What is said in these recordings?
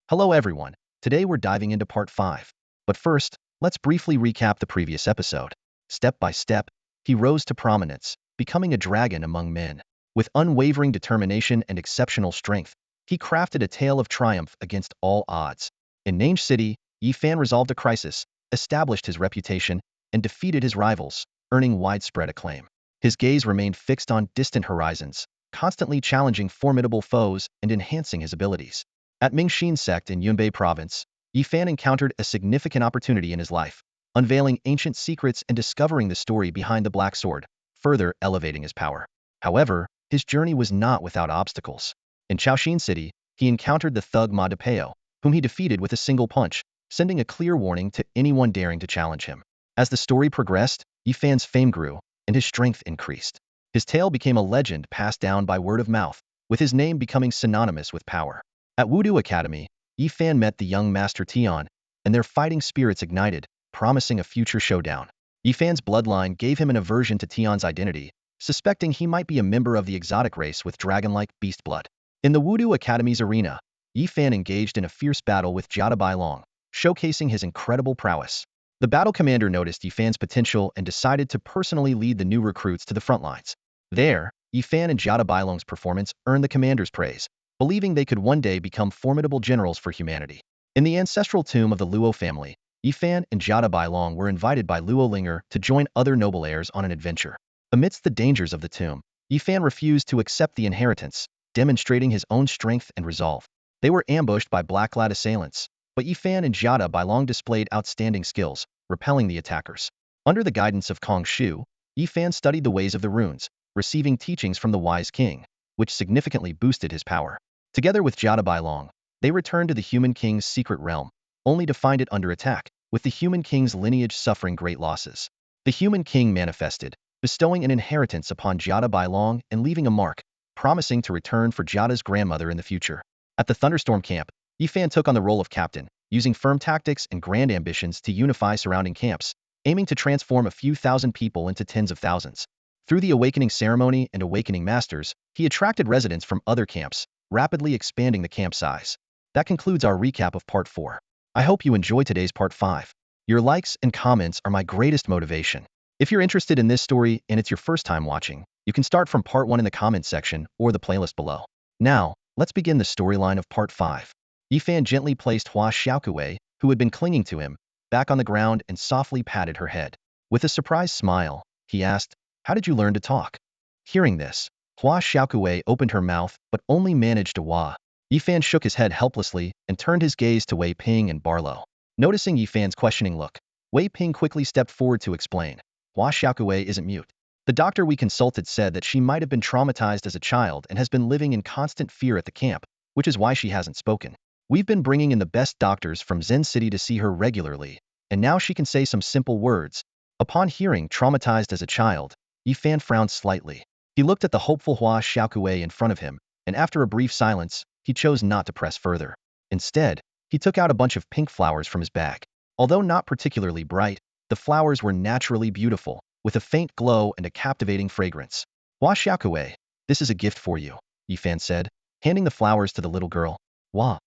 Hello everyone, today we're diving into part 5. But first, let's briefly recap the previous episode. Step by step, he rose to prominence, becoming a dragon among men. With unwavering determination and exceptional strength, he crafted a tale of triumph against all odds. In Ning City, Yi Fan resolved a crisis, established his reputation, and defeated his rivals, earning widespread acclaim. His gaze remained fixed on distant horizons, constantly challenging formidable foes and enhancing his abilities. At Mingxin sect in Yunbei province, Yi Fan encountered a significant opportunity in his life, unveiling ancient secrets and discovering the story behind the Black Sword, further elevating his power. However, his journey was not without obstacles. In Chaoxin City, he encountered the thug Ma Depeo, whom he defeated with a single punch, sending a clear warning to anyone daring to challenge him. As the story progressed, Yi Fan's fame grew, and his strength increased. His tale became a legend passed down by word of mouth, with his name becoming synonymous with power. At Wudu Academy, Yi Fan met the young Master Tian, and their fighting spirits ignited, promising a future showdown. Yi Fan's bloodline gave him an aversion to Tian's identity, suspecting he might be a member of the exotic race with dragon-like beast blood. In the Wudu Academy's arena, Yi Fan engaged in a fierce battle with Jiada Bailong, showcasing his incredible prowess. The battle commander noticed Yi Fan's potential and decided to personally lead the new recruits to the front lines. There, Yi Fan and Jiada Bailong's performance earned the commander's praise, believing they could one day become formidable generals for humanity. In the ancestral tomb of the Luo family, Yi Fan and Jiada Bailong were invited by Luo Linger to join other noble heirs on an adventure. Amidst the dangers of the tomb, Yi Fan refused to accept the inheritance, demonstrating his own strength and resolve. They were ambushed by black-clad assailants, but Yi Fan and Jiada Bailong displayed outstanding skills, repelling the attackers. Under the guidance of Kong Shu, Yi Fan studied the ways of the runes, receiving teachings from the wise king, which significantly boosted his power. Together with Jiada Bailong, they returned to the Human King's secret realm, only to find it under attack, with the Human King's lineage suffering great losses. The Human King manifested, bestowing an inheritance upon Jiada Bailong and leaving a mark, promising to return for Jiada's grandmother in the future. At the Thunderstorm camp, Yi Fan took on the role of captain, using firm tactics and grand ambitions to unify surrounding camps, aiming to transform a few thousand people into tens of thousands. Through the Awakening Ceremony and Awakening Masters, he attracted residents from other camps, rapidly expanding the camp size. That concludes our recap of Part 4. I hope you enjoyed today's Part 5. Your likes and comments are my greatest motivation. If you're interested in this story and it's your first time watching, you can start from Part 1 in the comments section or the playlist below. Now, let's begin the storyline of Part 5. Yi Fan gently placed Hua Xiaokuei, who had been clinging to him, back on the ground and softly patted her head. With a surprised smile, he asked, "How did you learn to talk?" Hearing this, Hua Xiaokuei opened her mouth but only managed to wah. Yi Fan shook his head helplessly and turned his gaze to Wei Ping and Barlow. Noticing Yi Fan's questioning look, Wei Ping quickly stepped forward to explain. Hua Xiaokuei isn't mute. The doctor we consulted said that she might have been traumatized as a child and has been living in constant fear at the camp, which is why she hasn't spoken. We've been bringing in the best doctors from Zen City to see her regularly, and now she can say some simple words. Upon hearing traumatized as a child, Yi Fan frowned slightly. He looked at the hopeful Hua Xiaokuei in front of him, and after a brief silence, he chose not to press further. Instead, he took out a bunch of pink flowers from his bag. Although not particularly bright, the flowers were naturally beautiful, with a faint glow and a captivating fragrance. "Hua Xiaokuei, this is a gift for you," Yi Fan said, handing the flowers to the little girl. "Hua!"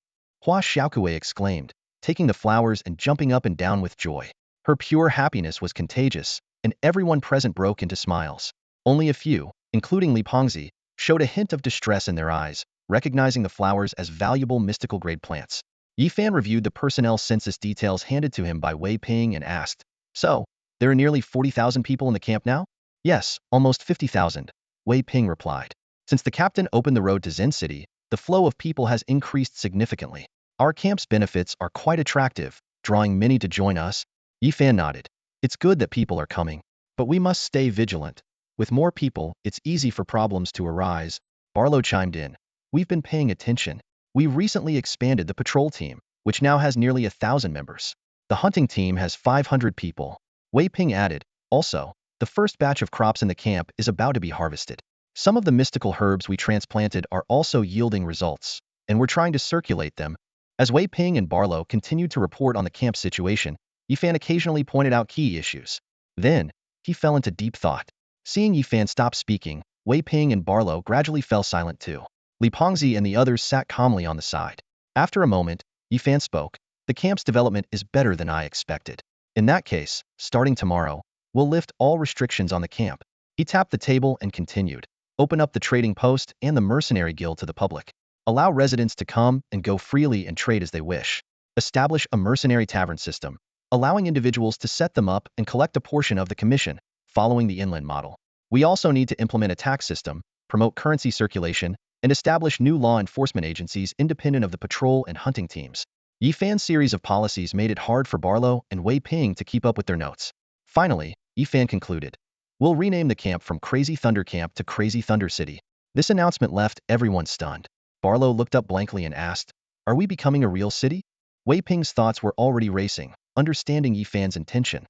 Hua Xiaokuei exclaimed, taking the flowers and jumping up and down with joy. Her pure happiness was contagious, and everyone present broke into smiles. Only a few, including Li Pengzi, showed a hint of distress in their eyes, recognizing the flowers as valuable mystical-grade plants. Yi Fan reviewed the personnel census details handed to him by Wei Ping and asked, "So, there are nearly 40,000 people in the camp now?" "Yes, almost 50,000, Wei Ping replied. "Since the captain opened the road to Zen City, the flow of people has increased significantly. Our camp's benefits are quite attractive, drawing many to join us." Yi Fan nodded. "It's good that people are coming, but we must stay vigilant. With more people, it's easy for problems to arise." Barlow chimed in. "We've been paying attention. We recently expanded the patrol team, which now has nearly 1,000 members. The hunting team has 500 people." Wei Ping added, "Also, the first batch of crops in the camp is about to be harvested. Some of the mystical herbs we transplanted are also yielding results, and we're trying to circulate them." As Wei Ping and Barlow continued to report on the camp situation, Yi Fan occasionally pointed out key issues. Then, he fell into deep thought. Seeing Yi Fan stop speaking, Wei Ping and Barlow gradually fell silent too. Li Pengzi and the others sat calmly on the side. After a moment, Yi Fan spoke. The camp's development is better than I expected. In that case, starting tomorrow, we'll lift all restrictions on the camp. He tapped the table and continued. Open up the trading post and the mercenary guild to the public. Allow residents to come and go freely and trade as they wish. Establish a mercenary tavern system, allowing individuals to set them up and collect a portion of the commission, following the inland model. We also need to implement a tax system, promote currency circulation, and establish new law enforcement agencies independent of the patrol and hunting teams. Yi Fan's series of policies made it hard for Barlow and Wei Ping to keep up with their notes. Finally, Yi Fan concluded. We'll rename the camp from Crazy Thunder Camp to Crazy Thunder City. This announcement left everyone stunned. Barlow looked up blankly and asked, are we becoming a real city? Wei Ping's thoughts were already racing, understanding Yi Fan's intention.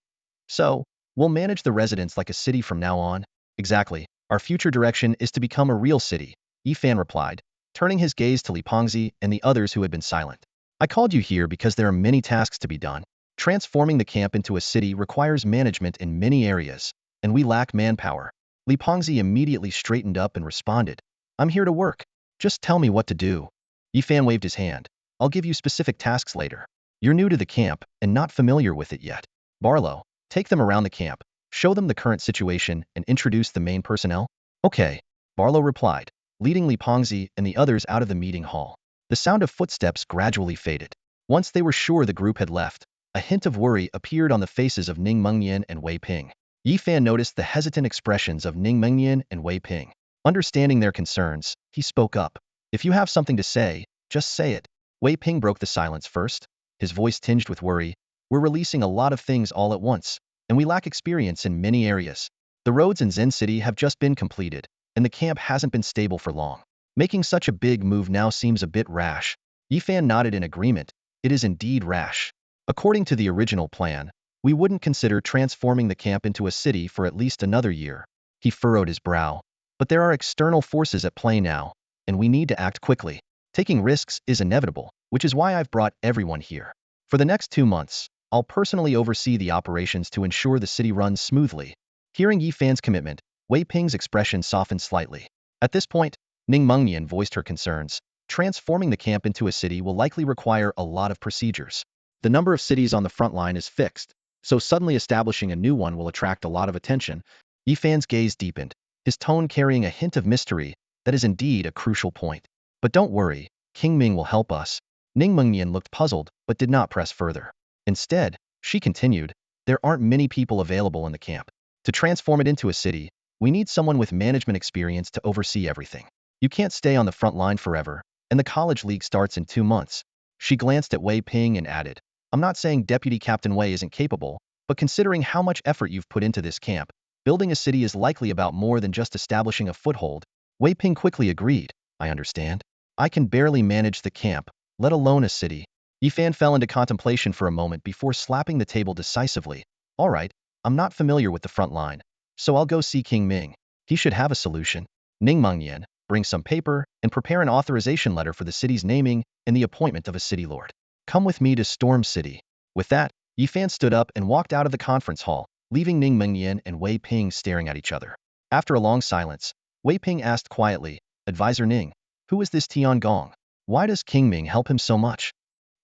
So, we'll manage the residents like a city from now on? Exactly. Our future direction is to become a real city, Yi Fan replied, turning his gaze to Li Pengzi and the others who had been silent. I called you here because there are many tasks to be done. Transforming the camp into a city requires management in many areas, and we lack manpower. Li Pengzi immediately straightened up and responded. I'm here to work. Just tell me what to do. Yi Fan waved his hand. I'll give you specific tasks later. You're new to the camp and not familiar with it yet. Barlow, take them around the camp, show them the current situation, and introduce the main personnel. Okay, Barlow replied, leading Li Pengzi and the others out of the meeting hall. The sound of footsteps gradually faded. Once they were sure the group had left, a hint of worry appeared on the faces of Ning Mengnian and Wei Ping. Yi Fan noticed the hesitant expressions of Ning Mengnian and Wei Ping. Understanding their concerns, he spoke up. If you have something to say, just say it. Wei Ping broke the silence first, his voice tinged with worry. We're releasing a lot of things all at once, and we lack experience in many areas. The roads in Zen City have just been completed, and the camp hasn't been stable for long. Making such a big move now seems a bit rash. Yi Fan nodded in agreement. It is indeed rash. According to the original plan, we wouldn't consider transforming the camp into a city for at least another year. He furrowed his brow. But there are external forces at play now, and we need to act quickly. Taking risks is inevitable, which is why I've brought everyone here. For the next 2 months, I'll personally oversee the operations to ensure the city runs smoothly. Hearing Yi Fan's commitment, Wei Ping's expression softened slightly. At this point, Ning Mengnian voiced her concerns. Transforming the camp into a city will likely require a lot of procedures. The number of cities on the front line is fixed, so suddenly establishing a new one will attract a lot of attention. Yi Fan's gaze deepened, his tone carrying a hint of mystery. That is indeed a crucial point. But don't worry, King Ming will help us. Ning Mengnian looked puzzled, but did not press further. Instead, she continued, there aren't many people available in the camp. To transform it into a city, we need someone with management experience to oversee everything. You can't stay on the front line forever, and the college league starts in 2 months. She glanced at Wei Ping and added, I'm not saying Deputy Captain Wei isn't capable, but considering how much effort you've put into this camp, building a city is likely about more than just establishing a foothold. Wei Ping quickly agreed. I understand. I can barely manage the camp, let alone a city. Yi Fan fell into contemplation for a moment before slapping the table decisively. All right, I'm not familiar with the front line, so I'll go see King Ming. He should have a solution. Ning Mengnian, bring some paper and prepare an authorization letter for the city's naming and the appointment of a city lord. Come with me to Storm City. With that, Yi Fan stood up and walked out of the conference hall, leaving Ning Mengnian and Wei Ping staring at each other. After a long silence, Wei Ping asked quietly, Advisor Ning, who is this Tiangong? Why does King Ming help him so much?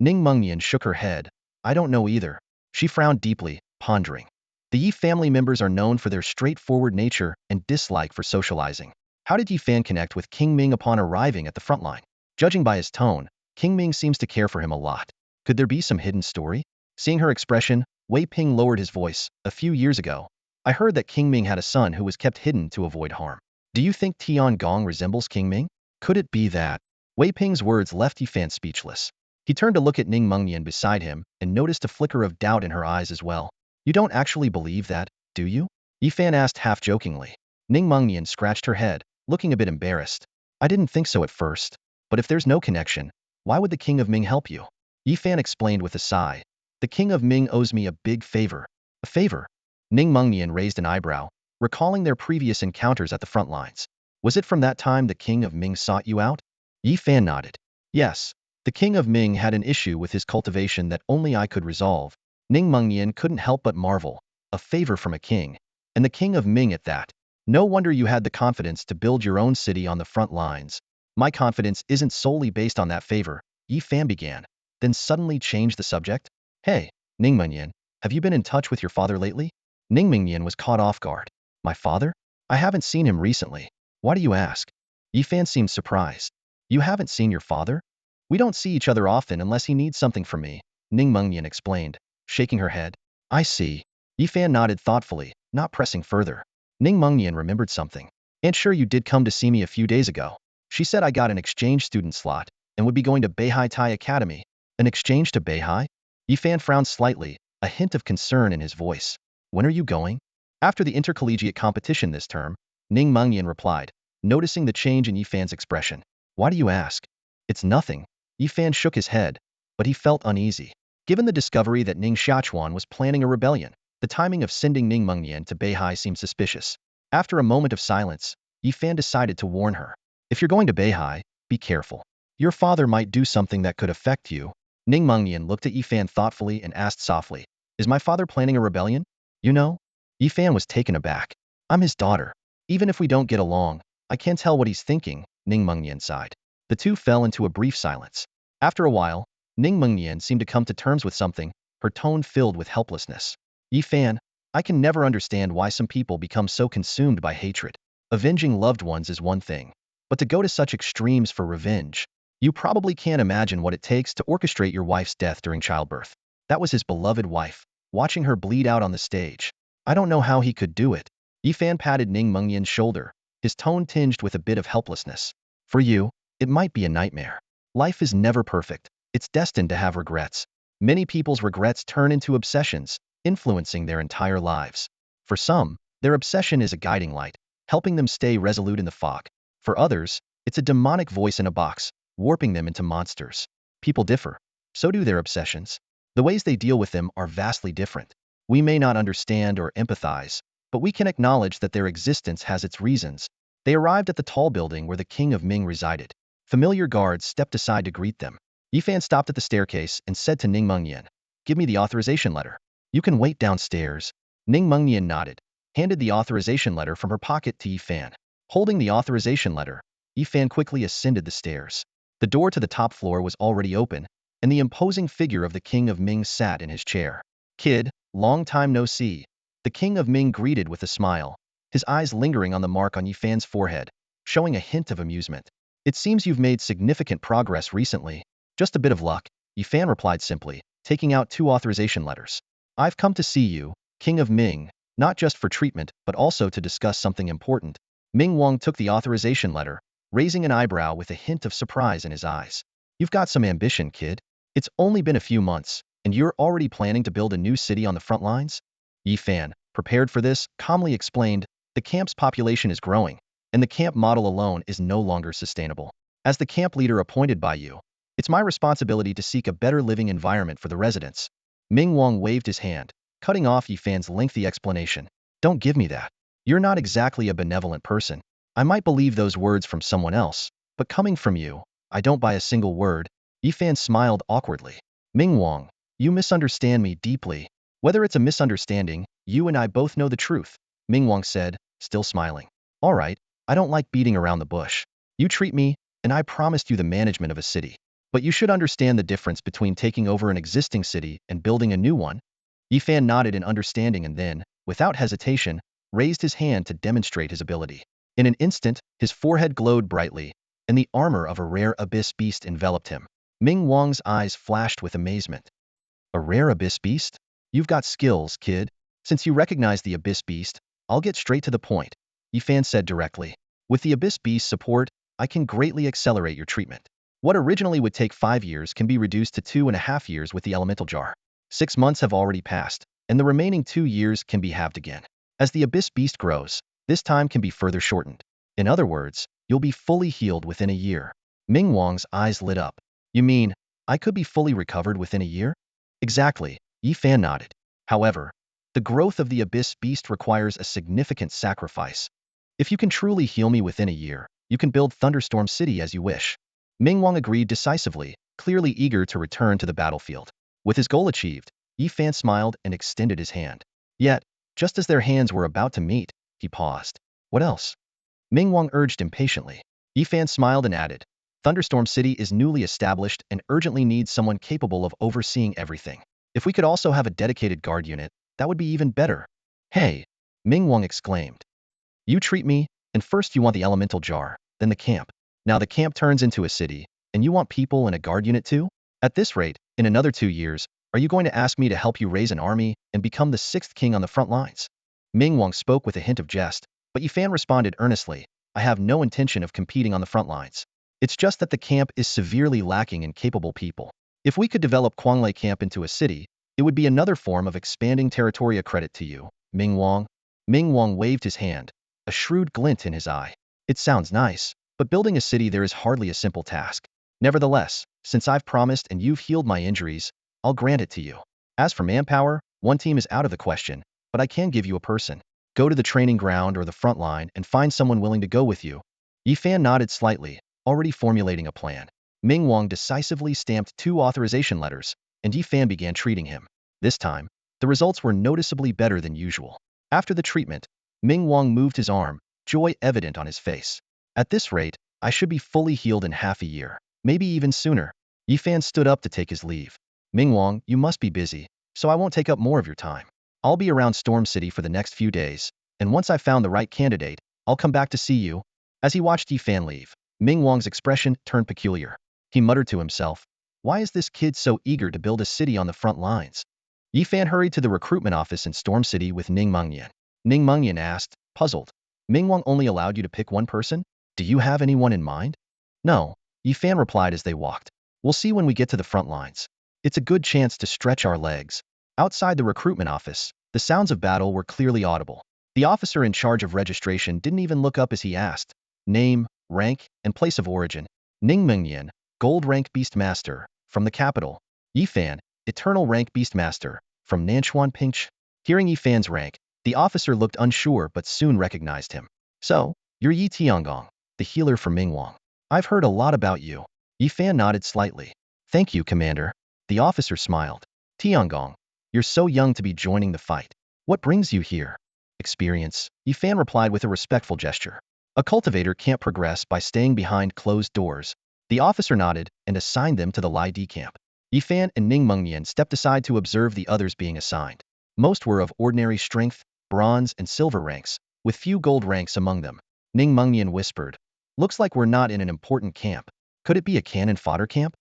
Ning Mengnian shook her head. I don't know either. She frowned deeply, pondering. The Yi family members are known for their straightforward nature and dislike for socializing. How did Yi Fan connect with King Ming upon arriving at the front line? Judging by his tone, King Ming seems to care for him a lot. Could there be some hidden story? Seeing her expression, Wei Ping lowered his voice. A few years ago, I heard that King Ming had a son who was kept hidden to avoid harm. Do you think Tiangong resembles King Ming? Could it be that? Wei Ping's words left Yi Fan speechless. He turned to look at Ning Mengnian beside him and noticed a flicker of doubt in her eyes as well. You don't actually believe that, do you? Yi Fan asked half-jokingly. Ning Mengnian scratched her head, looking a bit embarrassed. I didn't think so at first, but if there's no connection, why would the King of Ming help you? Yi Fan explained with a sigh. The King of Ming owes me a big favor. A favor? Ning Mengnian raised an eyebrow, recalling their previous encounters at the front lines. Was it from that time the King of Ming sought you out? Yi Fan nodded. Yes, the King of Ming had an issue with his cultivation that only I could resolve. Ning Mengnian couldn't help but marvel. A favor from a king. And the King of Ming at that. No wonder you had the confidence to build your own city on the front lines. My confidence isn't solely based on that favor, Yi Fan began. then suddenly changed the subject. Hey, Ning Mingyan, have you been in touch with your father lately? Ning Mingyan was caught off guard. My father? I haven't seen him recently. Why do you ask? Yifan seemed surprised. You haven't seen your father? We don't see each other often unless he needs something from me, Ning Mingyan explained, shaking her head. I see. Yifan nodded thoughtfully, not pressing further. Ning Mingyan remembered something. And sure, you did come to see me a few days ago. She said I got an exchange student slot and would be going to Beihai Tai Academy. An exchange to Beihai? Yifan frowned slightly, a hint of concern in his voice. When are you going? After the intercollegiate competition this term, Ning Mingyan replied, noticing the change in Yifan's expression. Why do you ask? It's nothing. Yifan shook his head, but he felt uneasy. Given the discovery that Ning Xiachuan was planning a rebellion, the timing of sending Ning Mingyan to Beihai seemed suspicious. After a moment of silence, Yifan decided to warn her. If you're going to Beihai, be careful. Your father might do something that could affect you. Ning Mingyan looked at Yifan thoughtfully and asked softly, is my father planning a rebellion? You know? Yifan was taken aback. I'm his daughter. Even if we don't get along, I can't tell what he's thinking, Ning Mingyan sighed. The two fell into a brief silence. After a while, Ning Mingyan seemed to come to terms with something, her tone filled with helplessness. Yifan, I can never understand why some people become so consumed by hatred. Avenging loved ones is one thing, but to go to such extremes for revenge, you probably can't imagine what it takes to orchestrate your wife's death during childbirth. That was his beloved wife, watching her bleed out on the stage. I don't know how he could do it. Yifan patted Ning Mingyan's shoulder, his tone tinged with a bit of helplessness. For you, it might be a nightmare. Life is never perfect. It's destined to have regrets. Many people's regrets turn into obsessions, influencing their entire lives. For some, their obsession is a guiding light, helping them stay resolute in the fog. For others, it's a demonic voice in a box, warping them into monsters. People differ. So do their obsessions. The ways they deal with them are vastly different. We may not understand or empathize, but we can acknowledge that their existence has its reasons. They arrived at the tall building where the King of Ming resided. Familiar guards stepped aside to greet them. Yifan stopped at the staircase and said to Ning Mingyan, give me the authorization letter. You can wait downstairs. Ning Mingyan nodded, handed the authorization letter from her pocket to Yifan. Holding the authorization letter, Yifan quickly ascended the stairs. The door to the top floor was already open, and the imposing figure of the King of Ming sat in his chair. Kid, long time no see. The King of Ming greeted with a smile, his eyes lingering on the mark on Yifan's forehead, showing a hint of amusement. It seems you've made significant progress recently. Just a bit of luck, Yifan replied simply, taking out 2 authorization letters. I've come to see you, King of Ming, not just for treatment, but also to discuss something important. Ming Wang took the authorization letter, raising an eyebrow with a hint of surprise in his eyes. You've got some ambition, kid. It's only been a few months, and you're already planning to build a new city on the front lines? Yifan, prepared for this, calmly explained, the camp's population is growing, and the camp model alone is no longer sustainable. As the camp leader appointed by you, it's my responsibility to seek a better living environment for the residents. Ming Wang waved his hand, cutting off Yifan's lengthy explanation. Don't give me that. You're not exactly a benevolent person. I might believe those words from someone else, but coming from you, I don't buy a single word. Yifan smiled awkwardly. Ming Wang, you misunderstand me deeply. Whether it's a misunderstanding, you and I both know the truth, Ming Wang said, still smiling. All right, I don't like beating around the bush. You treat me, and I promised you the management of a city. But you should understand the difference between taking over an existing city and building a new one. Yifan nodded in understanding and then, without hesitation, raised his hand to demonstrate his ability. In an instant, his forehead glowed brightly, and the armor of a rare abyss beast enveloped him. Ming Wang's eyes flashed with amazement. A rare abyss beast? You've got skills, kid. Since you recognize the abyss beast, I'll get straight to the point, Yifan said directly. With the abyss beast's support, I can greatly accelerate your treatment. What originally would take 5 years can be reduced to 2.5 years with the elemental jar. 6 months have already passed, and the remaining 2 years can be halved again. As the abyss beast grows, this time can be further shortened. In other words, you'll be fully healed within a year. Ming Wang's eyes lit up. You mean, I could be fully recovered within a year? Exactly, Yifan nodded. However, the growth of the abyss beast requires a significant sacrifice. If you can truly heal me within a year, you can build Thunderstorm City as you wish. Ming Wang agreed decisively, clearly eager to return to the battlefield. With his goal achieved, Yifan smiled and extended his hand. Yet, just as their hands were about to meet, he paused. What else? Ming Wang urged impatiently. Yifan smiled and added, Thunderstorm City is newly established and urgently needs someone capable of overseeing everything. If we could also have a dedicated guard unit, that would be even better. Hey, Ming Wang exclaimed. You treat me, and first you want the elemental jar, then the camp. Now the camp turns into a city, and you want people and a guard unit too? At this rate, in another 2 years, are you going to ask me to help you raise an army and become the sixth king on the front lines? Ming Wang spoke with a hint of jest, but Yifan responded earnestly, I have no intention of competing on the front lines. It's just that the camp is severely lacking in capable people. If we could develop Quanglei Camp into a city, it would be another form of expanding territory. A credit to you, Ming Wang. Ming Wang waved his hand, a shrewd glint in his eye. It sounds nice, but building a city there is hardly a simple task. Nevertheless, since I've promised and you've healed my injuries, I'll grant it to you. As for manpower, one team is out of the question, but I can give you a person. Go to the training ground or the front line and find someone willing to go with you. Yifan nodded slightly, already formulating a plan. Ming Wang decisively stamped 2 authorization letters, and Yifan began treating him. This time, the results were noticeably better than usual. After the treatment, Ming Wang moved his arm, joy evident on his face. At this rate, I should be fully healed in half a year, maybe even sooner. Yifan stood up to take his leave. Ming Wang, you must be busy, so I won't take up more of your time. I'll be around Storm City for the next few days, and once I've found the right candidate, I'll come back to see you. As he watched Yifan leave, Ming Wang's expression turned peculiar. He muttered to himself, why is this kid so eager to build a city on the front lines? Yifan hurried to the recruitment office in Storm City with Ning Mengyan. Ning Mengyan asked, puzzled, Ming Wang only allowed you to pick one person? Do you have anyone in mind? No, Yifan replied as they walked. We'll see when we get to the front lines. It's a good chance to stretch our legs. Outside the recruitment office, the sounds of battle were clearly audible. The officer in charge of registration didn't even look up as he asked, name, rank, and place of origin. Ning Mengyan, gold rank beastmaster, from the capital. Yifan, eternal rank beastmaster, from Nanchuan Pinch. Hearing Yifan's rank, the officer looked unsure but soon recognized him. So, you're Yi Tiangong, the healer for Ming Wang. I've heard a lot about you. Yifan nodded slightly. Thank you, Commander. The officer smiled. Tiangong, you're so young to be joining the fight. What brings you here? Experience, Yifan replied with a respectful gesture. A cultivator can't progress by staying behind closed doors. The officer nodded and assigned them to the Lai Di camp. Yifan and Ning Mengyan stepped aside to observe the others being assigned. Most were of ordinary strength, bronze and silver ranks, with few gold ranks among them. Ning Mengyan whispered, looks like we're not in an important camp. Could it be a cannon fodder camp?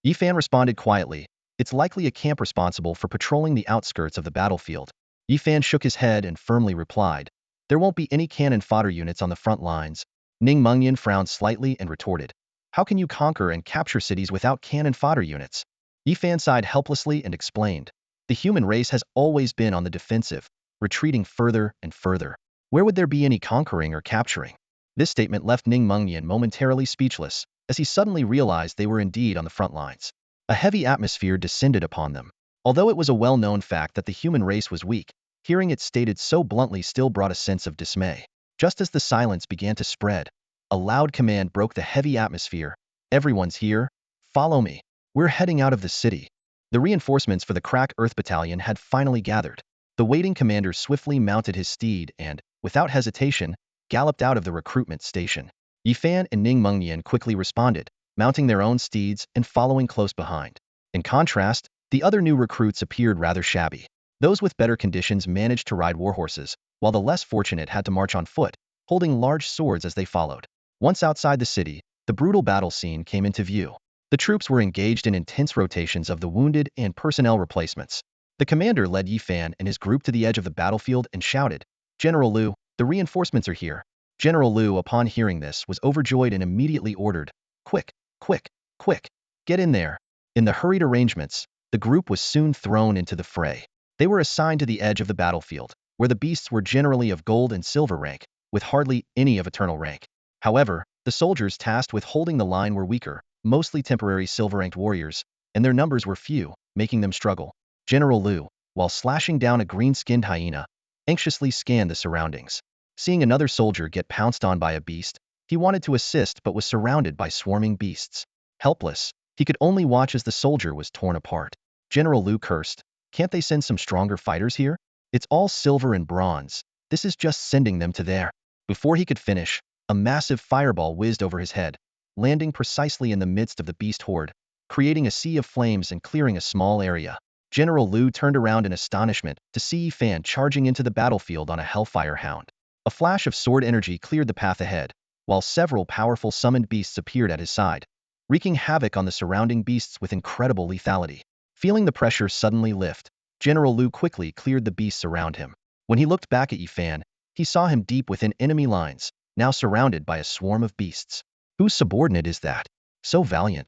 Yifan responded quietly, it's likely a camp responsible for patrolling the outskirts of the battlefield. Yifan shook his head and firmly replied, there won't be any cannon fodder units on the front lines. Ning Mengyan frowned slightly and retorted, how can you conquer and capture cities without cannon fodder units? Yifan sighed helplessly and explained, the human race has always been on the defensive, retreating further and further. Where would there be any conquering or capturing? This statement left Ning Mengyan momentarily speechless, as he suddenly realized they were indeed on the front lines. A heavy atmosphere descended upon them. Although it was a well-known fact that the human race was weak, hearing it stated so bluntly still brought a sense of dismay. Just as the silence began to spread, a loud command broke the heavy atmosphere. Everyone's here. Follow me. We're heading out of the city. The reinforcements for the Crack Earth Battalion had finally gathered. The waiting commander swiftly mounted his steed and, without hesitation, galloped out of the recruitment station. Yifan and Ning Mengyan quickly responded, mounting their own steeds and following close behind. In contrast, the other new recruits appeared rather shabby. Those with better conditions managed to ride warhorses, while the less fortunate had to march on foot, holding large swords as they followed. Once outside the city, the brutal battle scene came into view. The troops were engaged in intense rotations of the wounded and personnel replacements. The commander led Yifan and his group to the edge of the battlefield and shouted, General Liu, the reinforcements are here. General Liu, upon hearing this, was overjoyed and immediately ordered, quick, quick, quick, get in there. In the hurried arrangements, the group was soon thrown into the fray. They were assigned to the edge of the battlefield, where the beasts were generally of gold and silver rank, with hardly any of eternal rank. However, the soldiers tasked with holding the line were weaker, mostly temporary silver-ranked warriors, and their numbers were few, making them struggle. General Liu, while slashing down a green-skinned hyena, anxiously scanned the surroundings. Seeing another soldier get pounced on by a beast, he wanted to assist but was surrounded by swarming beasts. Helpless, he could only watch as the soldier was torn apart. General Liu cursed, can't they send some stronger fighters here? It's all silver and bronze. This is just sending them to there. Before he could finish, a massive fireball whizzed over his head. landing precisely in the midst of the beast horde, creating a sea of flames and clearing a small area. General Lu turned around in astonishment to see Yi Fan charging into the battlefield on a Hellfire Hound. A flash of sword energy cleared the path ahead, while several powerful summoned beasts appeared at his side, wreaking havoc on the surrounding beasts with incredible lethality. Feeling the pressure suddenly lift, General Lu quickly cleared the beasts around him. When he looked back at Yi Fan, he saw him deep within enemy lines, now surrounded by a swarm of beasts. Whose subordinate is that? So valiant!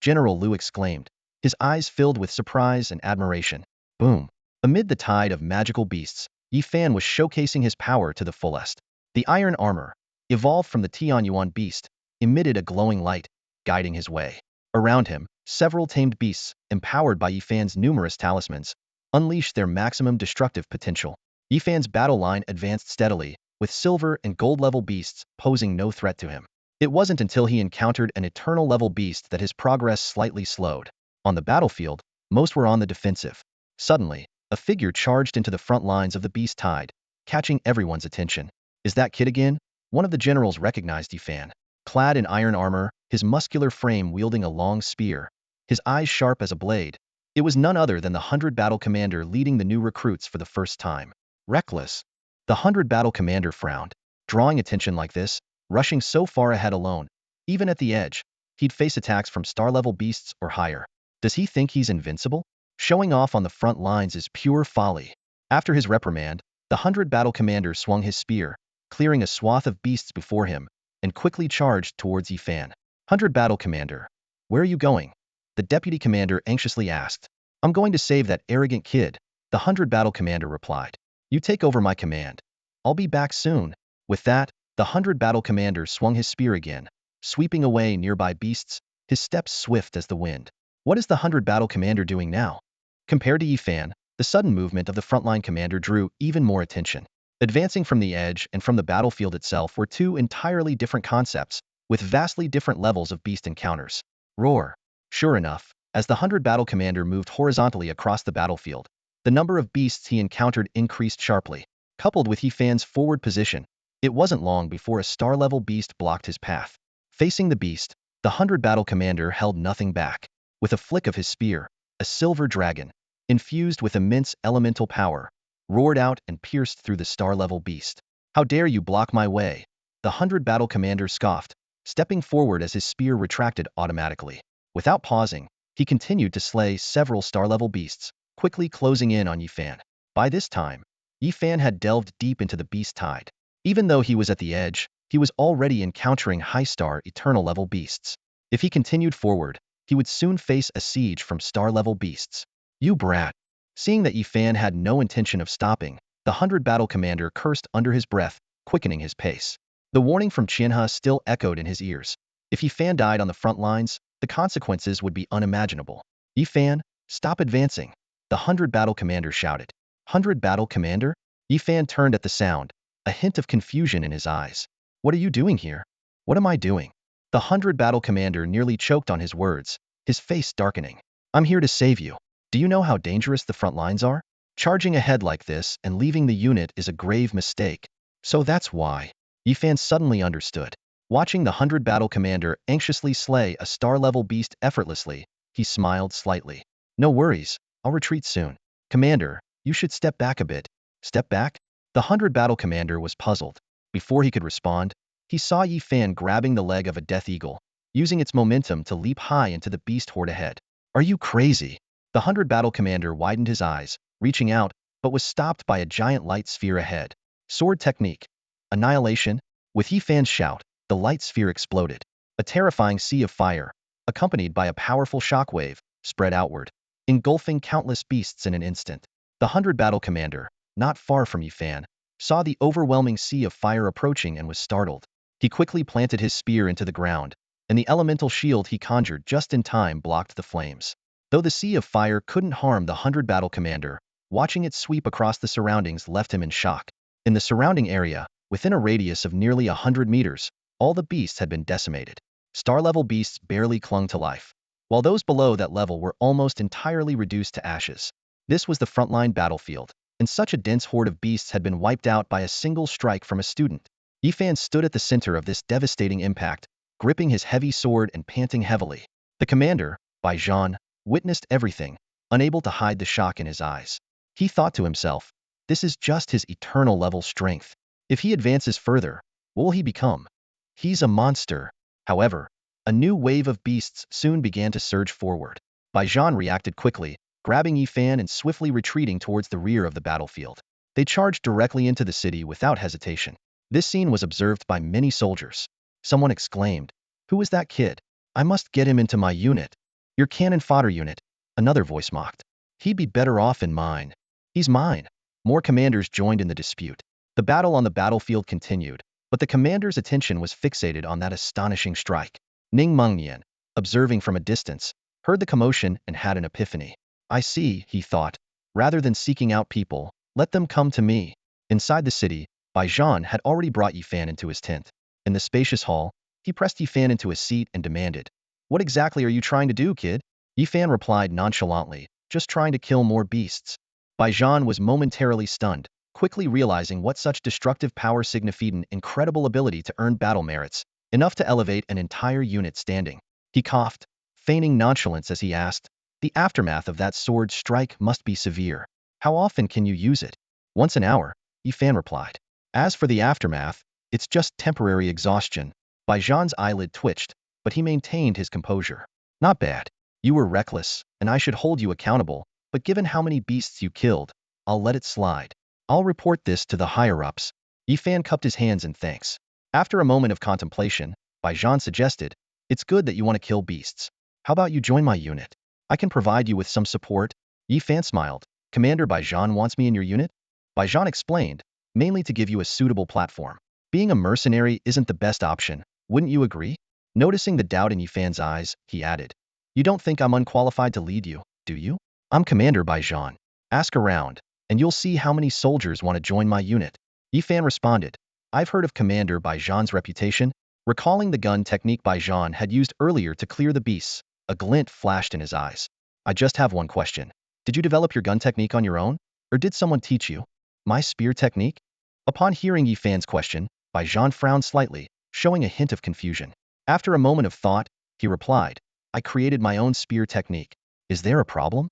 General Lu exclaimed, his eyes filled with surprise and admiration. Boom! Amid the tide of magical beasts, Yi Fan was showcasing his power to the fullest. The iron armor, evolved from the Tianyuan beast, emitted a glowing light, guiding his way. Around him, several tamed beasts, empowered by Yi Fan's numerous talismans, unleashed their maximum destructive potential. Yi Fan's battle line advanced steadily, with silver and gold-level beasts posing no threat to him. It wasn't until he encountered an eternal-level beast that his progress slightly slowed. On the battlefield, most were on the defensive. Suddenly, a figure charged into the front lines of the beast tide, catching everyone's attention. Is that kid again? One of the generals recognized Yi Fan. Clad in iron armor, his muscular frame wielding a long spear, his eyes sharp as a blade, it was none other than the 100 Battle Commander leading the new recruits for the first time. Reckless. The 100 Battle Commander frowned. Drawing attention like this, rushing so far ahead alone, even at the edge, he'd face attacks from star-level beasts or higher. Does he think he's invincible? Showing off on the front lines is pure folly. After his reprimand, the 100 Battle Commander swung his spear, clearing a swath of beasts before him, and quickly charged towards Yi Fan. 100 Battle Commander, where are you going? The Deputy Commander anxiously asked. I'm going to save that arrogant kid, the 100 Battle Commander replied. You take over my command. I'll be back soon. With that, the 100 Battle Commander swung his spear again, sweeping away nearby beasts, his steps swift as the wind. What is the 100 Battle Commander doing now? Compared to Yi Fan, the sudden movement of the frontline commander drew even more attention. Advancing from the edge and from the battlefield itself were two entirely different concepts, with vastly different levels of beast encounters. Roar! Sure enough, as the 100 Battle Commander moved horizontally across the battlefield, the number of beasts he encountered increased sharply. Coupled with Yi Fan's forward position, it wasn't long before a star-level beast blocked his path. Facing the beast, the 100 Battle Commander held nothing back. With a flick of his spear, a silver dragon, infused with immense elemental power, roared out and pierced through the star-level beast. How dare you block my way? The 100 Battle Commander scoffed, stepping forward as his spear retracted automatically. Without pausing, he continued to slay several star-level beasts, quickly closing in on Yi Fan. By this time, Yi Fan had delved deep into the beast tide. Even though he was at the edge, he was already encountering high-star eternal-level beasts. If he continued forward, he would soon face a siege from star-level beasts. You brat! Seeing that Yi Fan had no intention of stopping, the 100 Battle Commander cursed under his breath, quickening his pace. The warning from Qianhe still echoed in his ears. If Yi Fan died on the front lines, the consequences would be unimaginable. Yi Fan, stop advancing! The 100 Battle Commander shouted. 100 Battle Commander? Yi Fan turned at the sound, a hint of confusion in his eyes. What are you doing here? What am I doing? The 100 Battle Commander nearly choked on his words, his face darkening. I'm here to save you. Do you know how dangerous the front lines are? Charging ahead like this and leaving the unit is a grave mistake. So that's why. Yi Fan suddenly understood. Watching the 100 Battle Commander anxiously slay a star-level beast effortlessly, he smiled slightly. No worries, I'll retreat soon. Commander, you should step back a bit. Step back? The 100 Battle Commander was puzzled. Before he could respond, he saw Yi Fan grabbing the leg of a death eagle, using its momentum to leap high into the beast horde ahead. Are you crazy? The 100 Battle Commander widened his eyes, reaching out, but was stopped by a giant light sphere ahead. Sword technique. Annihilation. With Yi Fan's shout, the light sphere exploded. A terrifying sea of fire, accompanied by a powerful shockwave, spread outward, engulfing countless beasts in an instant. The 100 Battle Commander, not far from Yi Fan, saw the overwhelming sea of fire approaching and was startled. He quickly planted his spear into the ground, and the elemental shield he conjured just in time blocked the flames. Though the sea of fire couldn't harm the 100 Battle Commander, watching it sweep across the surroundings left him in shock. In the surrounding area, within a radius of nearly 100 meters, all the beasts had been decimated. Star-level beasts barely clung to life, while those below that level were almost entirely reduced to ashes. This was the frontline battlefield, and such a dense horde of beasts had been wiped out by a single strike from a student. Yi Fan stood at the center of this devastating impact, gripping his heavy sword and panting heavily. The commander, Bai Zhan, witnessed everything, unable to hide the shock in his eyes. He thought to himself, this is just his eternal level strength. If he advances further, what will he become? He's a monster. However, a new wave of beasts soon began to surge forward. Bai Zhan reacted quickly, grabbing Yifan and swiftly retreating towards the rear of the battlefield. They charged directly into the city without hesitation. This scene was observed by many soldiers. Someone exclaimed, "Who is that kid? I must get him into my unit." "Your cannon fodder unit," another voice mocked. "He'd be better off in mine." "He's mine." More commanders joined in the dispute. The battle on the battlefield continued, but the commander's attention was fixated on that astonishing strike. Ning Mengnian, observing from a distance, heard the commotion and had an epiphany. "I see," he thought. "Rather than seeking out people, let them come to me." Inside the city, Bai Zhan had already brought Yifan into his tent. In the spacious hall, he pressed Yifan into a seat and demanded, "What exactly are you trying to do, kid?" Yifan replied nonchalantly, "Just trying to kill more beasts." Bai Zhan was momentarily stunned, quickly realizing what such destructive power signified: an incredible ability to earn battle merits, enough to elevate an entire unit standing. He coughed, feigning nonchalance as he asked, "The aftermath of that sword strike must be severe. How often can you use it?" "Once an hour," Yifan replied. "As for the aftermath, it's just temporary exhaustion." Bai Zhan's eyelid twitched, but he maintained his composure. "Not bad. You were reckless, and I should hold you accountable, but given how many beasts you killed, I'll let it slide. I'll report this to the higher-ups." Yifan cupped his hands in thanks. After a moment of contemplation, Bai Zhan suggested, "It's good that you want to kill beasts. How about you join my unit? I can provide you with some support." Yifan smiled. "Commander Bai Zhan wants me in your unit?" Bai Zhan explained, "Mainly to give you a suitable platform. Being a mercenary isn't the best option, wouldn't you agree?" Noticing the doubt in Yifan's eyes, he added, "You don't think I'm unqualified to lead you, do you? I'm Commander Bai Zhan. Ask around, and you'll see how many soldiers want to join my unit." Yifan responded, "I've heard of Commander Bai Zhan's reputation." Recalling the gun technique Bai Zhan had used earlier to clear the beasts, a glint flashed in his eyes. "I just have one question. Did you develop your gun technique on your own, or did someone teach you?" "My spear technique?" Upon hearing Yifan's question, Bai Zhan frowned slightly, showing a hint of confusion. After a moment of thought, he replied, "I created my own spear technique. Is there a problem?"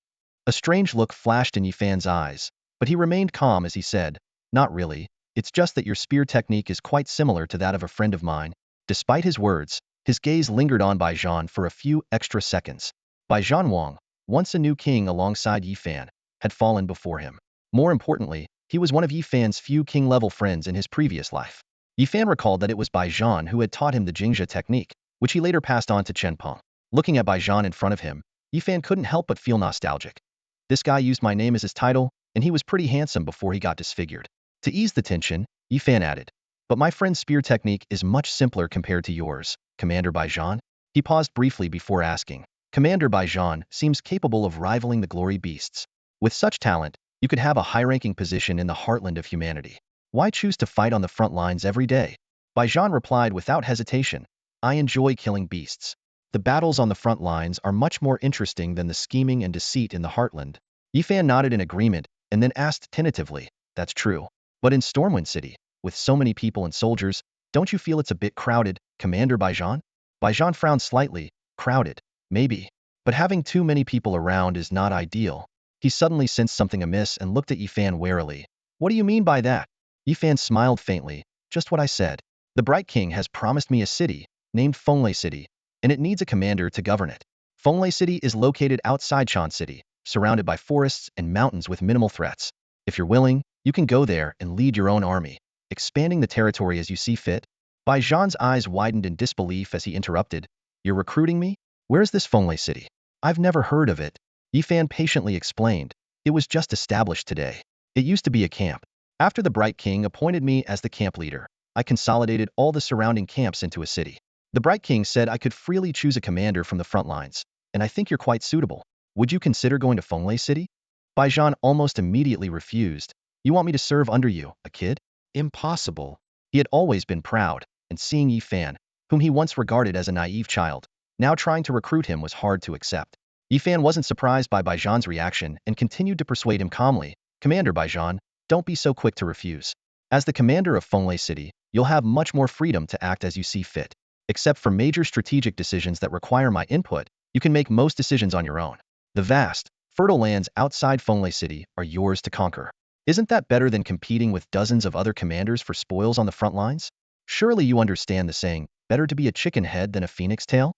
A strange look flashed in Yifan's eyes, but he remained calm as he said, "Not really. It's just that your spear technique is quite similar to that of a friend of mine." Despite his words, his gaze lingered on Bai Zhan for a few extra seconds. Bai Zhan Wang, once a new king alongside Yifan, had fallen before him. More importantly, he was one of Yifan's few king-level friends in his previous life. Yifan recalled that it was Bai Zhan who had taught him the Jingjia technique, which he later passed on to Chen Peng. Looking at Bai Zhan in front of him, Yifan couldn't help but feel nostalgic. This guy used my name as his title, and he was pretty handsome before he got disfigured. To ease the tension, Yifan added, "But my friend's spear technique is much simpler compared to yours, Commander Bai Zhan." He paused briefly before asking, "Commander Bai Zhan seems capable of rivaling the glory beasts. With such talent, you could have a high-ranking position in the heartland of humanity. Why choose to fight on the front lines every day?" Bai Zhan replied without hesitation, "I enjoy killing beasts. The battles on the front lines are much more interesting than the scheming and deceit in the heartland." Yifan nodded in agreement and then asked tentatively, "That's true. But in Stormwind City, with so many people and soldiers, don't you feel it's a bit crowded, Commander Bai Zhan?" Bai Zhan frowned slightly. "Crowded, maybe. But having too many people around is not ideal." He suddenly sensed something amiss and looked at Yifan warily. "What do you mean by that?" Yifan smiled faintly. "Just what I said. The Bright King has promised me a city, named Fenglei City, and it needs a commander to govern it. Fenglei City is located outside Chan City, surrounded by forests and mountains with minimal threats. If you're willing, you can go there and lead your own army, expanding the territory as you see fit." Bai Zhan's eyes widened in disbelief as he interrupted, "You're recruiting me? Where's this Fenglei City? I've never heard of it." Yifan patiently explained, "It was just established today. It used to be a camp. After the Bright King appointed me as the camp leader, I consolidated all the surrounding camps into a city. The Bright King said I could freely choose a commander from the front lines, and I think you're quite suitable. Would you consider going to Fenglei City?" Bai Zhan almost immediately refused. "You want me to serve under you, a kid? Impossible." He had always been proud, and seeing Yifan, whom he once regarded as a naive child, now trying to recruit him was hard to accept. Yifan wasn't surprised by Bai Zhan's reaction and continued to persuade him calmly, "Commander Bai Zhan, don't be so quick to refuse. As the commander of Fenglei City, you'll have much more freedom to act as you see fit. Except for major strategic decisions that require my input, you can make most decisions on your own. The vast, fertile lands outside Fenglei City are yours to conquer. Isn't that better than competing with dozens of other commanders for spoils on the front lines? Surely you understand the saying, better to be a chicken head than a phoenix tail?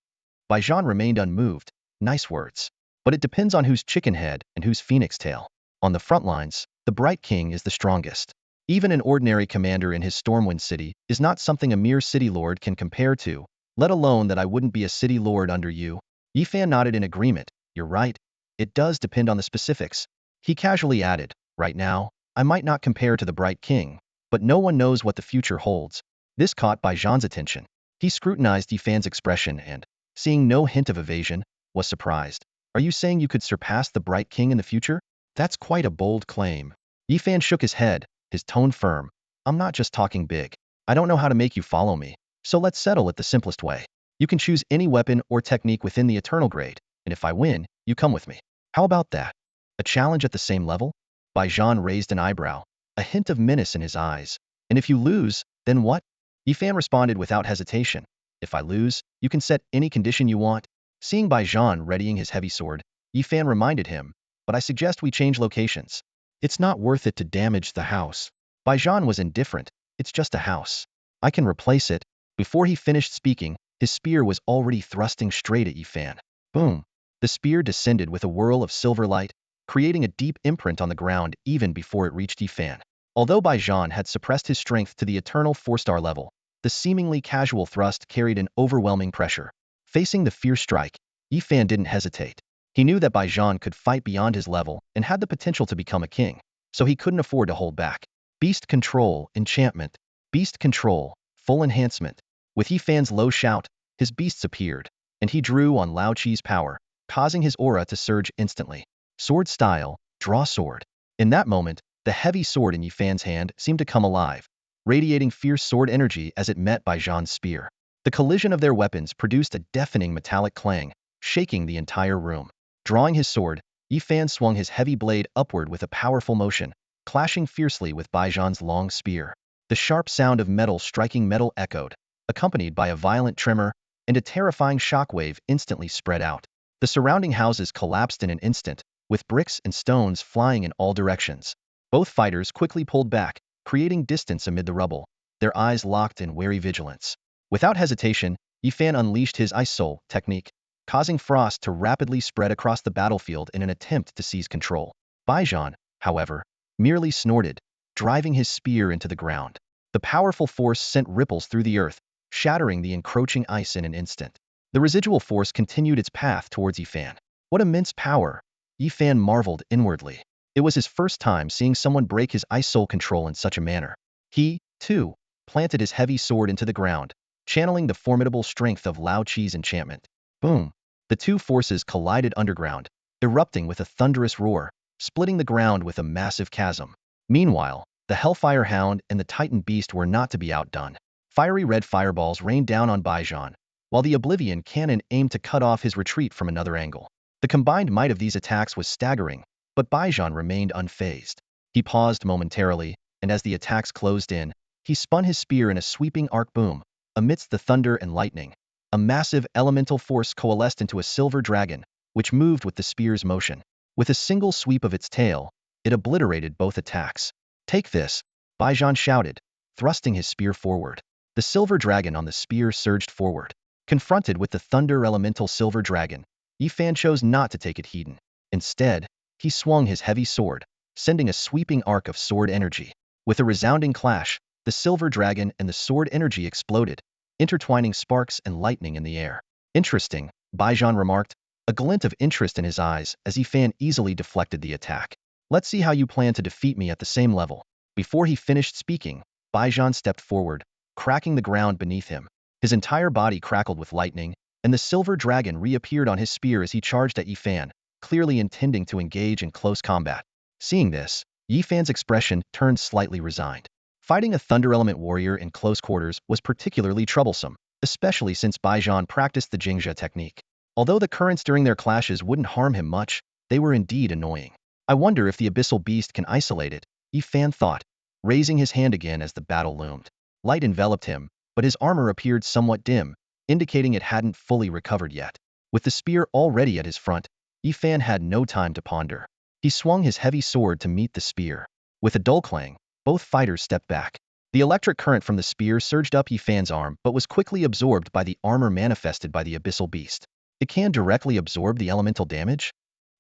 Baijan remained unmoved. Nice words. But it depends on whose chicken head and whose phoenix tail. On the front lines, the Bright King is the strongest. Even an ordinary commander in his Stormwind city is not something a mere city lord can compare to, let alone that I wouldn't be a city lord under you. Yifan nodded in agreement. You're right. It does depend on the specifics. He casually added, right now, I might not compare to the Bright King, but no one knows what the future holds. This caught Baijan's attention. He scrutinized Yifan's expression and, seeing no hint of evasion, was surprised. Are you saying you could surpass the Bright King in the future? That's quite a bold claim. Yifan shook his head, his tone firm. I'm not just talking big. I don't know how to make you follow me, so let's settle it the simplest way. You can choose any weapon or technique within the Eternal Grade, and if I win, you come with me. How about that? A challenge at the same level? Baijan raised an eyebrow, a hint of menace in his eyes. And if you lose, then what? Yifan responded without hesitation. If I lose, you can set any condition you want. Seeing Baijan readying his heavy sword, Yifan reminded him, but I suggest we change locations. It's not worth it to damage the house. Baijan was indifferent. It's just a house. I can replace it. Before he finished speaking, his spear was already thrusting straight at Yifan. Boom. The spear descended with a whirl of silver light, creating a deep imprint on the ground even before it reached Yifan. Although Baijan had suppressed his strength to the eternal 4-star level, the seemingly casual thrust carried an overwhelming pressure. Facing the fierce strike, Yifan didn't hesitate. He knew that Baijan could fight beyond his level and had the potential to become a king, so he couldn't afford to hold back. Beast Control, Enchantment. Beast Control, Full Enhancement. With Yifan's low shout, his beasts appeared, and he drew on Lao Chi's power, causing his aura to surge instantly. Sword Style, Draw Sword. In that moment, the heavy sword in Yifan's hand seemed to come alive, radiating fierce sword energy as it met Baijan's spear. The collision of their weapons produced a deafening metallic clang, shaking the entire room. Drawing his sword, Yifan swung his heavy blade upward with a powerful motion, clashing fiercely with Baijan's long spear. The sharp sound of metal striking metal echoed, accompanied by a violent tremor, and a terrifying shockwave instantly spread out. The surrounding houses collapsed in an instant, with bricks and stones flying in all directions. Both fighters quickly pulled back, creating distance amid the rubble, their eyes locked in wary vigilance. Without hesitation, Yifan unleashed his Ice Soul technique, causing frost to rapidly spread across the battlefield in an attempt to seize control. Baijan, however, merely snorted, driving his spear into the ground. The powerful force sent ripples through the earth, shattering the encroaching ice in an instant. The residual force continued its path towards Yifan. What immense power! Yifan marveled inwardly. It was his first time seeing someone break his Ice Soul control in such a manner. He, too, planted his heavy sword into the ground, channeling the formidable strength of Lao Chi's enchantment. Boom! The two forces collided underground, erupting with a thunderous roar, splitting the ground with a massive chasm. Meanwhile, the Hellfire Hound and the Titan Beast were not to be outdone. Fiery red fireballs rained down on Baijan, while the Oblivion Cannon aimed to cut off his retreat from another angle. The combined might of these attacks was staggering, but Baijan remained unfazed. He paused momentarily, and as the attacks closed in, he spun his spear in a sweeping arc boom. Amidst the thunder and lightning, a massive elemental force coalesced into a silver dragon, which moved with the spear's motion. With a single sweep of its tail, it obliterated both attacks. Take this, Baijan shouted, thrusting his spear forward. The silver dragon on the spear surged forward. Confronted with the thunder elemental silver dragon, Yifan chose not to take it heeding. Instead, he swung his heavy sword, sending a sweeping arc of sword energy. With a resounding clash, the silver dragon and the sword energy exploded, intertwining sparks and lightning in the air. Interesting, Baijan remarked, a glint of interest in his eyes as Yifan easily deflected the attack. Let's see how you plan to defeat me at the same level. Before he finished speaking, Baijan stepped forward, cracking the ground beneath him. His entire body crackled with lightning, and the silver dragon reappeared on his spear as he charged at Yifan, clearly intending to engage in close combat. Seeing this, Yifan's expression turned slightly resigned. Fighting a Thunder Element warrior in close quarters was particularly troublesome, especially since Baijan practiced the Jingjia technique. Although the currents during their clashes wouldn't harm him much, they were indeed annoying. I wonder if the Abyssal Beast can isolate it, Yifan thought, raising his hand again as the battle loomed. Light enveloped him, but his armor appeared somewhat dim, indicating it hadn't fully recovered yet. With the spear already at his front, Yifan had no time to ponder. He swung his heavy sword to meet the spear. With a dull clang, both fighters stepped back. The electric current from the spear surged up Yifan's arm but was quickly absorbed by the armor manifested by the abyssal beast. It can directly absorb the elemental damage?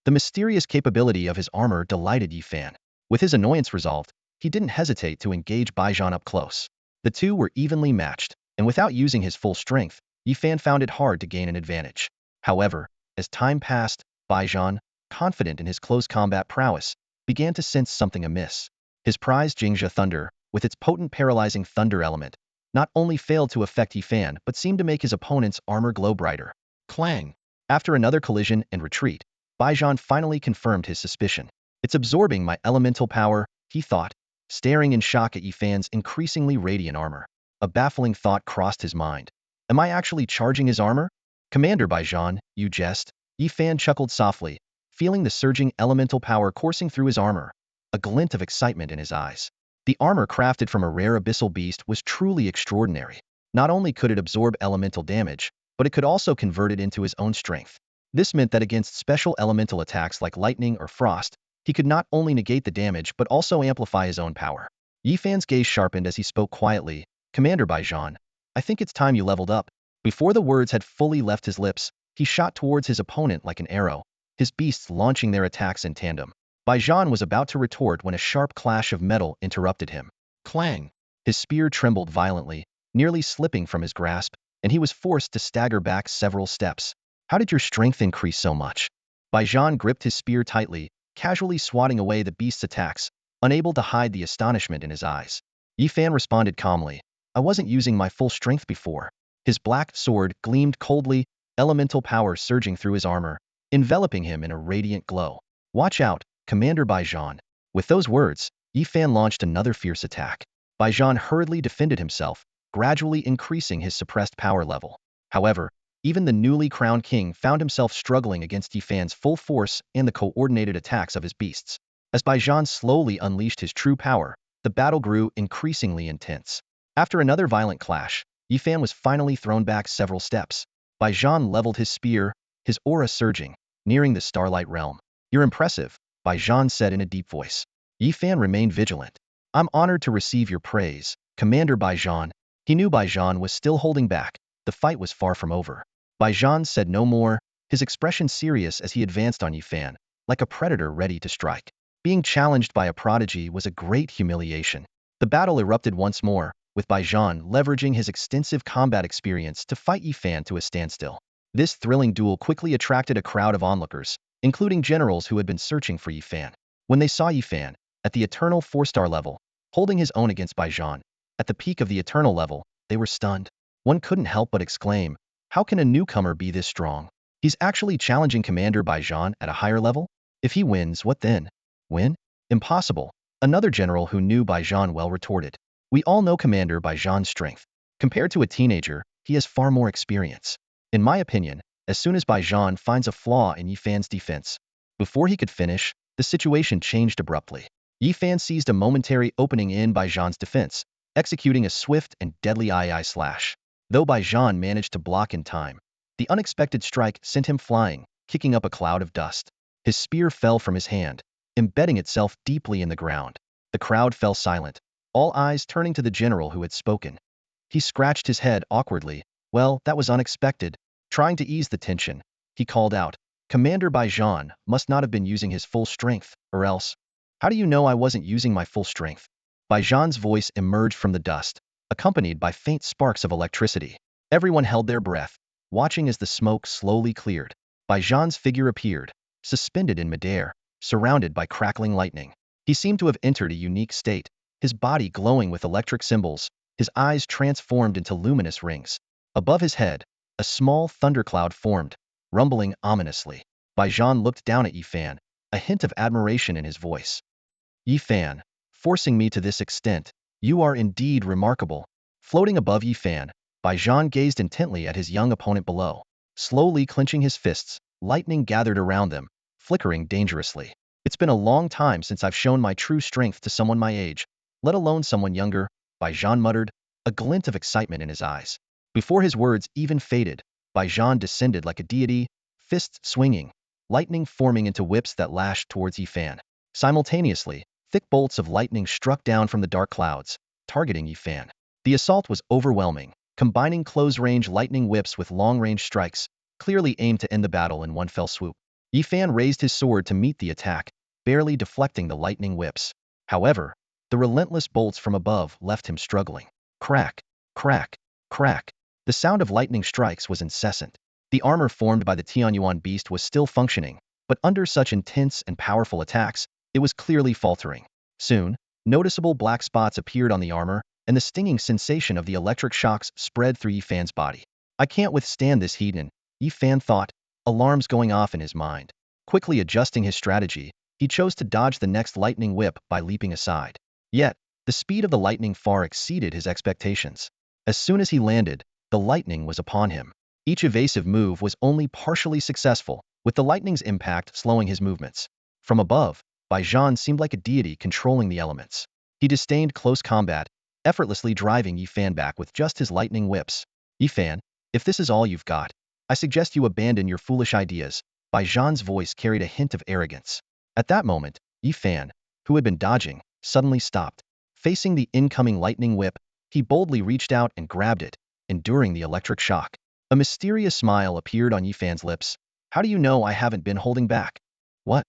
The mysterious capability of his armor delighted Yifan. With his annoyance resolved, he didn't hesitate to engage Baijan up close. The two were evenly matched, and without using his full strength, Yifan found it hard to gain an advantage. However, as time passed, Baijan, confident in his close combat prowess, began to sense something amiss. His prized Jingjia Thunder, with its potent paralyzing thunder element, not only failed to affect Yifan but seemed to make his opponent's armor glow brighter. Clang! After another collision and retreat, Baijan finally confirmed his suspicion. It's absorbing my elemental power, he thought, staring in shock at Yifan's increasingly radiant armor. A baffling thought crossed his mind. Am I actually charging his armor? Commander Baijan, you jest? Yifan chuckled softly, feeling the surging elemental power coursing through his armor, a glint of excitement in his eyes. The armor crafted from a rare abyssal beast was truly extraordinary. Not only could it absorb elemental damage, but it could also convert it into his own strength. This meant that against special elemental attacks like lightning or frost, he could not only negate the damage but also amplify his own power. Yifan's gaze sharpened as he spoke quietly. Commander Baijan, I think it's time you leveled up. Before the words had fully left his lips, he shot towards his opponent like an arrow, his beasts launching their attacks in tandem. Baijan was about to retort when a sharp clash of metal interrupted him. Clang! His spear trembled violently, nearly slipping from his grasp, and he was forced to stagger back several steps. How did your strength increase so much? Baijan gripped his spear tightly, casually swatting away the beast's attacks, unable to hide the astonishment in his eyes. Yifan responded calmly. I wasn't using my full strength before. His black sword gleamed coldly, elemental power surging through his armor, enveloping him in a radiant glow. Watch out, Commander Baijan. With those words, Yifan launched another fierce attack. Baijan hurriedly defended himself, gradually increasing his suppressed power level. However, even the newly crowned king found himself struggling against Yifan's full force and the coordinated attacks of his beasts. As Baijan slowly unleashed his true power, the battle grew increasingly intense. After another violent clash, Yifan was finally thrown back several steps. Baijan leveled his spear, his aura surging, nearing the Starlight Realm. You're impressive, Baijan said in a deep voice. Yifan remained vigilant. I'm honored to receive your praise, Commander Baijan. He knew Baijan was still holding back. The fight was far from over. Baijan said no more, his expression serious as he advanced on Yifan, like a predator ready to strike. Being challenged by a prodigy was a great humiliation. The battle erupted once more, with Baijan leveraging his extensive combat experience to fight Yifan to a standstill. This thrilling duel quickly attracted a crowd of onlookers, including generals who had been searching for Yifan. When they saw Yifan, at the eternal 4-star level, holding his own against Baijan, at the peak of the eternal level, they were stunned. One couldn't help but exclaim, how can a newcomer be this strong? He's actually challenging Commander Baijan at a higher level? If he wins, what then? Win? Impossible. Another general who knew Baijan well retorted. We all know Commander Baijan's strength. Compared to a teenager, he has far more experience. In my opinion, as soon as Baijan finds a flaw in Yifan's defense, before he could finish, the situation changed abruptly. Yifan seized a momentary opening in Baijan's defense, executing a swift and deadly eye slash. Though Baijan managed to block in time, the unexpected strike sent him flying, kicking up a cloud of dust. His spear fell from his hand, embedding itself deeply in the ground. The crowd fell silent, all eyes turning to the general who had spoken. He scratched his head awkwardly. Well, that was unexpected. Trying to ease the tension, he called out, Commander Baijan must not have been using his full strength, or else. How do you know I wasn't using my full strength? Baijan's voice emerged from the dust, accompanied by faint sparks of electricity. Everyone held their breath, watching as the smoke slowly cleared. Baijan's figure appeared, suspended in midair, surrounded by crackling lightning. He seemed to have entered a unique state, his body glowing with electric symbols, his eyes transformed into luminous rings. Above his head, a small thundercloud formed, rumbling ominously. Baijan looked down at Yifan, a hint of admiration in his voice. Yifan, forcing me to this extent, you are indeed remarkable. Floating above Yifan, Baijan gazed intently at his young opponent below. Slowly clenching his fists, lightning gathered around them, flickering dangerously. It's been a long time since I've shown my true strength to someone my age, let alone someone younger, Baijan muttered, a glint of excitement in his eyes. Before his words even faded, Baijan descended like a deity, fists swinging, lightning forming into whips that lashed towards Yifan. Simultaneously, thick bolts of lightning struck down from the dark clouds, targeting Yifan. The assault was overwhelming, combining close-range lightning whips with long-range strikes, clearly aimed to end the battle in one fell swoop. Yifan raised his sword to meet the attack, barely deflecting the lightning whips. However, the relentless bolts from above left him struggling. Crack, crack, crack. The sound of lightning strikes was incessant. The armor formed by the Tianyuan beast was still functioning, but under such intense and powerful attacks, it was clearly faltering. Soon, noticeable black spots appeared on the armor, and the stinging sensation of the electric shocks spread through Yifan's body. I can't withstand this heat, Yifan thought, alarms going off in his mind. Quickly adjusting his strategy, he chose to dodge the next lightning whip by leaping aside. Yet, the speed of the lightning far exceeded his expectations. As soon as he landed, the lightning was upon him. Each evasive move was only partially successful, with the lightning's impact slowing his movements. From above, Baijan seemed like a deity controlling the elements. He disdained close combat, effortlessly driving Yifan back with just his lightning whips. Yifan, if this is all you've got, I suggest you abandon your foolish ideas. Baijan's voice carried a hint of arrogance. At that moment, Yifan, who had been dodging, suddenly stopped. Facing the incoming lightning whip, he boldly reached out and grabbed it, enduring the electric shock. A mysterious smile appeared on Yifan's lips. How do you know I haven't been holding back? What?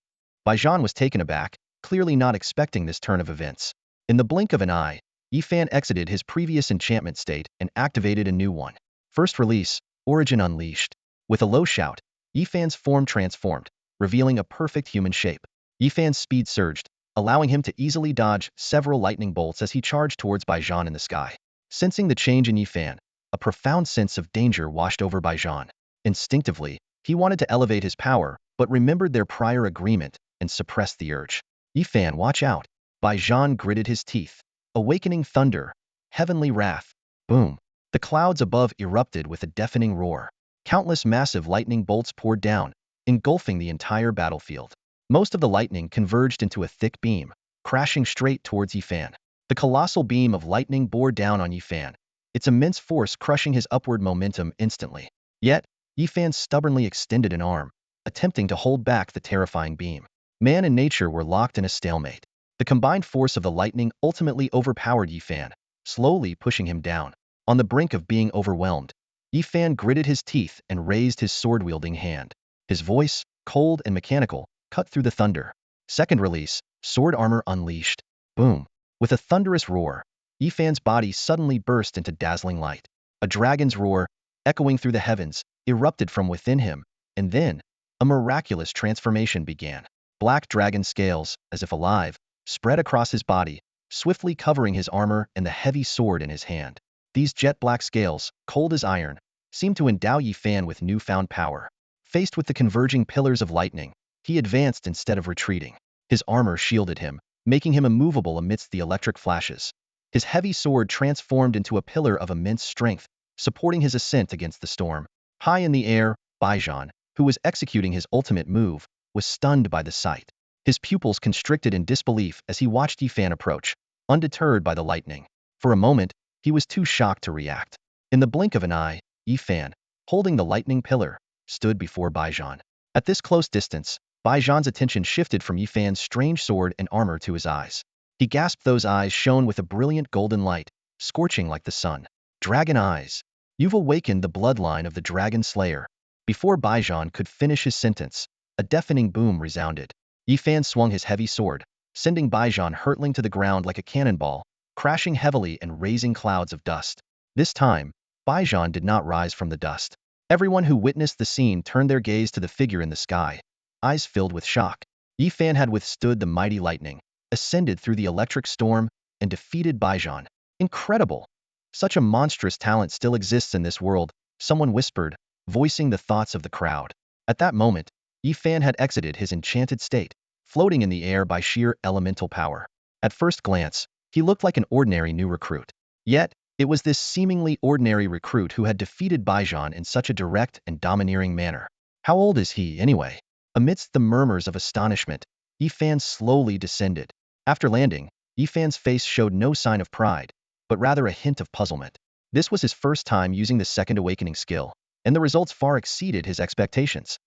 Baijan was taken aback, clearly not expecting this turn of events. In the blink of an eye, Yifan exited his previous enchantment state and activated a new one. First release, Origin Unleashed. With a low shout, Yifan's form transformed, revealing a perfect human shape. Yifan's speed surged, allowing him to easily dodge several lightning bolts as he charged towards Baijan in the sky. Sensing the change in Yifan, a profound sense of danger washed over Baijan. Instinctively, he wanted to elevate his power, but remembered their prior agreement and suppressed the urge. Yifan, watch out! Baijan gritted his teeth. Awakening thunder, heavenly wrath. Boom! The clouds above erupted with a deafening roar. Countless massive lightning bolts poured down, engulfing the entire battlefield. Most of the lightning converged into a thick beam, crashing straight towards Yifan. The colossal beam of lightning bore down on Yifan, its immense force crushing his upward momentum instantly. Yet, Yifan stubbornly extended an arm, attempting to hold back the terrifying beam. Man and nature were locked in a stalemate. The combined force of the lightning ultimately overpowered Yifan, slowly pushing him down. On the brink of being overwhelmed, Yifan gritted his teeth and raised his sword-wielding hand. His voice, cold and mechanical, cut through the thunder. Second release, Sword Armor Unleashed. Boom! With a thunderous roar, Yifan's body suddenly burst into dazzling light. A dragon's roar, echoing through the heavens, erupted from within him, and then, a miraculous transformation began. Black dragon scales, as if alive, spread across his body, swiftly covering his armor and the heavy sword in his hand. These jet-black scales, cold as iron, seemed to endow Yifan with newfound power. Faced with the converging pillars of lightning, he advanced instead of retreating. His armor shielded him, making him immovable amidst the electric flashes. His heavy sword transformed into a pillar of immense strength, supporting his ascent against the storm. High in the air, Baijan, who was executing his ultimate move, was stunned by the sight. His pupils constricted in disbelief as he watched Yifan approach, undeterred by the lightning. For a moment, he was too shocked to react. In the blink of an eye, Yifan, holding the lightning pillar, stood before Baijan. At this close distance, Baijan's attention shifted from Yifan's strange sword and armor to his eyes. He gasped. Those eyes shone with a brilliant golden light, scorching like the sun. Dragon eyes. You've awakened the bloodline of the Dragon Slayer. Before Baijan could finish his sentence, a deafening boom resounded. Yifan swung his heavy sword, sending Baijan hurtling to the ground like a cannonball, crashing heavily and raising clouds of dust. This time, Baijan did not rise from the dust. Everyone who witnessed the scene turned their gaze to the figure in the sky, eyes filled with shock. Yifan had withstood the mighty lightning, ascended through the electric storm, and defeated Baijan. Incredible! Such a monstrous talent still exists in this world, someone whispered, voicing the thoughts of the crowd. At that moment, Yifan had exited his enchanted state, floating in the air by sheer elemental power. At first glance, he looked like an ordinary new recruit. Yet, it was this seemingly ordinary recruit who had defeated Baijan in such a direct and domineering manner. How old is he, anyway? Amidst the murmurs of astonishment, Yifan slowly descended. After landing, Yifan's face showed no sign of pride, but rather a hint of puzzlement. This was his first time using the Second Awakening skill, and the results far exceeded his expectations.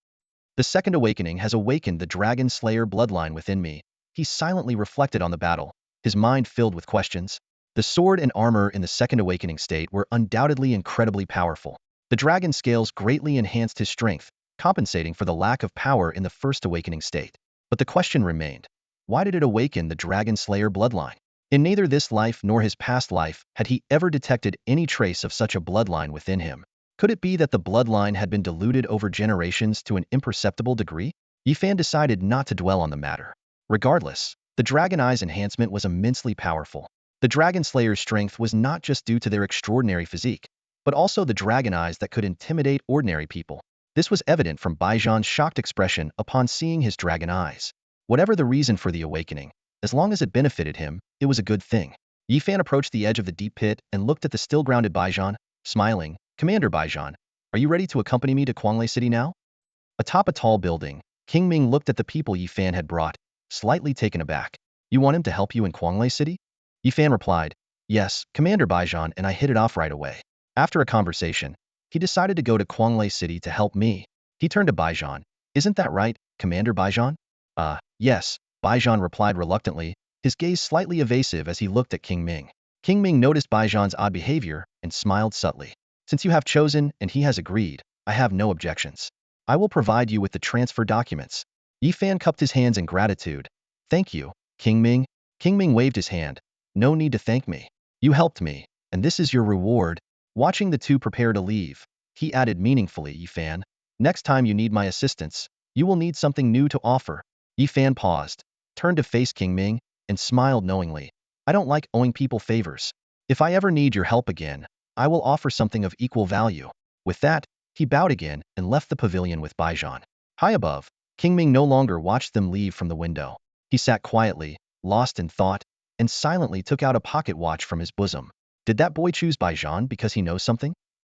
The Second Awakening has awakened the Dragon Slayer bloodline within me. He silently reflected on the battle, his mind filled with questions. The sword and armor in the Second Awakening state were undoubtedly incredibly powerful. The dragon scales greatly enhanced his strength, compensating for the lack of power in the First Awakening state. But the question remained, why did it awaken the Dragon Slayer bloodline? In neither this life nor his past life had he ever detected any trace of such a bloodline within him. Could it be that the bloodline had been diluted over generations to an imperceptible degree? Yifan decided not to dwell on the matter. Regardless, the Dragon Eyes enhancement was immensely powerful. The Dragon Slayer's strength was not just due to their extraordinary physique, but also the Dragon Eyes that could intimidate ordinary people. This was evident from Baijan's shocked expression upon seeing his Dragon Eyes. Whatever the reason for the awakening, as long as it benefited him, it was a good thing. Yifan approached the edge of the deep pit and looked at the still-grounded Baijan, smiling. "Commander Baijan, are you ready to accompany me to Kuanglei City now?" Atop a tall building, King Ming looked at the people Yifan had brought, slightly taken aback. "You want him to help you in Kuanglei City?" Yifan replied, "Yes, Commander Baijan and I hit it off right away." After a conversation, he decided to go to Kuanglei City to help me. He turned to Baijan. "Isn't that right, Commander Baijan?" Yes, Baijan replied reluctantly, his gaze slightly evasive as he looked at King Ming. King Ming noticed Baijan's odd behavior and smiled subtly. "Since you have chosen and he has agreed, I have no objections. I will provide you with the transfer documents." Yifan cupped his hands in gratitude. "Thank you, King Ming." King Ming waved his hand. "No need to thank me. You helped me, and this is your reward." Watching the two prepare to leave, he added meaningfully, "Yifan, next time you need my assistance, you will need something new to offer." Yifan paused, turned to face King Ming, and smiled knowingly. "I don't like owing people favors. If I ever need your help again, I will offer something of equal value." With that, he bowed again and left the pavilion with Baijan. High above, King Ming no longer watched them leave from the window. He sat quietly, lost in thought, and silently took out a pocket watch from his bosom. Did that boy choose Baijan because he knows something?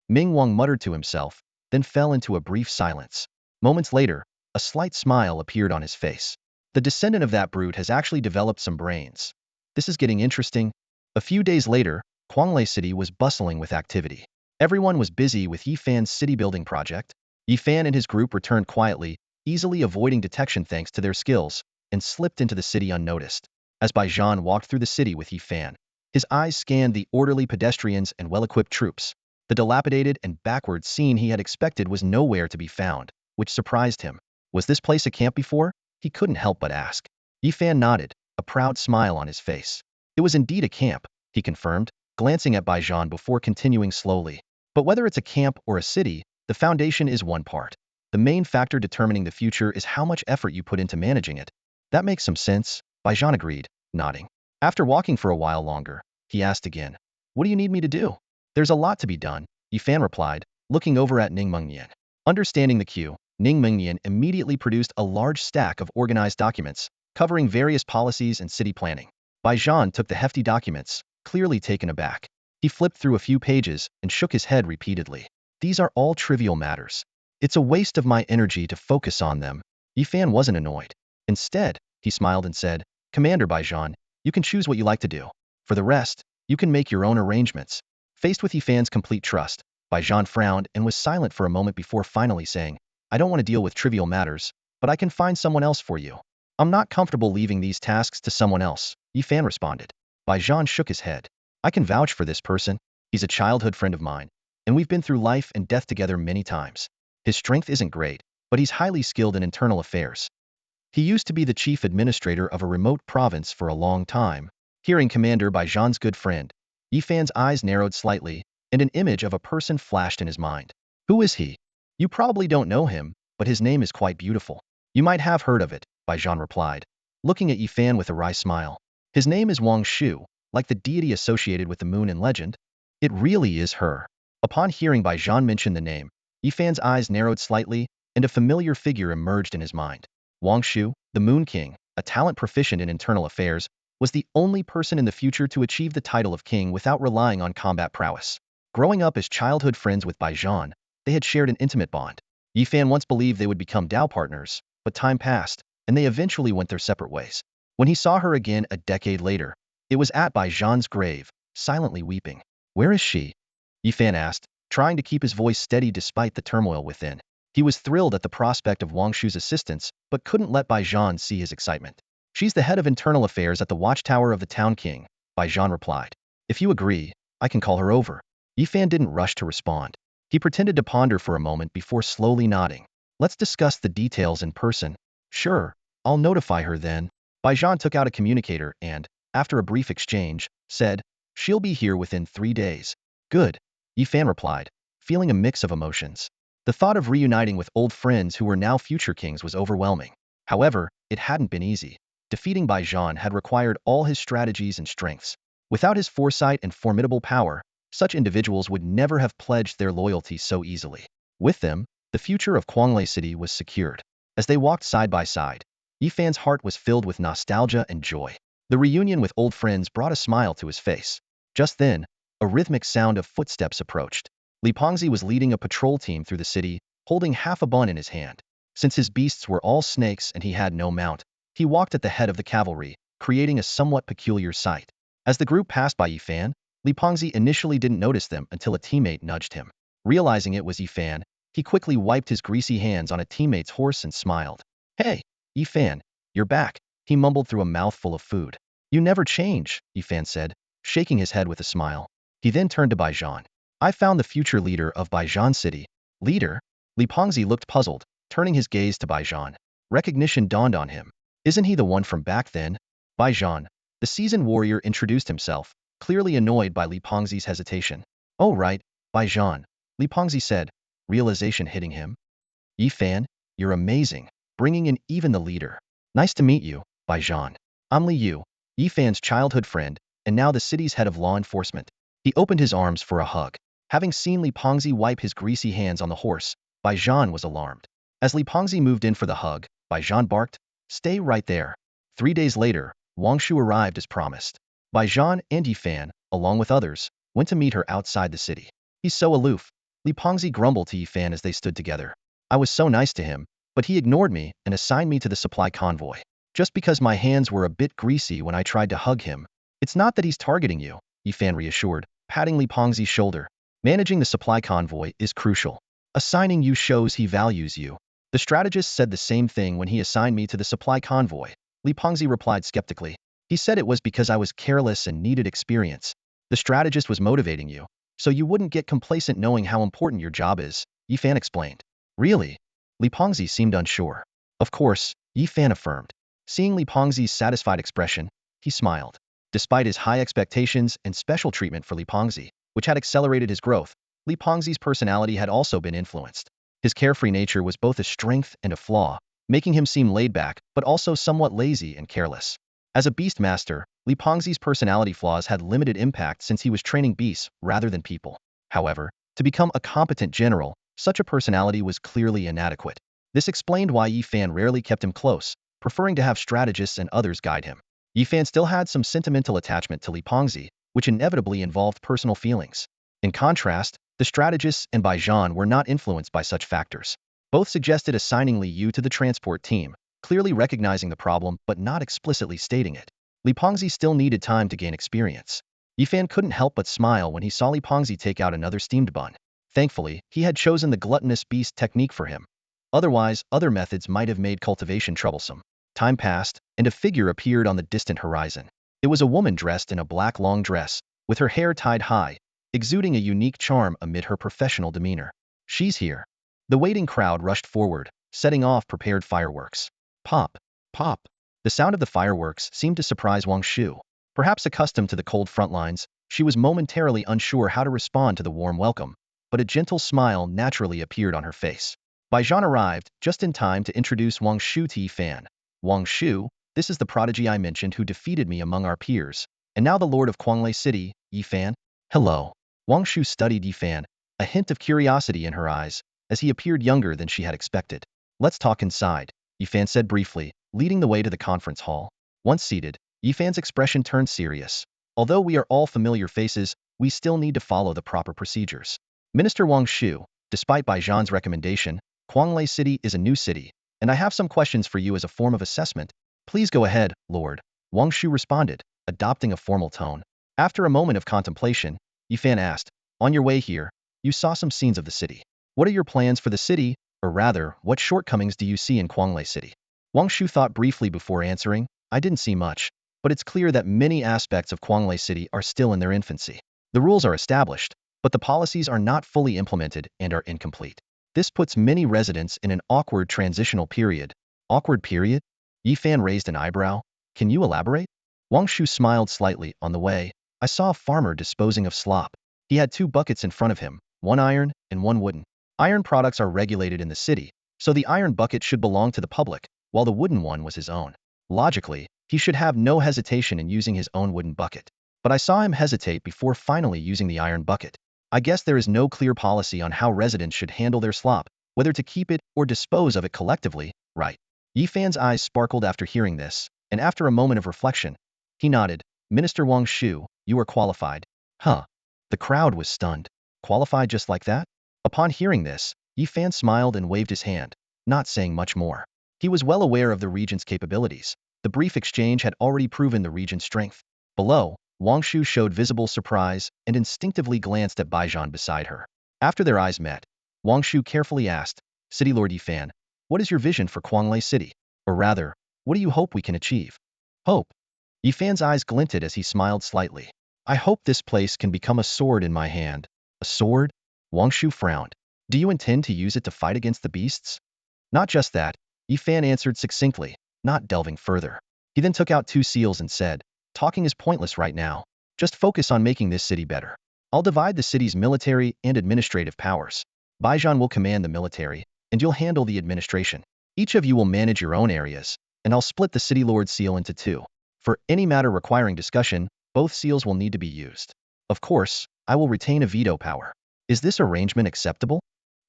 Ming Wang muttered to himself, then fell into a brief silence. Moments later, a slight smile appeared on his face. "The descendant of that brute has actually developed some brains. This is getting interesting." A few days later, Kuanglei City was bustling with activity. Everyone was busy with Yifan's city-building project. Yifan and his group returned quietly, easily avoiding detection thanks to their skills, and slipped into the city unnoticed. As Baijan walked through the city with Yifan, his eyes scanned the orderly pedestrians and well-equipped troops. The dilapidated and backward scene he had expected was nowhere to be found, which surprised him. Was this place a camp before? He couldn't help but ask. Yifan nodded, a proud smile on his face. "It was indeed a camp," he confirmed, glancing at Baijan before continuing slowly. "But whether it's a camp or a city, the foundation is one part. The main factor determining the future is how much effort you put into managing it." "That makes some sense," Baijan agreed, nodding. After walking for a while longer, he asked again, "What do you need me to do?" "There's a lot to be done," Yifan replied, looking over at Ning Mengnian. Understanding the cue, Ning Mengnian immediately produced a large stack of organized documents, covering various policies and city planning. Baijan took the hefty documents, clearly taken aback. He flipped through a few pages and shook his head repeatedly. "These are all trivial matters. It's a waste of my energy to focus on them." Yifan wasn't annoyed. Instead, he smiled and said, "Commander Baijan, you can choose what you like to do. For the rest, you can make your own arrangements." Faced with Yifan's complete trust, Baijan frowned and was silent for a moment before finally saying, "I don't want to deal with trivial matters, but I can find someone else for you." "I'm not comfortable leaving these tasks to someone else," Yifan responded. Baijan shook his head. "I can vouch for this person. He's a childhood friend of mine, and we've been through life and death together many times. His strength isn't great, but he's highly skilled in internal affairs. He used to be the chief administrator of a remote province for a long time." Hearing Commander Baijan's good friend, Yifan's eyes narrowed slightly, and an image of a person flashed in his mind. "Who is he?" "You probably don't know him, but his name is quite beautiful. You might have heard of it," Baijan replied, looking at Yifan with a wry smile. "His name is Wang Shu, like the deity associated with the moon in legend." "It really is her." Upon hearing Baijan mention the name, Yifan's eyes narrowed slightly, and a familiar figure emerged in his mind. Wang Shu, the Moon King, a talent proficient in internal affairs, was the only person in the future to achieve the title of king without relying on combat prowess. Growing up as childhood friends with Baijan, they had shared an intimate bond. Yifan once believed they would become Dao partners, but time passed, and they eventually went their separate ways. When he saw her again a decade later, it was at Baijan's grave, silently weeping. "Where is she?" Yifan asked, trying to keep his voice steady despite the turmoil within. He was thrilled at the prospect of Wang Shu's assistance, but couldn't let Bai Zhan see his excitement. She's the head of internal affairs at the watchtower of the town king, Bai Zhan replied. If you agree, I can call her over. Yifan didn't rush to respond. He pretended to ponder for a moment before slowly nodding. Let's discuss the details in person. Sure, I'll notify her then. Bai Zhan took out a communicator and, after a brief exchange, said, she'll be here within 3 days. Good, Yifan replied, feeling a mix of emotions. The thought of reuniting with old friends who were now future kings was overwhelming. However, it hadn't been easy. Defeating Bai Zhan had required all his strategies and strengths. Without his foresight and formidable power, such individuals would never have pledged their loyalty so easily. With them, the future of Kuanglei City was secured. As they walked side by side, Yifan's heart was filled with nostalgia and joy. The reunion with old friends brought a smile to his face. Just then, a rhythmic sound of footsteps approached. Li Pengzi was leading a patrol team through the city, holding half a bun in his hand. Since his beasts were all snakes and he had no mount, he walked at the head of the cavalry, creating a somewhat peculiar sight. As the group passed by Yifan, Li Pengzi initially didn't notice them until a teammate nudged him. Realizing it was Yifan, he quickly wiped his greasy hands on a teammate's horse and smiled. Hey, Yifan, you're back, he mumbled through a mouthful of food. You never change, Yifan said, shaking his head with a smile. He then turned to Bai Zhan. I found the future leader of Bai Zhan City. Leader? Li Pengzi looked puzzled, turning his gaze to Bai Zhan. Recognition dawned on him. Isn't he the one from back then? Bai Zhan, the seasoned warrior, introduced himself, clearly annoyed by Li Pengzi's hesitation. Oh right, Bai Zhan, Li Pengzi said, realization hitting him. Yifan, you're amazing, bringing in even the leader. Nice to meet you, Bai Zhan. I'm Li Yu, Yifan's childhood friend, and now the city's head of law enforcement. He opened his arms for a hug. Having seen Li Pengzi wipe his greasy hands on the horse, Bai Zhan was alarmed. As Li Pengzi moved in for the hug, Bai Zhan barked, stay right there. 3 days later, Wang Shu arrived as promised. Bai Zhan and Yifan, along with others, went to meet her outside the city. He's so aloof, Li Pengzi grumbled to Yifan as they stood together. I was so nice to him, but he ignored me and assigned me to the supply convoy. Just because my hands were a bit greasy when I tried to hug him. It's not that he's targeting you, Yifan reassured, patting Li Pengzi's shoulder. Managing the supply convoy is crucial. Assigning you shows he values you. The strategist said the same thing when he assigned me to the supply convoy. Li Pengzi replied skeptically. He said it was because I was careless and needed experience. The strategist was motivating you, so you wouldn't get complacent knowing how important your job is, Yifan explained. Really? Li Pengzi seemed unsure. Of course, Yifan affirmed. Seeing Li Pengzi's satisfied expression, he smiled. Despite his high expectations and special treatment for Li Pengzi, which had accelerated his growth, Li Pengzi's personality had also been influenced. His carefree nature was both a strength and a flaw, making him seem laid back but also somewhat lazy and careless. As a beast master, Li Pengzi's personality flaws had limited impact since he was training beasts rather than people. However, to become a competent general, such a personality was clearly inadequate. This explained why Yifan rarely kept him close, preferring to have strategists and others guide him. Yifan still had some sentimental attachment to Li Pengzi, which inevitably involved personal feelings. In contrast, the strategists and Bai Zhan were not influenced by such factors. Both suggested assigning Li Yu to the transport team, clearly recognizing the problem but not explicitly stating it. Li Pengzi still needed time to gain experience. Yifan couldn't help but smile when he saw Li Pengzi take out another steamed bun. Thankfully, he had chosen the gluttonous beast technique for him. Otherwise, other methods might have made cultivation troublesome. Time passed, and a figure appeared on the distant horizon. It was a woman dressed in a black long dress, with her hair tied high, exuding a unique charm amid her professional demeanor. She's here. The waiting crowd rushed forward, setting off prepared fireworks. Pop, pop. The sound of the fireworks seemed to surprise Wang Shu. Perhaps accustomed to the cold front lines, she was momentarily unsure how to respond to the warm welcome, but a gentle smile naturally appeared on her face. Bai Zhan arrived just in time to introduce Wang Shu to Yifan. Wang Shu, this is the prodigy I mentioned who defeated me among our peers, and now the lord of Kuanglei City, Yifan. Hello. Wang Shu studied Yifan, a hint of curiosity in her eyes, as he appeared younger than she had expected. Let's talk inside, Yifan said briefly, leading the way to the conference hall. Once seated, Yifan's expression turned serious. Although we are all familiar faces, we still need to follow the proper procedures. Minister Wang Shu, despite Bai Zhan's recommendation, Kuanglei City is a new city, and I have some questions for you as a form of assessment. Please go ahead, Lord, Wang Shu responded, adopting a formal tone. After a moment of contemplation, Yifan asked, On your way here, you saw some scenes of the city. What are your plans for the city, or rather, what shortcomings do you see in Kuanglei City? Wang Shu thought briefly before answering. I didn't see much, but it's clear that many aspects of Kuanglei City are still in their infancy. The rules are established, but the policies are not fully implemented and are incomplete. This puts many residents in an awkward transitional period. Awkward period? Yi Fan raised an eyebrow. Can you elaborate? Wang Shu smiled slightly. On the way, I saw a farmer disposing of slop. He had 2 buckets in front of him, one iron and one wooden. Iron products are regulated in the city, so the iron bucket should belong to the public, while the wooden one was his own. Logically, he should have no hesitation in using his own wooden bucket. But I saw him hesitate before finally using the iron bucket. I guess there is no clear policy on how residents should handle their slop, whether to keep it or dispose of it collectively, right? Yi Fan's eyes sparkled after hearing this, and after a moment of reflection, he nodded. Minister Wang Shu, you are qualified. Huh. The crowd was stunned. Qualified just like that? Upon hearing this, Yi Fan smiled and waved his hand, not saying much more. He was well aware of the regent's capabilities. The brief exchange had already proven the regent's strength. Below, Wang Shu showed visible surprise and instinctively glanced at Baijan beside her. After their eyes met, Wang Shu carefully asked, City Lord Yi Fan, what is your vision for Kuanglei City? Or rather, what do you hope we can achieve? Hope. Yi Fan's eyes glinted as he smiled slightly. I hope this place can become a sword in my hand. A sword? Wang Shu frowned. Do you intend to use it to fight against the beasts? Not just that, Yi Fan answered succinctly, not delving further. He then took out 2 seals and said, talking is pointless right now. Just focus on making this city better. I'll divide the city's military and administrative powers. Baijan will command the military, and you'll handle the administration. Each of you will manage your own areas, and I'll split the city lord seal into 2. For any matter requiring discussion, both seals will need to be used. Of course, I will retain a veto power. Is this arrangement acceptable?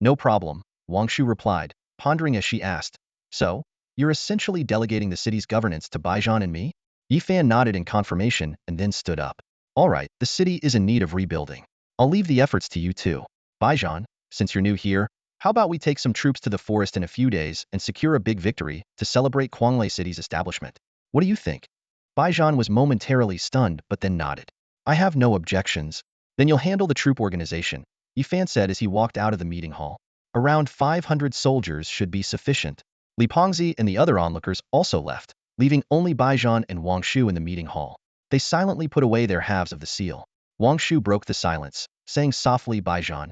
No problem, Wang Shu replied, pondering as she asked. So, you're essentially delegating the city's governance to Baijan and me? Yi Fan nodded in confirmation and then stood up. All right, the city is in need of rebuilding. I'll leave the efforts to you too. Baijan, since you're new here, how about we take some troops to the forest in a few days and secure a big victory to celebrate Kuanglei City's establishment? What do you think? Baijan was momentarily stunned but then nodded. I have no objections. Then you'll handle the troop organization, Yi Fan said as he walked out of the meeting hall. Around 500 soldiers should be sufficient. Li Pengzi and the other onlookers also left, leaving only Baijan and Wang Shu in the meeting hall. They silently put away their halves of the seal. Wang Shu broke the silence, saying softly, Baijan,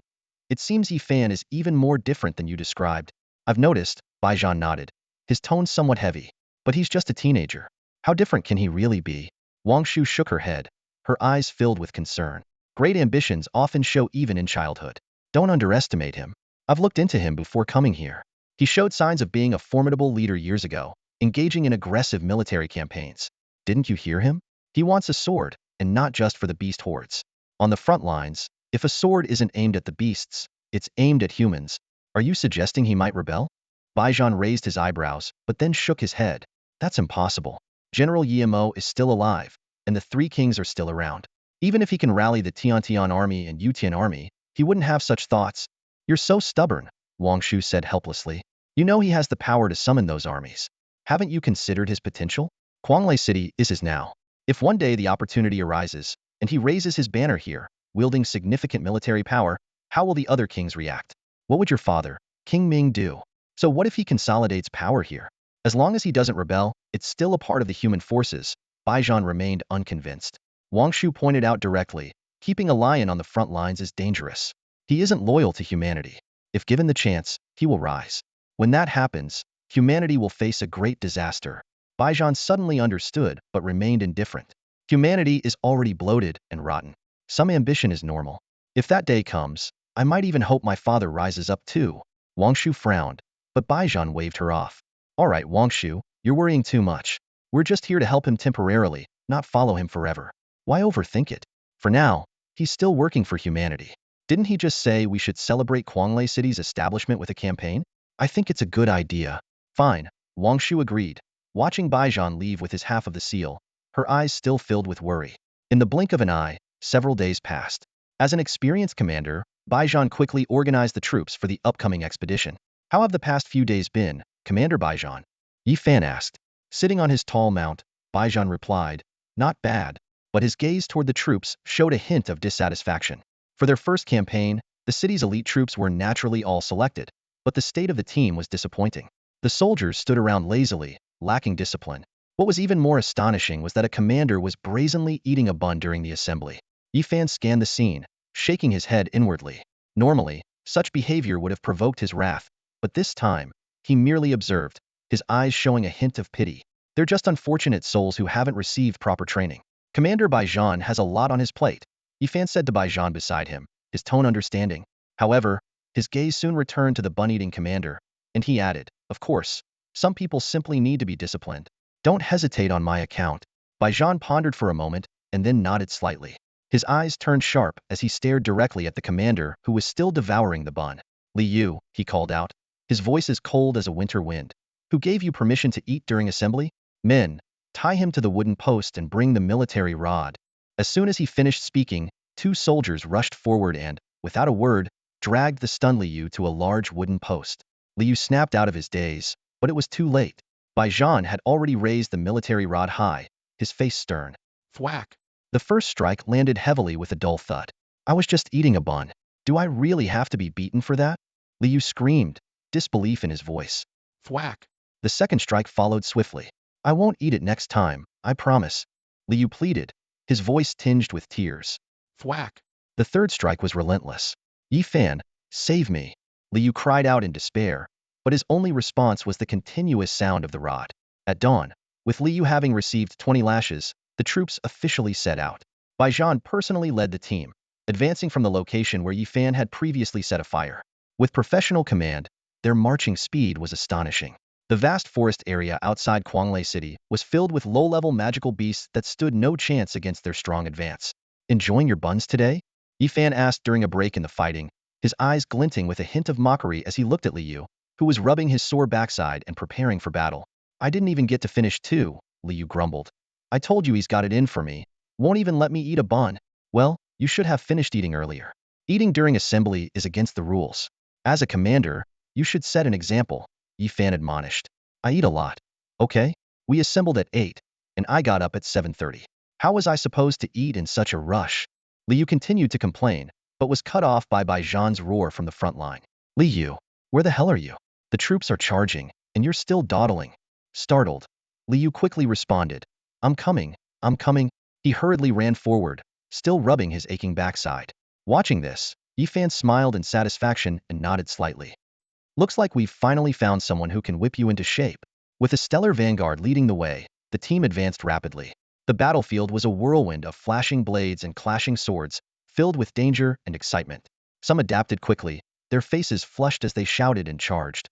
it seems Yi Fan is even more different than you described. I've noticed, Baijan nodded. His tone somewhat heavy. But he's just a teenager. How different can he really be? Wang Shu shook her head, her eyes filled with concern. Great ambitions often show even in childhood. Don't underestimate him. I've looked into him before coming here. He showed signs of being a formidable leader years ago, engaging in aggressive military campaigns. Didn't you hear him? He wants a sword, and not just for the beast hordes. On the front lines, if a sword isn't aimed at the beasts, it's aimed at humans. Are you suggesting he might rebel? Baijan raised his eyebrows, but then shook his head. That's impossible. General Yimo is still alive, and the 3 kings are still around. Even if he can rally the Tiantian army and Yutian army, he wouldn't have such thoughts. You're so stubborn, Wang Shu said helplessly. You know he has the power to summon those armies. Haven't you considered his potential? Kuanglei City is his now. If one day the opportunity arises, and he raises his banner here, wielding significant military power, how will the other kings react? What would your father, King Ming, do? So what if he consolidates power here? As long as he doesn't rebel, it's still a part of the human forces. Baijan remained unconvinced. Wang Shu pointed out directly, keeping a lion on the front lines is dangerous. He isn't loyal to humanity. If given the chance, he will rise. When that happens, humanity will face a great disaster. Baijan suddenly understood but remained indifferent. Humanity is already bloated and rotten. Some ambition is normal. If that day comes, I might even hope my father rises up too. Wang Shu frowned, but Baijan waved her off. All right, Wang Shu, you're worrying too much. We're just here to help him temporarily, not follow him forever. Why overthink it? For now, he's still working for humanity. Didn't he just say we should celebrate Kuanglei City's establishment with a campaign? I think it's a good idea. Fine, Wang Shu agreed, watching Baijan leave with his half of the seal, her eyes still filled with worry. In the blink of an eye, several days passed. As an experienced commander, Baijan quickly organized the troops for the upcoming expedition. How have the past few days been, Commander Baijan? Yi Fan asked. Sitting on his tall mount, Baijan replied, not bad, but his gaze toward the troops showed a hint of dissatisfaction. For their first campaign, the city's elite troops were naturally all selected, but the state of the team was disappointing. The soldiers stood around lazily, lacking discipline. What was even more astonishing was that a commander was brazenly eating a bun during the assembly. Yifan scanned the scene, shaking his head inwardly. Normally, such behavior would have provoked his wrath, but this time, he merely observed, his eyes showing a hint of pity. They're just unfortunate souls who haven't received proper training. Commander Baijan has a lot on his plate, Yifan said to Baijan beside him, his tone understanding. However, his gaze soon returned to the bun-eating commander, and he added, of course, some people simply need to be disciplined. Don't hesitate on my account. Baijan pondered for a moment, and then nodded slightly. His eyes turned sharp as he stared directly at the commander who was still devouring the bun. Li Yu, he called out, his voice as cold as a winter wind. Who gave you permission to eat during assembly? Men, tie him to the wooden post and bring the military rod. As soon as he finished speaking, 2 soldiers rushed forward and, without a word, dragged the stunned Li Yu to a large wooden post. Li Yu snapped out of his daze, but it was too late. Baijan had already raised the military rod high, his face stern. Thwack! The first strike landed heavily with a dull thud. I was just eating a bun. Do I really have to be beaten for that? Li Yu screamed, disbelief in his voice. Thwack! The second strike followed swiftly. I won't eat it next time, I promise. Li Yu pleaded, his voice tinged with tears. Thwack! The third strike was relentless. Yifan, save me! Li Yu cried out in despair, but his only response was the continuous sound of the rod. At dawn, with Li Yu having received 20 lashes, the troops officially set out. Baijan personally led the team, advancing from the location where Yifan had previously set a fire. With professional command, their marching speed was astonishing. The vast forest area outside Quanglei City was filled with low-level magical beasts that stood no chance against their strong advance. Enjoying your buns today? Yifan asked during a break in the fighting, his eyes glinting with a hint of mockery as he looked at Li Yu, who was rubbing his sore backside and preparing for battle. I didn't even get to finish too, Li Yu grumbled. I told you he's got it in for me. Won't even let me eat a bun. Well, you should have finished eating earlier. Eating during assembly is against the rules. As a commander, you should set an example, Yifan admonished. I eat a lot. Okay? We assembled at 8, and I got up at 7:30. How was I supposed to eat in such a rush? Li Yu continued to complain, but was cut off by Baijan's roar from the front line. Li Yu, where the hell are you? The troops are charging, and you're still dawdling. Startled, Li Yu quickly responded, I'm coming, I'm coming. He hurriedly ran forward, still rubbing his aching backside. Watching this, Yifan smiled in satisfaction and nodded slightly. Looks like we've finally found someone who can whip you into shape. With a stellar vanguard leading the way, the team advanced rapidly. The battlefield was a whirlwind of flashing blades and clashing swords, filled with danger and excitement. Some adapted quickly, their faces flushed as they shouted and charged.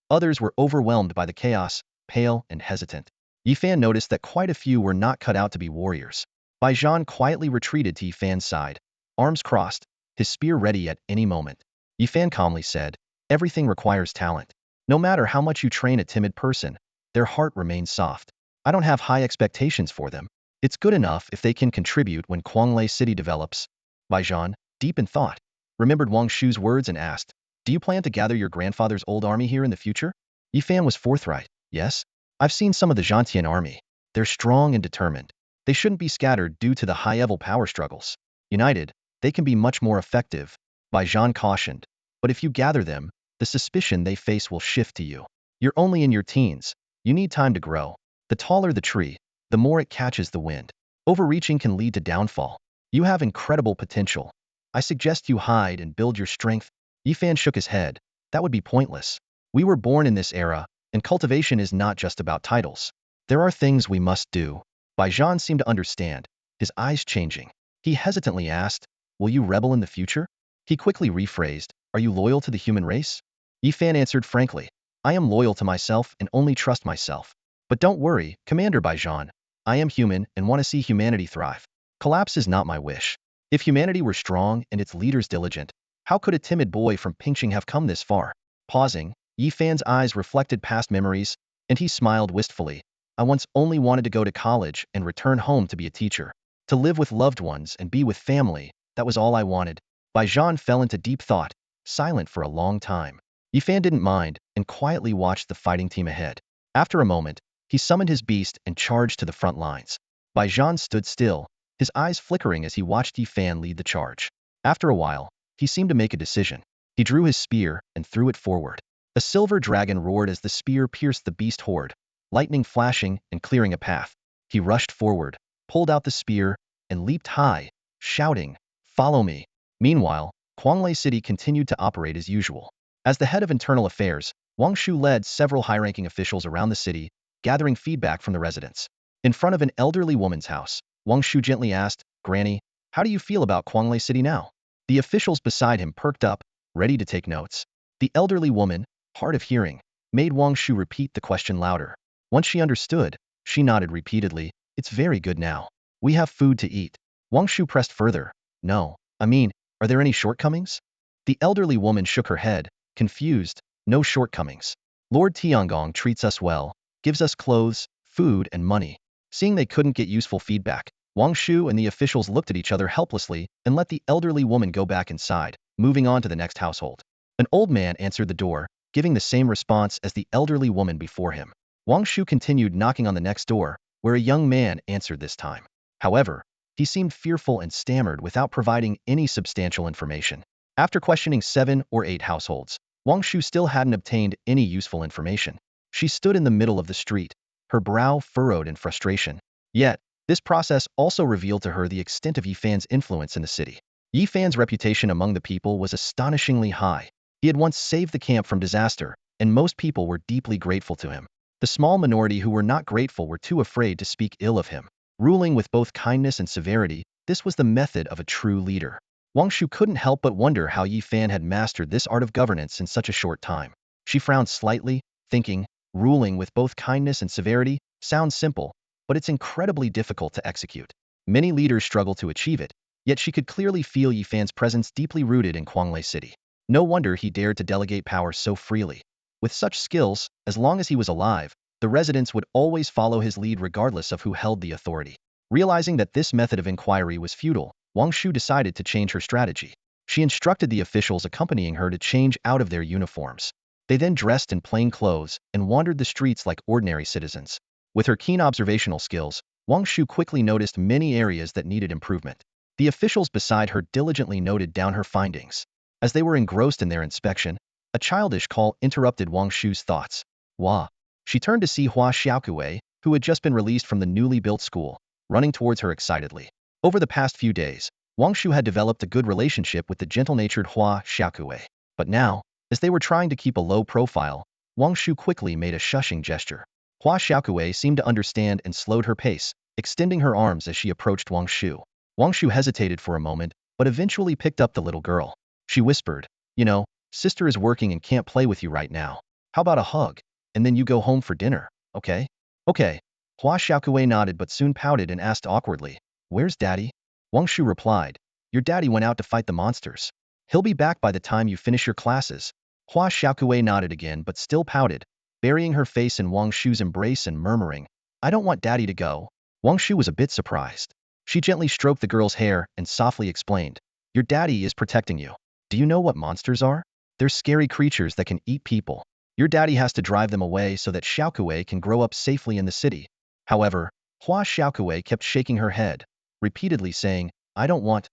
Others were overwhelmed by the chaos, pale and hesitant. Yifan noticed that quite a few were not cut out to be warriors. Baijan quietly retreated to Yifan's side, arms crossed, his spear ready at any moment. Yifan calmly said, everything requires talent. No matter how much you train a timid person, their heart remains soft. I don't have high expectations for them. It's good enough if they can contribute when Quanglei City develops. Baijan, deep in thought, remembered Wang Shu's words and asked, do you plan to gather your grandfather's old army here in the future? Yifan was forthright, yes. I've seen some of the Zhantian army. They're strong and determined. They shouldn't be scattered due to the high-level power struggles. United, they can be much more effective, Baijan cautioned. But if you gather them, the suspicion they face will shift to you. You're only in your teens. You need time to grow. The taller the tree, the more it catches the wind. Overreaching can lead to downfall. You have incredible potential. I suggest you hide and build your strength. Yifan shook his head. That would be pointless. We were born in this era, and cultivation is not just about titles. There are things we must do. Baijan seemed to understand, his eyes changing. He hesitantly asked, will you rebel in the future? He quickly rephrased, are you loyal to the human race? Yifan answered frankly, I am loyal to myself and only trust myself. But don't worry, Commander Baijan. I am human and want to see humanity thrive. Collapse is not my wish. If humanity were strong and its leaders diligent, how could a timid boy from Pingqing have come this far? Pausing, Yifan's eyes reflected past memories, and he smiled wistfully. I once only wanted to go to college and return home to be a teacher. To live with loved ones and be with family, that was all I wanted. Baijan fell into deep thought, silent for a long time. Yifan didn't mind and quietly watched the fighting team ahead. After a moment, he summoned his beast and charged to the front lines. Baijan stood still, his eyes flickering as he watched Yifan lead the charge. After a while, he seemed to make a decision. He drew his spear and threw it forward. A silver dragon roared as the spear pierced the beast horde, lightning flashing and clearing a path. He rushed forward, pulled out the spear, and leaped high, shouting, "Follow me." Meanwhile, Kuanglei City continued to operate as usual. As the head of internal affairs, Wang Shu led several high-ranking officials around the city, gathering feedback from the residents. In front of an elderly woman's house, Wang Shu gently asked, "Granny, how do you feel about Kuanglei City now?" The officials beside him perked up, ready to take notes. The elderly woman, hard of hearing, made Wang Shu repeat the question louder. Once she understood, she nodded repeatedly, "It's very good now. We have food to eat." Wang Shu pressed further, "No, I mean, are there any shortcomings?" The elderly woman shook her head, confused, "No shortcomings. Lord Tiangong treats us well, gives us clothes, food, and money." Seeing they couldn't get useful feedback, Wang Shu and the officials looked at each other helplessly and let the elderly woman go back inside, moving on to the next household. An old man answered the door, giving the same response as the elderly woman before him. Wang Shu continued knocking on the next door, where a young man answered this time. However, he seemed fearful and stammered without providing any substantial information. After questioning 7 or 8 households, Wang Shu still hadn't obtained any useful information. She stood in the middle of the street, her brow furrowed in frustration. Yet, this process also revealed to her the extent of Yi Fan's influence in the city. Yi Fan's reputation among the people was astonishingly high. He had once saved the camp from disaster, and most people were deeply grateful to him. The small minority who were not grateful were too afraid to speak ill of him. Ruling with both kindness and severity, this was the method of a true leader. Wang Shu couldn't help but wonder how Yi Fan had mastered this art of governance in such a short time. She frowned slightly, thinking, ruling with both kindness and severity sounds simple, but it's incredibly difficult to execute. Many leaders struggle to achieve it, yet she could clearly feel Yi Fan's presence deeply rooted in Kuanglei City. No wonder he dared to delegate power so freely. With such skills, as long as he was alive, the residents would always follow his lead regardless of who held the authority. Realizing that this method of inquiry was futile, Wang Shu decided to change her strategy. She instructed the officials accompanying her to change out of their uniforms. They then dressed in plain clothes and wandered the streets like ordinary citizens. With her keen observational skills, Wang Shu quickly noticed many areas that needed improvement. The officials beside her diligently noted down her findings. As they were engrossed in their inspection, a childish call interrupted Wang Shu's thoughts. "Wah." She turned to see Hua Xiaokui, who had just been released from the newly built school, running towards her excitedly. Over the past few days, Wang Shu had developed a good relationship with the gentle-natured Hua Xiaokui. But now, as they were trying to keep a low profile, Wang Shu quickly made a shushing gesture. Hua Xiaokui seemed to understand and slowed her pace, extending her arms as she approached Wang Shu. Wang Shu hesitated for a moment, but eventually picked up the little girl. She whispered, "You know, sister is working and can't play with you right now. How about a hug, and then you go home for dinner, okay?" "Okay." Hua Xiaokui nodded but soon pouted and asked awkwardly, "Where's daddy?" Wang Shu replied, "Your daddy went out to fight the monsters. He'll be back by the time you finish your classes." Hua Xiaokui nodded again but still pouted, burying her face in Wang Shu's embrace and murmuring, "I don't want daddy to go." Wang Shu was a bit surprised. She gently stroked the girl's hair and softly explained, "Your daddy is protecting you. Do you know what monsters are? They're scary creatures that can eat people. Your daddy has to drive them away so that Xiaokui can grow up safely in the city." However, Hua Xiaokui kept shaking her head, repeatedly saying, I don't want."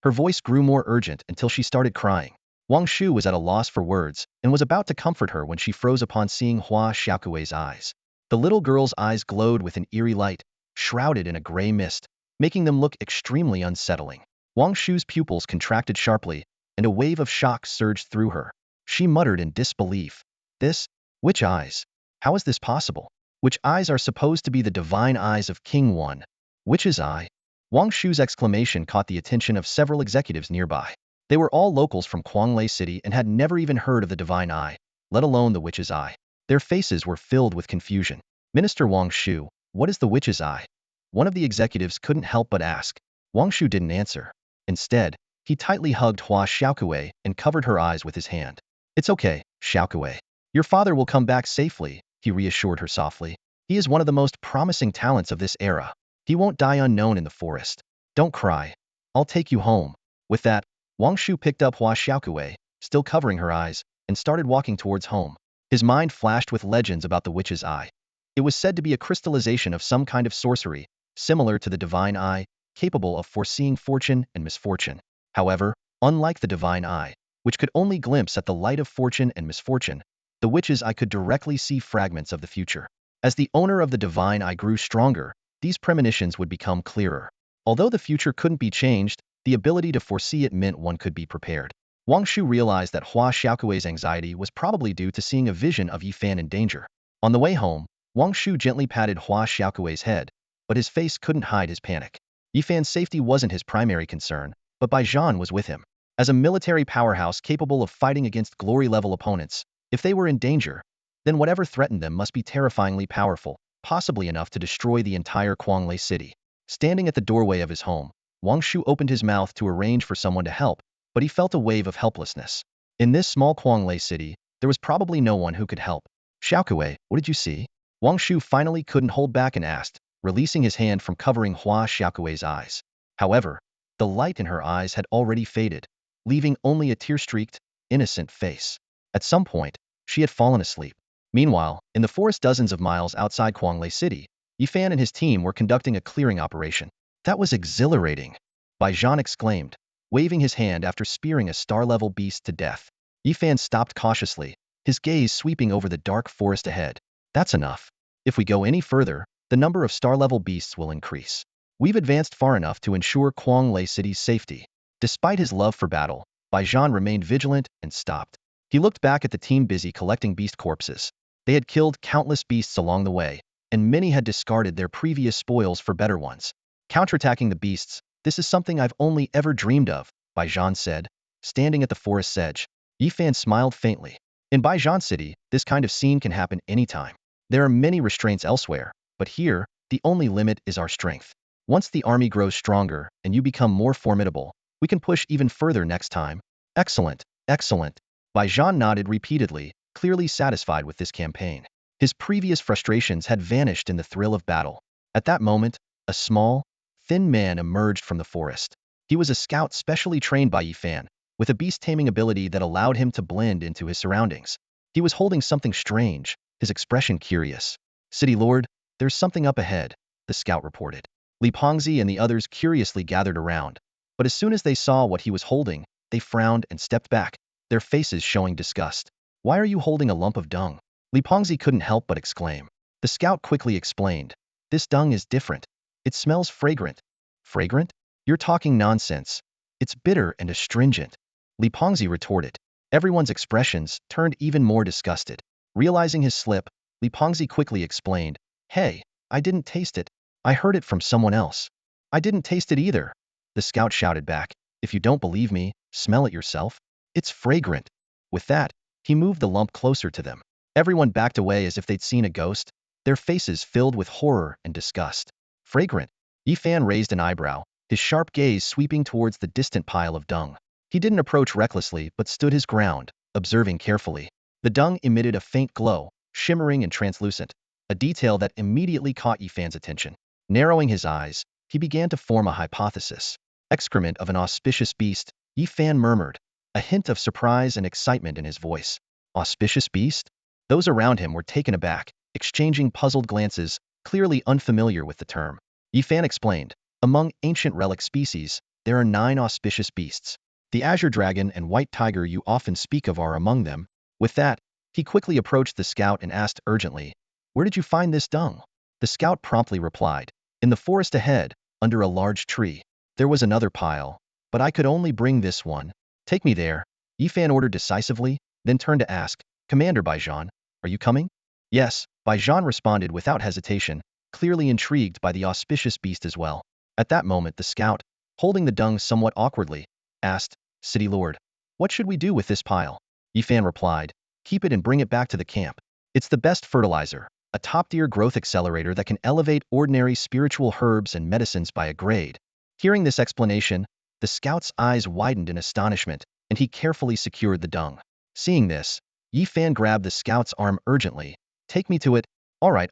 Her voice grew more urgent until she started crying. Wang Shu was at a loss for words and was about to comfort her when she froze upon seeing Hua Xiaokui's eyes. The little girl's eyes glowed with an eerie light, shrouded in a gray mist, making them look extremely unsettling. Wang Shu's pupils contracted sharply, and a wave of shock surged through her. She muttered in disbelief, "This? Which eyes? How is this possible? Which eyes are supposed to be the divine eyes of King One? Witch's eye?" Wang Shu's exclamation caught the attention of several executives nearby. They were all locals from Kuanglei City and had never even heard of the divine eye, let alone the witch's eye. Their faces were filled with confusion. "Minister Wang Shu, what is the witch's eye?" One of the executives couldn't help but ask. Wang Shu didn't answer. Instead, he tightly hugged Hua Xiaokui and covered her eyes with his hand. "It's okay, Xiaokui. Your father will come back safely," he reassured her softly. "He is one of the most promising talents of this era. He won't die unknown in the forest. Don't cry. I'll take you home." With that, Wang Shu picked up Hua Xiaokui, still covering her eyes, and started walking towards home. His mind flashed with legends about the witch's eye. It was said to be a crystallization of some kind of sorcery, similar to the divine eye, capable of foreseeing fortune and misfortune. However, unlike the divine eye, which could only glimpse at the light of fortune and misfortune, the witch's eye could directly see fragments of the future. As the owner of the divine eye grew stronger, these premonitions would become clearer. Although the future couldn't be changed, the ability to foresee it meant one could be prepared. Wang Shu realized that Hua Xiaokui's anxiety was probably due to seeing a vision of Yifan in danger. On the way home, Wang Shu gently patted Hua Xiaokui's head, but his face couldn't hide his panic. Yifan's safety wasn't his primary concern, but Bai Zhan was with him. As a military powerhouse capable of fighting against glory-level opponents, if they were in danger, then whatever threatened them must be terrifyingly powerful, possibly enough to destroy the entire Kuanglei city. Standing at the doorway of his home, Wang Shu opened his mouth to arrange for someone to help, but he felt a wave of helplessness. In this small Kuanglei city, there was probably no one who could help. Xiaokui, what did you see? Wang Shu finally couldn't hold back and asked, releasing his hand from covering Hua Xiaokui's eyes. However, the light in her eyes had already faded, leaving only a tear-streaked, innocent face. At some point, she had fallen asleep. Meanwhile, in the forest dozens of miles outside Kuanglei City, Yifan and his team were conducting a clearing operation. That was exhilarating, Bai Zhan exclaimed, waving his hand after spearing a star-level beast to death. Yifan stopped cautiously, his gaze sweeping over the dark forest ahead. That's enough. If we go any further, the number of star-level beasts will increase. We've advanced far enough to ensure Kuanglei City's safety. Despite his love for battle, Bai Zhan remained vigilant and stopped. He looked back at the team busy collecting beast corpses. They had killed countless beasts along the way, and many had discarded their previous spoils for better ones. Counterattacking the beasts, this is something I've only ever dreamed of, Bai Zhan said, standing at the forest's edge. Yifan smiled faintly. In Bai Zhan City, this kind of scene can happen anytime. There are many restraints elsewhere, but here, the only limit is our strength. Once the army grows stronger and you become more formidable, we can push even further next time. Excellent, excellent. Bai Zhan nodded repeatedly, clearly satisfied with this campaign. His previous frustrations had vanished in the thrill of battle. At that moment, a small, thin man emerged from the forest. He was a scout specially trained by Yifan, with a beast-taming ability that allowed him to blend into his surroundings. He was holding something strange, his expression curious. City Lord, there's something up ahead, the scout reported. Li Pengzi and the others curiously gathered around, but as soon as they saw what he was holding, they frowned and stepped back, their faces showing disgust. Why are you holding a lump of dung? Li Pengzi couldn't help but exclaim. The scout quickly explained. This dung is different. It smells fragrant. Fragrant? You're talking nonsense. It's bitter and astringent. Li Pengzi retorted. Everyone's expressions turned even more disgusted. Realizing his slip, Li Pengzi quickly explained. Hey, I didn't taste it. I heard it from someone else. I didn't taste it either. The scout shouted back. If you don't believe me, smell it yourself. It's fragrant. With that, he moved the lump closer to them. Everyone backed away as if they'd seen a ghost, their faces filled with horror and disgust. Fragrant. Yifan raised an eyebrow, his sharp gaze sweeping towards the distant pile of dung. He didn't approach recklessly but stood his ground, observing carefully. The dung emitted a faint glow, shimmering and translucent, a detail that immediately caught Yifan's attention. Narrowing his eyes, he began to form a hypothesis. Excrement of an auspicious beast, Yifan murmured, a hint of surprise and excitement in his voice. Auspicious beast? Those around him were taken aback, exchanging puzzled glances, clearly unfamiliar with the term. Yifan explained, among ancient relic species, there are 9 auspicious beasts. The azure dragon and white tiger you often speak of are among them. With that, he quickly approached the scout and asked urgently, where did you find this dung? The scout promptly replied, in the forest ahead, under a large tree. There was another pile, but I could only bring this one. Take me there, Yifan ordered decisively, then turned to ask, Commander Bai Zhan, are you coming? Yes, Bai Zhan responded without hesitation, clearly intrigued by the auspicious beast as well. At that moment the scout, holding the dung somewhat awkwardly, asked, City Lord, what should we do with this pile? Yifan replied, keep it and bring it back to the camp. It's the best fertilizer, a top-tier growth accelerator that can elevate ordinary spiritual herbs and medicines by a grade. Hearing this explanation, the scout's eyes widened in astonishment, and he carefully secured the dung. Seeing this, Yifan grabbed the scout's arm urgently. Take me to it. All right,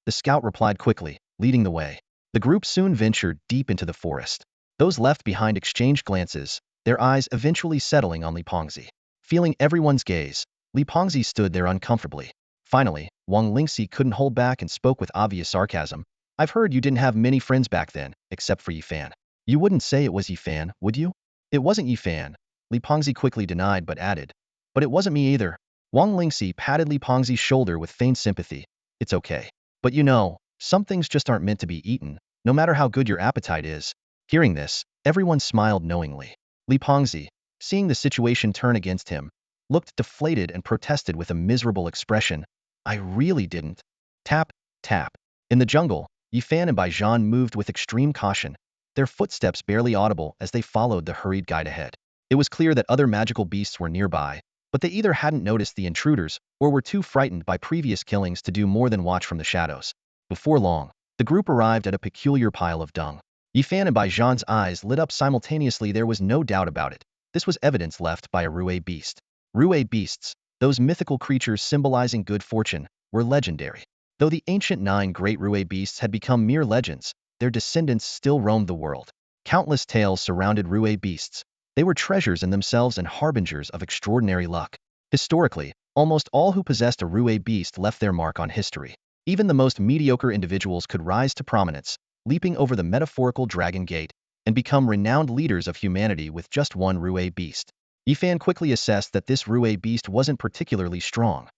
the scout replied quickly, leading the way. The group soon ventured deep into the forest. Those left behind exchanged glances, their eyes eventually settling on Li Pengzi. Feeling everyone's gaze, Li Pengzi stood there uncomfortably. Finally, Wang Lingxi couldn't hold back and spoke with obvious sarcasm. I've heard you didn't have many friends back then, except for Yifan. You wouldn't say it was Yifan, would you? It wasn't Yifan, Li Pengzi quickly denied but added. But it wasn't me either. Wang Lingxi patted Li Pengzi's shoulder with feigned sympathy. It's okay. But you know, some things just aren't meant to be eaten, no matter how good your appetite is. Hearing this, everyone smiled knowingly. Li Pengzi, seeing the situation turn against him, looked deflated and protested with a miserable expression. I really didn't. Tap, tap. In the jungle, Yifan and Baijan moved with extreme caution, their footsteps barely audible as they followed the hurried guide ahead. It was clear that other magical beasts were nearby, but they either hadn't noticed the intruders or were too frightened by previous killings to do more than watch from the shadows. Before long, the group arrived at a peculiar pile of dung. Yifan and Baijan's eyes lit up simultaneously. There was no doubt about it. This was evidence left by a Rue beast. Rue beasts, those mythical creatures symbolizing good fortune, were legendary. Though the ancient 9 great Rue beasts had become mere legends, their descendants still roamed the world. Countless tales surrounded Rue beasts. They were treasures in themselves and harbingers of extraordinary luck. Historically, almost all who possessed a Rue beast left their mark on history. Even the most mediocre individuals could rise to prominence, leaping over the metaphorical dragon gate, and become renowned leaders of humanity with just one Rue beast. Yifan quickly assessed that this Rue beast wasn't particularly strong.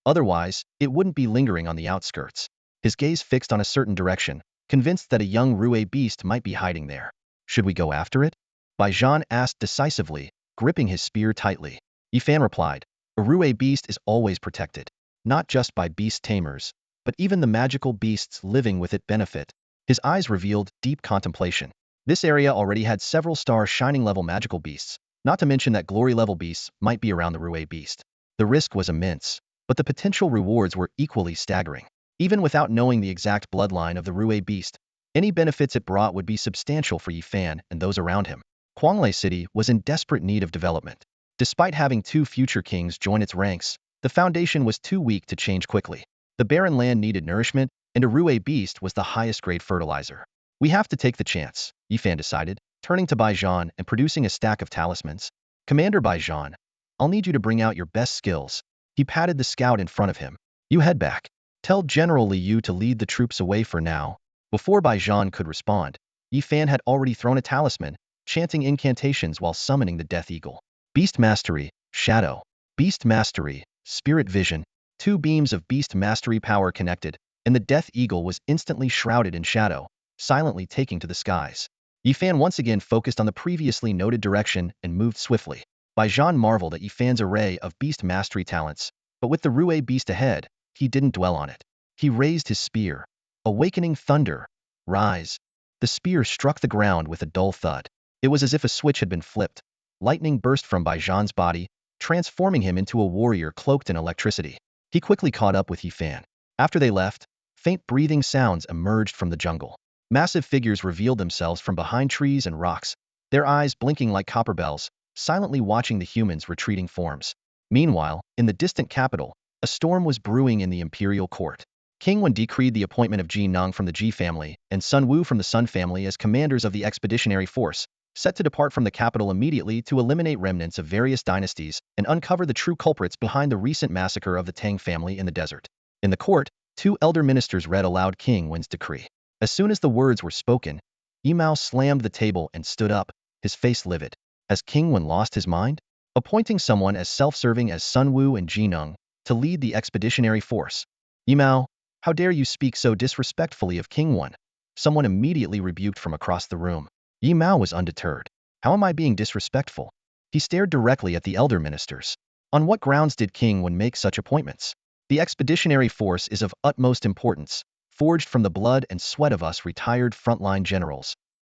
Otherwise, it wouldn't be lingering on the outskirts. His gaze fixed on a certain direction, convinced that a young Rue beast might be hiding there. Should we go after it? Baijan asked decisively, gripping his spear tightly. Yifan replied, a Rue beast is always protected, not just by beast tamers, but even the magical beasts living with it benefit. His eyes revealed deep contemplation. This area already had several star shining level magical beasts, not to mention that glory level beasts might be around the Rue beast. The risk was immense, but the potential rewards were equally staggering. Even without knowing the exact bloodline of the Rue beast, any benefits it brought would be substantial for Yifan and those around him. Quanglei City was in desperate need of development. Despite having 2 future kings join its ranks, the foundation was too weak to change quickly. The barren land needed nourishment, and a Rue beast was the highest grade fertilizer. We have to take the chance, Yifan decided, turning to Baijan and producing a stack of talismans. Commander Baijan, I'll need you to bring out your best skills. He patted the scout in front of him. You head back. Tell General Liu to lead the troops away for now. Before Baijan could respond, Yifan had already thrown a talisman, chanting incantations while summoning the Death Eagle. Beast Mastery, Shadow. Beast Mastery, Spirit Vision. 2 beams of Beast Mastery power connected, and the Death Eagle was instantly shrouded in shadow, silently taking to the skies. Yifan once again focused on the previously noted direction and moved swiftly. Baijan marveled at Yifan's array of Beast Mastery talents, but with the Rue beast ahead, he didn't dwell on it. He raised his spear. Awakening thunder. Rise. The spear struck the ground with a dull thud. It was as if a switch had been flipped. Lightning burst from Baijan's body, transforming him into a warrior cloaked in electricity. He quickly caught up with Yifan. After they left, faint breathing sounds emerged from the jungle. Massive figures revealed themselves from behind trees and rocks, their eyes blinking like copper bells, silently watching the humans' retreating forms. Meanwhile, in the distant capital, a storm was brewing in the Imperial court. King Wen decreed the appointment of Ji Ning from the Ji family and Sun Wu from the Sun family as commanders of the expeditionary force, set to depart from the capital immediately to eliminate remnants of various dynasties and uncover the true culprits behind the recent massacre of the Tang family in the desert. In the court, 2 elder ministers read aloud King Wen's decree. As soon as the words were spoken, Yimao slammed the table and stood up, his face livid. Has King Wen lost his mind? Appointing someone as self-serving as Sun Wu and Ji Ning to lead the expeditionary force. Yimao, how dare you speak so disrespectfully of King Wen? Someone immediately rebuked from across the room. Yimao was undeterred. How am I being disrespectful? He stared directly at the elder ministers. On what grounds did King Wen make such appointments? The expeditionary force is of utmost importance, forged from the blood and sweat of us retired frontline generals.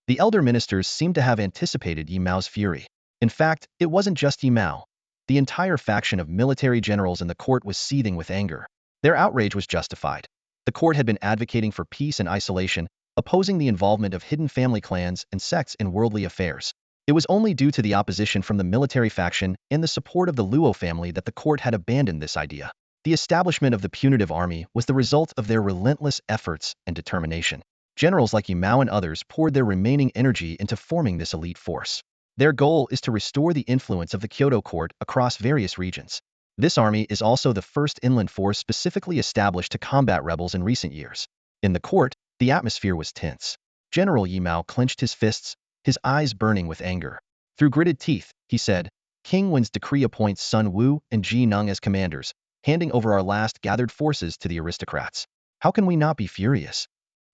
The elder ministers seemed to have anticipated Yimao's fury. In fact, it wasn't just Yimao. The entire faction of military generals in the court was seething with anger. Their outrage was justified. The court had been advocating for peace and isolation, opposing the involvement of hidden family clans and sects in worldly affairs. It was only due to the opposition from the military faction and the support of the Luo family that the court had abandoned this idea. The establishment of the punitive army was the result of their relentless efforts and determination. Generals like Yimao and others poured their remaining energy into forming this elite force. Their goal is to restore the influence of the Kyoto court across various regions. This army is also the first inland force specifically established to combat rebels in recent years. In the court, the atmosphere was tense. General Yimao clenched his fists, his eyes burning with anger. Through gritted teeth, he said, King Wen's decree appoints Sun Wu and Ji Nung as commanders, handing over our last gathered forces to the aristocrats. How can we not be furious?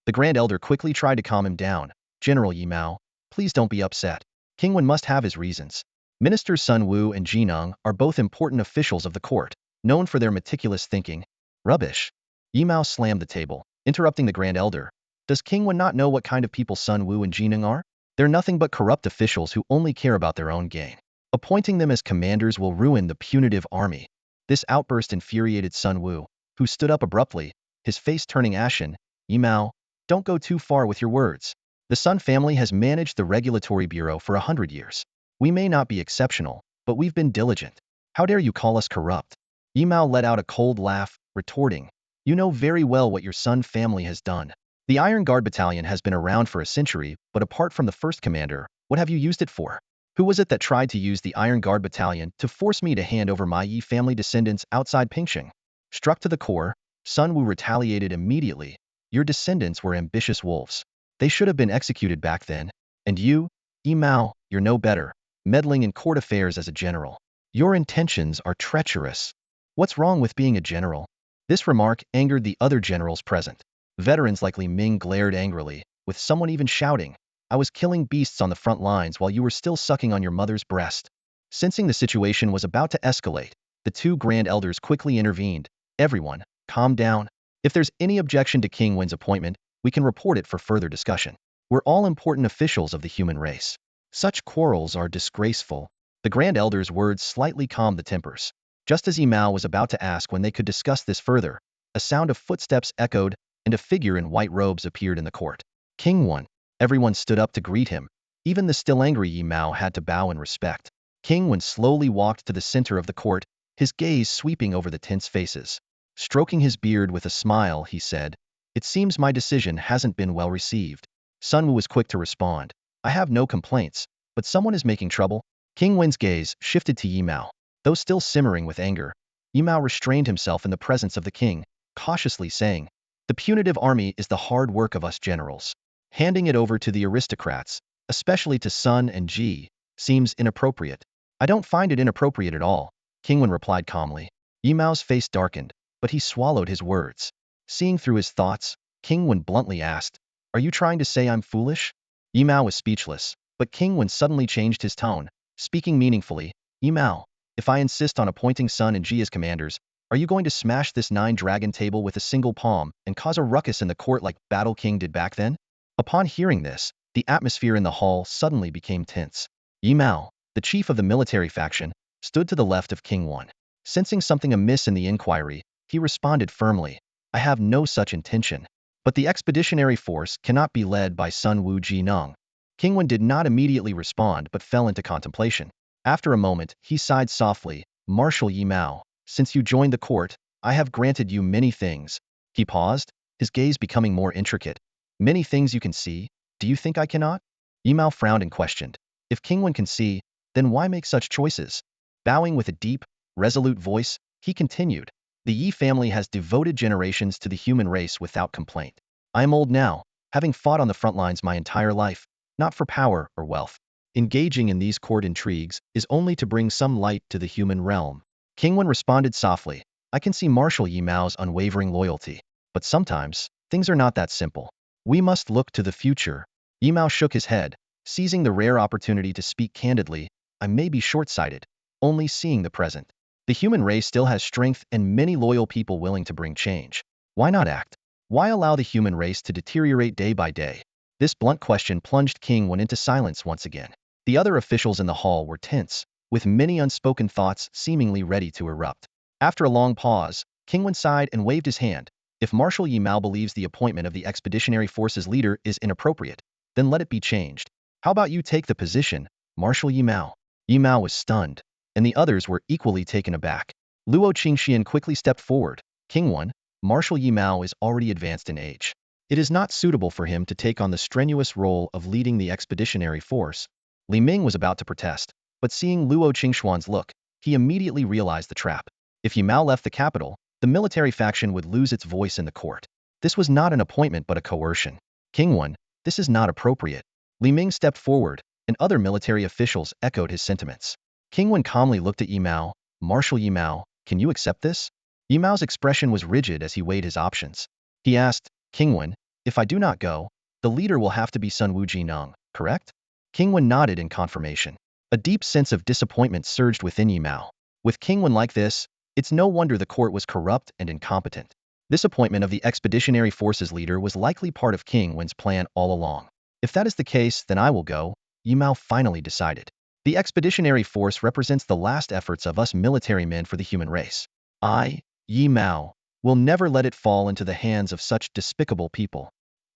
The Grand Elder quickly tried to calm him down. General Yi Mao, please don't be upset. King Wen must have his reasons. Ministers Sun Wu and Ji Nung are both important officials of the court, known for their meticulous thinking. Rubbish. Yi Mao slammed the table, interrupting the Grand Elder. Does King Wen not know what kind of people Sun Wu and Ji Nung are? They're nothing but corrupt officials who only care about their own gain. Appointing them as commanders will ruin the punitive army. This outburst infuriated Sun Wu, who stood up abruptly, his face turning ashen. Yi Mao, don't go too far with your words. The Sun family has managed the regulatory bureau for 100 years. We may not be exceptional, but we've been diligent. How dare you call us corrupt? Yi Mao let out a cold laugh, retorting, you know very well what your Sun family has done. The Iron Guard Battalion has been around for a century, but apart from the first commander, what have you used it for? Who was it that tried to use the Iron Guard Battalion to force me to hand over my Yi family descendants outside Pingxing? Struck to the core, Sun Wu retaliated immediately. Your descendants were ambitious wolves. They should have been executed back then. And you, Yi Mao, you're no better, meddling in court affairs as a general. Your intentions are treacherous. What's wrong with being a general? This remark angered the other generals present. Veterans like Li Ming glared angrily, with someone even shouting, I was killing beasts on the front lines while you were still sucking on your mother's breast. Sensing the situation was about to escalate, the two Grand Elders quickly intervened. Everyone, calm down. If there's any objection to King Wen's appointment, we can report it for further discussion. We're all important officials of the human race. Such quarrels are disgraceful. The Grand Elder's words slightly calmed the tempers. Just as Yi Mao was about to ask when they could discuss this further, a sound of footsteps echoed, and a figure in white robes appeared in the court. King Wen. Everyone stood up to greet him. Even the still angry Yi Mao had to bow in respect. King Wen slowly walked to the center of the court, his gaze sweeping over the tense faces. Stroking his beard with a smile, he said, It seems my decision hasn't been well received. Sun Wu was quick to respond. I have no complaints, but someone is making trouble. King Wen's gaze shifted to Yi Mao. Though still simmering with anger, Yi Mao restrained himself in the presence of the king, cautiously saying, The punitive army is the hard work of us generals. Handing it over to the aristocrats, especially to Sun and Ji, seems inappropriate. I don't find it inappropriate at all, King Wen replied calmly. Yi Mao's face darkened, but he swallowed his words. Seeing through his thoughts, King Wen bluntly asked, Are you trying to say I'm foolish? Yi Mao was speechless, but King Wen suddenly changed his tone, speaking meaningfully. Yi Mao, if I insist on appointing Sun and Ji as commanders, are you going to smash this 9-dragon table with a single palm and cause a ruckus in the court like Battle King did back then? Upon hearing this, the atmosphere in the hall suddenly became tense. Yi Mao, the chief of the military faction, stood to the left of King Wen. Sensing something amiss in the inquiry, he responded firmly, I have no such intention. But the expeditionary force cannot be led by Sun Wu Ji Nung. King Wen did not immediately respond but fell into contemplation. After a moment, he sighed softly, Marshal Yi Mao, since you joined the court, I have granted you many things. He paused, his gaze becoming more intricate. Many things you can see, do you think I cannot? Yi Mao frowned and questioned. If King Wen can see, then why make such choices? Bowing with a deep, resolute voice, he continued. The Yi family has devoted generations to the human race without complaint. I am old now, having fought on the front lines my entire life, not for power or wealth. Engaging in these court intrigues is only to bring some light to the human realm. King Wen responded softly, I can see Marshal Yi Mao's unwavering loyalty. But sometimes, things are not that simple. We must look to the future. Yi Mao shook his head, seizing the rare opportunity to speak candidly. I may be short-sighted, only seeing the present. The human race still has strength and many loyal people willing to bring change. Why not act? Why allow the human race to deteriorate day by day? This blunt question plunged King Wen into silence once again. The other officials in the hall were tense, with many unspoken thoughts seemingly ready to erupt. After a long pause, King Wen sighed and waved his hand. If Marshal Yi Mao believes the appointment of the Expeditionary Force's leader is inappropriate, then let it be changed. How about you take the position, Marshal Yi Mao? Yi Mao was stunned, and the others were equally taken aback. Luo Qingxian quickly stepped forward. King Wen, Marshal Yi Mao is already advanced in age. It is not suitable for him to take on the strenuous role of leading the expeditionary force. Li Ming was about to protest, but seeing Luo Qingxuan's look, he immediately realized the trap. If Yi Mao left the capital, the military faction would lose its voice in the court. This was not an appointment but a coercion. King Wen, this is not appropriate. Li Ming stepped forward, and other military officials echoed his sentiments. King Wen calmly looked at Yimao. Marshal Yimao, can you accept this? Yimao's expression was rigid as he weighed his options. He asked, King Wen, if I do not go, the leader will have to be Sun Wuji Nung, correct? King Wen nodded in confirmation. A deep sense of disappointment surged within Yimao. With King Wen like this, it's no wonder the court was corrupt and incompetent. This appointment of the Expeditionary Forces leader was likely part of King Wen's plan all along. If that is the case, then I will go, Yimao finally decided. The Expeditionary Force represents the last efforts of us military men for the human race. I, Yimao, will never let it fall into the hands of such despicable people.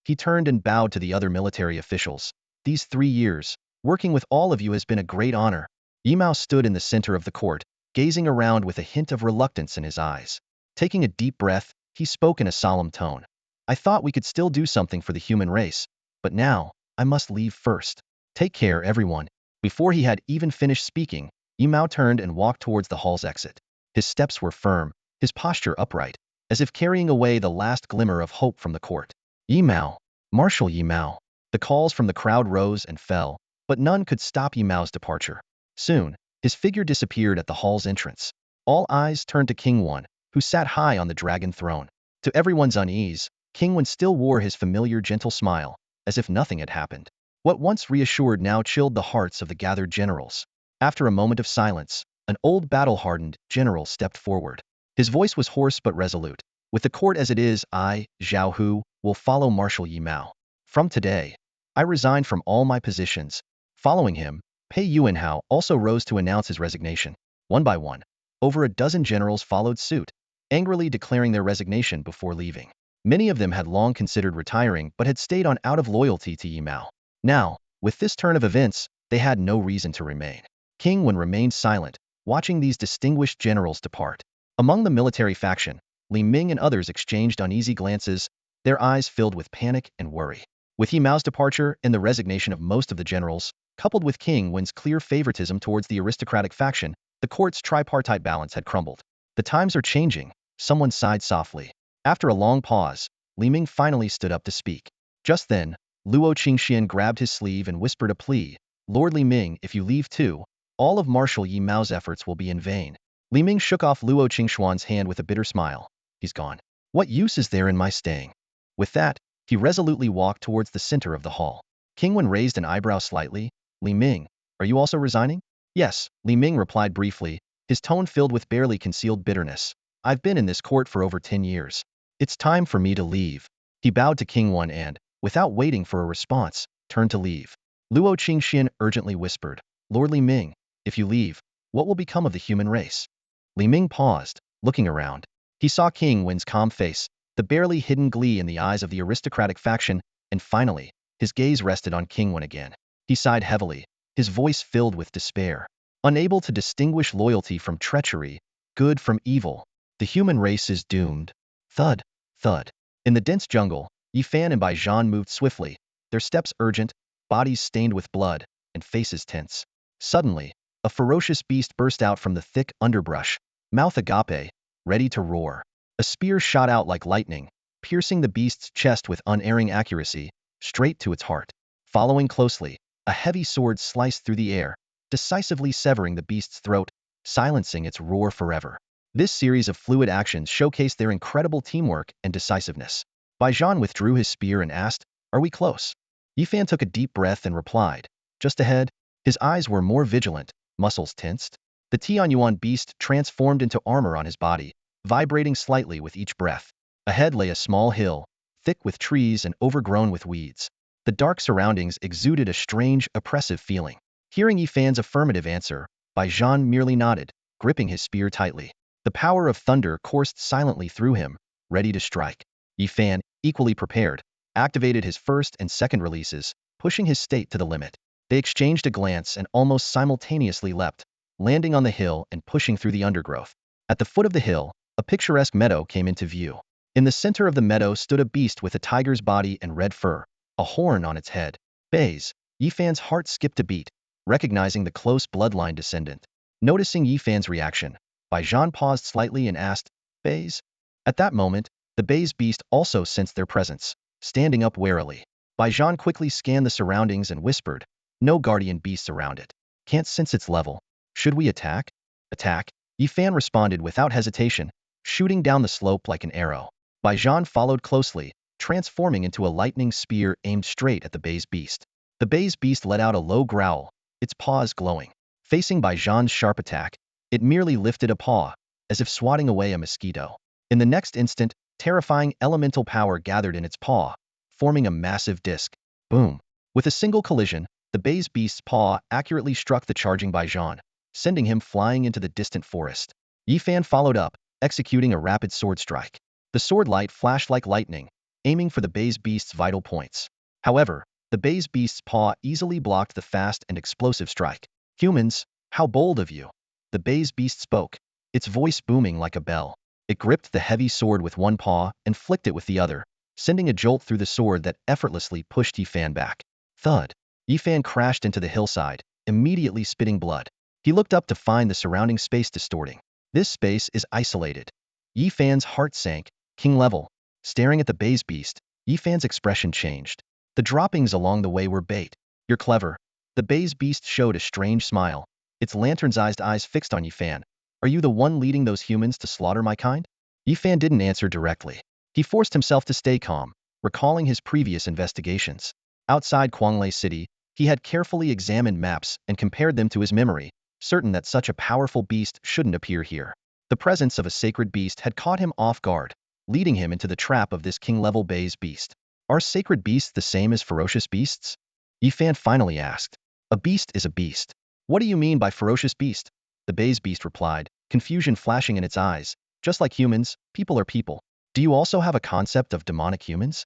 He turned and bowed to the other military officials. These 3 years, working with all of you has been a great honor. Yimao stood in the center of the court, gazing around with a hint of reluctance in his eyes. Taking a deep breath, he spoke in a solemn tone. I thought we could still do something for the human race, but now, I must leave first. Take care, everyone. Before he had even finished speaking, Yimao turned and walked towards the hall's exit. His steps were firm, his posture upright, as if carrying away the last glimmer of hope from the court. Yimao, Marshal Yimao. The calls from the crowd rose and fell, but none could stop Yimao's departure. Soon, his figure disappeared at the hall's entrance. All eyes turned to King Wen, who sat high on the dragon throne. To everyone's unease, King Wen still wore his familiar gentle smile, as if nothing had happened. What once reassured now chilled the hearts of the gathered generals. After a moment of silence, an old battle-hardened general stepped forward. His voice was hoarse but resolute. With the court as it is, I, Zhao Hu, will follow Marshal Yimao. From today, I resign from all my positions. Following him, Pei Yuanhao also rose to announce his resignation. One by one, over a dozen generals followed suit, angrily declaring their resignation before leaving. Many of them had long considered retiring but had stayed on out of loyalty to Yimao. Now, with this turn of events, they had no reason to remain. King Wen remained silent, watching these distinguished generals depart. Among the military faction, Ming and others exchanged uneasy glances, their eyes filled with panic and worry. With Yimao's departure and the resignation of most of the generals, coupled with King Wen's clear favoritism towards the aristocratic faction, the court's tripartite balance had crumbled. The times are changing, someone sighed softly. After a long pause, Ming finally stood up to speak. Just then, Luo Qingxian grabbed his sleeve and whispered a plea. Lord Ming, if you leave too, all of Marshal Yimao's efforts will be in vain. Ming shook off Luo Qingxuan's hand with a bitter smile. He's gone. What use is there in my staying? With that, he resolutely walked towards the center of the hall. King Wen raised an eyebrow slightly. Ming, are you also resigning? Yes, Ming replied briefly, his tone filled with barely concealed bitterness. I've been in this court for over 10 years. It's time for me to leave. He bowed to King Wen and, without waiting for a response, turned to leave. Luo Qingxian urgently whispered, Lord Ming, if you leave, what will become of the human race? Ming paused, looking around. He saw King Wen's calm face, the barely hidden glee in the eyes of the aristocratic faction, and finally, his gaze rested on King Wen again. He sighed heavily, his voice filled with despair. Unable to distinguish loyalty from treachery, good from evil, the human race is doomed. Thud, thud. In the dense jungle, Yifan and Baijan moved swiftly, their steps urgent, bodies stained with blood, and faces tense. Suddenly, a ferocious beast burst out from the thick underbrush, mouth agape, ready to roar. A spear shot out like lightning, piercing the beast's chest with unerring accuracy, straight to its heart. Following closely, a heavy sword sliced through the air, decisively severing the beast's throat, silencing its roar forever. This series of fluid actions showcased their incredible teamwork and decisiveness. Baijan withdrew his spear and asked, Are we close? Yifan took a deep breath and replied, Just ahead. His eyes were more vigilant, muscles tensed. The Tianyuan beast transformed into armor on his body, vibrating slightly with each breath. Ahead lay a small hill, thick with trees and overgrown with weeds. The dark surroundings exuded a strange, oppressive feeling. Hearing Yifan's affirmative answer, Baijan merely nodded, gripping his spear tightly. The power of thunder coursed silently through him, ready to strike. Yifan, equally prepared, activated his first and second releases, pushing his state to the limit. They exchanged a glance and almost simultaneously leapt, landing on the hill and pushing through the undergrowth. At the foot of the hill, a picturesque meadow came into view. In the center of the meadow stood a beast with a tiger's body and red fur, a horn on its head. Baze, Yifan's heart skipped a beat, recognizing the close bloodline descendant. Noticing Yifan's reaction, Baijan paused slightly and asked, Baze? At that moment, the Baze beast also sensed their presence, standing up warily. Baijan quickly scanned the surroundings and whispered, No guardian beasts around it. Can't sense its level. Should we attack? Attack? Yifan responded without hesitation, shooting down the slope like an arrow. Baijan followed closely, transforming into a lightning spear aimed straight at the base beast. The base beast let out a low growl, its paws glowing. Facing Baijan's sharp attack, it merely lifted a paw, as if swatting away a mosquito. In the next instant, terrifying elemental power gathered in its paw, forming a massive disc. Boom! With a single collision, the base beast's paw accurately struck the charging Baijan, sending him flying into the distant forest. Yifan followed up, executing a rapid sword strike. The sword light flashed like lightning, aiming for the base beast's vital points. However, the base beast's paw easily blocked the fast and explosive strike. Humans, how bold of you! The base beast spoke, its voice booming like a bell. It gripped the heavy sword with one paw and flicked it with the other, sending a jolt through the sword that effortlessly pushed Yifan back. Thud! Yifan crashed into the hillside, immediately spitting blood. He looked up to find the surrounding space distorting. This space is isolated. Yifan's heart sank, king level. Staring at the base beast, Yifan's expression changed. The droppings along the way were bait. You're clever. The base beast showed a strange smile, its lantern-sized eyes fixed on Yifan. Are you the one leading those humans to slaughter my kind? Yifan didn't answer directly. He forced himself to stay calm, recalling his previous investigations. Outside Kuanglei City, he had carefully examined maps and compared them to his memory, certain that such a powerful beast shouldn't appear here. The presence of a sacred beast had caught him off guard, leading him into the trap of this king-level base beast. Are sacred beasts the same as ferocious beasts? Yifan finally asked. A beast is a beast. What do you mean by ferocious beast? The base beast replied, confusion flashing in its eyes. Just like humans, people are people. Do you also have a concept of demonic humans?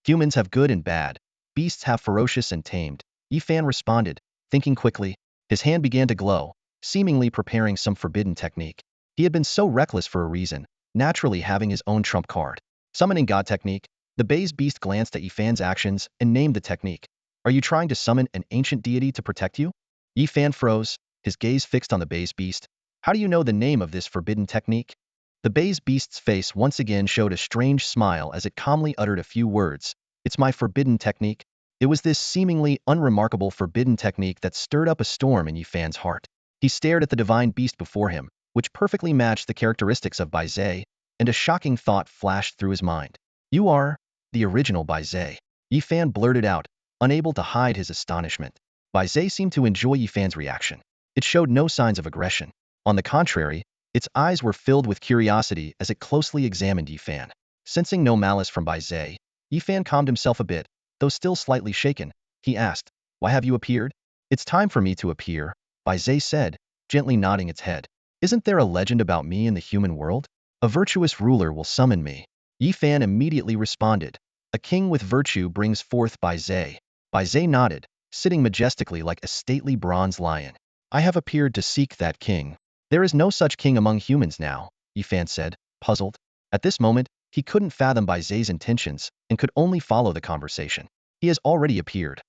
Humans have good and bad. Beasts have ferocious and tamed. Yifan responded, thinking quickly. His hand began to glow, seemingly preparing some forbidden technique. He had been so reckless for a reason, naturally having his own trump card. Summoning God technique. The base beast glanced at Yifan's actions and named the technique. Are you trying to summon an ancient deity to protect you? Yifan froze, his gaze fixed on the base beast. How do you know the name of this forbidden technique? The base beast's face once again showed a strange smile as it calmly uttered a few words. It's my forbidden technique. It was this seemingly unremarkable forbidden technique that stirred up a storm in Yifan's heart. He stared at the divine beast before him, which perfectly matched the characteristics of Bai Zhe, and a shocking thought flashed through his mind. You are the original Bai Zhe. Yifan blurted out, unable to hide his astonishment. Bai Zhe seemed to enjoy Yifan's reaction. It showed no signs of aggression. On the contrary, its eyes were filled with curiosity as it closely examined Yifan. Sensing no malice from Bai Zhe, Yifan calmed himself a bit, though still slightly shaken. He asked, why have you appeared? It's time for me to appear, Bai Zhe said, gently nodding its head. Isn't there a legend about me in the human world? A virtuous ruler will summon me. Yifan immediately responded. A king with virtue brings forth Bai Zhe. Bai Zhe nodded, sitting majestically like a stately bronze lion. I have appeared to seek that king. There is no such king among humans now, Yifan said, puzzled. At this moment, he couldn't fathom Bai Zhe's intentions and could only follow the conversation. He has already appeared.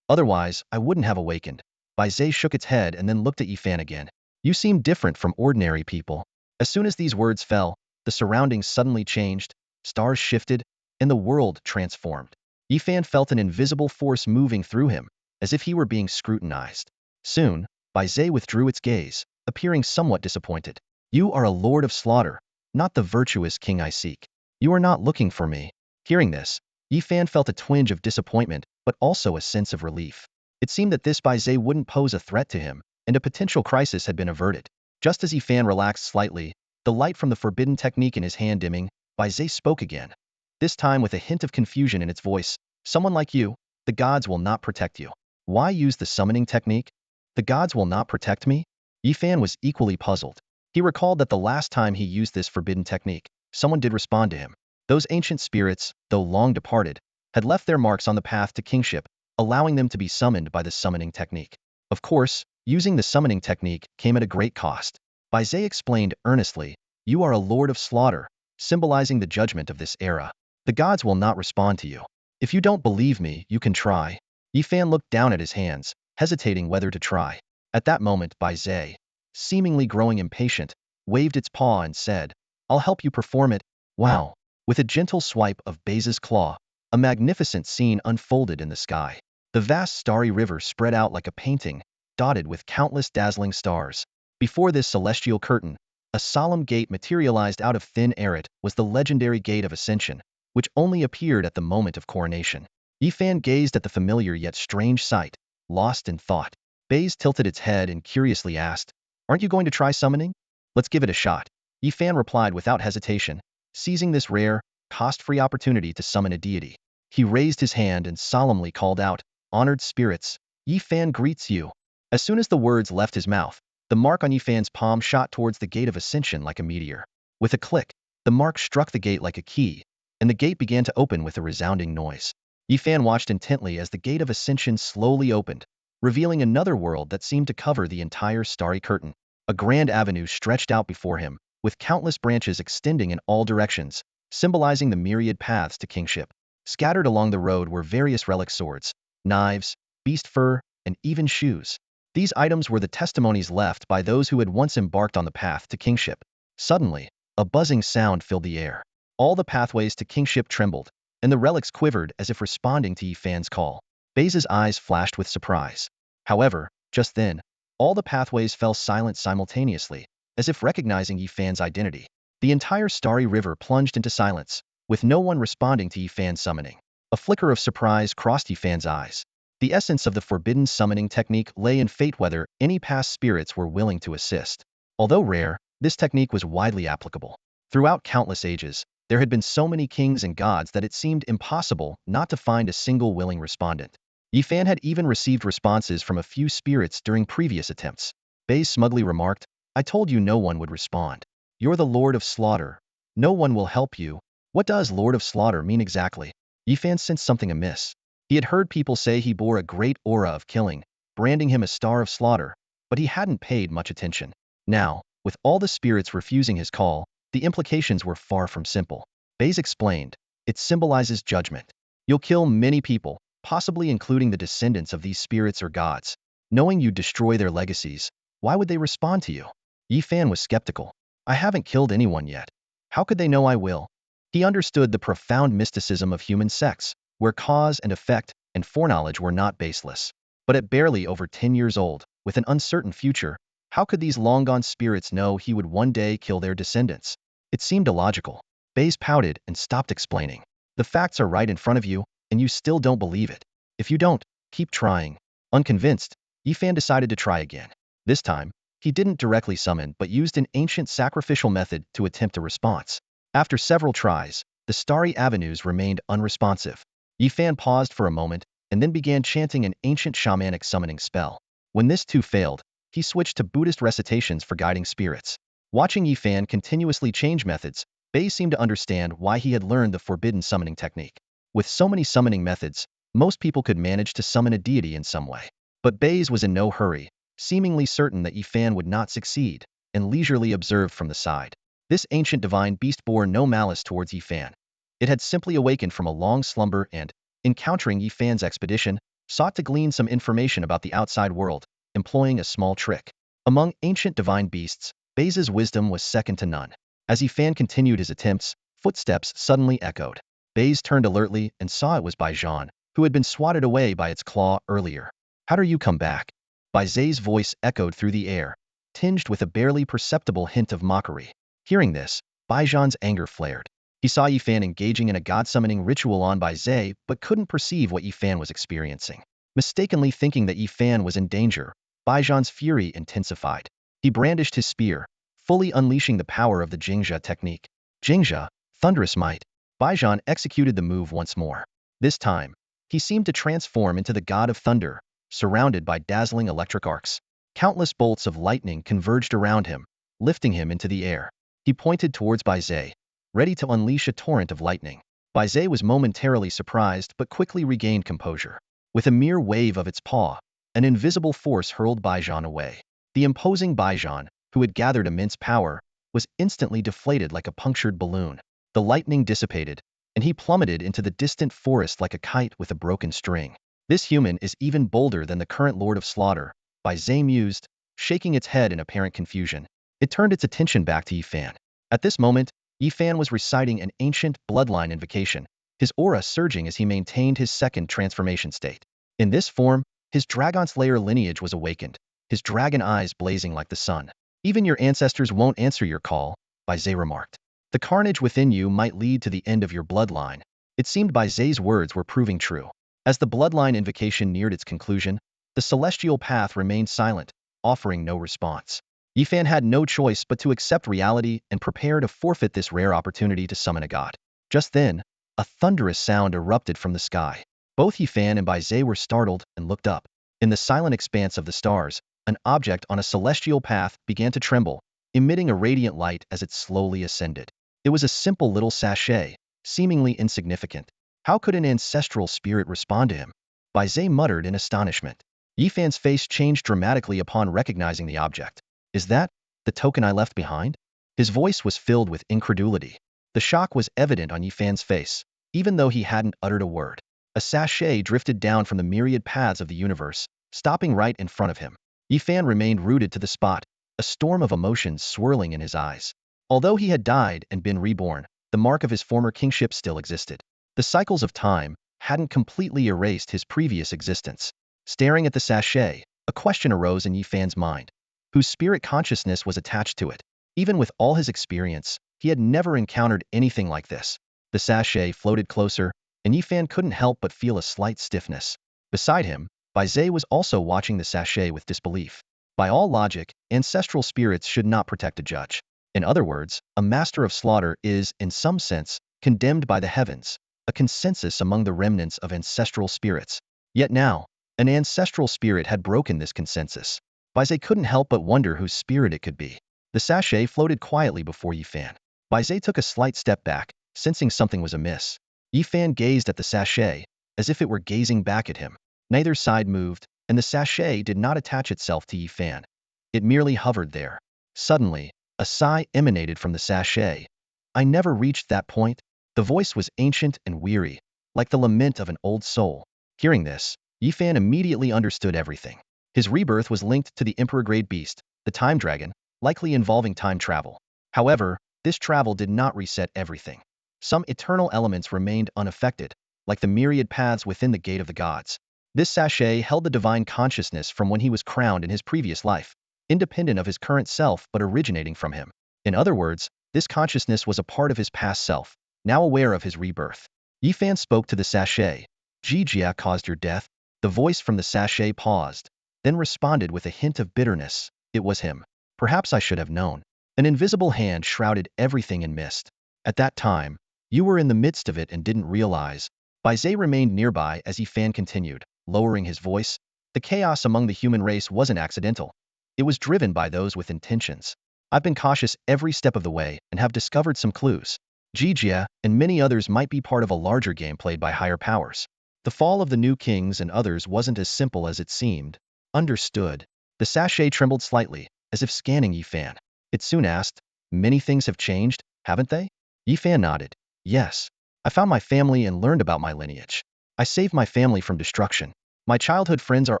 Otherwise, I wouldn't have awakened. Bai Zhe shook its head and then looked at Yifan again. You seem different from ordinary people. As soon as these words fell, the surroundings suddenly changed, stars shifted, and the world transformed. Yifan felt an invisible force moving through him, as if he were being scrutinized. Soon, Bai Zhe withdrew its gaze, appearing somewhat disappointed. You are a lord of slaughter, not the virtuous king I seek. You are not looking for me. Hearing this, Yifan felt a twinge of disappointment, but also a sense of relief. It seemed that this Bai Zhe wouldn't pose a threat to him, and a potential crisis had been averted. Just as Yifan relaxed slightly, the light from the forbidden technique in his hand dimming, Bai Zhe spoke again. This time with a hint of confusion in its voice. Someone like you, the gods will not protect you. Why use the summoning technique? The gods will not protect me? Yifan was equally puzzled. He recalled that the last time he used this forbidden technique, someone did respond to him. Those ancient spirits, though long departed, had left their marks on the path to kingship, allowing them to be summoned by the summoning technique. Of course, using the summoning technique came at a great cost. Bai Zhe explained earnestly, you are a lord of slaughter, symbolizing the judgment of this era. The gods will not respond to you. If you don't believe me, you can try. Yifan looked down at his hands, hesitating whether to try. At that moment, Bai Zhe, seemingly growing impatient, waved its paw and said, I'll help you perform it. Wow! With a gentle swipe of Bai's claw, a magnificent scene unfolded in the sky. The vast starry river spread out like a painting, dotted with countless dazzling stars. Before this celestial curtain, a solemn gate materialized out of thin air. It was the legendary Gate of Ascension, which only appeared at the moment of coronation. Yifan gazed at the familiar yet strange sight, lost in thought. Baze tilted its head and curiously asked, "Aren't you going to try summoning?" "Let's give it a shot," Yifan replied without hesitation, seizing this rare, cost-free opportunity to summon a deity. He raised his hand and solemnly called out, "Honored spirits, Yifan greets you." As soon as the words left his mouth, the mark on Yifan's palm shot towards the Gate of Ascension like a meteor. With a click, the mark struck the gate like a key, and the gate began to open with a resounding noise. Yifan watched intently as the Gate of Ascension slowly opened, revealing another world that seemed to cover the entire starry curtain. A grand avenue stretched out before him, with countless branches extending in all directions, symbolizing the myriad paths to kingship. Scattered along the road were various relic swords, knives, beast fur, and even shoes. These items were the testimonies left by those who had once embarked on the path to kingship. Suddenly, a buzzing sound filled the air. All the pathways to kingship trembled, and the relics quivered as if responding to Yifan's call. Baze's eyes flashed with surprise. However, just then, all the pathways fell silent simultaneously, as if recognizing Yifan's identity. The entire starry river plunged into silence, with no one responding to Yifan's summoning. A flicker of surprise crossed Yifan's eyes. The essence of the forbidden summoning technique lay in fate whether any past spirits were willing to assist. Although rare, this technique was widely applicable. Throughout countless ages, there had been so many kings and gods that it seemed impossible not to find a single willing respondent. Yifan had even received responses from a few spirits during previous attempts. Baze smugly remarked, "I told you no one would respond. You're the Lord of Slaughter. No one will help you." What does Lord of Slaughter mean exactly? Yifan sensed something amiss. He had heard people say he bore a great aura of killing, branding him a star of slaughter, but he hadn't paid much attention. Now, with all the spirits refusing his call, the implications were far from simple. Baze explained, "It symbolizes judgment. You'll kill many people, possibly including the descendants of these spirits or gods. Knowing you destroy their legacies, why would they respond to you?" Yifan was skeptical. "I haven't killed anyone yet. How could they know I will?" He understood the profound mysticism of human sex, where cause and effect and foreknowledge were not baseless. But at barely over 10 years old, with an uncertain future, how could these long-gone spirits know he would one day kill their descendants? It seemed illogical. Baze pouted and stopped explaining. "The facts are right in front of you, and you still don't believe it. If you don't, keep trying." Unconvinced, Yifan decided to try again. This time, he didn't directly summon but used an ancient sacrificial method to attempt a response. After several tries, the starry avenues remained unresponsive. Yifan paused for a moment and then began chanting an ancient shamanic summoning spell. When this too failed, he switched to Buddhist recitations for guiding spirits. Watching Yifan continuously change methods, Baze seemed to understand why he had learned the forbidden summoning technique. With so many summoning methods, most people could manage to summon a deity in some way. But Baze was in no hurry, seemingly certain that Yifan would not succeed, and leisurely observed from the side. This ancient divine beast bore no malice towards Yifan. It had simply awakened from a long slumber and, encountering Yifan's expedition, sought to glean some information about the outside world, employing a small trick. Among ancient divine beasts, Baze's wisdom was second to none. As Yifan continued his attempts, footsteps suddenly echoed. Baze turned alertly and saw it was Baijan, who had been swatted away by its claw earlier. "How do you come back?" Baize's voice echoed through the air, tinged with a barely perceptible hint of mockery. Hearing this, Baijan's anger flared. He saw Yifan engaging in a god-summoning ritual on Baize but couldn't perceive what Yifan was experiencing. Mistakenly thinking that Yifan was in danger, Baijan's fury intensified. He brandished his spear, fully unleashing the power of the Jingxia technique. Jingxia, thunderous might. Baijan executed the move once more. This time, he seemed to transform into the god of thunder, surrounded by dazzling electric arcs. Countless bolts of lightning converged around him, lifting him into the air. He pointed towards Baize, ready to unleash a torrent of lightning. Baize was momentarily surprised but quickly regained composure. With a mere wave of its paw, an invisible force hurled Baijan away. The imposing Baijan, who had gathered immense power, was instantly deflated like a punctured balloon. The lightning dissipated, and he plummeted into the distant forest like a kite with a broken string. "This human is even bolder than the current Lord of Slaughter," Baize mused, shaking its head in apparent confusion. It turned its attention back to Yifan. At this moment, Yifan was reciting an ancient bloodline invocation, his aura surging as he maintained his second transformation state. In this form, his dragon slayer lineage was awakened, his dragon eyes blazing like the sun. Even your ancestors won't answer your call, Baizé remarked. The carnage within you might lead to the end of your bloodline. It seemed Baizé's words were proving true. As the bloodline invocation neared its conclusion, the celestial path remained silent, offering no response. Yifan had no choice but to accept reality and prepare to forfeit this rare opportunity to summon a god. Just then, a thunderous sound erupted from the sky. Both Yifan and Baizé were startled and looked up. In the silent expanse of the stars, an object on a celestial path began to tremble, emitting a radiant light as it slowly ascended. It was a simple little sachet, seemingly insignificant. How could an ancestral spirit respond to him? Baizé muttered in astonishment. Yifan's face changed dramatically upon recognizing the object. Is that the token I left behind? His voice was filled with incredulity. The shock was evident on Yifan's face, even though he hadn't uttered a word. A sachet drifted down from the myriad paths of the universe, stopping right in front of him. Yifan remained rooted to the spot, a storm of emotions swirling in his eyes. Although he had died and been reborn, the mark of his former kingship still existed. The cycles of time hadn't completely erased his previous existence. Staring at the sachet, a question arose in Yifan's mind. Whose spirit consciousness was attached to it? Even with all his experience, he had never encountered anything like this. The sachet floated closer, and Yifan couldn't help but feel a slight stiffness. Beside him, Baizé was also watching the sachet with disbelief. By all logic, ancestral spirits should not protect a judge. In other words, a master of slaughter is, in some sense, condemned by the heavens, a consensus among the remnants of ancestral spirits. Yet now, an ancestral spirit had broken this consensus. Baizé couldn't help but wonder whose spirit it could be. The sachet floated quietly before Yifan. Baizé took a slight step back, sensing something was amiss. Yifan gazed at the sachet, as if it were gazing back at him. Neither side moved, and the sachet did not attach itself to Yifan. It merely hovered there. Suddenly, a sigh emanated from the sachet. I never reached that point. The voice was ancient and weary, like the lament of an old soul. Hearing this, Yifan immediately understood everything. His rebirth was linked to the Emperor-grade beast, the time dragon, likely involving time travel. However, this travel did not reset everything. Some eternal elements remained unaffected, like the myriad paths within the gate of the gods. This sachet held the divine consciousness from when he was crowned in his previous life, independent of his current self but originating from him. In other words, this consciousness was a part of his past self, now aware of his rebirth. Yifan spoke to the sachet. Jijia caused your death? The voice from the sachet paused, then responded with a hint of bitterness. It was him. Perhaps I should have known. An invisible hand shrouded everything in mist. At that time, you were in the midst of it and didn't realize. Baizé remained nearby as Yifan continued, lowering his voice. The chaos among the human race wasn't accidental. It was driven by those with intentions. I've been cautious every step of the way and have discovered some clues. Jijia and many others might be part of a larger game played by higher powers. The fall of the new kings and others wasn't as simple as it seemed. Understood. The sachet trembled slightly, as if scanning Yifan. It soon asked, many things have changed, haven't they? Yifan nodded. Yes. I found my family and learned about my lineage. I saved my family from destruction. My childhood friends are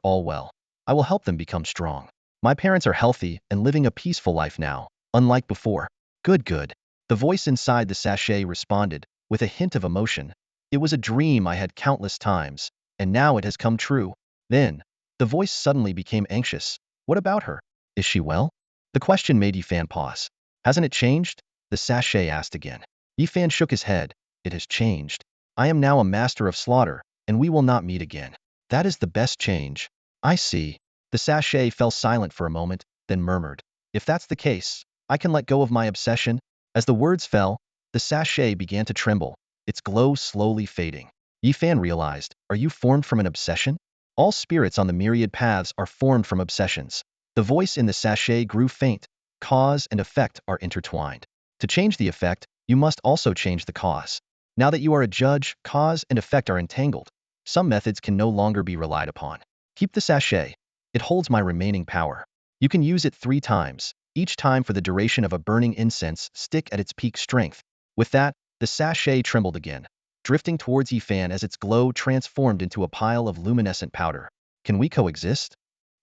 all well. I will help them become strong. My parents are healthy and living a peaceful life now, unlike before. Good, good. The voice inside the sachet responded, with a hint of emotion. It was a dream I had countless times, and now it has come true. Then, the voice suddenly became anxious. What about her? Is she well? The question made Yifan pause. Hasn't it changed? The sachet asked again. Yifan shook his head. It has changed. I am now a master of slaughter, and we will not meet again. That is the best change. I see. The sachet fell silent for a moment, then murmured. If that's the case, I can let go of my obsession. As the words fell, the sachet began to tremble, its glow slowly fading. Yifan realized, are you formed from an obsession? All spirits on the myriad paths are formed from obsessions. The voice in the sachet grew faint. Cause and effect are intertwined. To change the effect, you must also change the cause. Now that you are a judge, cause and effect are entangled. Some methods can no longer be relied upon. Keep the sachet. It holds my remaining power. You can use it 3 times, each time for the duration of a burning incense stick at its peak strength. With that, the sachet trembled again, drifting towards Yifan as its glow transformed into a pile of luminescent powder. Can we coexist?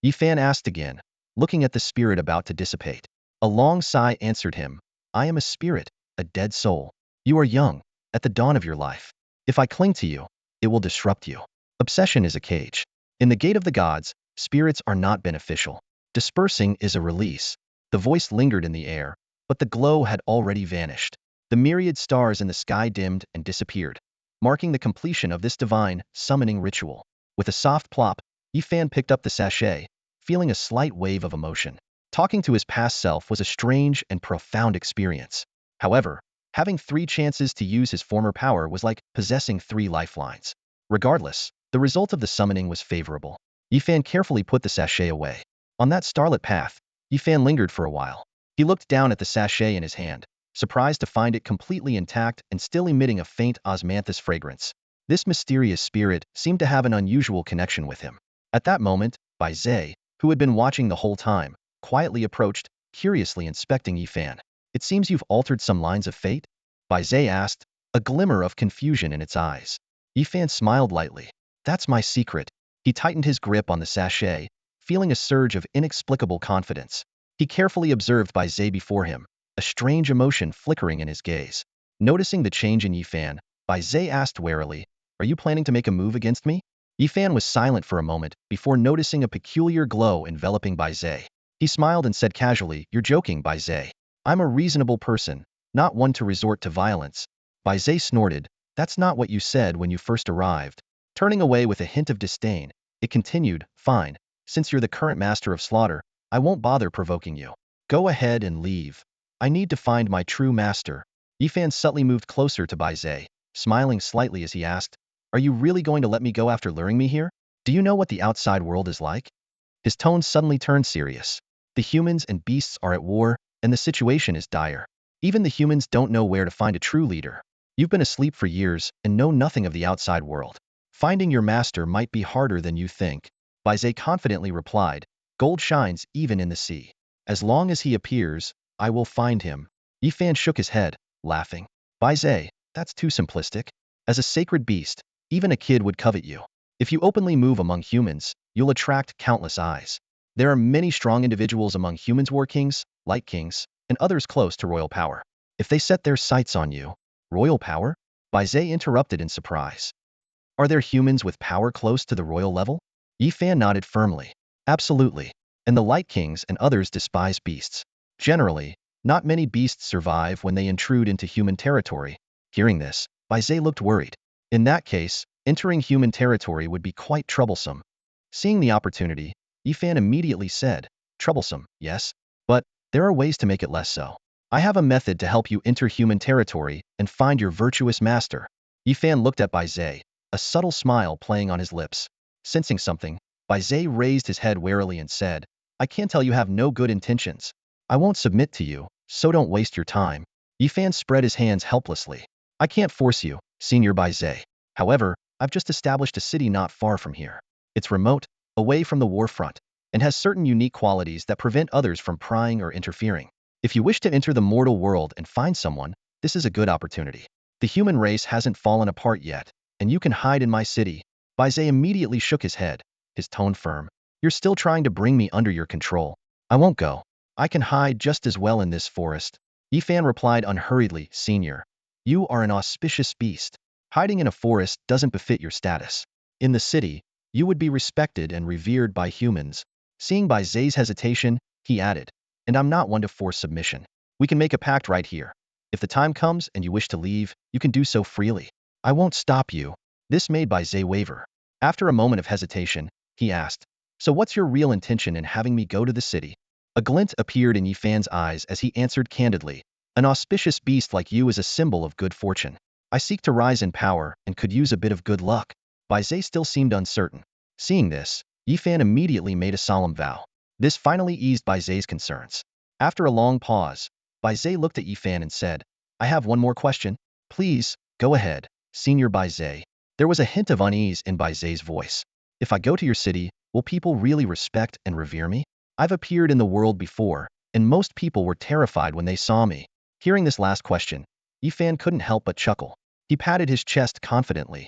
Yifan asked again, looking at the spirit about to dissipate. A long sigh answered him. I am a spirit, a dead soul. You are young, at the dawn of your life. If I cling to you, it will disrupt you. Obsession is a cage. In the gate of the gods, spirits are not beneficial. Dispersing is a release. The voice lingered in the air, but the glow had already vanished. The myriad stars in the sky dimmed and disappeared, marking the completion of this divine summoning ritual. With a soft plop, Yifan picked up the sachet, feeling a slight wave of emotion. Talking to his past self was a strange and profound experience. However, having 3 chances to use his former power was like possessing 3 lifelines. Regardless, the result of the summoning was favorable. Yifan carefully put the sachet away. On that starlit path, Yifan lingered for a while. He looked down at the sachet in his hand, surprised to find it completely intact and still emitting a faint osmanthus fragrance. This mysterious spirit seemed to have an unusual connection with him. At that moment, Bai Zhe, who had been watching the whole time, quietly approached, curiously inspecting Yifan. "It seems you've altered some lines of fate?" Bai Zhe asked, a glimmer of confusion in its eyes. Yifan smiled lightly. "That's my secret." He tightened his grip on the sachet, feeling a surge of inexplicable confidence. He carefully observed Bai Zhe before him, a strange emotion flickering in his gaze. Noticing the change in Yifan, Bai Zhe asked warily, "Are you planning to make a move against me?" Yifan was silent for a moment before noticing a peculiar glow enveloping Bai Zhe. He smiled and said casually, "You're joking, Bai Zhe. I'm a reasonable person, not one to resort to violence." Bai Zhe snorted, "That's not what you said when you first arrived." Turning away with a hint of disdain, it continued, "Fine, since you're the current master of slaughter, I won't bother provoking you. Go ahead and leave. I need to find my true master." Yifan subtly moved closer to Bai Zhe, smiling slightly as he asked, "Are you really going to let me go after luring me here? Do you know what the outside world is like?" His tone suddenly turned serious. "The humans and beasts are at war, and the situation is dire. Even the humans don't know where to find a true leader. You've been asleep for years and know nothing of the outside world. Finding your master might be harder than you think." Bai Zhe confidently replied, "Gold shines even in the sea. As long as he appears, I will find him." Yifan shook his head, laughing. "Bai Zhe, that's too simplistic. As a sacred beast, even a kid would covet you. If you openly move among humans, you'll attract countless eyes. There are many strong individuals among humans, war kings, light kings, and others close to royal power. If they set their sights on you..." "Royal power?" Bai Zhe interrupted in surprise. "Are there humans with power close to the royal level?" Yifan nodded firmly. "Absolutely. And the light kings and others despise beasts. Generally, not many beasts survive when they intrude into human territory." Hearing this, Bai Zhe looked worried. In that case, entering human territory would be quite troublesome. Seeing the opportunity, Yifan immediately said, "Troublesome, yes, but there are ways to make it less so. I have a method to help you enter human territory and find your virtuous master." Yifan looked at Bai Zhe, a subtle smile playing on his lips. Sensing something, Bai Zhe raised his head warily and said, "I can tell you have no good intentions. I won't submit to you, so don't waste your time." Yifan spread his hands helplessly. "I can't force you, Senior Bai Zhe. However, I've just established a city not far from here. It's remote, away from the war front, and has certain unique qualities that prevent others from prying or interfering. If you wish to enter the mortal world and find someone, this is a good opportunity. The human race hasn't fallen apart yet, and you can hide in my city." Bai Zhe immediately shook his head, his tone firm. "You're still trying to bring me under your control. I won't go. I can hide just as well in this forest." Yifan replied unhurriedly, "Senior, you are an auspicious beast. Hiding in a forest doesn't befit your status. In the city, you would be respected and revered by humans." Seeing Bai Zhe's hesitation, he added, "And I'm not one to force submission. We can make a pact right here. If the time comes and you wish to leave, you can do so freely. I won't stop you." This made Bai Zhe waver. After a moment of hesitation, he asked, "So what's your real intention in having me go to the city?" A glint appeared in Yifan's eyes as he answered candidly, "An auspicious beast like you is a symbol of good fortune. I seek to rise in power and could use a bit of good luck." Bai Zhe still seemed uncertain. Seeing this, Yifan immediately made a solemn vow. This finally eased Bai Zhe's concerns. After a long pause, Bai Zhe looked at Yifan and said, "I have one more question." "Please, go ahead, Senior Bai Zhe." There was a hint of unease in Bai Zhe's voice. "If I go to your city, will people really respect and revere me? I've appeared in the world before, and most people were terrified when they saw me." Hearing this last question, Yifan couldn't help but chuckle. He patted his chest confidently.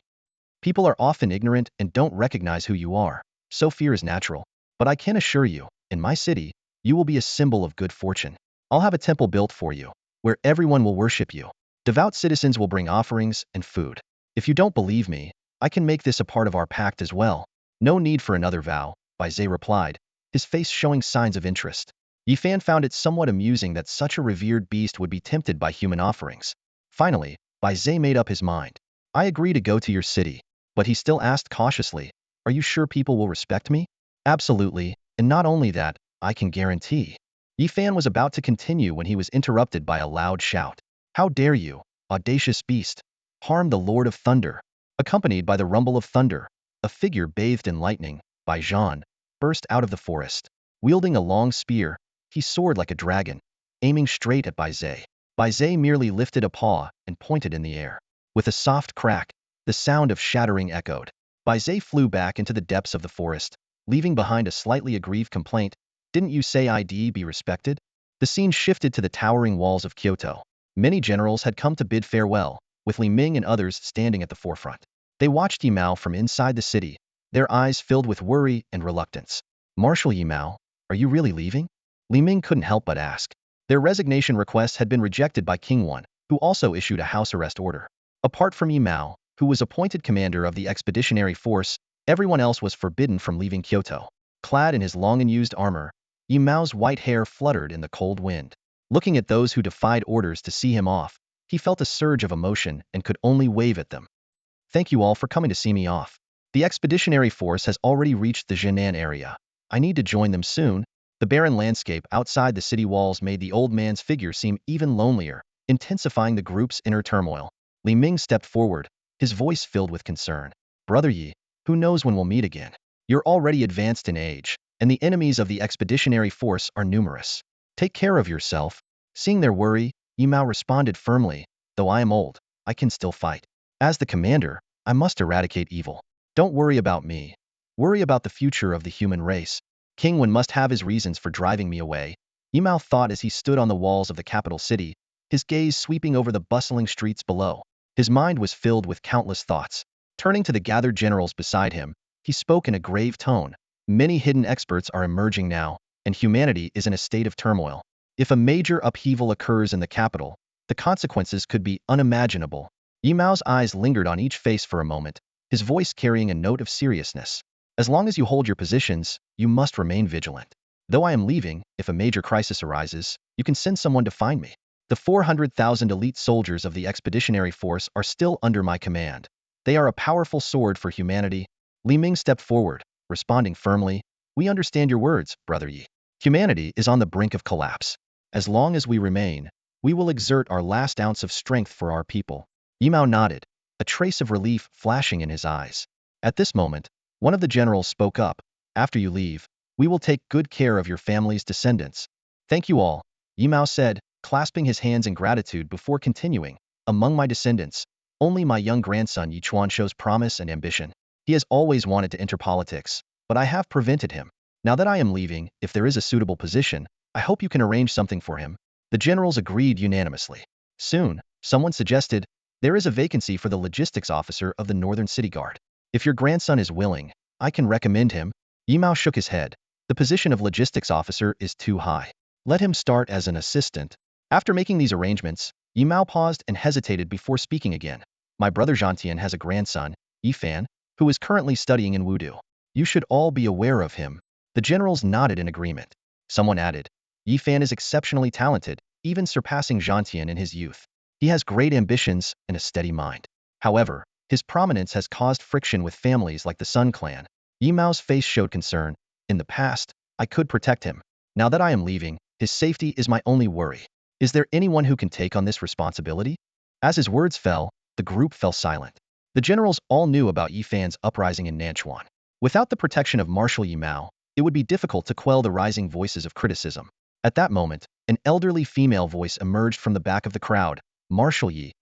"People are often ignorant and don't recognize who you are, so fear is natural. But I can assure you, in my city, you will be a symbol of good fortune. I'll have a temple built for you, where everyone will worship you. Devout citizens will bring offerings and food. If you don't believe me, I can make this a part of our pact as well." No need for another vow, Bai Zhe replied, his face showing signs of interest. Yi Fan found it somewhat amusing that such a revered beast would be tempted by human offerings. Finally, Bai Zhe made up his mind. I agree to go to your city, but he still asked cautiously, are you sure people will respect me? Absolutely, and not only that, I can guarantee. Yi Fan was about to continue when he was interrupted by a loud shout. How dare you, audacious beast, harm the Lord of Thunder? Accompanied by the rumble of thunder, a figure bathed in lightning, Bai Zhan, burst out of the forest. Wielding a long spear, he soared like a dragon, aiming straight at Bai Zhe. Bai Zhe merely lifted a paw and pointed in the air. With a soft crack, the sound of shattering echoed. Bai Zhe flew back into the depths of the forest, leaving behind a slightly aggrieved complaint. Didn't you say I'd be respected? The scene shifted to the towering walls of Kyoto. Many generals had come to bid farewell, with Li Ming and others standing at the forefront. They watched Yi Mao from inside the city, their eyes filled with worry and reluctance. Marshal Yi Mao, are you really leaving? Li Ming couldn't help but ask. Their resignation request had been rejected by King Wan, who also issued a house arrest order. Apart from Yi Mao, who was appointed commander of the expeditionary force, everyone else was forbidden from leaving Kyoto. Clad in his long and used armor, Yi Mao's white hair fluttered in the cold wind. Looking at those who defied orders to see him off, he felt a surge of emotion and could only wave at them. Thank you all for coming to see me off. The expeditionary force has already reached the Jinan area. I need to join them soon. The barren landscape outside the city walls made the old man's figure seem even lonelier, intensifying the group's inner turmoil. Li Ming stepped forward, his voice filled with concern. Brother Yi, who knows when we'll meet again? You're already advanced in age, and the enemies of the expeditionary force are numerous. Take care of yourself. Seeing their worry, Yi Mao responded firmly, though I am old, I can still fight. As the commander, I must eradicate evil. Don't worry about me. Worry about the future of the human race. King Wen must have his reasons for driving me away, Yi Mao thought as he stood on the walls of the capital city, his gaze sweeping over the bustling streets below. His mind was filled with countless thoughts. Turning to the gathered generals beside him, he spoke in a grave tone. Many hidden experts are emerging now, and humanity is in a state of turmoil. If a major upheaval occurs in the capital, the consequences could be unimaginable. Yi Mao's eyes lingered on each face for a moment, his voice carrying a note of seriousness. As long as you hold your positions, you must remain vigilant. Though I am leaving, if a major crisis arises, you can send someone to find me. The 400,000 elite soldiers of the expeditionary force are still under my command. They are a powerful sword for humanity. Li Ming stepped forward, responding firmly, we understand your words, Brother Yi. Humanity is on the brink of collapse. As long as we remain, we will exert our last ounce of strength for our people. Yi Mao nodded, a trace of relief flashing in his eyes. At this moment, one of the generals spoke up. After you leave, we will take good care of your family's descendants. Thank you all, Yi Mao said, clasping his hands in gratitude before continuing. Among my descendants, only my young grandson Yi Chuan shows promise and ambition. He has always wanted to enter politics, but I have prevented him. Now that I am leaving, if there is a suitable position, I hope you can arrange something for him. The generals agreed unanimously. Soon, someone suggested, there is a vacancy for the logistics officer of the Northern City Guard. If your grandson is willing, I can recommend him. Yi Mao shook his head. The position of logistics officer is too high. Let him start as an assistant. After making these arrangements, Yi Mao paused and hesitated before speaking again. My brother Zhantian has a grandson, Yi Fan, who is currently studying in Wudu. You should all be aware of him. The generals nodded in agreement. Someone added, Yi Fan is exceptionally talented, even surpassing Zhantian in his youth. He has great ambitions and a steady mind. However, his prominence has caused friction with families like the Sun clan. Yi Mao's face showed concern. In the past, I could protect him. Now that I am leaving, his safety is my only worry. Is there anyone who can take on this responsibility? As his words fell, the group fell silent. The generals all knew about Yi Fan's uprising in Nanchuan. Without the protection of Marshal Yi Mao, it would be difficult to quell the rising voices of criticism. At that moment, an elderly female voice emerged from the back of the crowd. Marshal Yi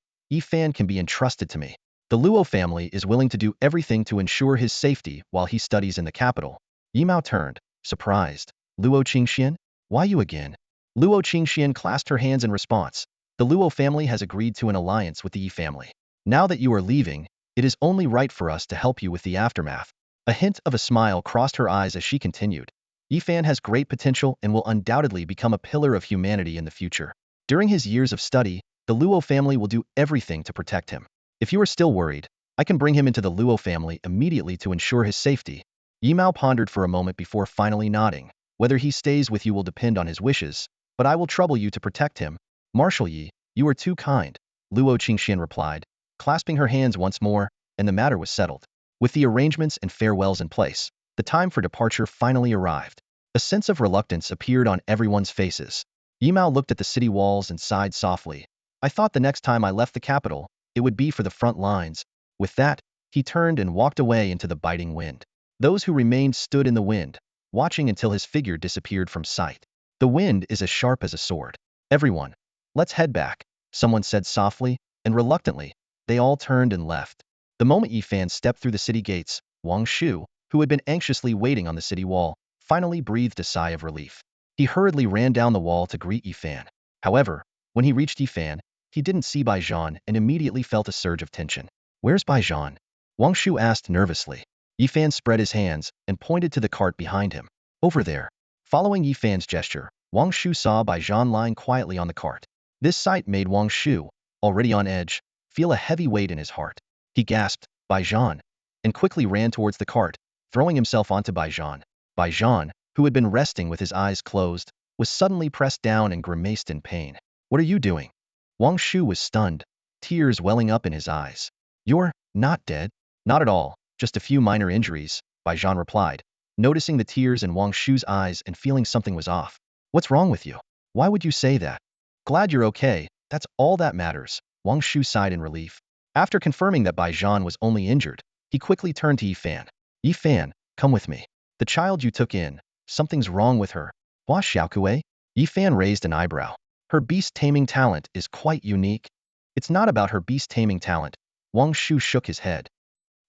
Fan can be entrusted to me. The Luo family is willing to do everything to ensure his safety while he studies in the capital. Yi Mao turned, surprised. Luo Qingxian? Why you again? Luo Qingxian clasped her hands in response. The Luo family has agreed to an alliance with the Yi family. Now that you are leaving, it is only right for us to help you with the aftermath. A hint of a smile crossed her eyes as she continued. Yi Fan has great potential and will undoubtedly become a pillar of humanity in the future. During his years of study, the Luo family will do everything to protect him. If you are still worried, I can bring him into the Luo family immediately to ensure his safety. Yimao pondered for a moment before finally nodding. Whether he stays with you will depend on his wishes, but I will trouble you to protect him. Marshal Yi, you are too kind, Luo Qingxian replied, clasping her hands once more, and the matter was settled. With the arrangements and farewells in place, the time for departure finally arrived. A sense of reluctance appeared on everyone's faces. Yimao looked at the city walls and sighed softly. I thought the next time I left the capital, it would be for the front lines. With that, he turned and walked away into the biting wind. Those who remained stood in the wind, watching until his figure disappeared from sight. The wind is as sharp as a sword. Everyone, let's head back, someone said softly, and reluctantly, they all turned and left. The moment Yifan stepped through the city gates, Wang Shu, who had been anxiously waiting on the city wall, finally breathed a sigh of relief. He hurriedly ran down the wall to greet Yifan. However, when he reached Yifan, he didn't see Baijian and immediately felt a surge of tension. Where's Baijian? Wang Shu asked nervously. Yifan spread his hands and pointed to the cart behind him. Over there. Following Yifan's gesture, Wang Shu saw Baijian lying quietly on the cart. This sight made Wang Shu, already on edge, feel a heavy weight in his heart. He gasped, Baijian, and quickly ran towards the cart, throwing himself onto Baijian. Baijian, who had been resting with his eyes closed, was suddenly pressed down and grimaced in pain. What are you doing? Wang Shu was stunned, tears welling up in his eyes. You're not dead? Not at all, just a few minor injuries, Baijian replied, noticing the tears in Wang Shu's eyes and feeling something was off. What's wrong with you? Why would you say that? Glad you're okay, that's all that matters, Wang Shu sighed in relief. After confirming that Baijian was only injured, he quickly turned to Yifan. Yifan, come with me. The child you took in, something's wrong with her. Hua Xiaokue? Yifan raised an eyebrow. Her beast-taming talent is quite unique. It's not about her beast-taming talent. Wang Shu shook his head.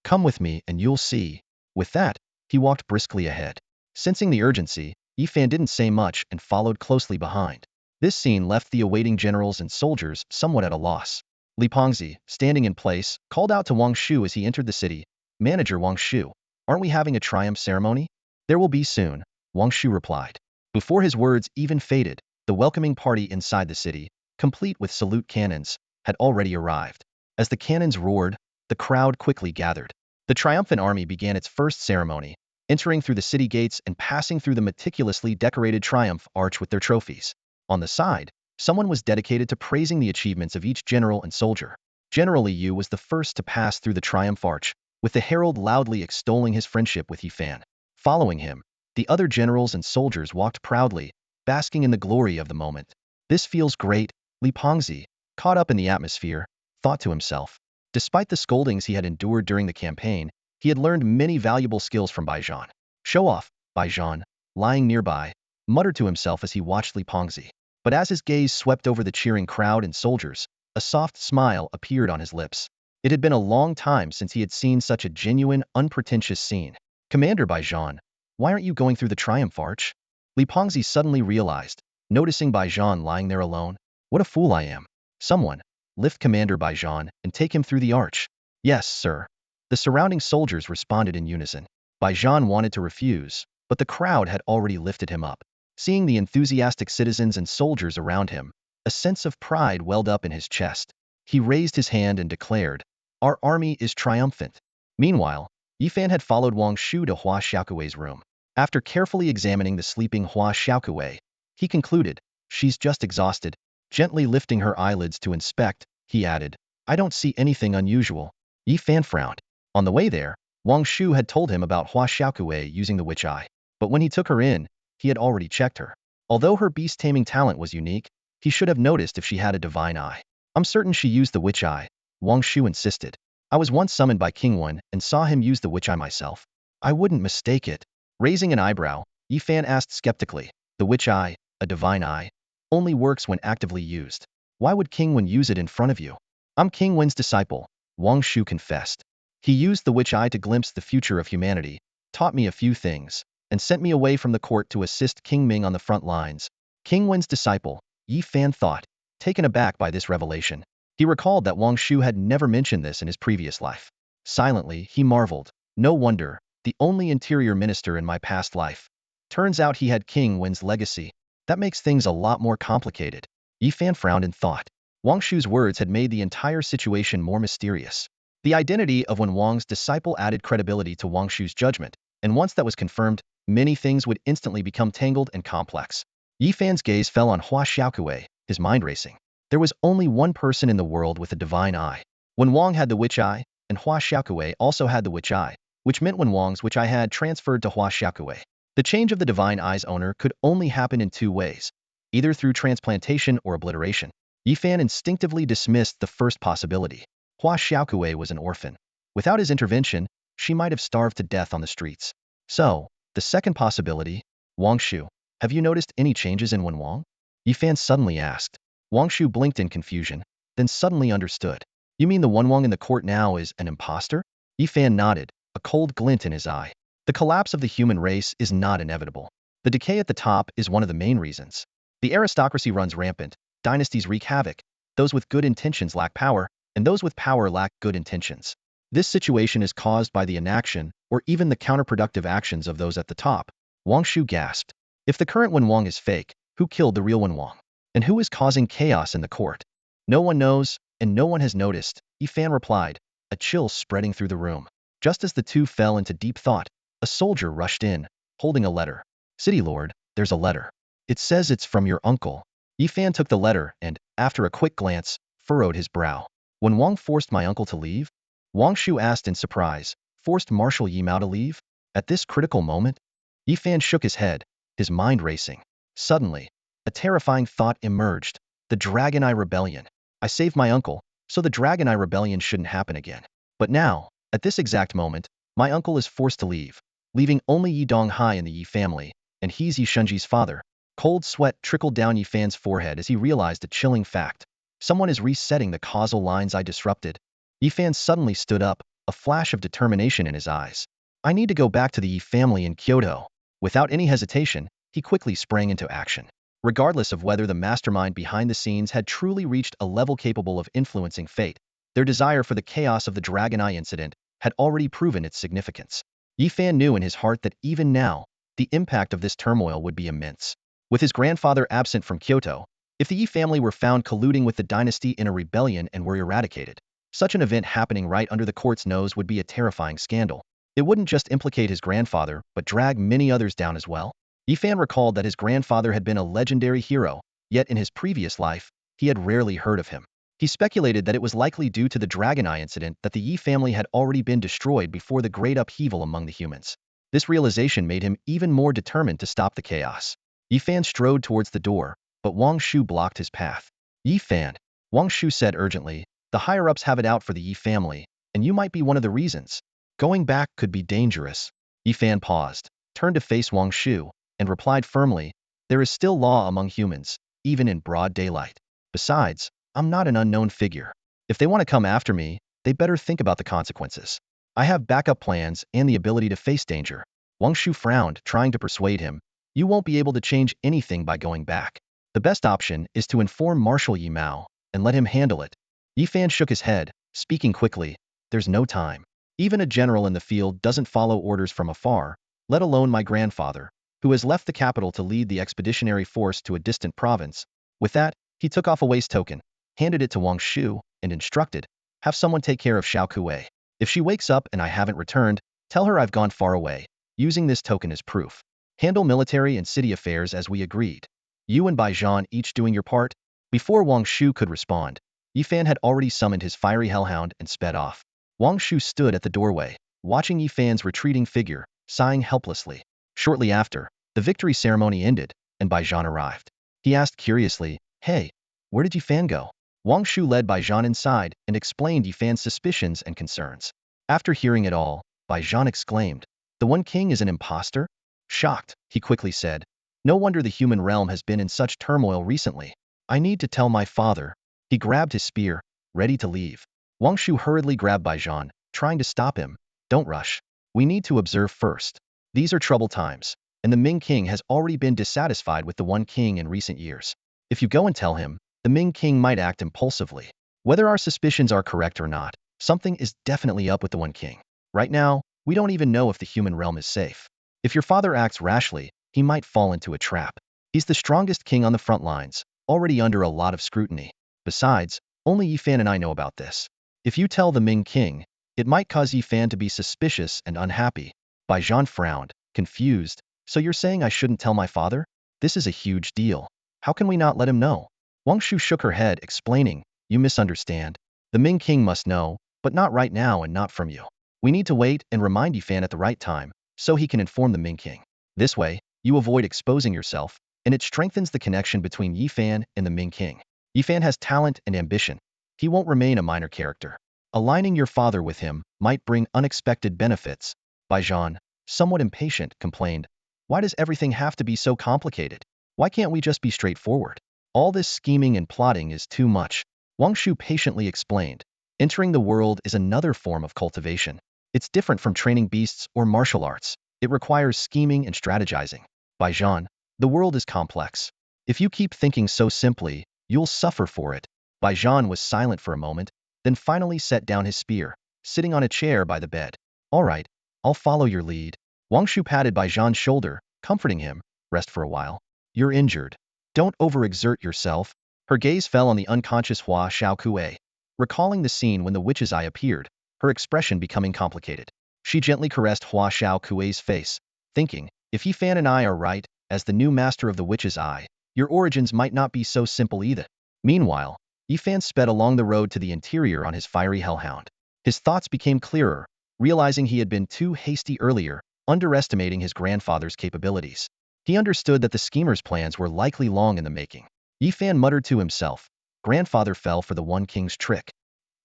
Come with me and you'll see. With that, he walked briskly ahead. Sensing the urgency, Yifan didn't say much and followed closely behind. This scene left the awaiting generals and soldiers somewhat at a loss. Li Pengzi, standing in place, called out to Wang Shu as he entered the city. Manager Wang Shu, aren't we having a triumph ceremony? There will be soon, Wang Shu replied. Before his words even faded, the welcoming party inside the city, complete with salute cannons, had already arrived. As the cannons roared, the crowd quickly gathered. The triumphant army began its first ceremony, entering through the city gates and passing through the meticulously decorated triumph arch with their trophies. On the side, someone was dedicated to praising the achievements of each general and soldier. General Yu was the first to pass through the triumph arch, with the herald loudly extolling his friendship with Yifan. Following him, the other generals and soldiers walked proudly, basking in the glory of the moment. This feels great, Li Pengzi, caught up in the atmosphere, thought to himself. Despite the scoldings he had endured during the campaign, he had learned many valuable skills from Baijian. Show off, Baijian, lying nearby, muttered to himself as he watched Li Pengzi. But as his gaze swept over the cheering crowd and soldiers, a soft smile appeared on his lips. It had been a long time since he had seen such a genuine, unpretentious scene. Commander Baijian, why aren't you going through the triumph arch? Li Pengzi suddenly realized, noticing Baijian lying there alone. What a fool I am. Someone, lift Commander Baijian and take him through the arch. Yes, sir. The surrounding soldiers responded in unison. Baijian wanted to refuse, but the crowd had already lifted him up. Seeing the enthusiastic citizens and soldiers around him, a sense of pride welled up in his chest. He raised his hand and declared, our army is triumphant. Meanwhile, Yifan had followed Wang Shu to Hua Xiaokuei's room. After carefully examining the sleeping Hua Xiaokuei, he concluded, she's just exhausted. Gently lifting her eyelids to inspect, he added, I don't see anything unusual. Yifan frowned. On the way there, Wang Shu had told him about Hua Xiaokuei using the witch eye. But when he took her in, he had already checked her. Although her beast-taming talent was unique, he should have noticed if she had a divine eye. I'm certain she used the witch eye, Wang Shu insisted. I was once summoned by King Wen and saw him use the witch eye myself. I wouldn't mistake it. Raising an eyebrow, Yifan asked skeptically, the witch eye, a divine eye, only works when actively used. Why would King Wen use it in front of you? I'm King Wen's disciple, Wang Shu confessed. He used the witch eye to glimpse the future of humanity, taught me a few things, and sent me away from the court to assist King Ming on the front lines. King Wen's disciple, Yifan thought, taken aback by this revelation. He recalled that Wang Shu had never mentioned this in his previous life. Silently, he marveled. No wonder, the only interior minister in my past life. Turns out he had King Wen's legacy. That makes things a lot more complicated. Yifan frowned and thought. Wang Shu's words had made the entire situation more mysterious. The identity of Wang's disciple added credibility to Wang Shu's judgment, And once that was confirmed, many things would instantly become tangled and complex. Yi Fan's gaze fell on Hua Xiaokui, his mind racing. There was only one person in the world with a divine eye. Wen Wang had the witch eye, and Hua Xiaokui also had the witch eye, which meant Wen Wang's witch eye had transferred to Hua Xiaokui. The change of the divine eye's owner could only happen in two ways, either through transplantation or obliteration. Yi Fan instinctively dismissed the first possibility. Hua Xiaokui was an orphan. Without his intervention, she might have starved to death on the streets. So, the second possibility, Wang Shu. Have you noticed any changes in Wen Wang? Yi Fan suddenly asked. Wang Shu blinked in confusion, then suddenly understood. You mean the Wen Wang in the court now is an imposter? Yi Fan nodded, a cold glint in his eye. The collapse of the human race is not inevitable. The decay at the top is one of the main reasons. The aristocracy runs rampant, dynasties wreak havoc, those with good intentions lack power, and those with power lack good intentions. This situation is caused by the inaction or even the counterproductive actions of those at the top. Wang Shu gasped. If the current Wen Wang is fake, who killed the real Wen Wang? And who is causing chaos in the court? No one knows, and no one has noticed, Yi Fan replied, a chill spreading through the room. Just as the two fell into deep thought, a soldier rushed in, holding a letter. City Lord, there's a letter. It says it's from your uncle. Yi Fan took the letter and, after a quick glance, furrowed his brow. When Wang forced my uncle to leave? Wang Shu asked in surprise, forced Marshal Yi Mao to leave? At this critical moment? Yi Fan shook his head, his mind racing. Suddenly, a terrifying thought emerged. The Dragon Eye Rebellion. I saved my uncle, so the Dragon Eye Rebellion shouldn't happen again. But now, at this exact moment, my uncle is forced to leave, leaving only Yi Donghai in the Yi family, and he's Yi Shunji's father. Cold sweat trickled down Yi Fan's forehead as he realized a chilling fact. Someone is resetting the causal lines I disrupted. Yi Fan suddenly stood up, a flash of determination in his eyes. I need to go back to the Yi family in Kyoto. Without any hesitation, he quickly sprang into action. Regardless of whether the mastermind behind the scenes had truly reached a level capable of influencing fate, their desire for the chaos of the Dragon Eye incident had already proven its significance. Yi Fan knew in his heart that even now, the impact of this turmoil would be immense. With his grandfather absent from Kyoto, if the Yi family were found colluding with the dynasty in a rebellion and were eradicated, such an event happening right under the court's nose would be a terrifying scandal. It wouldn't just implicate his grandfather, but drag many others down as well. Yi Fan recalled that his grandfather had been a legendary hero, yet in his previous life, he had rarely heard of him. He speculated that it was likely due to the Dragon Eye incident that the Yi family had already been destroyed before the great upheaval among the humans. This realization made him even more determined to stop the chaos. Yi Fan strode towards the door, but Wang Shu blocked his path. Yi Fan, Wang Shu said urgently, the higher-ups have it out for the Yi family, and you might be one of the reasons. Going back could be dangerous. Yi Fan paused, turned to face Wang Shu, and replied firmly, there is still law among humans, even in broad daylight. Besides, I'm not an unknown figure. If they want to come after me, they better think about the consequences. I have backup plans and the ability to face danger. Wang Shu frowned, trying to persuade him. You won't be able to change anything by going back. The best option is to inform Marshal Yi Mao and let him handle it. Yi Fan shook his head, speaking quickly. There's no time. Even a general in the field doesn't follow orders from afar, let alone my grandfather, who has left the capital to lead the expeditionary force to a distant province. With that, he took off a waist token, handed it to Wang Shu, and instructed, have someone take care of Xiao Kuei. If she wakes up and I haven't returned, tell her I've gone far away, using this token as proof. Handle military and city affairs as we agreed. You and Baijian each doing your part? Before Wang Shu could respond, Yi Fan had already summoned his fiery hellhound and sped off. Wang Shu stood at the doorway, watching Yi Fan's retreating figure, sighing helplessly. Shortly after, the victory ceremony ended, and Baijian arrived. He asked curiously, hey, where did Yi Fan go? Wang Shu led Baijian inside and explained Yi Fan's suspicions and concerns. After hearing it all, Baijian exclaimed, the One King is an imposter? Shocked, he quickly said, no wonder the human realm has been in such turmoil recently. I need to tell my father. He grabbed his spear, ready to leave. Wang Shu hurriedly grabbed Baijian, trying to stop him. Don't rush. We need to observe first. These are troubled times, and the Ming King has already been dissatisfied with the One King in recent years. If you go and tell him, the Ming King might act impulsively. Whether our suspicions are correct or not, something is definitely up with the One King. Right now, we don't even know if the human realm is safe. If your father acts rashly, he might fall into a trap. He's the strongest king on the front lines, already under a lot of scrutiny. Besides, only Yi Fan and I know about this. If you tell the Ming King, it might cause Yi Fan to be suspicious and unhappy. Bai Zhan frowned, confused. So you're saying I shouldn't tell my father? This is a huge deal. How can we not let him know? Wang Shu shook her head, explaining, you misunderstand. The Ming King must know, but not right now and not from you. We need to wait and remind Yifan at the right time, so he can inform the Ming King. This way, you avoid exposing yourself, and it strengthens the connection between Yifan and the Ming King. Yifan has talent and ambition. He won't remain a minor character. Aligning your father with him might bring unexpected benefits. Bai Zhan, somewhat impatient, complained, why does everything have to be so complicated? Why can't we just be straightforward? All this scheming and plotting is too much. Wang Shu patiently explained. Entering the world is another form of cultivation. It's different from training beasts or martial arts. It requires scheming and strategizing. Bai Zhan, the world is complex. If you keep thinking so simply, you'll suffer for it. Bai Zhan was silent for a moment, then finally set down his spear, sitting on a chair by the bed. All right, I'll follow your lead. Wang Shu patted Bai Zhan's shoulder, comforting him. Rest for a while. You're injured. Don't overexert yourself. Her gaze fell on the unconscious Hua Xiaokue. Recalling the scene when the witch's eye appeared, her expression becoming complicated. She gently caressed Hua Xiaokue's face, thinking, if Yifan and I are right, as the new master of the witch's eye, your origins might not be so simple either. Meanwhile, Yifan sped along the road to the interior on his fiery hellhound. His thoughts became clearer, realizing he had been too hasty earlier, underestimating his grandfather's capabilities. He understood that the schemer's plans were likely long in the making. Yifan muttered to himself, grandfather fell for the One King's trick.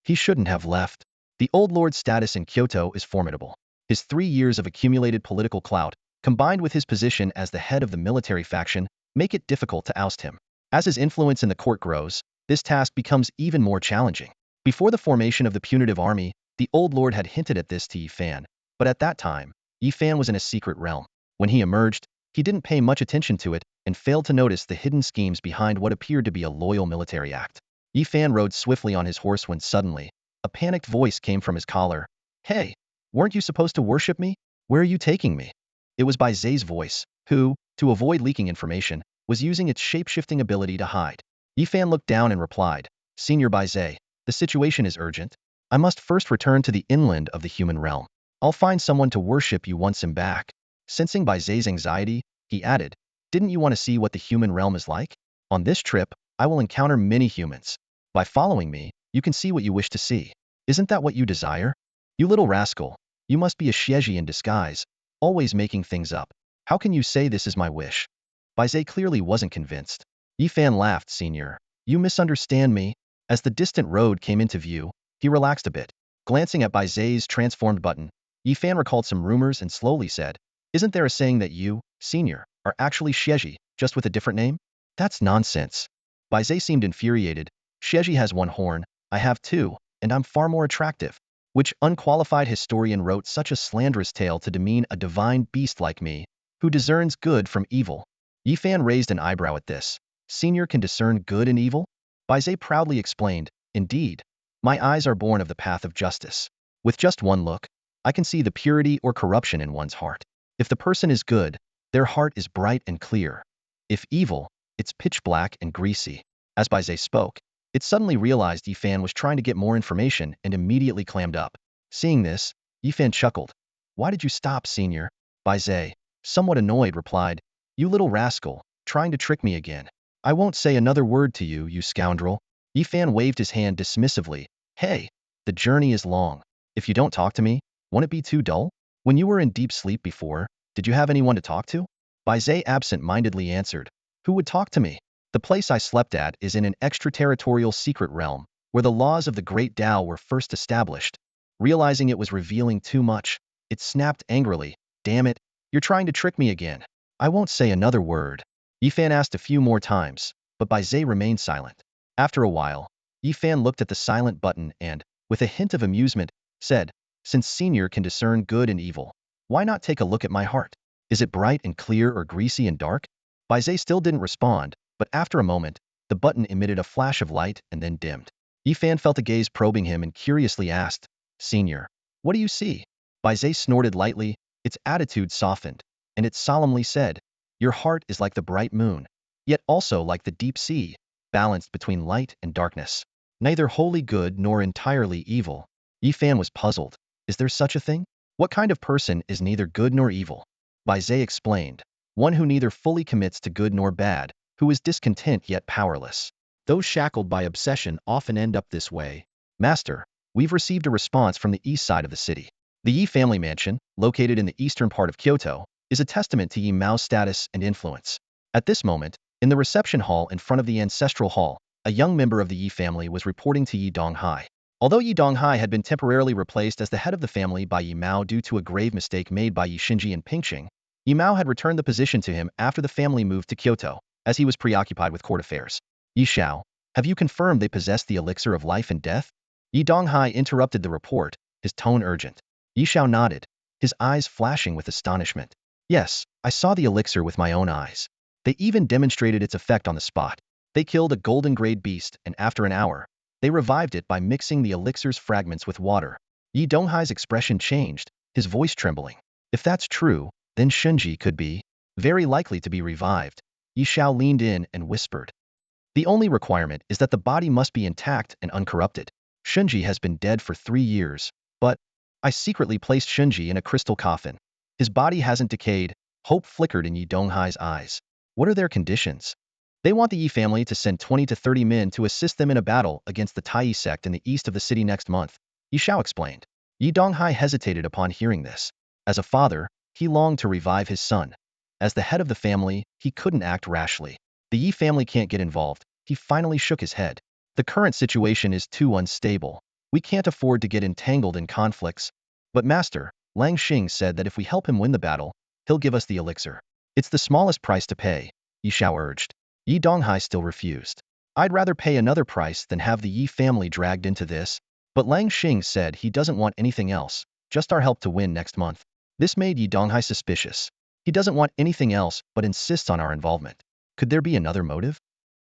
He shouldn't have left. The old lord's status in Kyoto is formidable. His 3 years of accumulated political clout, combined with his position as the head of the military faction, make it difficult to oust him. As his influence in the court grows, this task becomes even more challenging. Before the formation of the punitive army, the old lord had hinted at this to Yifan, but at that time, Yifan was in a secret realm. When he emerged, he didn't pay much attention to it and failed to notice the hidden schemes behind what appeared to be a loyal military act. Yifan rode swiftly on his horse when suddenly, a panicked voice came from his collar. Hey, weren't you supposed to worship me? Where are you taking me? It was Bai Zai's voice, who, to avoid leaking information, was using its shape-shifting ability to hide. Yifan looked down and replied, Senior Bai Zai, the situation is urgent. I must first return to the inland of the human realm. I'll find someone to worship you once I'm back. Sensing Bai Zai's anxiety, he added, didn't you want to see what the human realm is like? On this trip, I will encounter many humans. By following me, you can see what you wish to see. Isn't that what you desire? You little rascal, you must be a Xieji in disguise, always making things up. How can you say this is my wish? Bai Zai clearly wasn't convinced. Yifan laughed, Senior. You misunderstand me. As the distant road came into view, he relaxed a bit. Glancing at Bai Zai's transformed button, Yifan recalled some rumors and slowly said, isn't there a saying that you, Senior, are actually Xieji, just with a different name? That's nonsense. Bai Zai seemed infuriated. Xieji has one horn, I have two, and I'm far more attractive. Which unqualified historian wrote such a slanderous tale to demean a divine beast like me, who discerns good from evil? Yifan raised an eyebrow at this. Senior can discern good and evil? Bai Zai proudly explained, indeed. My eyes are born of the path of justice. With just one look, I can see the purity or corruption in one's heart. If the person is good, their heart is bright and clear. If evil, it's pitch black and greasy. As Bai Zai spoke, it suddenly realized Yifan was trying to get more information and immediately clammed up. Seeing this, Yifan chuckled. Why did you stop, Senior? Bai Zai, somewhat annoyed, replied, you little rascal, trying to trick me again. I won't say another word to you, you scoundrel. Yifan waved his hand dismissively. Hey, the journey is long. If you don't talk to me, won't it be too dull? When you were in deep sleep before, did you have anyone to talk to? Bai Zai absent-mindedly answered. Who would talk to me? The place I slept at is in an extraterritorial secret realm, where the laws of the Great Tao were first established. Realizing it was revealing too much, it snapped angrily. Damn it, you're trying to trick me again. I won't say another word. Yifan asked a few more times, but Bai Zai remained silent. After a while, Yifan looked at the silent button and, with a hint of amusement, said, since Senior can discern good and evil, why not take a look at my heart? Is it bright and clear or greasy and dark? Bai Zai still didn't respond, but after a moment, the button emitted a flash of light and then dimmed. Yifan felt a gaze probing him and curiously asked, Senior, what do you see? Bai Zai snorted lightly, its attitude softened, and it solemnly said, your heart is like the bright moon, yet also like the deep sea, balanced between light and darkness. Neither wholly good nor entirely evil. Yifan was puzzled. Is there such a thing? What kind of person is neither good nor evil? By Zay explained. One who neither fully commits to good nor bad, who is discontent yet powerless. Those shackled by obsession often end up this way. Master, we've received a response from the east side of the city. The Yi family mansion, located in the eastern part of Kyoto, is a testament to Yi Mao's status and influence. At this moment, in the reception hall in front of the ancestral hall, a young member of the Yi family was reporting to Yi Donghai. Although Yi Donghai had been temporarily replaced as the head of the family by Yi Mao due to a grave mistake made by Yi Shinji and Pingqing, Yi Mao had returned the position to him after the family moved to Kyoto, as he was preoccupied with court affairs. Yi Xiao, have you confirmed they possess the elixir of life and death? Yi Donghai interrupted the report, his tone urgent. Yi Xiao nodded, his eyes flashing with astonishment. Yes, I saw the elixir with my own eyes. They even demonstrated its effect on the spot. They killed a golden-grade beast, and after an hour, they revived it by mixing the elixir's fragments with water. Yi Donghai's expression changed, his voice trembling. If that's true, then Shinji could be very likely to be revived. Yi Xiao leaned in and whispered. The only requirement is that the body must be intact and uncorrupted. Shinji has been dead for 3 years, but I secretly placed Shinji in a crystal coffin. His body hasn't decayed. Hope flickered in Yi Donghai's eyes. What are their conditions? They want the Yi family to send 20 to 30 men to assist them in a battle against the Tai sect in the east of the city next month, Yi Xiao explained. Yi Donghai hesitated upon hearing this. As a father, he longed to revive his son. As the head of the family, he couldn't act rashly. The Yi family can't get involved. He finally shook his head. The current situation is too unstable. We can't afford to get entangled in conflicts. But Master, Lang Xing said that if we help him win the battle, he'll give us the elixir. It's the smallest price to pay, Yi Xiao urged. Yi Donghai still refused. I'd rather pay another price than have the Yi family dragged into this, but Lang Xing said he doesn't want anything else, just our help to win next month. This made Yi Donghai suspicious. He doesn't want anything else but insists on our involvement. Could there be another motive?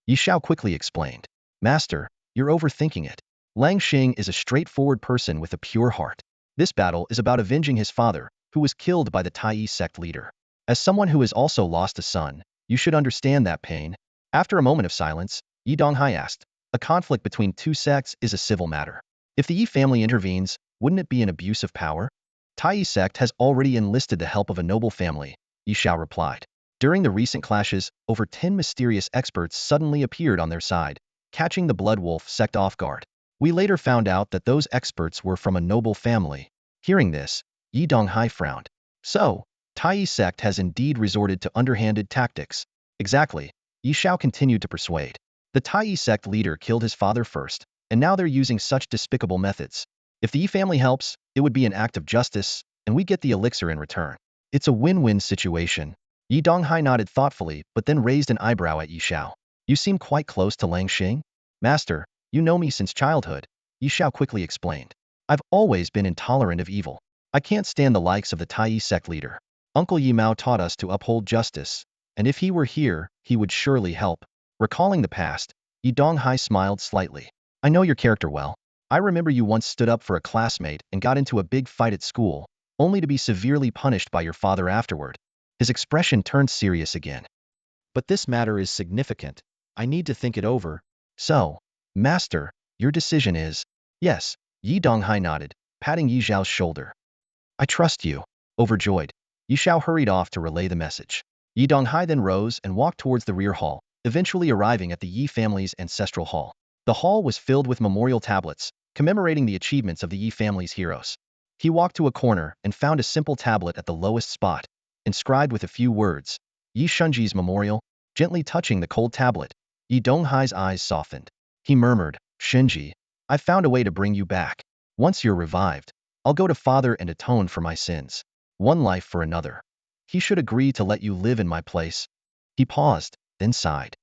Yi Xiao quickly explained. Master, you're overthinking it. Lang Xing is a straightforward person with a pure heart. This battle is about avenging his father, who was killed by the Tai sect leader. As someone who has also lost a son, you should understand that pain. After a moment of silence, Yi Donghai asked, a conflict between two sects is a civil matter. If the Yi family intervenes, wouldn't it be an abuse of power? Tai sect has already enlisted the help of a noble family, Yi Xiao replied. During the recent clashes, over 10 mysterious experts suddenly appeared on their side, catching the Blood Wolf sect off guard. We later found out that those experts were from a noble family. Hearing this, Yi Donghai frowned. So, Tai sect has indeed resorted to underhanded tactics. Exactly, Yi Xiao continued to persuade. The Tai sect leader killed his father first, and now they're using such despicable methods. If the Yi family helps, it would be an act of justice, and we get the elixir in return. It's a win-win situation. Yi Donghai nodded thoughtfully, but then raised an eyebrow at Yi Xiao. You seem quite close to Lang Xing? Master, you know me since childhood, Yi Xiao quickly explained. I've always been intolerant of evil. I can't stand the likes of the Tai sect leader. Uncle Yi Mao taught us to uphold justice, and if he were here, he would surely help. Recalling the past, Yi Donghai smiled slightly. I know your character well. I remember you once stood up for a classmate and got into a big fight at school, only to be severely punished by your father afterward. His expression turned serious again. But this matter is significant. I need to think it over. So, Master, your decision is? Yes, Yi Donghai nodded, patting Yi Xiao's shoulder. I trust you. Overjoyed, Yi Xiao hurried off to relay the message. Yi Donghai then rose and walked towards the rear hall, eventually arriving at the Yi family's ancestral hall. The hall was filled with memorial tablets, commemorating the achievements of the Yi family's heroes. He walked to a corner and found a simple tablet at the lowest spot, inscribed with a few words, Yi Shunji's memorial. Gently touching the cold tablet, Yi Donghai's eyes softened. He murmured, Shinji, I've found a way to bring you back. Once you're revived, I'll go to Father and atone for my sins. One life for another. He should agree to let you live in my place. He paused, then sighed.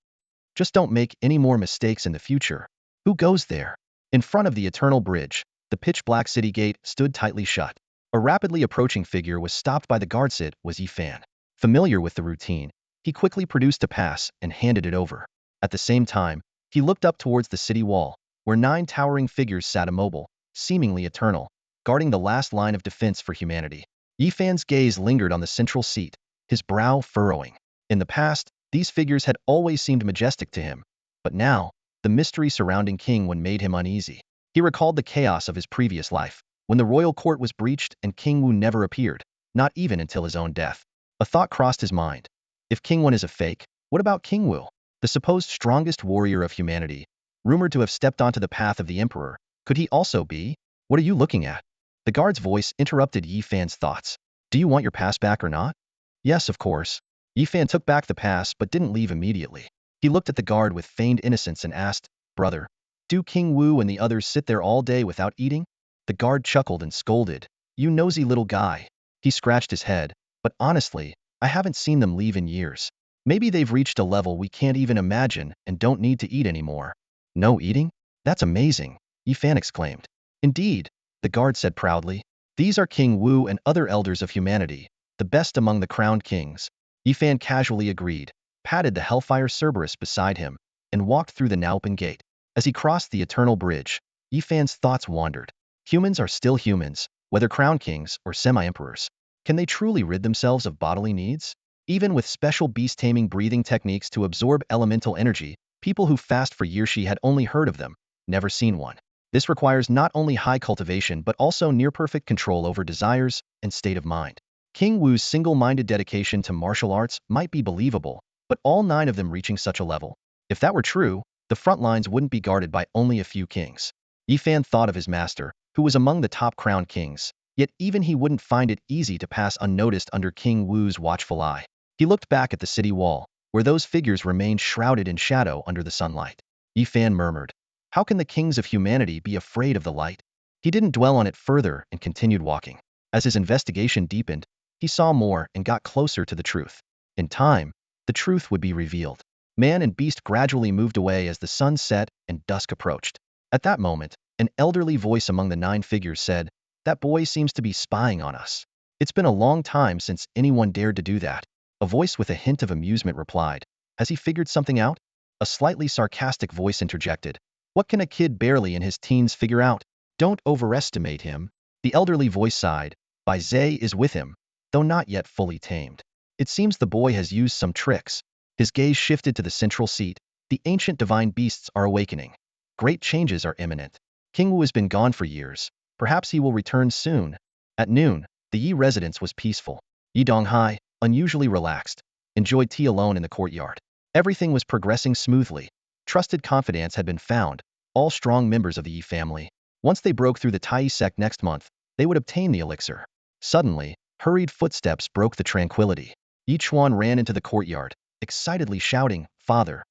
Just don't make any more mistakes in the future. Who goes there? In front of the Eternal Bridge, the pitch-black city gate stood tightly shut. A rapidly approaching figure was stopped by the guard. It was Yi Fan. Familiar with the routine, he quickly produced a pass and handed it over. At the same time, he looked up towards the city wall, where 9 towering figures sat immobile, seemingly eternal, guarding the last line of defense for humanity. Yi Fan's gaze lingered on the central seat, his brow furrowing. In the past, these figures had always seemed majestic to him, but now, the mystery surrounding King Ming made him uneasy. He recalled the chaos of his previous life. when the royal court was breached and King Wu never appeared, not even until his own death. A thought crossed his mind. If King Wu is a fake, what about King Wu, the supposed strongest warrior of humanity, rumored to have stepped onto the path of the emperor? Could he also be? What are you looking at? The guard's voice interrupted Yi Fan's thoughts. Do you want your pass back or not? Yes, of course. Yi Fan took back the pass but didn't leave immediately. He looked at the guard with feigned innocence and asked, Brother, do King Wu and the others sit there all day without eating? The guard chuckled and scolded. You nosy little guy. He scratched his head. But honestly, I haven't seen them leave in years. Maybe they've reached a level we can't even imagine and don't need to eat anymore. No eating? That's amazing, Yi Fan exclaimed. Indeed, the guard said proudly. These are King Wu and other elders of humanity, the best among the crowned kings. Yi Fan casually agreed, patted the Hellfire Cerberus beside him, and walked through the now open gate. As he crossed the eternal bridge, Yi Fan's thoughts wandered. Humans are still humans, whether crowned kings or semi-emperors. Can they truly rid themselves of bodily needs? Even with special beast-taming breathing techniques to absorb elemental energy, people who fast for years had only heard of them, never seen one. This requires not only high cultivation but also near-perfect control over desires and state of mind. King Wu's single-minded dedication to martial arts might be believable, but all 9 of them reaching such a level. If that were true, the front lines wouldn't be guarded by only a few kings. Yi Fan thought of his master, who was among the top crowned kings, yet even he wouldn't find it easy to pass unnoticed under King Wu's watchful eye. He looked back at the city wall, where those figures remained shrouded in shadow under the sunlight. Yi Fan murmured, how can the kings of humanity be afraid of the light? He didn't dwell on it further and continued walking. As his investigation deepened, he saw more and got closer to the truth. In time, the truth would be revealed. Man and beast gradually moved away as the sun set and dusk approached. At that moment, an elderly voice among the 9 figures said, that boy seems to be spying on us. It's been a long time since anyone dared to do that. A voice with a hint of amusement replied, has he figured something out? A slightly sarcastic voice interjected, what can a kid barely in his teens figure out? Don't overestimate him. The elderly voice sighed, Bai Zhe is with him, though not yet fully tamed. It seems the boy has used some tricks. His gaze shifted to the central seat. The ancient divine beasts are awakening. Great changes are imminent. King Wu has been gone for years. Perhaps he will return soon. At noon, the Yi residence was peaceful. Yi Donghai, unusually relaxed, enjoyed tea alone in the courtyard. Everything was progressing smoothly. Trusted confidants had been found, all strong members of the Yi family. Once they broke through the Tai sect next month, they would obtain the elixir. Suddenly, hurried footsteps broke the tranquility. Yi Chuan ran into the courtyard, excitedly shouting, Father!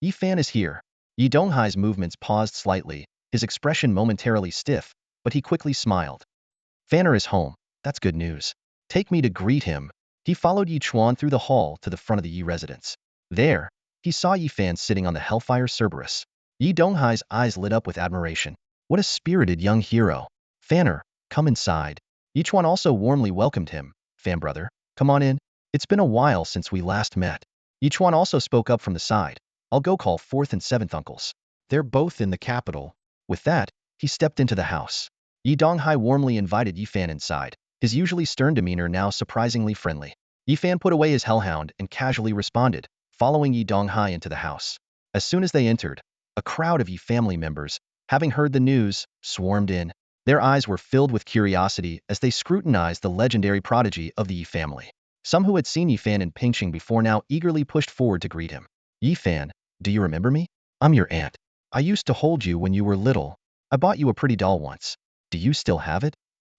Yi Fan is here. Yi Donghai's movements paused slightly, his expression momentarily stiff, but he quickly smiled. Fanner is home. That's good news. Take me to greet him. He followed Yi Chuan through the hall to the front of the Yi residence. There, he saw Yi Fan sitting on the Hellfire Cerberus. Yi Donghai's eyes lit up with admiration. What a spirited young hero. Fanner, come inside. Yi Chuan also warmly welcomed him. Fan brother, come on in. It's been a while since we last met. Yi Chuan also spoke up from the side. I'll go call 4th and 7th uncles. They're both in the capital. With that, he stepped into the house. Yi Donghai warmly invited Yi Fan inside, his usually stern demeanor now surprisingly friendly. Yi Fan put away his hellhound and casually responded, following Yi Donghai into the house. As soon as they entered, a crowd of Yi family members, having heard the news, swarmed in. Their eyes were filled with curiosity as they scrutinized the legendary prodigy of the Yi family. Some who had seen Yi Fan in Pingqing before now eagerly pushed forward to greet him. Yi Fan, do you remember me? I'm your aunt. I used to hold you when you were little. I bought you a pretty doll once. Do you still have it?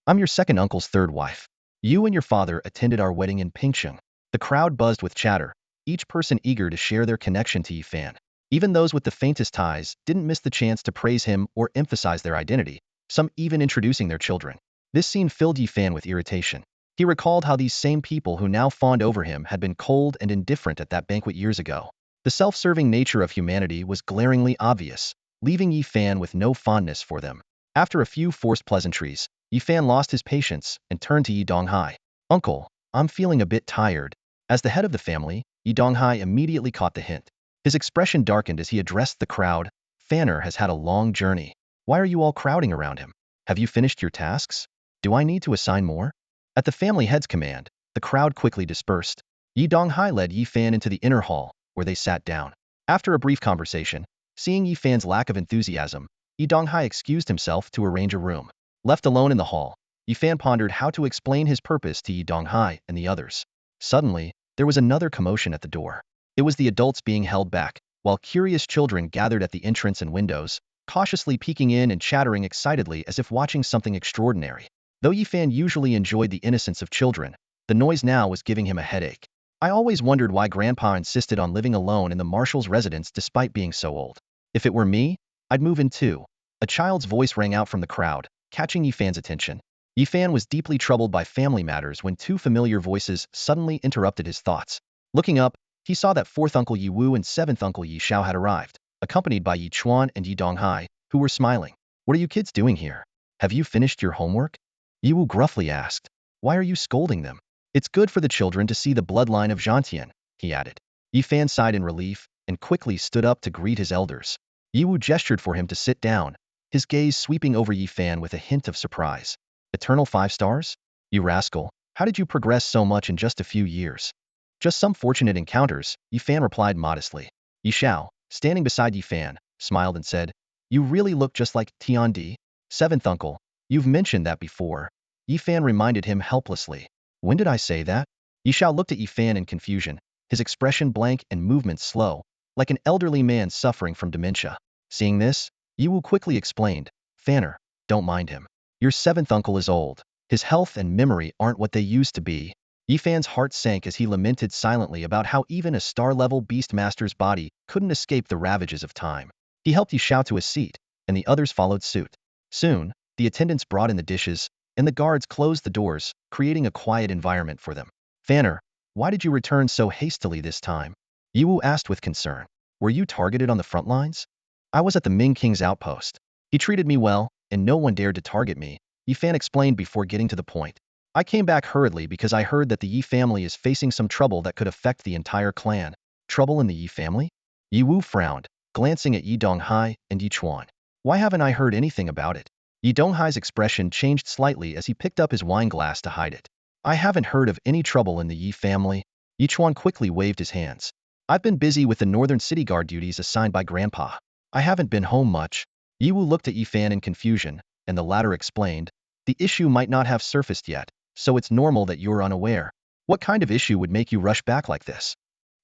I'm your second uncle's third wife. You and your father attended our wedding in Pingqing. The crowd buzzed with chatter, each person eager to share their connection to Yi Fan. Even those with the faintest ties didn't miss the chance to praise him or emphasize their identity, some even introducing their children. This scene filled Yi Fan with irritation. He recalled how these same people who now fawned over him had been cold and indifferent at that banquet years ago. The self-serving nature of humanity was glaringly obvious, leaving Yi Fan with no fondness for them. After a few forced pleasantries, Yi Fan lost his patience and turned to Yi Donghai. Uncle, I'm feeling a bit tired. As the head of the family, Yi Donghai immediately caught the hint. His expression darkened as he addressed the crowd. Fanner has had a long journey. Why are you all crowding around him? Have you finished your tasks? Do I need to assign more? At the family head's command, the crowd quickly dispersed. Yi Donghai led Yi Fan into the inner hall, where they sat down. After a brief conversation, seeing Yi Fan's lack of enthusiasm, Yi Donghai excused himself to arrange a room. Left alone in the hall, Yi Fan pondered how to explain his purpose to Yi Donghai and the others. Suddenly, there was another commotion at the door. It was the adults being held back, while curious children gathered at the entrance and windows, cautiously peeking in and chattering excitedly as if watching something extraordinary. Though Yi Fan usually enjoyed the innocence of children, the noise now was giving him a headache. I always wondered why Grandpa insisted on living alone in the Marshal's residence despite being so old. If it were me, I'd move in too. A child's voice rang out from the crowd, catching Yi Fan's attention. Yi Fan was deeply troubled by family matters when two familiar voices suddenly interrupted his thoughts. Looking up, he saw that fourth uncle Yi Wu and seventh uncle Yi Xiao had arrived, accompanied by Yi Chuan and Yi Donghai, who were smiling. What are you kids doing here? Have you finished your homework? Yi Wu gruffly asked. Why are you scolding them? It's good for the children to see the bloodline of Zhantian, he added. Yi Fan sighed in relief and quickly stood up to greet his elders. Yi Wu gestured for him to sit down, his gaze sweeping over Yi Fan with a hint of surprise. Eternal 5 stars? You rascal, how did you progress so much in just a few years? Just some fortunate encounters, Yi Fan replied modestly. Yi Xiao, standing beside Yi Fan, smiled and said, You really look just like Tiandi, seventh uncle. You've mentioned that before. Yi Fan reminded him helplessly. When did I say that? Yi Xiao looked at Yi Fan in confusion, his expression blank and movements slow, like an elderly man suffering from dementia. Seeing this, Yi Wu quickly explained, Fanner, don't mind him. Your seventh uncle is old. His health and memory aren't what they used to be. Yi Fan's heart sank as he lamented silently about how even a star-level beastmaster's body couldn't escape the ravages of time. He helped Yi Xiao to a seat, and the others followed suit. Soon, the attendants brought in the dishes, and the guards closed the doors, creating a quiet environment for them. Fanner, why did you return so hastily this time? Yi Wu asked with concern. Were you targeted on the front lines? I was at the Ming King's outpost. He treated me well, and no one dared to target me, Yi Fan explained before getting to the point. I came back hurriedly because I heard that the Yi family is facing some trouble that could affect the entire clan. Trouble in the Yi family? Yi Wu frowned, glancing at Yi Donghai and Yi Chuan. Why haven't I heard anything about it? Yi Donghai's expression changed slightly as he picked up his wine glass to hide it. I haven't heard of any trouble in the Yi family. Yi Chuan quickly waved his hands. I've been busy with the northern city guard duties assigned by Grandpa. I haven't been home much. Yi Wu looked at Yi Fan in confusion, and the latter explained, the issue might not have surfaced yet, so it's normal that you're unaware. What kind of issue would make you rush back like this?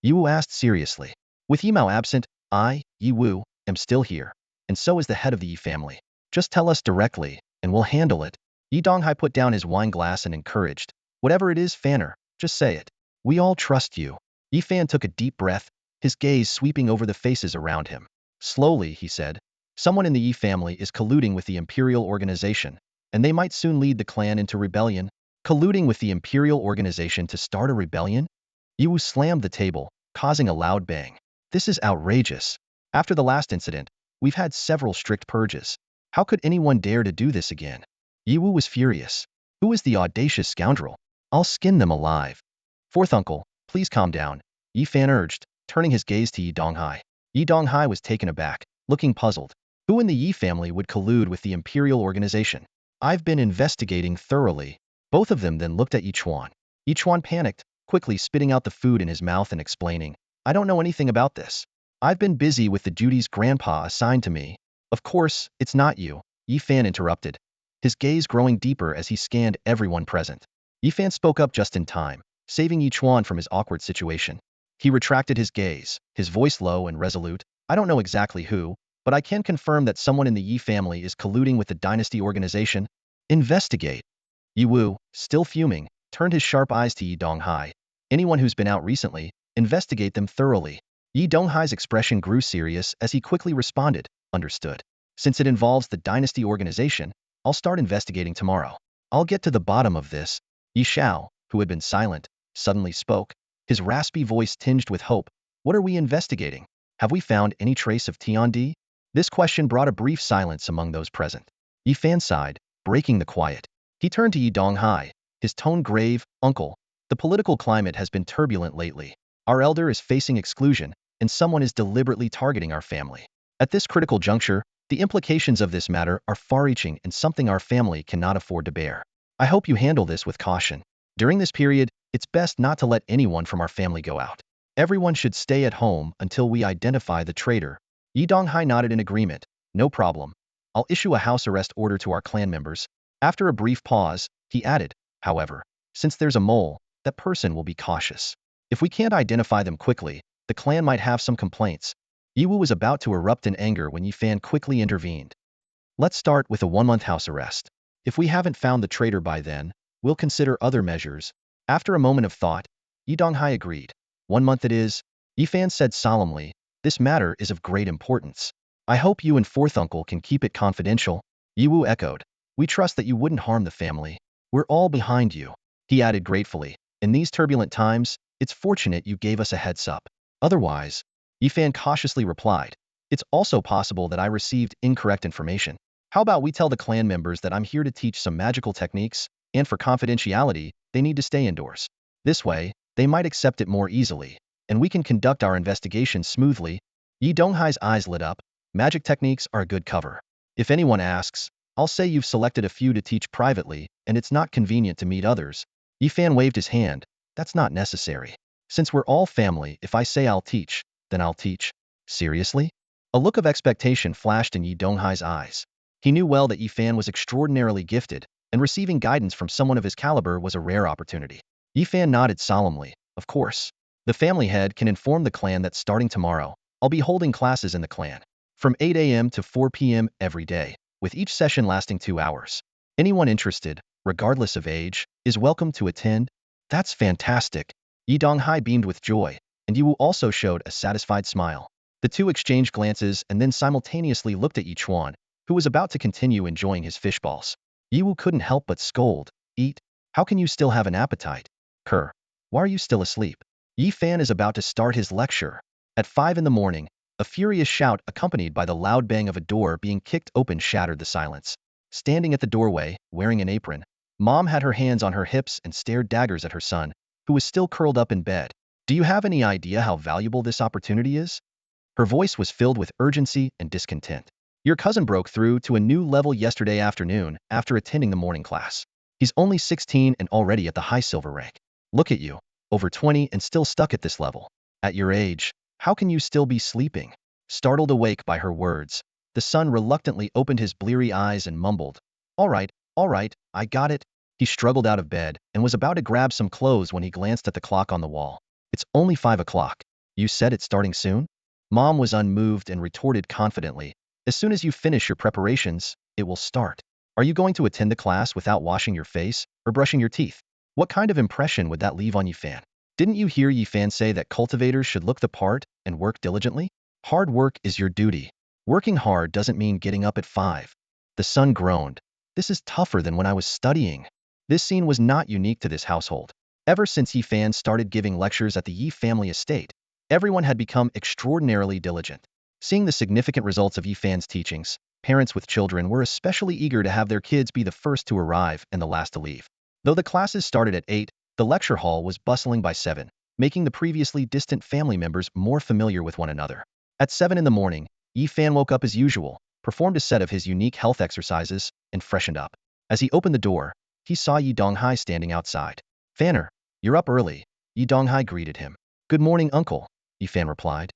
Yi Wu asked seriously. With Yi Mao absent, I, Yi Wu, am still here, and so is the head of the Yi family. Just tell us directly, and we'll handle it. Yi Donghai put down his wine glass and encouraged. Whatever it is, Fanner, just say it. We all trust you. Yi Fan took a deep breath, his gaze sweeping over the faces around him. Slowly, he said, someone in the Yi family is colluding with the Imperial organization, and they might soon lead the clan into rebellion. Colluding with the Imperial organization to start a rebellion? Yi Wu slammed the table, causing a loud bang. This is outrageous. After the last incident, we've had several strict purges. How could anyone dare to do this again? Yi Wu was furious. Who is the audacious scoundrel? I'll skin them alive. Fourth uncle, please calm down, Yi Fan urged, turning his gaze to Yi Donghai. Yi Donghai was taken aback, looking puzzled. Who in the Yi family would collude with the Imperial organization? I've been investigating thoroughly. Both of them then looked at Yi Chuan. Yi Chuan panicked, quickly spitting out the food in his mouth and explaining, I don't know anything about this. I've been busy with the duties Grandpa assigned to me. Of course, it's not you, Yi Fan interrupted, his gaze growing deeper as he scanned everyone present. Yi Fan spoke up just in time, saving Yi Chuan from his awkward situation. He retracted his gaze, his voice low and resolute. I don't know exactly who, but I can confirm that someone in the Yi family is colluding with the dynasty organization. Investigate. Yi Wu, still fuming, turned his sharp eyes to Yi Donghai. Anyone who's been out recently, investigate them thoroughly. Yi Donghai's expression grew serious as he quickly responded, understood. Since it involves the dynasty organization, I'll start investigating tomorrow. I'll get to the bottom of this. Yi Xiao, who had been silent, suddenly spoke, his raspy voice tinged with hope. What are we investigating? Have we found any trace of Tiandi? This question brought a brief silence among those present. Yi Fan sighed, breaking the quiet. He turned to Yi Donghai, his tone grave. Uncle, the political climate has been turbulent lately. Our elder is facing exclusion, and someone is deliberately targeting our family. At this critical juncture, the implications of this matter are far-reaching and something our family cannot afford to bear. I hope you handle this with caution. During this period, it's best not to let anyone from our family go out. Everyone should stay at home until we identify the traitor. Yi Donghai nodded in agreement. No problem. I'll issue a house arrest order to our clan members, After a brief pause, he added, however, since there's a mole, that person will be cautious. If we can't identify them quickly, the clan might have some complaints. Yiwu was about to erupt in anger when Yifan quickly intervened. Let's start with a 1-month house arrest. If we haven't found the traitor by then, we'll consider other measures. After a moment of thought, Yi Donghai agreed. 1 month it is, Yifan said solemnly. This matter is of great importance. I hope you and fourth uncle can keep it confidential. Yiwu echoed. We trust that you wouldn't harm the family. We're all behind you. He added gratefully. In these turbulent times, it's fortunate you gave us a heads up. Otherwise, Yifan cautiously replied. It's also possible that I received incorrect information. How about we tell the clan members that I'm here to teach some magical techniques, and for confidentiality, they need to stay indoors. This way, they might accept it more easily, and we can conduct our investigation smoothly. Yi Donghai's eyes lit up. Magic techniques are a good cover. If anyone asks, I'll say you've selected a few to teach privately, and it's not convenient to meet others. Yifan waved his hand. That's not necessary. Since we're all family, if I say I'll teach, then I'll teach. Seriously? A look of expectation flashed in Yi Donghai's eyes. He knew well that Yifan was extraordinarily gifted, and receiving guidance from someone of his caliber was a rare opportunity. Yifan nodded solemnly. Of course. The family head can inform the clan that starting tomorrow, I'll be holding classes in the clan. From 8 a.m. to 4 p.m. every day, with each session lasting 2 hours. Anyone interested, regardless of age, is welcome to attend. That's fantastic. Yi Donghai beamed with joy, and Yiwu also showed a satisfied smile. The two exchanged glances and then simultaneously looked at Yi Chuan, who was about to continue enjoying his fishballs. Yiwu couldn't help but scold. Eat? How can you still have an appetite? Why are you still asleep? Yifan is about to start his lecture. At 5 in the morning, a furious shout accompanied by the loud bang of a door being kicked open shattered the silence. Standing at the doorway, wearing an apron, Mom had her hands on her hips and stared daggers at her son, who was still curled up in bed. Do you have any idea how valuable this opportunity is? Her voice was filled with urgency and discontent. Your cousin broke through to a new level yesterday afternoon after attending the morning class. He's only 16 and already at the high silver rank. Look at you, over 20 and still stuck at this level. At your age, how can you still be sleeping? Startled awake by her words, the son reluctantly opened his bleary eyes and mumbled, all right, I got it. He struggled out of bed and was about to grab some clothes when he glanced at the clock on the wall. It's only 5 o'clock. You said it's starting soon? Mom was unmoved and retorted confidently, as soon as you finish your preparations, it will start. Are you going to attend the class without washing your face or brushing your teeth? What kind of impression would that leave on Yifan? Didn't you hear Yifan say that cultivators should look the part and work diligently? Hard work is your duty. Working hard doesn't mean getting up at 5. The son groaned. This is tougher than when I was studying. This scene was not unique to this household. Ever since Yifan started giving lectures at the Yi family estate, everyone had become extraordinarily diligent. Seeing the significant results of Yifan's teachings, parents with children were especially eager to have their kids be the first to arrive and the last to leave. Though the classes started at 8, the lecture hall was bustling by 7, making the previously distant family members more familiar with one another. At 7 in the morning, Yifan woke up as usual, performed a set of his unique health exercises, and freshened up. As he opened the door, he saw Yi Donghai standing outside. Fanner, you're up early. Yi Donghai greeted him. Good morning, uncle, Yifan replied.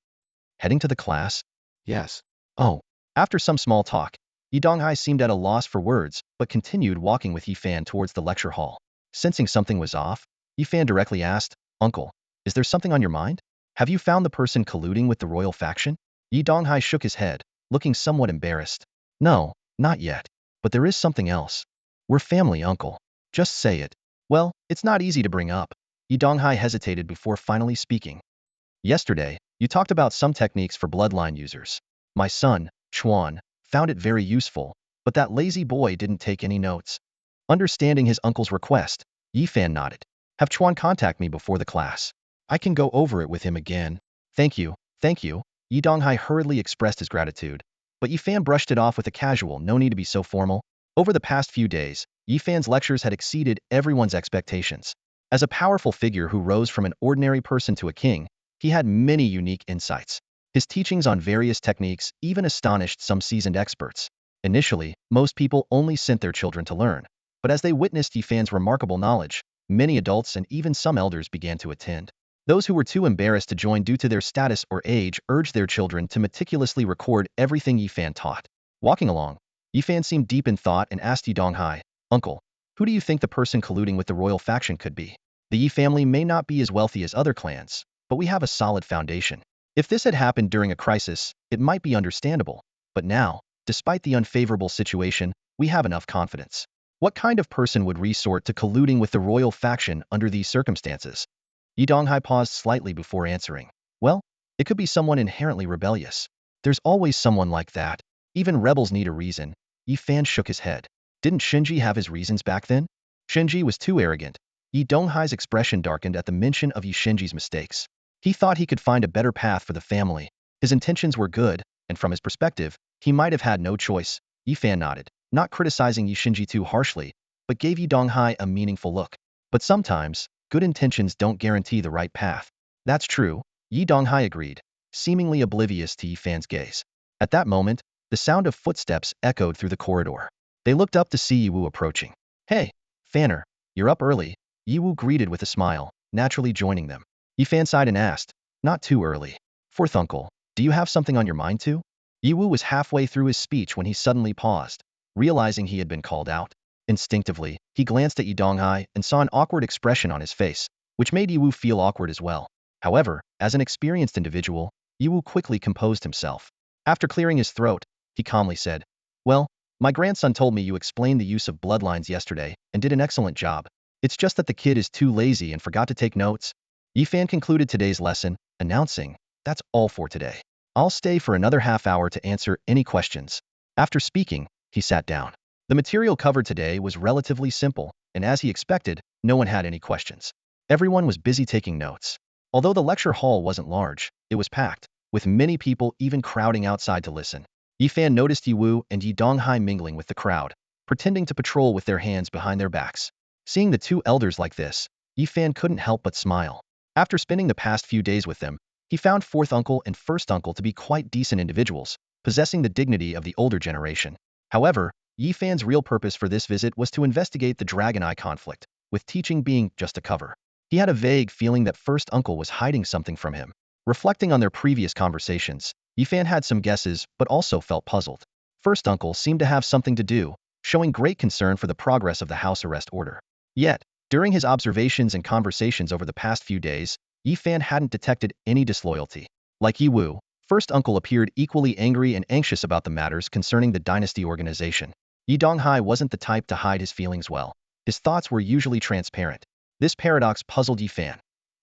Heading to the class? Yes. Oh. After some small talk, Yi Donghai seemed at a loss for words, but continued walking with Yifan towards the lecture hall. Sensing something was off, Yifan directly asked, Uncle, is there something on your mind? Have you found the person colluding with the royal faction? Yi Donghai shook his head, looking somewhat embarrassed. No, not yet. But there is something else. We're family, uncle. Just say it. Well, it's not easy to bring up. Yi Donghai hesitated before finally speaking. Yesterday, you talked about some techniques for bloodline users. My son, Chuan, found it very useful, but that lazy boy didn't take any notes. Understanding his uncle's request, Yifan nodded. Have Chuan contact me before the class. I can go over it with him again. Thank you. Yi Donghai hurriedly expressed his gratitude, but Yifan brushed it off with a casual no need to be so formal. Over the past few days, Yifan's lectures had exceeded everyone's expectations. As a powerful figure who rose from an ordinary person to a king, he had many unique insights. His teachings on various techniques even astonished some seasoned experts. Initially, most people only sent their children to learn, but as they witnessed Yifan's remarkable knowledge, many adults and even some elders began to attend. Those who were too embarrassed to join due to their status or age urged their children to meticulously record everything Yifan taught. Walking along, Yifan seemed deep in thought and asked Yi Donghai, Uncle, who do you think the person colluding with the royal faction could be? The Yi family may not be as wealthy as other clans, but we have a solid foundation. If this had happened during a crisis, it might be understandable. But now, despite the unfavorable situation, we have enough confidence. What kind of person would resort to colluding with the royal faction under these circumstances? Yi Donghai paused slightly before answering. Well, it could be someone inherently rebellious. There's always someone like that. Even rebels need a reason. Yi Fan shook his head. Didn't Shinji have his reasons back then? Shinji was too arrogant. Yi Donghai's expression darkened at the mention of Yi Shinji's mistakes. He thought he could find a better path for the family. His intentions were good, and from his perspective, he might have had no choice. Yi Fan nodded, not criticizing Yi Shinji too harshly, but gave Yi Donghai a meaningful look. But sometimes, good intentions don't guarantee the right path. That's true, Yi Donghai agreed, seemingly oblivious to Yi Fan's gaze. At that moment, the sound of footsteps echoed through the corridor. They looked up to see Yiwu approaching. Hey, Fanner, you're up early, Yiwu greeted with a smile, naturally joining them. Yi Fan sighed and asked, not too early. Fourth uncle, do you have something on your mind too? Yiwu was halfway through his speech when he suddenly paused, realizing he had been called out. Instinctively, he glanced at Yi Donghai and saw an awkward expression on his face, which made Yiwu feel awkward as well. However, as an experienced individual, Yiwu quickly composed himself. After clearing his throat, he calmly said, well, my grandson told me you explained the use of bloodlines yesterday and did an excellent job. It's just that the kid is too lazy and forgot to take notes. Yi Fan concluded today's lesson, announcing, that's all for today. I'll stay for another half hour to answer any questions. After speaking, he sat down. The material covered today was relatively simple, and as he expected, no one had any questions. Everyone was busy taking notes. Although the lecture hall wasn't large, it was packed, with many people even crowding outside to listen. Yi Fan noticed Yiwu and Yi Donghai mingling with the crowd, pretending to patrol with their hands behind their backs. Seeing the two elders like this, Yi Fan couldn't help but smile. After spending the past few days with them, he found fourth uncle and first uncle to be quite decent individuals, possessing the dignity of the older generation. However, Yi Fan's real purpose for this visit was to investigate the Dragon Eye conflict, with teaching being just a cover. He had a vague feeling that first uncle was hiding something from him. Reflecting on their previous conversations, Yi Fan had some guesses but also felt puzzled. First uncle seemed to have something to do, showing great concern for the progress of the house arrest order. Yet, during his observations and conversations over the past few days, Yi Fan hadn't detected any disloyalty. Like Yiwu, first uncle appeared equally angry and anxious about the matters concerning the dynasty organization. Yi Donghai wasn't the type to hide his feelings well. His thoughts were usually transparent. This paradox puzzled Yi Fan.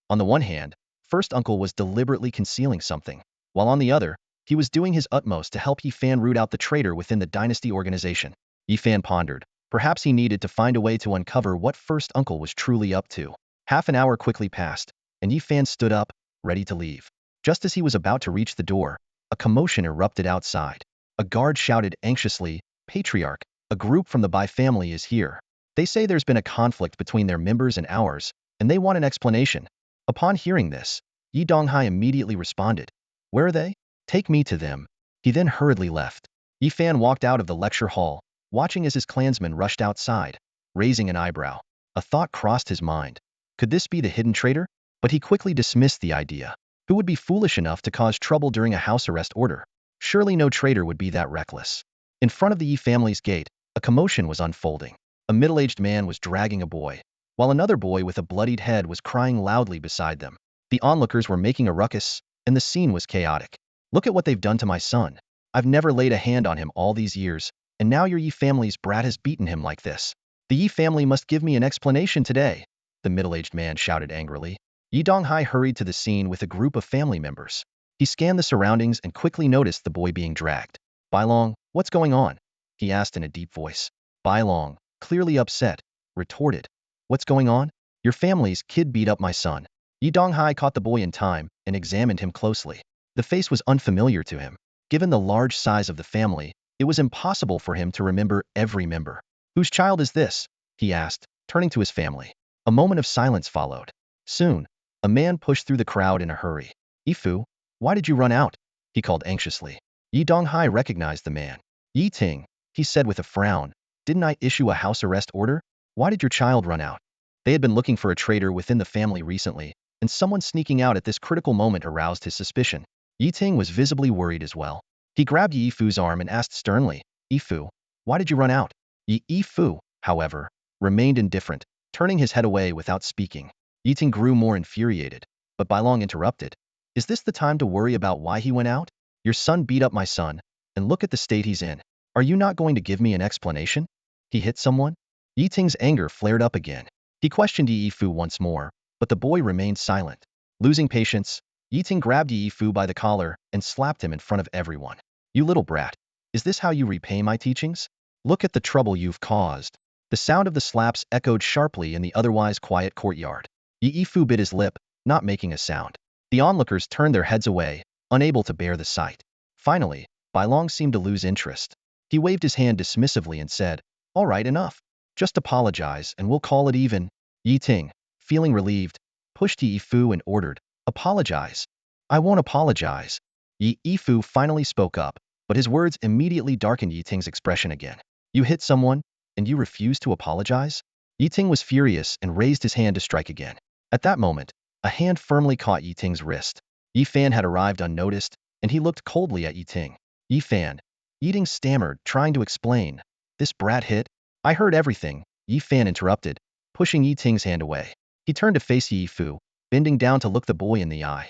On the one hand, first uncle was deliberately concealing something, while on the other, he was doing his utmost to help Yi Fan root out the traitor within the dynasty organization. Yi Fan pondered. Perhaps he needed to find a way to uncover what first uncle was truly up to. Half an hour quickly passed, and Yi Fan stood up, ready to leave. Just as he was about to reach the door, a commotion erupted outside. A guard shouted anxiously, Patriarch, a group from the Bai family is here. They say there's been a conflict between their members and ours, and they want an explanation. Upon hearing this, Yi Donghai immediately responded, where are they? Take me to them. He then hurriedly left. Yi Fan walked out of the lecture hall, watching as his clansmen rushed outside, raising an eyebrow. A thought crossed his mind. Could this be the hidden traitor? But he quickly dismissed the idea. Who would be foolish enough to cause trouble during a house arrest order? Surely no traitor would be that reckless. In front of the Yi family's gate, a commotion was unfolding. A middle-aged man was dragging a boy, while another boy with a bloodied head was crying loudly beside them. The onlookers were making a ruckus, and the scene was chaotic. Look at what they've done to my son. I've never laid a hand on him all these years, and now your Yi family's brat has beaten him like this. The Yi family must give me an explanation today, the middle-aged man shouted angrily. Yi Donghai hurried to the scene with a group of family members. He scanned the surroundings and quickly noticed the boy being dragged. Bai Long, what's going on? He asked in a deep voice. Bai Long, clearly upset, retorted. What's going on? Your family's kid beat up my son. Yi Donghai caught the boy in time and examined him closely. The face was unfamiliar to him. Given the large size of the family, it was impossible for him to remember every member. Whose child is this? He asked, turning to his family. A moment of silence followed. Soon, a man pushed through the crowd in a hurry. Yifu, why did you run out? He called anxiously. Yi Donghai recognized the man. Yi Ting, he said with a frown. Didn't I issue a house arrest order? Why did your child run out? They had been looking for a traitor within the family recently, and someone sneaking out at this critical moment aroused his suspicion. Yi Ting was visibly worried as well. He grabbed Yifu's arm and asked sternly, Yifu, why did you run out? Yifu, however, remained indifferent, turning his head away without speaking. Yi Ting grew more infuriated, but Bailong interrupted. Is this the time to worry about why he went out? Your son beat up my son, and look at the state he's in. Are you not going to give me an explanation? He hit someone? Yi Ting's anger flared up again. He questioned Yi Fu once more, but the boy remained silent. Losing patience, Yi Ting grabbed Yi Fu by the collar and slapped him in front of everyone. You little brat. Is this how you repay my teachings? Look at the trouble you've caused. The sound of the slaps echoed sharply in the otherwise quiet courtyard. Yi Fu bit his lip, not making a sound. The onlookers turned their heads away, unable to bear the sight. Finally, Bailong seemed to lose interest. He waved his hand dismissively and said, all right, enough. Just apologize and we'll call it even. Yi Ting, feeling relieved, pushed Yi Fu and ordered, apologize. I won't apologize. Yi Fu finally spoke up, but his words immediately darkened Yi Ting's expression again. You hit someone, and you refuse to apologize? Yi Ting was furious and raised his hand to strike again. At that moment, a hand firmly caught Yi Ting's wrist. Yi Fan had arrived unnoticed, and he looked coldly at Yi Ting. Yi Fan. Yi Ting stammered, trying to explain. This brat hit? I heard everything, Yi Fan interrupted, pushing Yi Ting's hand away. He turned to face Yi Fu, bending down to look the boy in the eye.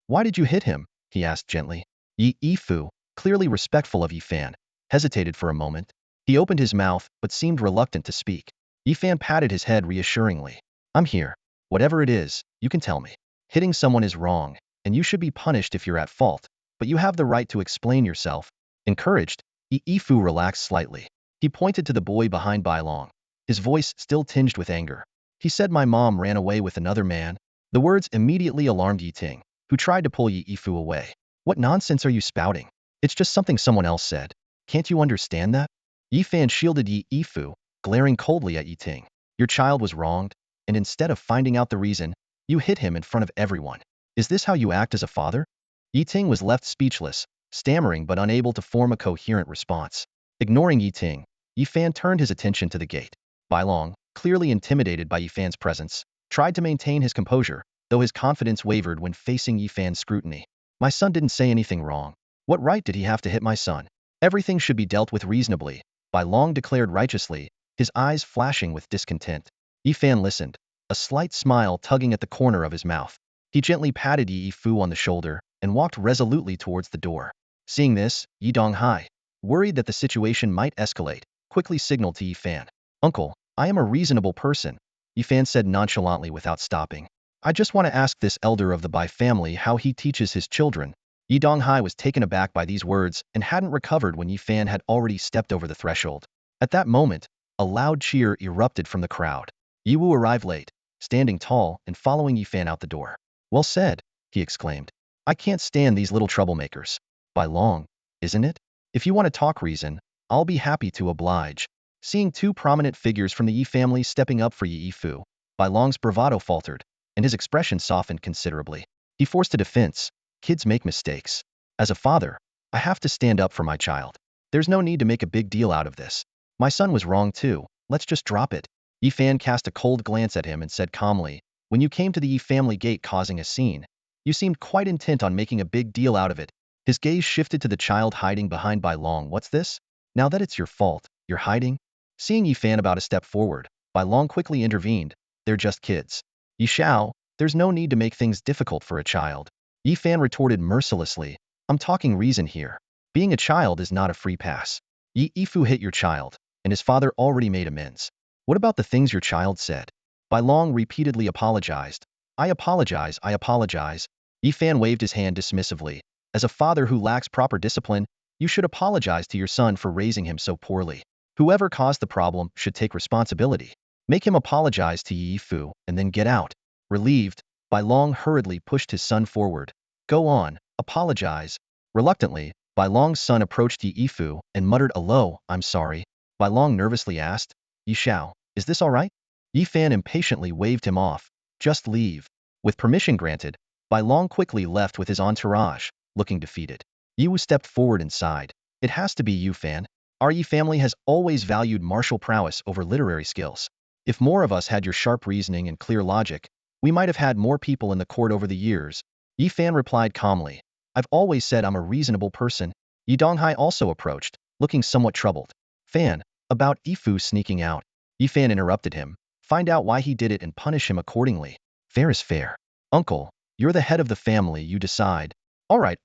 Why did you hit him? He asked gently. Yi Fu, clearly respectful of Yi Fan, hesitated for a moment. He opened his mouth, but seemed reluctant to speak. Yi Fan patted his head reassuringly. I'm here. Whatever it is, you can tell me. Hitting someone is wrong, and you should be punished if you're at fault, but you have the right to explain yourself. Encouraged, Yi Fu relaxed slightly. He pointed to the boy behind Bailong, his voice still tinged with anger. He said my mom ran away with another man. The words immediately alarmed Yi Ting, who tried to pull Yi Fu away. What nonsense are you spouting? It's just something someone else said. Can't you understand that? Yi Fan shielded Yi Fu, glaring coldly at Yi Ting. Your child was wronged, and instead of finding out the reason, you hit him in front of everyone. Is this how you act as a father? Yi Ting was left speechless, stammering but unable to form a coherent response. Ignoring Yi Ting, Yi Fan turned his attention to the gate. Bailong, clearly intimidated by Yi Fan's presence, tried to maintain his composure, though his confidence wavered when facing Yi Fan's scrutiny. My son didn't say anything wrong. What right did he have to hit my son? Everything should be dealt with reasonably, Bailong declared righteously, his eyes flashing with discontent. Yi Fan listened, a slight smile tugging at the corner of his mouth. He gently patted Yi Fu on the shoulder and walked resolutely towards the door. Seeing this, Yi Donghai, worried that the situation might escalate, quickly signaled to Yi Fan. Uncle, I am a reasonable person, Yi Fan said nonchalantly without stopping. I just want to ask this elder of the Bai family how he teaches his children. Yi Donghai was taken aback by these words and hadn't recovered when Yi Fan had already stepped over the threshold. At that moment, a loud cheer erupted from the crowd. Yi Wu arrived late, standing tall and following Yi Fan out the door. Well said, he exclaimed. I can't stand these little troublemakers. Bailong, isn't it? If you want to talk reason, I'll be happy to oblige. Seeing two prominent figures from the Yi family stepping up for Yi Fu, Bailong's bravado faltered, and his expression softened considerably. He forced a defense. Kids make mistakes. As a father, I have to stand up for my child. There's no need to make a big deal out of this. My son was wrong too. Let's just drop it. Yi Fan cast a cold glance at him and said calmly, when you came to the Yi family gate causing a scene, you seemed quite intent on making a big deal out of it. His gaze shifted to the child hiding behind Bailong. What's this? Now that it's your fault, you're hiding? Seeing Yi Fan about a step forward, Bailong quickly intervened. They're just kids. Yi Xiao, there's no need to make things difficult for a child. Yi Fan retorted mercilessly. I'm talking reason here. Being a child is not a free pass. Yi Fu hit your child, and his father already made amends. What about the things your child said? Bailong repeatedly apologized. I apologize, I apologize. Yi Fan waved his hand dismissively. As a father who lacks proper discipline, you should apologize to your son for raising him so poorly. Whoever caused the problem should take responsibility. Make him apologize to Yi Fu, and then get out. Relieved, Bailong hurriedly pushed his son forward. Go on, apologize. Reluctantly, Bailong's son approached Yi Fu and muttered a low, I'm sorry. Bailong nervously asked, Yi Xiao, is this all right? Yi Fan impatiently waved him off. Just leave. With permission granted, Bailong quickly left with his entourage, looking defeated. Yi Wu stepped forward and sighed. It has to be Yi Fan. Our Yi family has always valued martial prowess over literary skills. If more of us had your sharp reasoning and clear logic, we might have had more people in the court over the years. Yi Fan replied calmly. I've always said I'm a reasonable person. Yi Donghai also approached, looking somewhat troubled. Fan, about Yi Fu sneaking out. Yi Fan interrupted him. Find out why he did it and punish him accordingly. Fair is fair. Uncle, you're the head of the family, you decide. All right,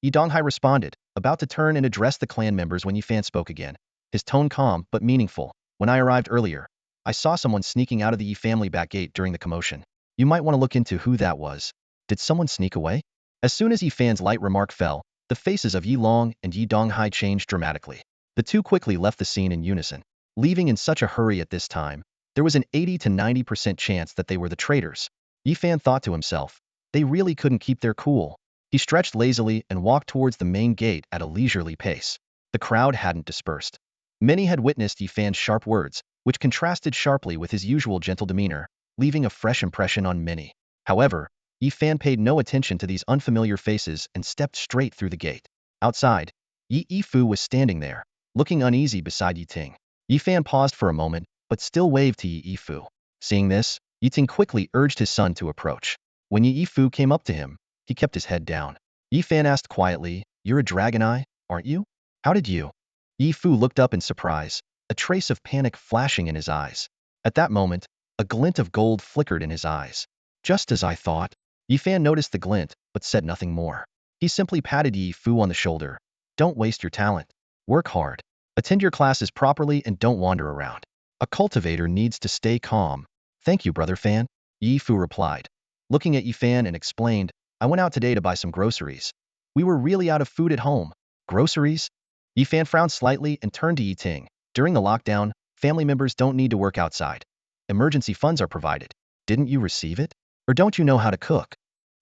Yi Donghai responded, about to turn and address the clan members when Yi Fan spoke again. His tone calm but meaningful. When I arrived earlier, I saw someone sneaking out of the Yi family back gate during the commotion. You might want to look into who that was. Did someone sneak away? As soon as Yi Fan's light remark fell, the faces of Yi Long and Yi Donghai changed dramatically. The two quickly left the scene in unison. Leaving in such a hurry at this time, there was an 80 to 90% chance that they were the traitors. Yi Fan thought to himself, they really couldn't keep their cool. He stretched lazily and walked towards the main gate at a leisurely pace. The crowd hadn't dispersed. Many had witnessed Yi Fan's sharp words, which contrasted sharply with his usual gentle demeanor, leaving a fresh impression on many. However, Yi Fan paid no attention to these unfamiliar faces and stepped straight through the gate. Outside, Yi Yifu was standing there, looking uneasy beside Yi Ting. Yi Fan paused for a moment, but still waved to Yi Yifu. Seeing this, Yi Ting quickly urged his son to approach. When Yi Yifu came up to him, he kept his head down. Yi Fan asked quietly, "You're a dragon eye, aren't you? How did you?" Yi Fu looked up in surprise, a trace of panic flashing in his eyes. At that moment, a glint of gold flickered in his eyes. Just as I thought. Yi Fan noticed the glint, but said nothing more. He simply patted Yi Fu on the shoulder. Don't waste your talent. Work hard. Attend your classes properly and don't wander around. A cultivator needs to stay calm. Thank you, Brother Fan, Yi Fu replied. Looking at Yi Fan and explained, I went out today to buy some groceries. We were really out of food at home. Groceries? Yi Fan frowned slightly and turned to Yi Ting. During the lockdown, family members don't need to work outside. Emergency funds are provided. Didn't you receive it? Or don't you know how to cook?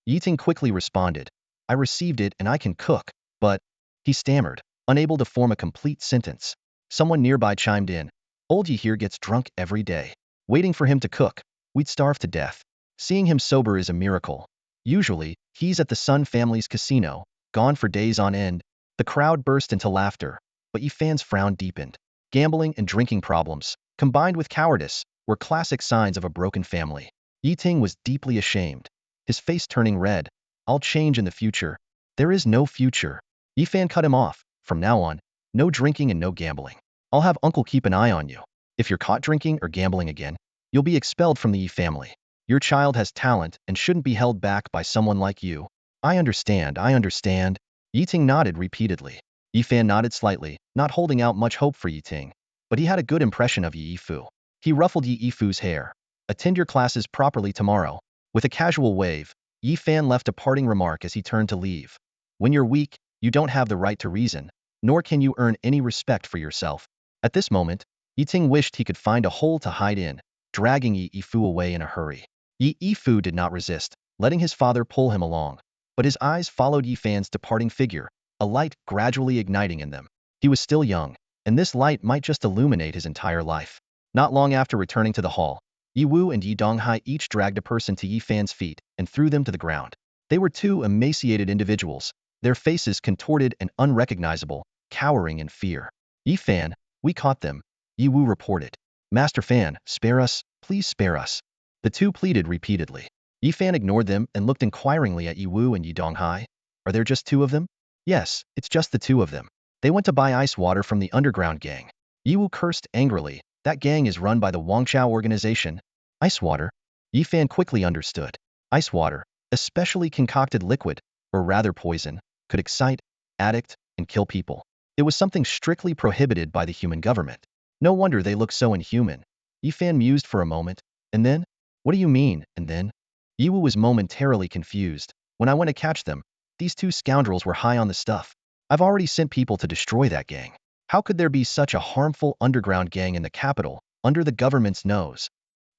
Yi Ting quickly responded, I received it and I can cook, but... He stammered, unable to form a complete sentence. Someone nearby chimed in. Old Yi here gets drunk every day. Waiting for him to cook, we'd starve to death. Seeing him sober is a miracle. Usually, he's at the Sun family's casino, gone for days on end. The crowd burst into laughter, but Yi Fan's frown deepened. Gambling and drinking problems, combined with cowardice, were classic signs of a broken family. Yi Ting was deeply ashamed, his face turning red. I'll change in the future. There is no future. Yi Fan cut him off. From now on, no drinking and no gambling. I'll have Uncle keep an eye on you. If you're caught drinking or gambling again, you'll be expelled from the Yi family. Your child has talent and shouldn't be held back by someone like you. I understand. Yi Ting nodded repeatedly. Yi Fan nodded slightly, not holding out much hope for Yi Ting. But he had a good impression of Yi Yifu. He ruffled Yi Yifu's hair. Attend your classes properly tomorrow. With a casual wave, Yi Fan left a parting remark as he turned to leave. When you're weak, you don't have the right to reason, nor can you earn any respect for yourself. At this moment, Yi Ting wished he could find a hole to hide in, dragging Yi Yifu away in a hurry. Yi Yifu did not resist, letting his father pull him along. But his eyes followed Yi Fan's departing figure, a light gradually igniting in them. He was still young, and this light might just illuminate his entire life. Not long after returning to the hall, Yi Wu and Yi Donghai each dragged a person to Yi Fan's feet and threw them to the ground. They were two emaciated individuals, their faces contorted and unrecognizable, cowering in fear. Yi Fan, we caught them, Yi Wu reported. Master Fan, spare us, please spare us. The two pleaded repeatedly. Yi Fan ignored them and looked inquiringly at Yi Wu and Yi Donghai. Are there just two of them? Yes, it's just the two of them. They went to buy ice water from the underground gang. Yi Wu cursed angrily. That gang is run by the Wangchao organization. Ice water? Yi Fan quickly understood. Ice water, especially concocted liquid, or rather poison, could excite, addict, and kill people. It was something strictly prohibited by the human government. No wonder they looked so inhuman. Yi Fan mused for a moment, and then? What do you mean, and then? Yi Wu was momentarily confused. When I went to catch them, these two scoundrels were high on the stuff. I've already sent people to destroy that gang. How could there be such a harmful underground gang in the capital, under the government's nose?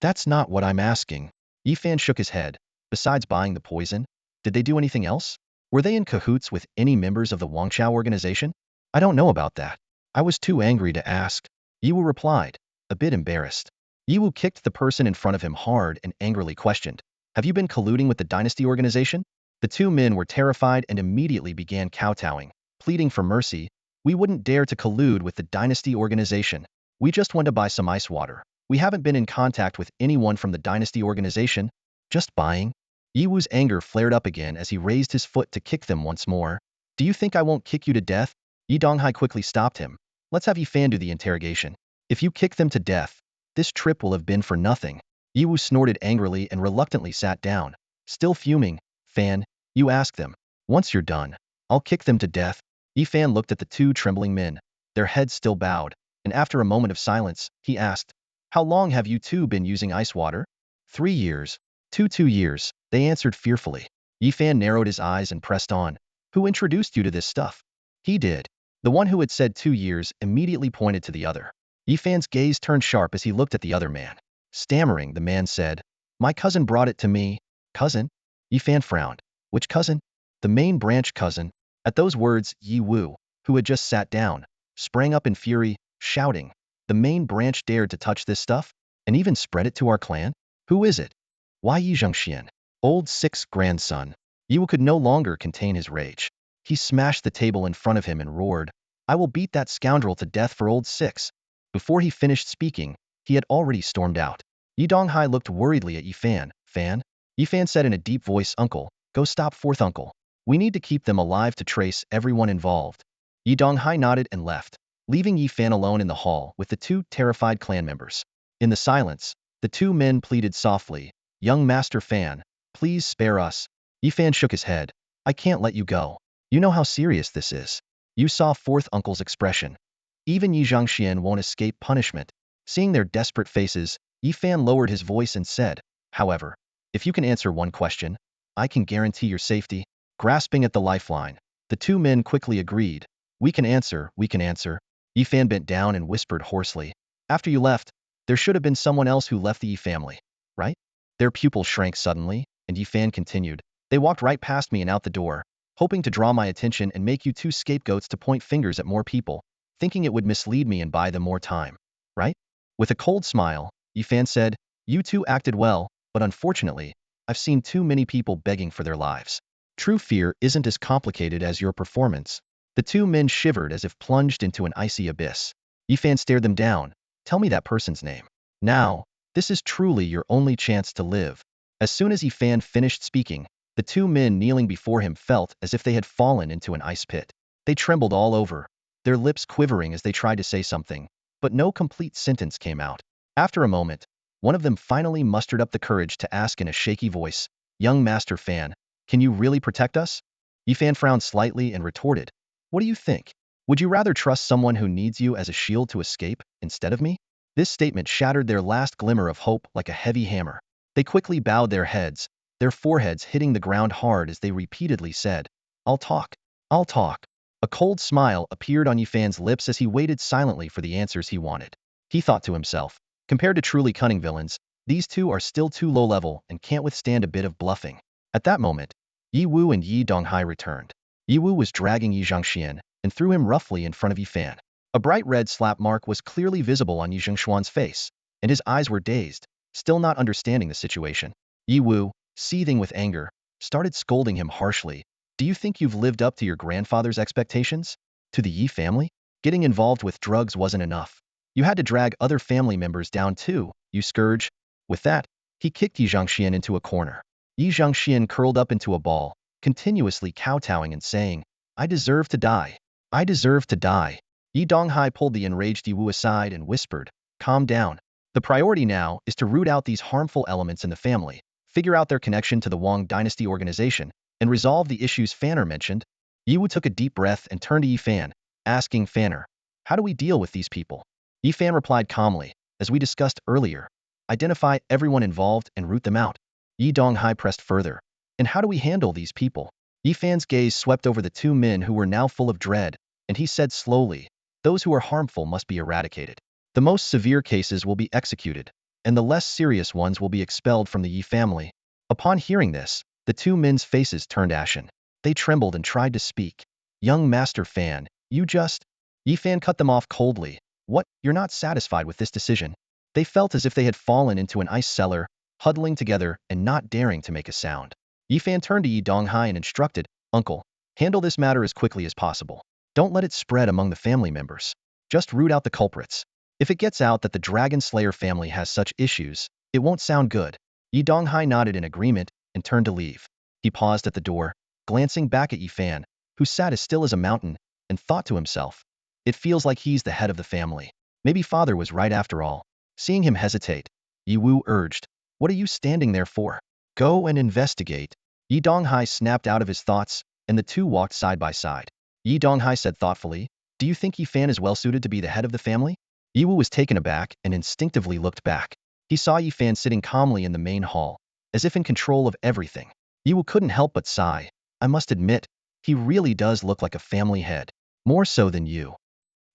That's not what I'm asking. Yi Fan shook his head. Besides buying the poison, did they do anything else? Were they in cahoots with any members of the Wangchao organization? I don't know about that. I was too angry to ask. Yi Wu replied, a bit embarrassed. Yi Wu kicked the person in front of him hard and angrily questioned, have you been colluding with the dynasty organization? The two men were terrified and immediately began kowtowing, pleading for mercy. We wouldn't dare to collude with the dynasty organization. We just went to buy some ice water. We haven't been in contact with anyone from the dynasty organization. Just buying? Yi Wu's anger flared up again as he raised his foot to kick them once more. Do you think I won't kick you to death? Yi Donghai quickly stopped him. Let's have Yi Fan do the interrogation. If you kick them to death, This trip will have been for nothing. Yi Wu snorted angrily and reluctantly sat down. Still fuming, Fan, you ask them. Once you're done, I'll kick them to death. Yi Fan looked at the two trembling men, their heads still bowed, and after a moment of silence, he asked, how long have you two been using ice water? 3 years. 2 years, they answered fearfully. Yi Fan narrowed his eyes and pressed on. Who introduced you to this stuff? He did. The one who had said 2 years immediately pointed to the other. Yi Fan's gaze turned sharp as he looked at the other man. Stammering, the man said, my cousin brought it to me. Cousin? Yi Fan frowned. Which cousin? The main branch cousin. At those words, Yi Wu, who had just sat down, sprang up in fury, shouting, the main branch dared to touch this stuff? And even spread it to our clan? Who is it? Why Yi Zhengxian? Old Six's grandson. Yi Wu could no longer contain his rage. He smashed the table in front of him and roared, I will beat that scoundrel to death for old Six. Before he finished speaking, he had already stormed out. Yi Donghai looked worriedly at Yi Fan. Fan? Yi Fan said in a deep voice, Uncle, go stop fourth uncle. We need to keep them alive to trace everyone involved. Yi Donghai nodded and left, leaving Yi Fan alone in the hall with the two terrified clan members. In the silence, the two men pleaded softly, young Master Fan, please spare us. Yi Fan shook his head. I can't let you go. You know how serious this is. You saw fourth uncle's expression. Even Yi Zhengxian won't escape punishment. Seeing their desperate faces, Yi Fan lowered his voice and said, however, if you can answer one question, I can guarantee your safety. Grasping at the lifeline, the two men quickly agreed. We can answer, we can answer. Yi Fan bent down and whispered hoarsely. After you left, there should have been someone else who left the Yi family, right? Their pupil shrank suddenly, and Yi Fan continued. They walked right past me and out the door, hoping to draw my attention and make you two scapegoats to point fingers at more people, thinking it would mislead me and buy them more time, right? With a cold smile, Yi Fan said, you two acted well, but unfortunately, I've seen too many people begging for their lives. True fear isn't as complicated as your performance. The two men shivered as if plunged into an icy abyss. Yi Fan stared them down. Tell me that person's name. Now, this is truly your only chance to live. As soon as Yi Fan finished speaking, the two men kneeling before him felt as if they had fallen into an ice pit. They trembled all over, their lips quivering as they tried to say something, but no complete sentence came out. After a moment, one of them finally mustered up the courage to ask in a shaky voice, young Master Fan, can you really protect us? Yi Fan frowned slightly and retorted, what do you think? Would you rather trust someone who needs you as a shield to escape, instead of me? This statement shattered their last glimmer of hope like a heavy hammer. They quickly bowed their heads, their foreheads hitting the ground hard as they repeatedly said, I'll talk. I'll talk. A cold smile appeared on Yi Fan's lips as he waited silently for the answers he wanted. He thought to himself, compared to truly cunning villains, these two are still too low level and can't withstand a bit of bluffing. At that moment, Yi Wu and Yi Donghai returned. Yi Wu was dragging Yi Zhengxian and threw him roughly in front of Yi Fan. A bright red slap mark was clearly visible on Yi Zhengxuan's face, and his eyes were dazed, still not understanding the situation. Yi Wu, seething with anger, started scolding him harshly. Do you think you've lived up to your grandfather's expectations? To the Yi family? Getting involved with drugs wasn't enough. You had to drag other family members down too, you scourge. With that, he kicked Yi Zhengxian into a corner. Yi Zhengxian curled up into a ball, continuously kowtowing and saying, I deserve to die. I deserve to die. Yi Donghai pulled the enraged Yi Wu aside and whispered, calm down. The priority now is to root out these harmful elements in the family, figure out their connection to the Wang dynasty organization, and resolve the issues Fanner mentioned. Yi Wu took a deep breath and turned to Yi Fan, asking Fanner, how do we deal with these people? Yi Fan replied calmly, as we discussed earlier, identify everyone involved and root them out. Yi Donghai pressed further, and how do we handle these people? Yi Fan's gaze swept over the two men who were now full of dread, and he said slowly, those who are harmful must be eradicated. The most severe cases will be executed, and the less serious ones will be expelled from the Yi family. Upon hearing this, the two men's faces turned ashen. They trembled and tried to speak. Young Master Fan, you just… Yi Fan cut them off coldly. What, you're not satisfied with this decision? They felt as if they had fallen into an ice cellar, huddling together and not daring to make a sound. Yi Fan turned to Yi Donghai and instructed, Uncle, handle this matter as quickly as possible. Don't let it spread among the family members. Just root out the culprits. If it gets out that the Dragon Slayer family has such issues, it won't sound good. Yi Donghai nodded in agreement and turned to leave. He paused at the door, glancing back at Yi Fan, who sat as still as a mountain, and thought to himself, it feels like he's the head of the family. Maybe father was right after all. Seeing him hesitate, Yi Wu urged, "What are you standing there for? Go and investigate." Yi Donghai snapped out of his thoughts, and the two walked side by side. Yi Donghai said thoughtfully, "Do you think Yi Fan is well suited to be the head of the family?" Yi Wu was taken aback and instinctively looked back. He saw Yi Fan sitting calmly in the main hall, as if in control of everything. Yi Wu couldn't help but sigh. "I must admit, he really does look like a family head. More so than you."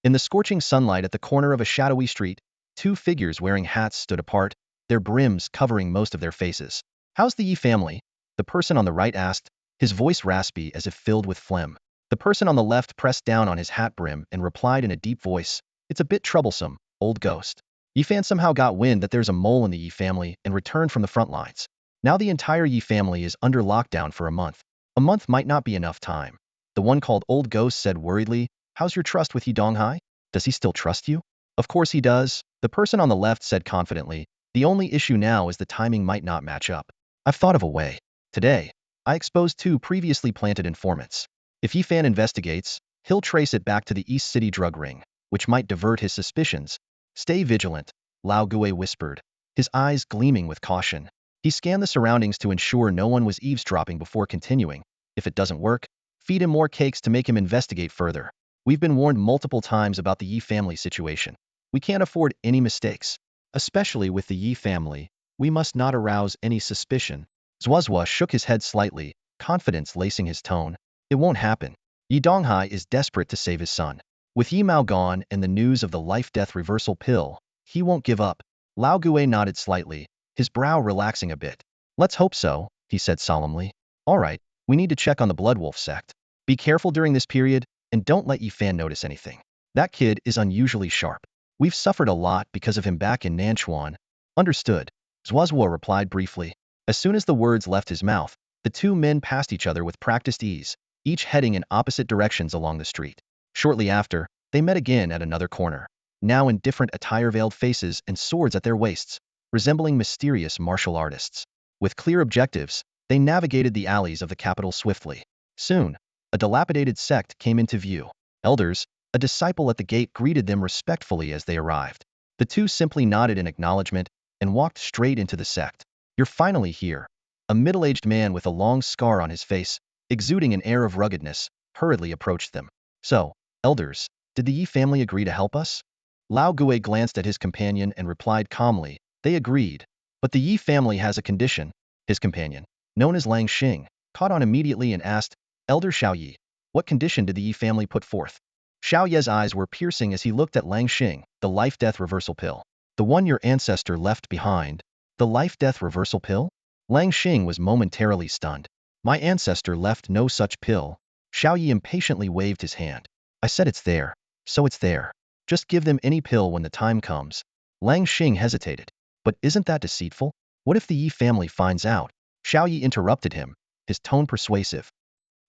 In the scorching sunlight at the corner of a shadowy street, two figures wearing hats stood apart, their brims covering most of their faces. "How's the Yi family?" the person on the right asked, his voice raspy as if filled with phlegm. The person on the left pressed down on his hat brim and replied in a deep voice, "It's a bit troublesome, old ghost." Yi Fan somehow got wind that there's a mole in the Yi family and returned from the front lines. Now the entire Yi family is under lockdown for a month. A month might not be enough time. The one called Old Ghost said worriedly, "How's your trust with Yi Donghai? Does he still trust you?" "Of course he does," the person on the left said confidently. "The only issue now is the timing might not match up. I've thought of a way. Today, I exposed two previously planted informants. If Yi Fan investigates, he'll trace it back to the East City drug ring, which might divert his suspicions. Stay vigilant," Lao Gui whispered, his eyes gleaming with caution. He scanned the surroundings to ensure no one was eavesdropping before continuing. "If it doesn't work, feed him more cakes to make him investigate further. We've been warned multiple times about the Yi family situation. We can't afford any mistakes. Especially with the Yi family, we must not arouse any suspicion." Zuozua shook his head slightly, confidence lacing his tone. "It won't happen. Yi Donghai is desperate to save his son. With Yi Mao gone and the news of the life-death reversal pill, he won't give up." Lao Gui nodded slightly, his brow relaxing a bit. "Let's hope so," he said solemnly. "All right, we need to check on the Bloodwolf sect. Be careful during this period, and don't let Yi Fan notice anything. That kid is unusually sharp. We've suffered a lot because of him back in Nanchuan." "Understood," Zuozua replied briefly. As soon as the words left his mouth, the two men passed each other with practiced ease, each heading in opposite directions along the street. Shortly after, they met again at another corner, now in different attire-veiled faces and swords at their waists, resembling mysterious martial artists. With clear objectives, they navigated the alleys of the capital swiftly. Soon, a dilapidated sect came into view. Elders, a disciple at the gate greeted them respectfully as they arrived. The two simply nodded in acknowledgement and walked straight into the sect. "You're finally here." A middle-aged man with a long scar on his face, exuding an air of ruggedness, hurriedly approached them. "So, elders, did the Yi family agree to help us?" Lao Gui glanced at his companion and replied calmly, "They agreed. But the Yi family has a condition." His companion, known as Lang Xing, caught on immediately and asked, "Elder Xiao Yi, what condition did the Yi family put forth?" Xiao Ye's eyes were piercing as he looked at Lang Xing, the life-death reversal pill. "The one your ancestor left behind." "The life-death reversal pill?" Lang Xing was momentarily stunned. "My ancestor left no such pill." Xiao Yi impatiently waved his hand. "I said it's there, so it's there. Just give them any pill when the time comes." Lang Xing hesitated. "But isn't that deceitful? What if the Yi family finds out?" Xiao Yi interrupted him, his tone persuasive.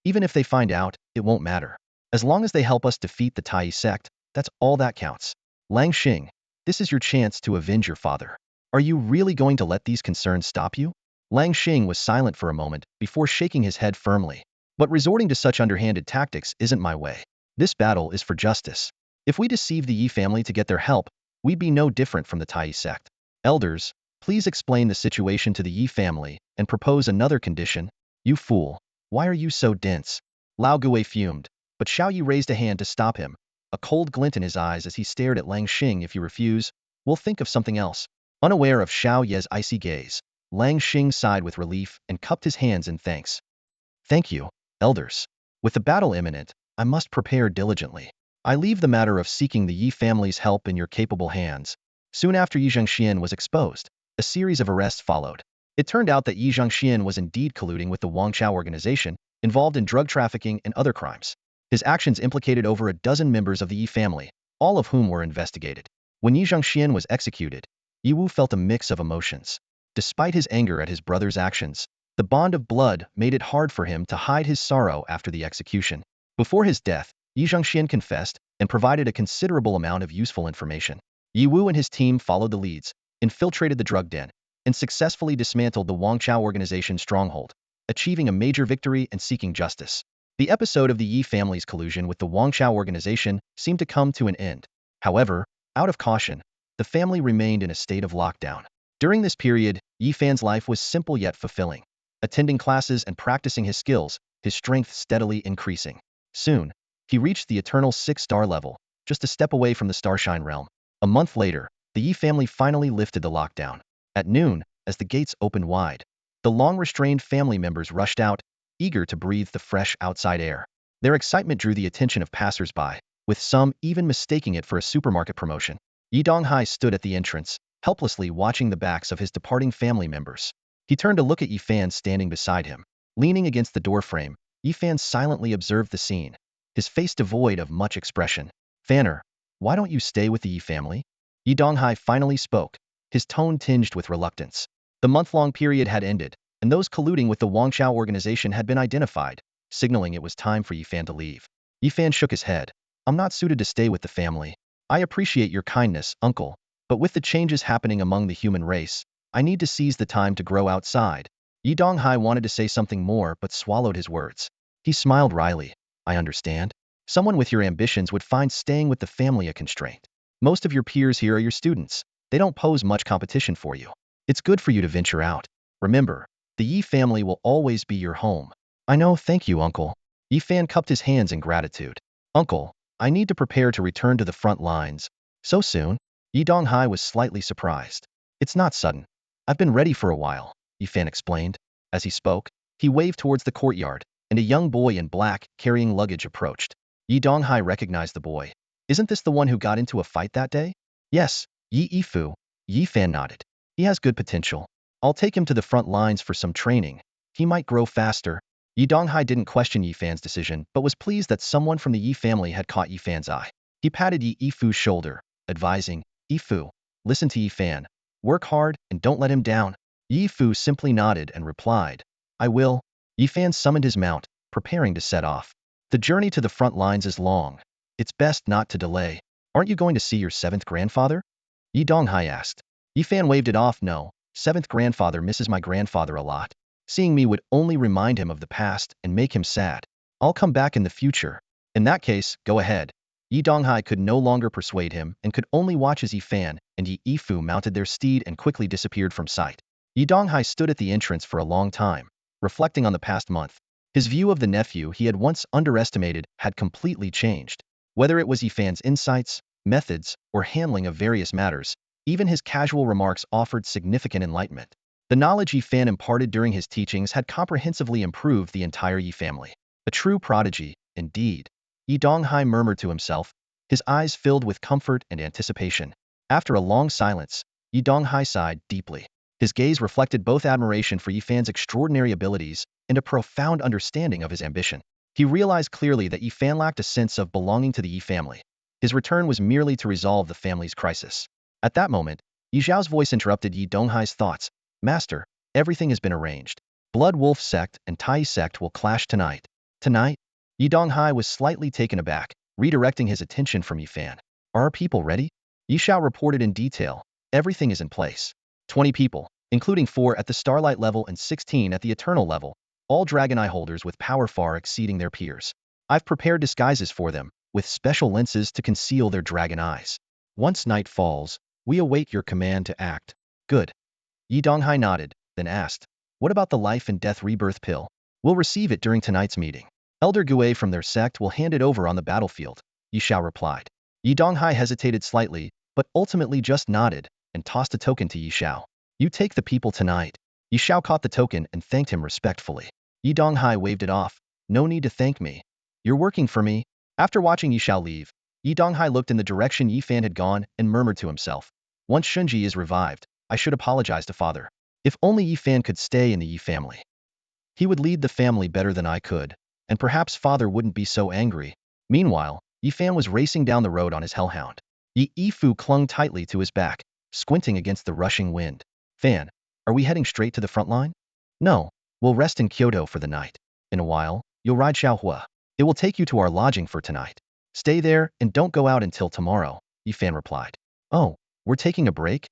"Even if they find out, it won't matter. As long as they help us defeat the Tai sect, that's all that counts." "Lang Xing, this is your chance to avenge your father. Are you really going to let these concerns stop you?" Lang Xing was silent for a moment before shaking his head firmly. "But resorting to such underhanded tactics isn't my way. This battle is for justice. If we deceive the Yi family to get their help, we'd be no different from the Tai sect. Elders, please explain the situation to the Yi family and propose another condition." "You fool. Why are you so dense?" Lao Gui fumed, but Xiao Yi raised a hand to stop him, a cold glint in his eyes as he stared at Lang Xing. "If you refuse, we'll think of something else." Unaware of Xiao Ye's icy gaze, Lang Xing sighed with relief and cupped his hands in thanks. "Thank you, elders. With the battle imminent, I must prepare diligently. I leave the matter of seeking the Yi family's help in your capable hands." Soon after Yi Zhengxian was exposed, a series of arrests followed. It turned out that Yi Zhengxian was indeed colluding with the Wangchao organization, involved in drug trafficking and other crimes. His actions implicated over a dozen members of the Yi family, all of whom were investigated. When Yi Zhengxian was executed, Yi Wu felt a mix of emotions. Despite his anger at his brother's actions, the bond of blood made it hard for him to hide his sorrow after the execution. Before his death, Yi Zhengxian confessed and provided a considerable amount of useful information. Yi Wu and his team followed the leads, infiltrated the drug den, and successfully dismantled the Wangchao organization's stronghold, achieving a major victory and seeking justice. The episode of the Yi family's collusion with the Wangchao organization seemed to come to an end. However, out of caution, the family remained in a state of lockdown. During this period, Yi Fan's life was simple yet fulfilling. Attending classes and practicing his skills, his strength steadily increasing. Soon, he reached the eternal 6-star level, just a step away from the Starshine realm. A month later, the Yi family finally lifted the lockdown. At noon, as the gates opened wide, the long-restrained family members rushed out, eager to breathe the fresh outside air. Their excitement drew the attention of passers-by, with some even mistaking it for a supermarket promotion. Yi Donghai stood at the entrance, helplessly watching the backs of his departing family members. He turned to look at Yi Fan standing beside him. Leaning against the doorframe, Yi Fan silently observed the scene, his face devoid of much expression. "Fanner, why don't you stay with the Yi family?" Yi Donghai finally spoke, his tone tinged with reluctance. The month-long period had ended, and those colluding with the Wangchao organization had been identified, signaling it was time for Yi Fan to leave. Yi Fan shook his head. "I'm not suited to stay with the family. I appreciate your kindness, uncle, but with the changes happening among the human race, I need to seize the time to grow outside." Yi Donghai wanted to say something more but swallowed his words. He smiled wryly. "I understand. Someone with your ambitions would find staying with the family a constraint. Most of your peers here are your students. They don't pose much competition for you. It's good for you to venture out. Remember, the Yi family will always be your home." "I know, thank you, uncle." Yi Fan cupped his hands in gratitude. "Uncle, I need to prepare to return to the front lines." "So soon?" Yi Donghai was slightly surprised. "It's not sudden. I've been ready for a while," Yi Fan explained. As he spoke, he waved towards the courtyard, and a young boy in black, carrying luggage, approached. Yi Donghai recognized the boy. "Isn't this the one who got into a fight that day?" "Yes, Yi Yifu." Yi Fan nodded. "He has good potential. I'll take him to the front lines for some training. He might grow faster." Yi Donghai didn't question Yi Fan's decision, but was pleased that someone from the Yi family had caught Yi Fan's eye. He patted Yi Yifu's shoulder, advising, "Yifu, listen to Yi Fan. Work hard and don't let him down." Yi Fu simply nodded and replied, "I will." Yi Fan summoned his mount, preparing to set off. The journey to the front lines is long. It's best not to delay. "Aren't you going to see your 7th grandfather?" Yi Donghai asked. Yi Fan waved it off. "No, 7th grandfather misses my grandfather a lot. Seeing me would only remind him of the past and make him sad. I'll come back in the future." "In that case, go ahead." Yi Donghai could no longer persuade him and could only watch as Yi Fan and Yi Yifu mounted their steed and quickly disappeared from sight. Yi Donghai stood at the entrance for a long time, reflecting on the past month. His view of the nephew he had once underestimated had completely changed. Whether it was Yi Fan's insights, methods, or handling of various matters, even his casual remarks offered significant enlightenment. The knowledge Yi Fan imparted during his teachings had comprehensively improved the entire Yi family. A true prodigy, indeed. Yi Donghai murmured to himself, his eyes filled with comfort and anticipation. After a long silence, Yi Donghai sighed deeply. His gaze reflected both admiration for Yi Fan's extraordinary abilities and a profound understanding of his ambition. He realized clearly that Yi Fan lacked a sense of belonging to the Yi family. His return was merely to resolve the family's crisis. At that moment, Yi Zhao's voice interrupted Yi Donghai's thoughts. "Master, everything has been arranged. Blood Wolf sect and Tai sect will clash tonight." "Tonight?" Yi Donghai was slightly taken aback, redirecting his attention from Yi Fan. "Are our people ready?" Yi Zhao reported in detail. "Everything is in place. 20 people, including 4 at the Starlight level and 16 at the Eternal level, all Dragon Eye holders with power far exceeding their peers. I've prepared disguises for them, with special lenses to conceal their dragon eyes. Once night falls, we await your command to act." "Good." Yi Donghai nodded, then asked, "What about the life and death rebirth pill?" "We'll receive it during tonight's meeting. Elder Gue from their sect will hand it over on the battlefield," Yi Zhao replied. Yi Donghai hesitated slightly, but ultimately just nodded and tossed a token to Yi Zhao. "You take the people tonight." Yi Zhao caught the token and thanked him respectfully. Yi Donghai waved it off. "No need to thank me. You're working for me." After watching Yi Zhao leave, Yi Donghai looked in the direction Yi Fan had gone and murmured to himself, "Once Shunji is revived, I should apologize to father. If only Yi Fan could stay in the Yi family. He would lead the family better than I could, and perhaps father wouldn't be so angry." Meanwhile, Yi Fan was racing down the road on his hellhound. Yi Yifu clung tightly to his back, squinting against the rushing wind. "Fan, are we heading straight to the front line?" "No, we'll rest in Kyoto for the night. In a while, you'll ride Xiaohua. It will take you to our lodging for tonight. Stay there and don't go out until tomorrow," Yi Fan replied. "Oh, we're taking a break?"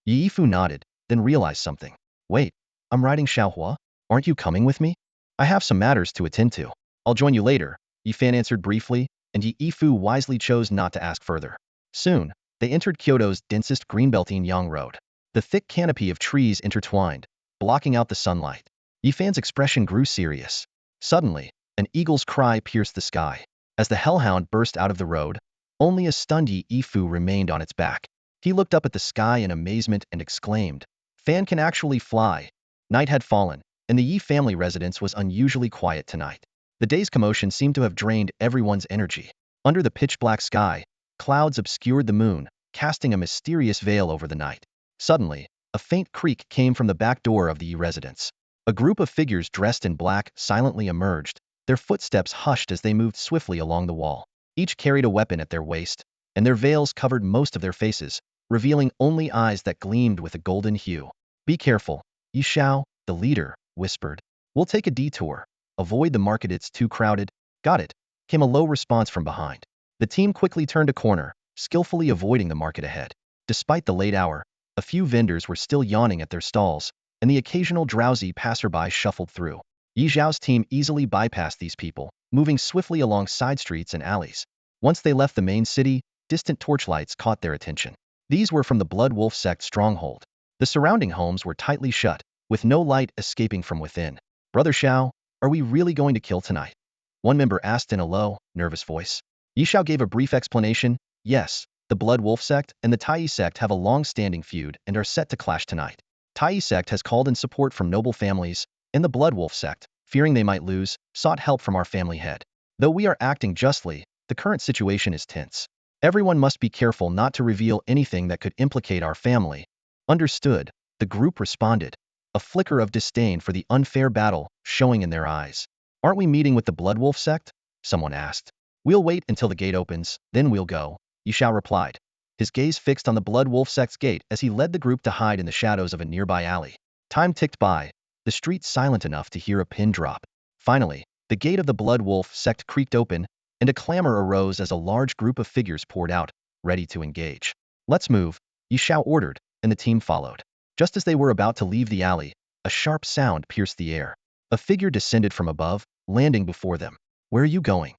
Yi Yifu nodded, then realized something. "Wait, I'm riding Xiaohua? Aren't you coming with me?" "I have some matters to attend to. I'll join you later," Yi Fan answered briefly, and Yi Yifu wisely chose not to ask further. Soon, They entered Kyoto's densest greenbelting Yang Road. The thick canopy of trees intertwined, blocking out the sunlight. Yifan's expression grew serious. Suddenly, an eagle's cry pierced the sky. As the hellhound burst out of the road, only a stunned Yifu remained on its back. He looked up at the sky in amazement and exclaimed, "Fan can actually fly." Night had fallen, and the Yi family residence was unusually quiet tonight. The day's commotion seemed to have drained everyone's energy. Under the pitch-black sky, clouds obscured the moon, casting a mysterious veil over the night. Suddenly, a faint creak came from the back door of the Yi residence. A group of figures dressed in black silently emerged, their footsteps hushed as they moved swiftly along the wall. Each carried a weapon at their waist, and their veils covered most of their faces, revealing only eyes that gleamed with a golden hue. "Be careful," Yi Xiao, the leader, whispered. "We'll take a detour. Avoid the market, it's too crowded." "Got it," came a low response from behind. The team quickly turned a corner, skillfully avoiding the market ahead. Despite the late hour, a few vendors were still yawning at their stalls, and the occasional drowsy passerby shuffled through. Yi Xiao's team easily bypassed these people, moving swiftly along side streets and alleys. Once they left the main city, distant torchlights caught their attention. These were from the Blood Wolf sect stronghold. The surrounding homes were tightly shut, with no light escaping from within. "Brother Xiao, are we really going to kill tonight?" one member asked in a low, nervous voice. Yi Xiao gave a brief explanation. "Yes, the Blood Wolf sect and the Tai sect have a long-standing feud and are set to clash tonight. Tai sect has called in support from noble families, and the Blood Wolf sect, fearing they might lose, sought help from our family head. Though we are acting justly, the current situation is tense. Everyone must be careful not to reveal anything that could implicate our family." "Understood," the group responded, a flicker of disdain for the unfair battle showing in their eyes. "Aren't we meeting with the Blood Wolf sect?" someone asked. "We'll wait until the gate opens, then we'll go," Yi Xiao replied, his gaze fixed on the Blood Wolf sect's gate as he led the group to hide in the shadows of a nearby alley. Time ticked by, the street silent enough to hear a pin drop. Finally, the gate of the Blood Wolf sect creaked open, and a clamor arose as a large group of figures poured out, ready to engage. "Let's move," Yi Xiao ordered, and the team followed. Just as they were about to leave the alley, a sharp sound pierced the air. A figure descended from above, landing before them. "Where are you going?"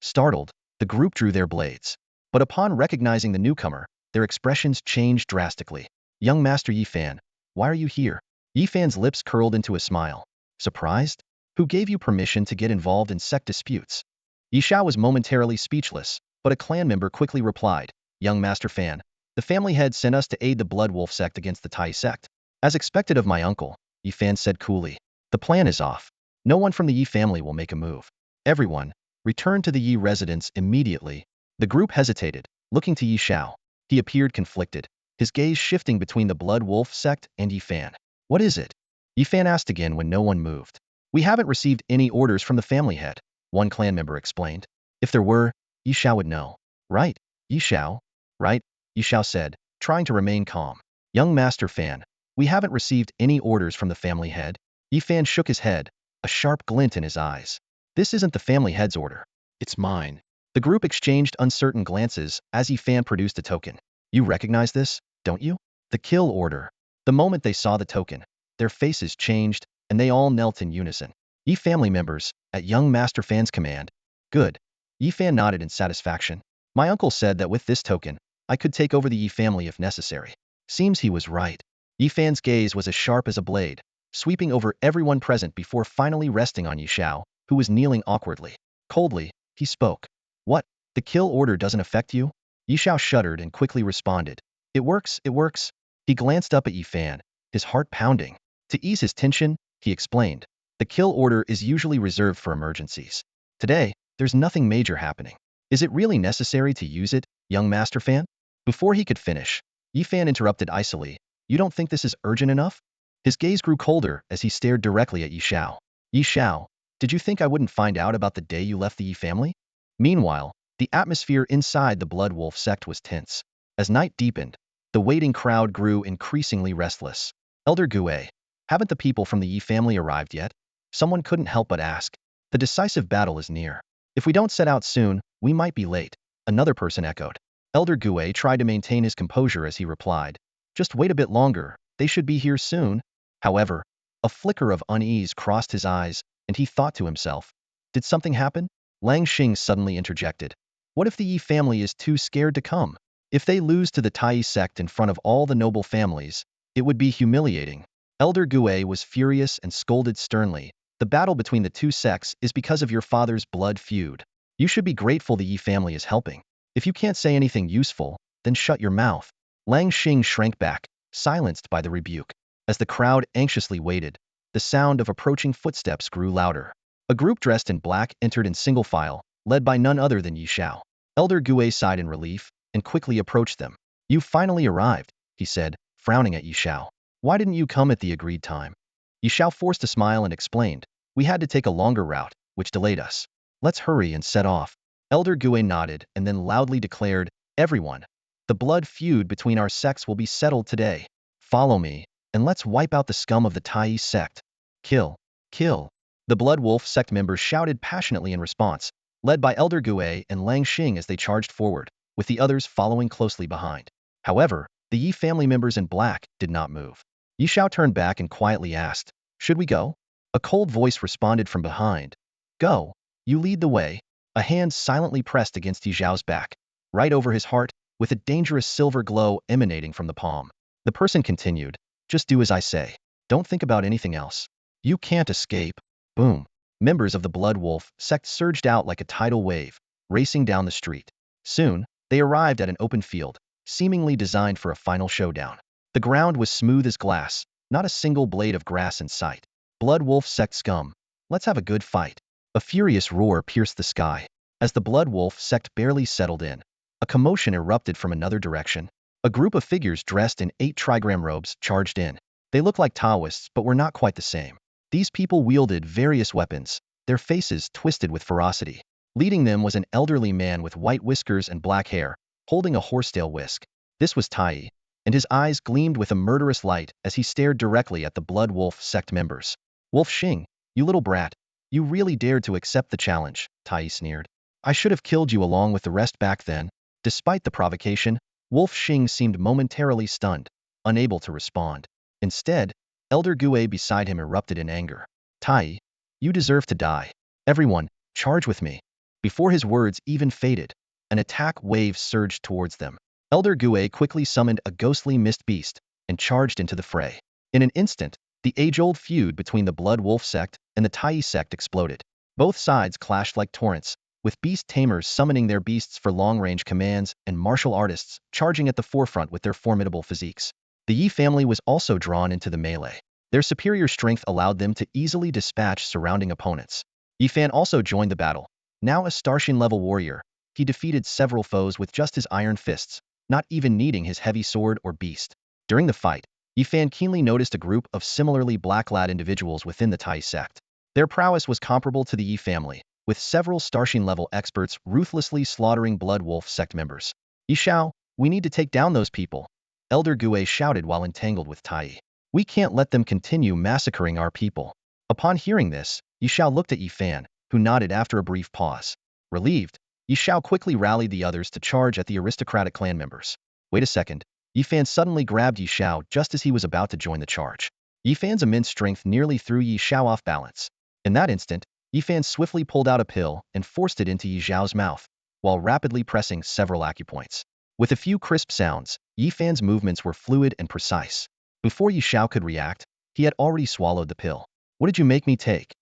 Startled, the group drew their blades. But upon recognizing the newcomer, their expressions changed drastically. "Young Master Yifan, why are you here?" Yifan's lips curled into a smile. "Surprised? Who gave you permission to get involved in sect disputes?" Yi Xiao was momentarily speechless, but a clan member quickly replied, "Young Master Fan, the family head sent us to aid the Blood Wolf sect against the Tai sect." "As expected of my uncle," Yifan said coolly. "The plan is off. No one from the Yi family will make a move. Everyone, return to the Yi residence immediately." The group hesitated, looking to Yi Xiao. He appeared conflicted, his gaze shifting between the Blood Wolf sect and Yifan. "What is it?" Yifan asked again when no one moved. "We haven't received any orders from the family head," one clan member explained. "If there were, Yi Xiao would know." "Right, Yi Xiao? Right?" Yi Xiao said, trying to remain calm. "Young Master Fan, we haven't received any orders from the family head." Yifan shook his head, a sharp glint in his eyes. "This isn't the family head's order. It's mine." The group exchanged uncertain glances as Yifan produced a token. "You recognize this, don't you? The kill order." The moment they saw the token, their faces changed, and they all knelt in unison. "Yi family members, at young Master Fan's command." "Good." Yifan nodded in satisfaction. "My uncle said that with this token, I could take over the Yi family if necessary. Seems he was right." Yifan's gaze was as sharp as a blade, sweeping over everyone present before finally resting on Yi Xiao, who was kneeling awkwardly. Coldly, he spoke. "What? The kill order doesn't affect you?" Yi Xiao shuddered and quickly responded. It works, it works." He glanced up at Yifan, his heart pounding. To ease his tension, he explained. "The kill order is usually reserved for emergencies. Today, there's nothing major happening. Is it really necessary to use it, young Master Fan?" Before he could finish, Yifan interrupted icily. "You don't think this is urgent enough?" His gaze grew colder as he stared directly at Yi Xiao. "Yi Xiao, did you think I wouldn't find out about the day you left the Yi family?" Meanwhile, the atmosphere inside the Blood Wolf sect was tense. As night deepened, the waiting crowd grew increasingly restless. "Elder Gue, haven't the people from the Yi family arrived yet?" Someone couldn't help but ask. "The decisive battle is near. If we don't set out soon, we might be late," another person echoed. Elder Gue tried to maintain his composure as he replied, "Just wait a bit longer, they should be here soon." However, a flicker of unease crossed his eyes, and he thought to himself, "Did something happen?" Lang Xing suddenly interjected. "What if the Yi family is too scared to come?" If they lose to the Tai sect in front of all the noble families, it would be humiliating. Elder Gue was furious and scolded sternly. The battle between the two sects is because of your father's blood feud. You should be grateful the Yi family is helping. If you can't say anything useful, then shut your mouth. Lang Xing shrank back, silenced by the rebuke. As the crowd anxiously waited, the sound of approaching footsteps grew louder. A group dressed in black entered in single file, led by none other than Yi Shao. Elder Gue sighed in relief and quickly approached them. You finally arrived, he said, frowning at Yi Shao. Why didn't you come at the agreed time? Yi Shao forced a smile and explained, we had to take a longer route, which delayed us. Let's hurry and set off. Elder Gue nodded and then loudly declared, everyone, the blood feud between our sects will be settled today. Follow me, and let's wipe out the scum of the Tai sect. Kill, kill. The Blood Wolf sect members shouted passionately in response, led by Elder Gue and Lang Xing as they charged forward, with the others following closely behind. However, the Yi family members in black did not move. Yi Shao turned back and quietly asked, should we go? A cold voice responded from behind. Go. You lead the way. A hand silently pressed against Yi Xiao's back, right over his heart, with a dangerous silver glow emanating from the palm. The person continued, just do as I say. Don't think about anything else. You can't escape. Boom. Members of the Blood Wolf sect surged out like a tidal wave, racing down the street. Soon, they arrived at an open field, seemingly designed for a final showdown. The ground was smooth as glass, not a single blade of grass in sight. Blood Wolf sect scum. Let's have a good fight. A furious roar pierced the sky. As the Blood Wolf sect barely settled in, a commotion erupted from another direction. A group of figures dressed in 8 trigram robes charged in. They looked like Taoists but were not quite the same. These people wielded various weapons, their faces twisted with ferocity. Leading them was an elderly man with white whiskers and black hair, holding a horsetail whisk. This was Tai, and his eyes gleamed with a murderous light as he stared directly at the Blood Wolf sect members. Wolf Xing, you little brat, you really dared to accept the challenge, Tai sneered. I should have killed you along with the rest back then. Despite the provocation, Wolf Xing seemed momentarily stunned, unable to respond. Instead, Elder Gue beside him erupted in anger. Tai, you deserve to die. Everyone, charge with me. Before his words even faded, an attack wave surged towards them. Elder Gue quickly summoned a ghostly mist beast and charged into the fray. In an instant, the age-old feud between the Blood Wolf sect and the Tai sect exploded. Both sides clashed like torrents, with beast tamers summoning their beasts for long-range commands and martial artists charging at the forefront with their formidable physiques. The Yi family was also drawn into the melee. Their superior strength allowed them to easily dispatch surrounding opponents. Yi Fan also joined the battle. Now a Starshin-level warrior, he defeated several foes with just his iron fists, not even needing his heavy sword or beast. During the fight, Yi Fan keenly noticed a group of similarly black-clad individuals within the Tai sect. Their prowess was comparable to the Yi family, with several Starshin-level experts ruthlessly slaughtering Blood Wolf sect members. Yi Shao, we need to take down those people, Elder Gue shouted while entangled with Tai. We can't let them continue massacring our people. Upon hearing this, Yi Shao looked at Yi Fan, who nodded after a brief pause. Relieved, Yi Shao quickly rallied the others to charge at the aristocratic clan members. Wait a second. Yi Fan suddenly grabbed Yi Shao just as he was about to join the charge. Yi Fan's immense strength nearly threw Yi Shao off balance. In that instant, Yi Fan swiftly pulled out a pill and forced it into Yi Xiao's mouth, while rapidly pressing several acupoints. With a few crisp sounds, Yi Fan's movements were fluid and precise. Before Yi Shao could react, he had already swallowed the pill. What did you make me take?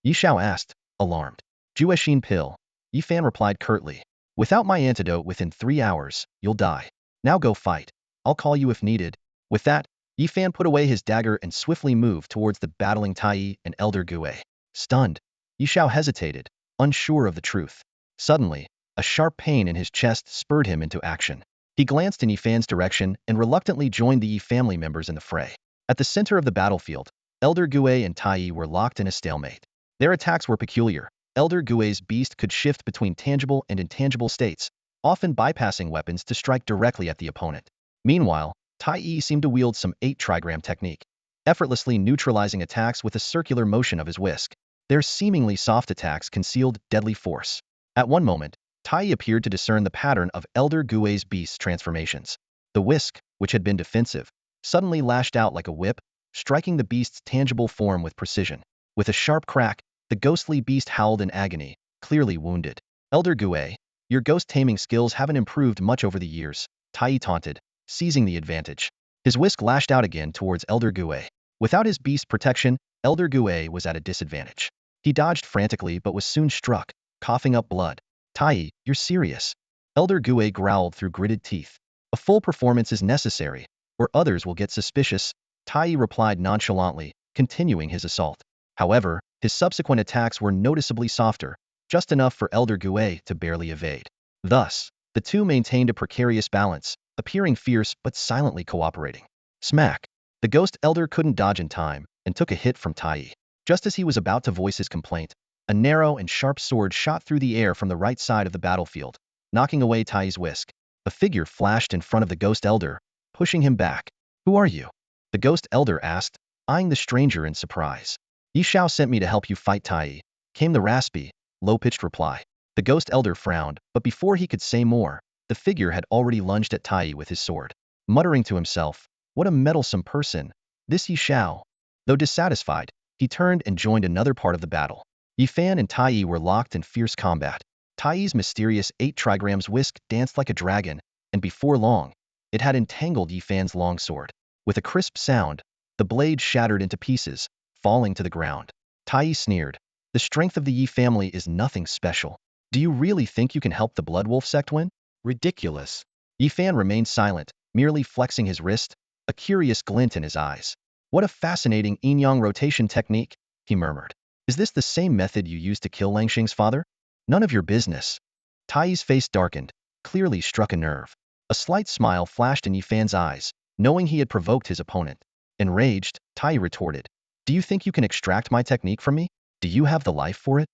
Yi Shao asked, alarmed. Jueshin pill. Yi Fan replied curtly. Without my antidote within 3 hours, you'll die. Now go fight. I'll call you if needed. With that, Yi Fan put away his dagger and swiftly moved towards the battling Tai and Elder Gue. Stunned, Yi Shao hesitated, unsure of the truth. Suddenly, a sharp pain in his chest spurred him into action. He glanced in Yi Fan's direction and reluctantly joined the Yi family members in the fray. At the center of the battlefield, Elder Gue and Tai were locked in a stalemate. Their attacks were peculiar. Elder Gue's beast could shift between tangible and intangible states, often bypassing weapons to strike directly at the opponent. Meanwhile, Tai seemed to wield some 8 trigram technique, effortlessly neutralizing attacks with a circular motion of his whisk. Their seemingly soft attacks concealed deadly force. At one moment, Tai appeared to discern the pattern of Elder Gue's beast's transformations. The whisk, which had been defensive, suddenly lashed out like a whip, striking the beast's tangible form with precision. With a sharp crack, the ghostly beast howled in agony, clearly wounded. Elder Gue, your ghost taming skills haven't improved much over the years. Tai taunted, seizing the advantage. His whisk lashed out again towards Elder Gue. Without his beast protection, Elder Gue was at a disadvantage. He dodged frantically but was soon struck, coughing up blood. Tai, you're serious. Elder Gue growled through gritted teeth. A full performance is necessary, or others will get suspicious, Tai replied nonchalantly, continuing his assault. However, his subsequent attacks were noticeably softer, just enough for Elder Gue to barely evade. Thus, the two maintained a precarious balance, appearing fierce but silently cooperating. Smack! The ghost elder couldn't dodge in time, and took a hit from Tai. Just as he was about to voice his complaint, a narrow and sharp sword shot through the air from the right side of the battlefield, knocking away Tai's whisk. A figure flashed in front of the ghost elder, pushing him back. Who are you? The ghost elder asked, eyeing the stranger in surprise. Yi Shao sent me to help you fight Tai, came the raspy, low-pitched reply. The ghost elder frowned, but before he could say more, the figure had already lunged at Tai with his sword. Muttering to himself, what a meddlesome person, this Yi Shao. Though dissatisfied, he turned and joined another part of the battle. Yi Fan and Tai were locked in fierce combat. Tai's mysterious 8 trigrams whisk danced like a dragon, and before long, it had entangled Yi Fan's longsword. With a crisp sound, the blade shattered into pieces, falling to the ground. Tai sneered. The strength of the Yi family is nothing special. Do you really think you can help the Bloodwolf sect win? Ridiculous. Yi Fan remained silent, merely flexing his wrist, a curious glint in his eyes. What a fascinating yin-yang rotation technique, he murmured. Is this the same method you used to kill Langxing's father? None of your business. Tai's face darkened, clearly struck a nerve. A slight smile flashed in Yi Fan's eyes, knowing he had provoked his opponent. Enraged, Tai retorted. Do you think you can extract my technique from me? Do you have the life for it?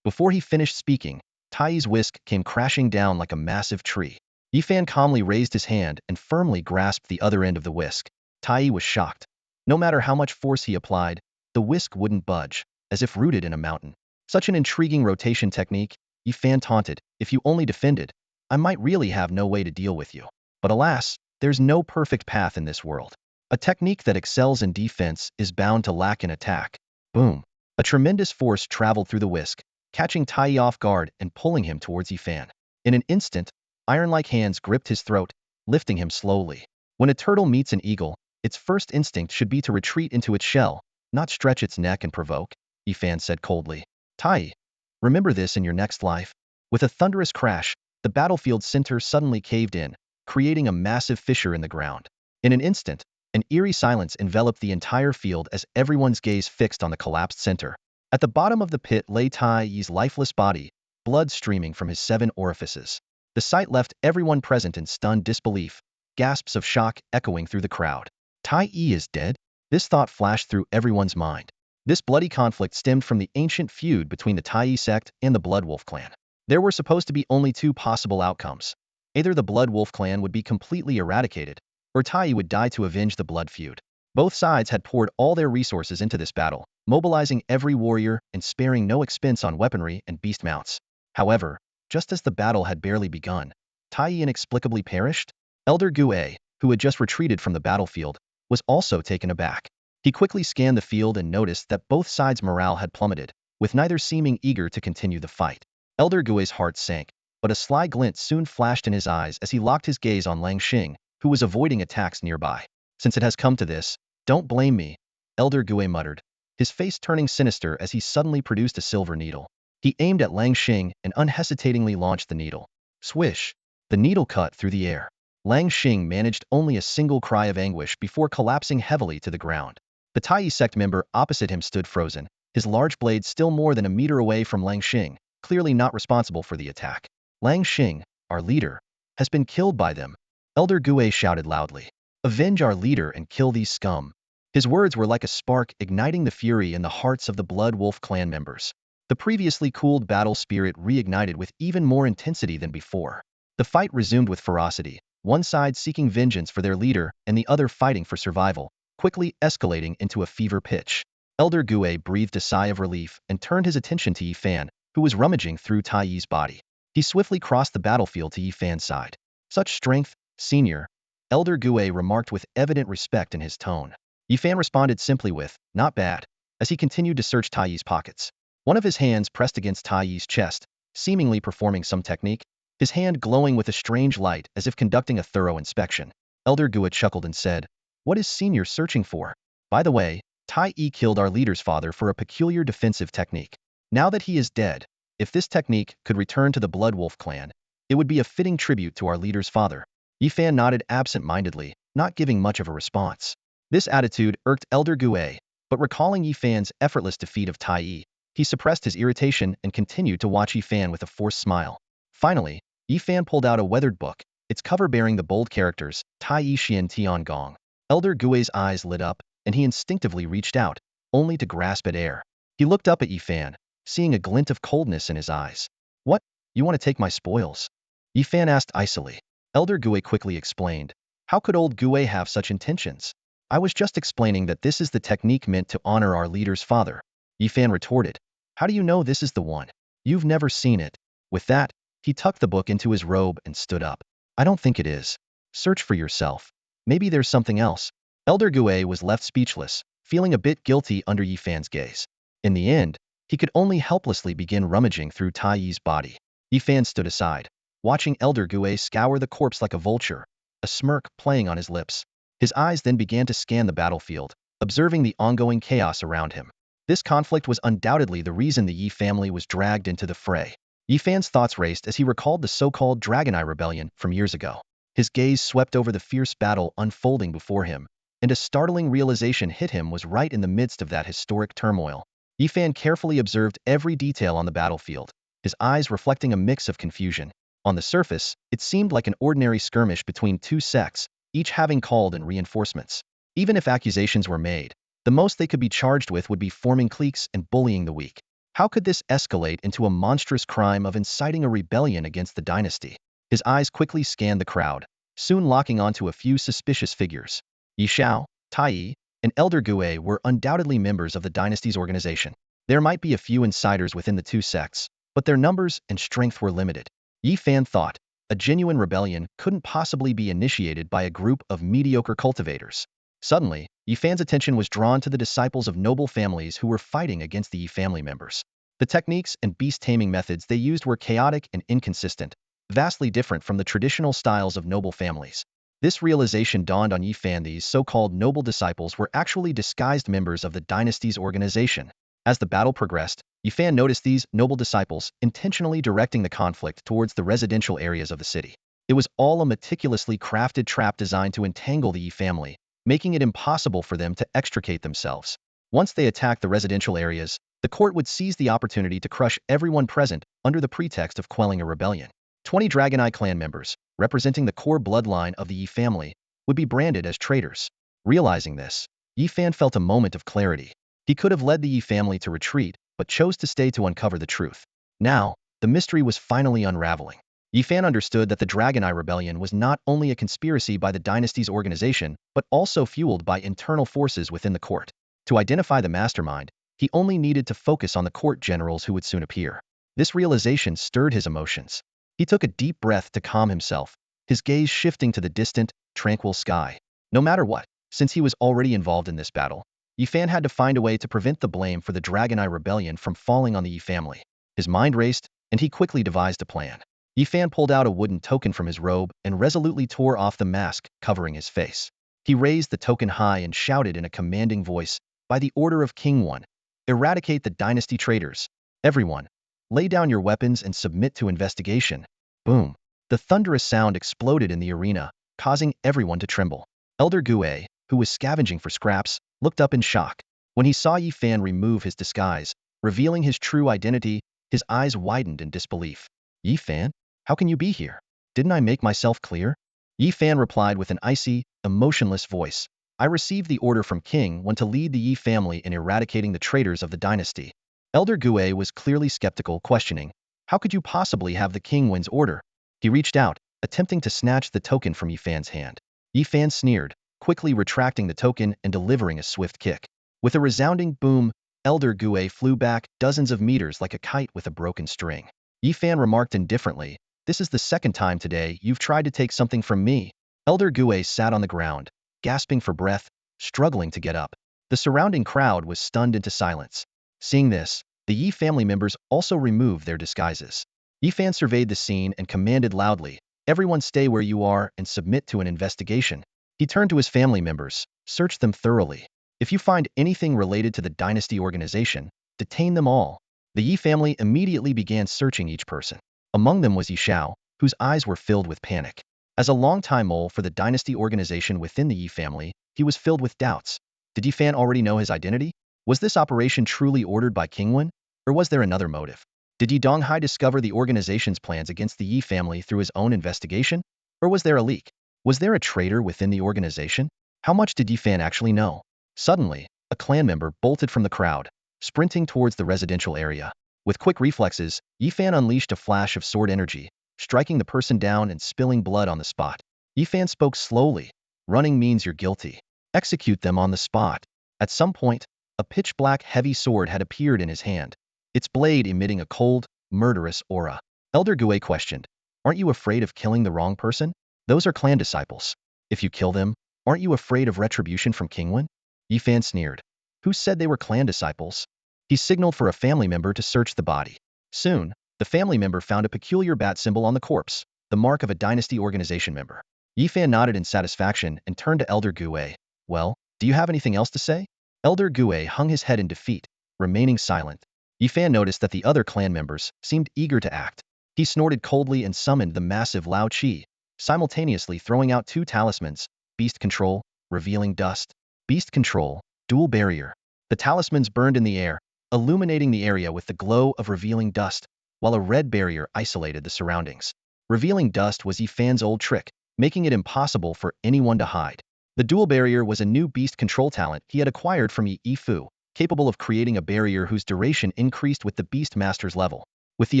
Before he finished speaking, Tai's whisk came crashing down like a massive tree. Yi Fan calmly raised his hand and firmly grasped the other end of the whisk. Tai was shocked. No matter how much force he applied, the whisk wouldn't budge, as if rooted in a mountain. Such an intriguing rotation technique, Yi Fan taunted. If you only defended, I might really have no way to deal with you. But alas, there's no perfect path in this world. A technique that excels in defense is bound to lack in attack. Boom. A tremendous force traveled through the whisk, catching Tai off guard and pulling him towards Yi Fan. In an instant, iron-like hands gripped his throat, lifting him slowly. When a turtle meets an eagle, its first instinct should be to retreat into its shell, not stretch its neck and provoke, Yi Fan said coldly. Tai, remember this in your next life. With a thunderous crash, the battlefield center suddenly caved in, creating a massive fissure in the ground. In an instant, an eerie silence enveloped the entire field as everyone's gaze fixed on the collapsed center. At the bottom of the pit lay Tai's lifeless body, blood streaming from his 7 orifices. The sight left everyone present in stunned disbelief, gasps of shock echoing through the crowd. Tai is dead? This thought flashed through everyone's mind. This bloody conflict stemmed from the ancient feud between the Tai sect and the Bloodwolf clan. There were supposed to be only 2 possible outcomes. Either the Bloodwolf clan would be completely eradicated, or Tai would die to avenge the blood feud. Both sides had poured all their resources into this battle, mobilizing every warrior and sparing no expense on weaponry and beast mounts. However, just as the battle had barely begun, Tai inexplicably perished. Elder Gue, who had just retreated from the battlefield, was also taken aback. He quickly scanned the field and noticed that both sides' morale had plummeted, with neither seeming eager to continue the fight. Elder Gue's heart sank, but a sly glint soon flashed in his eyes as he locked his gaze on Langxing, who was avoiding attacks nearby. Since it has come to this, don't blame me, Elder Gue muttered, his face turning sinister as he suddenly produced a silver needle. He aimed at Langxing and unhesitatingly launched the needle. Swish! The needle cut through the air. Langxing managed only a single cry of anguish before collapsing heavily to the ground. The Tai sect member opposite him stood frozen, his large blade still more than a meter away from Langxing, clearly not responsible for the attack. Langxing, our leader, has been killed by them, Elder Gue shouted loudly. Avenge our leader and kill these scum. His words were like a spark igniting the fury in the hearts of the Blood Wolf clan members. The previously cooled battle spirit reignited with even more intensity than before. The fight resumed with ferocity, one side seeking vengeance for their leader and the other fighting for survival, quickly escalating into a fever pitch. Elder Gue breathed a sigh of relief and turned his attention to Yi Fan, who was rummaging through Tai's body. He swiftly crossed the battlefield to Yi Fan's side. Such strength, senior, Elder Gue remarked with evident respect in his tone. Yi Fan responded simply with, not bad, as he continued to search Tai's pockets. One of his hands pressed against Tai's chest, seemingly performing some technique. his hand glowing with a strange light as if conducting a thorough inspection. Elder Guo chuckled and said, "What is Senior searching for? By the way, Tai Yi killed our leader's father for a peculiar defensive technique. Now that he is dead, if this technique could return to the Blood Wolf clan, it would be a fitting tribute to our leader's father." Yi Fan nodded absent-mindedly, not giving much of a response. This attitude irked Elder Guo, but recalling Yi Fan's effortless defeat of Tai Yi, he suppressed his irritation and continued to watch Yi Fan with a forced smile. Finally, Yi Fan pulled out a weathered book, its cover bearing the bold characters, Tai Yi Xian Tian Gong. Elder Guo's eyes lit up, and he instinctively reached out, only to grasp at air. He looked up at Yi Fan, seeing a glint of coldness in his eyes. "What? You want to take my spoils?" Yi Fan asked icily. Elder Guo quickly explained. "How could old Guo have such intentions? I was just explaining that this is the technique meant to honor our leader's father." Yi Fan retorted. "How do you know this is the one? You've never seen it." With that, he tucked the book into his robe and stood up. "I don't think it is. Search for yourself. Maybe there's something else." Elder Guo was left speechless, feeling a bit guilty under Yi Fan's gaze. In the end, he could only helplessly begin rummaging through Tai Yi's body. Yi Fan stood aside, watching Elder Guo scour the corpse like a vulture, a smirk playing on his lips. His eyes then began to scan the battlefield, observing the ongoing chaos around him. This conflict was undoubtedly the reason the Yi family was dragged into the fray. Yi Fan's thoughts raced as he recalled the so-called Dragon Eye Rebellion from years ago. His gaze swept over the fierce battle unfolding before him, and a startling realization hit him was right in the midst of that historic turmoil. Yi Fan carefully observed every detail on the battlefield, his eyes reflecting a mix of confusion. On the surface, it seemed like an ordinary skirmish between two sects, each having called in reinforcements. Even if accusations were made, the most they could be charged with would be forming cliques and bullying the weak. How could this escalate into a monstrous crime of inciting a rebellion against the dynasty? His eyes quickly scanned the crowd, soon locking onto a few suspicious figures. Yi Xiao, Tai Yi, and Elder Guo were undoubtedly members of the dynasty's organization. There might be a few insiders within the two sects, but their numbers and strength were limited. Yi Fan thought, a genuine rebellion couldn't possibly be initiated by a group of mediocre cultivators. Suddenly, Yi Fan's attention was drawn to the disciples of noble families who were fighting against the Yi family members. The techniques and beast-taming methods they used were chaotic and inconsistent, vastly different from the traditional styles of noble families. This realization dawned on Yi Fan: these so-called noble disciples were actually disguised members of the dynasty's organization. As the battle progressed, Yi Fan noticed these noble disciples intentionally directing the conflict towards the residential areas of the city. It was all a meticulously crafted trap designed to entangle the Yi family, making it impossible for them to extricate themselves. Once they attacked the residential areas, the court would seize the opportunity to crush everyone present under the pretext of quelling a rebellion. 20 Dragon Eye clan members, representing the core bloodline of the Yi family, would be branded as traitors. Realizing this, Yi Fan felt a moment of clarity. He could have led the Yi family to retreat, but chose to stay to uncover the truth. Now, the mystery was finally unraveling. Yi Fan understood that the Dragon Eye Rebellion was not only a conspiracy by the dynasty's organization, but also fueled by internal forces within the court. To identify the mastermind, he only needed to focus on the court generals who would soon appear. This realization stirred his emotions. He took a deep breath to calm himself, his gaze shifting to the distant, tranquil sky. No matter what, since he was already involved in this battle, Yi Fan had to find a way to prevent the blame for the Dragon Eye Rebellion from falling on the Yi family. His mind raced, and he quickly devised a plan. Yi Fan pulled out a wooden token from his robe and resolutely tore off the mask covering his face. He raised the token high and shouted in a commanding voice, "By the order of King 1, eradicate the dynasty traitors. Everyone, lay down your weapons and submit to investigation." Boom! The thunderous sound exploded in the arena, causing everyone to tremble. Elder Guo, who was scavenging for scraps, looked up in shock. When he saw Yi Fan remove his disguise, revealing his true identity, his eyes widened in disbelief. "Yi Fan? How can you be here? Didn't I make myself clear?" Yi Fan replied with an icy, emotionless voice. "I received the order from King 1 to lead the Yi family in eradicating the traitors of the dynasty." Elder Guo was clearly skeptical, questioning, "How could you possibly have the King 1's order?" He reached out, attempting to snatch the token from Yi Fan's hand. Yi Fan sneered, quickly retracting the token and delivering a swift kick. With a resounding boom, Elder Guo flew back dozens of meters like a kite with a broken string. Yi Fan remarked indifferently, "This is the second time today you've tried to take something from me." Elder Guo sat on the ground, gasping for breath, struggling to get up. The surrounding crowd was stunned into silence. Seeing this, the Yi family members also removed their disguises. Yifan surveyed the scene and commanded loudly, "Everyone stay where you are and submit to an investigation." He turned to his family members, "Search them thoroughly. If you find anything related to the dynasty organization, detain them all." The Yi family immediately began searching each person. Among them was Yi Shao, whose eyes were filled with panic. As a longtime mole for the dynasty organization within the Yi family, he was filled with doubts. Did Yi Fan already know his identity? Was this operation truly ordered by King Wen? Or was there another motive? Did Yi Donghai discover the organization's plans against the Yi family through his own investigation? Or was there a leak? Was there a traitor within the organization? How much did Yi Fan actually know? Suddenly, a clan member bolted from the crowd, sprinting towards the residential area. With quick reflexes, Yi Fan unleashed a flash of sword energy, striking the person down and spilling blood on the spot. Yi Fan spoke slowly. "Running means you're guilty. Execute them on the spot." At some point, a pitch-black heavy sword had appeared in his hand, its blade emitting a cold, murderous aura. Elder Gue questioned, "Aren't you afraid of killing the wrong person? Those are clan disciples. If you kill them, aren't you afraid of retribution from King Wen?" Yi Fan sneered. "Who said they were clan disciples?" He signaled for a family member to search the body. Soon, the family member found a peculiar bat symbol on the corpse, the mark of a dynasty organization member. Yi Fan nodded in satisfaction and turned to Elder Gue. "Well, do you have anything else to say?" Elder Gue hung his head in defeat, remaining silent. Yi Fan noticed that the other clan members seemed eager to act. He snorted coldly and summoned the massive Lao Qi, simultaneously throwing out two talismans: Beast Control, Revealing Dust. Beast Control, Dual Barrier. The talismans burned in the air, illuminating the area with the glow of Revealing Dust, while a red barrier isolated the surroundings. Revealing Dust was Yi Fan's old trick, making it impossible for anyone to hide. The Dual Barrier was a new beast control talent he had acquired from Yi Fu, capable of creating a barrier whose duration increased with the Beast Master's level. With the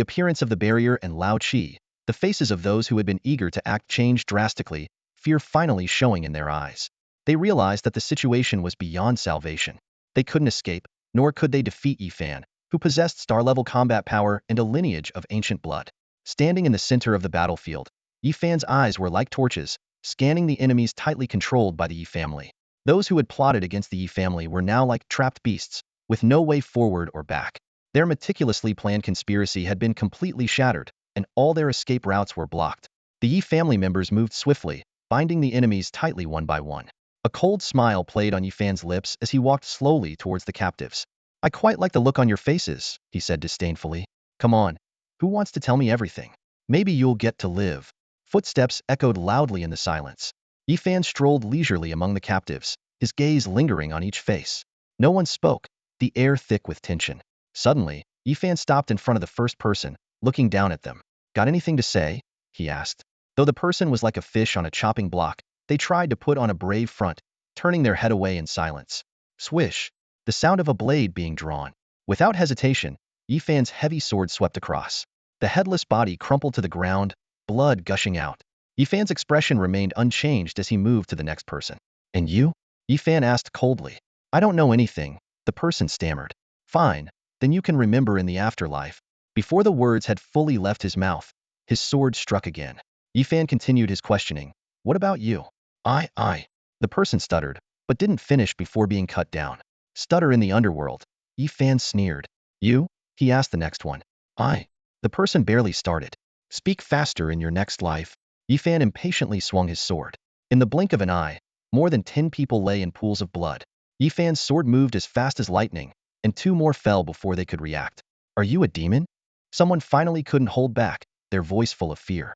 appearance of the barrier and Lao Qi, the faces of those who had been eager to act changed drastically, fear finally showing in their eyes. They realized that the situation was beyond salvation. They couldn't escape, nor could they defeat Yi Fan, who possessed star-level combat power and a lineage of ancient blood. Standing in the center of the battlefield, Yi Fan's eyes were like torches, scanning the enemies tightly controlled by the Yi family. Those who had plotted against the Yi family were now like trapped beasts, with no way forward or back. Their meticulously planned conspiracy had been completely shattered, and all their escape routes were blocked. The Yi family members moved swiftly, binding the enemies tightly one by one. A cold smile played on Yi Fan's lips as he walked slowly towards the captives. "I quite like the look on your faces," he said disdainfully. "Come on. Who wants to tell me everything? Maybe you'll get to live." Footsteps echoed loudly in the silence. Yi Fan strolled leisurely among the captives, his gaze lingering on each face. No one spoke, the air thick with tension. Suddenly, Yi Fan stopped in front of the first person, looking down at them. "Got anything to say?" he asked. Though the person was like a fish on a chopping block, they tried to put on a brave front, turning their head away in silence. Swish! The sound of a blade being drawn. Without hesitation, Yi Fan's heavy sword swept across. The headless body crumpled to the ground, blood gushing out. Yi Fan's expression remained unchanged as he moved to the next person. "And you?" Yi Fan asked coldly. "I don't know anything," the person stammered. "Fine, then you can remember in the afterlife." Before the words had fully left his mouth, his sword struck again. Yi Fan continued his questioning. "What about you?" I. The person stuttered, but didn't finish before being cut down. "Stutter in the underworld." Yi Fan sneered. "You?" he asked the next one. "I." The person barely started. "Speak faster in your next life." Yi Fan impatiently swung his sword. In the blink of an eye, more than 10 people lay in pools of blood. Yi Fan's sword moved as fast as lightning, and 2 more fell before they could react. "Are you a demon?" Someone finally couldn't hold back, their voice full of fear.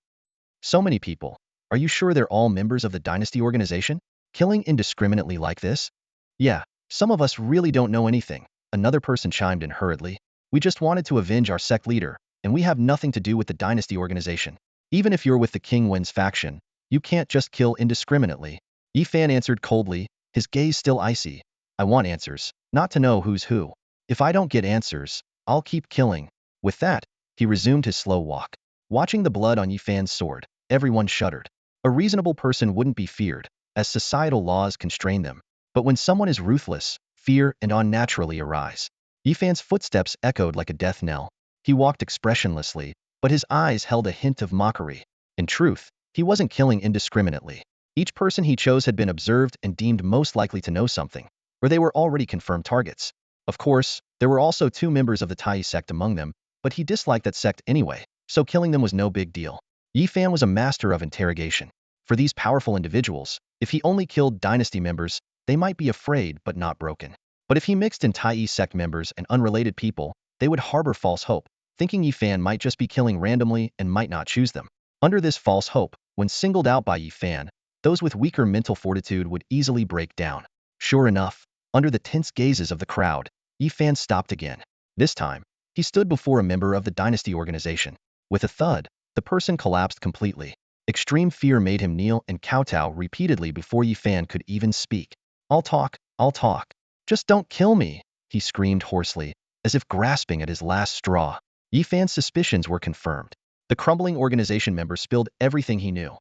"So many people. Are you sure they're all members of the dynasty organization? Killing indiscriminately like this?" "Yeah, some of us really don't know anything," another person chimed in hurriedly. "We just wanted to avenge our sect leader, and we have nothing to do with the dynasty organization. Even if you're with the King Wen's faction, you can't just kill indiscriminately." Yi Fan answered coldly, his gaze still icy. "I want answers, not to know who's who. If I don't get answers, I'll keep killing." With that, he resumed his slow walk. Watching the blood on Yi Fan's sword, everyone shuddered. A reasonable person wouldn't be feared, as societal laws constrain them. But when someone is ruthless, fear and unnaturally arise. Yi Fan's footsteps echoed like a death knell. He walked expressionlessly, but his eyes held a hint of mockery. In truth, he wasn't killing indiscriminately. Each person he chose had been observed and deemed most likely to know something, or they were already confirmed targets. Of course, there were also 2 members of the Tai sect among them, but he disliked that sect anyway, so killing them was no big deal. Yi Fan was a master of interrogation. For these powerful individuals, if he only killed dynasty members, they might be afraid but not broken. But if he mixed in Tai Yi sect members and unrelated people, they would harbor false hope, thinking Yi Fan might just be killing randomly and might not choose them. Under this false hope, when singled out by Yi Fan, those with weaker mental fortitude would easily break down. Sure enough, under the tense gazes of the crowd, Yi Fan stopped again. This time, he stood before a member of the dynasty organization. With a thud, the person collapsed completely. Extreme fear made him kneel and kowtow repeatedly before Yi Fan could even speak. I'll talk. Just don't kill me, he screamed hoarsely, as if grasping at his last straw. Yi Fan's suspicions were confirmed. The crumbling organization member spilled everything he knew.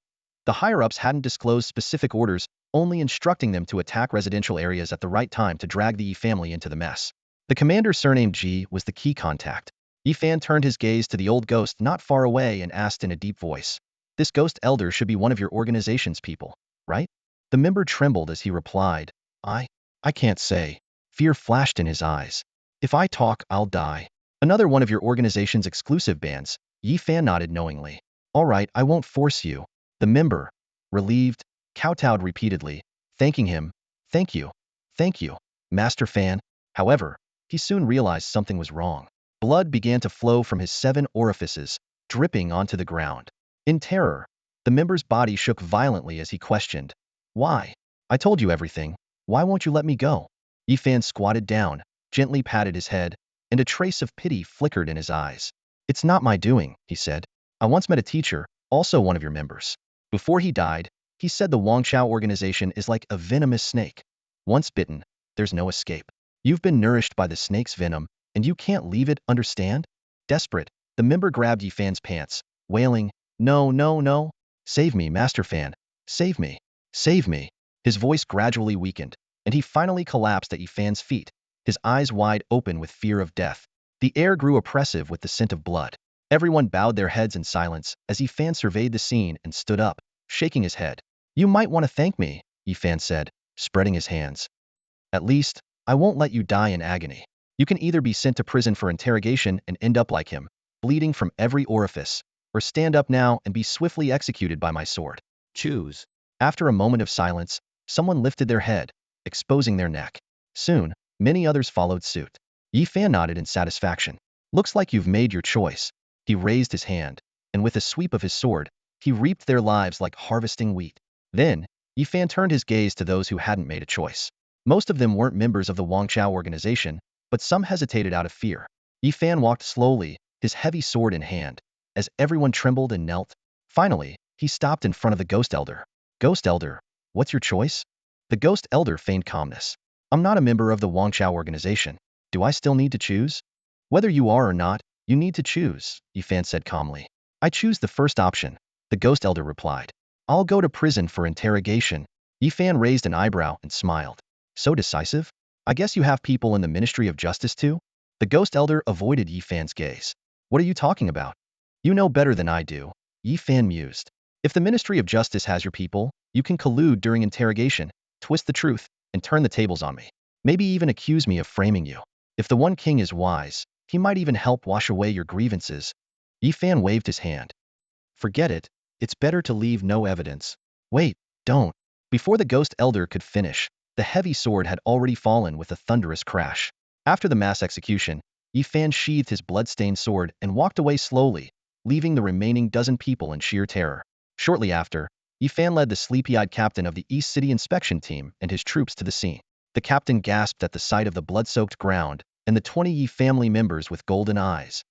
The higher-ups hadn't disclosed specific orders, only instructing them to attack residential areas at the right time to drag the Yi family into the mess. The commander, surnamed Ji, was the key contact. Yi Fan turned his gaze to the old ghost not far away and asked in a deep voice, "This ghost elder should be one of your organization's people, right?" The member trembled as he replied, I can't say." Fear flashed in his eyes. "If I talk, I'll die." "Another one of your organization's exclusive bands." Yi Fan nodded knowingly. "All right, I won't force you." The member, relieved, kowtowed repeatedly, thanking him. Thank you, Master Fan." However, he soon realized something was wrong. Blood began to flow from his 7 orifices, dripping onto the ground. In terror, the member's body shook violently as he questioned, "Why? I told you everything. Why won't you let me go?" Yi Fan squatted down, gently patted his head, and a trace of pity flickered in his eyes. "It's not my doing," he said. "I once met a teacher, also one of your members. Before he died, he said the Wangchao organization is like a venomous snake. Once bitten, there's no escape. You've been nourished by the snake's venom, and you can't leave it, understand?" Desperate, the member grabbed Yi Fan's pants, wailing, No. Save me, Master Fan. Save me. Save me." His voice gradually weakened, and he finally collapsed at Yi Fan's feet, his eyes wide open with fear of death. The air grew oppressive with the scent of blood. Everyone bowed their heads in silence as Yi Fan surveyed the scene and stood up, shaking his head. "You might want to thank me," Yi Fan said, spreading his hands. "At least, I won't let you die in agony. You can either be sent to prison for interrogation and end up like him, bleeding from every orifice, or stand up now and be swiftly executed by my sword. Choose." After a moment of silence, someone lifted their head, exposing their neck. Soon, many others followed suit. Yi Fan nodded in satisfaction. "Looks like you've made your choice." He raised his hand, and with a sweep of his sword, he reaped their lives like harvesting wheat. Then, Yi Fan turned his gaze to those who hadn't made a choice. Most of them weren't members of the Wangchao organization, but some hesitated out of fear. Yi Fan walked slowly, his heavy sword in hand, as everyone trembled and knelt. Finally, he stopped in front of the Ghost Elder. "Ghost Elder, what's your choice?" The Ghost Elder feigned calmness. "I'm not a member of the Wangchao organization. Do I still need to choose?" "Whether you are or not, you need to choose," Yi Fan said calmly. "I choose the first option," the Ghost Elder replied. "I'll go to prison for interrogation." Yi Fan raised an eyebrow and smiled. "So decisive? I guess you have people in the Ministry of Justice too?" The Ghost Elder avoided Yi Fan's gaze. "What are you talking about?" "You know better than I do," Yi Fan mused. "If the Ministry of Justice has your people, you can collude during interrogation, twist the truth, and turn the tables on me. Maybe even accuse me of framing you. If the One King is wise, he might even help wash away your grievances." Yi Fan waved his hand. "Forget it. It's better to leave no evidence." "Wait, don't." Before the Ghost Elder could finish, the heavy sword had already fallen with a thunderous crash. After the mass execution, Yi Fan sheathed his blood-stained sword and walked away slowly, leaving the remaining dozen people in sheer terror. Shortly after, Yi Fan led the sleepy-eyed captain of the East City inspection team and his troops to the scene. The captain gasped at the sight of the blood-soaked ground and the 20 Yi family members with golden eyes.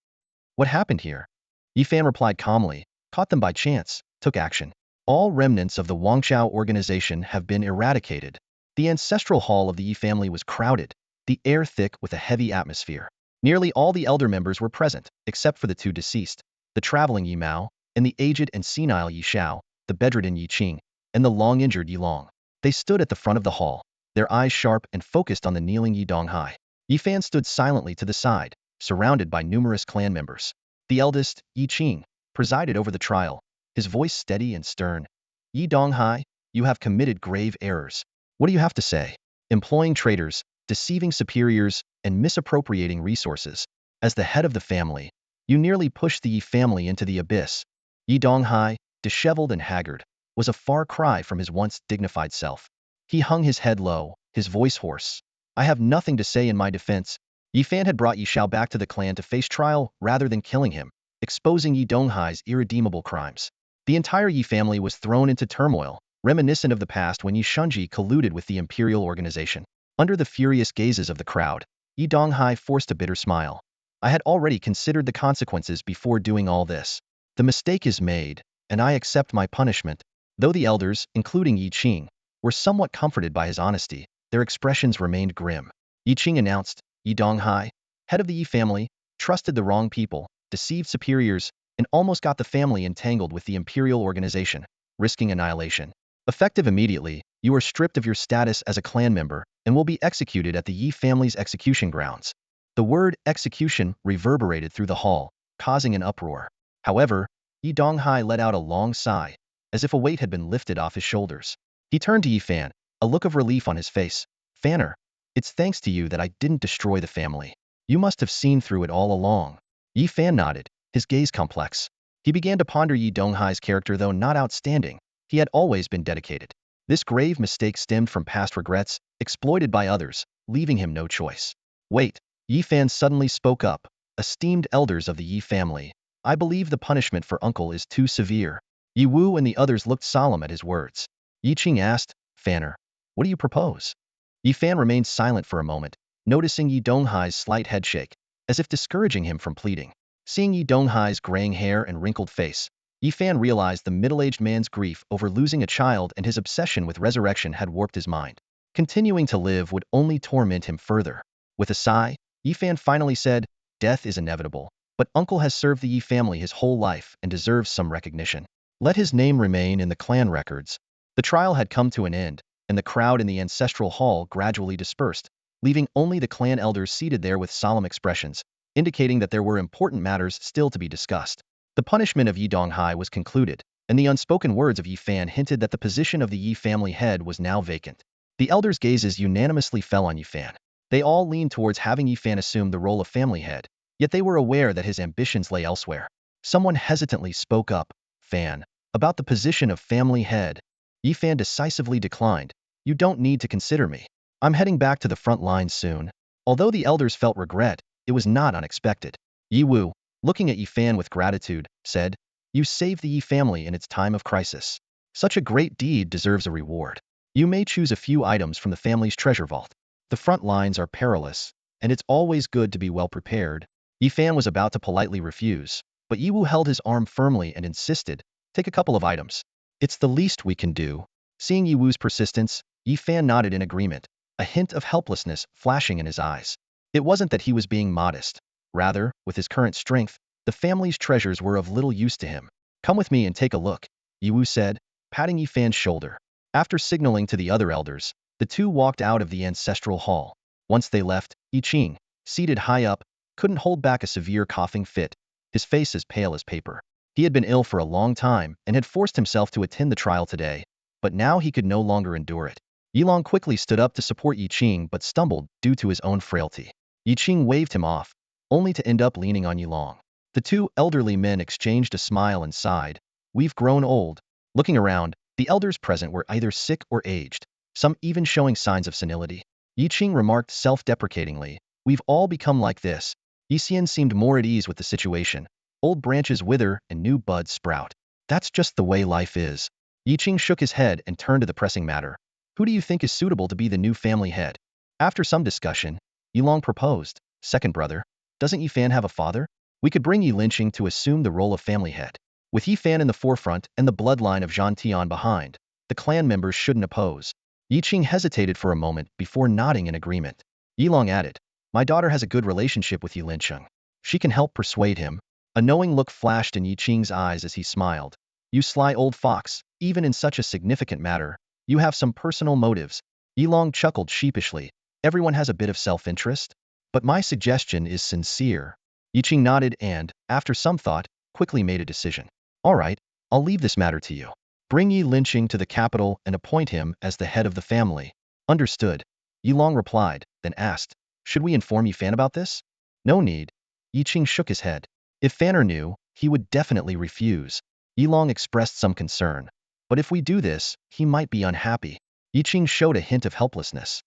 "What happened here?" Yi Fan replied calmly, "Caught them by chance, took action. All remnants of the Wangchao organization have been eradicated." The ancestral hall of the Yi family was crowded, the air thick with a heavy atmosphere. Nearly all the elder members were present, except for the 2 deceased, the traveling Yi Mao, and the aged and senile Yi Shao, the bedridden Yi Qing, and the long-injured Yi Long. They stood at the front of the hall, their eyes sharp and focused on the kneeling Yi Donghai. Yi Fan stood silently to the side, surrounded by numerous clan members. The eldest, Yi Qing, presided over the trial, his voice steady and stern. "Yi Donghai, you have committed grave errors. What do you have to say? Employing traitors, deceiving superiors, and misappropriating resources. As the head of the family, You nearly pushed the Yi family into the abyss. Yi Donghai, disheveled and haggard, was a far cry from his once dignified self. He hung his head low, his voice hoarse. I have nothing to say in my defense. Yi Fan had brought Yi Shao back to the clan to face trial rather than killing him, exposing Yi Donghai's irredeemable crimes. The entire Yi family was thrown into turmoil, reminiscent of the past when Yi Shunji colluded with the Imperial organization. Under the furious gazes of the crowd, Yi Donghai forced a bitter smile. I had already considered the consequences before doing all this. The mistake is made, and I accept my punishment. Though the elders, including Yi Qing, were somewhat comforted by his honesty, their expressions remained grim. Yi Qing announced, Yi Donghai, head of the Yi family, trusted the wrong people, deceived superiors, and almost got the family entangled with the Imperial organization, risking annihilation. Effective immediately, you are stripped of your status as a clan member and will be executed at the Yi family's execution grounds. The word execution reverberated through the hall, causing an uproar. However, Yi Donghai let out a long sigh, as if a weight had been lifted off his shoulders. He turned to Yi Fan, a look of relief on his face. Fanner, it's thanks to you that I didn't destroy the family. You must have seen through it all along. Yi Fan nodded, his gaze complex. He began to ponder Yi Donghai's character. Though not outstanding, he had always been dedicated. This grave mistake stemmed from past regrets, exploited by others, leaving him no choice. Wait, Yi Fan suddenly spoke up. Esteemed elders of the Yi family, I believe the punishment for uncle is too severe. Yi Wu and the others looked solemn at his words. Yi Qing asked, Fanner, what do you propose? Yi Fan remained silent for a moment, noticing Yi Donghai's slight headshake, as if discouraging him from pleading. Seeing Yi Donghai's graying hair and wrinkled face, Yi Fan realized the middle-aged man's grief over losing a child and his obsession with resurrection had warped his mind. Continuing to live would only torment him further. With a sigh, Yi Fan finally said, death is inevitable, but uncle has served the Yi family his whole life and deserves some recognition. Let his name remain in the clan records. The trial had come to an end, and the crowd in the ancestral hall gradually dispersed, leaving only the clan elders seated there with solemn expressions, indicating that there were important matters still to be discussed. The punishment of Yi Donghai was concluded, and the unspoken words of Yi Fan hinted that the position of the Yi family head was now vacant. The elders' gazes unanimously fell on Yi Fan. They all leaned towards having Yi Fan assume the role of family head, yet they were aware that his ambitions lay elsewhere. Someone hesitantly spoke up, Fan, about the position of family head. Yi Fan decisively declined. You don't need to consider me. I'm heading back to the front lines soon. Although the elders felt regret, it was not unexpected. Yi Wu, looking at Yi Fan with gratitude, said, you saved the Yi family in its time of crisis. Such a great deed deserves a reward. You may choose a few items from the family's treasure vault. The front lines are perilous, and it's always good to be well prepared. Yi Fan was about to politely refuse, but Yi Wu held his arm firmly and insisted, take a couple of items. It's the least we can do. Seeing Yi Wu's persistence, Yi Fan nodded in agreement, a hint of helplessness flashing in his eyes. It wasn't that he was being modest. Rather, with his current strength, the family's treasures were of little use to him. Come with me and take a look, Yi Wu said, patting Yi Fan's shoulder. After signaling to the other elders, the two walked out of the ancestral hall. Once they left, Yi Qing, seated high up, couldn't hold back a severe coughing fit, his face as pale as paper. He had been ill for a long time and had forced himself to attend the trial today, but now he could no longer endure it. Yilong quickly stood up to support Yi Qing but stumbled due to his own frailty. Yi Qing waved him off, only to end up leaning on Yilong. The two elderly men exchanged a smile and sighed. We've grown old. Looking around, the elders present were either sick or aged, some even showing signs of senility. Yi Qing remarked self-deprecatingly, we've all become like this. Yi Xian seemed more at ease with the situation. Old branches wither and new buds sprout. That's just the way life is. Yi Qing shook his head and turned to the pressing matter. Who do you think is suitable to be the new family head? After some discussion, Yilong proposed, second brother, doesn't Yi Fan have a father? We could bring Yi Linqing to assume the role of family head. With Yi Fan in the forefront and the bloodline of Zhan Tian behind, the clan members shouldn't oppose. Yi Qing hesitated for a moment before nodding in agreement. Yilong added, my daughter has a good relationship with Yi Linqing. She can help persuade him. A knowing look flashed in Yi Qing's eyes as he smiled. You sly old fox, even in such a significant matter, you have some personal motives. Yilong chuckled sheepishly. Everyone has a bit of self-interest. But my suggestion is sincere. Yi Qing nodded and, after some thought, quickly made a decision. All right, I'll leave this matter to you. Bring Yi Linqing to the capital and appoint him as the head of the family. Understood. Yilong replied, then asked, should we inform Yi Fan about this? No need. Yi Qing shook his head. If Fanner knew, he would definitely refuse. Yilong expressed some concern. But if we do this, he might be unhappy. Yiqing showed a hint of helplessness.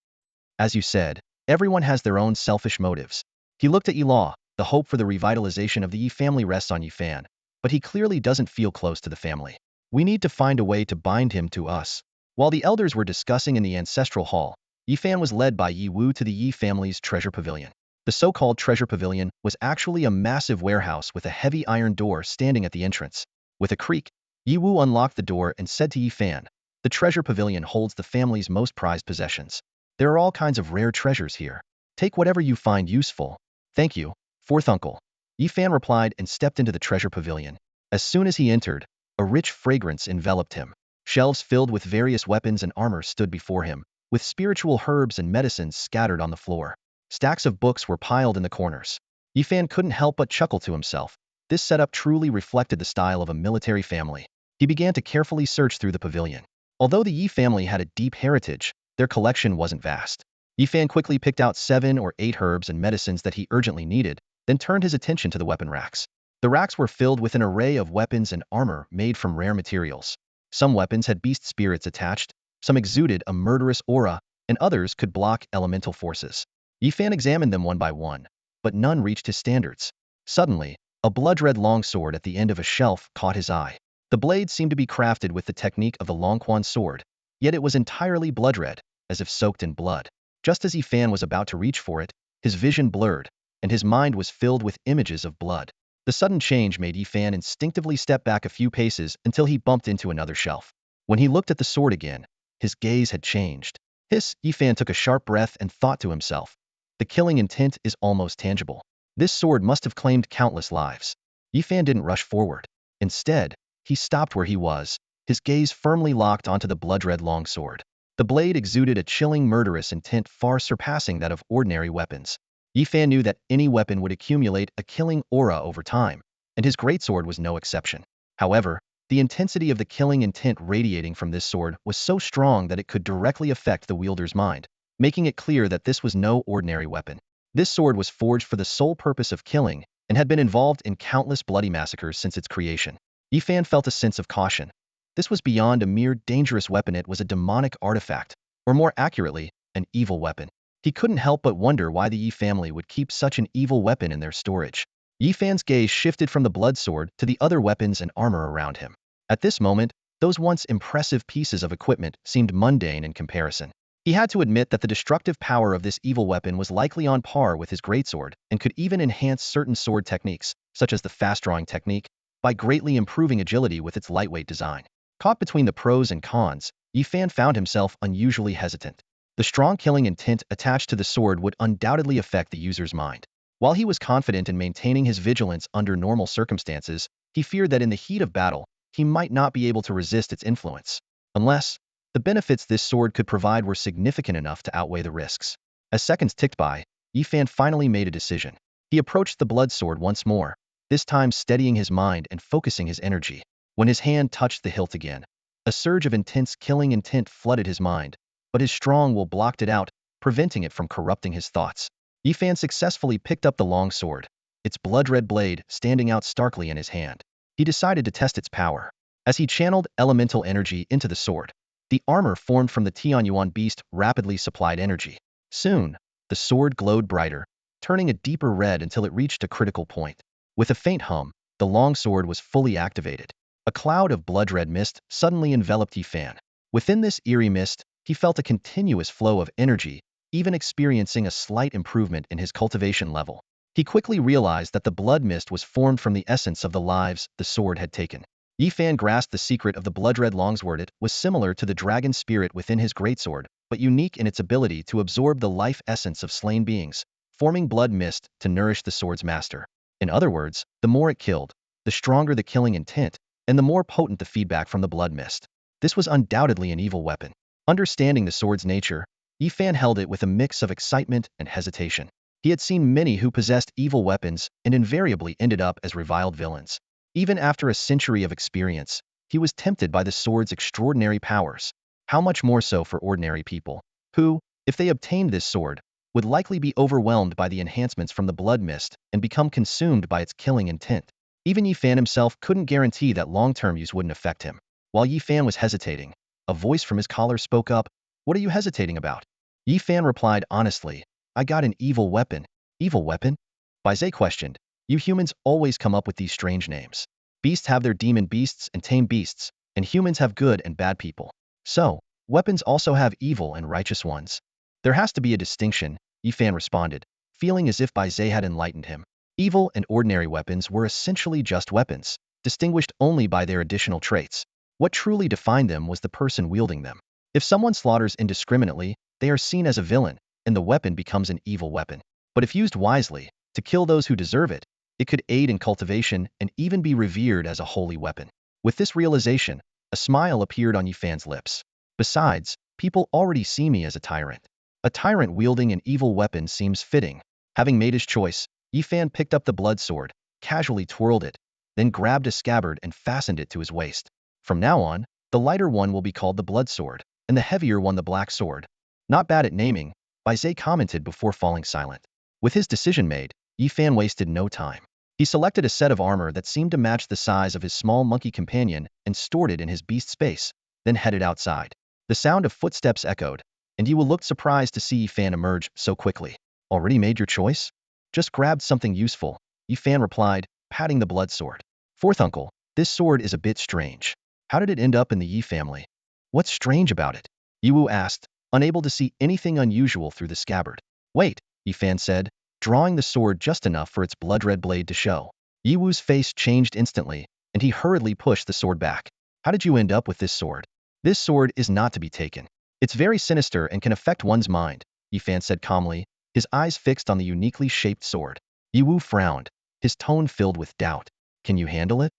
As you said, everyone has their own selfish motives. He looked at Yilaw. The hope for the revitalization of the Yi family rests on Yifan, but he clearly doesn't feel close to the family. We need to find a way to bind him to us. While the elders were discussing in the ancestral hall, Yifan was led by Yi Wu to the Yi family's treasure pavilion. The so-called treasure pavilion was actually a massive warehouse with a heavy iron door standing at the entrance. With a creak, Yi Wu unlocked the door and said to Yifan, "The treasure pavilion holds the family's most prized possessions. There are all kinds of rare treasures here. Take whatever you find useful." "Thank you, fourth uncle," Yifan replied and stepped into the treasure pavilion. As soon as he entered, a rich fragrance enveloped him. Shelves filled with various weapons and armor stood before him, with spiritual herbs and medicines scattered on the floor. Stacks of books were piled in the corners. Yifan couldn't help but chuckle to himself. This setup truly reflected the style of a military family. He began to carefully search through the pavilion. Although the Yi family had a deep heritage, their collection wasn't vast. Yifan quickly picked out 7 or 8 herbs and medicines that he urgently needed, then turned his attention to the weapon racks. The racks were filled with an array of weapons and armor made from rare materials. Some weapons had beast spirits attached, some exuded a murderous aura, and others could block elemental forces. Yifan examined them one by one, but none reached his standards. Suddenly, a blood-red longsword at the end of a shelf caught his eye. The blade seemed to be crafted with the technique of the Longquan sword, yet it was entirely blood-red, as if soaked in blood. Just as Yifan was about to reach for it, his vision blurred, and his mind was filled with images of blood. The sudden change made Yifan instinctively step back a few paces until he bumped into another shelf. When he looked at the sword again, his gaze had changed. Yifan took a sharp breath and thought to himself, "The killing intent is almost tangible. This sword must have claimed countless lives." Yifan didn't rush forward. Instead, he stopped where he was, his gaze firmly locked onto the blood-red longsword. The blade exuded a chilling murderous intent far surpassing that of ordinary weapons. Yifan knew that any weapon would accumulate a killing aura over time, and his greatsword was no exception. However, the intensity of the killing intent radiating from this sword was so strong that it could directly affect the wielder's mind, making it clear that this was no ordinary weapon. This sword was forged for the sole purpose of killing, and had been involved in countless bloody massacres since its creation. Yifan felt a sense of caution. This was beyond a mere dangerous weapon, it was a demonic artifact, or more accurately, an evil weapon. He couldn't help but wonder why the Yi family would keep such an evil weapon in their storage. Yifan's gaze shifted from the blood sword to the other weapons and armor around him. At this moment, those once impressive pieces of equipment seemed mundane in comparison. He had to admit that the destructive power of this evil weapon was likely on par with his greatsword and could even enhance certain sword techniques, such as the fast-drawing technique, by greatly improving agility with its lightweight design. Caught between the pros and cons, Yifan found himself unusually hesitant. The strong killing intent attached to the sword would undoubtedly affect the user's mind. While he was confident in maintaining his vigilance under normal circumstances, he feared that in the heat of battle, he might not be able to resist its influence. Unless the benefits this sword could provide were significant enough to outweigh the risks. As seconds ticked by, Yifan finally made a decision. He approached the blood sword once more, this time steadying his mind and focusing his energy. When his hand touched the hilt again, a surge of intense killing intent flooded his mind, but his strong will blocked it out, preventing it from corrupting his thoughts. Yifan successfully picked up the long sword, its blood-red blade standing out starkly in his hand. He decided to test its power. As he channeled elemental energy into the sword, the armor formed from the Tianyuan beast rapidly supplied energy. Soon, the sword glowed brighter, turning a deeper red until it reached a critical point. With a faint hum, the long sword was fully activated. A cloud of blood-red mist suddenly enveloped Yifan. Within this eerie mist, he felt a continuous flow of energy, even experiencing a slight improvement in his cultivation level. He quickly realized that the blood mist was formed from the essence of the lives the sword had taken. Yifan grasped the secret of the blood-red longsword. It was similar to the dragon spirit within his greatsword, but unique in its ability to absorb the life essence of slain beings, forming blood mist to nourish the sword's master. In other words, the more it killed, the stronger the killing intent, and the more potent the feedback from the blood mist. This was undoubtedly an evil weapon. Understanding the sword's nature, Yifan held it with a mix of excitement and hesitation. He had seen many who possessed evil weapons and invariably ended up as reviled villains. Even after a century of experience, he was tempted by the sword's extraordinary powers. How much more so for ordinary people, who, if they obtained this sword, would likely be overwhelmed by the enhancements from the blood mist and become consumed by its killing intent. Even Yi Fan himself couldn't guarantee that long-term use wouldn't affect him. While Yi Fan was hesitating, a voice from his collar spoke up. "What are you hesitating about?" Yi Fan replied honestly, "I got an evil weapon." "Evil weapon?" Bai Zhe questioned. "You humans always come up with these strange names. Beasts have their demon beasts and tame beasts, and humans have good and bad people. So, weapons also have evil and righteous ones." "There has to be a distinction," Yi Fan responded, feeling as if Bai Zhe had enlightened him. Evil and ordinary weapons were essentially just weapons, distinguished only by their additional traits. What truly defined them was the person wielding them. If someone slaughters indiscriminately, they are seen as a villain, and the weapon becomes an evil weapon. But if used wisely, to kill those who deserve it, it could aid in cultivation and even be revered as a holy weapon. With this realization, a smile appeared on Yi Fan's lips. "Besides, people already see me as a tyrant. A tyrant wielding an evil weapon seems fitting." Having made his choice, Yi Fan picked up the blood sword, casually twirled it, then grabbed a scabbard and fastened it to his waist. "From now on, the lighter one will be called the blood sword, and the heavier one the black sword." "Not bad at naming," Bai Zhe commented before falling silent. With his decision made, Yi Fan wasted no time. He selected a set of armor that seemed to match the size of his small monkey companion and stored it in his beast space, then headed outside. The sound of footsteps echoed, and Yi Wu looked surprised to see Yi Fan emerge so quickly. "Already made your choice?" "Just grabbed something useful," Yi Fan replied, patting the blood sword. "Fourth uncle, this sword is a bit strange. How did it end up in the Yi family?" "What's strange about it?" Yi Wu asked, unable to see anything unusual through the scabbard. "Wait," Yi Fan said, drawing the sword just enough for its blood-red blade to show. Yi Wu's face changed instantly, and he hurriedly pushed the sword back. "How did you end up with this sword?" "This sword is not to be taken. It's very sinister and can affect one's mind," Yi Fan said calmly, his eyes fixed on the uniquely shaped sword. Yi Wu frowned, his tone filled with doubt. "Can you handle it?"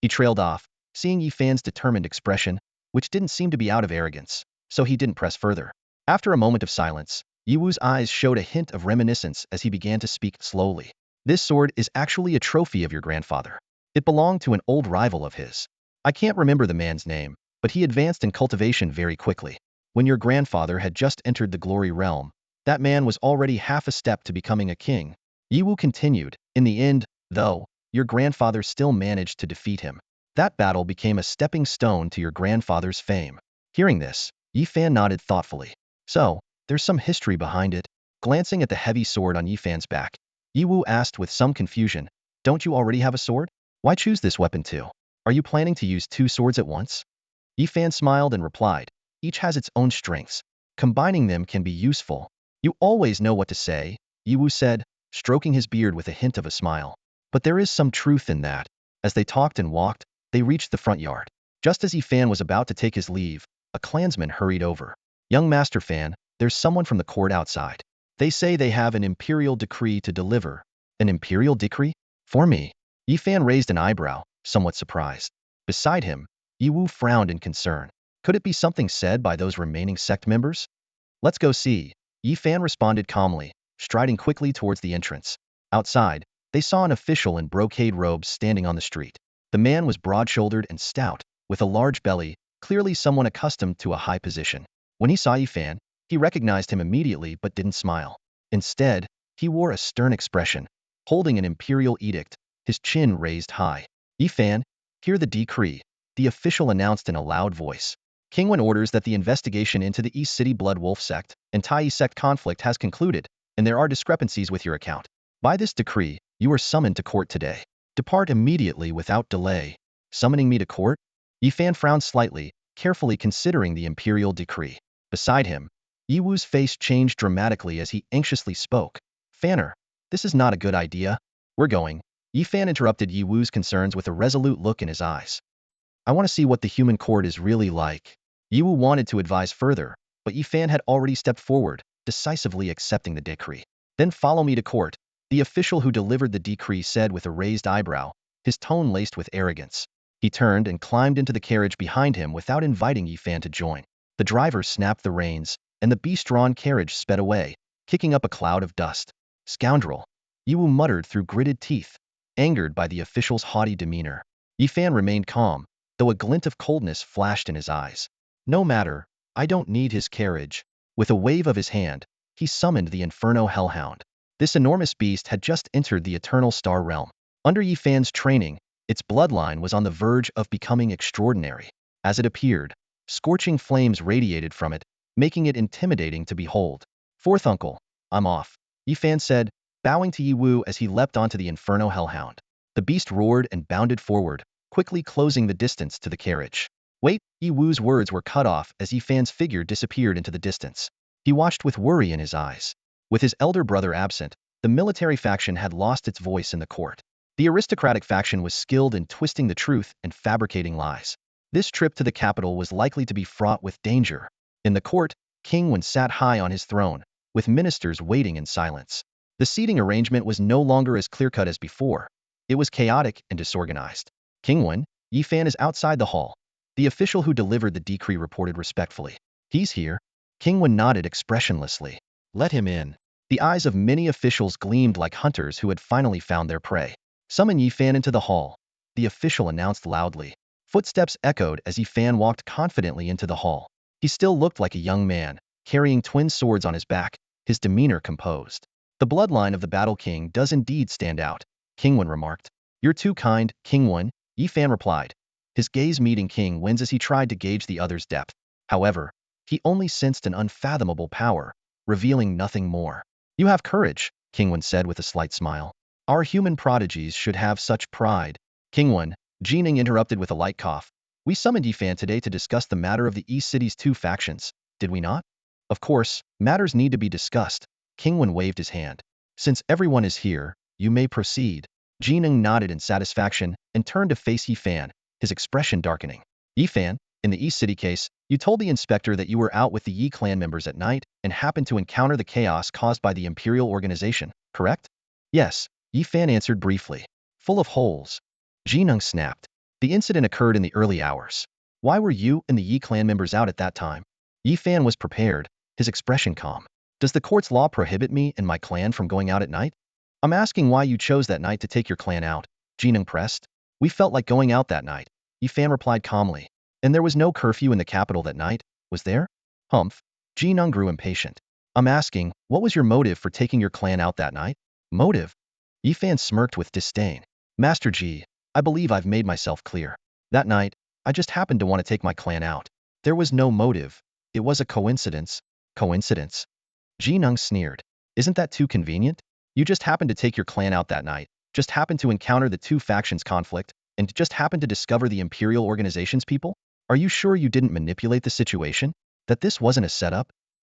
He trailed off, seeing Yi Fan's determined expression, which didn't seem to be out of arrogance, so he didn't press further. After a moment of silence, Yi Wu's eyes showed a hint of reminiscence as he began to speak slowly. "This sword is actually a trophy of your grandfather. It belonged to an old rival of his. I can't remember the man's name, but he advanced in cultivation very quickly. When your grandfather had just entered the glory realm, that man was already half a step to becoming a king." Yi Wu continued, "In the end, though, your grandfather still managed to defeat him. That battle became a stepping stone to your grandfather's fame." Hearing this, Yi Fan nodded thoughtfully. "So, there's some history behind it." Glancing at the heavy sword on Yi Fan's back, Yi Wu asked with some confusion, "Don't you already have a sword? Why choose this weapon too? Are you planning to use two swords at once?" Yi Fan smiled and replied, "Each has its own strengths. Combining them can be useful." "You always know what to say," Yi Wu said, stroking his beard with a hint of a smile. "But there is some truth in that." As they talked and walked, they reached the front yard. Just as Yi Fan was about to take his leave, a clansman hurried over. "Young Master Fan, there's someone from the court outside. They say they have an imperial decree to deliver." "An imperial decree? For me?" Yi Fan raised an eyebrow, somewhat surprised. Beside him, Yi Wu frowned in concern. Could it be something said by those remaining sect members? "Let's go see," Yi Fan responded calmly, striding quickly towards the entrance. Outside, they saw an official in brocade robes standing on the street. The man was broad-shouldered and stout, with a large belly, clearly someone accustomed to a high position. When he saw Yi Fan, he recognized him immediately but didn't smile. Instead, he wore a stern expression, holding an imperial edict, his chin raised high. "Yi Fan, hear the decree," the official announced in a loud voice. "King Wen orders that the investigation into the East City Blood Wolf sect and Tai sect conflict has concluded, and there are discrepancies with your account. By this decree, you are summoned to court today. Depart immediately without delay." "Summoning me to court?" Yi Fan frowned slightly, carefully considering the imperial decree. Beside him, Yi Wu's face changed dramatically as he anxiously spoke. "Fanner, this is not a good idea." "We're going." Yi Fan interrupted Yi Wu's concerns with a resolute look in his eyes. "I want to see what the human court is really like." Yi Wu wanted to advise further, but Yi Fan had already stepped forward, decisively accepting the decree. "Then follow me to court," the official who delivered the decree said with a raised eyebrow, his tone laced with arrogance. He turned and climbed into the carriage behind him without inviting Yi Fan to join. The driver snapped the reins, and the beast-drawn carriage sped away, kicking up a cloud of dust. "Scoundrel," Yi Wu muttered through gritted teeth, angered by the official's haughty demeanor. Yi Fan remained calm, though a glint of coldness flashed in his eyes. "No matter, I don't need his carriage." With a wave of his hand, he summoned the Inferno Hellhound. This enormous beast had just entered the Eternal Star Realm. Under Yi Fan's training, its bloodline was on the verge of becoming extraordinary. As it appeared, scorching flames radiated from it, making it intimidating to behold. Fourth uncle, I'm off, Yi Fan said, bowing to Yi Wu as he leapt onto the Inferno Hellhound. The beast roared and bounded forward, quickly closing the distance to the carriage. Wait, Yi Wu's words were cut off as Yi Fan's figure disappeared into the distance. He watched with worry in his eyes. With his elder brother absent, the military faction had lost its voice in the court. The aristocratic faction was skilled in twisting the truth and fabricating lies. This trip to the capital was likely to be fraught with danger. In the court, King Ming sat high on his throne, with ministers waiting in silence. The seating arrangement was no longer as clear-cut as before. It was chaotic and disorganized. King Ming, Yi Fan is outside the hall. The official who delivered the decree reported respectfully. He's here. King Ming nodded expressionlessly. Let him in. The eyes of many officials gleamed like hunters who had finally found their prey. Summon Yi Fan into the hall, the official announced loudly. Footsteps echoed as Yi Fan walked confidently into the hall. He still looked like a young man, carrying twin swords on his back, his demeanor composed. The bloodline of the Battle King does indeed stand out, King Ming remarked. You're too kind, King Ming, Yi Fan replied. His gaze meeting King Ming's as he tried to gauge the other's depth. However, he only sensed an unfathomable power, revealing nothing more. You have courage, King Ming said with a slight smile. Our human prodigies should have such pride. King Ming, Ning interrupted with a light cough. We summoned Yi Fan today to discuss the matter of the East City's two factions, did we not? Of course, matters need to be discussed. King Ming waved his hand. Since everyone is here, you may proceed. Ning nodded in satisfaction and turned to face Yi Fan, his expression darkening. Yi Fan, in the East City case, you told the inspector that you were out with the Yi clan members at night and happened to encounter the chaos caused by the Imperial organization, correct? Yes, Yi Fan answered briefly. Full of holes. Ning snapped. The incident occurred in the early hours. Why were you and the Yi clan members out at that time? Yi Fan was prepared, his expression calm. Does the court's law prohibit me and my clan from going out at night? I'm asking why you chose that night to take your clan out, Ning pressed. We felt like going out that night, Yi Fan replied calmly. And there was no curfew in the capital that night, was there? Humph. Ning grew impatient. I'm asking, what was your motive for taking your clan out that night? Motive? Yi Fan smirked with disdain. Master Ji, I believe I've made myself clear. That night, I just happened to want to take my clan out. There was no motive. It was a coincidence. Coincidence? Ning sneered. Isn't that too convenient? You just happened to take your clan out that night, just happened to encounter the two factions' conflict, and just happened to discover the Imperial organization's people? Are you sure you didn't manipulate the situation? That this wasn't a setup?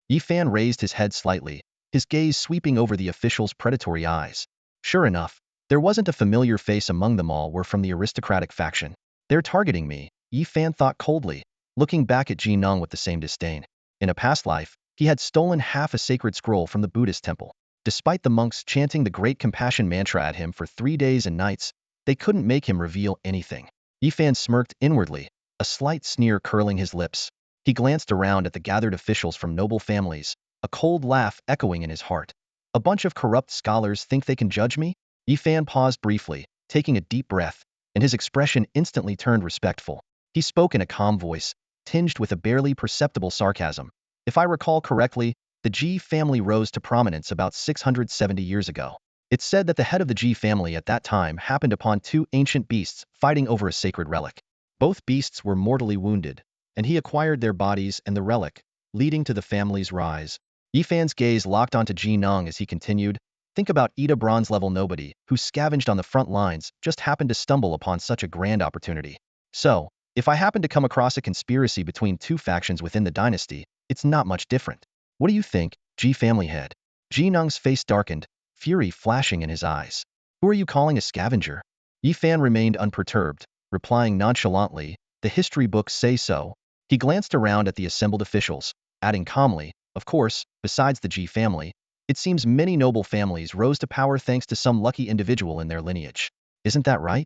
Yi Fan raised his head slightly, his gaze sweeping over the official's predatory eyes. Sure enough, there wasn't a familiar face among them all were from the aristocratic faction. They're targeting me, Yi Fan thought coldly, looking back at Ning with the same disdain. In a past life, he had stolen half a sacred scroll from the Buddhist temple. Despite the monks chanting the Great Compassion mantra at him for 3 days and nights, they couldn't make him reveal anything. Yi Fan smirked inwardly, a slight sneer curling his lips. He glanced around at the gathered officials from noble families, a cold laugh echoing in his heart. A bunch of corrupt scholars think they can judge me? Yi Fan paused briefly, taking a deep breath, and his expression instantly turned respectful. He spoke in a calm voice, tinged with a barely perceptible sarcasm. If I recall correctly, the Ji family rose to prominence about 670 years ago. It's said that the head of the Ji family at that time happened upon two ancient beasts fighting over a sacred relic. Both beasts were mortally wounded, and he acquired their bodies and the relic, leading to the family's rise. Yi Fan's gaze locked onto Ning as he continued, think about Ida bronze-level nobody who scavenged on the front lines just happened to stumble upon such a grand opportunity. So, if I happen to come across a conspiracy between two factions within the dynasty, it's not much different. What do you think, Ji family head? Ning's face darkened, fury flashing in his eyes. Who are you calling a scavenger? Yi Fan remained unperturbed, replying nonchalantly, the history books say so. He glanced around at the assembled officials, adding calmly, of course, besides the Ji family, it seems many noble families rose to power thanks to some lucky individual in their lineage. Isn't that right?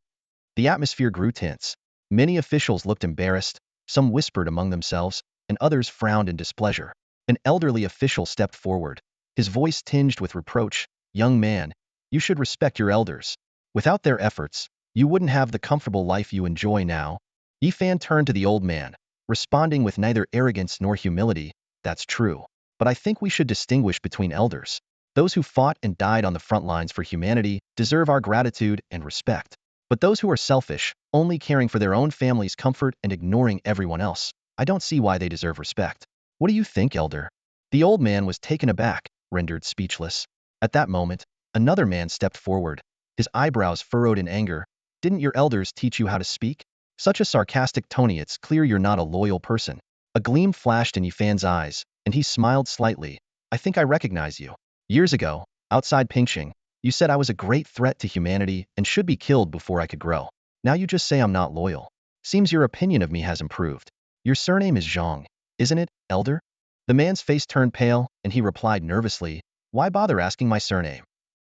The atmosphere grew tense. Many officials looked embarrassed, some whispered among themselves, and others frowned in displeasure. An elderly official stepped forward, his voice tinged with reproach. Young man, you should respect your elders. Without their efforts, you wouldn't have the comfortable life you enjoy now. Yi Fan turned to the old man, responding with neither arrogance nor humility. That's true. but I think we should distinguish between elders. Those who fought and died on the front lines for humanity deserve our gratitude and respect. But those who are selfish, only caring for their own family's comfort and ignoring everyone else, I don't see why they deserve respect. What do you think, elder? The old man was taken aback, rendered speechless. At that moment, another man stepped forward, his eyebrows furrowed in anger. Didn't your elders teach you how to speak? Such a sarcastic tone, it's clear you're not a loyal person. A gleam flashed in Yifan's eyes, and he smiled slightly. I think I recognize you. Years ago, outside Pingxing, you said I was a great threat to humanity and should be killed before I could grow. Now you just say I'm not loyal. Seems your opinion of me has improved. Your surname is Zhang, isn't it, elder? The man's face turned pale, and he replied nervously, why bother asking my surname?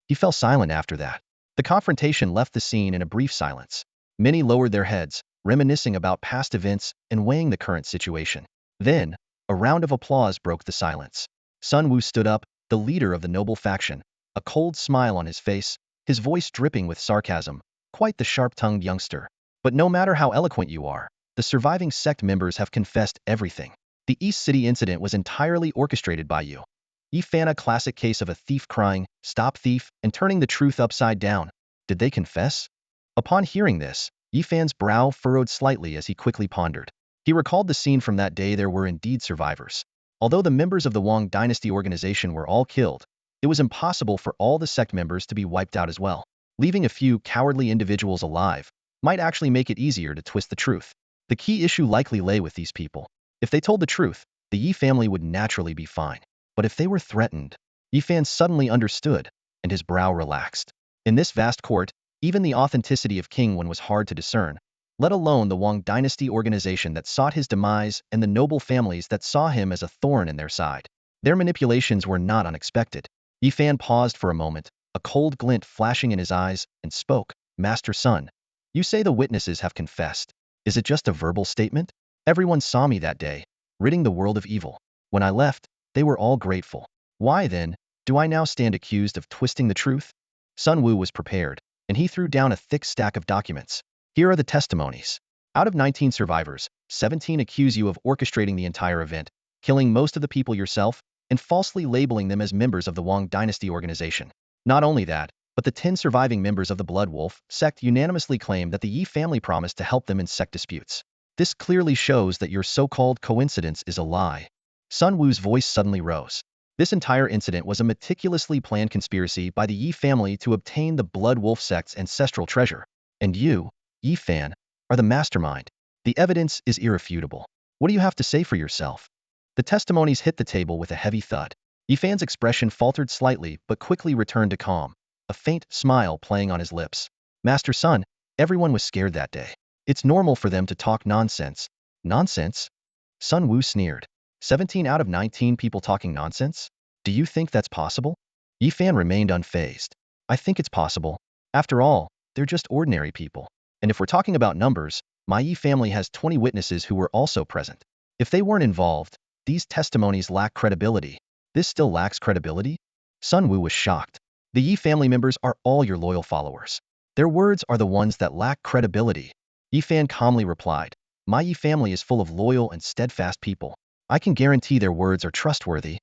He fell silent after that. The confrontation left the scene in a brief silence. Many lowered their heads, reminiscing about past events and weighing the current situation. Then, a round of applause broke the silence. Sun Wu stood up, the leader of the noble faction, a cold smile on his face, his voice dripping with sarcasm, quite the sharp-tongued youngster. But no matter how eloquent you are, the surviving sect members have confessed everything. The East City incident was entirely orchestrated by you. Yifan, a classic case of a thief crying, stop thief, and turning the truth upside down. Did they confess? Upon hearing this, Yifan's brow furrowed slightly as he quickly pondered. He recalled the scene from that day. There were indeed survivors. Although the members of the Wang dynasty organization were all killed, it was impossible for all the sect members to be wiped out as well. Leaving a few cowardly individuals alive might actually make it easier to twist the truth. The key issue likely lay with these people. If they told the truth, the Yi family would naturally be fine. But if they were threatened, Yifan suddenly understood, and his brow relaxed. In this vast court, even the authenticity of King Wen was hard to discern, let alone the Wang dynasty organization that sought his demise and the noble families that saw him as a thorn in their side. Their manipulations were not unexpected. Yifan paused for a moment, a cold glint flashing in his eyes, and spoke, Master Sun, you say the witnesses have confessed. Is it just a verbal statement? Everyone saw me that day, ridding the world of evil. When I left, they were all grateful. Why then, do I now stand accused of twisting the truth? Sun Wu was prepared, and he threw down a thick stack of documents. Here are the testimonies. Out of 19 survivors, 17 accuse you of orchestrating the entire event, killing most of the people yourself, and falsely labeling them as members of the Wang dynasty organization. Not only that, but the 10 surviving members of the Blood Wolf sect unanimously claim that the Yi family promised to help them in sect disputes. This clearly shows that your so-called coincidence is a lie. Sun Wu's voice suddenly rose. This entire incident was a meticulously planned conspiracy by the Yi family to obtain the Blood Wolf sect's ancestral treasure. And you, Yifan, are the mastermind. The evidence is irrefutable. What do you have to say for yourself? The testimonies hit the table with a heavy thud. Yifan's expression faltered slightly but quickly returned to calm, a faint smile playing on his lips. Master Sun, everyone was scared that day. It's normal for them to talk nonsense. Nonsense? Sun Wu sneered. 17 out of 19 people talking nonsense? Do you think that's possible? Yifan remained unfazed. I think it's possible. After all, they're just ordinary people. And if we're talking about numbers, my Yi family has 20 witnesses who were also present. If they weren't involved, these testimonies lack credibility. This still lacks credibility? Sun Wu was shocked. The Yi family members are all your loyal followers. Their words are the ones that lack credibility. Yifan calmly replied, my Yi family is full of loyal and steadfast people. I can guarantee their words are trustworthy.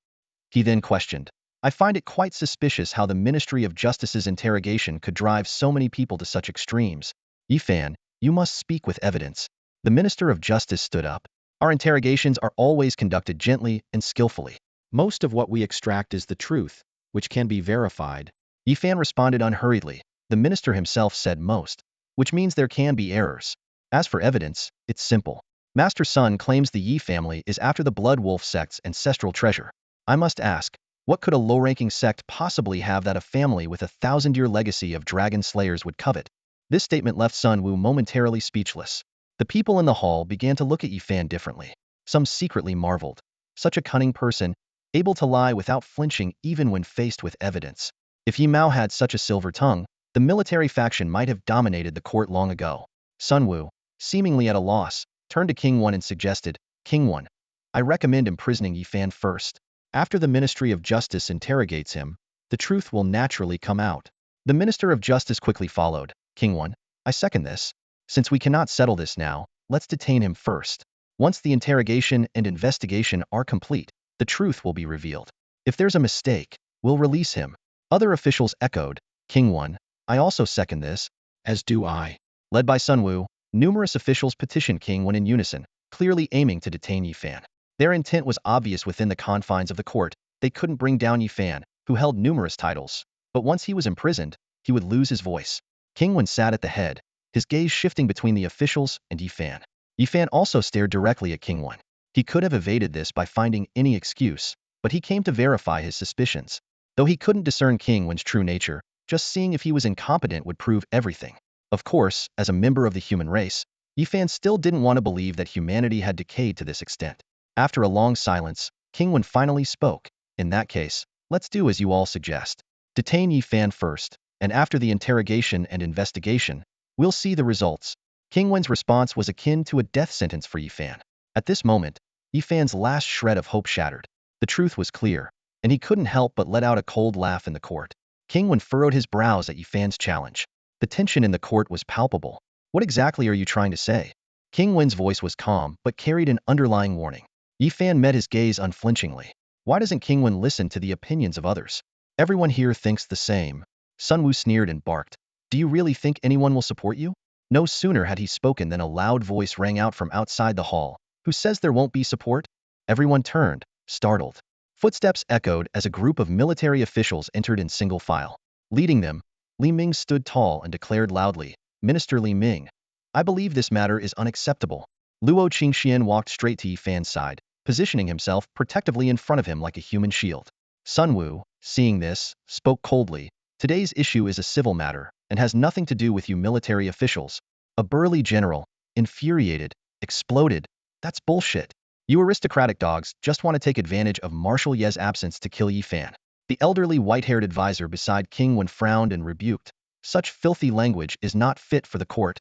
He then questioned, I find it quite suspicious how the Ministry of Justice's interrogation could drive so many people to such extremes. Yifan, you must speak with evidence. The Minister of Justice stood up. Our interrogations are always conducted gently and skillfully. Most of what we extract is the truth, which can be verified. Yifan responded unhurriedly. The minister himself said most, which means there can be errors. As for evidence, it's simple. Master Sun claims the Yi family is after the Blood Wolf sect's ancestral treasure. I must ask, what could a low-ranking sect possibly have that a family with a 1,000-year legacy of dragon slayers would covet? This statement left Sun Wu momentarily speechless. The people in the hall began to look at Yifan differently. Some secretly marveled. Such a cunning person, able to lie without flinching even when faced with evidence. If Yi Mao had such a silver tongue, the military faction might have dominated the court long ago. Sun Wu, seemingly at a loss, turned to King Wen and suggested, King Wen, I recommend imprisoning Yifan first. After the Ministry of Justice interrogates him, the truth will naturally come out. The Minister of Justice quickly followed. King Wen, I second this. Since we cannot settle this now, let's detain him first. Once the interrogation and investigation are complete, the truth will be revealed. If there's a mistake, we'll release him. Other officials echoed, King 1, I also second this, as do I. Led by Sun Wu, numerous officials petitioned King 1 in unison, clearly aiming to detain Yi Fan. Their intent was obvious within the confines of the court. They couldn't bring down Yi Fan, who held numerous titles. But once he was imprisoned, he would lose his voice. King 1 sat at the head, his gaze shifting between the officials and Yi Fan. Yi Fan also stared directly at King 1. He could have evaded this by finding any excuse, but he came to verify his suspicions. Though he couldn't discern King 1's true nature, just seeing if he was incompetent would prove everything. Of course, as a member of the human race, Yi Fan still didn't want to believe that humanity had decayed to this extent. After a long silence, King 1 finally spoke. In that case, let's do as you all suggest. Detain Yi Fan first, and after the interrogation and investigation, we'll see the results. King 1's response was akin to a death sentence for Yi Fan. At this moment, Yi Fan's last shred of hope shattered. The truth was clear, and he couldn't help but let out a cold laugh in the court. King 1 furrowed his brows at Yi Fan's challenge. The tension in the court was palpable. What exactly are you trying to say? King 1's voice was calm but carried an underlying warning. Yi Fan met his gaze unflinchingly. Why doesn't King 1 listen to the opinions of others? Everyone here thinks the same. Sun Wu sneered and barked. Do you really think anyone will support you? No sooner had he spoken than a loud voice rang out from outside the hall. Who says there won't be support? Everyone turned, startled. Footsteps echoed as a group of military officials entered in single file. Leading them, Li Ming stood tall and declared loudly, Minister Li Ming, I believe this matter is unacceptable. Luo Qingxian walked straight to Yi Fan's side, positioning himself protectively in front of him like a human shield. Sun Wu, seeing this, spoke coldly, today's issue is a civil matter, and has nothing to do with you military officials. A burly general, infuriated, exploded. That's bullshit. You aristocratic dogs just want to take advantage of Marshal Ye's absence to kill Yi Fan. The elderly white-haired advisor beside King 1 frowned and rebuked. Such filthy language is not fit for the court.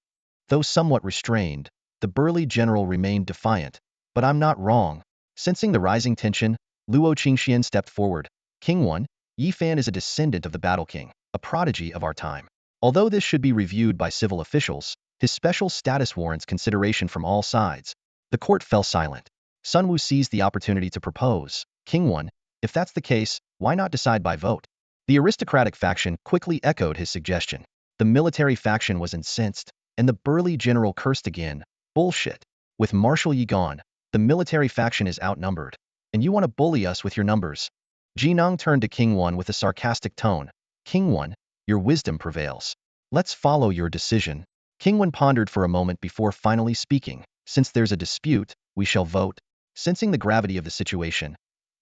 Though somewhat restrained, the burly general remained defiant. But I'm not wrong. Sensing the rising tension, Luo Qingxian stepped forward. King 1, Yi Fan is a descendant of the Battle King, a prodigy of our time. Although this should be reviewed by civil officials, his special status warrants consideration from all sides. The court fell silent. Sun Wu seized the opportunity to propose. King 1, if that's the case, why not decide by vote? The aristocratic faction quickly echoed his suggestion. The military faction was incensed, and the burly general cursed again. Bullshit. With Marshal Yi gone, the military faction is outnumbered. And you want to bully us with your numbers. Jinong turned to King 1 with a sarcastic tone. King 1, your wisdom prevails. Let's follow your decision. King 1 pondered for a moment before finally speaking. Since there's a dispute, we shall vote. Sensing the gravity of the situation,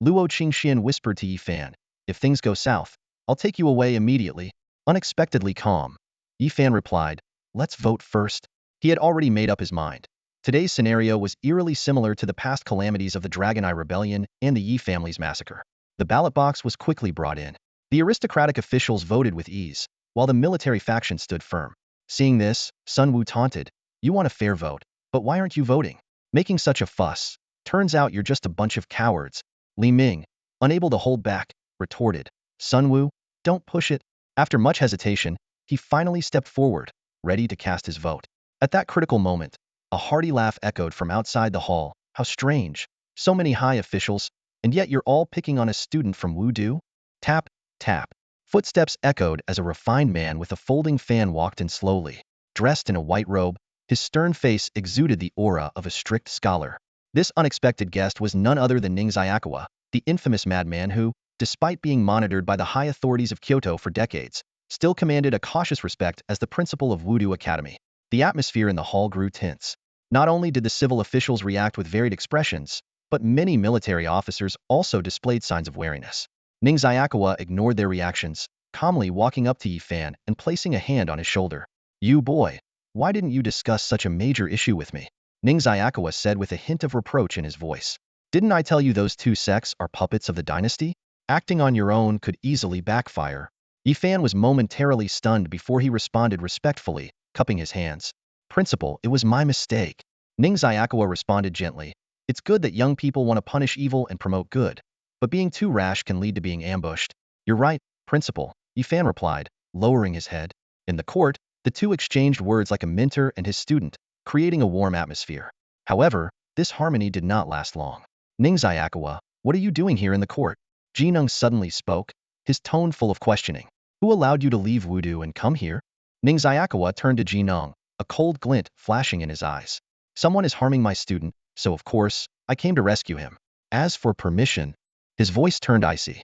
Luo Qingxian whispered to Yi Fan, if things go south, I'll take you away immediately. Unexpectedly calm, Yi Fan replied, let's vote first. He had already made up his mind. Today's scenario was eerily similar to the past calamities of the Dragon Eye Rebellion and the Yi family's massacre. The ballot box was quickly brought in. The aristocratic officials voted with ease, while the military faction stood firm. Seeing this, Sun Wu taunted, you want a fair vote, but why aren't you voting? Making such a fuss. Turns out you're just a bunch of cowards. Li Ming, unable to hold back, retorted. Sun Wu, don't push it. After much hesitation, he finally stepped forward, ready to cast his vote. At that critical moment, a hearty laugh echoed from outside the hall. How strange. So many high officials, and yet you're all picking on a student from Wudu? Tap, tap. Footsteps echoed as a refined man with a folding fan walked in slowly. Dressed in a white robe, his stern face exuded the aura of a strict scholar. This unexpected guest was none other than Ning Xiakawa, the infamous madman who, despite being monitored by the high authorities of Kyoto for decades, still commanded a cautious respect as the principal of Wudu Academy. The atmosphere in the hall grew tense. Not only did the civil officials react with varied expressions, but many military officers also displayed signs of wariness. Ning Xiakawa ignored their reactions, calmly walking up to Yi Fan and placing a hand on his shoulder. You boy, why didn't you discuss such a major issue with me? Ning Xiakawa said with a hint of reproach in his voice. Didn't I tell you those two sects are puppets of the dynasty? Acting on your own could easily backfire. Yi Fan was momentarily stunned before he responded respectfully, cupping his hands. Principal, it was my mistake. Ning Xiakawa responded gently. It's good that young people want to punish evil and promote good. But being too rash can lead to being ambushed. You're right, Principal, Yi Fan replied, lowering his head. In the court, the two exchanged words like a mentor and his student, creating a warm atmosphere. However, this harmony did not last long. Ning Xiakawa, what are you doing here in the court? Ning suddenly spoke, his tone full of questioning. Who allowed you to leave Wudu and come here? Ning Xiakawa turned to Ning, a cold glint flashing in his eyes. Someone is harming my student, so of course, I came to rescue him. As for permission, his voice turned icy.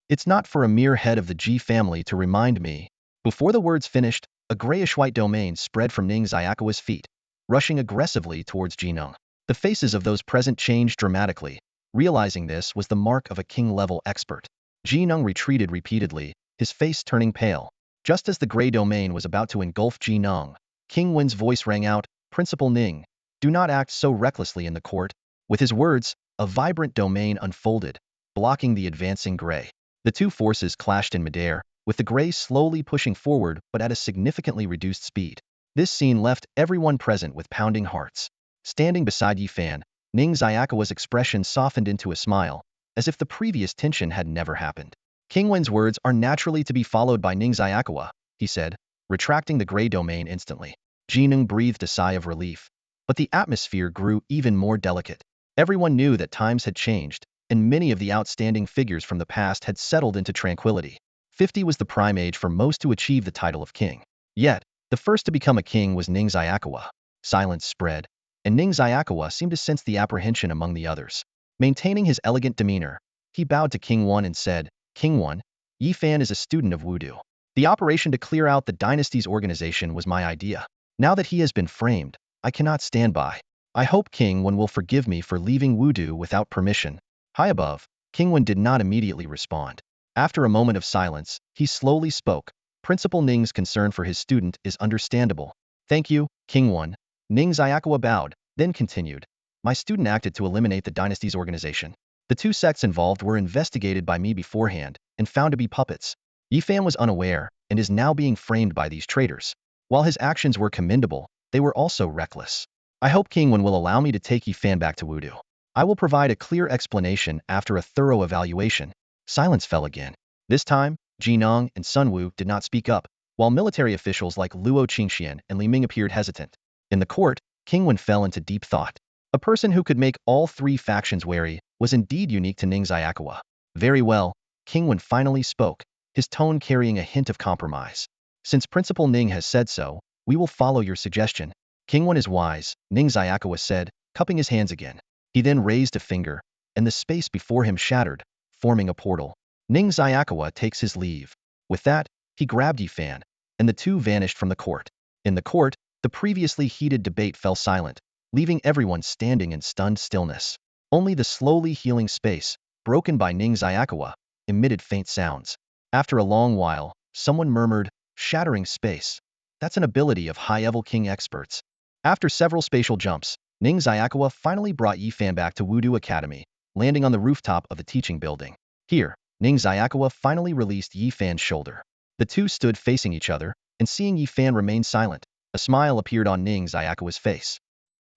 It's not for a mere head of the Ji family to remind me. Before the words finished, a grayish-white domain spread from Ning Xiakawa's feet, rushing aggressively towards Ning. The faces of those present changed dramatically. Realizing this was the mark of a king-level expert. Ning retreated repeatedly, his face turning pale. Just as the gray domain was about to engulf Ning, King Wen's voice rang out, Principal Ning, do not act so recklessly in the court. With his words, a vibrant domain unfolded, blocking the advancing gray. The two forces clashed in midair, with the gray slowly pushing forward but at a significantly reduced speed. This scene left everyone present with pounding hearts. Standing beside Yifan, Ning Xiakawa's expression softened into a smile, as if the previous tension had never happened. King Wen's words are naturally to be followed by Ning Xiakawa, he said, retracting the gray domain instantly. Ning breathed a sigh of relief, but the atmosphere grew even more delicate. Everyone knew that times had changed, and many of the outstanding figures from the past had settled into tranquility. 50 was the prime age for most to achieve the title of king. Yet, the first to become a king was Ning Xiakawa. Silence spread, and Ning Xiakawa seemed to sense the apprehension among the others. Maintaining his elegant demeanor, he bowed to King Wan and said, King Wan, Yifan is a student of Wudu. The operation to clear out the dynasty's organization was my idea. Now that he has been framed, I cannot stand by. I hope King Wan will forgive me for leaving Wudu without permission. High above, King Wan did not immediately respond. After a moment of silence, he slowly spoke. Principal Ning's concern for his student is understandable. Thank you, King Wan. Ning Xiakawa bowed, then continued. My student acted to eliminate the dynasty's organization. The two sects involved were investigated by me beforehand and found to be puppets. Yifan was unaware and is now being framed by these traitors. While his actions were commendable, they were also reckless. I hope King Wan will allow me to take Yifan back to Wudu. I will provide a clear explanation after a thorough evaluation. Silence fell again. This time, Ning and Sun Wu did not speak up, while military officials like Luo Qingxian and Li Ming appeared hesitant. In the court, King Wan fell into deep thought. A person who could make all three factions wary was indeed unique to Ning Xiakawa. Very well, King Wan finally spoke, his tone carrying a hint of compromise. Since Principal Ning has said so, we will follow your suggestion. King Wan is wise, Ning Xiakawa said, cupping his hands again. He then raised a finger, and the space before him shattered, forming a portal. Ning Xiakawa takes his leave. With that, he grabbed Yifan, and the two vanished from the court. In the court, the previously heated debate fell silent, leaving everyone standing in stunned stillness. Only the slowly healing space, broken by Ning Xiakawa, emitted faint sounds. After a long while, someone murmured, shattering space. That's an ability of high-level king experts. After several spatial jumps, Ning Xiakawa finally brought Yifan back to Wudu Academy, landing on the rooftop of the teaching building. Here, Ning Xiakawa finally released Yifan's shoulder. The two stood facing each other, and seeing Yifan remain silent, a smile appeared on Ning Xiakawa's face.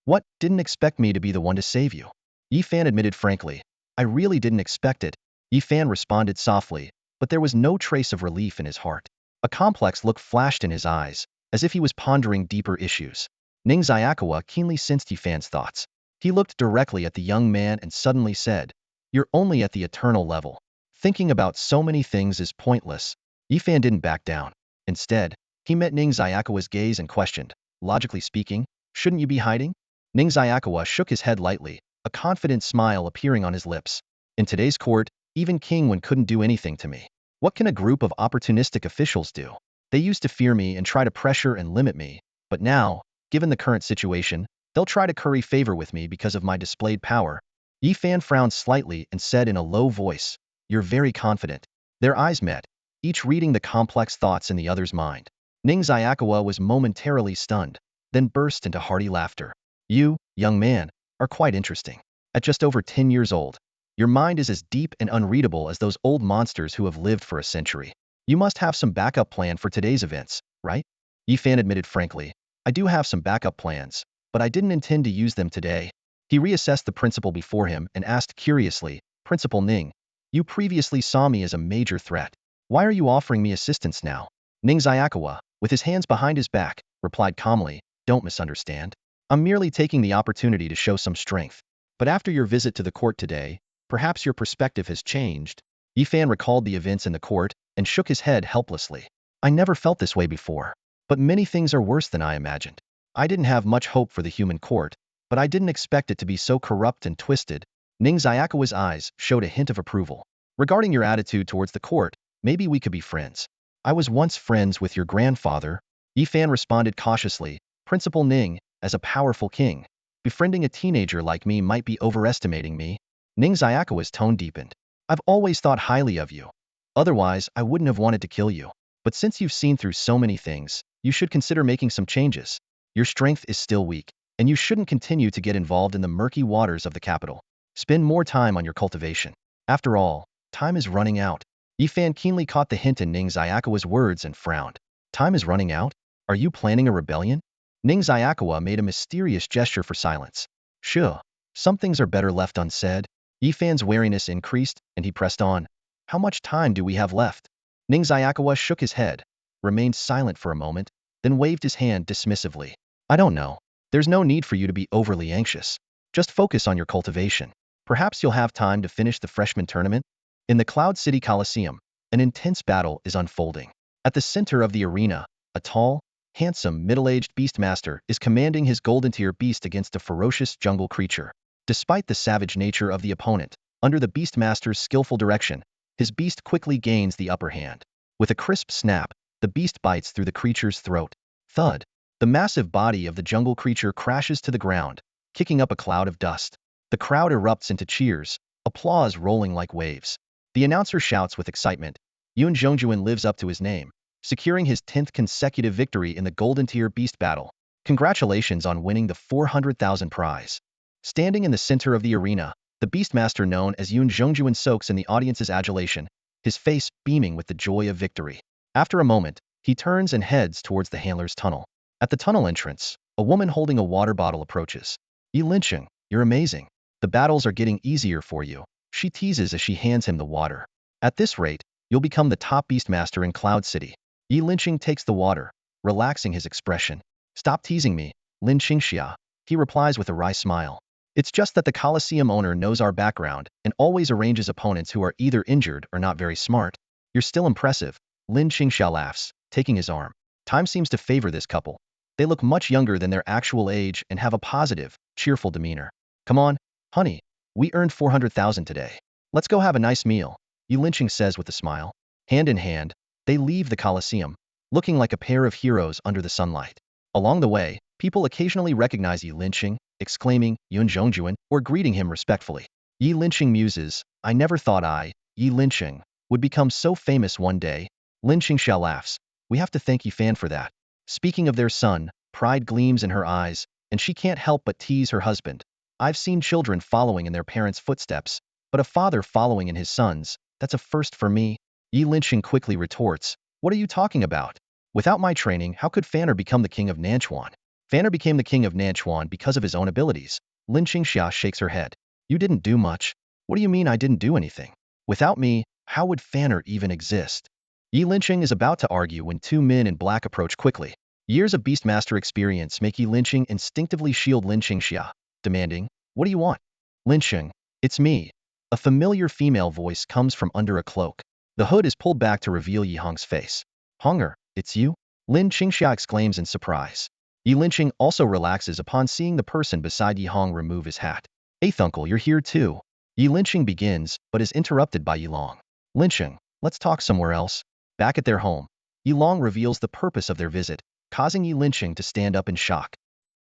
What, didn't expect me to be the one to save you? Yifan admitted frankly. I really didn't expect it. Yifan responded softly, but there was no trace of relief in his heart. A complex look flashed in his eyes, as if he was pondering deeper issues. Ning Xiakawa keenly sensed Yifan's thoughts. He looked directly at the young man and suddenly said, You're only at the eternal level. Thinking about so many things is pointless. Yifan didn't back down. Instead, he met Ning Xiakawa's gaze and questioned, logically speaking, shouldn't you be hiding? Ning Xiakawa shook his head lightly, a confident smile appearing on his lips. In today's court, even King Wan couldn't do anything to me. What can a group of opportunistic officials do? They used to fear me and try to pressure and limit me, but now, given the current situation, they'll try to curry favor with me because of my displayed power. Yifan frowned slightly and said in a low voice, You're very confident. Their eyes met, each reading the complex thoughts in the other's mind. Ning Xiakawa was momentarily stunned, then burst into hearty laughter. You, young man, are quite interesting. At just over 10 years old, your mind is as deep and unreadable as those old monsters who have lived for a century. You must have some backup plan for today's events, right? Yifan admitted frankly, I do have some backup plans, but I didn't intend to use them today. He reassessed the principal before him and asked curiously, Principal Ning, you previously saw me as a major threat. Why are you offering me assistance now? Ning Xiakawa, with his hands behind his back, replied calmly, Don't misunderstand. I'm merely taking the opportunity to show some strength. But after your visit to the court today, Perhaps your perspective has changed. Yifan recalled the events in the court and shook his head helplessly. I never felt this way before. But many things are worse than I imagined. I didn't have much hope for the human court, but I didn't expect it to be so corrupt and twisted. Ning Xiaokawa's eyes showed a hint of approval. Regarding your attitude towards the court, maybe we could be friends. I was once friends with your grandfather. Yifan responded cautiously. Principal Ning, as a powerful king, befriending a teenager like me might be overestimating me. Ning Xiaokawa's tone deepened. I've always thought highly of you. Otherwise, I wouldn't have wanted to kill you. But since you've seen through so many things, you should consider making some changes. Your strength is still weak, and you shouldn't continue to get involved in the murky waters of the capital. Spend more time on your cultivation. After all, time is running out. Yifan keenly caught the hint in Ning Xiaokawa's words and frowned. Time is running out? Are you planning a rebellion? Ning Xiaokawa made a mysterious gesture for silence. Sure, some things are better left unsaid. Yifan's wariness increased, and he pressed on. How much time do we have left? Ning Xiaokawa shook his head, remained silent for a moment, then waved his hand dismissively. I don't know. There's no need for you to be overly anxious. Just focus on your cultivation. Perhaps you'll have time to finish the freshman tournament. In the Cloud City Coliseum, an intense battle is unfolding. At the center of the arena, a tall, handsome, middle-aged beastmaster is commanding his golden tier beast against a ferocious jungle creature. Despite the savage nature of the opponent, under the beastmaster's skillful direction, his beast quickly gains the upper hand. With a crisp snap, the beast bites through the creature's throat. Thud. The massive body of the jungle creature crashes to the ground, kicking up a cloud of dust. The crowd erupts into cheers, applause rolling like waves. The announcer shouts with excitement. Yun Zhongjuan lives up to his name, securing his 10th consecutive victory in the Golden Tier Beast Battle. Congratulations on winning the 400,000 prize. Standing in the center of the arena, the Beastmaster known as Yun Zhongjuan soaks in the audience's adulation, his face beaming with the joy of victory. After a moment, he turns and heads towards the handler's tunnel. At the tunnel entrance, a woman holding a water bottle approaches. Yi Linqing, you're amazing. The battles are getting easier for you, she teases as she hands him the water. At this rate, you'll become the top Beastmaster in Cloud City. Yi Linqing takes the water, relaxing his expression. Stop teasing me, Lin Qingxia, he replies with a wry smile. It's just that the Coliseum owner knows our background and always arranges opponents who are either injured or not very smart. You're still impressive, Lin Qingxia laughs, taking his arm. Time seems to favor this couple. They look much younger than their actual age and have a positive, cheerful demeanor. Come on, honey, we earned 400,000 today. Let's go have a nice meal, Yi Linqing says with a smile. Hand in hand, they leave the Coliseum, looking like a pair of heroes under the sunlight. Along the way, people occasionally recognize Yi Linqing, exclaiming, Yun Zhongjuan, or greeting him respectfully. Yi Linqing muses, I never thought I, Yi Linqing, would become so famous one day. Lin Qingxia laughs. We have to thank Yifan for that. Speaking of their son, pride gleams in her eyes, and she can't help but tease her husband. I've seen children following in their parents' footsteps, but a father following in his son's, that's a first for me. Yi Linqing quickly retorts, what are you talking about? Without my training, how could Fanner become the king of Nanchuan? Fanner became the king of Nanchuan because of his own abilities. Lin Qingxia shakes her head. You didn't do much. What do you mean I didn't do anything? Without me, how would Fanner even exist? Yi Linqing is about to argue when two men in black approach quickly. Years of Beastmaster experience make Yi Linqing instinctively shield Lin Qingxia, demanding, what do you want? Linqing, it's me. A familiar female voice comes from under a cloak. The hood is pulled back to reveal Yi Hong's face. Honger, it's you? Lin Qingxia exclaims in surprise. Yi Linqing also relaxes upon seeing the person beside Yi Hong remove his hat. Eighth uncle, you're here too. Yi Linqing begins, but is interrupted by Yi Long. Linqing, let's talk somewhere else. Back at their home, Yi Long reveals the purpose of their visit, causing Yi Linqing to stand up in shock.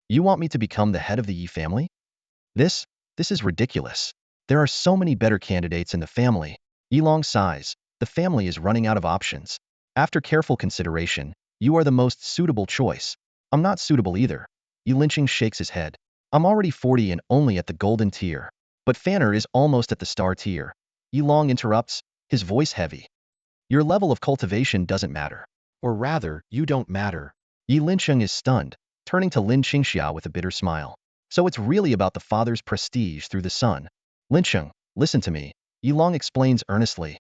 You want me to become the head of the Yi family? This is ridiculous. There are so many better candidates in the family. Yi Long sighs. The family is running out of options. After careful consideration, you are the most suitable choice. I'm not suitable either. Yi Linqing shakes his head. I'm already 40 and only at the golden tier. But Fanner is almost at the star tier. Yi Long interrupts, his voice heavy. Your level of cultivation doesn't matter. Or rather, you don't matter. Yi Linqing is stunned, turning to Lin Qingxia with a bitter smile. So it's really about the father's prestige through the son. Linqing, listen to me, Yi Long explains earnestly.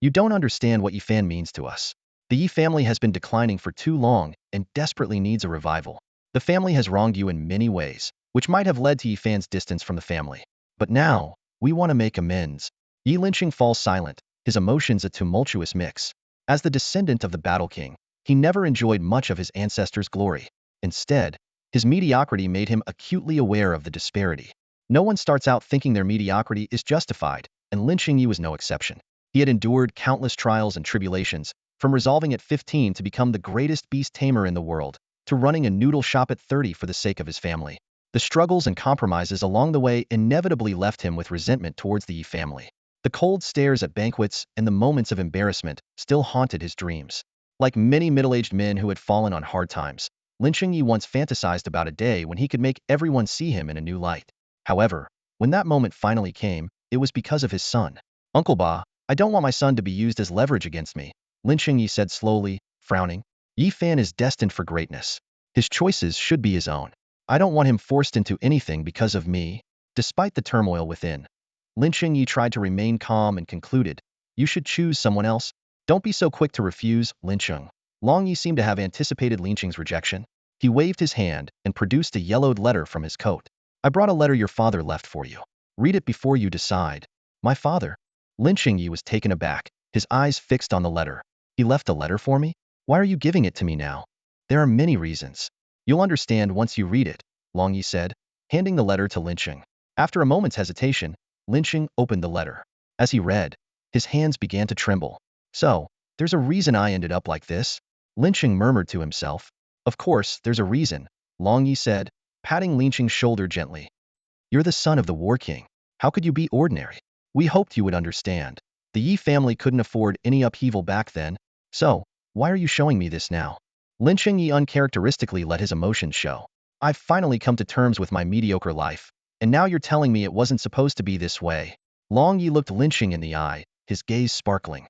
You don't understand what Yifan means to us. The Yi family has been declining for too long and desperately needs a revival. The family has wronged you in many ways, which might have led to Yifan's distance from the family. But now, We want to make amends. Yi Linqing falls silent, his emotions a tumultuous mix. As the descendant of the Battle King, he never enjoyed much of his ancestors' glory. Instead, his mediocrity made him acutely aware of the disparity. No one starts out thinking their mediocrity is justified, and Linqing Yi was no exception. He had endured countless trials and tribulations, from resolving at 15 to become the greatest beast tamer in the world, to running a noodle shop at 30 for the sake of his family. The struggles and compromises along the way inevitably left him with resentment towards the Yi family. The cold stares at banquets and the moments of embarrassment still haunted his dreams. Like many middle-aged men who had fallen on hard times, Linqing Yi once fantasized about a day when he could make everyone see him in a new light. However, when that moment finally came, it was because of his son. Uncle Ba, I don't want my son to be used as leverage against me, Linqing Yi said slowly, frowning. Yi Fan is destined for greatness. His choices should be his own. I don't want him forced into anything because of me. Despite the turmoil within, Linqing Yi tried to remain calm and concluded, you should choose someone else. Don't be so quick to refuse, Linqing. Long Yi seemed to have anticipated Linqing's rejection. He waved his hand and produced a yellowed letter from his coat. I brought a letter your father left for you. Read it before you decide. My father? Linqing Yi was taken aback, his eyes fixed on the letter. He left a letter for me? Why are you giving it to me now? There are many reasons. You'll understand once you read it, Long Yi said, handing the letter to Linqing. After a moment's hesitation, Linqing opened the letter. As he read, his hands began to tremble. So, there's a reason I ended up like this? Linqing murmured to himself. Of course, there's a reason, Long Yi said, patting Linqing's shoulder gently. You're the son of the War King. How could you be ordinary? We hoped you would understand. The Yi family couldn't afford any upheaval back then, so, why are you showing me this now? Linqing Yi uncharacteristically let his emotions show. I've finally come to terms with my mediocre life, and now you're telling me it wasn't supposed to be this way. Long Yi looked Linqing in the eye, his gaze sparkling.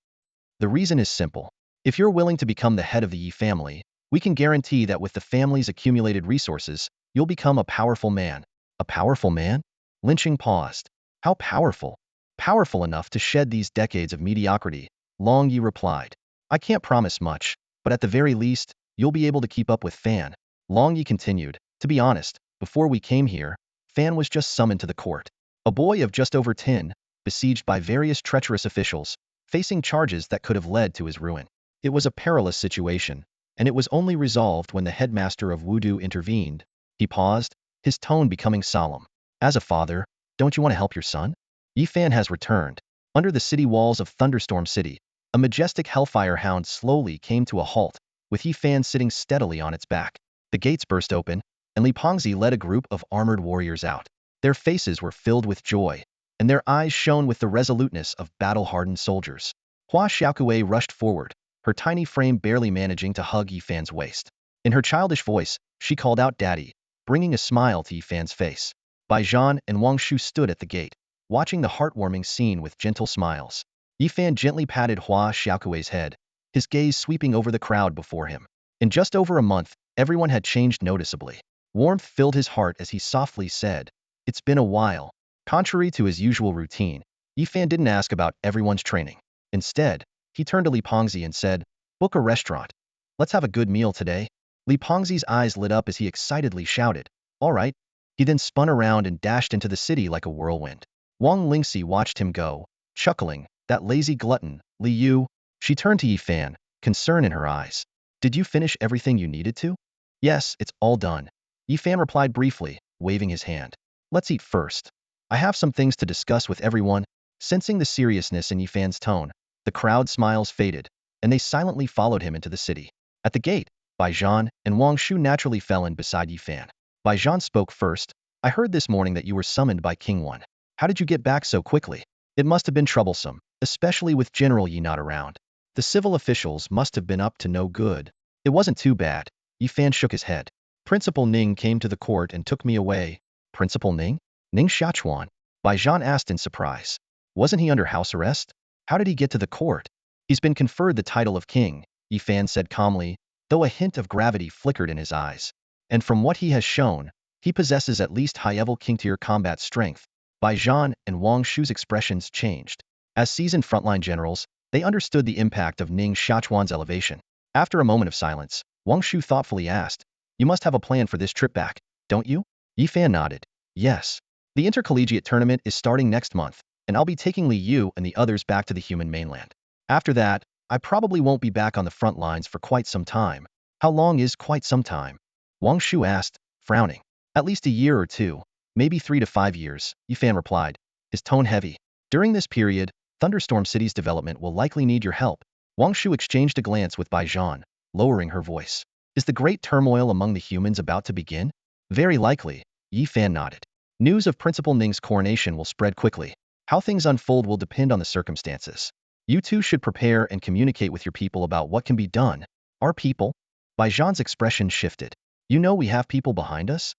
The reason is simple. If you're willing to become the head of the Yi family, we can guarantee that with the family's accumulated resources, you'll become a powerful man. A powerful man? Linqing paused. How powerful? Powerful enough to shed these decades of mediocrity, Long Yi replied. I can't promise much, but at the very least, you'll be able to keep up with Fan. Long Yi continued. To be honest, before we came here, Fan was just summoned to the court. A boy of just over 10, besieged by various treacherous officials, facing charges that could have led to his ruin. It was a perilous situation, and it was only resolved when the headmaster of Wudu intervened. He paused, his tone becoming solemn. As a father, don't you want to help your son? Yi Fan has returned. Under the city walls of Thunderstorm City, a majestic hellfire hound slowly came to a halt, with Yi Fan sitting steadily on its back. The gates burst open, and Li Pengzi led a group of armored warriors out. Their faces were filled with joy, and their eyes shone with the resoluteness of battle-hardened soldiers. Hua Xiaokue rushed forward, her tiny frame barely managing to hug Yi Fan's waist. In her childish voice, she called out Daddy, bringing a smile to Yi Fan's face. Bai Zhan and Wang Shu stood at the gate, watching the heartwarming scene with gentle smiles. Yi Fan gently patted Hua Xiaokue's head, his gaze sweeping over the crowd before him. In just over a month, everyone had changed noticeably. Warmth filled his heart as he softly said, It's been a while. Contrary to his usual routine, Yi Fan didn't ask about everyone's training. Instead, he turned to Li Pengzi and said, Book a restaurant. Let's have a good meal today. Li Pengzi's eyes lit up as he excitedly shouted, All right. He then spun around and dashed into the city like a whirlwind. Wang Lingxi watched him go, chuckling, that lazy glutton, Li Yu. She turned to Yi Fan, concern in her eyes. Did you finish everything you needed to? Yes, it's all done. Yi Fan replied briefly, waving his hand. Let's eat first. I have some things to discuss with everyone. Sensing the seriousness in Yi Fan's tone, the crowd's smiles faded, and they silently followed him into the city. At the gate, Bai Zhan and Wang Shu naturally fell in beside Yi Fan. Bai Zhan spoke first. I heard this morning that you were summoned by King One. How did you get back so quickly? It must have been troublesome, especially with General Yi not around. The civil officials must have been up to no good. It wasn't too bad. Yi Fan shook his head. Principal Ning came to the court and took me away. Principal Ning? Ning Xiachuan? Bai Zhan asked in surprise. Wasn't he under house arrest? How did he get to the court? He's been conferred the title of king, Yi Fan said calmly, though a hint of gravity flickered in his eyes. And from what he has shown, he possesses at least high-level king-tier combat strength. Bai Zhan and Wang Shu's expressions changed. As seasoned frontline generals, they understood the impact of Ning Xiachuan's elevation. After a moment of silence, Wang Shu thoughtfully asked, You must have a plan for this trip back, don't you? Yi Fan nodded. Yes. The intercollegiate tournament is starting next month, and I'll be taking you and the others back to the human mainland. After that, I probably won't be back on the front lines for quite some time. How long is quite some time? Wang Shu asked, frowning. At least a year or two, maybe 3 to 5 years, Yifan replied, his tone heavy. During this period, Thunderstorm City's development will likely need your help. Wang Shu exchanged a glance with Bai Zhan, lowering her voice. Is the great turmoil among the humans about to begin? Very likely, Yifan nodded. News of Principal Ning's coronation will spread quickly. How things unfold will depend on the circumstances. You two should prepare and communicate with your people about what can be done. Our people? Bai Zhan's expression shifted. You know we have people behind us?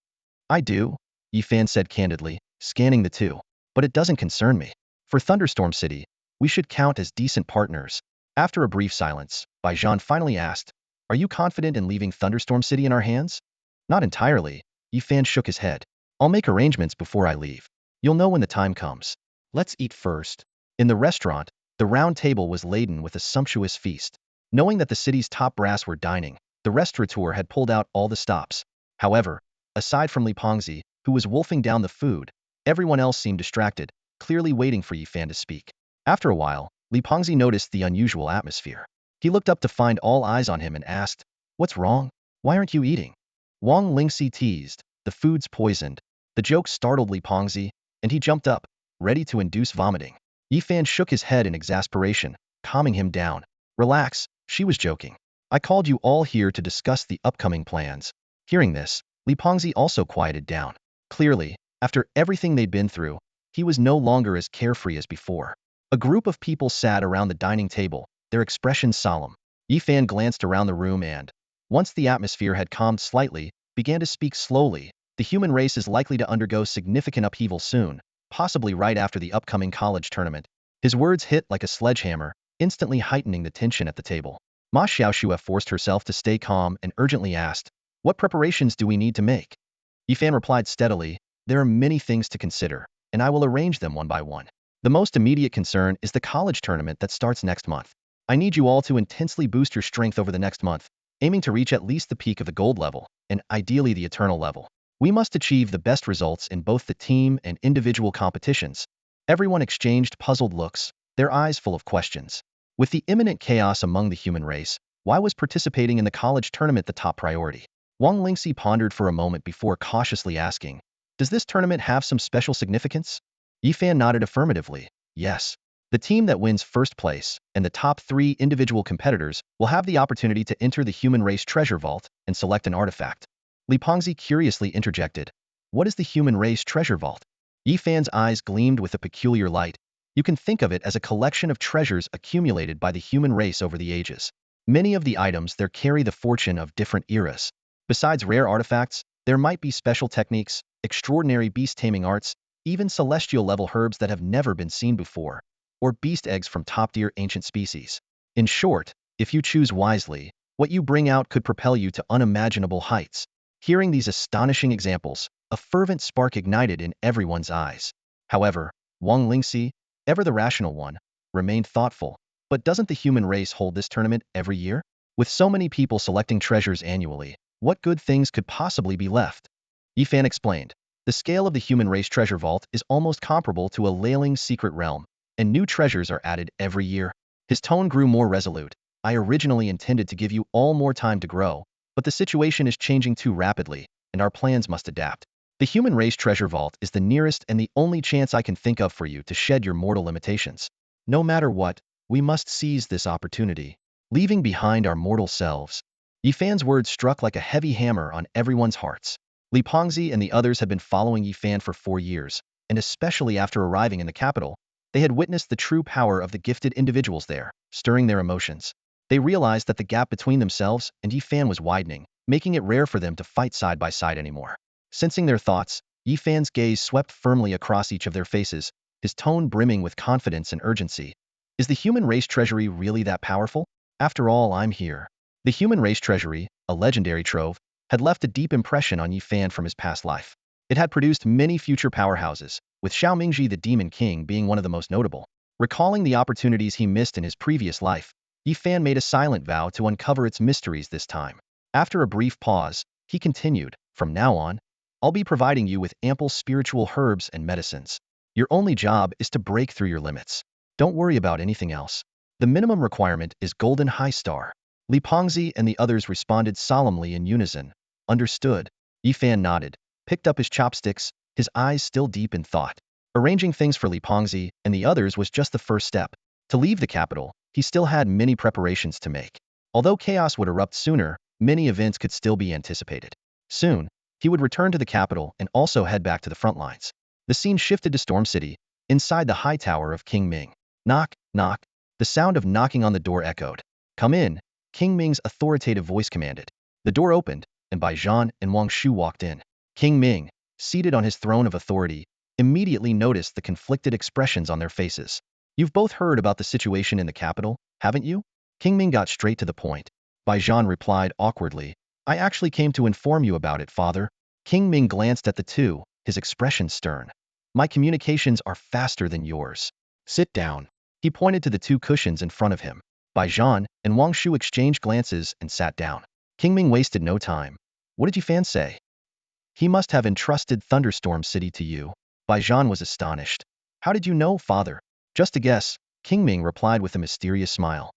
I do, Yifan said candidly, scanning the two. But it doesn't concern me. For Thunderstorm City, we should count as decent partners. After a brief silence, Bai Zhan finally asked, are you confident in leaving Thunderstorm City in our hands? Not entirely, Yifan shook his head. I'll make arrangements before I leave. You'll know when the time comes. Let's eat first. In the restaurant, the round table was laden with a sumptuous feast. Knowing that the city's top brass were dining, the restaurateur had pulled out all the stops. However, aside from Li Pengzi, who was wolfing down the food, everyone else seemed distracted, clearly waiting for Yifan to speak. After a while, Li Pengzi noticed the unusual atmosphere. He looked up to find all eyes on him and asked, what's wrong? Why aren't you eating? Wang Lingxi teased, the food's poisoned. The joke startled Li Pengzi, and he jumped up, ready to induce vomiting. Yifan shook his head in exasperation, calming him down. Relax, she was joking. I called you all here to discuss the upcoming plans. Hearing this, Li Pengzi also quieted down. Clearly, after everything they'd been through, he was no longer as carefree as before. A group of people sat around the dining table, their expressions solemn. Yifan glanced around the room and, once the atmosphere had calmed slightly, began to speak slowly. The human race is likely to undergo significant upheaval soon, possibly right after the upcoming college tournament. His words hit like a sledgehammer, instantly heightening the tension at the table. Ma Xiaoxue forced herself to stay calm and urgently asked, what preparations do we need to make? Yifan replied steadily, there are many things to consider, and I will arrange them one by one. The most immediate concern is the college tournament that starts next month. I need you all to intensely boost your strength over the next month, aiming to reach at least the peak of the gold level, and ideally the eternal level. We must achieve the best results in both the team and individual competitions. Everyone exchanged puzzled looks, their eyes full of questions. With the imminent chaos among the human race, why was participating in the college tournament the top priority? Wang Lingxi pondered for a moment before cautiously asking, does this tournament have some special significance? Yifan nodded affirmatively, yes. The team that wins first place, and the top 3 individual competitors, will have the opportunity to enter the human race treasure vault and select an artifact. Li Pengzi curiously interjected, what is the human race treasure vault? Yifan's eyes gleamed with a peculiar light. You can think of it as a collection of treasures accumulated by the human race over the ages. Many of the items there carry the fortune of different eras. Besides rare artifacts, there might be special techniques, extraordinary beast-taming arts, even celestial-level herbs that have never been seen before, or beast eggs from top-tier ancient species. In short, if you choose wisely, what you bring out could propel you to unimaginable heights. Hearing these astonishing examples, a fervent spark ignited in everyone's eyes. However, Wang Lingxi, ever the rational one, remained thoughtful. But doesn't the human race hold this tournament every year? With so many people selecting treasures annually, what good things could possibly be left? Yifan explained. The scale of the human race treasure vault is almost comparable to a Leiling secret realm, and new treasures are added every year. His tone grew more resolute. I originally intended to give you all more time to grow, but the situation is changing too rapidly, and our plans must adapt. The human race treasure vault is the nearest and the only chance I can think of for you to shed your mortal limitations. No matter what, we must seize this opportunity, leaving behind our mortal selves. Yifan's words struck like a heavy hammer on everyone's hearts. Li Pengzi and the others had been following Yifan for 4 years, and especially after arriving in the capital, they had witnessed the true power of the gifted individuals there, stirring their emotions. They realized that the gap between themselves and Yifan was widening, making it rare for them to fight side by side anymore. Sensing their thoughts, Yifan's gaze swept firmly across each of their faces, his tone brimming with confidence and urgency. Is the human race treasury really that powerful? After all, I'm here. The human race treasury, a legendary trove, had left a deep impression on Yifan from his past life. It had produced many future powerhouses, with Xiaomingji the Demon King being one of the most notable. Recalling the opportunities he missed in his previous life, Yifan made a silent vow to uncover its mysteries this time. After a brief pause, he continued, from now on, I'll be providing you with ample spiritual herbs and medicines. Your only job is to break through your limits. Don't worry about anything else. The minimum requirement is Golden High Star. Li Pengzi and the others responded solemnly in unison. Understood. Yifan nodded, picked up his chopsticks, his eyes still deep in thought. Arranging things for Li Pengzi and the others was just the first step. To leave the capital, he still had many preparations to make. Although chaos would erupt sooner, many events could still be anticipated. Soon, he would return to the capital and also head back to the front lines. The scene shifted to Storm City, inside the high tower of King Ming. Knock, knock. The sound of knocking on the door echoed. Come in, King Ming's authoritative voice commanded. The door opened, and Bai Zhan and Wang Shu walked in. King Ming, seated on his throne of authority, immediately noticed the conflicted expressions on their faces. You've both heard about the situation in the capital, haven't you? King Ming got straight to the point. Bai Zhan replied awkwardly. I actually came to inform you about it, father. King Ming glanced at the two, his expression stern. My communications are faster than yours. Sit down. He pointed to the two cushions in front of him. Bai Zhan and Wang Shu exchanged glances and sat down. King Ming wasted no time. What did Yifan say? He must have entrusted Thunderstorm City to you. Bai Zhan was astonished. How did you know, father? Just a guess, King Ming replied with a mysterious smile.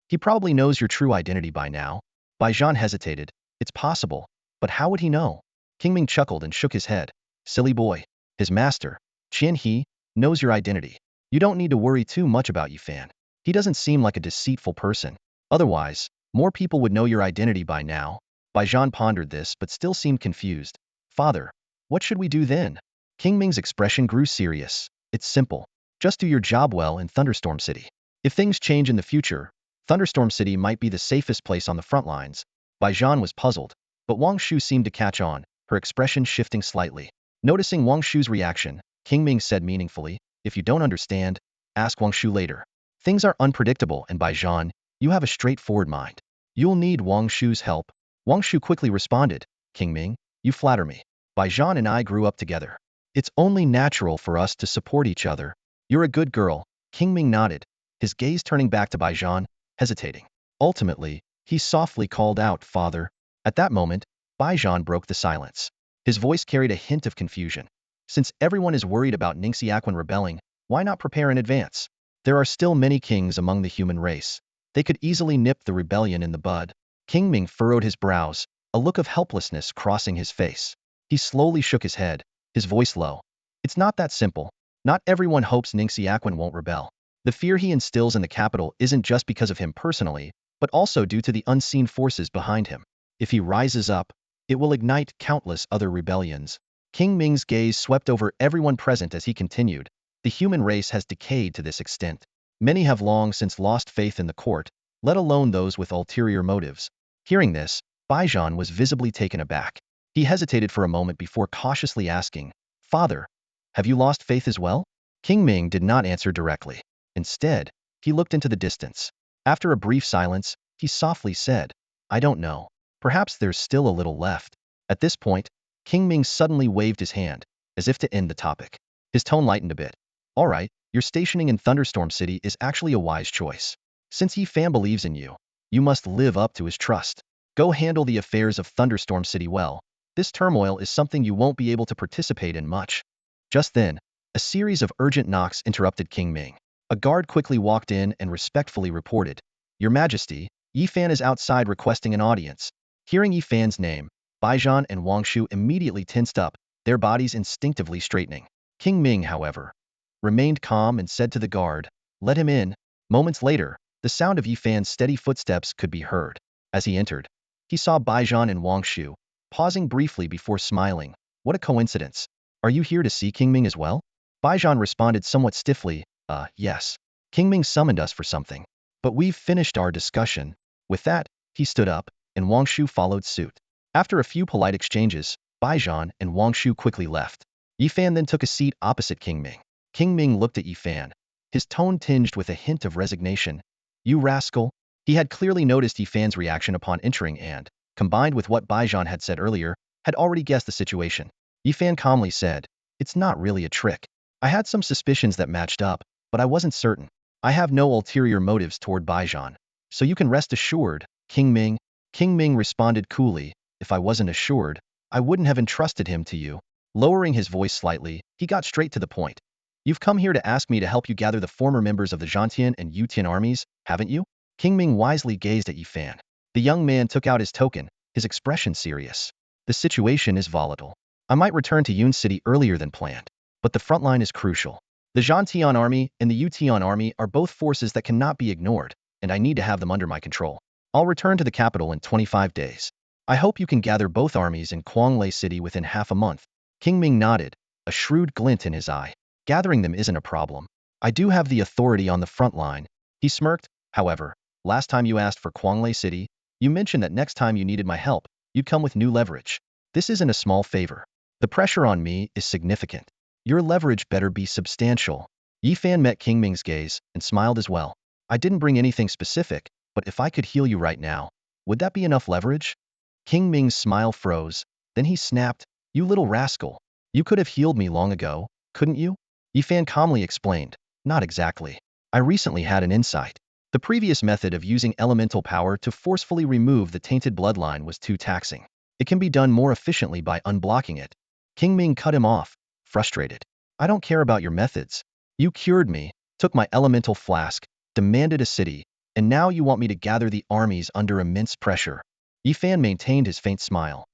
He probably knows your true identity by now. Bai Zhan hesitated. It's possible, but how would he know? King Ming chuckled and shook his head. Silly boy. His master, Qian He, knows your identity. You don't need to worry too much about Yifan. He doesn't seem like a deceitful person. Otherwise, more people would know your identity by now. Bai Zhan pondered this but still seemed confused. Father, what should we do then? King Ming's expression grew serious. It's simple. Just do your job well in Thunderstorm City. If things change in the future, Thunderstorm City might be the safest place on the front lines. Bai Zhan was puzzled, but Wang Shu seemed to catch on, her expression shifting slightly. Noticing Wang Shu's reaction, King Ming said meaningfully, if you don't understand, ask Wang Shu later. Things are unpredictable and Bai Zhan, you have a straightforward mind. You'll need Wang Shu's help. Wang Shu quickly responded, King Ming, you flatter me. Bai Zhan and I grew up together. It's only natural for us to support each other. You're a good girl. King Ming nodded, his gaze turning back to Bai Zhan, hesitating. Ultimately, he softly called out, Father. At that moment, Bai Zhan broke the silence. His voice carried a hint of confusion. Since everyone is worried about Ningxiaquan rebelling, why not prepare in advance? There are still many kings among the human race. They could easily nip the rebellion in the bud. King Ming furrowed his brows, a look of helplessness crossing his face. He slowly shook his head, his voice low. It's not that simple. Not everyone hopes Ningxiaquan won't rebel. The fear he instills in the capital isn't just because of him personally, but also due to the unseen forces behind him. If he rises up, it will ignite countless other rebellions. King Ming's gaze swept over everyone present as he continued. The human race has decayed to this extent. Many have long since lost faith in the court, let alone those with ulterior motives. Hearing this, Bai Zhan was visibly taken aback. He hesitated for a moment before cautiously asking, Father, have you lost faith as well? King Ming did not answer directly. Instead, he looked into the distance. After a brief silence, he softly said, I don't know. Perhaps there's still a little left. At this point, King Ming suddenly waved his hand, as if to end the topic. His tone lightened a bit. All right, your stationing in Thunderstorm City is actually a wise choice. Since Yifan believes in you, you must live up to his trust. Go handle the affairs of Thunderstorm City well. This turmoil is something you won't be able to participate in much. Just then, a series of urgent knocks interrupted King Ming. A guard quickly walked in and respectfully reported, Your Majesty, Yifan is outside requesting an audience. Hearing Yifan's name, Bai Zhan and Wang Shu immediately tensed up, their bodies instinctively straightening. King Ming, however, remained calm and said to the guard, Let him in. Moments later, the sound of Yifan's steady footsteps could be heard. As he entered, he saw Bai Zhan and Wang Shu, pausing briefly before smiling. What a coincidence. Are you here to see King Ming as well? Bai Zhan responded somewhat stiffly, yes. King Ming summoned us for something. But we've finished our discussion. With that, he stood up, and Wang Shu followed suit. After a few polite exchanges, Bai Zhan and Wang Shu quickly left. Yifan then took a seat opposite King Ming. King Ming looked at Yifan, his tone tinged with a hint of resignation. You rascal. He had clearly noticed Yifan's reaction upon entering and, combined with what Bai Zhan had said earlier, had already guessed the situation. Yifan calmly said, It's not really a trick. I had some suspicions that matched up, but I wasn't certain. I have no ulterior motives toward Bai Zhan. So you can rest assured, King Ming. King Ming responded coolly, If I wasn't assured, I wouldn't have entrusted him to you. Lowering his voice slightly, he got straight to the point. You've come here to ask me to help you gather the former members of the Zhantian and Yutian armies, haven't you? King Ming wisely gazed at Yi Fan. The young man took out his token, his expression serious. The situation is volatile. I might return to Yun City earlier than planned, but the front line is crucial. The Zhantian army and the Yutian army are both forces that cannot be ignored, and I need to have them under my control. I'll return to the capital in 25 days. I hope you can gather both armies in Quanglei City within half a month. King Ming nodded, a shrewd glint in his eye. Gathering them isn't a problem. I do have the authority on the front line. He smirked. However, last time you asked for Quanglei City, you mentioned that next time you needed my help, you'd come with new leverage. This isn't a small favor. The pressure on me is significant. Your leverage better be substantial. Yi Fan met King Ming's gaze and smiled as well. I didn't bring anything specific, but if I could heal you right now, would that be enough leverage? King Ming's smile froze. Then he snapped, you little rascal. You could have healed me long ago, couldn't you? Yi Fan calmly explained, not exactly. I recently had an insight. The previous method of using elemental power to forcefully remove the tainted bloodline was too taxing. It can be done more efficiently by unblocking it. King Ming cut him off, frustrated. I don't care about your methods. You cured me, took my elemental flask, demanded a city, and now you want me to gather the armies under immense pressure. Yi Fan maintained his faint smile.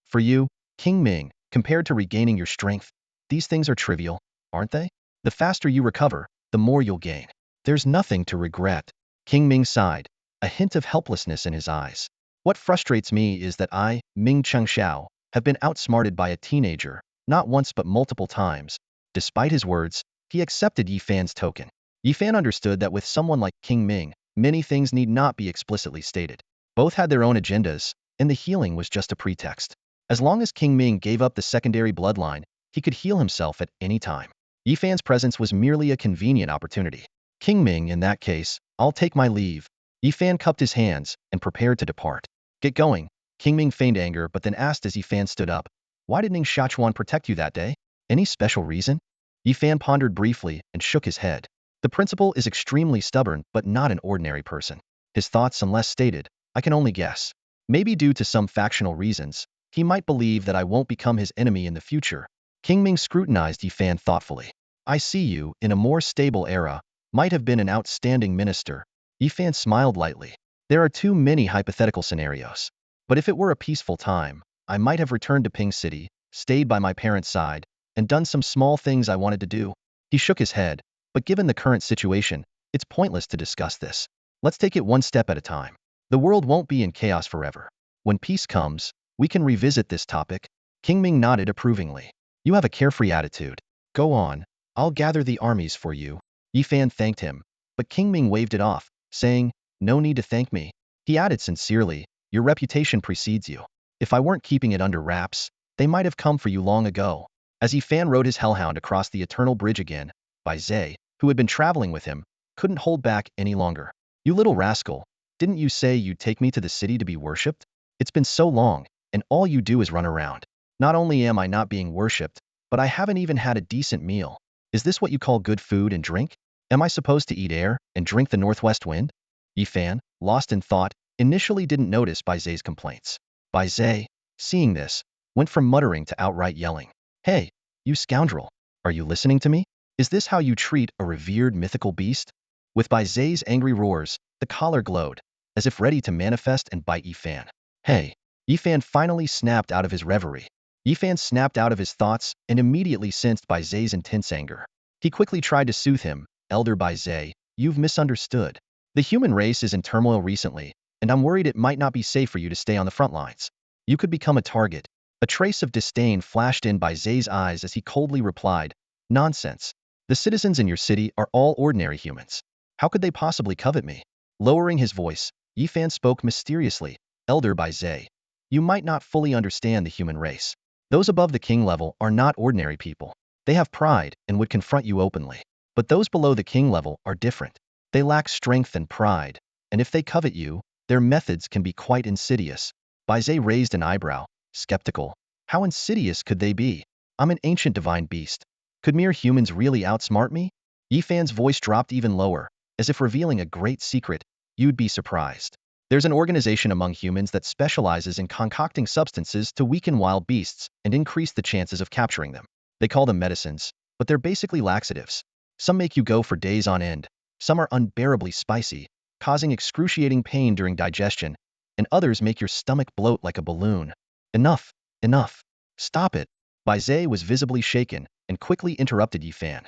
For you, King Ming, compared to regaining your strength, these things are trivial, aren't they? The faster you recover, the more you'll gain. There's nothing to regret. King Ming sighed, a hint of helplessness in his eyes. What frustrates me is that I, Ming Chengxiao, have been outsmarted by a teenager, not once but multiple times. Despite his words, he accepted Yi Fan's token. Yi Fan understood that with someone like King Ming, many things need not be explicitly stated. Both had their own agendas, and the healing was just a pretext. As long as King Ming gave up the secondary bloodline, he could heal himself at any time. Yi Fan's presence was merely a convenient opportunity. King Ming, in that case, I'll take my leave. Yi Fan cupped his hands and prepared to depart. Get going. King Ming feigned anger but then asked as Yi Fan stood up. Why did Ning Shachuan protect you that day? Any special reason? Yi Fan pondered briefly and shook his head. The principal is extremely stubborn but not an ordinary person. His thoughts, unless stated, I can only guess. Maybe due to some factional reasons, he might believe that I won't become his enemy in the future. King Ming scrutinized Yi Fan thoughtfully. I see you, in a more stable era, might have been an outstanding minister. Yi Fan smiled lightly. There are too many hypothetical scenarios. But if it were a peaceful time, I might have returned to Ping City, stayed by my parents' side, and done some small things I wanted to do. He shook his head, but given the current situation, it's pointless to discuss this. Let's take it one step at a time. The world won't be in chaos forever. When peace comes, we can revisit this topic. King Ming nodded approvingly. You have a carefree attitude. Go on. I'll gather the armies for you. Yi Fan thanked him, but King Ming waved it off, saying, no need to thank me. He added sincerely, your reputation precedes you. If I weren't keeping it under wraps, they might have come for you long ago. As Yi Fan rode his hellhound across the Eternal Bridge again, Bai Zhe, who had been traveling with him, couldn't hold back any longer. You little rascal, didn't you say you'd take me to the city to be worshipped? It's been so long, and all you do is run around. Not only am I not being worshipped, but I haven't even had a decent meal. Is this what you call good food and drink? Am I supposed to eat air and drink the northwest wind? Yi Fan, lost in thought, initially didn't notice Bai Zhe's complaints. Bai Zhe, seeing this, went from muttering to outright yelling. Hey, you scoundrel, are you listening to me? Is this how you treat a revered mythical beast? With Bai Zhe's angry roars, the collar glowed, as if ready to manifest and bite Yi Fan. Hey! Yi Fan finally snapped out of his reverie. Yi Fan snapped out of his thoughts and immediately sensed Bai Zhe's intense anger. He quickly tried to soothe him. Elder Bai Zhe, you've misunderstood. The human race is in turmoil recently, and I'm worried it might not be safe for you to stay on the front lines. You could become a target. A trace of disdain flashed in Bai Zhe's eyes as he coldly replied, nonsense. The citizens in your city are all ordinary humans. How could they possibly covet me? Lowering his voice, Yi Fan spoke mysteriously, Elder Bai Zhe, you might not fully understand the human race. Those above the king level are not ordinary people. They have pride and would confront you openly. But those below the king level are different. They lack strength and pride, and if they covet you, their methods can be quite insidious. Bai Zhe raised an eyebrow, skeptical. How insidious could they be? I'm an ancient divine beast. Could mere humans really outsmart me? Yi Fan's voice dropped even lower, as if revealing a great secret. You'd be surprised. There's an organization among humans that specializes in concocting substances to weaken wild beasts and increase the chances of capturing them. They call them medicines, but they're basically laxatives. Some make you go for days on end, some are unbearably spicy, causing excruciating pain during digestion, and others make your stomach bloat like a balloon. Enough, enough. Stop it. Bai Zhe was visibly shaken and quickly interrupted Yi Fan.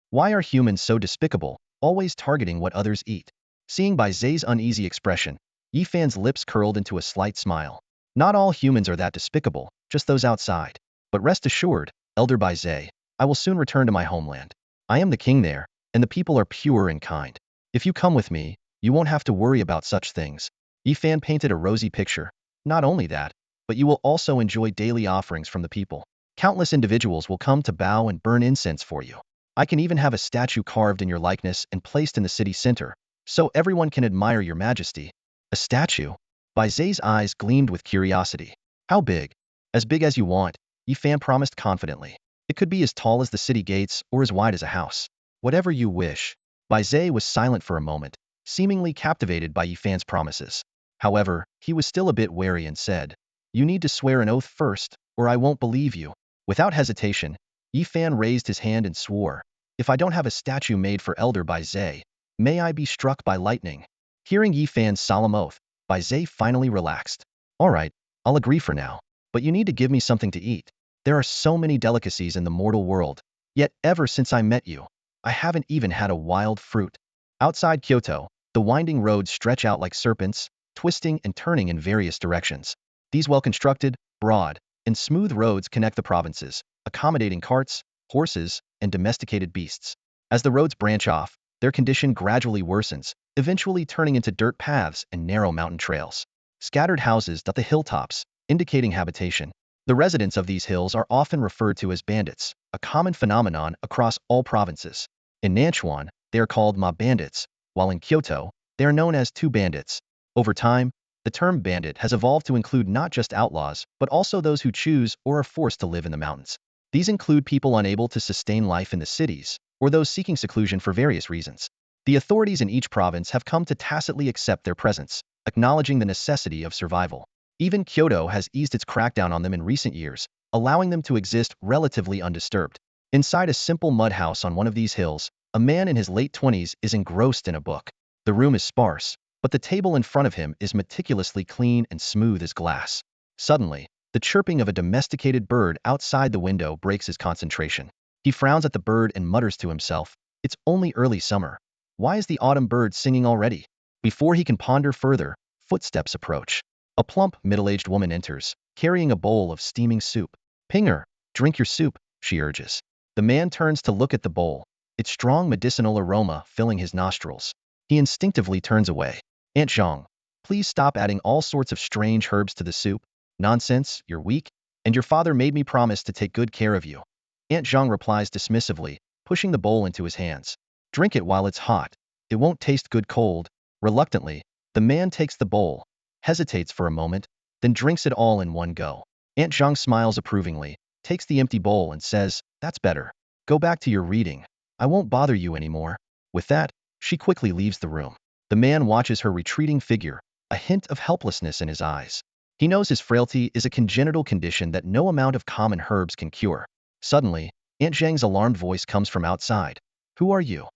Why are humans so despicable, always targeting what others eat? Seeing Bai Zhe's uneasy expression, Yi Fan's lips curled into a slight smile. Not all humans are that despicable, just those outside. But rest assured, Elder Bai Zhe, I will soon return to my homeland. I am the king there, and the people are pure and kind. If you come with me, you won't have to worry about such things. Yi Fan painted a rosy picture. Not only that, but you will also enjoy daily offerings from the people. Countless individuals will come to bow and burn incense for you. I can even have a statue carved in your likeness and placed in the city center, so everyone can admire your majesty. A statue? Bai Zhe's eyes gleamed with curiosity. How big? As big as you want, Yi Fan promised confidently. It could be as tall as the city gates or as wide as a house. Whatever you wish. Bai Zhe was silent for a moment, seemingly captivated by Yi Fan's promises. However, he was still a bit wary and said, You need to swear an oath first, or I won't believe you. Without hesitation, Yi Fan raised his hand and swore, If I don't have a statue made for Elder Bai Zhe, may I be struck by lightning. Hearing Yi Fan's solemn oath, Bai Zhe finally relaxed. All right, I'll agree for now, but you need to give me something to eat. There are so many delicacies in the mortal world, yet ever since I met you, I haven't even had a wild fruit. Outside Kyoto, the winding roads stretch out like serpents, twisting and turning in various directions. These well-constructed, broad, and smooth roads connect the provinces, accommodating carts, horses, and domesticated beasts. As the roads branch off, their condition gradually worsens, eventually turning into dirt paths and narrow mountain trails. Scattered houses dot the hilltops, indicating habitation. The residents of these hills are often referred to as bandits, a common phenomenon across all provinces. In Nanchuan, they are called mob bandits, while in Kyoto, they are known as two bandits. Over time, the term bandit has evolved to include not just outlaws, but also those who choose or are forced to live in the mountains. These include people unable to sustain life in the cities, or those seeking seclusion for various reasons. The authorities in each province have come to tacitly accept their presence, acknowledging the necessity of survival. Even Kyoto has eased its crackdown on them in recent years, allowing them to exist relatively undisturbed. Inside a simple mud house on one of these hills, a man in his late 20s is engrossed in a book. The room is sparse, but the table in front of him is meticulously clean and smooth as glass. Suddenly, the chirping of a domesticated bird outside the window breaks his concentration. He frowns at the bird and mutters to himself, It's only early summer. Why is the autumn bird singing already? Before he can ponder further, footsteps approach. A plump, middle-aged woman enters, carrying a bowl of steaming soup. Pinger, drink your soup, she urges. The man turns to look at the bowl, its strong medicinal aroma filling his nostrils. He instinctively turns away. Aunt Zhang, please stop adding all sorts of strange herbs to the soup. Nonsense, you're weak, and your father made me promise to take good care of you. Aunt Zhang replies dismissively, pushing the bowl into his hands. Drink it while it's hot. It won't taste good cold. Reluctantly, the man takes the bowl, hesitates for a moment, then drinks it all in one go. Aunt Zhang smiles approvingly, takes the empty bowl and says, That's better. Go back to your reading. I won't bother you anymore. With that, she quickly leaves the room. The man watches her retreating figure, a hint of helplessness in his eyes. He knows his frailty is a congenital condition that no amount of common herbs can cure. Suddenly, Aunt Zhang's alarmed voice comes from outside. Who are you?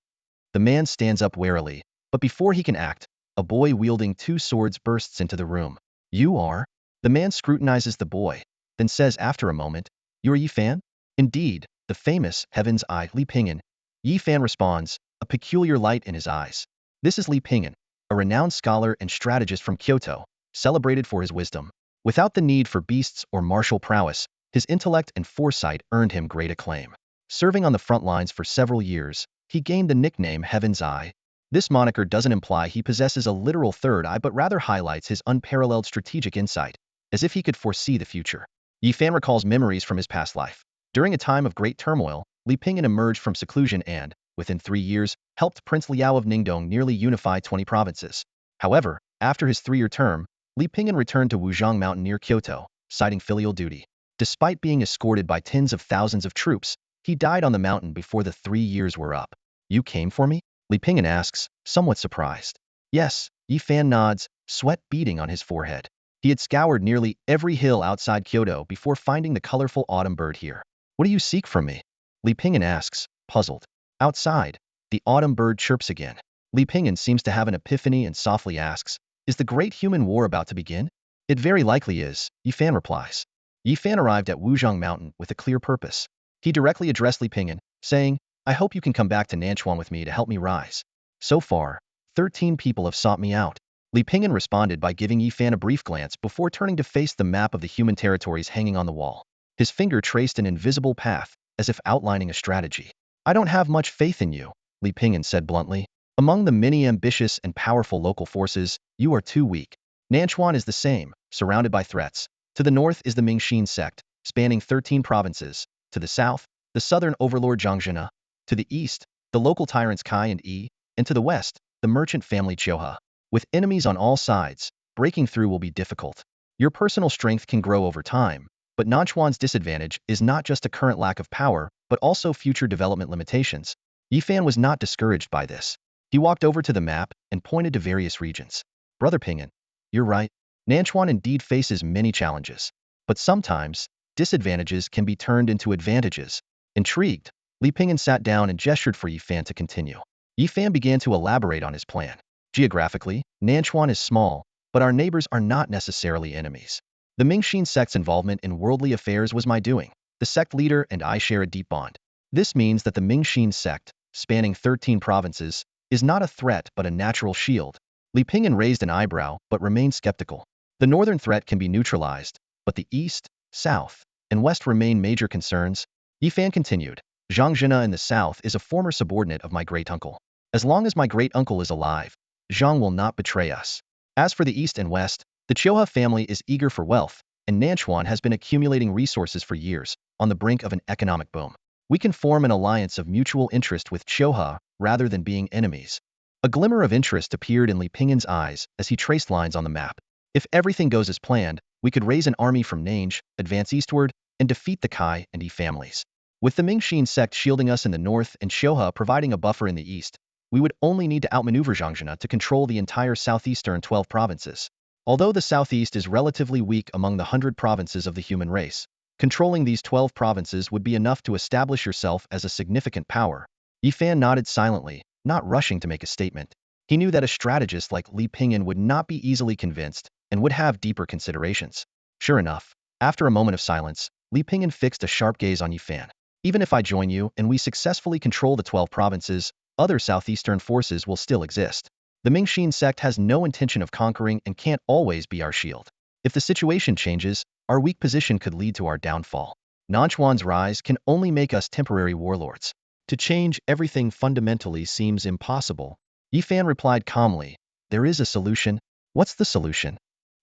The man stands up warily, but before he can act, a boy wielding two swords bursts into the room. You are? The man scrutinizes the boy, then says after a moment, You're Yi Fan? Indeed, the famous Heaven's Eye Li Pingyan. Yi Fan responds, a peculiar light in his eyes. This is Li Pingyan, a renowned scholar and strategist from Kyoto, celebrated for his wisdom. Without the need for beasts or martial prowess, his intellect and foresight earned him great acclaim. Serving on the front lines for several years, he gained the nickname Heaven's Eye. This moniker doesn't imply he possesses a literal third eye but rather highlights his unparalleled strategic insight, as if he could foresee the future. Yi Fan recalls memories from his past life. During a time of great turmoil, Li Pingyan emerged from seclusion and, within 3 years, helped Prince Liao of Ningdong nearly unify 20 provinces. However, after his 3-year term, Li Pingyan returned to Wuzhong Mountain near Kyoto, citing filial duty. Despite being escorted by tens of thousands of troops, he died on the mountain before the 3 years were up. You came for me? Li Pingyan asks, somewhat surprised. Yes, Yi Fan nods, sweat beading on his forehead. He had scoured nearly every hill outside Kyoto before finding the colorful autumn bird here. What do you seek from me? Li Pingyan asks, puzzled. Outside, the autumn bird chirps again. Li Pingyan seems to have an epiphany and softly asks, is the great human war about to begin? It very likely is, Yifan replies. Yifan arrived at Wuzhong Mountain with a clear purpose. He directly addressed Li Pingyan, saying, I hope you can come back to Nanchuan with me to help me rise. So far, 13 people have sought me out. Li Pingyan responded by giving Yifan a brief glance before turning to face the map of the human territories hanging on the wall. His finger traced an invisible path, as if outlining a strategy. I don't have much faith in you, Li Pingyan said bluntly. Among the many ambitious and powerful local forces, you are too weak. Nanchuan is the same, surrounded by threats. To the north is the Mingxin sect, spanning 13 provinces. To the south, the southern overlord Zhangzhina. To the east, the local tyrants Kai and Yi. And to the west, the merchant family Chioha. With enemies on all sides, breaking through will be difficult. Your personal strength can grow over time, but Nanchuan's disadvantage is not just a current lack of power, but also future development limitations. Yifan was not discouraged by this. He walked over to the map and pointed to various regions. Brother Pingyan, you're right. Nanchuan indeed faces many challenges. But sometimes, disadvantages can be turned into advantages. Intrigued, Li Pingyan sat down and gestured for Yifan to continue. Yifan began to elaborate on his plan. Geographically, Nanchuan is small, but our neighbors are not necessarily enemies. The Mingxin sect's involvement in worldly affairs was my doing. The sect leader and I share a deep bond. This means that the Mingxin sect, spanning 13 provinces, is not a threat but a natural shield. Li Pingyan raised an eyebrow but remained skeptical. The northern threat can be neutralized, but the east, south, and west remain major concerns. Yifan continued. Zhang Jina in the south is a former subordinate of my great-uncle. As long as my great-uncle is alive, Zhang will not betray us. As for the east and west, the Chioha family is eager for wealth, and Nanchuan has been accumulating resources for years, on the brink of an economic boom. We can form an alliance of mutual interest with Chioha rather than being enemies. A glimmer of interest appeared in Li Pingyan's eyes as he traced lines on the map. If everything goes as planned, we could raise an army from Nange, advance eastward, and defeat the Kai and Yi families. With the Mingxin sect shielding us in the north and Chioha providing a buffer in the east, we would only need to outmaneuver Zhangzhina to control the entire southeastern 12 provinces. Although the southeast is relatively weak among the 100 provinces of the human race, controlling these 12 provinces would be enough to establish yourself as a significant power. Yifan nodded silently, not rushing to make a statement. He knew that a strategist like Li Pingyan would not be easily convinced and would have deeper considerations. Sure enough, after a moment of silence, Li Pingyan fixed a sharp gaze on Yifan. Even if I join you and we successfully control the 12 provinces, other southeastern forces will still exist. The Mingxin sect has no intention of conquering and can't always be our shield. If the situation changes, our weak position could lead to our downfall. Nanchuan's rise can only make us temporary warlords. To change everything fundamentally seems impossible. Yifan replied calmly, there is a solution. What's the solution?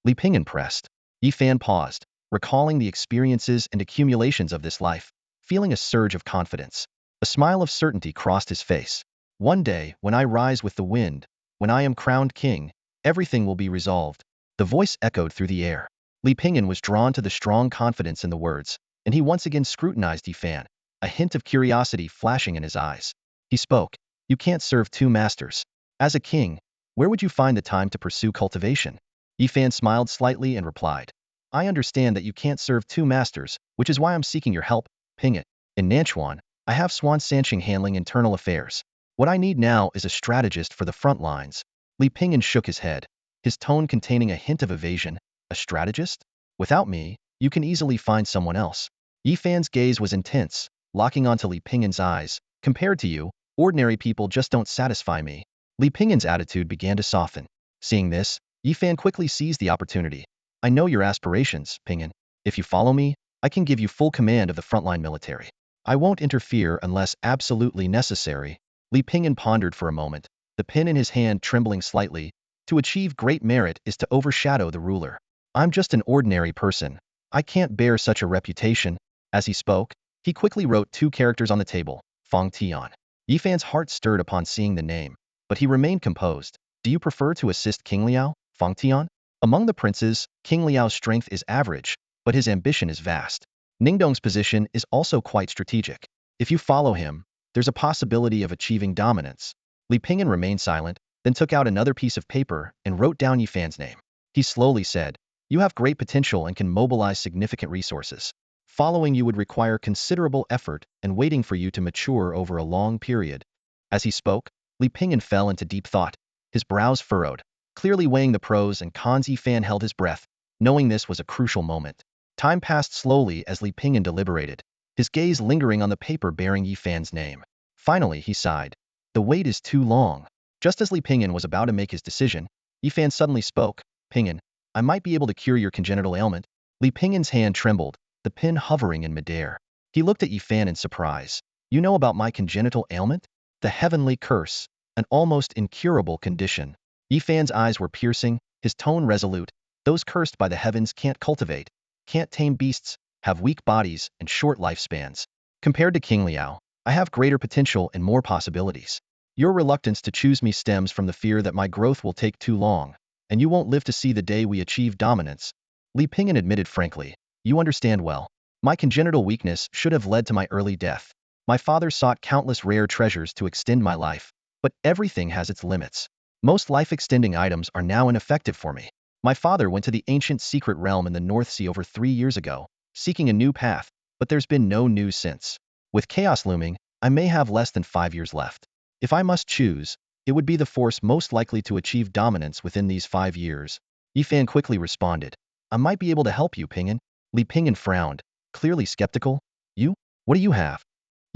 Li Pingyan pressed. Yifan paused, recalling the experiences and accumulations of this life, feeling a surge of confidence. A smile of certainty crossed his face. One day, when I rise with the wind, when I am crowned king, everything will be resolved. The voice echoed through the air. Li Pingyan was drawn to the strong confidence in the words, and he once again scrutinized Yifan, a hint of curiosity flashing in his eyes. He spoke. You can't serve two masters. As a king, where would you find the time to pursue cultivation? Yifan smiled slightly and replied. I understand that you can't serve two masters, which is why I'm seeking your help, Pingyan. In Nanchuan, I have Swan Sanqing handling internal affairs. What I need now is a strategist for the front lines. Li Pingyan shook his head, his tone containing a hint of evasion. A strategist? Without me, you can easily find someone else. Yifan's gaze was intense, locking onto Li Pingyan's eyes. Compared to you, ordinary people just don't satisfy me. Li Pingyan's attitude began to soften. Seeing this, Yifan quickly seized the opportunity. I know your aspirations, Pingyan. If you follow me, I can give you full command of the frontline military. I won't interfere unless absolutely necessary. Li Pingyan pondered for a moment, the pen in his hand trembling slightly. To achieve great merit is to overshadow the ruler. I'm just an ordinary person. I can't bear such a reputation. As he spoke, he quickly wrote 2 characters on the table, Fong Tian. Yifan's heart stirred upon seeing the name, but he remained composed. Do you prefer to assist King Liao, Fong Tian? Among the princes, King Liao's strength is average, but his ambition is vast. Ningdong's position is also quite strategic. If you follow him, there's a possibility of achieving dominance. Li Pingyan remained silent, then took out another piece of paper and wrote down Yifan's name. He slowly said, "You have great potential and can mobilize significant resources. Following you would require considerable effort and waiting for you to mature over a long period." As he spoke, Li Pingyan fell into deep thought, his brows furrowed. Clearly weighing the pros and cons, Yifan held his breath, knowing this was a crucial moment. Time passed slowly as Li Pingyan deliberated, his gaze lingering on the paper bearing Yifan's name. Finally, he sighed. The wait is too long. Just as Li Pingyan was about to make his decision, Yifan suddenly spoke. "Pingyan, I might be able to cure your congenital ailment." Li Pingyan's hand trembled, the pen hovering in midair. He looked at Yifan in surprise. "You know about my congenital ailment?" "The heavenly curse, an almost incurable condition." Yifan's eyes were piercing, his tone resolute. "Those cursed by the heavens can't cultivate, can't tame beasts, have weak bodies and short lifespans. Compared to King Liao, I have greater potential and more possibilities. Your reluctance to choose me stems from the fear that my growth will take too long, and you won't live to see the day we achieve dominance." Li Pingyan admitted frankly, "You understand well. My congenital weakness should have led to my early death. My father sought countless rare treasures to extend my life, but everything has its limits. Most life-extending items are now ineffective for me. My father went to the ancient secret realm in the North Sea over 3 years ago, seeking a new path, but there's been no news since. With chaos looming, I may have less than 5 years left. If I must choose, it would be the force most likely to achieve dominance within these 5 years." Yifan quickly responded, "I might be able to help you, Pingyan." Li Pingyan frowned, clearly skeptical. "You? What do you have?"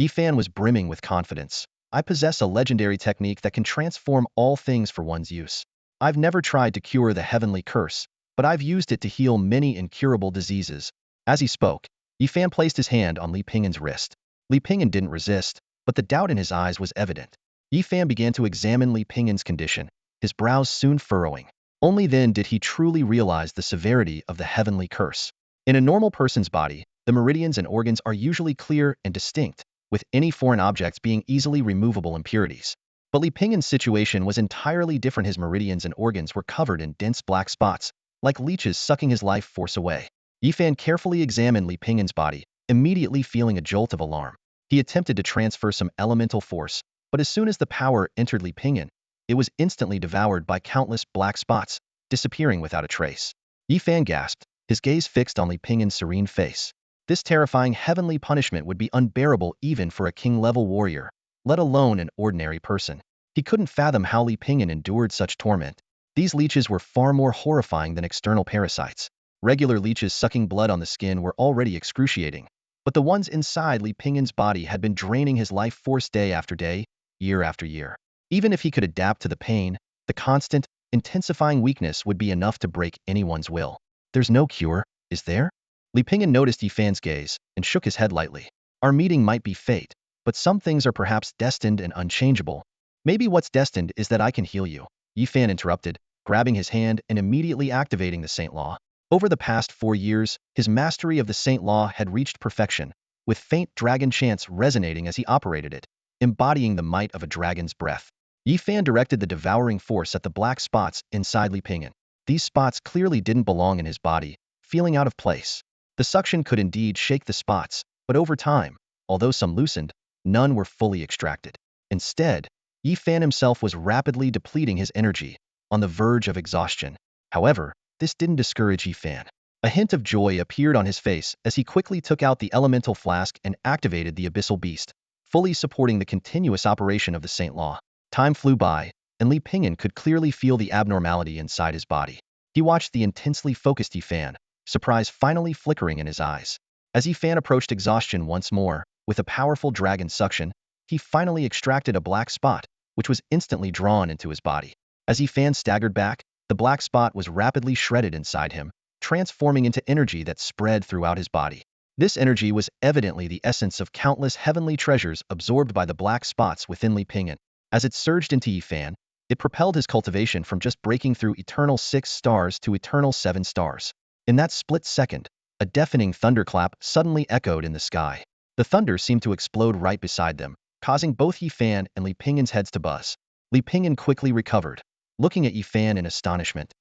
Yifan was brimming with confidence. "I possess a legendary technique that can transform all things for one's use. I've never tried to cure the heavenly curse, but I've used it to heal many incurable diseases." As he spoke, Yifan placed his hand on Li Pingyan's wrist. Li Pingyan didn't resist, but the doubt in his eyes was evident. Yifan began to examine Li Pingyan's condition, his brows soon furrowing. Only then did he truly realize the severity of the heavenly curse. In a normal person's body, the meridians and organs are usually clear and distinct, with any foreign objects being easily removable impurities. But Li Pingyan's situation was entirely different. His meridians and organs were covered in dense black spots, like leeches sucking his life force away. Yifan carefully examined Li Pingyan's body, immediately feeling a jolt of alarm. He attempted to transfer some elemental force, but as soon as the power entered Li Pingyan, it was instantly devoured by countless black spots, disappearing without a trace. Yifan gasped, his gaze fixed on Li Pingyan's serene face. This terrifying heavenly punishment would be unbearable even for a king-level warrior, let alone an ordinary person. He couldn't fathom how Li Pingyan endured such torment. These leeches were far more horrifying than external parasites. Regular leeches sucking blood on the skin were already excruciating, but the ones inside Li Pingyan's body had been draining his life force day after day, year after year. Even if he could adapt to the pain, the constant, intensifying weakness would be enough to break anyone's will. "There's no cure, is there?" Li Pingyan noticed Yifan's gaze and shook his head lightly. "Our meeting might be fate, but some things are perhaps destined and unchangeable. Maybe what's destined is that I can heal you." Yifan interrupted, grabbing his hand and immediately activating the Saint Law. Over the past 4 years, his mastery of the Saint Law had reached perfection, with faint dragon chants resonating as he operated it, embodying the might of a dragon's breath. Yifan directed the devouring force at the black spots inside Li Pingyan. These spots clearly didn't belong in his body, feeling out of place. The suction could indeed shake the spots, but over time, although some loosened, none were fully extracted. Instead, Yifan himself was rapidly depleting his energy, on the verge of exhaustion. However, this didn't discourage Yifan. A hint of joy appeared on his face as he quickly took out the elemental flask and activated the abyssal beast, fully supporting the continuous operation of the Saint Law. Time flew by, and Li Pingyan could clearly feel the abnormality inside his body. He watched the intensely focused Yifan, surprise finally flickering in his eyes. As Yifan approached exhaustion once more, with a powerful dragon suction, he finally extracted a black spot, which was instantly drawn into his body. As Yifan staggered back, the black spot was rapidly shredded inside him, transforming into energy that spread throughout his body. This energy was evidently the essence of countless heavenly treasures absorbed by the black spots within Li Pingyan. As it surged into Yifan, it propelled his cultivation from just breaking through eternal 6 stars to eternal 7 stars. In that split second, a deafening thunderclap suddenly echoed in the sky. The thunder seemed to explode right beside them, causing both Yifan and Li Pingyan's heads to buzz. Li Pingyan quickly recovered, looking at Yifan in astonishment.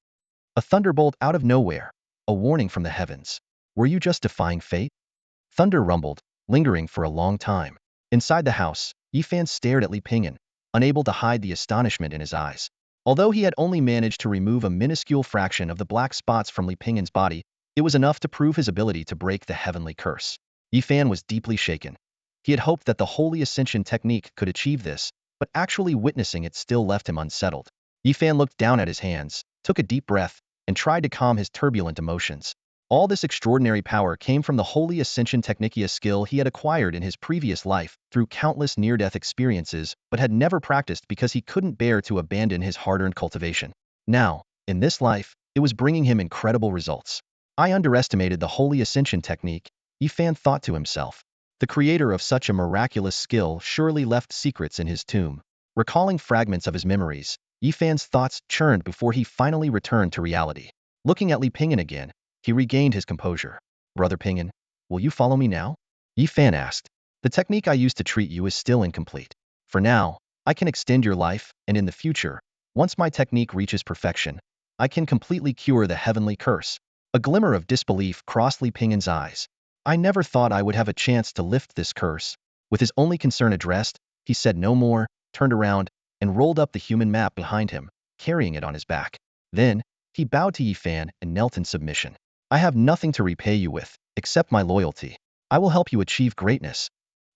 "A thunderbolt out of nowhere, a warning from the heavens. Were you just defying fate?" Thunder rumbled, lingering for a long time. Inside the house, Yifan stared at Li Pingyan, unable to hide the astonishment in his eyes. Although he had only managed to remove a minuscule fraction of the black spots from Li Pingin's body, it was enough to prove his ability to break the heavenly curse. Yi Fan was deeply shaken. He had hoped that the Holy Ascension technique could achieve this, but actually witnessing it still left him unsettled. Yi Fan looked down at his hands, took a deep breath, and tried to calm his turbulent emotions. All this extraordinary power came from the Holy Ascension technique, a skill he had acquired in his previous life through countless near-death experiences but had never practiced because he couldn't bear to abandon his hard-earned cultivation. Now, in this life, it was bringing him incredible results. I underestimated the Holy Ascension technique, Yi Fan thought to himself. The creator of such a miraculous skill surely left secrets in his tomb. Recalling fragments of his memories, Yi Fan's thoughts churned before he finally returned to reality. Looking at Li Pingin again, he regained his composure. Brother Pingin, will you follow me now? Yi Fan asked. The technique I used to treat you is still incomplete. For now, I can extend your life, and in the future, once my technique reaches perfection, I can completely cure the heavenly curse. A glimmer of disbelief crossed Li Pingin's eyes. I never thought I would have a chance to lift this curse. With his only concern addressed, he said no more, turned around, and rolled up the human map behind him, carrying it on his back. Then, he bowed to Yi Fan and knelt in submission. I have nothing to repay you with, except my loyalty. I will help you achieve greatness.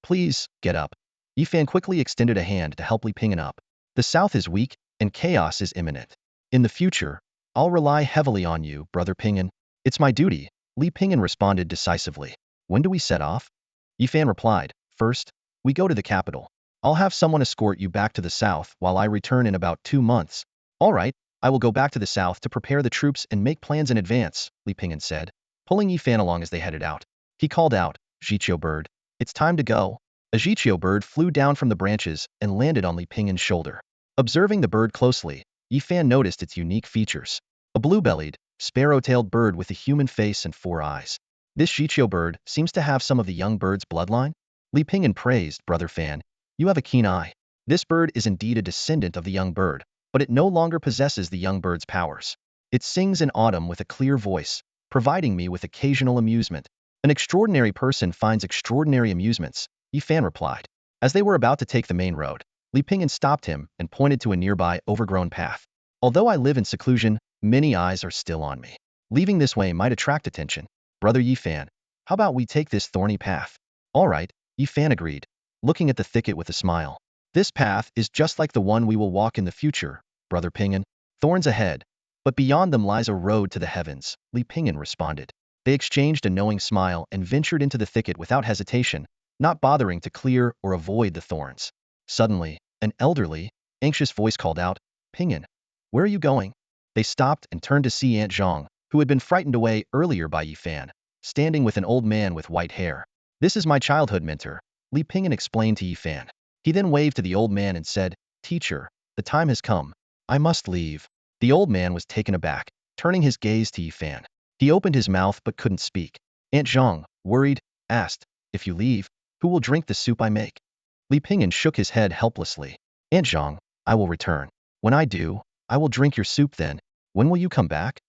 Please, get up. Yi Fan quickly extended a hand to help Li Pingin up. The south is weak, and chaos is imminent. In the future, I'll rely heavily on you, Brother Pingin. It's my duty, Li Pingin responded decisively. When do we set off? Yi Fan replied, first, we go to the capital. I'll have someone escort you back to the south while I return in about 2 months. All right, I will go back to the south to prepare the troops and make plans in advance, Li Pingin said, pulling Yi Fan along as they headed out. He called out, Jiqiu bird, it's time to go. A Jiqiu bird flew down from the branches and landed on Li Pingin's shoulder. Observing the bird closely, Yi Fan noticed its unique features. A blue-bellied, sparrow-tailed bird with a human face and 4 eyes. This Jiqiu bird seems to have some of the young bird's bloodline. Li Pingin praised, Brother Fan, you have a keen eye. This bird is indeed a descendant of the young bird, but it no longer possesses the young bird's powers. It sings in autumn with a clear voice, providing me with occasional amusement. An extraordinary person finds extraordinary amusements, Yi Fan replied. As they were about to take the main road, Li Pingin stopped him and pointed to a nearby overgrown path. Although I live in seclusion, many eyes are still on me. Leaving this way might attract attention. Brother Yi Fan, how about we take this thorny path? All right, Yi Fan agreed, looking at the thicket with a smile. This path is just like the one we will walk in the future, Brother Pingin. Thorns ahead, but beyond them lies a road to the heavens, Li Pingin responded. They exchanged a knowing smile and ventured into the thicket without hesitation, not bothering to clear or avoid the thorns. Suddenly, an elderly, anxious voice called out, Pingin, where are you going? They stopped and turned to see Aunt Zhang, who had been frightened away earlier by Yi Fan, standing with an old man with white hair. This is my childhood mentor, Li Pingin explained to Yi Fan. He then waved to the old man and said, Teacher, the time has come. I must leave. The old man was taken aback, turning his gaze to Yi Fan. He opened his mouth but couldn't speak. Aunt Zhang, worried, asked, if you leave, who will drink the soup I make? Li Pingin shook his head helplessly. Aunt Zhang, I will return. When I do, I will drink your soup then. When will you come back?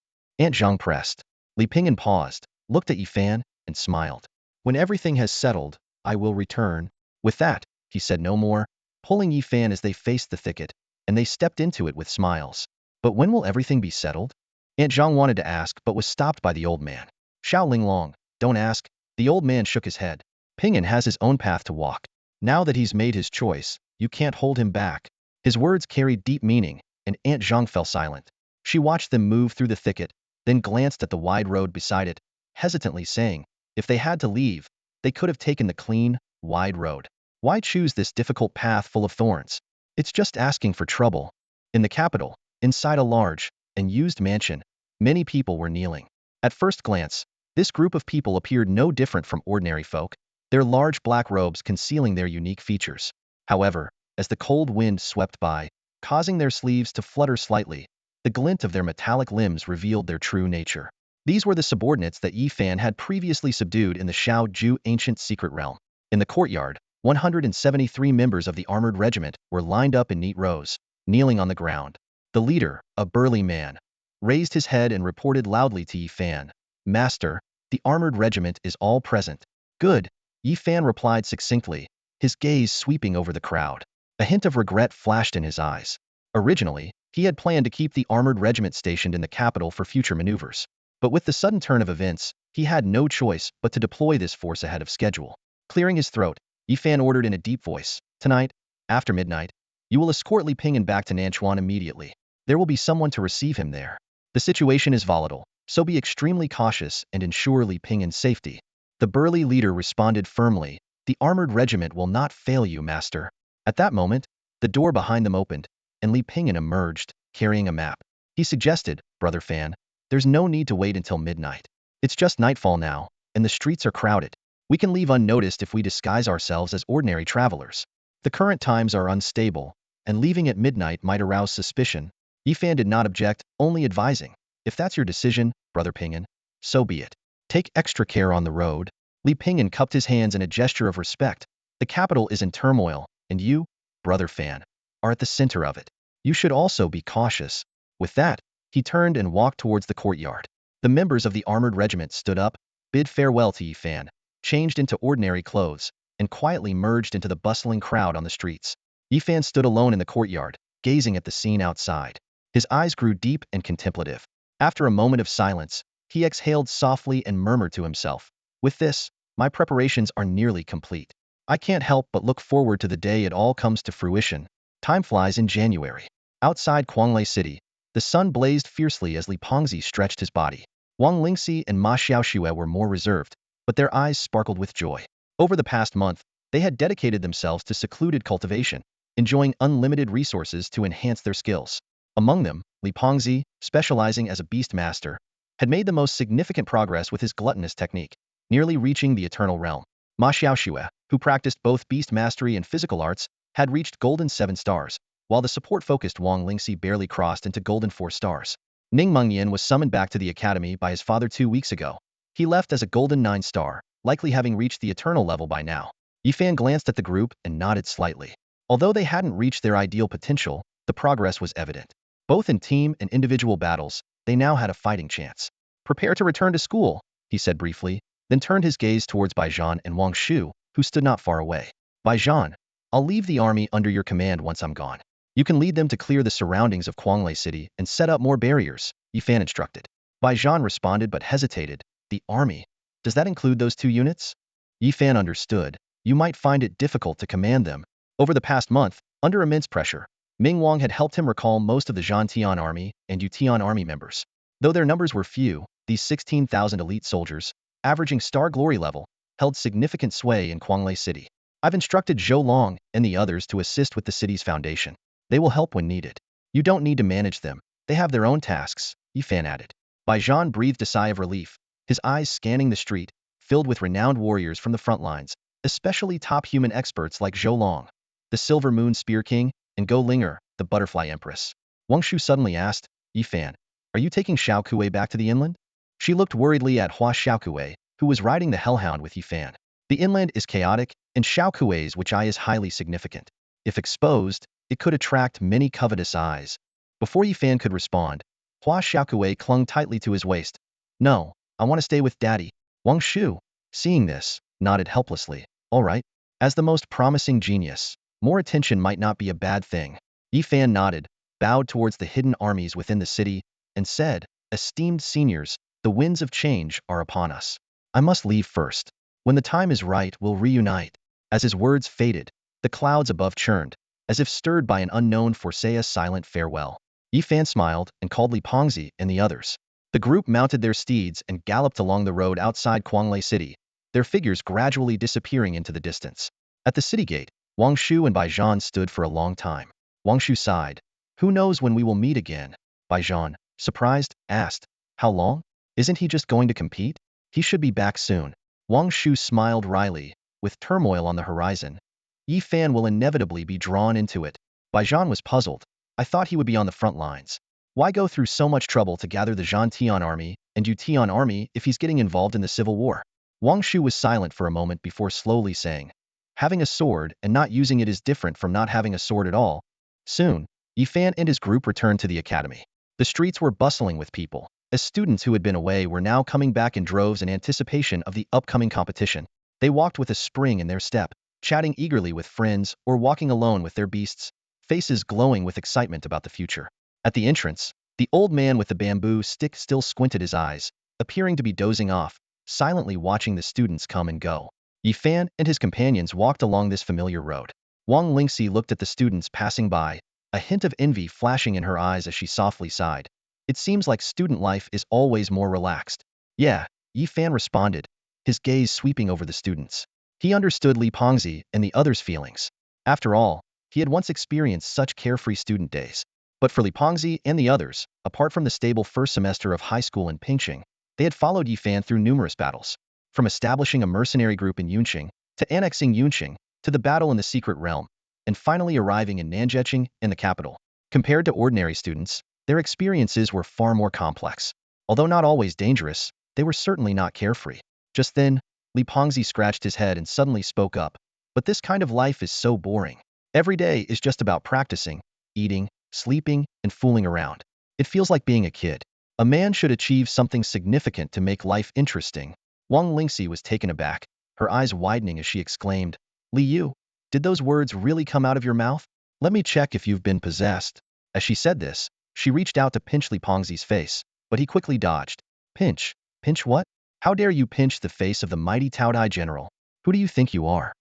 Aunt Zhang pressed. Li Pingin paused, looked at Yi Fan, and smiled. When everything has settled, I will return. With that, he said no more, pulling Yi Fan as they faced the thicket, and they stepped into it with smiles. But when will everything be settled? Aunt Zhang wanted to ask but was stopped by the old man. Xiao Linglong, don't ask. The old man shook his head. Pingin has his own path to walk. Now that he's made his choice, you can't hold him back. His words carried deep meaning, and Aunt Zhang fell silent. She watched them move through the thicket, then glanced at the wide road beside it, hesitantly saying, if they had to leave, they could have taken the clean, wide road. Why choose this difficult path full of thorns? It's just asking for trouble. In the capital, inside a large and used mansion, many people were kneeling. At first glance, this group of people appeared no different from ordinary folk, their large black robes concealing their unique features. However, as the cold wind swept by, causing their sleeves to flutter slightly, the glint of their metallic limbs revealed their true nature. These were the subordinates that Yi Fan had previously subdued in the Shao Ju ancient secret realm. In the courtyard, 173 members of the armored regiment were lined up in neat rows, kneeling on the ground. The leader, a burly man, raised his head and reported loudly to Yi Fan, Master, the armored regiment is all present. Good, Yi Fan replied succinctly, his gaze sweeping over the crowd. A hint of regret flashed in his eyes. Originally, He had planned to keep the armored regiment stationed in the capital for future maneuvers. But with the sudden turn of events, he had no choice but to deploy this force ahead of schedule. Clearing his throat, Yifan ordered in a deep voice, "Tonight, after midnight, you will escort Li Pingyan back to Nanchuan immediately. There will be someone to receive him there. The situation is volatile, so be extremely cautious and ensure Li Pingyan's safety." The burly leader responded firmly, "The armored regiment will not fail you, master." At that moment, the door behind them opened, and Li Pingyan emerged, carrying a map. He suggested, "Brother Fan, there's no need to wait until midnight. It's just nightfall now, and the streets are crowded. We can leave unnoticed if we disguise ourselves as ordinary travelers. The current times are unstable, and leaving at midnight might arouse suspicion." Yifan did not object, only advising, "If that's your decision, Brother Pingyan, so be it. Take extra care on the road." Li Pingyan cupped his hands in a gesture of respect. "The capital is in turmoil, and you, Brother Fan, are at the center of it. You should also be cautious." With that, he turned and walked towards the courtyard. The members of the armored regiment stood up, bid farewell to Yifan, changed into ordinary clothes, and quietly merged into the bustling crowd on the streets. Yifan stood alone in the courtyard, gazing at the scene outside. His eyes grew deep and contemplative. After a moment of silence, he exhaled softly and murmured to himself, "With this, my preparations are nearly complete. I can't help but look forward to the day it all comes to fruition." Time flies in January. Outside Quanglei City, the sun blazed fiercely as Li Pengzi stretched his body. Wang Lingxi and Ma Xiaoxue were more reserved, but their eyes sparkled with joy. Over the past month, they had dedicated themselves to secluded cultivation, enjoying unlimited resources to enhance their skills. Among them, Li Pengzi, specializing as a beast master, had made the most significant progress with his gluttonous technique, nearly reaching the eternal realm. Ma Xiaoxue, who practiced both beast mastery and physical arts, had reached golden 7 stars, while the support-focused Wang Lingxi barely crossed into golden 4 stars. Ning Mengyan was summoned back to the academy by his father 2 weeks ago. He left as a golden 9 star, likely having reached the eternal level by now. Yifan glanced at the group and nodded slightly. Although they hadn't reached their ideal potential, the progress was evident. Both in team and individual battles, they now had a fighting chance. "Prepare to return to school," he said briefly, then turned his gaze towards Baijan and Wang Shu, who stood not far away. "Baijan, I'll leave the army under your command once I'm gone. You can lead them to clear the surroundings of Quanglei City and set up more barriers," Yifan instructed. Baijan responded but hesitated. "The army? Does that include those 2 units?" Yifan understood. "You might find it difficult to command them." Over the past month, under immense pressure, Ming Wang had helped him recall most of the Zhantian army and Yutian army members. Though their numbers were few, these 16,000 elite soldiers, averaging star glory level, held significant sway in Quanglei City. "I've instructed Zhou Long and the others to assist with the city's foundation. They will help when needed. You don't need to manage them. They have their own tasks," Yifan added. Baijan breathed a sigh of relief, his eyes scanning the street, filled with renowned warriors from the front lines, especially top human experts like Zhou Long, the Silver Moon Spear King, and Go Linger, the Butterfly Empress. Wang Shu suddenly asked, "Yifan, are you taking Xiao Kuei back to the inland?" She looked worriedly at Hua Xiaokuei, who was riding the Hellhound with Yifan. "The inland is chaotic, and Xiao Kuei's which eye is highly significant. If exposed, it could attract many covetous eyes." Before Yifan could respond, Hua Xiaokuei clung tightly to his waist. "No, I want to stay with Daddy." Wang Shu, seeing this, nodded helplessly. "All right. As the most promising genius, more attention might not be a bad thing." Yifan nodded, bowed towards the hidden armies within the city, and said, "Esteemed seniors, the winds of change are upon us. I must leave first. When the time is right, we'll reunite." As his words faded, the clouds above churned, as if stirred by an unknown Forsaea's silent farewell. Yifan smiled and called Li Pengzi and the others. The group mounted their steeds and galloped along the road outside Quanglei City, their figures gradually disappearing into the distance. At the city gate, Wang Shu and Baijan stood for a long time. Wang Shu sighed. "Who knows when we will meet again?" Baijan, surprised, asked, "How long? Isn't he just going to compete? He should be back soon." Wang Shu smiled wryly. "With turmoil on the horizon, Yifan will inevitably be drawn into it." Baijan was puzzled. "I thought he would be on the front lines. Why go through so much trouble to gather the Zhantian army and Yutian army if he's getting involved in the civil war?" Wang Shu was silent for a moment before slowly saying, "Having a sword and not using it is different from not having a sword at all." Soon, Yifan and his group returned to the academy. The streets were bustling with people, as students who had been away were now coming back in droves in anticipation of the upcoming competition. They walked with a spring in their step, chatting eagerly with friends or walking alone with their beasts, faces glowing with excitement about the future. At the entrance, the old man with the bamboo stick still squinted his eyes, appearing to be dozing off, silently watching the students come and go. Yi Fan and his companions walked along this familiar road. Wang Lingxi looked at the students passing by, a hint of envy flashing in her eyes as she softly sighed. It seems like student life is always more relaxed. Yeah, Yi Fan responded, his gaze sweeping over the students. He understood Li Pengzi and the others' feelings. After all, he had once experienced such carefree student days. But for Li Pengzi and the others, apart from the stable first semester of high school in Pingqing, they had followed Yi Fan through numerous battles. From establishing a mercenary group in Yunqing, to annexing Yunqing, to the battle in the secret realm, and finally arriving in Nanjecheng in the capital. Compared to ordinary students, their experiences were far more complex. Although not always dangerous, they were certainly not carefree. Just then, Li Pengzi scratched his head and suddenly spoke up. But this kind of life is so boring. Every day is just about practicing, eating, sleeping, and fooling around. It feels like being a kid. A man should achieve something significant to make life interesting. Wang Lingxi was taken aback, her eyes widening as she exclaimed, Li Yu, did those words really come out of your mouth? Let me check if you've been possessed. As she said this, she reached out to pinch Li Pengzi's face, but he quickly dodged. Pinch? Pinch what? How dare you pinch the face of the mighty Taodai general? Who do you think you are?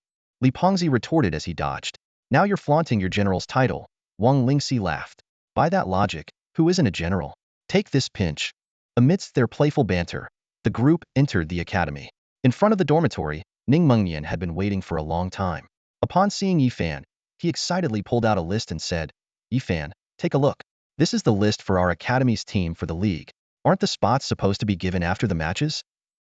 Li Pengzi retorted as he dodged. Now you're flaunting your general's title. Wang Lingxi laughed. By that logic, who isn't a general? Take this pinch. Amidst their playful banter, the group entered the academy. In front of the dormitory, Ning Mengnian had been waiting for a long time. Upon seeing Yi Fan, he excitedly pulled out a list and said, Yi Fan, take a look. This is the list for our academy's team for the league. Aren't the spots supposed to be given after the matches?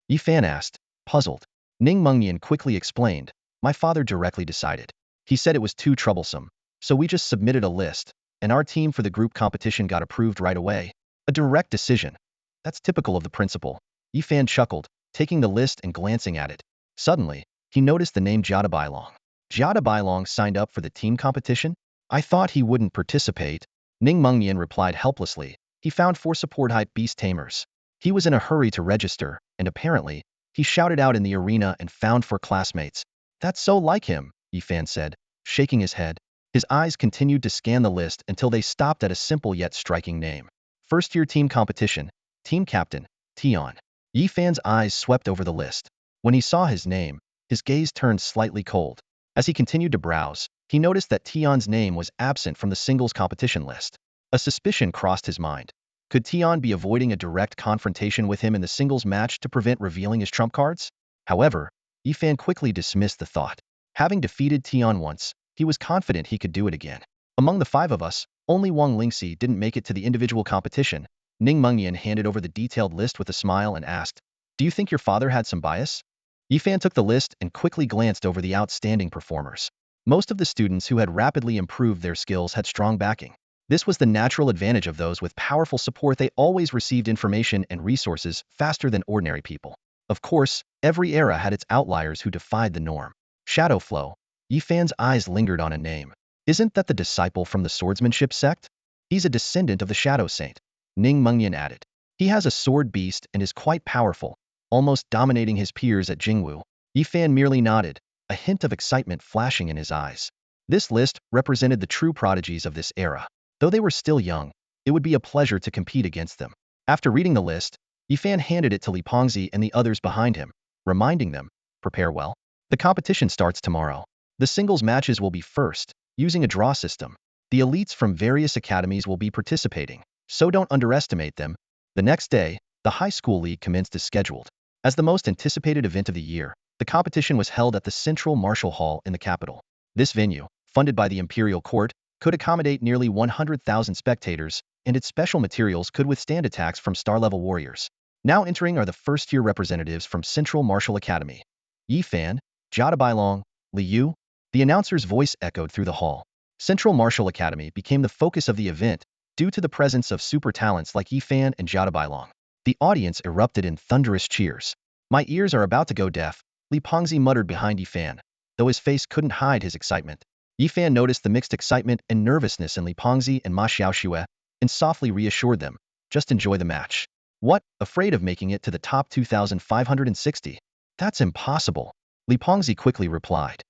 Yi Fan asked, puzzled. Ning Mengnian quickly explained, my father directly decided. He said it was too troublesome, so we just submitted a list, and our team for the group competition got approved right away. A direct decision. That's typical of the principal. Yi Fan chuckled, taking the list and glancing at it. Suddenly, he noticed the name Jiada Bailong. Jiada Bailong signed up for the team competition? I thought he wouldn't participate. Ning Mengnian replied helplessly. He found 4 support-hype beast tamers. He was in a hurry to register, and apparently, he shouted out in the arena and found 4 classmates. That's so like him, Yi Fan said, shaking his head. His eyes continued to scan the list until they stopped at a simple yet striking name. First-year team competition, team captain, Tian. Yi Fan's eyes swept over the list. When he saw his name, his gaze turned slightly cold. As he continued to browse, he noticed that Tian's name was absent from the singles competition list. A suspicion crossed his mind. Could Tian be avoiding a direct confrontation with him in the singles match to prevent revealing his trump cards? However, Yi Fan quickly dismissed the thought. Having defeated Tian once, he was confident he could do it again. Among the 5 of us, only Wang Lingxi didn't make it to the individual competition. Ning Mengnian handed over the detailed list with a smile and asked, do you think your father had some bias? Yi Fan took the list and quickly glanced over the outstanding performers. Most of the students who had rapidly improved their skills had strong backing. This was the natural advantage of those with powerful support. They always received information and resources faster than ordinary people. Of course, every era had its outliers who defied the norm. Shadow Flow. Yi Fan's eyes lingered on a name. Isn't that the disciple from the swordsmanship sect? He's a descendant of the Shadow Saint. Ning Mengnian added. He has a sword beast and is quite powerful, almost dominating his peers at Jingwu. Yi Fan merely nodded, a hint of excitement flashing in his eyes. This list represented the true prodigies of this era. Though they were still young, it would be a pleasure to compete against them. After reading the list, Yi Fan handed it to Li Pengzi and the others behind him, reminding them, prepare well. The competition starts tomorrow. The singles matches will be first, using a draw system. The elites from various academies will be participating, so don't underestimate them. The next day, the high school league commenced as scheduled. As the most anticipated event of the year, the competition was held at the Central Martial Hall in the capital. This venue, funded by the Imperial Court, could accommodate nearly 100,000 spectators, and its special materials could withstand attacks from star-level warriors. Now entering are the first-year representatives from Central Martial Academy. Yi Fan, Jiada Bailong, Li Yu. The announcer's voice echoed through the hall. Central Martial Academy became the focus of the event due to the presence of super talents like Yi Fan and Jiada Bailong. The audience erupted in thunderous cheers. My ears are about to go deaf, Li Pengzi muttered behind Yi Fan, though his face couldn't hide his excitement. Yi Fan noticed the mixed excitement and nervousness in Li Pengzi and Ma Xiaoxue, and softly reassured them, just enjoy the match. What, afraid of making it to the top 2,560? That's impossible, Li Pengzi quickly replied.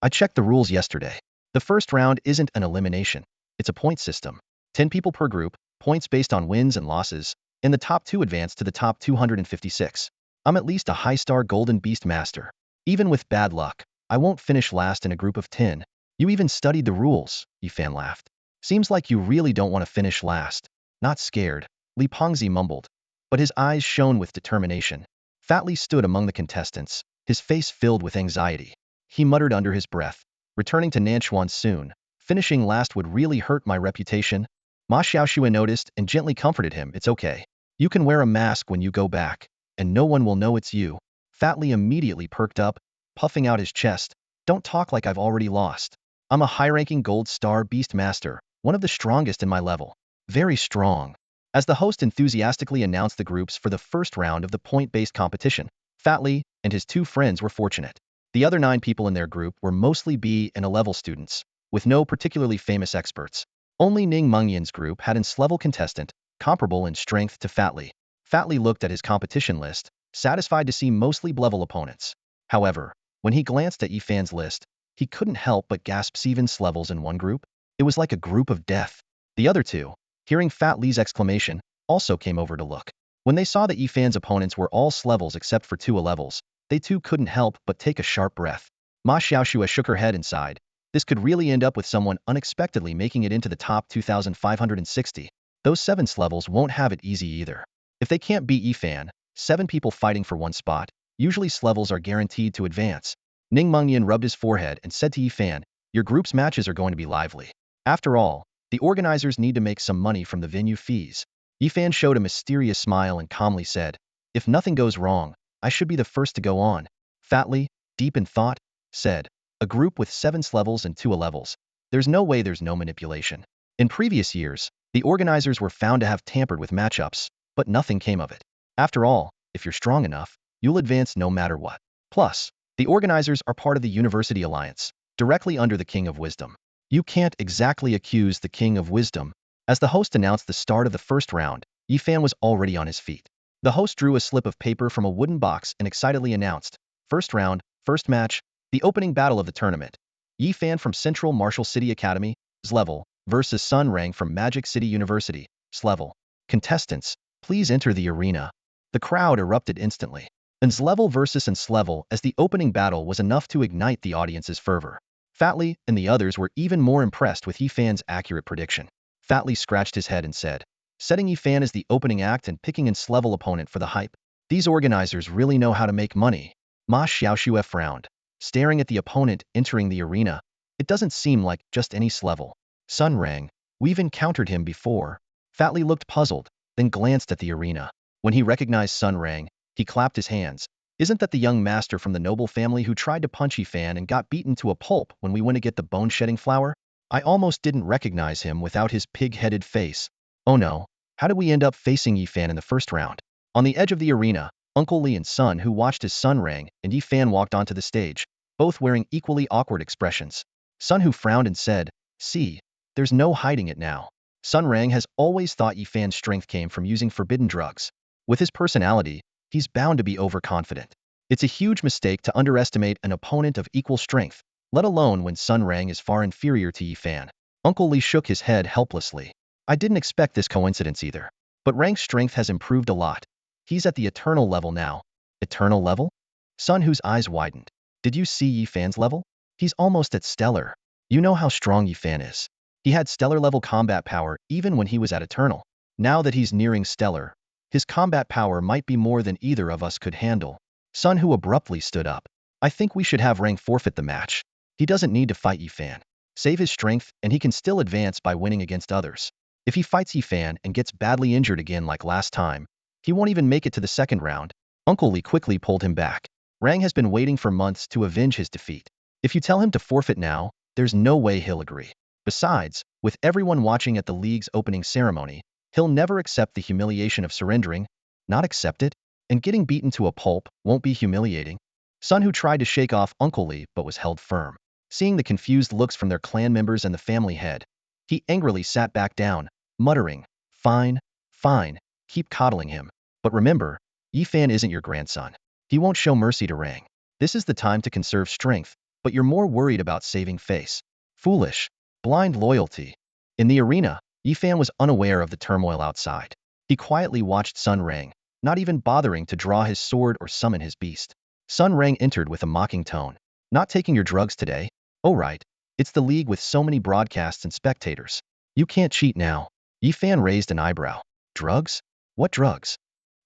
I checked the rules yesterday. The first round isn't an elimination, it's a point system. 10 people per group, points based on wins and losses, and the top 2 advance to the top 256. I'm at least a high-star golden beast master. Even with bad luck, I won't finish last in a group of 10. You even studied the rules, Yifan laughed. Seems like you really don't want to finish last. Not scared, Li Pengzi mumbled, but his eyes shone with determination. Fat Li stood among the contestants, his face filled with anxiety. He muttered under his breath, returning to Nanchuan soon. Finishing last would really hurt my reputation. Ma Xiaoxue noticed and gently comforted him. It's okay. You can wear a mask when you go back, and no one will know it's you. Fat Li immediately perked up, puffing out his chest. Don't talk like I've already lost. I'm a high-ranking gold star beast master, one of the strongest in my level. Very strong. As the host enthusiastically announced the groups for the first round of the point-based competition, Fat Li and his 2 friends were fortunate. The other 9 people in their group were mostly B and A-level students, with no particularly famous experts. Only Ning Mengyan's group had an S-level contestant, comparable in strength to Fat Li. Fat Li looked at his competition list, satisfied to see mostly B-level opponents. However, when he glanced at Yifan's list, he couldn't help but gasp. 7 S-levels in one group? It was like a group of death. The other 2, hearing Fat Li's exclamation, also came over to look. When they saw that Yifan's opponents were all S-levels except for 2 A-levels, they too couldn't help but take a sharp breath. Ma Xiaoxue shook her head and sighed. This could really end up with someone unexpectedly making it into the top 2,560. Those 7 S-levels won't have it easy either. If they can't beat Yifan, 7 people fighting for one spot, usually S-levels are guaranteed to advance. Ning Mengyan rubbed his forehead and said to Yifan, your group's matches are going to be lively. After all, the organizers need to make some money from the venue fees. Yifan showed a mysterious smile and calmly said, if nothing goes wrong, I should be the first to go on. Fat Li, deep in thought, said, a group with 7 S-levels and 2 A-levels. There's no way there's no manipulation. In previous years, the organizers were found to have tampered with matchups, but nothing came of it. After all, if you're strong enough, you'll advance no matter what. Plus, the organizers are part of the University Alliance, directly under the King of Wisdom. You can't exactly accuse the King of Wisdom. As the host announced the start of the first round, Yifan was already on his feet. The host drew a slip of paper from a wooden box and excitedly announced, first round, first match, the opening battle of the tournament. Yifan from Central Martial City Academy, S-level, versus Sun Rang from Magic City University, S-level. Contestants, please enter the arena. The crowd erupted instantly. An S-level versus an S-level as the opening battle was enough to ignite the audience's fervor. Fat Li and the others were even more impressed with Yifan's accurate prediction. Fat Li scratched his head and said, setting Yifan as the opening act and picking an S-level opponent for the hype. These organizers really know how to make money. Ma Xiaoxue frowned, staring at the opponent entering the arena. It doesn't seem like just any S-level. Sun Rang, we've encountered him before. Fat Li looked puzzled, then glanced at the arena. When he recognized Sun Rang, he clapped his hands. Isn't that the young master from the noble family who tried to punch Yifan and got beaten to a pulp when we went to get the bone-shedding flower? I almost didn't recognize him without his pig-headed face. Oh no, how did we end up facing Yifan in the first round? On the edge of the arena, Uncle Li and Sun Hu watched as Sun Rang and Yifan walked onto the stage, both wearing equally awkward expressions. Sun Hu frowned and said, see, there's no hiding it now. Sun Rang has always thought Yifan's strength came from using forbidden drugs. With his personality, he's bound to be overconfident. It's a huge mistake to underestimate an opponent of equal strength, let alone when Sun Rang is far inferior to Yifan. Uncle Li shook his head helplessly. I didn't expect this coincidence either. But Rang's strength has improved a lot. He's at the eternal level now. Eternal level? Sun Hu's eyes widened. Did you see Yifan's level? He's almost at stellar. You know how strong Yifan is. He had stellar level combat power even when he was at eternal. Now that he's nearing stellar, his combat power might be more than either of us could handle. Sun Hu abruptly stood up. I think we should have Rang forfeit the match. He doesn't need to fight Yifan. Save his strength and he can still advance by winning against others. If he fights Yifan and gets badly injured again like last time, he won't even make it to the second round. Uncle Li quickly pulled him back. Rang has been waiting for months to avenge his defeat. If you tell him to forfeit now, there's no way he'll agree. Besides, with everyone watching at the league's opening ceremony, he'll never accept the humiliation of surrendering. Not accept it? And getting beaten to a pulp won't be humiliating. Sun Hu tried to shake off Uncle Li but was held firm. Seeing the confused looks from their clan members and the family head, he angrily sat back down, muttering, fine, fine, keep coddling him. But remember, Yifan isn't your grandson. He won't show mercy to Rang. This is the time to conserve strength, but you're more worried about saving face. Foolish, blind loyalty. In the arena, Yifan was unaware of the turmoil outside. He quietly watched Sun Rang, not even bothering to draw his sword or summon his beast. Sun Rang entered with a mocking tone. Not taking your drugs today? Oh right. It's the league with so many broadcasts and spectators. You can't cheat now. Yifan raised an eyebrow. Drugs? What drugs?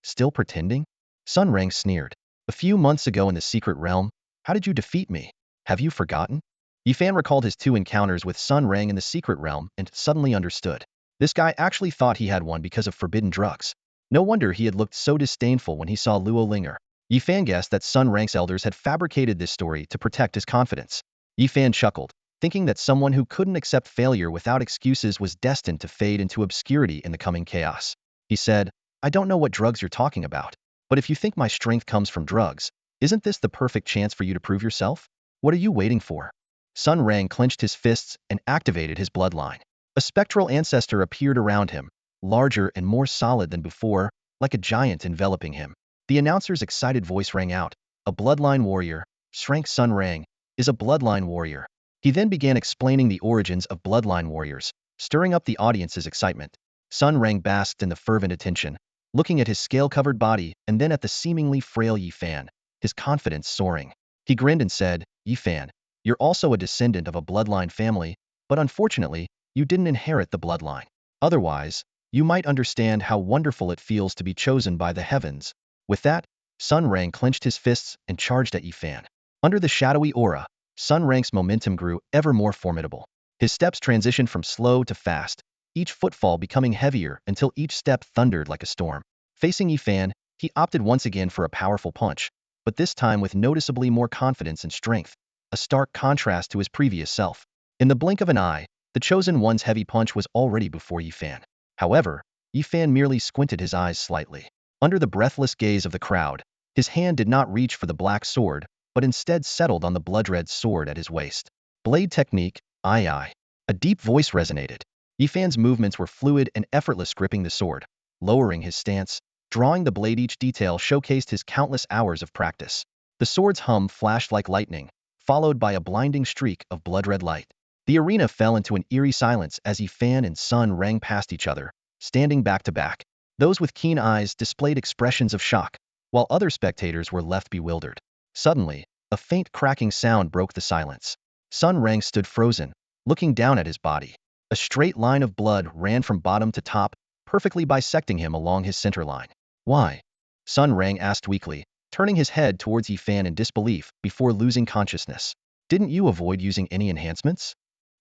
Still pretending? Sun Rang sneered. A few months ago in the secret realm, how did you defeat me? Have you forgotten? Yifan recalled his 2 encounters with Sun Rang in the secret realm and suddenly understood. This guy actually thought he had won because of forbidden drugs. No wonder he had looked so disdainful when he saw Luo Linger. Yifan guessed that Sun Rang's elders had fabricated this story to protect his confidence. Yifan chuckled, thinking that someone who couldn't accept failure without excuses was destined to fade into obscurity in the coming chaos. He said, I don't know what drugs you're talking about, but if you think my strength comes from drugs, isn't this the perfect chance for you to prove yourself? What are you waiting for? Sun Rang clenched his fists and activated his bloodline. A spectral ancestor appeared around him, larger and more solid than before, like a giant enveloping him. The announcer's excited voice rang out. A bloodline warrior, Shrank Sun Rang, is a bloodline warrior. He then began explaining the origins of bloodline warriors, stirring up the audience's excitement. Sun Rang basked in the fervent attention, looking at his scale-covered body and then at the seemingly frail Yifan, his confidence soaring. He grinned and said, Yifan, you're also a descendant of a bloodline family, but unfortunately, you didn't inherit the bloodline. Otherwise, you might understand how wonderful it feels to be chosen by the heavens. With that, Sun Rang clenched his fists and charged at Yifan. Under the shadowy aura, Sun Rang's momentum grew ever more formidable. His steps transitioned from slow to fast, each footfall becoming heavier until each step thundered like a storm. Facing Yifan, he opted once again for a powerful punch, but this time with noticeably more confidence and strength, a stark contrast to his previous self. In the blink of an eye, the Chosen One's heavy punch was already before Yifan. However, Yifan merely squinted his eyes slightly. Under the breathless gaze of the crowd, his hand did not reach for the black sword, but instead settled on the blood-red sword at his waist. Blade technique, aye. A deep voice resonated. Yifan's movements were fluid and effortless, gripping the sword, lowering his stance, drawing the blade. Each detail showcased his countless hours of practice. The sword's hum flashed like lightning, followed by a blinding streak of blood-red light. The arena fell into an eerie silence as Yifan and Sun rang past each other, standing back to back. Those with keen eyes displayed expressions of shock, while other spectators were left bewildered. Suddenly, a faint cracking sound broke the silence. Sun Rang stood frozen, looking down at his body. A straight line of blood ran from bottom to top, perfectly bisecting him along his center line. Why? Sun Rang asked weakly, turning his head towards Yifan in disbelief before losing consciousness. Didn't you avoid using any enhancements?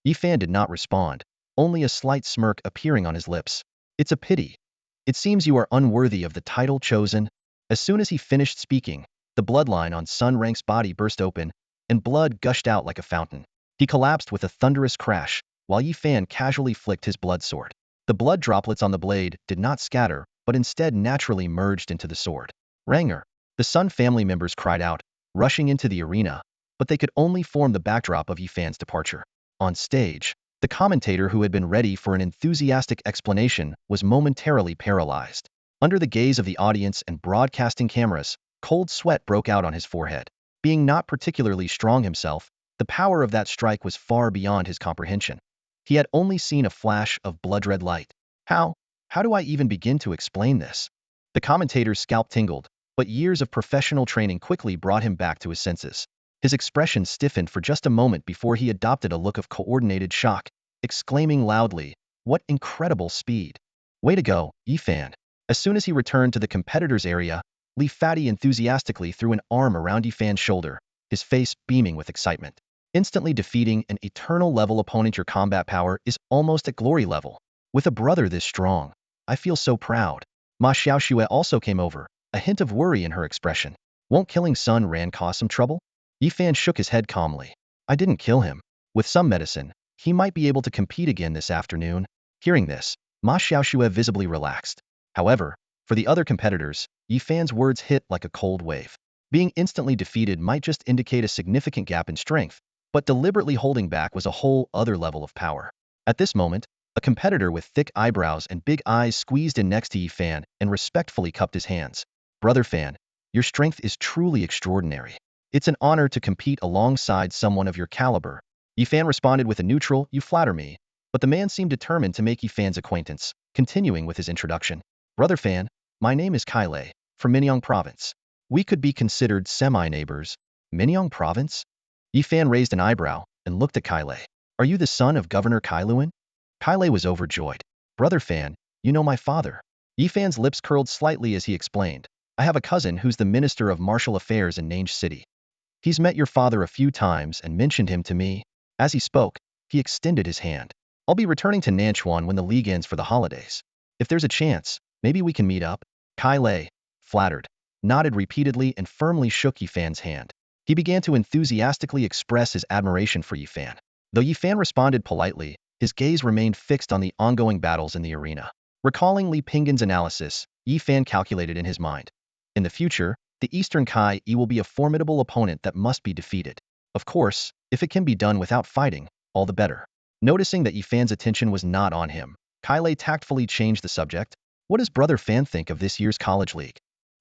Yifan did not respond, only a slight smirk appearing on his lips. It's a pity. It seems you are unworthy of the title chosen. As soon as he finished speaking, the bloodline on Sun Rang's body burst open, and blood gushed out like a fountain. He collapsed with a thunderous crash, while Yifan casually flicked his blood sword. The blood droplets on the blade did not scatter, but instead naturally merged into the sword. Ranger! The Sun family members cried out, rushing into the arena, but they could only form the backdrop of Yifan's departure. On stage, the commentator who had been ready for an enthusiastic explanation was momentarily paralyzed. Under the gaze of the audience and broadcasting cameras, cold sweat broke out on his forehead. Being not particularly strong himself, the power of that strike was far beyond his comprehension. He had only seen a flash of blood-red light. How do I even begin to explain this? The commentator's scalp tingled, but years of professional training quickly brought him back to his senses. His expression stiffened for just a moment before he adopted a look of coordinated shock, exclaiming loudly, "What incredible speed! Way to go, Yifan!" As soon as he returned to the competitors' area, Li Fati enthusiastically threw an arm around Yifan's shoulder, his face beaming with excitement. Instantly defeating an eternal-level opponent, your combat power is almost at glory level. With a brother this strong, I feel so proud. Ma Xiaoxue also came over, a hint of worry in her expression. Won't killing Sun Ran cause some trouble? Yifan shook his head calmly. I didn't kill him. With some medicine, he might be able to compete again this afternoon. Hearing this, Ma Xiaoxue visibly relaxed. However, for the other competitors, Yifan's words hit like a cold wave. Being instantly defeated might just indicate a significant gap in strength, but deliberately holding back was a whole other level of power. At this moment, a competitor with thick eyebrows and big eyes squeezed in next to Yifan and respectfully cupped his hands. Brother Fan, your strength is truly extraordinary. It's an honor to compete alongside someone of your caliber. Yifan responded with a neutral, you flatter me. but the man seemed determined to make Yi Fan's acquaintance, continuing with his introduction. Brother Fan, my name is Kai Lei, from Minyang Province. We could be considered semi-neighbors. Minyang Province? Yi Fan raised an eyebrow and looked at Kai Lei. Are you the son of Governor Kai Luan? Kai Lei was overjoyed. Brother Fan, you know my father. Yi Fan's lips curled slightly as he explained. I have a cousin who's the Minister of Martial Affairs in Nange City. He's met your father a few times and mentioned him to me. As he spoke, he extended his hand. I'll be returning to Nanchuan when the league ends for the holidays. If there's a chance, maybe we can meet up. Kai Lei, flattered, nodded repeatedly and firmly shook Yi Fan's hand. He began to enthusiastically express his admiration for Yi Fan. Though Yi Fan responded politely, his gaze remained fixed on the ongoing battles in the arena. Recalling Li Pinggan's analysis, Yi Fan calculated in his mind. In the future, the Eastern Kai Yi will be a formidable opponent that must be defeated. Of course, if it can be done without fighting, all the better. Noticing that Yi Fan's attention was not on him, Kai Lei tactfully changed the subject. What does Brother Fan think of this year's college league?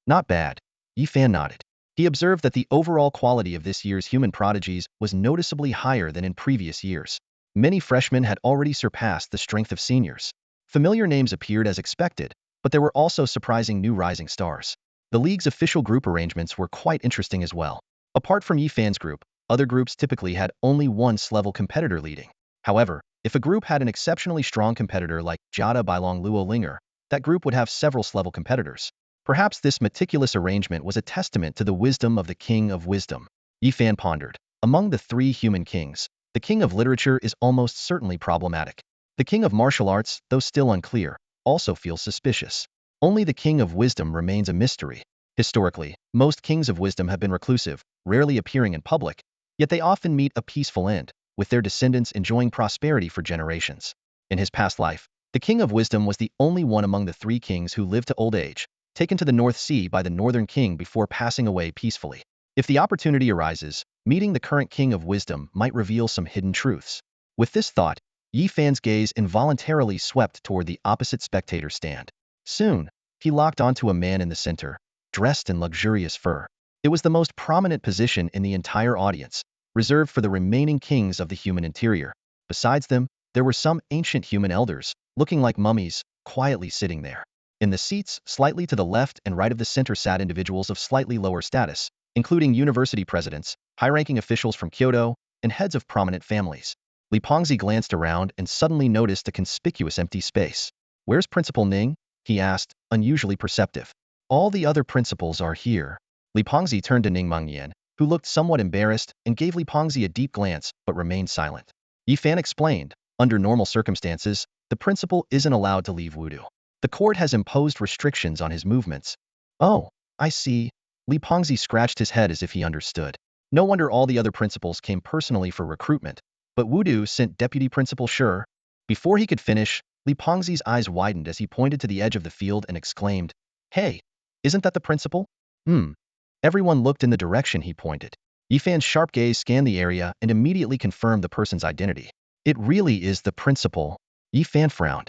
Not bad. Yi Fan nodded. He observed that the overall quality of this year's human prodigies was noticeably higher than in previous years. Many freshmen had already surpassed the strength of seniors. Familiar names appeared as expected, but there were also surprising new rising stars. The league's official group arrangements were quite interesting as well. Apart from Yi Fan's group, other groups typically had only one S-level competitor leading. However, if a group had an exceptionally strong competitor like Jada Bailong Luo Linger, that group would have several S-level competitors. Perhaps this meticulous arrangement was a testament to the wisdom of the King of Wisdom. Yi Fan pondered. Among the three human kings, the King of Literature is almost certainly problematic. The King of Martial Arts, though still unclear, also feels suspicious. Only the King of Wisdom remains a mystery. Historically, most kings of wisdom have been reclusive, rarely appearing in public, yet they often meet a peaceful end, with their descendants enjoying prosperity for generations. In his past life, the King of Wisdom was the only one among the three kings who lived to old age, taken to the North Sea by the Northern King before passing away peacefully. If the opportunity arises, meeting the current King of Wisdom might reveal some hidden truths. With this thought, Yi Fan's gaze involuntarily swept toward the opposite spectator stand. Soon, he locked onto a man in the center, dressed in luxurious fur. It was the most prominent position in the entire audience, reserved for the remaining kings of the human interior. Besides them, there were some ancient human elders, looking like mummies, quietly sitting there. In the seats, slightly to the left and right of the center sat individuals of slightly lower status, including university presidents, high-ranking officials from Kyoto, and heads of prominent families. Li Pengzi glanced around and suddenly noticed a conspicuous empty space. Where's Principal Ning? He asked, unusually perceptive. All the other principals are here. Li Pengzi turned to Ning Mengyan, who looked somewhat embarrassed and gave Li Pengzi a deep glance but remained silent. Yi Fan explained, under normal circumstances, the principal isn't allowed to leave Wudu. The court has imposed restrictions on his movements. Oh, I see. Li Pengzi scratched his head as if he understood. No wonder all the other principals came personally for recruitment. But Wudu sent Deputy Principal Sure. Before he could finish, Li Pengzi's eyes widened as he pointed to the edge of the field and exclaimed, Hey, isn't that the principal? Everyone looked in the direction he pointed. Yi Fan's sharp gaze scanned the area and immediately confirmed the person's identity. It really is the principal. Yi Fan frowned.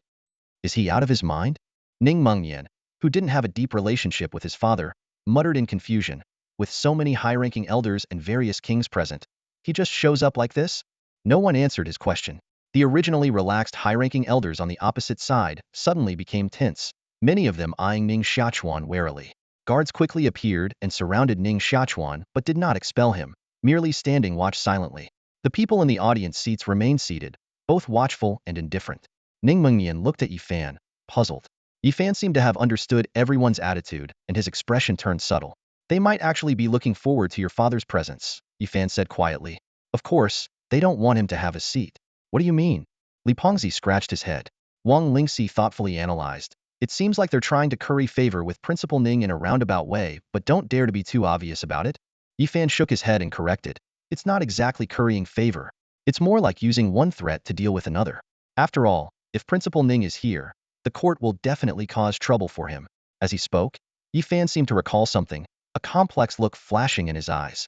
Is he out of his mind? Ning Mengyan, who didn't have a deep relationship with his father, muttered in confusion. With so many high-ranking elders and various kings present, he just shows up like this? No one answered his question. The originally relaxed high-ranking elders on the opposite side suddenly became tense, many of them eyeing Ning Xiachuan warily. Guards quickly appeared and surrounded Ning Xiachuan but did not expel him, merely standing watch silently. The people in the audience seats remained seated, both watchful and indifferent. Ning Mengyan looked at Yi Fan, puzzled. Yi Fan seemed to have understood everyone's attitude, and his expression turned subtle. They might actually be looking forward to your father's presence, Yi Fan said quietly. Of course, they don't want him to have a seat. What do you mean? Li Pengzi scratched his head. Wang Lingxi thoughtfully analyzed. It seems like they're trying to curry favor with Principal Ning in a roundabout way, but don't dare to be too obvious about it. Yi Fan shook his head and corrected. It's not exactly currying favor. It's more like using one threat to deal with another. After all, if Principal Ning is here, the court will definitely cause trouble for him. As he spoke, Yi Fan seemed to recall something, a complex look flashing in his eyes.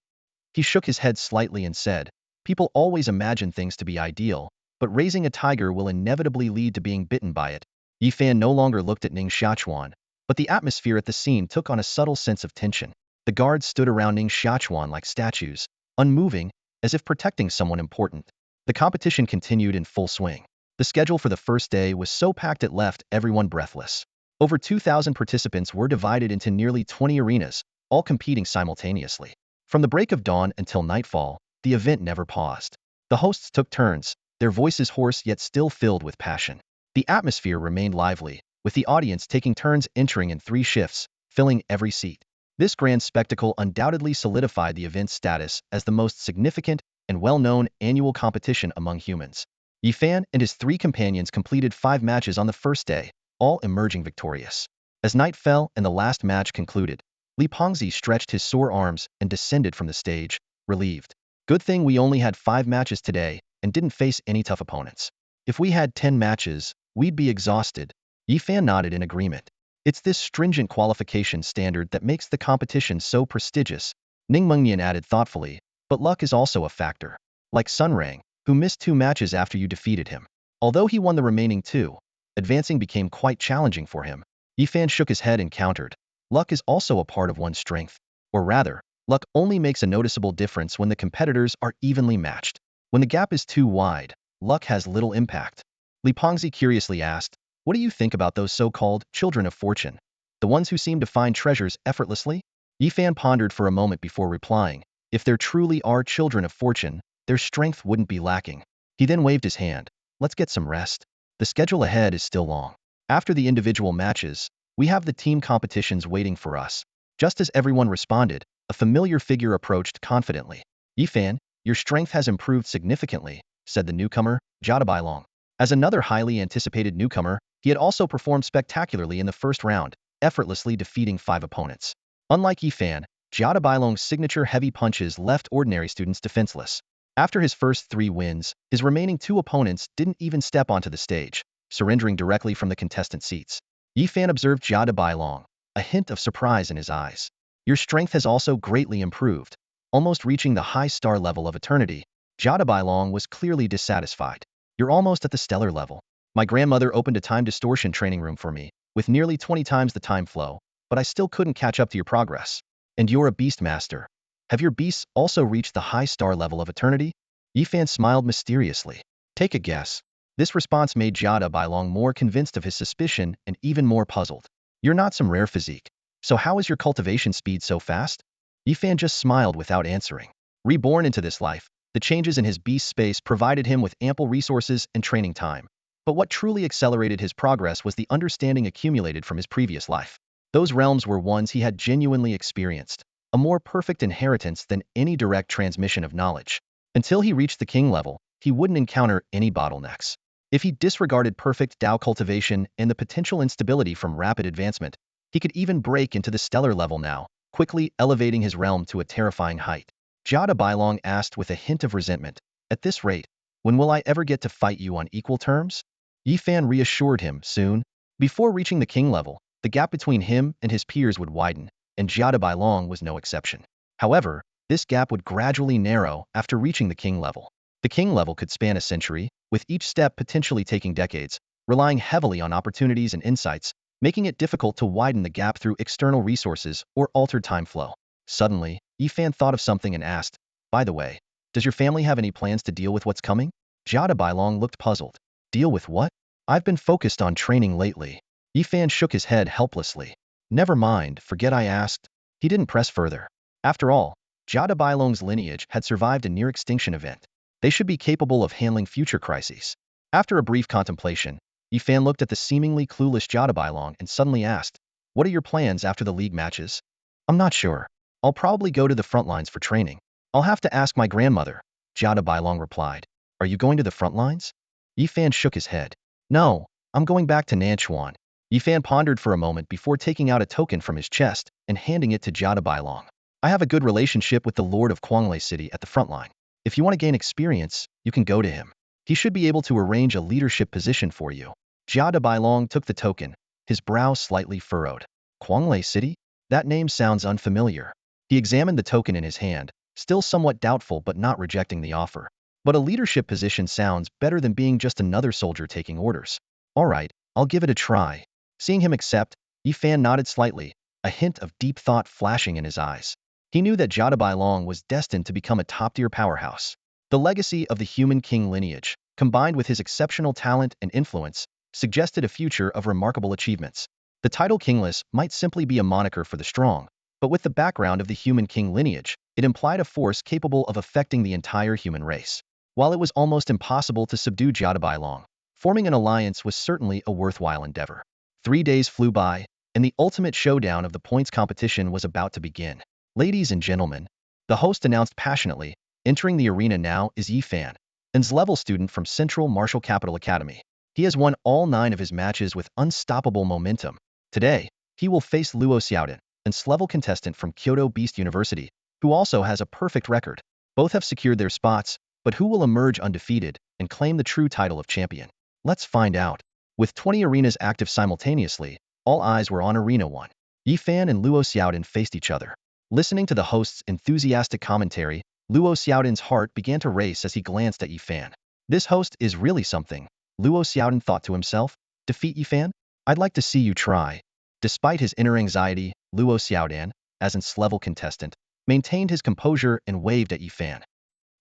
He shook his head slightly and said, People always imagine things to be ideal, but raising a tiger will inevitably lead to being bitten by it. Yi Fan no longer looked at Ning Xiachuan, but the atmosphere at the scene took on a subtle sense of tension. The guards stood around Ning Xiachuan like statues, unmoving, as if protecting someone important. The competition continued in full swing. The schedule for the first day was so packed it left everyone breathless. Over 2,000 participants were divided into nearly 20 arenas, all competing simultaneously. From the break of dawn until nightfall, the event never paused. The hosts took turns, their voices hoarse yet still filled with passion. The atmosphere remained lively, with the audience taking turns entering in 3 shifts, filling every seat. This grand spectacle undoubtedly solidified the event's status as the most significant and well-known annual competition among humans. Yifan and his 3 companions completed 5 matches on the first day, all emerging victorious. As night fell and the last match concluded, Li Pengzi stretched his sore arms and descended from the stage, relieved. Good thing we only had 5 matches today and didn't face any tough opponents. If we had 10 matches, we'd be exhausted. Yifan nodded in agreement. It's this stringent qualification standard that makes the competition so prestigious, Ning Mengnian added thoughtfully, but luck is also a factor. Like Sun Rang, who missed 2 matches after you defeated him. Although he won the remaining 2, advancing became quite challenging for him. Yifan shook his head and countered. Luck is also a part of one's strength. Or rather, luck only makes a noticeable difference when the competitors are evenly matched. When the gap is too wide, luck has little impact. Li Pengzi curiously asked, what do you think about those so-called children of fortune? The ones who seem to find treasures effortlessly? Yifan pondered for a moment before replying. If there truly are children of fortune, their strength wouldn't be lacking. He then waved his hand. Let's get some rest. The schedule ahead is still long. After the individual matches, we have the team competitions waiting for us. Just as everyone responded, a familiar figure approached confidently. Yifan, your strength has improved significantly, said the newcomer, Jadabailong. As another highly anticipated newcomer, he had also performed spectacularly in the first round, effortlessly defeating 5 opponents. Unlike Yifan, Jadabailong's signature heavy punches left ordinary students defenseless. After his first 3 wins, his remaining 2 opponents didn't even step onto the stage, surrendering directly from the contestant seats. Yifan observed Jadabailong, a hint of surprise in his eyes. Your strength has also greatly improved. Almost reaching the high star level of eternity, Jadabailong was clearly dissatisfied. You're almost at the stellar level. My grandmother opened a time distortion training room for me, with nearly 20 times the time flow, but I still couldn't catch up to your progress. And you're a beast master. Have your beasts also reached the high star level of eternity? Yifan smiled mysteriously. Take a guess. This response made Jadabailong more convinced of his suspicion and even more puzzled. You're not some rare physique. So how is your cultivation speed so fast? Yifan just smiled without answering. Reborn into this life, the changes in his beast space provided him with ample resources and training time. But what truly accelerated his progress was the understanding accumulated from his previous life. Those realms were ones he had genuinely experienced, a more perfect inheritance than any direct transmission of knowledge. Until he reached the king level, he wouldn't encounter any bottlenecks. If he disregarded perfect Dao cultivation and the potential instability from rapid advancement, he could even break into the stellar level now, quickly elevating his realm to a terrifying height. Jadabailong asked with a hint of resentment, at this rate, when will I ever get to fight you on equal terms? Yifan reassured him, soon. Before reaching the king level, the gap between him and his peers would widen, and Jadabailong was no exception. However, this gap would gradually narrow after reaching the king level. The king level could span a century, with each step potentially taking decades, relying heavily on opportunities and insights, making it difficult to widen the gap through external resources or altered time flow. Suddenly, Yifan thought of something and asked, by the way, does your family have any plans to deal with what's coming? Jadabailong looked puzzled. Deal with what? I've been focused on training lately. Yifan shook his head helplessly. Never mind, forget I asked. He didn't press further. After all, Jadabailong's lineage had survived a near-extinction event. They should be capable of handling future crises. After a brief contemplation, Yifan looked at the seemingly clueless Jadabailong and suddenly asked, what are your plans after the league matches? I'm not sure. I'll probably go to the front lines for training. I'll have to ask my grandmother, Jadabailong replied. Are you going to the front lines? Yifan shook his head. No, I'm going back to Nanchuan. Yifan pondered for a moment before taking out a token from his chest and handing it to Jadabailong. I have a good relationship with the Lord of Quanglei City at the front line. If you want to gain experience, you can go to him. He should be able to arrange a leadership position for you. Jadabailong took the token, his brow slightly furrowed. Quanglei City? That name sounds unfamiliar. He examined the token in his hand, still somewhat doubtful but not rejecting the offer. But a leadership position sounds better than being just another soldier taking orders. All right, I'll give it a try. Seeing him accept, Yifan nodded slightly, a hint of deep thought flashing in his eyes. He knew that Jadabailong was destined to become a top-tier powerhouse. The legacy of the human king lineage, combined with his exceptional talent and influence, suggested a future of remarkable achievements. The title kingless might simply be a moniker for the strong, but with the background of the human king lineage, it implied a force capable of affecting the entire human race. While it was almost impossible to subdue Jadabai long, forming an alliance was certainly a worthwhile endeavor. 3 days flew by, and the ultimate showdown of the points competition was about to begin. Ladies and gentlemen, the host announced passionately, entering the arena now is Yi Fan, an level student from Central Martial Capital Academy. He has won all 9 of his matches with unstoppable momentum. Today, he will face Luo Xiaodan, an level contestant from Kyoto Beast University, who also has a perfect record. Both have secured their spots, but who will emerge undefeated and claim the true title of champion? Let's find out. With 20 arenas active simultaneously, all eyes were on Arena 1. Yi Fan and Luo Xiaodan faced each other. Listening to the host's enthusiastic commentary, Luo Xiaodan's heart began to race as he glanced at Yi Fan. This host is really something, Luo Xiaodan thought to himself. Defeat Yi Fan? I'd like to see you try. Despite his inner anxiety, Luo Xiaodan, as an level contestant, maintained his composure and waved at Yi Fan.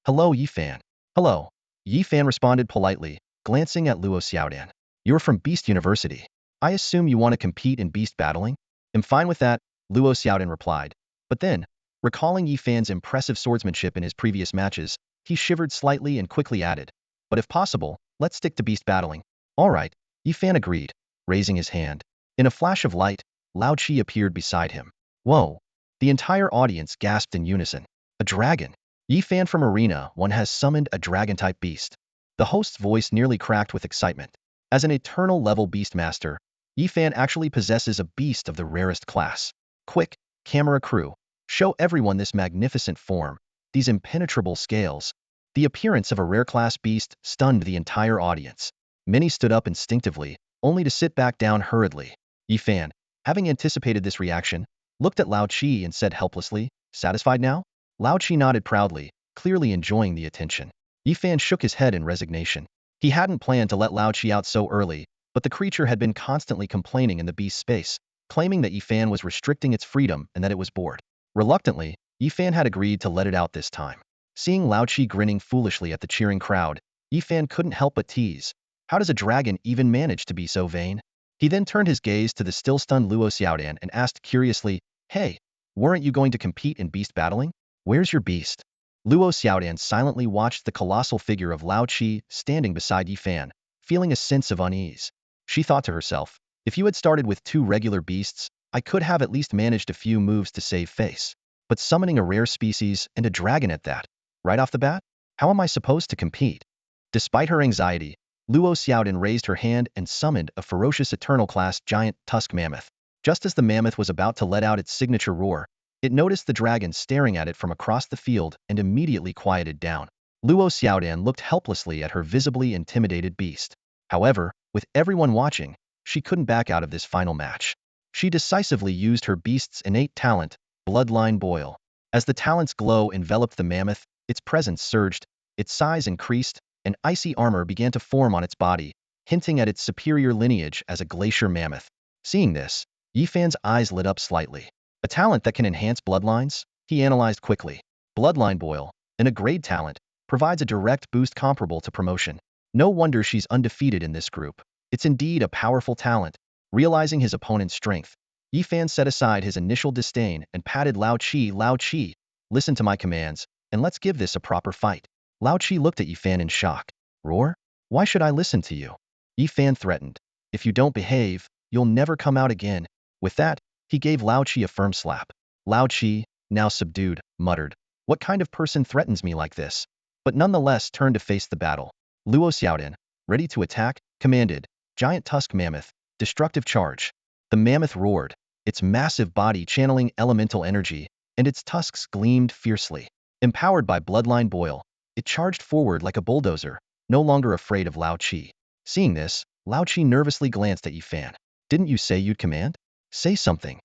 Hello, Yi Fan. Hello. Yi Fan responded politely, glancing at Luo Xiaodan. You're from Beast University. I assume you want to compete in beast battling? I'm fine with that, Luo Xiaodan replied. But then, recalling Yi Fan's impressive swordsmanship in his previous matches, he shivered slightly and quickly added, but if possible, let's stick to beast battling. All right, Yi Fan agreed, raising his hand. In a flash of light, Lao Chi appeared beside him. Whoa! The entire audience gasped in unison. A dragon! Yi Fan from Arena 1 has summoned a dragon-type beast. The host's voice nearly cracked with excitement. As an eternal level beast master, Yi Fan actually possesses a beast of the rarest class. Quick, camera crew, show everyone this magnificent form, these impenetrable scales. The appearance of a rare class beast stunned the entire audience. Many stood up instinctively, only to sit back down hurriedly. Yi Fan, having anticipated this reaction, looked at Lao Chi and said helplessly, satisfied now? Lao Chi nodded proudly, clearly enjoying the attention. Yi Fan shook his head in resignation. He hadn't planned to let Lao Chi out so early, but the creature had been constantly complaining in the beast space, claiming that Yi Fan was restricting its freedom and that it was bored. Reluctantly, Yi Fan had agreed to let it out this time. Seeing Lao Chi grinning foolishly at the cheering crowd, Yi Fan couldn't help but tease. How does a dragon even manage to be so vain? He then turned his gaze to the still stunned Luo Xiaodan and asked curiously, Hey, weren't you going to compete in beast battling? Where's your beast? Luo Xiaodan silently watched the colossal figure of Lao Chi standing beside Yi Fan, feeling a sense of unease. She thought to herself, if you had started with 2 regular beasts, I could have at least managed a few moves to save face. But summoning a rare species and a dragon at that, right off the bat? How am I supposed to compete? Despite her anxiety, Luo Xiaodan raised her hand and summoned a ferocious eternal-class giant tusk mammoth. Just as the mammoth was about to let out its signature roar, it noticed the dragon staring at it from across the field and immediately quieted down. Luo Xiaodan looked helplessly at her visibly intimidated beast. However, with everyone watching, she couldn't back out of this final match. She decisively used her beast's innate talent, bloodline boil. As the talent's glow enveloped the mammoth, its presence surged, its size increased, and icy armor began to form on its body, hinting at its superior lineage as a glacier mammoth. Seeing this, Yi Fan's eyes lit up slightly. A talent that can enhance bloodlines? He analyzed quickly. Bloodline boil, an upgrade talent, provides a direct boost comparable to promotion. No wonder she's undefeated in this group. It's indeed a powerful talent. Realizing his opponent's strength, Yi Fan set aside his initial disdain and patted Lao Chi. Lao Chi, listen to my commands, and let's give this a proper fight. Lao Chi looked at Yi Fan in shock. Roar? Why should I listen to you? Yi Fan threatened. If you don't behave, you'll never come out again. With that, he gave Lao Chi a firm slap. Lao Chi, now subdued, muttered, what kind of person threatens me like this? But nonetheless turned to face the battle. Luo Xiaodan, ready to attack, commanded, giant tusk mammoth, destructive charge. The mammoth roared, its massive body channeling elemental energy, and its tusks gleamed fiercely. Empowered by bloodline boil, it charged forward like a bulldozer, no longer afraid of Lao Chi. Seeing this, Lao Chi nervously glanced at Yi Fan. Didn't you say you'd command? Say something.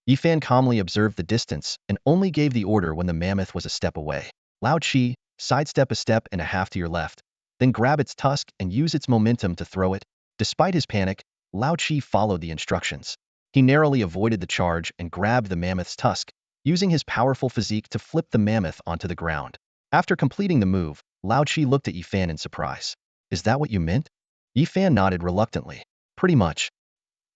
Yi Fan calmly observed the distance and only gave the order when the mammoth was a step away. Lao Chi, sidestep a step and a half to your left, then grab its tusk and use its momentum to throw it. Despite his panic, Lao Chi followed the instructions. He narrowly avoided the charge and grabbed the mammoth's tusk, using his powerful physique to flip the mammoth onto the ground. After completing the move, Lao Chi looked at Yifan in surprise. Is that what you meant? Yifan nodded reluctantly. Pretty much.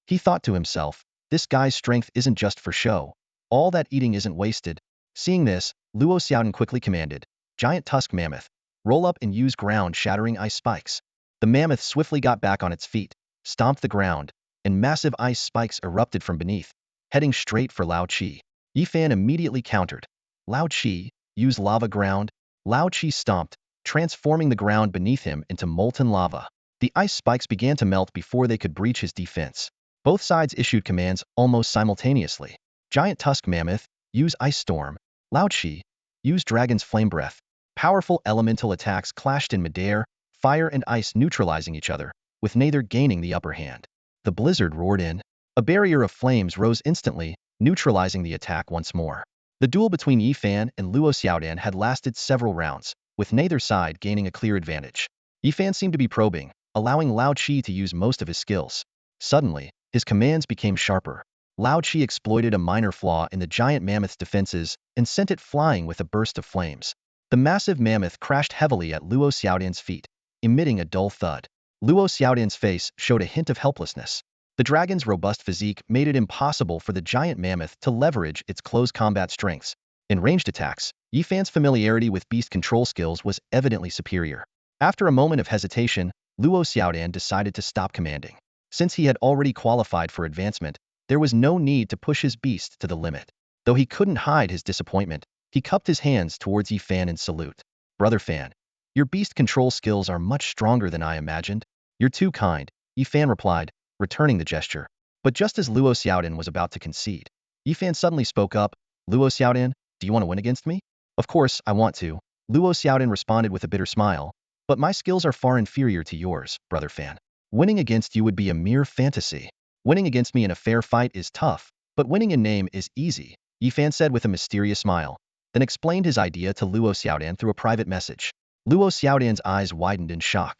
He thought to himself, this guy's strength isn't just for show. All that eating isn't wasted. Seeing this, Luo Xiaodan quickly commanded, Giant Tusk Mammoth, roll up and use ground-shattering ice spikes. The mammoth swiftly got back on its feet, stomped the ground, and massive ice spikes erupted from beneath, heading straight for Lao Chi. Yifan immediately countered. Lao Chi, use lava ground. Lao Chi stomped, transforming the ground beneath him into molten lava. The ice spikes began to melt before they could breach his defense. Both sides issued commands almost simultaneously. Giant Tusk Mammoth, use Ice Storm. Lao Chi, use Dragon's Flame Breath. Powerful elemental attacks clashed in midair, fire and ice neutralizing each other, with neither gaining the upper hand. The blizzard roared in. A barrier of flames rose instantly, neutralizing the attack once more. The duel between Yifan and Luo Xiaodan had lasted several rounds, with neither side gaining a clear advantage. Yifan seemed to be probing, allowing Lao Chi to use most of his skills. Suddenly, his commands became sharper. Lao Chi exploited a minor flaw in the giant mammoth's defenses and sent it flying with a burst of flames. The massive mammoth crashed heavily at Luo Xiaodan's feet, emitting a dull thud. Luo Xiaodan's face showed a hint of helplessness. The dragon's robust physique made it impossible for the giant mammoth to leverage its close combat strengths. In ranged attacks, Yifan's familiarity with beast control skills was evidently superior. After a moment of hesitation, Luo Xiaodan decided to stop commanding. Since he had already qualified for advancement, there was no need to push his beast to the limit. Though he couldn't hide his disappointment, he cupped his hands towards Yifan in salute. Brother Fan, your beast control skills are much stronger than I imagined. You're too kind, Yifan replied, returning the gesture. But just as Luo Xiaodan was about to concede, Yifan suddenly spoke up. Luo Xiaodan, do you want to win against me? Of course, I want to. Luo Xiaodan responded with a bitter smile. But my skills are far inferior to yours, Brother Fan. Winning against you would be a mere fantasy. Winning against me in a fair fight is tough, but winning in name is easy, Yifan said with a mysterious smile, then explained his idea to Luo Xiaodan through a private message. Luo Xiaodan's eyes widened in shock.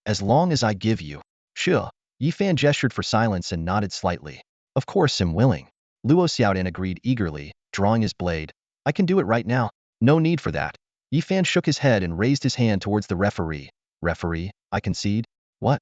As long as I give you. Sure. Yifan gestured for silence and nodded slightly. Of course I'm willing. Luo Xiaodan agreed eagerly, drawing his blade. I can do it right now. No need for that. Yifan shook his head and raised his hand towards the referee. Referee, I concede? What?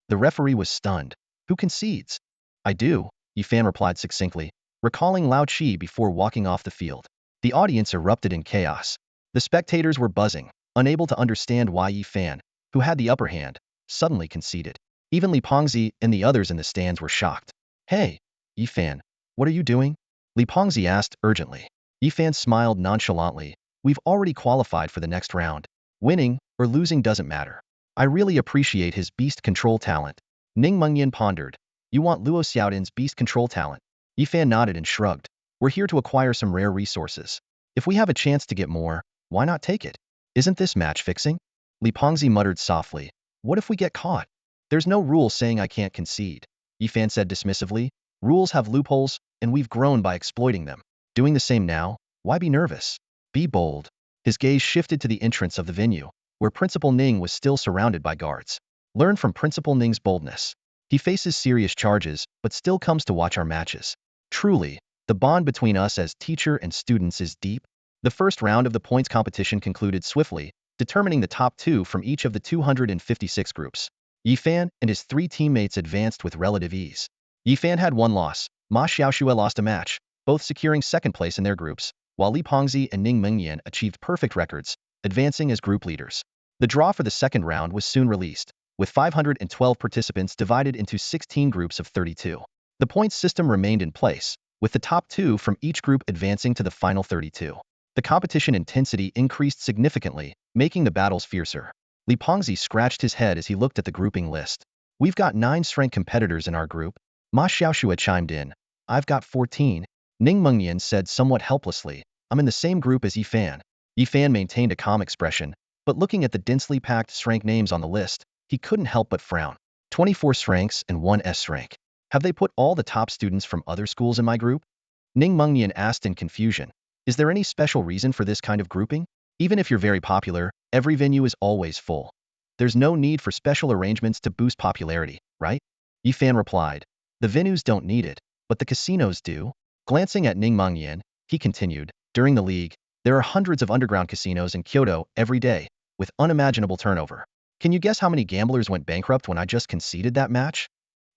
The referee was stunned. Who concedes? I do, Yifan replied succinctly, recalling Lao Chi before walking off the field. The audience erupted in chaos. The spectators were buzzing, unable to understand why Yifan, who had the upper hand, suddenly conceded. Even Li Pengzi and the others in the stands were shocked. Hey, Yifan, what are you doing? Li Pengzi asked urgently. Yifan smiled nonchalantly. We've already qualified for the next round. Winning or losing doesn't matter. I really appreciate his beast control talent. Ning Mengyan pondered. You want Luo Xiaodan's beast control talent? Yifan nodded and shrugged. We're here to acquire some rare resources. If we have a chance to get more, why not take it? Isn't this match fixing? Li Pengzi muttered softly. What if we get caught? There's no rule saying I can't concede. Yifan said dismissively. Rules have loopholes, and we've grown by exploiting them. Doing the same now? Why be nervous? Be bold. His gaze shifted to the entrance of the venue, where Principal Ning was still surrounded by guards. Learn from Principal Ning's boldness. He faces serious charges, but still comes to watch our matches. Truly, the bond between us as teacher and students is deep. The first round of the points competition concluded swiftly, determining the top two from each of the 256 groups. Yifan and his three teammates advanced with relative ease. Yifan had one loss. Ma Xiaoxue lost a match, both securing second place in their groups, while Li Pengzi and Ning Mengyan achieved perfect records, advancing as group leaders. The draw for the second round was soon released, with 512 participants divided into 16 groups of 32. The points system remained in place, with the top two from each group advancing to the final 32. The competition intensity increased significantly, making the battles fiercer. Li Pengzi scratched his head as he looked at the grouping list. We've got 9 strength competitors in our group. Ma Xiaoxue chimed in. I've got 14. Ning Mengyan said somewhat helplessly. I'm in the same group as Yifan. Yifan maintained a calm expression, but looking at the densely packed strength names on the list, he couldn't help but frown. 24 strengths and 1 S rank. Have they put all the top students from other schools in my group? Ning Mengyan asked in confusion. Is there any special reason for this kind of grouping? Even if you're very popular, every venue is always full. There's no need for special arrangements to boost popularity, right? Yifan replied. The venues don't need it, but the casinos do. Glancing at Ning Mengyan, he continued, during the league, There are hundreds of underground casinos in Kyoto every day, with unimaginable turnover. Can you guess how many gamblers went bankrupt when I just conceded that match?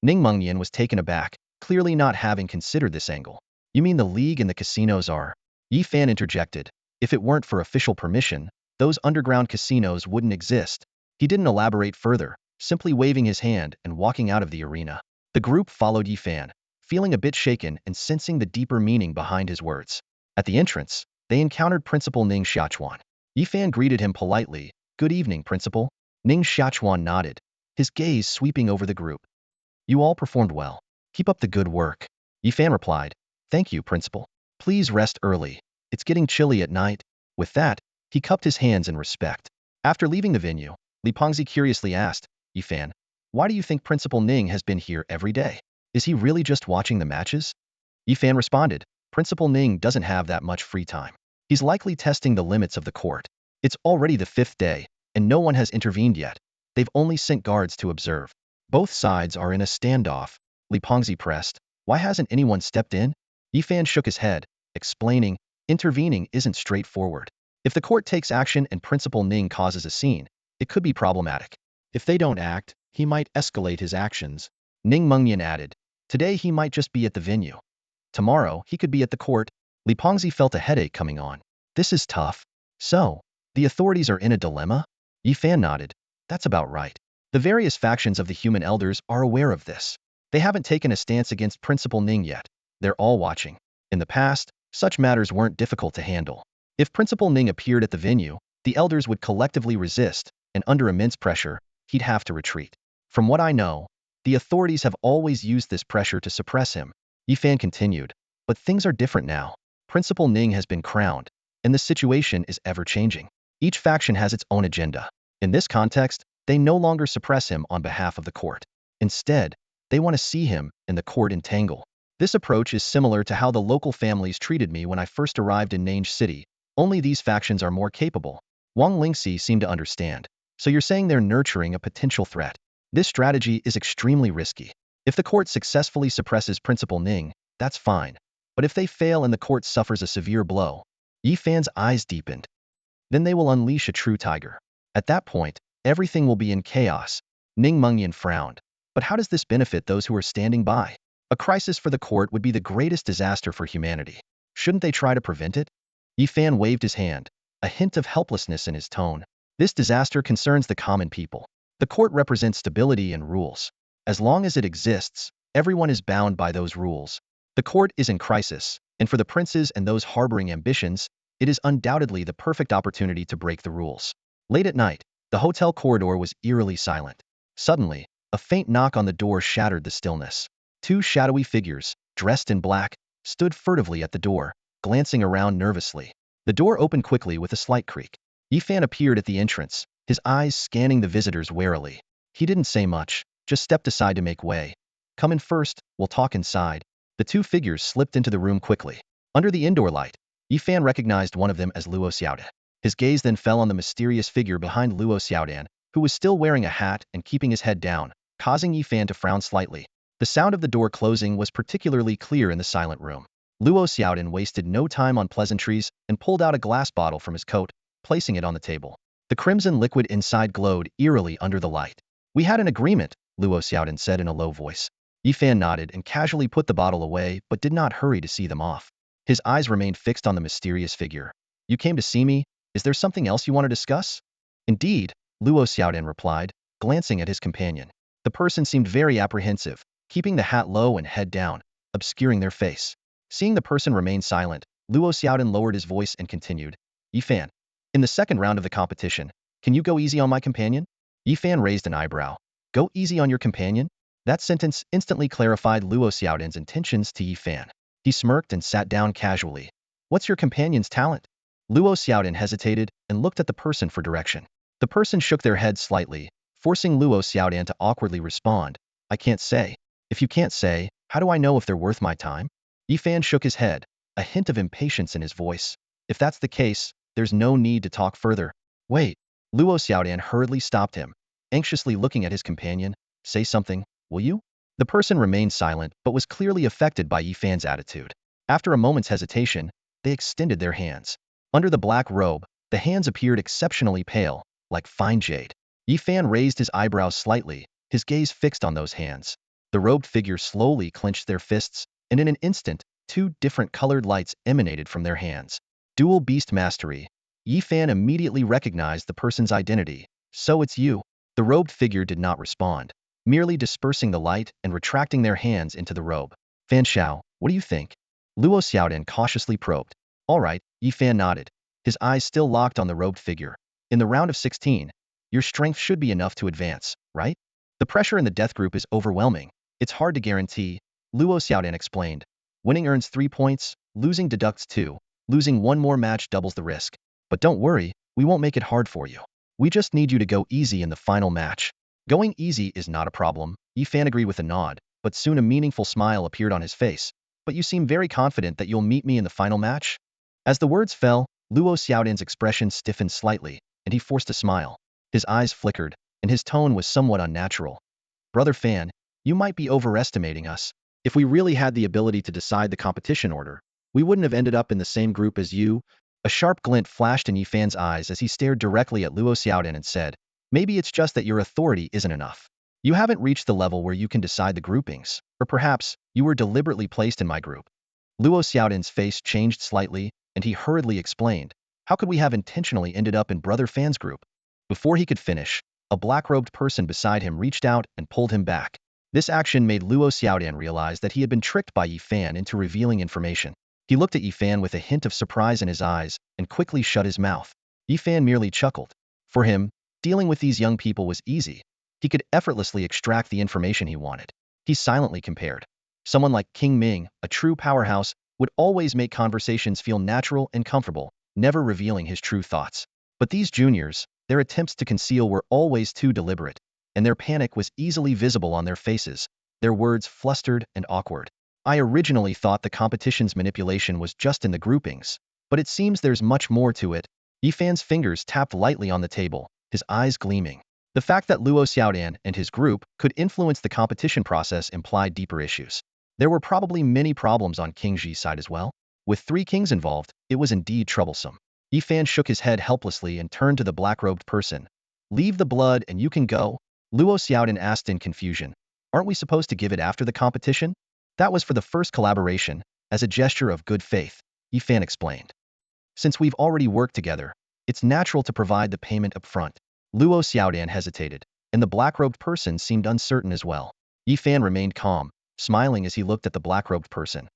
Ning Mengnian was taken aback, clearly not having considered this angle. You mean the league and the casinos are? Yi Fan interjected. If it weren't for official permission, those underground casinos wouldn't exist. He didn't elaborate further, simply waving his hand and walking out of the arena. The group followed Yi Fan, feeling a bit shaken and sensing the deeper meaning behind his words. At the entrance, they encountered Principal Ning Xiachuan. Yi Fan greeted him politely. Good evening, Principal. Ning Xiachuan nodded, his gaze sweeping over the group. You all performed well. Keep up the good work. Yi Fan replied. Thank you, Principal. Please rest early. It's getting chilly at night. With that, he cupped his hands in respect. After leaving the venue, Li Pengzi curiously asked, Yi Fan, why do you think Principal Ning has been here every day? Is he really just watching the matches? Yi Fan responded, Principal Ning doesn't have that much free time. He's likely testing the limits of the court. It's already the 5th day, and no one has intervened yet. They've only sent guards to observe. Both sides are in a standoff. Li Pengzi pressed. Why hasn't anyone stepped in? Yi Fan shook his head, explaining, intervening isn't straightforward. If the court takes action and Principal Ning causes a scene, it could be problematic. If they don't act, he might escalate his actions. Ning Mengnian added. Today he might just be at the venue. Tomorrow, he could be at the court. Li Pengzi felt a headache coming on. This is tough. So, the authorities are in a dilemma? Yi Fan nodded. That's about right. The various factions of the human elders are aware of this. They haven't taken a stance against Principal Ning yet. They're all watching. In the past, such matters weren't difficult to handle. If Principal Ning appeared at the venue, the elders would collectively resist, and under immense pressure, he'd have to retreat. From what I know, the authorities have always used this pressure to suppress him. Yi Fan continued. But things are different now. Principal Ning has been crowned, and the situation is ever-changing. Each faction has its own agenda. In this context, they no longer suppress him on behalf of the court. Instead, they want to see him and the court entangle. This approach is similar to how the local families treated me when I first arrived in Nange City, only these factions are more capable. Wang Lingxi seemed to understand. So you're saying they're nurturing a potential threat. This strategy is extremely risky. If the court successfully suppresses Principal Ning, that's fine. But if they fail and the court suffers a severe blow, Yi Fan's eyes deepened. Then they will unleash a true tiger. At that point, everything will be in chaos. Ning Mengnian frowned. But how does this benefit those who are standing by? A crisis for the court would be the greatest disaster for humanity. Shouldn't they try to prevent it? Yi Fan waved his hand, a hint of helplessness in his tone. This disaster concerns the common people. The court represents stability and rules. As long as it exists, everyone is bound by those rules. The court is in crisis, and for the princes and those harboring ambitions, it is undoubtedly the perfect opportunity to break the rules. Late at night, the hotel corridor was eerily silent. Suddenly, a faint knock on the door shattered the stillness. 2 shadowy figures, dressed in black, stood furtively at the door, glancing around nervously. The door opened quickly with a slight creak. Yi Fan appeared at the entrance, his eyes scanning the visitors warily. He didn't say much, just stepped aside to make way. Come in first, we'll talk inside. The 2 figures slipped into the room quickly. Under the indoor light, Yi Fan recognized one of them as Luo Xiaodan. His gaze then fell on the mysterious figure behind Luo Xiaodan, who was still wearing a hat and keeping his head down, causing Yi Fan to frown slightly. The sound of the door closing was particularly clear in the silent room. Luo Xiaodan wasted no time on pleasantries and pulled out a glass bottle from his coat, placing it on the table. The crimson liquid inside glowed eerily under the light. We had an agreement, Luo Xiaodan said in a low voice. Yi Fan nodded and casually put the bottle away but did not hurry to see them off. His eyes remained fixed on the mysterious figure. You came to see me? Is there something else you want to discuss? Indeed, Luo Xiaodan replied, glancing at his companion. The person seemed very apprehensive, keeping the hat low and head down, obscuring their face. Seeing the person remain silent, Luo Xiaodan lowered his voice and continued. Yi Fan, in the second round of the competition, can you go easy on my companion? Yi Fan raised an eyebrow. Go easy on your companion? That sentence instantly clarified Luo Xiaodan's intentions to Yi Fan. He smirked and sat down casually. What's your companion's talent? Luo Xiaodan hesitated and looked at the person for direction. The person shook their head slightly, forcing Luo Xiaodan to awkwardly respond. I can't say. If you can't say, how do I know if they're worth my time? Yi Fan shook his head, a hint of impatience in his voice. If that's the case, there's no need to talk further. Wait. Luo Xiaodan hurriedly stopped him, anxiously looking at his companion. Say something, will you? The person remained silent but was clearly affected by Yi Fan's attitude. After a moment's hesitation, they extended their hands. Under the black robe, the hands appeared exceptionally pale, like fine jade. Yi Fan raised his eyebrows slightly, his gaze fixed on those hands. The robed figure slowly clenched their fists, and in an instant, two different colored lights emanated from their hands. Dual beast mastery. Yi Fan immediately recognized the person's identity. So it's you. The robed figure did not respond, merely dispersing the light and retracting their hands into the robe. Fan Xiao, what do you think? Luo Xiaodan cautiously probed. All right, Yi Fan nodded, his eyes still locked on the robed figure. In the round of 16, your strength should be enough to advance, right? The pressure in the death group is overwhelming. It's hard to guarantee, Luo Xiaodan explained. Winning earns 3 points, losing deducts 2. Losing one more match doubles the risk. But don't worry, we won't make it hard for you. We just need you to go easy in the final match. Going easy is not a problem, Yi Fan agreed with a nod, but soon a meaningful smile appeared on his face. But you seem very confident that you'll meet me in the final match? As the words fell, Luo Xiaodan's expression stiffened slightly, and he forced a smile. His eyes flickered, and his tone was somewhat unnatural. Brother Fan, you might be overestimating us. If we really had the ability to decide the competition order, we wouldn't have ended up in the same group as you. A sharp glint flashed in Yi Fan's eyes as he stared directly at Luo Xiaodan and said, maybe it's just that your authority isn't enough. You haven't reached the level where you can decide the groupings, or perhaps you were deliberately placed in my group. Luo Xiaodan's face changed slightly, and he hurriedly explained, how could we have intentionally ended up in Brother Fan's group? Before he could finish, a black-robed person beside him reached out and pulled him back. This action made Luo Xiaodan realize that he had been tricked by Yi Fan into revealing information. He looked at Yi Fan with a hint of surprise in his eyes and quickly shut his mouth. Yi Fan merely chuckled. For him, dealing with these young people was easy. He could effortlessly extract the information he wanted. He silently compared. Someone like King Ming, a true powerhouse, would always make conversations feel natural and comfortable, never revealing his true thoughts. But these juniors, their attempts to conceal were always too deliberate, and their panic was easily visible on their faces, their words flustered and awkward. I originally thought the competition's manipulation was just in the groupings, but it seems there's much more to it. Yi Fan's fingers tapped lightly on the table, his eyes gleaming. The fact that Luo Xiaodan and his group could influence the competition process implied deeper issues. There were probably many problems on King Ji's side as well. With 3 kings involved, it was indeed troublesome. Yi Fan shook his head helplessly and turned to the black-robed person. Leave the blood and you can go? Luo Xiaodan asked in confusion. Aren't we supposed to give it after the competition? That was for the first collaboration, as a gesture of good faith, Yi Fan explained. Since we've already worked together, it's natural to provide the payment up front. Luo Xiaodan hesitated, and the black-robed person seemed uncertain as well. Yi Fan remained calm, smiling as he looked at the black-robed person.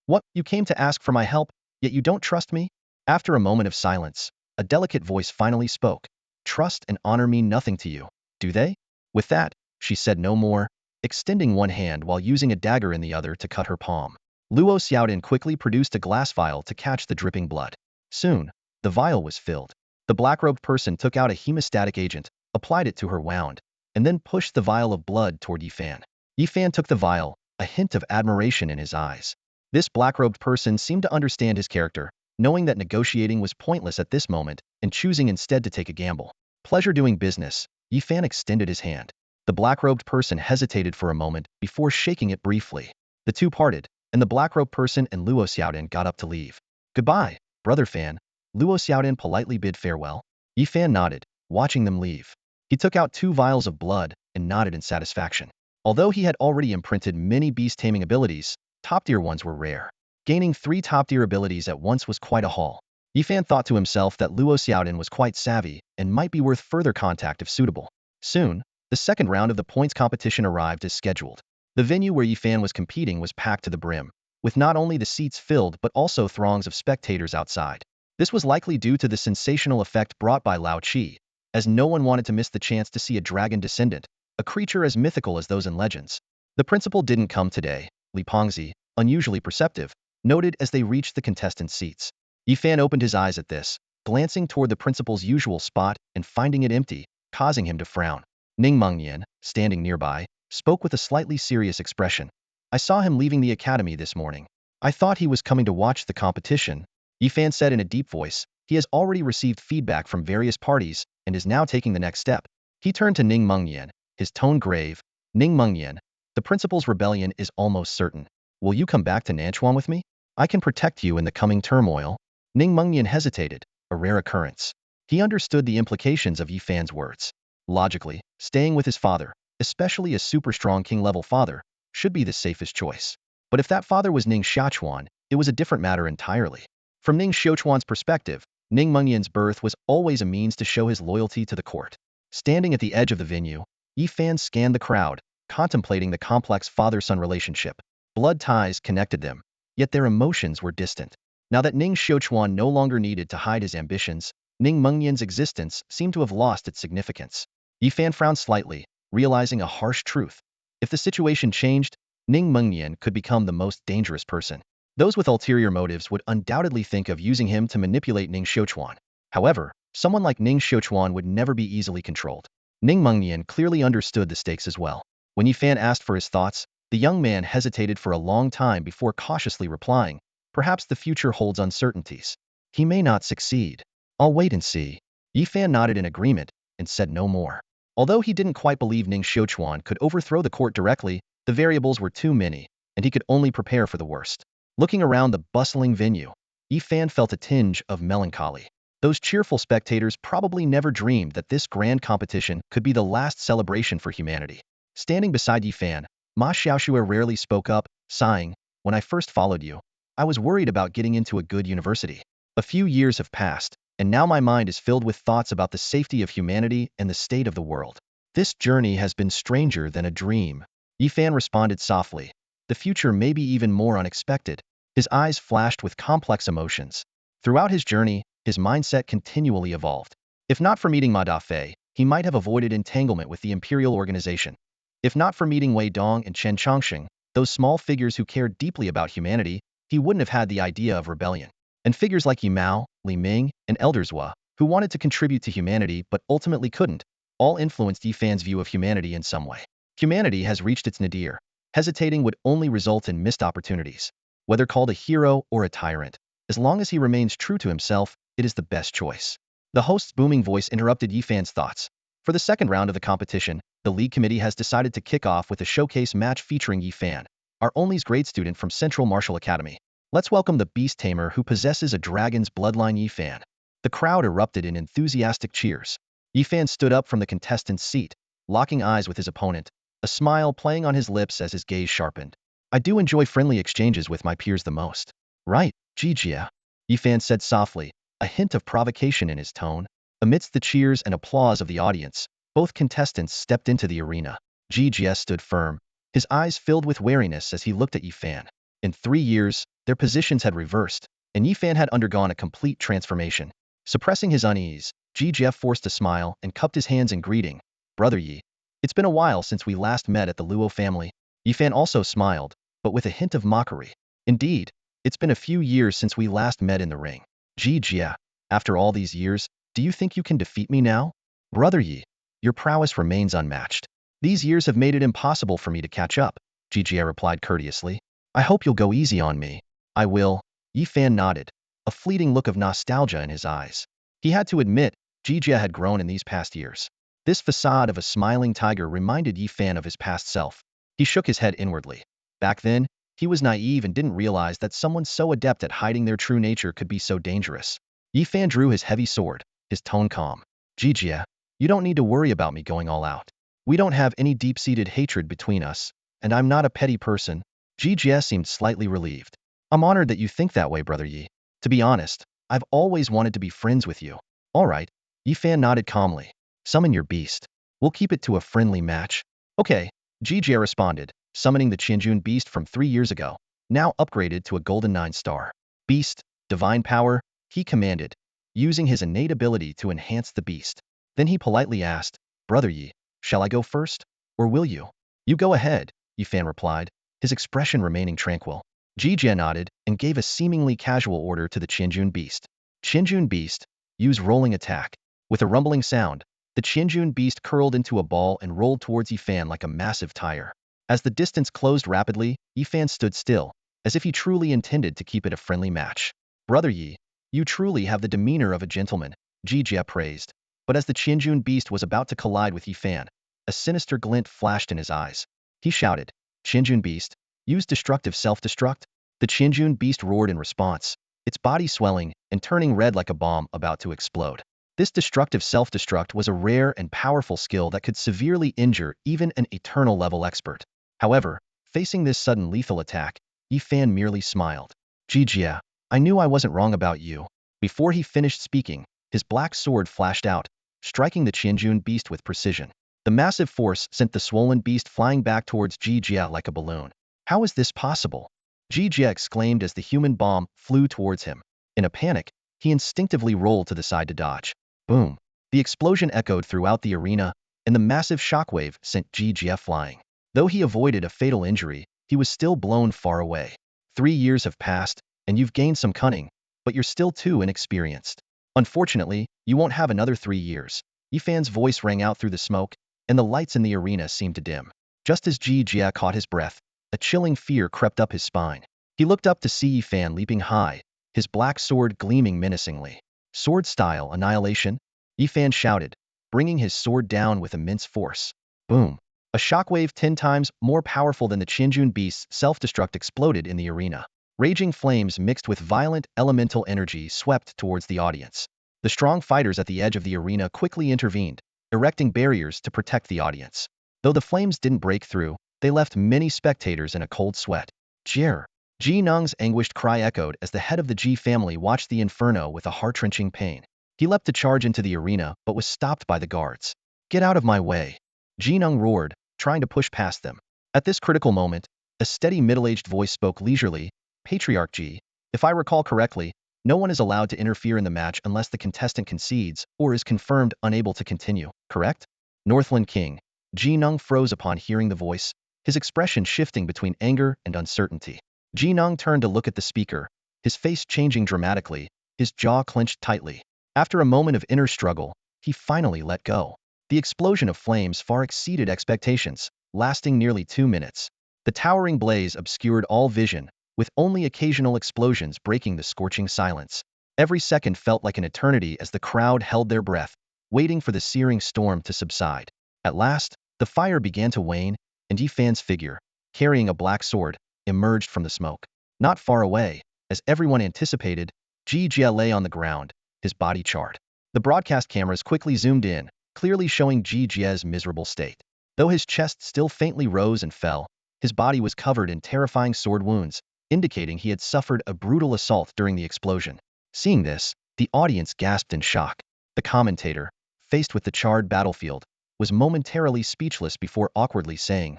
What, you came to ask for my help, yet you don't trust me? After a moment of silence, a delicate voice finally spoke. Trust and honor mean nothing to you, do they? With that, she said no more, extending one hand while using a dagger in the other to cut her palm. Luo Xiaodan quickly produced a glass vial to catch the dripping blood. Soon, the vial was filled. The black-robed person took out a hemostatic agent, applied it to her wound, and then pushed the vial of blood toward Yi Fan. Yi Fan took the vial, a hint of admiration in his eyes. This black-robed person seemed to understand his character, knowing that negotiating was pointless at this moment and choosing instead to take a gamble. Pleasure doing business, Yi Fan extended his hand. The black-robed person hesitated for a moment before shaking it briefly. The two parted, and the black-robed person and Luo Xiaodan got up to leave. Goodbye, Brother Fan. Luo Xiaodan politely bid farewell. Yi Fan nodded, watching them leave. He took out 2 vials of blood and nodded in satisfaction. Although he had already imprinted many beast-taming abilities, top-tier ones were rare. Gaining 3 top-tier abilities at once was quite a haul. Yi Fan thought to himself that Luo Xiaodan was quite savvy and might be worth further contact if suitable. Soon, the second round of the points competition arrived as scheduled. The venue where Yi Fan was competing was packed to the brim, with not only the seats filled but also throngs of spectators outside. This was likely due to the sensational effect brought by Lao Qi, as no one wanted to miss the chance to see a dragon descendant, a creature as mythical as those in legends. The principal didn't come today, Li Pengzi, unusually perceptive, noted as they reached the contestants' seats. Yi Fan opened his eyes at this, glancing toward the principal's usual spot and finding it empty, causing him to frown. Ning Mengnian, standing nearby, spoke with a slightly serious expression. I saw him leaving the academy this morning. I thought he was coming to watch the competition. Yi Fan said in a deep voice. He has already received feedback from various parties and is now taking the next step. He turned to Ning Mengnian, his tone grave. Ning Mengnian, the principal's rebellion is almost certain. Will you come back to Nanchuan with me? I can protect you in the coming turmoil. Ning Mengnian hesitated, a rare occurrence. He understood the implications of Yi Fan's words. Logically, staying with his father, especially a super-strong king-level father, should be the safest choice. But if that father was Ning Xiaochuan, it was a different matter entirely. From Ning Xiaochuan's perspective, Ning Mengnian's birth was always a means to show his loyalty to the court. Standing at the edge of the venue, Yi Fan scanned the crowd, contemplating the complex father-son relationship. Blood ties connected them, yet their emotions were distant. Now that Ning Xiaochuan no longer needed to hide his ambitions, Ning Mengnian's existence seemed to have lost its significance. Yi Fan frowned slightly, realizing a harsh truth. If the situation changed, Ning Mengnian could become the most dangerous person. Those with ulterior motives would undoubtedly think of using him to manipulate Ning Xiaochuan. However, someone like Ning Xiaochuan would never be easily controlled. Ning Mengnian clearly understood the stakes as well. When Yi Fan asked for his thoughts, the young man hesitated for a long time before cautiously replying, "Perhaps the future holds uncertainties. He may not succeed. I'll wait and see." Yi Fan nodded in agreement and said no more. Although he didn't quite believe Ning Xiaochuan could overthrow the court directly, the variables were too many, and he could only prepare for the worst. Looking around the bustling venue, Yi Fan felt a tinge of melancholy. Those cheerful spectators probably never dreamed that this grand competition could be the last celebration for humanity. Standing beside Yi Fan, Ma Xiaoxue rarely spoke up, sighing, "When I first followed you, I was worried about getting into a good university. A few years have passed, and now my mind is filled with thoughts about the safety of humanity and the state of the world. This journey has been stranger than a dream." Yi Fan responded softly. The future may be even more unexpected. His eyes flashed with complex emotions. Throughout his journey, his mindset continually evolved. If not for meeting Ma Dafei, he might have avoided entanglement with the Imperial organization. If not for meeting Wei Dong and Chen Chongqing, those small figures who cared deeply about humanity, he wouldn't have had the idea of rebellion. And figures like Yi Mao, Li Ming, and Elder Zhua, who wanted to contribute to humanity but ultimately couldn't, all influenced Yi Fan's view of humanity in some way. Humanity has reached its nadir. Hesitating would only result in missed opportunities. Whether called a hero or a tyrant, as long as he remains true to himself, it is the best choice. The host's booming voice interrupted Yi Fan's thoughts. For the second round of the competition, the league committee has decided to kick off with a showcase match featuring Yi Fan, our only grade student from Central Martial Academy. Let's welcome the beast tamer who possesses a dragon's bloodline, Yi Fan. The crowd erupted in enthusiastic cheers. Yi Fan stood up from the contestant's seat, locking eyes with his opponent, a smile playing on his lips as his gaze sharpened. "I do enjoy friendly exchanges with my peers the most." "Right, Jijia," Yi Fan said softly, a hint of provocation in his tone. Amidst the cheers and applause of the audience, both contestants stepped into the arena. Jijia stood firm, his eyes filled with wariness as he looked at Yi Fan. In 3 years, their positions had reversed, and Yi Fan had undergone a complete transformation. Suppressing his unease, Jijia forced a smile and cupped his hands in greeting. "Brother Yi, it's been a while since we last met at the Luo family." Yi Fan also smiled, but with a hint of mockery. "Indeed, it's been a few years since we last met in the ring. Jijia, after all these years, do you think you can defeat me now?" "Brother Yi, your prowess remains unmatched. These years have made it impossible for me to catch up," Jijia replied courteously. "I hope you'll go easy on me." "I will." Yi Fan nodded, a fleeting look of nostalgia in his eyes. He had to admit, Jijia had grown in these past years. This facade of a smiling tiger reminded Yi Fan of his past self. He shook his head inwardly. Back then, he was naive and didn't realize that someone so adept at hiding their true nature could be so dangerous. Yi Fan drew his heavy sword, his tone calm. "Jijia, you don't need to worry about me going all out. We don't have any deep-seated hatred between us, and I'm not a petty person." Jijia seemed slightly relieved. "I'm honored that you think that way, Brother Yi. To be honest, I've always wanted to be friends with you." "All right." Yi Fan nodded calmly. "Summon your beast. We'll keep it to a friendly match." "Okay," Jijia responded, summoning the Qianjun beast from 3 years ago, now upgraded to a golden 9-star. "Beast, divine power," he commanded, using his innate ability to enhance the beast. Then he politely asked, "Brother Yi, shall I go first? Or will you?" "You go ahead," Yi Fan replied, his expression remaining tranquil. Jijia nodded and gave a seemingly casual order to the Qianjun beast. "Qianjun beast, use rolling attack." With a rumbling sound, the Qianjun beast curled into a ball and rolled towards Yi Fan like a massive tire. As the distance closed rapidly, Yi Fan stood still, as if he truly intended to keep it a friendly match. "Brother Yi, you truly have the demeanor of a gentleman," Jijia praised. But as the Qianjun beast was about to collide with Yi Fan, a sinister glint flashed in his eyes. He shouted, "Qianjun beast, use destructive self-destruct." The Qianjun beast roared in response, its body swelling and turning red like a bomb about to explode. This destructive self-destruct was a rare and powerful skill that could severely injure even an eternal-level expert. However, facing this sudden lethal attack, Yi Fan merely smiled. Jijia, I knew I wasn't wrong about you. Before he finished speaking, his black sword flashed out, striking the Qianjun beast with precision. The massive force sent the swollen beast flying back towards Jijia like a balloon. How is this possible? Jijia exclaimed as the human bomb flew towards him. In a panic, he instinctively rolled to the side to dodge. Boom! The explosion echoed throughout the arena, and the massive shockwave sent Jijia flying. Though he avoided a fatal injury, he was still blown far away. 3 years have passed, and you've gained some cunning, but you're still too inexperienced. Unfortunately, you won't have another 3 years. Yi Fan's voice rang out through the smoke, and the lights in the arena seemed to dim. Just as Jijia caught his breath, a chilling fear crept up his spine. He looked up to see Yi Fan leaping high, his black sword gleaming menacingly. Sword style annihilation? Yi Fan shouted, bringing his sword down with immense force. Boom! A shockwave 10 times more powerful than the Qianjun beast's self-destruct exploded in the arena. Raging flames mixed with violent elemental energy swept towards the audience. The strong fighters at the edge of the arena quickly intervened, erecting barriers to protect the audience. Though the flames didn't break through, they left many spectators in a cold sweat. Jer! Ji Nung's anguished cry echoed as the head of the Ji family watched the inferno with a heart-wrenching pain. He leapt to charge into the arena but was stopped by the guards. Get out of my way! Ji Nung roared, trying to push past them. At this critical moment, a steady middle-aged voice spoke leisurely, Patriarch Ji, if I recall correctly, no one is allowed to interfere in the match unless the contestant concedes or is confirmed unable to continue, correct? Northland King. Ji Nung froze upon hearing the voice, his expression shifting between anger and uncertainty. Ji Nung turned to look at the speaker, his face changing dramatically, his jaw clenched tightly. After a moment of inner struggle, he finally let go. The explosion of flames far exceeded expectations, lasting nearly 2 minutes. The towering blaze obscured all vision, with only occasional explosions breaking the scorching silence. Every second felt like an eternity as the crowd held their breath, waiting for the searing storm to subside. At last, the fire began to wane, and Yi Fan's figure, carrying a black sword, emerged from the smoke. Not far away, as everyone anticipated, Jijia lay on the ground, his body charred. The broadcast cameras quickly zoomed in, clearly showing Jijia's miserable state. Though his chest still faintly rose and fell, his body was covered in terrifying sword wounds, indicating he had suffered a brutal assault during the explosion. Seeing this, the audience gasped in shock. The commentator, faced with the charred battlefield, was momentarily speechless before awkwardly saying,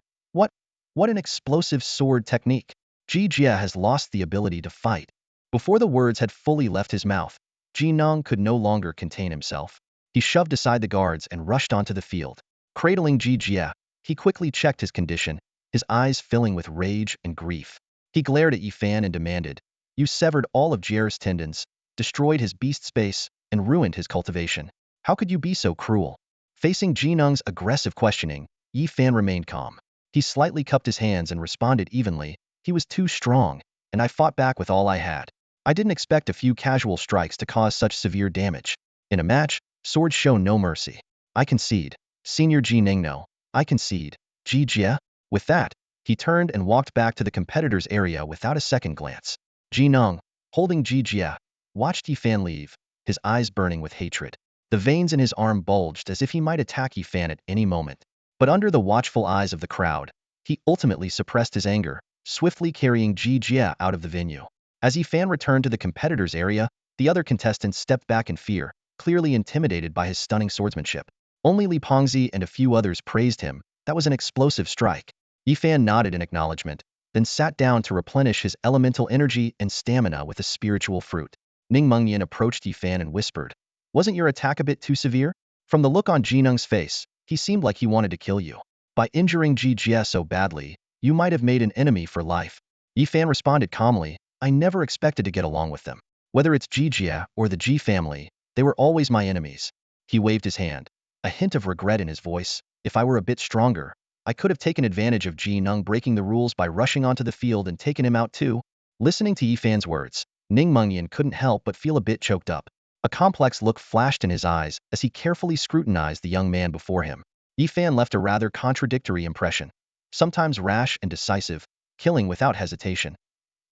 What an explosive sword technique! Jijia has lost the ability to fight. Before the words had fully left his mouth, Ji Nung could no longer contain himself. He shoved aside the guards and rushed onto the field. Cradling Jijia, he quickly checked his condition, his eyes filling with rage and grief. He glared at Yi Fan and demanded, You severed all of Jer's tendons, destroyed his beast space, and ruined his cultivation. How could you be so cruel? Facing Ji Nung's aggressive questioning, Yi Fan remained calm. He slightly cupped his hands and responded evenly, He was too strong, and I fought back with all I had. I didn't expect a few casual strikes to cause such severe damage. In a match, swords show no mercy. I concede. Senior Ji Ning no. I concede. Jijia? With that, he turned and walked back to the competitors' area without a second glance. Ji Nung, holding Jijia, watched Yi Fan leave, his eyes burning with hatred. The veins in his arm bulged as if he might attack Yi Fan at any moment. But under the watchful eyes of the crowd, he ultimately suppressed his anger, swiftly carrying Jijia out of the venue. As Yi Fan returned to the competitors' area, the other contestants stepped back in fear, clearly intimidated by his stunning swordsmanship. Only Li Pengzi and a few others praised him. That was an explosive strike. Yi Fan nodded in acknowledgement, then sat down to replenish his elemental energy and stamina with a spiritual fruit. Ning Mengyan approached Yi Fan and whispered, Wasn't your attack a bit too severe? From the look on Ji Nung's face, he seemed like he wanted to kill you. By injuring Jijia so badly, you might have made an enemy for life. Yi Fan responded calmly, I never expected to get along with them. Whether it's Jijia or the Ji family, they were always my enemies. He waved his hand, a hint of regret in his voice. If I were a bit stronger, I could have taken advantage of Ji Nung breaking the rules by rushing onto the field and taken him out too. Listening to Yi Fan's words, Ning Mengyan couldn't help but feel a bit choked up. A complex look flashed in his eyes as he carefully scrutinized the young man before him. Yi Fan left a rather contradictory impression. Sometimes rash and decisive, killing without hesitation.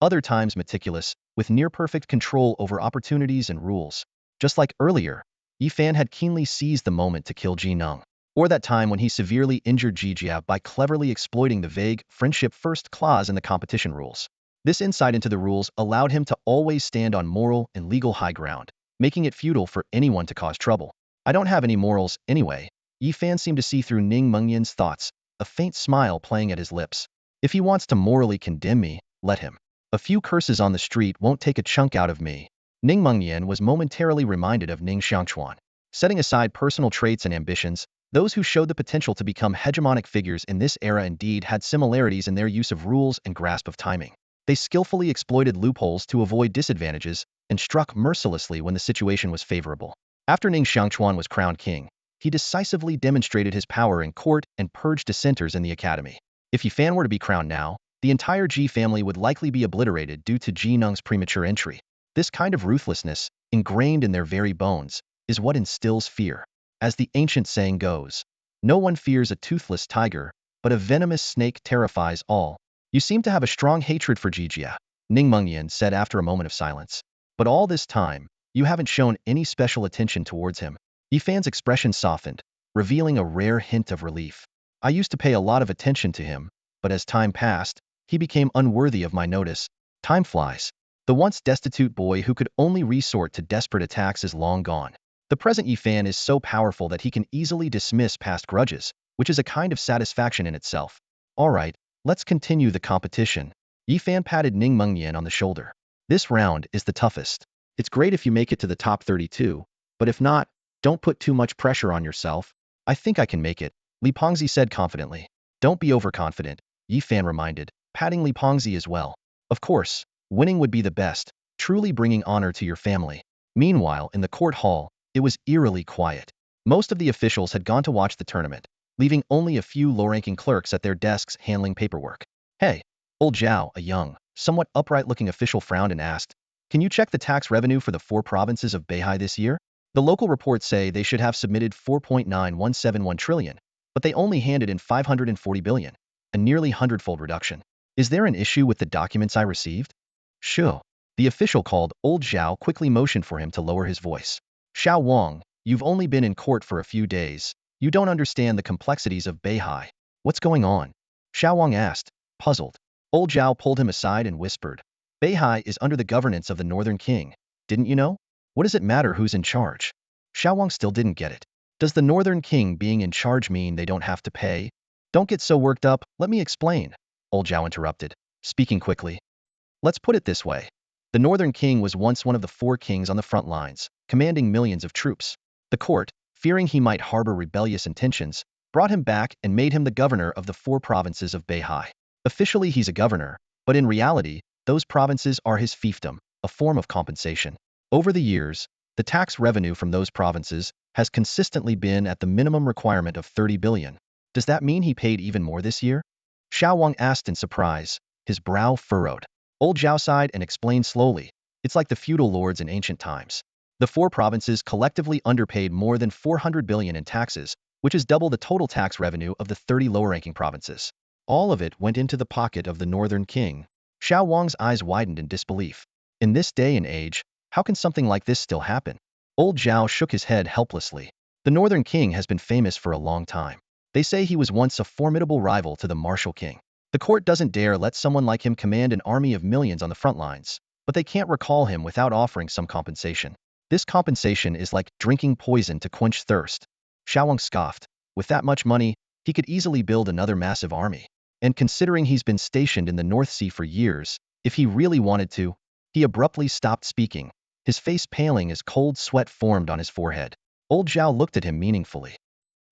other times meticulous, with near-perfect control over opportunities and rules. Just like earlier, Yi Fan had keenly seized the moment to kill Ji Nung. Or that time when he severely injured Ji Jia by cleverly exploiting the vague friendship-first clause in the competition rules. This insight into the rules allowed him to always stand on moral and legal high ground, making it futile for anyone to cause trouble. I don't have any morals, anyway. Yi Fan seemed to see through Ning Mengyan's thoughts, a faint smile playing at his lips. If he wants to morally condemn me, let him. A few curses on the street won't take a chunk out of me. Ning Mengyan was momentarily reminded of Ning Xiangquan. Setting aside personal traits and ambitions, those who showed the potential to become hegemonic figures in this era indeed had similarities in their use of rules and grasp of timing. They skillfully exploited loopholes to avoid disadvantages and struck mercilessly when the situation was favorable. After Ning Xiangquan was crowned king, he decisively demonstrated his power in court and purged dissenters in the academy. If Yi Fan were to be crowned now, the entire Ji family would likely be obliterated due to Ji Nung's premature entry. This kind of ruthlessness, ingrained in their very bones, is what instills fear. As the ancient saying goes, no one fears a toothless tiger, but a venomous snake terrifies all. You seem to have a strong hatred for Ji Jia, Ning Mengyan said after a moment of silence. But all this time, you haven't shown any special attention towards him. Yi Fan's expression softened, revealing a rare hint of relief. I used to pay a lot of attention to him, but as time passed, he became unworthy of my notice. Time flies. The once destitute boy who could only resort to desperate attacks is long gone. The present Yi Fan is so powerful that he can easily dismiss past grudges, which is a kind of satisfaction in itself. All right, let's continue the competition. Yi Fan patted Ning Mengyan on the shoulder. This round is the toughest. It's great if you make it to the top 32, but if not, don't put too much pressure on yourself. I think I can make it, Li Pengzi said confidently. Don't be overconfident, Yi Fan reminded, patting Li Pengzi as well. Of course, winning would be the best, truly bringing honor to your family. Meanwhile, in the court hall, it was eerily quiet. Most of the officials had gone to watch the tournament, leaving only a few low-ranking clerks at their desks handling paperwork. Hey, old Zhao, a young, somewhat upright-looking official frowned and asked, can you check the tax revenue for the 4 provinces of Beihai this year? The local reports say they should have submitted 4.9171 trillion, but they only handed in 540 billion, a nearly hundredfold reduction. Is there an issue with the documents I received? Sure. The official called. Old Zhao quickly motioned for him to lower his voice. Xiao Wang, you've only been in court for a few days. You don't understand the complexities of Beihai. What's going on? Xiao Wang asked, puzzled. Old Zhao pulled him aside and whispered. Beihai is under the governance of the Northern King. Didn't you know? What does it matter who's in charge? Xiao Wang still didn't get it. Does the Northern King being in charge mean they don't have to pay? Don't get so worked up, let me explain. Old Zhao interrupted, speaking quickly. Let's put it this way. The Northern King was once one of the 4 kings on the front lines, commanding millions of troops. The court, fearing he might harbor rebellious intentions, brought him back and made him the governor of the 4 provinces of Beihai. Officially he's a governor, but in reality, those provinces are his fiefdom, a form of compensation. Over the years, the tax revenue from those provinces has consistently been at the minimum requirement of 30 billion. Does that mean he paid even more this year? Xiao Wang asked in surprise, his brow furrowed. Old Zhao sighed and explained slowly. It's like the feudal lords in ancient times. The 4 provinces collectively underpaid more than 400 billion in taxes, which is double the total tax revenue of the 30 lower-ranking provinces. All of it went into the pocket of the Northern King. Xiao Wang's eyes widened in disbelief. In this day and age, how can something like this still happen? Old Zhao shook his head helplessly. The Northern King has been famous for a long time. They say he was once a formidable rival to the martial king. The court doesn't dare let someone like him command an army of millions on the front lines, but they can't recall him without offering some compensation. This compensation is like drinking poison to quench thirst. Xiao Wang scoffed. With that much money, he could easily build another massive army. And considering he's been stationed in the North Sea for years, if he really wanted to, he abruptly stopped speaking, his face paling as cold sweat formed on his forehead. Old Zhao looked at him meaningfully.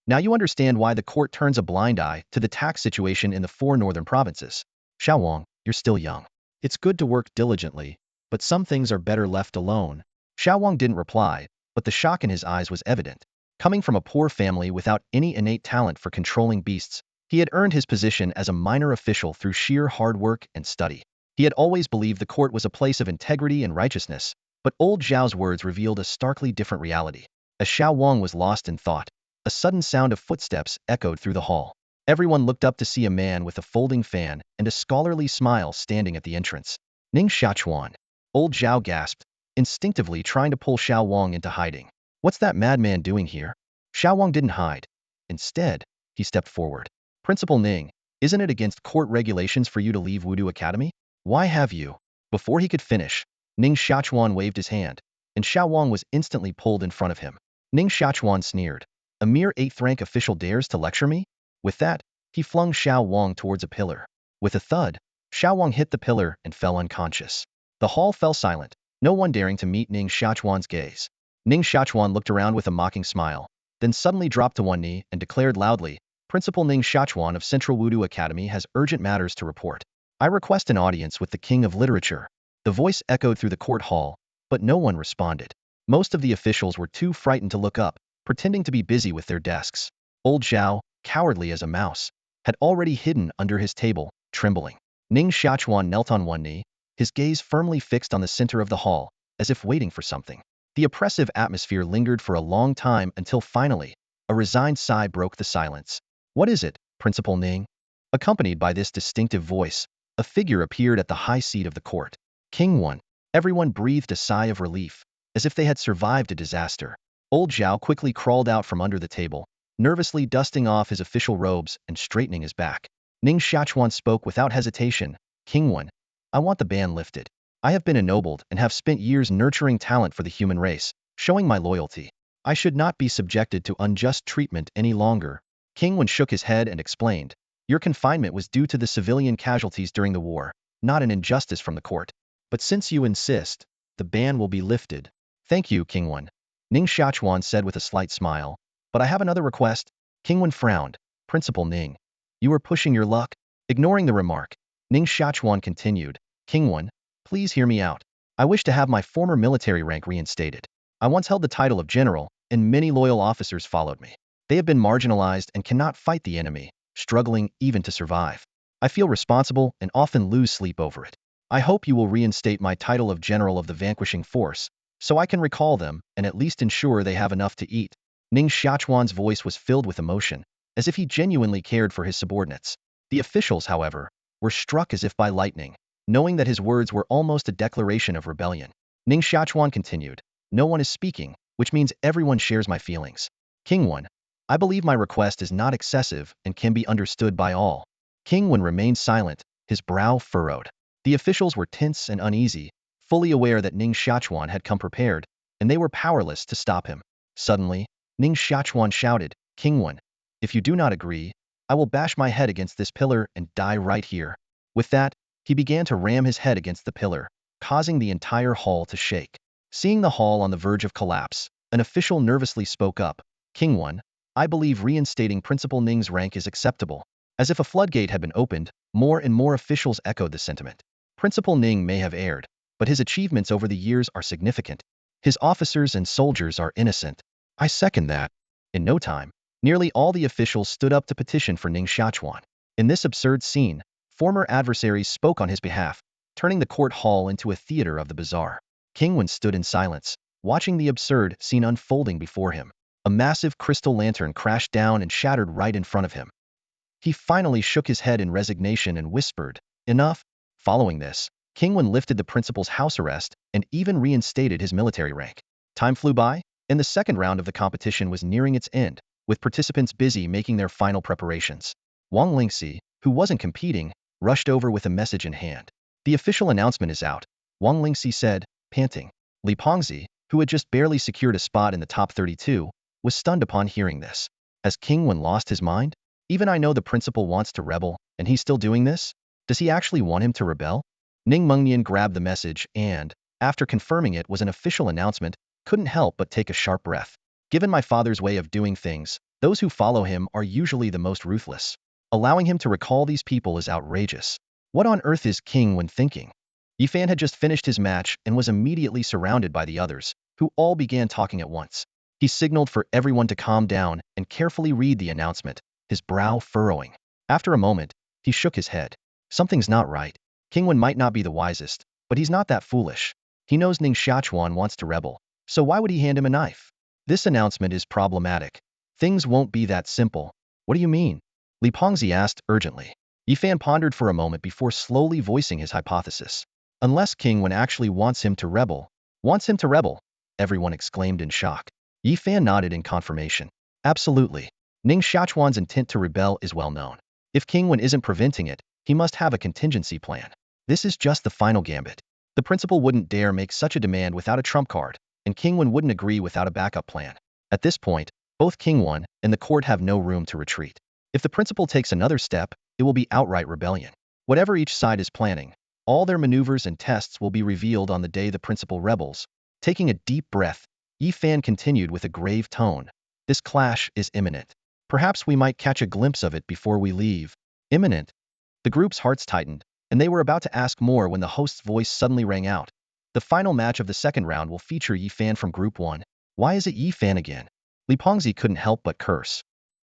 Now you understand why the court turns a blind eye to the tax situation in the 4 northern provinces. Xiao Wang, you're still young. It's good to work diligently, but some things are better left alone. Xiao Wang didn't reply, but the shock in his eyes was evident. Coming from a poor family without any innate talent for controlling beasts, he had earned his position as a minor official through sheer hard work and study. He had always believed the court was a place of integrity and righteousness, but old Zhao's words revealed a starkly different reality. As Xiao Wang was lost in thought, a sudden sound of footsteps echoed through the hall. Everyone looked up to see a man with a folding fan and a scholarly smile standing at the entrance. Ning Xiaochuan. Old Zhao gasped, instinctively trying to pull Xiao Wang into hiding. What's that madman doing here? Xiao Wang didn't hide. Instead, he stepped forward. Principal Ning, isn't it against court regulations for you to leave Wudu Academy? Why have you? Before he could finish, Ning Xiaochuan waved his hand, and Xiao Wang was instantly pulled in front of him. Ning Xiaochuan sneered. A mere 8th rank official dares to lecture me? With that, he flung Xiao Wang towards a pillar. With a thud, Xiao Wang hit the pillar and fell unconscious. The hall fell silent, no one daring to meet Ning Xiaochuan's gaze. Ning Xiaochuan looked around with a mocking smile, then suddenly dropped to one knee and declared loudly, Principal Ning Xiaochuan of Central Wudu Academy has urgent matters to report. I request an audience with the King of Literature. The voice echoed through the court hall, but no one responded. Most of the officials were too frightened to look up, pretending to be busy with their desks. Old Zhao, cowardly as a mouse, had already hidden under his table, trembling. Ning Xiaochuan knelt on one knee, his gaze firmly fixed on the center of the hall, as if waiting for something. The oppressive atmosphere lingered for a long time until finally, a resigned sigh broke the silence. What is it, Principal Ning? Accompanied by this distinctive voice, a figure appeared at the high seat of the court. King 1. Everyone breathed a sigh of relief, as if they had survived a disaster. Old Zhao quickly crawled out from under the table, nervously dusting off his official robes and straightening his back. Ning Xiaochuan spoke without hesitation. King 1. I want the ban lifted. I have been ennobled and have spent years nurturing talent for the human race, showing my loyalty. I should not be subjected to unjust treatment any longer. King 1 shook his head and explained, your confinement was due to the civilian casualties during the war, not an injustice from the court. But since you insist, the ban will be lifted. Thank you, King 1. Ning Xiaochuan said with a slight smile. But I have another request. King 1 frowned. Principal Ning. You are pushing your luck? Ignoring the remark, Ning Xiaochuan continued. King 1, please hear me out. I wish to have my former military rank reinstated. I once held the title of general, and many loyal officers followed me. They have been marginalized and cannot fight the enemy, struggling even to survive. I feel responsible and often lose sleep over it. I hope you will reinstate my title of general of the vanquishing force, so I can recall them and at least ensure they have enough to eat. Ning Xiaochuan's voice was filled with emotion, as if he genuinely cared for his subordinates. The officials, however, were struck as if by lightning, knowing that his words were almost a declaration of rebellion. Ning Xiaochuan continued, no one is speaking, which means everyone shares my feelings. King 1, I believe my request is not excessive and can be understood by all. King 1 remained silent, his brow furrowed. The officials were tense and uneasy, fully aware that Ning Xiaochuan had come prepared, and they were powerless to stop him. Suddenly, Ning Xiaochuan shouted, King 1, if you do not agree, I will bash my head against this pillar and die right here. With that, he began to ram his head against the pillar, causing the entire hall to shake. Seeing the hall on the verge of collapse, an official nervously spoke up, King 1, I believe reinstating Principal Ning's rank is acceptable. As if a floodgate had been opened, more and more officials echoed the sentiment. Principal Ning may have erred, but his achievements over the years are significant. His officers and soldiers are innocent. I second that. In no time, nearly all the officials stood up to petition for Ning Xiaochuan. In this absurd scene, former adversaries spoke on his behalf, turning the court hall into a theater of the bizarre. King 1 stood in silence, watching the absurd scene unfolding before him. A massive crystal lantern crashed down and shattered right in front of him. He finally shook his head in resignation and whispered, enough. Following this, King 1 lifted the principal's house arrest and even reinstated his military rank. Time flew by, and the second round of the competition was nearing its end, with participants busy making their final preparations. Wang Lingxi, who wasn't competing, rushed over with a message in hand. The official announcement is out, Wang Lingxi said, panting. Li Pengzi, who had just barely secured a spot in the top 32, was stunned upon hearing this. Has King 1 lost his mind? Even I know the principal wants to rebel, and he's still doing this? Does he actually want him to rebel? Ning Mengnian grabbed the message and, after confirming it was an official announcement, couldn't help but take a sharp breath. Given my father's way of doing things, those who follow him are usually the most ruthless. Allowing him to recall these people is outrageous. What on earth is King 1 thinking? Yifan had just finished his match and was immediately surrounded by the others, who all began talking at once. He signaled for everyone to calm down and carefully read the announcement, his brow furrowing. After a moment, he shook his head. Something's not right. King 1 might not be the wisest, but he's not that foolish. He knows Ning Xiaochuan wants to rebel, so why would he hand him a knife? This announcement is problematic. Things won't be that simple. What do you mean? Li Pengzi asked urgently. Yifan pondered for a moment before slowly voicing his hypothesis. Unless King Wen actually wants him to rebel. Wants him to rebel? Everyone exclaimed in shock. Yi Fan nodded in confirmation. Absolutely. Ning Xiaochuan's intent to rebel is well known. If King Wen isn't preventing it, he must have a contingency plan. This is just the final gambit. The principal wouldn't dare make such a demand without a trump card, and King Wen wouldn't agree without a backup plan. At this point, both King Wen and the court have no room to retreat. If the principal takes another step, it will be outright rebellion. Whatever each side is planning, all their maneuvers and tests will be revealed on the day the principal rebels. Taking a deep breath, Yi Fan continued with a grave tone. This clash is imminent. Perhaps we might catch a glimpse of it before we leave. Imminent? The group's hearts tightened, and they were about to ask more when the host's voice suddenly rang out. The final match of the second round will feature Yi Fan from Group 1. Why is it Yi Fan again? Li Pengzi couldn't help but curse.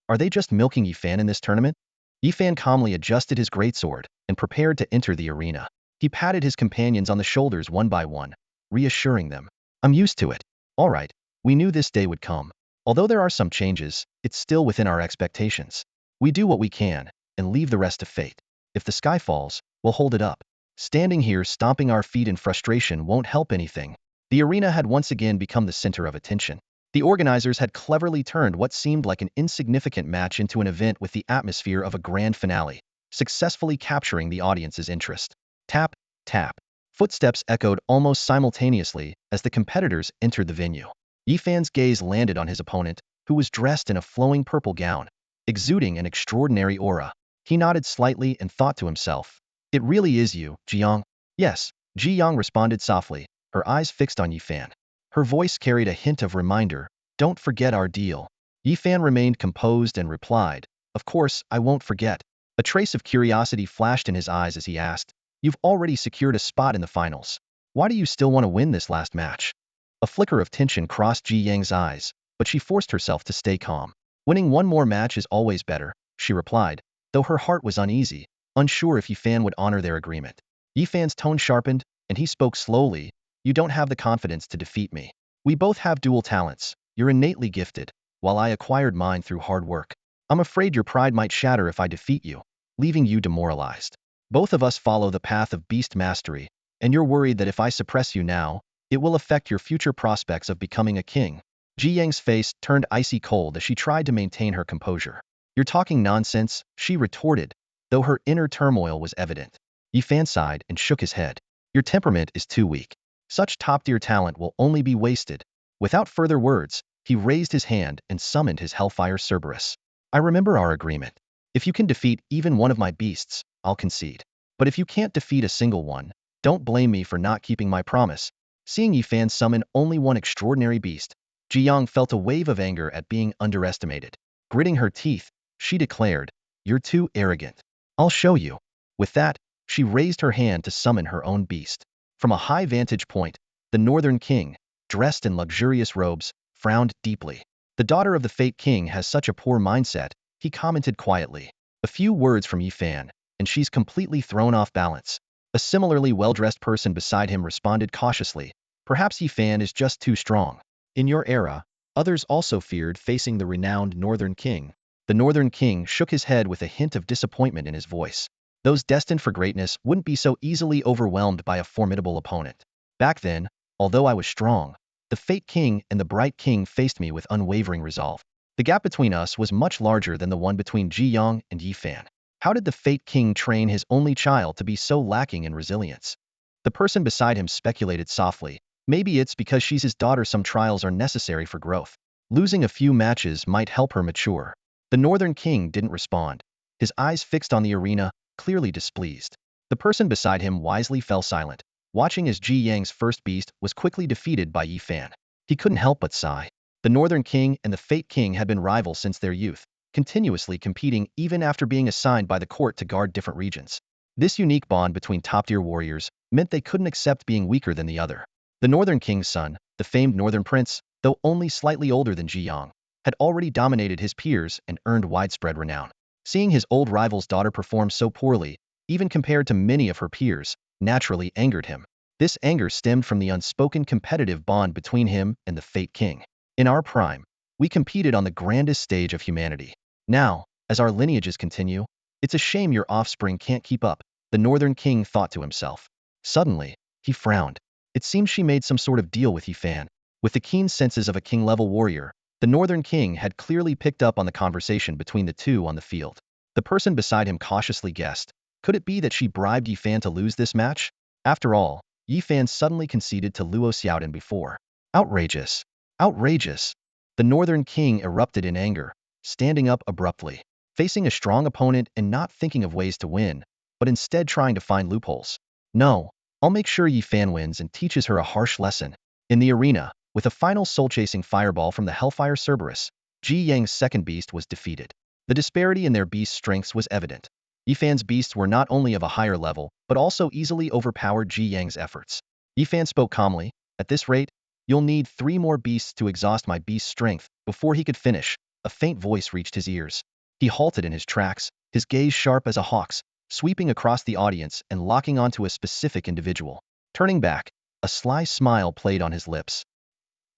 Are they just milking Yi Fan in this tournament? Yi Fan calmly adjusted his greatsword and prepared to enter the arena. He patted his companions on the shoulders one by one, reassuring them. I'm used to it. All right, we knew this day would come. Although there are some changes, it's still within our expectations. We do what we can, and leave the rest to fate. If the sky falls, we'll hold it up. Standing here stomping our feet in frustration won't help anything. The arena had once again become the center of attention. The organizers had cleverly turned what seemed like an insignificant match into an event with the atmosphere of a grand finale, successfully capturing the audience's interest. Tap, tap. Footsteps echoed almost simultaneously as the competitors entered the venue. Yi Fan's gaze landed on his opponent, who was dressed in a flowing purple gown, exuding an extraordinary aura. He nodded slightly and thought to himself, it really is you, Jiang. Yes, Ji Yang responded softly, her eyes fixed on Yi Fan. Her voice carried a hint of reminder, don't forget our deal. Yi Fan remained composed and replied, of course, I won't forget. A trace of curiosity flashed in his eyes as he asked, you've already secured a spot in the finals. Why do you still want to win this last match? A flicker of tension crossed Ji Yang's eyes, but she forced herself to stay calm. Winning one more match is always better, she replied, though her heart was uneasy, unsure if Yi Fan would honor their agreement. Yi Fan's tone sharpened, and he spoke slowly, you don't have the confidence to defeat me. We both have dual talents. You're innately gifted, while I acquired mine through hard work. I'm afraid your pride might shatter if I defeat you, leaving you demoralized. Both of us follow the path of beast mastery, and you're worried that if I suppress you now, it will affect your future prospects of becoming a king. Ji Yang's face turned icy cold as she tried to maintain her composure. You're talking nonsense, she retorted, though her inner turmoil was evident. Yi Fan sighed and shook his head. Your temperament is too weak. Such top-tier talent will only be wasted. Without further words, he raised his hand and summoned his Hellfire Cerberus. I remember our agreement. If you can defeat even one of my beasts, I'll concede. But if you can't defeat a single one, don't blame me for not keeping my promise. Seeing Yi Fan summon only one extraordinary beast, Ji Yang felt a wave of anger at being underestimated. Gritting her teeth, she declared, you're too arrogant. I'll show you. With that, she raised her hand to summon her own beast. From a high vantage point, the Northern King, dressed in luxurious robes, frowned deeply. The daughter of the Fate King has such a poor mindset, he commented quietly. A few words from Yi Fan, and she's completely thrown off balance. A similarly well-dressed person beside him responded cautiously, perhaps Yi Fan is just too strong. In your era, others also feared facing the renowned Northern King. The Northern King shook his head with a hint of disappointment in his voice. Those destined for greatness wouldn't be so easily overwhelmed by a formidable opponent. Back then, although I was strong, the Fate King and the Bright King faced me with unwavering resolve. The gap between us was much larger than the one between Ji Yang and Yi Fan. How did the Fate King train his only child to be so lacking in resilience? The person beside him speculated softly, maybe it's because she's his daughter, some trials are necessary for growth. Losing a few matches might help her mature. The Northern King didn't respond, his eyes fixed on the arena, clearly displeased. The person beside him wisely fell silent, watching as Ji Yang's first beast was quickly defeated by Yi Fan. He couldn't help but sigh. The Northern King and the Fate King had been rivals since their youth, continuously competing even after being assigned by the court to guard different regions. This unique bond between top-tier warriors meant they couldn't accept being weaker than the other. The Northern King's son, the famed Northern Prince, though only slightly older than Ji Yang, had already dominated his peers and earned widespread renown. Seeing his old rival's daughter perform so poorly, even compared to many of her peers, naturally angered him. This anger stemmed from the unspoken competitive bond between him and the Fate King. In our prime, we competed on the grandest stage of humanity. Now, as our lineages continue, it's a shame your offspring can't keep up, the Northern King thought to himself. Suddenly, he frowned. It seemed she made some sort of deal with Yifan. With the keen senses of a king-level warrior, the Northern King had clearly picked up on the conversation between the two on the field. The person beside him cautiously guessed. Could it be that she bribed Yifan to lose this match? After all, Yifan suddenly conceded to Luo Xiaodan before. Outrageous! Outrageous! The Northern King erupted in anger, standing up abruptly, facing a strong opponent and not thinking of ways to win, but instead trying to find loopholes. No, I'll make sure Yifan wins and teaches her a harsh lesson. In the arena, with a final soul-chasing fireball from the Hellfire Cerberus, Ji Yang's second beast was defeated. The disparity in their beast strengths was evident. Yifan's beasts were not only of a higher level, but also easily overpowered Ji Yang's efforts. Yifan spoke calmly. At this rate, you'll need 3 more beasts to exhaust my beast's strength. Before he could finish, a faint voice reached his ears. He halted in his tracks, his gaze sharp as a hawk's, sweeping across the audience and locking onto a specific individual. Turning back, a sly smile played on his lips.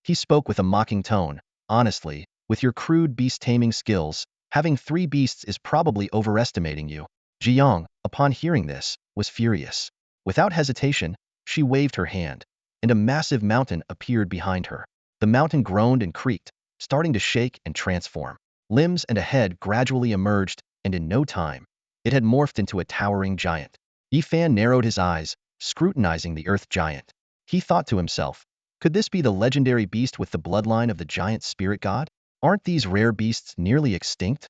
He spoke with a mocking tone. Honestly, with your crude beast-taming skills, having 3 beasts is probably overestimating you. Jiang, upon hearing this, was furious. Without hesitation, she waved her hand, and a massive mountain appeared behind her. The mountain groaned and creaked, starting to shake and transform. Limbs and a head gradually emerged, and in no time, it had morphed into a towering giant. Yifan narrowed his eyes, scrutinizing the earth giant. He thought to himself, could this be the legendary beast with the bloodline of the giant spirit god? Aren't these rare beasts nearly extinct?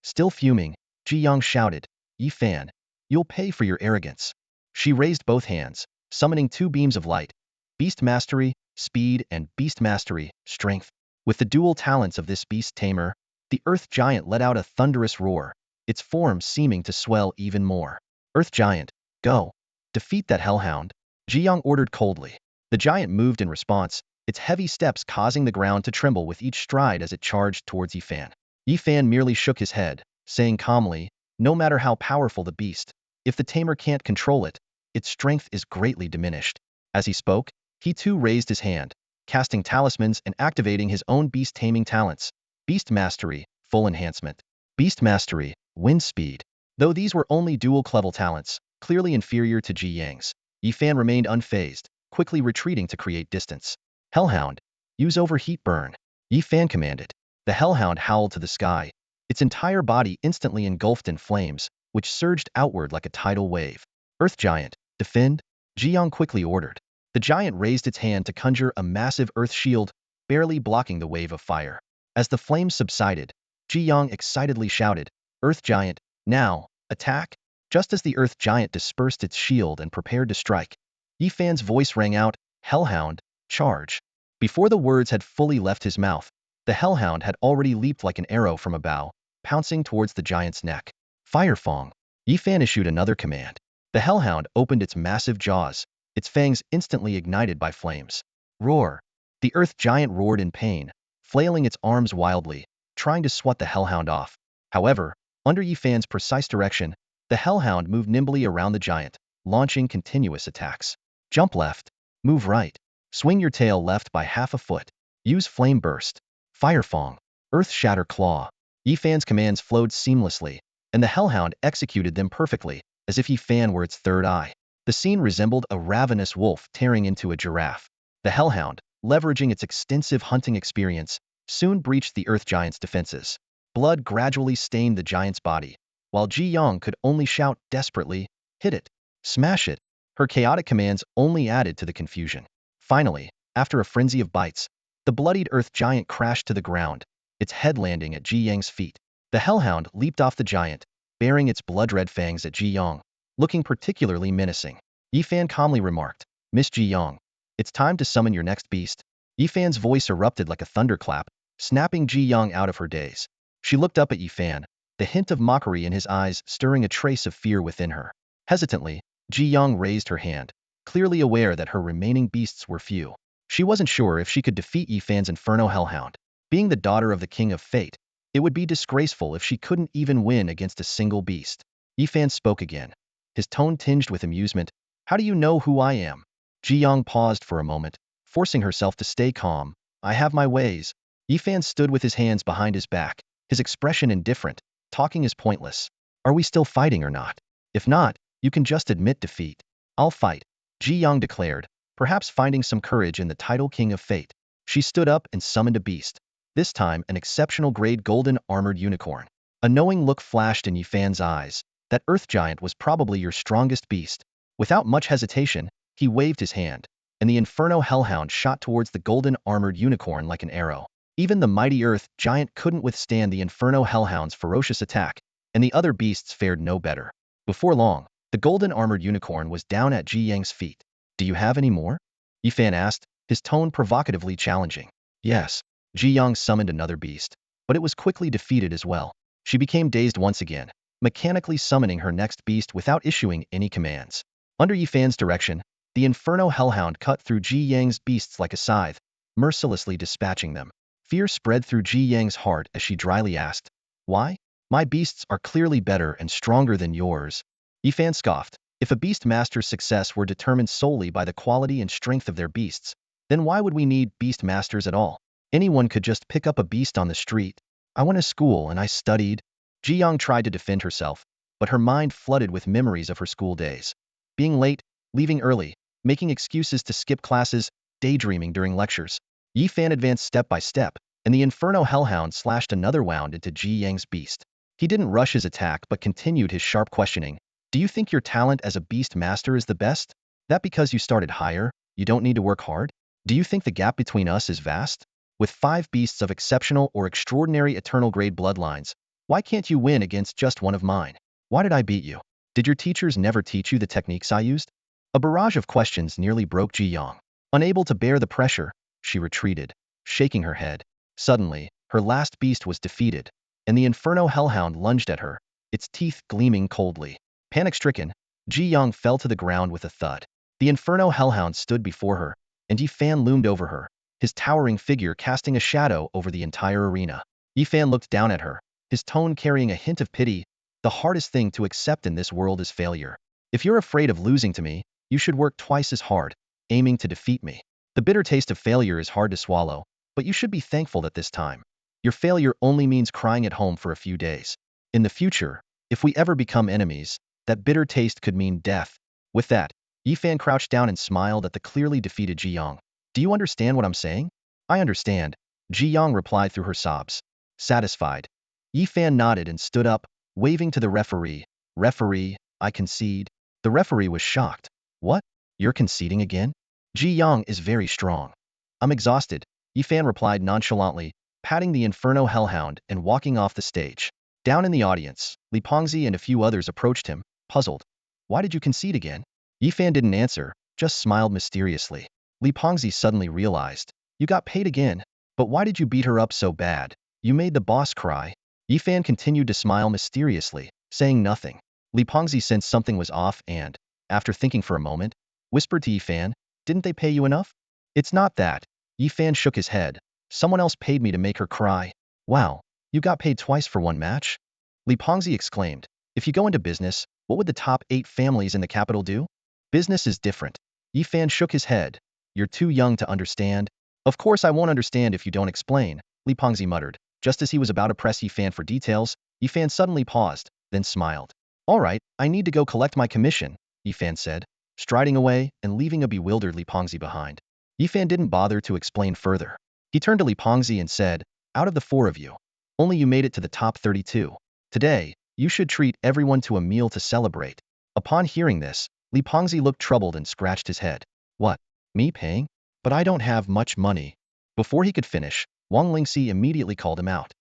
Still fuming, Ji Yang shouted, Yifan, you'll pay for your arrogance. She raised both hands, summoning 2 beams of light, beast mastery, speed, and beast mastery, strength. With the dual talents of this beast tamer, the earth giant let out a thunderous roar, its form seeming to swell even more. Earth giant, go. Defeat that hellhound, Ji Yang ordered coldly. The giant moved in response, its heavy steps causing the ground to tremble with each stride as it charged towards Yifan. Yifan merely shook his head, saying calmly, no matter how powerful the beast, if the tamer can't control it, its strength is greatly diminished. As he spoke, he too raised his hand, casting talismans and activating his own beast-taming talents. Beast Mastery, full enhancement. Beast Mastery, wind speed. Though these were only dual-level talents, clearly inferior to Ji Yang's, Yifan remained unfazed, quickly retreating to create distance. Hellhound, use overheat burn, Yifan commanded. The hellhound howled to the sky, its entire body instantly engulfed in flames, which surged outward like a tidal wave. Earth giant, defend, Ji Yang quickly ordered. The giant raised its hand to conjure a massive earth shield, barely blocking the wave of fire. As the flames subsided, Ji Yang excitedly shouted, Earth giant, now, attack! Just as the earth giant dispersed its shield and prepared to strike, Yifan's voice rang out, Hellhound, charge. Before the words had fully left his mouth, the hellhound had already leaped like an arrow from a bow, pouncing towards the giant's neck. Firefang. Yifan issued another command. The hellhound opened its massive jaws, its fangs instantly ignited by flames. Roar. The earth giant roared in pain, flailing its arms wildly, trying to swat the hellhound off. However, under Yifan's precise direction, the hellhound moved nimbly around the giant, launching continuous attacks. Jump left, move right, swing your tail left by half a foot, use flame burst, firefang, earth shatter claw. Yifan's commands flowed seamlessly, and the hellhound executed them perfectly, as if Yifan were its third eye. The scene resembled a ravenous wolf tearing into a giraffe. The hellhound, leveraging its extensive hunting experience, soon breached the earth giant's defenses. Blood gradually stained the giant's body, while Ji Yang could only shout desperately, hit it, smash it. Her chaotic commands only added to the confusion. Finally, after a frenzy of bites, the bloodied earth giant crashed to the ground, its head landing at Ji Yang's feet. The hellhound leaped off the giant, baring its blood-red fangs at Ji Yang, looking particularly menacing. Yifan calmly remarked, Miss Ji Yang, it's time to summon your next beast. Yifan's voice erupted like a thunderclap, snapping Ji Yang out of her daze. She looked up at Yifan, the hint of mockery in his eyes stirring a trace of fear within her. Hesitantly, Ji Yang raised her hand, clearly aware that her remaining beasts were few. She wasn't sure if she could defeat Yifan's Inferno Hellhound. Being the daughter of the King of Fate, it would be disgraceful if she couldn't even win against a single beast. Yifan spoke again, his tone tinged with amusement. How do you know who I am? Ji Yang paused for a moment, forcing herself to stay calm. I have my ways. Yifan stood with his hands behind his back, his expression indifferent. Talking is pointless. Are we still fighting or not? If not, you can just admit defeat. I'll fight. Ji Yang declared, perhaps finding some courage in the title King of Fate. She stood up and summoned a beast, this time an exceptional grade golden armored unicorn. A knowing look flashed in Yifan's eyes. That earth giant was probably your strongest beast. Without much hesitation, he waved his hand, and the inferno hellhound shot towards the golden armored unicorn like an arrow. Even the mighty earth giant couldn't withstand the inferno hellhound's ferocious attack, and the other beasts fared no better. Before long, the golden armored unicorn was down at Ji Yang's feet. Do you have any more? Yifan asked, his tone provocatively challenging. Yes. Ji Yang summoned another beast, but it was quickly defeated as well. She became dazed once again, mechanically summoning her next beast without issuing any commands. Under Yifan's direction, the inferno hellhound cut through Ji Yang's beasts like a scythe, mercilessly dispatching them. Fear spread through Ji Yang's heart as she dryly asked, why? My beasts are clearly better and stronger than yours. Yifan scoffed. If a beast master's success were determined solely by the quality and strength of their beasts, then why would we need beast masters at all? Anyone could just pick up a beast on the street. I went to school and I studied. Ji Yang tried to defend herself, but her mind flooded with memories of her school days. Being late, leaving early, making excuses to skip classes, daydreaming during lectures. Yifan advanced step by step, and the inferno hellhound slashed another wound into Ji Yang's beast. He didn't rush his attack but continued his sharp questioning. Do you think your talent as a beast master is the best? That because you started higher, you don't need to work hard? Do you think the gap between us is vast? With 5 beasts of exceptional or extraordinary eternal grade bloodlines, why can't you win against just one of mine? Why did I beat you? Did your teachers never teach you the techniques I used? A barrage of questions nearly broke Ji Yang. Unable to bear the pressure, she retreated, shaking her head. Suddenly, her last beast was defeated, and the inferno hellhound lunged at her, its teeth gleaming coldly. Panic-stricken, Ji Yang fell to the ground with a thud. The inferno hellhound stood before her, and Yifan loomed over her, his towering figure casting a shadow over the entire arena. Yifan looked down at her, his tone carrying a hint of pity. The hardest thing to accept in this world is failure. If you're afraid of losing to me, you should work twice as hard, aiming to defeat me. The bitter taste of failure is hard to swallow, but you should be thankful that this time, your failure only means crying at home for a few days. In the future, if we ever become enemies, that bitter taste could mean death. With that, Yifan crouched down and smiled at the clearly defeated Ji Yang. Do you understand what I'm saying? I understand, Ji Yang replied through her sobs. Satisfied, Yifan nodded and stood up, waving to the referee. Referee, I concede. The referee was shocked. What? You're conceding again? Ji Yang is very strong. I'm exhausted, Yifan replied nonchalantly, patting the inferno hellhound and walking off the stage. Down in the audience, Li Pengzi and a few others approached him, puzzled. Why did you concede again? Yifan didn't answer, just smiled mysteriously. Li Pengzi suddenly realized. You got paid again, but why did you beat her up so bad? You made the boss cry. Yifan continued to smile mysteriously, saying nothing. Li Pengzi sensed something was off and, after thinking for a moment, whispered to Yifan, didn't they pay you enough? It's not that. Yifan shook his head. Someone else paid me to make her cry. Wow, you got paid twice for one match? Li Pengzi exclaimed. If you go into business, what would the top 8 families in the capital do? Business is different. Yifan shook his head. You're too young to understand. Of course I won't understand if you don't explain, Li Pengzi muttered. Just as he was about to press Yifan for details, Yifan suddenly paused, then smiled. All right, I need to go collect my commission, Yifan said, striding away and leaving a bewildered Li Pengzi behind. Yifan didn't bother to explain further. He turned to Li Pengzi and said, out of the 4 of you, only you made it to the top 32. Today, you should treat everyone to a meal to celebrate. Upon hearing this, Li Pengzi looked troubled and scratched his head. What? Me paying? But I don't have much money. Before he could finish, Wang Lingxi immediately called him out.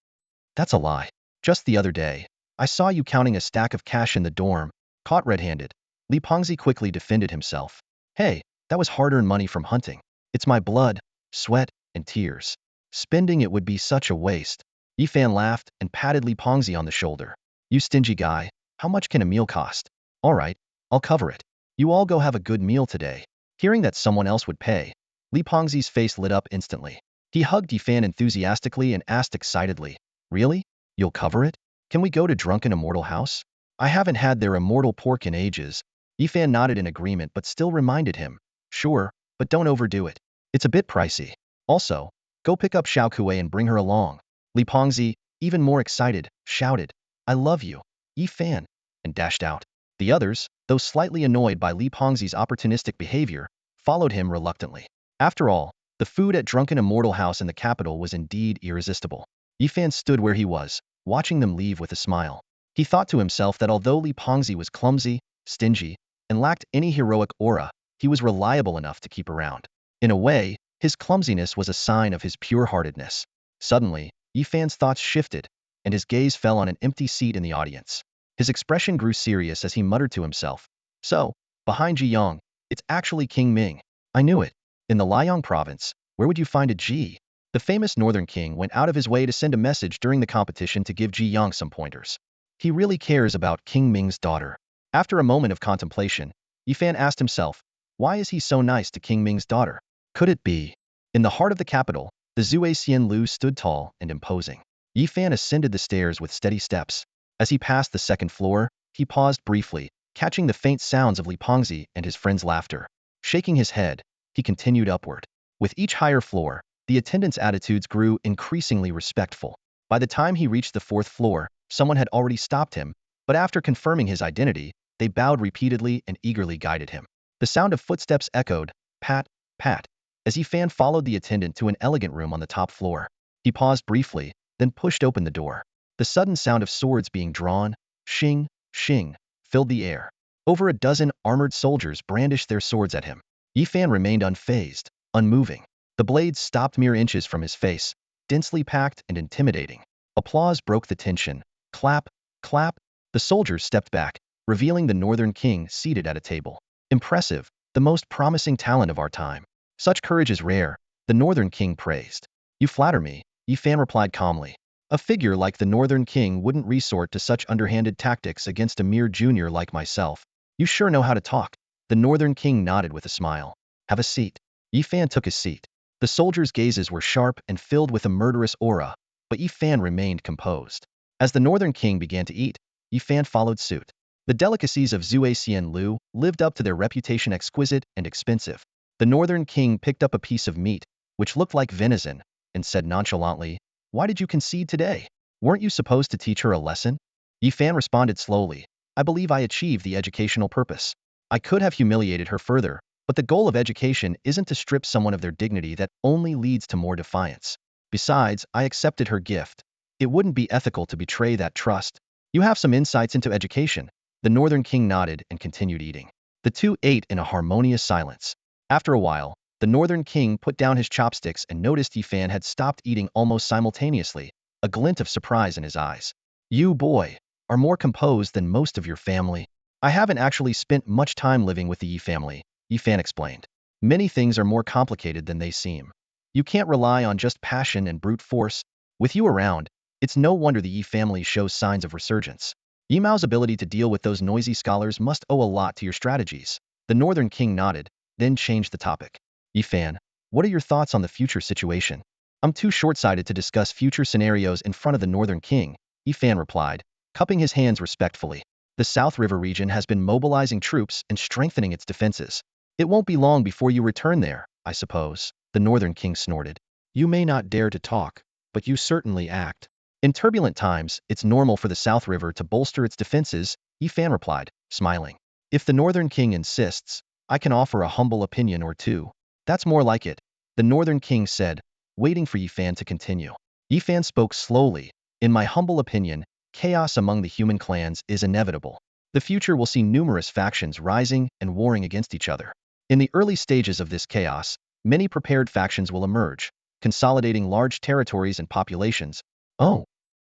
That's a lie. Just the other day, I saw you counting a stack of cash in the dorm, caught red-handed. Li Pengzi quickly defended himself. Hey, that was hard-earned money from hunting. It's my blood, sweat, and tears. Spending it would be such a waste. Yifan laughed and patted Li Pengzi on the shoulder. You stingy guy, how much can a meal cost? All right, I'll cover it. You all go have a good meal today. Hearing that someone else would pay, Li Pengzi's face lit up instantly. He hugged Yifan enthusiastically and asked excitedly, really? You'll cover it? Can we go to Drunken Immortal House? I haven't had their immortal pork in ages. Yifan nodded in agreement but still reminded him. Sure, but don't overdo it. It's a bit pricey. Also, go pick up Xiao Kuei and bring her along. Li Pengzi, even more excited, shouted, I love you, Yifan, and dashed out. The others, though slightly annoyed by Li Pengzi's opportunistic behavior, followed him reluctantly. After all, the food at Drunken Immortal House in the capital was indeed irresistible. Yifan stood where he was, watching them leave with a smile. He thought to himself that although Li Pengzi was clumsy, stingy, and lacked any heroic aura, he was reliable enough to keep around. In a way, his clumsiness was a sign of his pure-heartedness. Suddenly, Yifan's thoughts shifted, and his gaze fell on an empty seat in the audience. His expression grew serious as he muttered to himself. So, behind Jiyang, it's actually King Ming. I knew it. In the Liang province, where would you find a Ji? The famous northern king went out of his way to send a message during the competition to give Jiyang some pointers. He really cares about King Ming's daughter. After a moment of contemplation, Yifan asked himself, why is he so nice to King Ming's daughter? Could it be? In the heart of the capital, the Zue Xianlu stood tall and imposing. Yifan ascended the stairs with steady steps. As he passed the second floor, he paused briefly, catching the faint sounds of Li Pengzi and his friend's laughter. Shaking his head, he continued upward. With each higher floor, the attendants' attitudes grew increasingly respectful. By the time he reached the fourth floor, someone had already stopped him, but after confirming his identity, they bowed repeatedly and eagerly guided him. The sound of footsteps echoed, pat, pat, as Yifan followed the attendant to an elegant room on the top floor. He paused briefly, then pushed open the door. The sudden sound of swords being drawn, shing, shing, filled the air. Over a dozen armored soldiers brandished their swords at him. Yifan remained unfazed, unmoving. The blades stopped mere inches from his face, densely packed and intimidating. Applause broke the tension. Clap, clap. The soldiers stepped back, revealing the Northern King seated at a table. Impressive, the most promising talent of our time. Such courage is rare, the Northern King praised. You flatter me, Yifan replied calmly. A figure like the Northern King wouldn't resort to such underhanded tactics against a mere junior like myself. You sure know how to talk. The Northern King nodded with a smile. Have a seat. Yifan took his seat. The soldiers' gazes were sharp and filled with a murderous aura, but Yifan remained composed. As the Northern King began to eat, Yifan followed suit. The delicacies of Zue Xianlu lived up to their reputation exquisite and expensive. The Northern King picked up a piece of meat, which looked like venison, and said nonchalantly, why did you concede today? Weren't you supposed to teach her a lesson? Yifan responded slowly, I believe I achieved the educational purpose. I could have humiliated her further, but the goal of education isn't to strip someone of their dignity. That only leads to more defiance. Besides, I accepted her gift. It wouldn't be ethical to betray that trust. You have some insights into education. The Northern King nodded and continued eating. The two ate in a harmonious silence. After a while, the Northern King put down his chopsticks and noticed Yifan had stopped eating almost simultaneously, a glint of surprise in his eyes. You, boy, are more composed than most of your family. I haven't actually spent much time living with the Yi family, Yifan explained. Many things are more complicated than they seem. You can't rely on just passion and brute force. With you around, it's no wonder the Yi family shows signs of resurgence. Yi Mao's ability to deal with those noisy scholars must owe a lot to your strategies. The Northern King nodded, then changed the topic. Yifan, what are your thoughts on the future situation? I'm too short-sighted to discuss future scenarios in front of the Northern King, Yifan replied, cupping his hands respectfully. The South River region has been mobilizing troops and strengthening its defenses. It won't be long before you return there, I suppose, the Northern King snorted. You may not dare to talk, but you certainly act. In turbulent times, it's normal for the South River to bolster its defenses, Yifan replied, smiling. If the Northern King insists, I can offer a humble opinion or two. That's more like it, the Northern King said, waiting for Yifan to continue. Yifan spoke slowly. In my humble opinion, chaos among the human clans is inevitable. The future will see numerous factions rising and warring against each other. In the early stages of this chaos, many prepared factions will emerge, consolidating large territories and populations. Oh,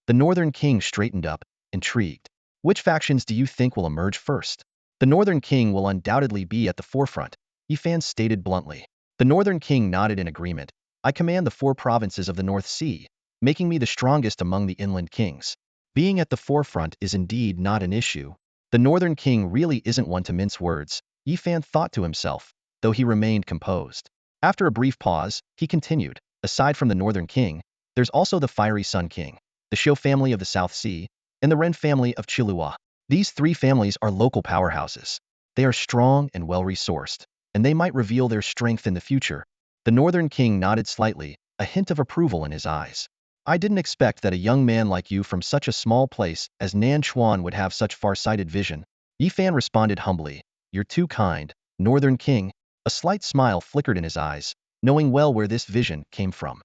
the Northern King straightened up, intrigued. Which factions do you think will emerge first? The Northern King will undoubtedly be at the forefront, Yifan stated bluntly. The Northern King nodded in agreement. I command the 4 provinces of the North Sea, making me the strongest among the inland kings. Being at the forefront is indeed not an issue. The Northern King really isn't one to mince words, Yifan thought to himself, though he remained composed. After a brief pause, he continued, aside from the Northern King, there's also the Fiery Sun King, the Shou family of the South Sea, and the Ren family of Chilua. These 3 families are local powerhouses. They are strong and well-resourced, and they might reveal their strength in the future. The Northern King nodded slightly, a hint of approval in his eyes. I didn't expect that a young man like you from such a small place as Nanchuan would have such far-sighted vision. Yi Fan responded humbly. You're too kind, Northern King. A slight smile flickered in his eyes, knowing well where this vision came from.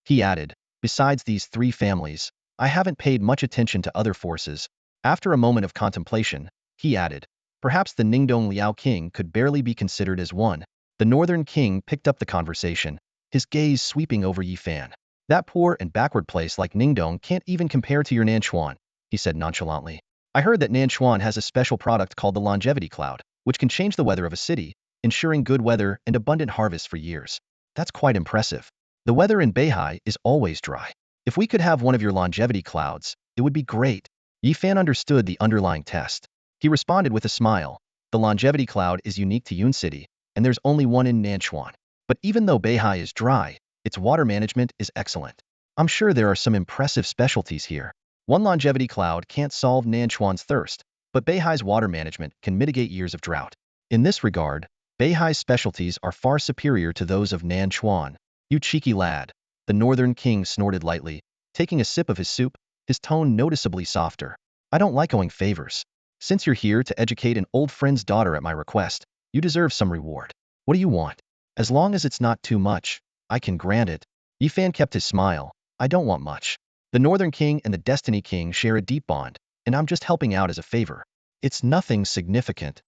He added, besides these three families, I haven't paid much attention to other forces. After a moment of contemplation, he added, perhaps the Ningdong Liao King could barely be considered as one. The Northern King picked up the conversation, his gaze sweeping over Yi Fan. That poor and backward place like Ningdong can't even compare to your Nanchuan, he said nonchalantly. I heard that Nanchuan has a special product called the longevity cloud, which can change the weather of a city, ensuring good weather and abundant harvests for years. That's quite impressive. The weather in Beihai is always dry. If we could have one of your longevity clouds, it would be great. Yi Fan understood the underlying test. He responded with a smile. The longevity cloud is unique to Yun City, and there's only one in Nanchuan. But even though Beihai is dry, its water management is excellent. I'm sure there are some impressive specialties here. One longevity cloud can't solve Nanchuan's thirst, but Beihai's water management can mitigate years of drought. In this regard, Beihai's specialties are far superior to those of Nanchuan. You cheeky lad. The Northern King snorted lightly, taking a sip of his soup, his tone noticeably softer. I don't like owing favors. Since you're here to educate an old friend's daughter at my request, you deserve some reward. What do you want? As long as it's not too much, I can grant it. Yi Fan kept his smile. I don't want much. The Northern King and the Destiny King share a deep bond, and I'm just helping out as a favor. It's nothing significant.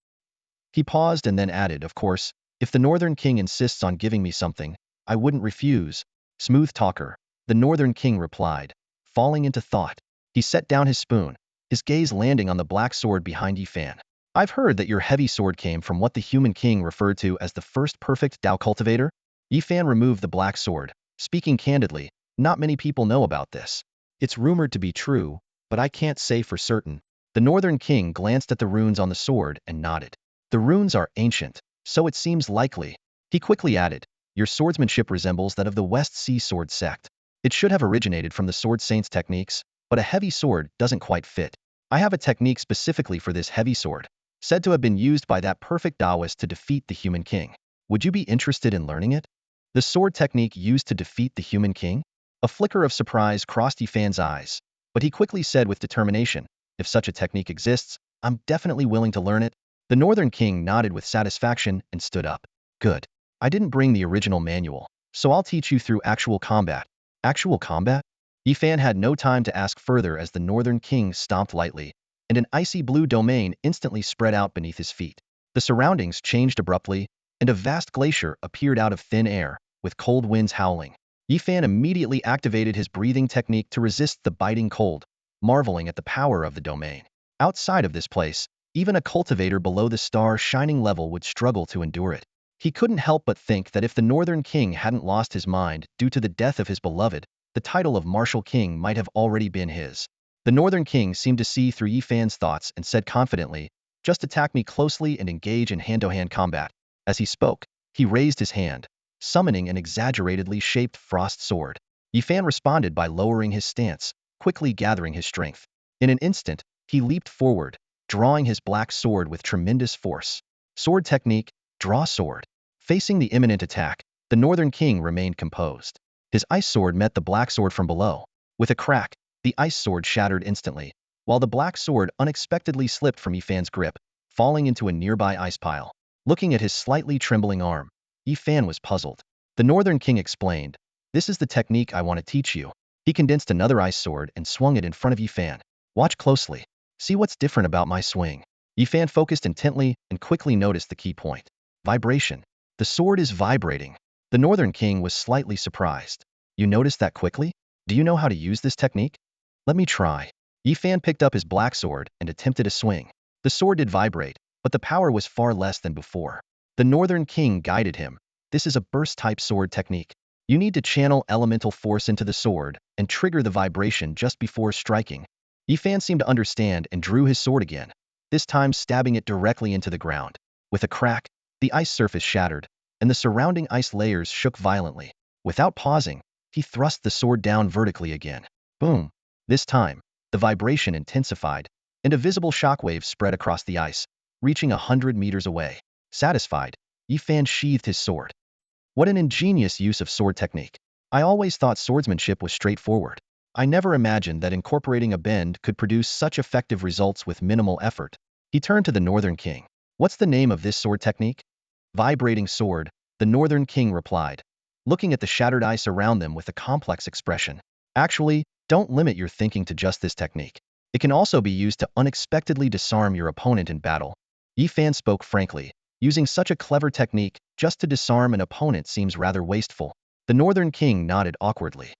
He paused and then added, of course, if the Northern King insists on giving me something, I wouldn't refuse. Smooth talker, the Northern King replied, falling into thought. He set down his spoon, his gaze landing on the black sword behind Yi Fan. I've heard that your heavy sword came from what the human king referred to as the first perfect Dao cultivator. Yi Fan removed the black sword, speaking candidly, not many people know about this. It's rumored to be true, but I can't say for certain. The Northern King glanced at the runes on the sword and nodded. The runes are ancient, so it seems likely. He quickly added, your swordsmanship resembles that of the West Sea sword sect. It should have originated from the sword saints' techniques, but a heavy sword doesn't quite fit. I have a technique specifically for this heavy sword, said to have been used by that perfect Taoist to defeat the human king. Would you be interested in learning it? The sword technique used to defeat the human king? A flicker of surprise crossed Yi Fan's eyes, but he quickly said with determination, if such a technique exists, I'm definitely willing to learn it. The Northern King nodded with satisfaction and stood up. Good. I didn't bring the original manual, so I'll teach you through actual combat. Actual combat? Yi Fan had no time to ask further as the Northern King stomped lightly, and an icy blue domain instantly spread out beneath his feet. The surroundings changed abruptly, and a vast glacier appeared out of thin air, with cold winds howling. Yi Fan immediately activated his breathing technique to resist the biting cold, marveling at the power of the domain. Outside of this place, even a cultivator below the star-shining level would struggle to endure it. He couldn't help but think that if the Northern King hadn't lost his mind due to the death of his beloved, the title of Martial King might have already been his. The Northern King seemed to see through Yi Fan's thoughts and said confidently, just attack me closely and engage in hand-to-hand combat. As he spoke, he raised his hand, summoning an exaggeratedly shaped frost sword. Yi Fan responded by lowering his stance, quickly gathering his strength. In an instant, he leaped forward, drawing his black sword with tremendous force. Sword technique, draw sword. Facing the imminent attack, the Northern King remained composed. His ice sword met the black sword from below. With a crack, the ice sword shattered instantly, while the black sword unexpectedly slipped from Yi Fan's grip, falling into a nearby ice pile. Looking at his slightly trembling arm, Yi Fan was puzzled. The Northern King explained, this is the technique I want to teach you. He condensed another ice sword and swung it in front of Yi Fan. Watch closely. See what's different about my swing. Yi Fan focused intently and quickly noticed the key point. Vibration. The sword is vibrating. The Northern King was slightly surprised. You noticed that quickly? Do you know how to use this technique? Let me try. Yi Fan picked up his black sword and attempted a swing. The sword did vibrate, but the power was far less than before. The Northern King guided him. This is a burst-type sword technique. You need to channel elemental force into the sword and trigger the vibration just before striking. Yi Fan seemed to understand and drew his sword again, this time stabbing it directly into the ground. With a crack, the ice surface shattered, and the surrounding ice layers shook violently. Without pausing, he thrust the sword down vertically again. Boom! This time, the vibration intensified, and a visible shockwave spread across the ice, reaching 100 meters away. Satisfied, Yi Fan sheathed his sword. What an ingenious use of sword technique. I always thought swordsmanship was straightforward. I never imagined that incorporating a bend could produce such effective results with minimal effort. He turned to the Northern King. What's the name of this sword technique? Vibrating sword, the Northern King replied, looking at the shattered ice around them with a complex expression. Actually, don't limit your thinking to just this technique. It can also be used to unexpectedly disarm your opponent in battle. Yi Fan spoke frankly. Using such a clever technique just to disarm an opponent seems rather wasteful. The Northern King nodded awkwardly.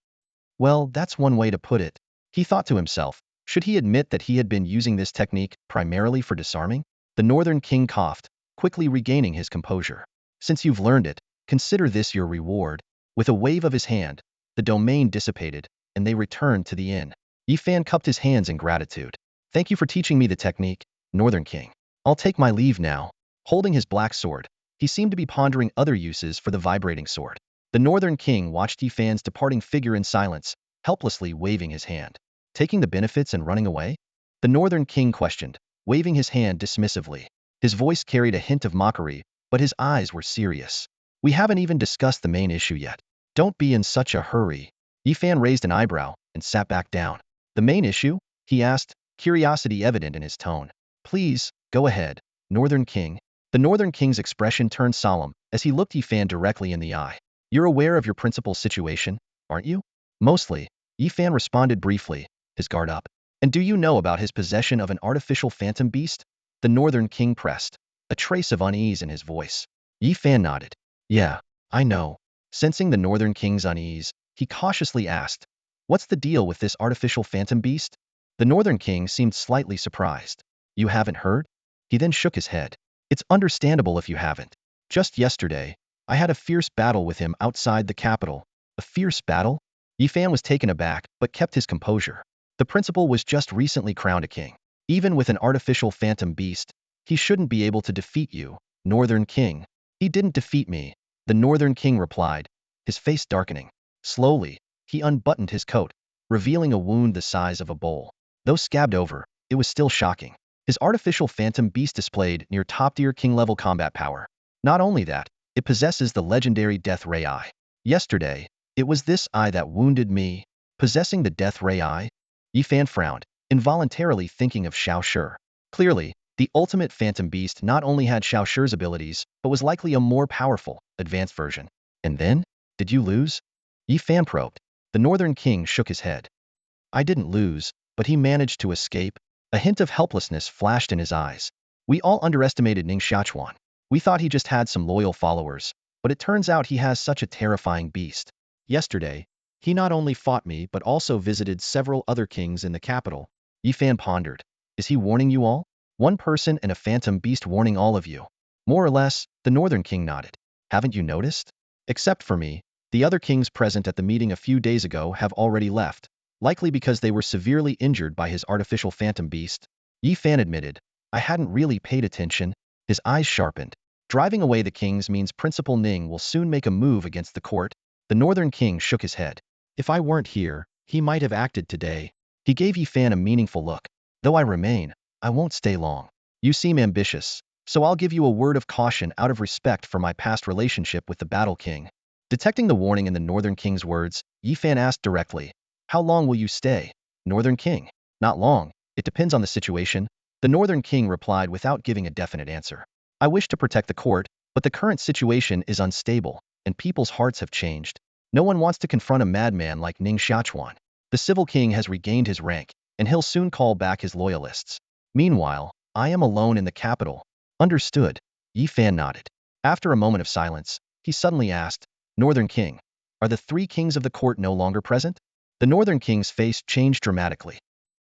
Well, that's one way to put it. He thought to himself, should he admit that he had been using this technique primarily for disarming? The Northern King coughed, quickly regaining his composure. Since you've learned it, consider this your reward. With a wave of his hand, the domain dissipated, and they returned to the inn. Yi Fan cupped his hands in gratitude. Thank you for teaching me the technique, Northern King. I'll take my leave now. Holding his black sword, he seemed to be pondering other uses for the vibrating sword. The Northern King watched Yi Fan's departing figure in silence, helplessly waving his hand. Taking the benefits and running away? The Northern King questioned, waving his hand dismissively. His voice carried a hint of mockery, but his eyes were serious. We haven't even discussed the main issue yet. Don't be in such a hurry. Yi Fan raised an eyebrow and sat back down. The main issue? He asked, curiosity evident in his tone. Please, go ahead, Northern King. The Northern King's expression turned solemn as he looked Yi Fan directly in the eye. You're aware of your principal's situation, aren't you? Mostly, Yi Fan responded briefly, his guard up. And do you know about his possession of an artificial phantom beast? The Northern King pressed, a trace of unease in his voice. Yi Fan nodded. Yeah, I know. Sensing the Northern King's unease, he cautiously asked, what's the deal with this artificial phantom beast? The Northern King seemed slightly surprised. You haven't heard? He then shook his head. It's understandable if you haven't. Just yesterday, I had a fierce battle with him outside the capital. A fierce battle? Yi Fan was taken aback, but kept his composure. The principal was just recently crowned a king. Even with an artificial phantom beast, he shouldn't be able to defeat you, Northern King. He didn't defeat me, the Northern King replied, his face darkening. Slowly, he unbuttoned his coat, revealing a wound the size of a bowl. Though scabbed over, it was still shocking. His artificial phantom beast displayed near top-tier king-level combat power. Not only that, it possesses the legendary Death Ray Eye. Yesterday, it was this eye that wounded me. Possessing the Death Ray Eye? Yi Fan frowned, involuntarily thinking of Xiao Shi. Clearly, the ultimate phantom beast not only had Xiao Shi's abilities, but was likely a more powerful, advanced version. And then? Did you lose? Yi Fan probed. The Northern King shook his head. I didn't lose, but he managed to escape. A hint of helplessness flashed in his eyes. We all underestimated Ning Xiachuan. We thought he just had some loyal followers, but it turns out he has such a terrifying beast. Yesterday, he not only fought me but also visited several other kings in the capital. Yi Fan pondered. Is he warning you all? One person and a phantom beast warning all of you. More or less, the Northern King nodded. Haven't you noticed? Except for me, the other kings present at the meeting a few days ago have already left, likely because they were severely injured by his artificial phantom beast. Yi Fan admitted, I hadn't really paid attention. His eyes sharpened. Driving away the kings means Principal Ning will soon make a move against the court. The Northern King shook his head. If I weren't here, he might have acted today. He gave Yi Fan a meaningful look. Though I remain, I won't stay long. You seem ambitious, so I'll give you a word of caution out of respect for my past relationship with the Battle King. Detecting the warning in the Northern King's words, Yi Fan asked directly, how long will you stay, Northern King? Not long, it depends on the situation. The Northern King replied without giving a definite answer. I wish to protect the court, but the current situation is unstable, and people's hearts have changed. No one wants to confront a madman like Ning Xiachuan. The civil king has regained his rank, and he'll soon call back his loyalists. Meanwhile, I am alone in the capital. Understood. Yi Fan nodded. After a moment of silence, he suddenly asked, Northern King, are the three kings of the court no longer present? The Northern King's face changed dramatically.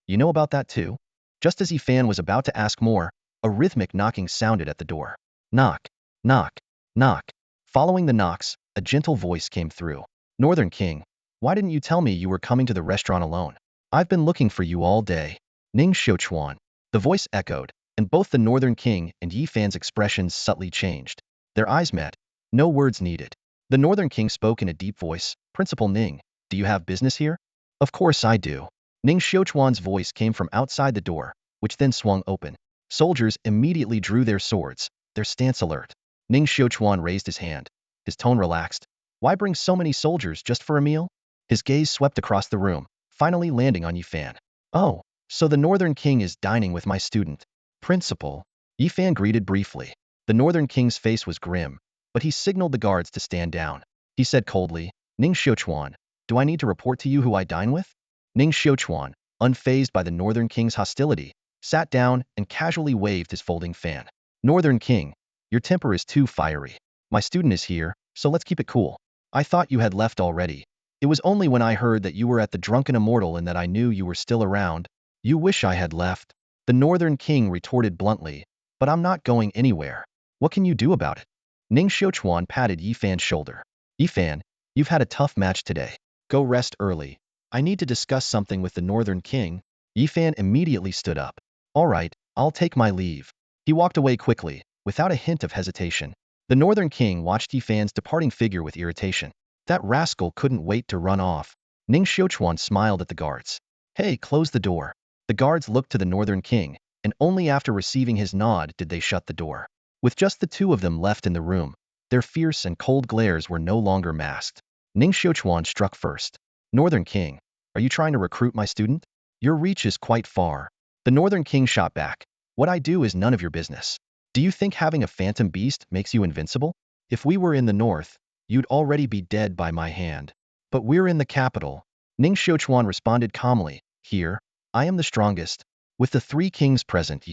You know about that too? Just as Yi Fan was about to ask more, a rhythmic knocking sounded at the door. Knock, knock, knock. Following the knocks, a gentle voice came through. Northern King, why didn't you tell me you were coming to the restaurant alone? I've been looking for you all day. Ning Xiachuan. The voice echoed, and both the Northern King and Yi Fan's expressions subtly changed. Their eyes met. No words needed. The Northern King spoke in a deep voice. Principal Ning, do you have business here? Of course I do. Ning Xiachuan's voice came from outside the door, which then swung open. Soldiers immediately drew their swords, their stance alert. Ning Xiachuan raised his hand. His tone relaxed. Why bring so many soldiers just for a meal? His gaze swept across the room, finally landing on Yi Fan. Oh, so the Northern King is dining with my student. Principal. Yifan greeted briefly. The Northern King's face was grim, but he signaled the guards to stand down. He said coldly, Ning Xiuchuan, do I need to report to you who I dine with? Ning Xiuchuan, unfazed by the Northern King's hostility, sat down and casually waved his folding fan. Northern King, your temper is too fiery. My student is here, so let's keep it cool. I thought you had left already. It was only when I heard that you were at the Drunken Immortal and that I knew you were still around. You wish I had left. The Northern King retorted bluntly, but I'm not going anywhere. What can you do about it? Ning Xiuchuan patted Yifan's shoulder. Yifan, you've had a tough match today. Go rest early. I need to discuss something with the Northern King. Yifan immediately stood up. All right, I'll take my leave. He walked away quickly, without a hint of hesitation. The Northern King watched Yifan's departing figure with irritation. That rascal couldn't wait to run off. Ning Xiuchuan smiled at the guards. Hey, close the door. The guards looked to the Northern King, and only after receiving his nod did they shut the door. With just the two of them left in the room, their fierce and cold glares were no longer masked. Ning Xiuchuan struck first. Northern King, are you trying to recruit my student? Your reach is quite far. The Northern King shot back. What I do is none of your business. Do you think having a phantom beast makes you invincible? If we were in the north, you'd already be dead by my hand. But we're in the capital. Ning Xiuchuan responded calmly. Here, I am the strongest. With the three kings present.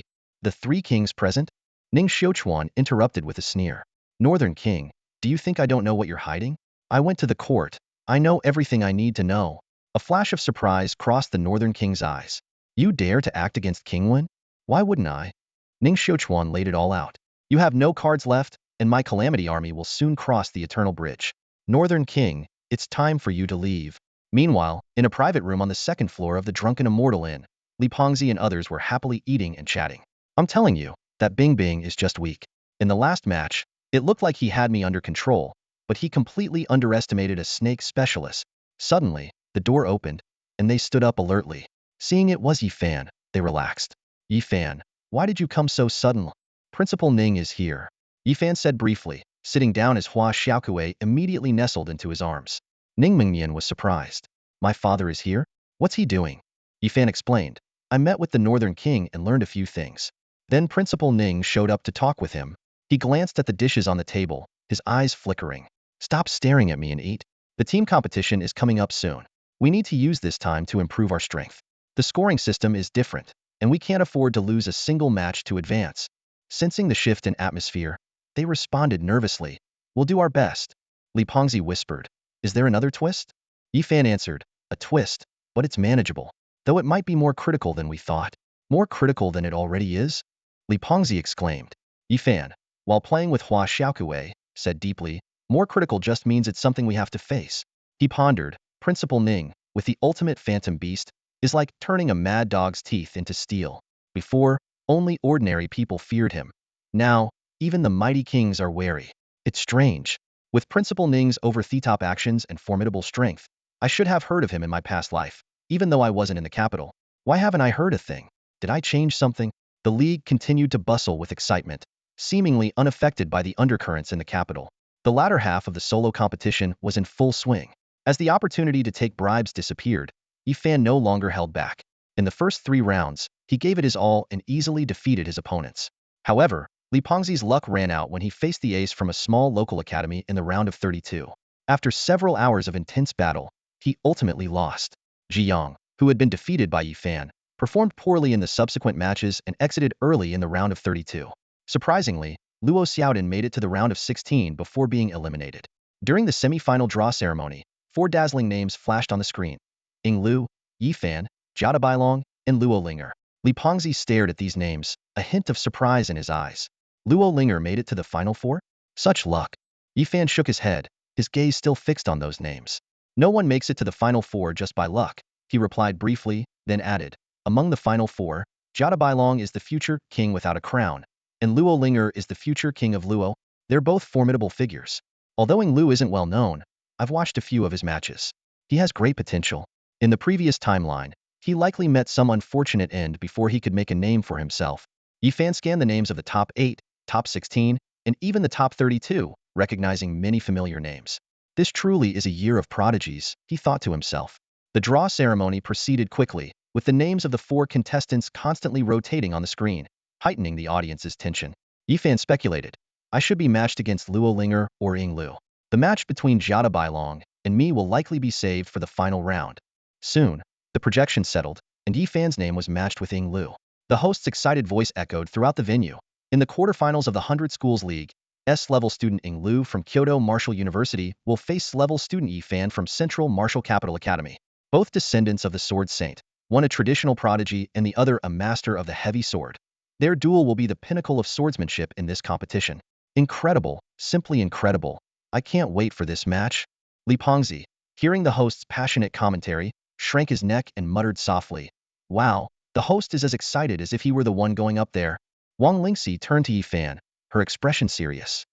The three kings present? Ning Xiuchuan interrupted with a sneer. Northern King, do you think I don't know what you're hiding? I went to the court. I know everything I need to know. A flash of surprise crossed the Northern King's eyes. You dare to act against King Wen? Why wouldn't I? Ning Xiuchuan laid it all out. You have no cards left, and my calamity army will soon cross the Eternal Bridge. Northern King, it's time for you to leave. Meanwhile, in a private room on the second floor of the Drunken Immortal Inn, Li Pengzi and others were happily eating and chatting. I'm telling you, that Bing Bing is just weak. In the last match, it looked like he had me under control, but he completely underestimated a snake specialist. Suddenly, the door opened, and they stood up alertly. Seeing it was Yifan, they relaxed. Yifan, why did you come so suddenly? Principal Ning is here. Yifan said briefly, sitting down as Hua Xiaokue immediately nestled into his arms. Ning Mingyan was surprised. My father is here? What's he doing? Yifan explained. I met with the Northern King and learned a few things. Then Principal Ning showed up to talk with him. He glanced at the dishes on the table, his eyes flickering. Stop staring at me and eat. The team competition is coming up soon. We need to use this time to improve our strength. The scoring system is different, and we can't afford to lose a single match to advance. Sensing the shift in atmosphere, they responded nervously. We'll do our best. Li Pengzi whispered. Is there another twist? Yifan answered. A twist, but it's manageable. Though it might be more critical than we thought. More critical than it already is? Li Pengzi exclaimed. Yifan, while playing with Hua Xiaokue, said deeply, more critical just means it's something we have to face. He pondered. Principal Ning, with the ultimate phantom beast, is like turning a mad dog's teeth into steel. Before, only ordinary people feared him. Now, even the mighty kings are wary. It's strange. With Principal Ning's over-the-top actions and formidable strength, I should have heard of him in my past life, even though I wasn't in the capital. Why haven't I heard a thing? Did I change something? The league continued to bustle with excitement, seemingly unaffected by the undercurrents in the capital. The latter half of the solo competition was in full swing. As the opportunity to take bribes disappeared, Yifan no longer held back. In the first 3 rounds, he gave it his all and easily defeated his opponents. However, Li Pengzi's luck ran out when he faced the ace from a small local academy in the round of 32. After several hours of intense battle, he ultimately lost. Ziyang, who had been defeated by Yifan, performed poorly in the subsequent matches and exited early in the round of 32. Surprisingly, Luo Xiaodin made it to the round of 16 before being eliminated. During the semi-final draw ceremony, 4 dazzling names flashed on the screen. Ying Lu, Yifan, Jiada Bailong, and Luo Linger. Li Pengzi stared at these names, a hint of surprise in his eyes. Luo Linger made it to the final 4? Such luck. Yifan shook his head, his gaze still fixed on those names. No one makes it to the final 4 just by luck, he replied briefly, then added. Among the final 4, Jiada Bailong is the future king without a crown, and Luo Linger is the future king of Luo. They're both formidable figures. Although Ying Lu isn't well known, I've watched a few of his matches. He has great potential. In the previous timeline, he likely met some unfortunate end before he could make a name for himself. Yifan scanned the names of the top 8, top 16, and even the top 32, recognizing many familiar names. This truly is a year of prodigies, he thought to himself. The draw ceremony proceeded quickly, with the names of the 4 contestants constantly rotating on the screen. heightening the audience's tension. Yifan speculated, I should be matched against Luo Linger or Ying Lu. The match between Jiada Bailong and me will likely be saved for the final round. Soon, the projection settled, and Yifan's name was matched with Ying Lu. The host's excited voice echoed throughout the venue. In the quarterfinals of the 100 Schools League, S-level student Ying Lu from Kyoto Martial University will face level student Yifan from Central Martial Capital Academy. Both descendants of the Sword Saint, one a traditional prodigy and the other a master of the heavy sword. Their duel will be the pinnacle of swordsmanship in this competition. Incredible, simply incredible. I can't wait for this match. Li Pengzi, hearing the host's passionate commentary, shrank his neck and muttered softly, wow, the host is as excited as if he were the one going up there. Wang Lingxi turned to Yifan, her expression serious.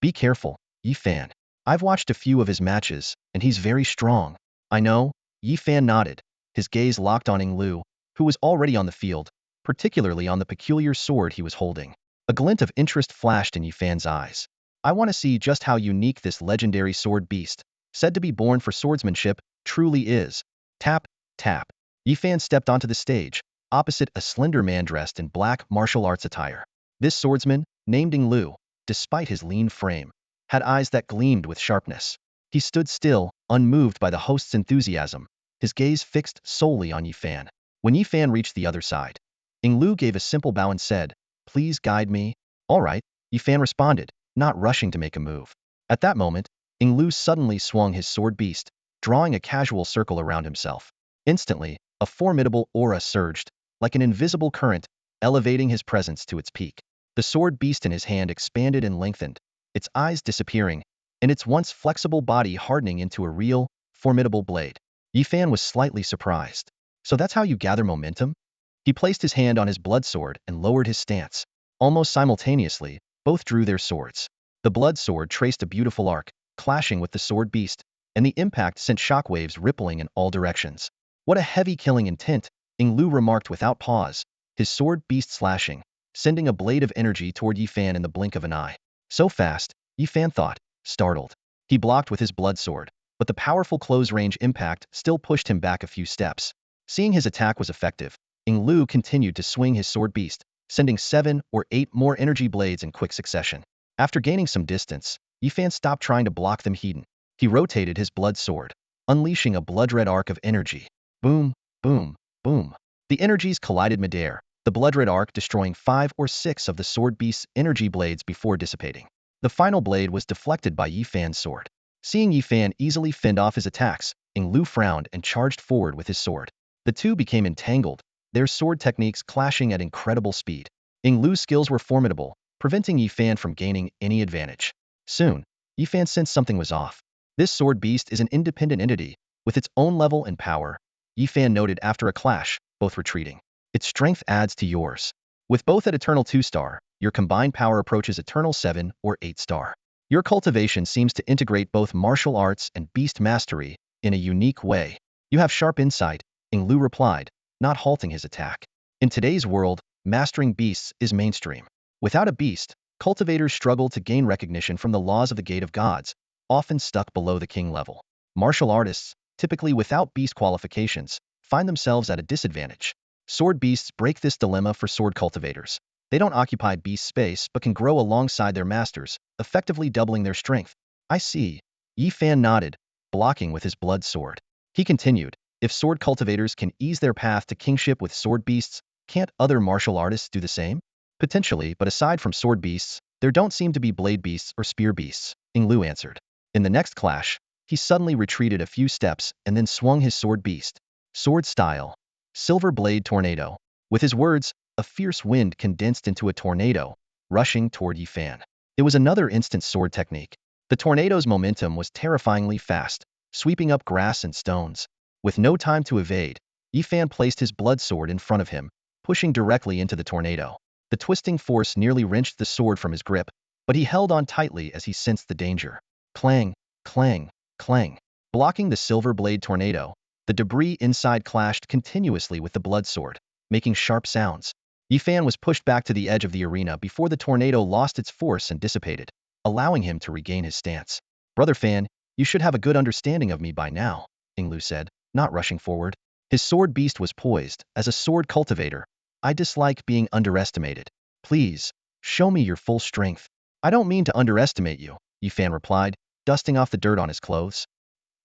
Be careful, Yifan. I've watched a few of his matches, and he's very strong. I know, Yifan nodded, his gaze locked on Ying Lu, who was already on the field, particularly on the peculiar sword he was holding. A glint of interest flashed in Yifan's eyes. I want to see just how unique this legendary sword beast, said to be born for swordsmanship, truly is. Tap, tap. Yifan stepped onto the stage, opposite a slender man dressed in black martial arts attire. This swordsman, named Ying Lu, despite his lean frame, had eyes that gleamed with sharpness. He stood still, unmoved by the host's enthusiasm, his gaze fixed solely on Yifan. When Yifan reached the other side, Ying Lu gave a simple bow and said, please guide me. All right, Yifan responded, not rushing to make a move. At that moment, Ying Lu suddenly swung his sword beast, drawing a casual circle around himself. Instantly, a formidable aura surged, like an invisible current, elevating his presence to its peak. The sword beast in his hand expanded and lengthened, its eyes disappearing, and its once flexible body hardening into a real, formidable blade. Yifan was slightly surprised. So that's how you gather momentum? He placed his hand on his blood sword and lowered his stance. Almost simultaneously, both drew their swords. The blood sword traced a beautiful arc, clashing with the sword beast, and the impact sent shockwaves rippling in all directions. What a heavy killing intent, Ying Lu remarked without pause, his sword beast slashing, sending a blade of energy toward Yifan in the blink of an eye. So fast, Yifan thought, startled. He blocked with his blood sword, but the powerful close-range impact still pushed him back a few steps. Seeing his attack was effective, Ying Lu continued to swing his sword beast, sending 7 or 8 more energy blades in quick succession. After gaining some distance, Yifan stopped trying to block them. He rotated his blood sword, unleashing a blood-red arc of energy. Boom, boom, boom. The energies collided midair, the blood-red arc destroying 5 or 6 of the sword beast's energy blades before dissipating. The final blade was deflected by Yifan's sword. Seeing Yifan easily fend off his attacks, Ying Lu frowned and charged forward with his sword. The two became entangled, their sword techniques clashing at incredible speed. Ying Lu's skills were formidable, preventing Yifan from gaining any advantage. Soon, Yifan sensed something was off. This sword beast is an independent entity, with its own level and power, Yifan noted after a clash, both retreating. Its strength adds to yours. With both at Eternal 2-star, your combined power approaches Eternal 7 or 8-star. Your cultivation seems to integrate both martial arts and beast mastery in a unique way. You have sharp insight, Ying Lu replied, not halting his attack. In today's world, mastering beasts is mainstream. Without a beast, cultivators struggle to gain recognition from the laws of the Gate of Gods, often stuck below the king level. Martial artists, typically without beast qualifications, find themselves at a disadvantage. Sword beasts break this dilemma for sword cultivators. They don't occupy beast space but can grow alongside their masters, effectively doubling their strength. I see. Yifan nodded, blocking with his blood sword. He continued, if sword cultivators can ease their path to kingship with sword beasts, can't other martial artists do the same? Potentially, but aside from sword beasts, there don't seem to be blade beasts or spear beasts, Ying Lu answered. In the next clash, he suddenly retreated a few steps and then swung his sword beast. Sword style. Silver blade tornado. With his words, a fierce wind condensed into a tornado, rushing toward Yifan. It was another instant sword technique. The tornado's momentum was terrifyingly fast, sweeping up grass and stones. With no time to evade, Yifan placed his blood sword in front of him, pushing directly into the tornado. The twisting force nearly wrenched the sword from his grip, but he held on tightly as he sensed the danger. Clang, clang, clang. Blocking the silver blade tornado, the debris inside clashed continuously with the blood sword, making sharp sounds. Yifan was pushed back to the edge of the arena before the tornado lost its force and dissipated, allowing him to regain his stance. Brother Fan, you should have a good understanding of me by now, Ying Lu said, not rushing forward. His sword beast was poised. As a sword cultivator, I dislike being underestimated. Please, show me your full strength. I don't mean to underestimate you, Yifan replied, dusting off the dirt on his clothes.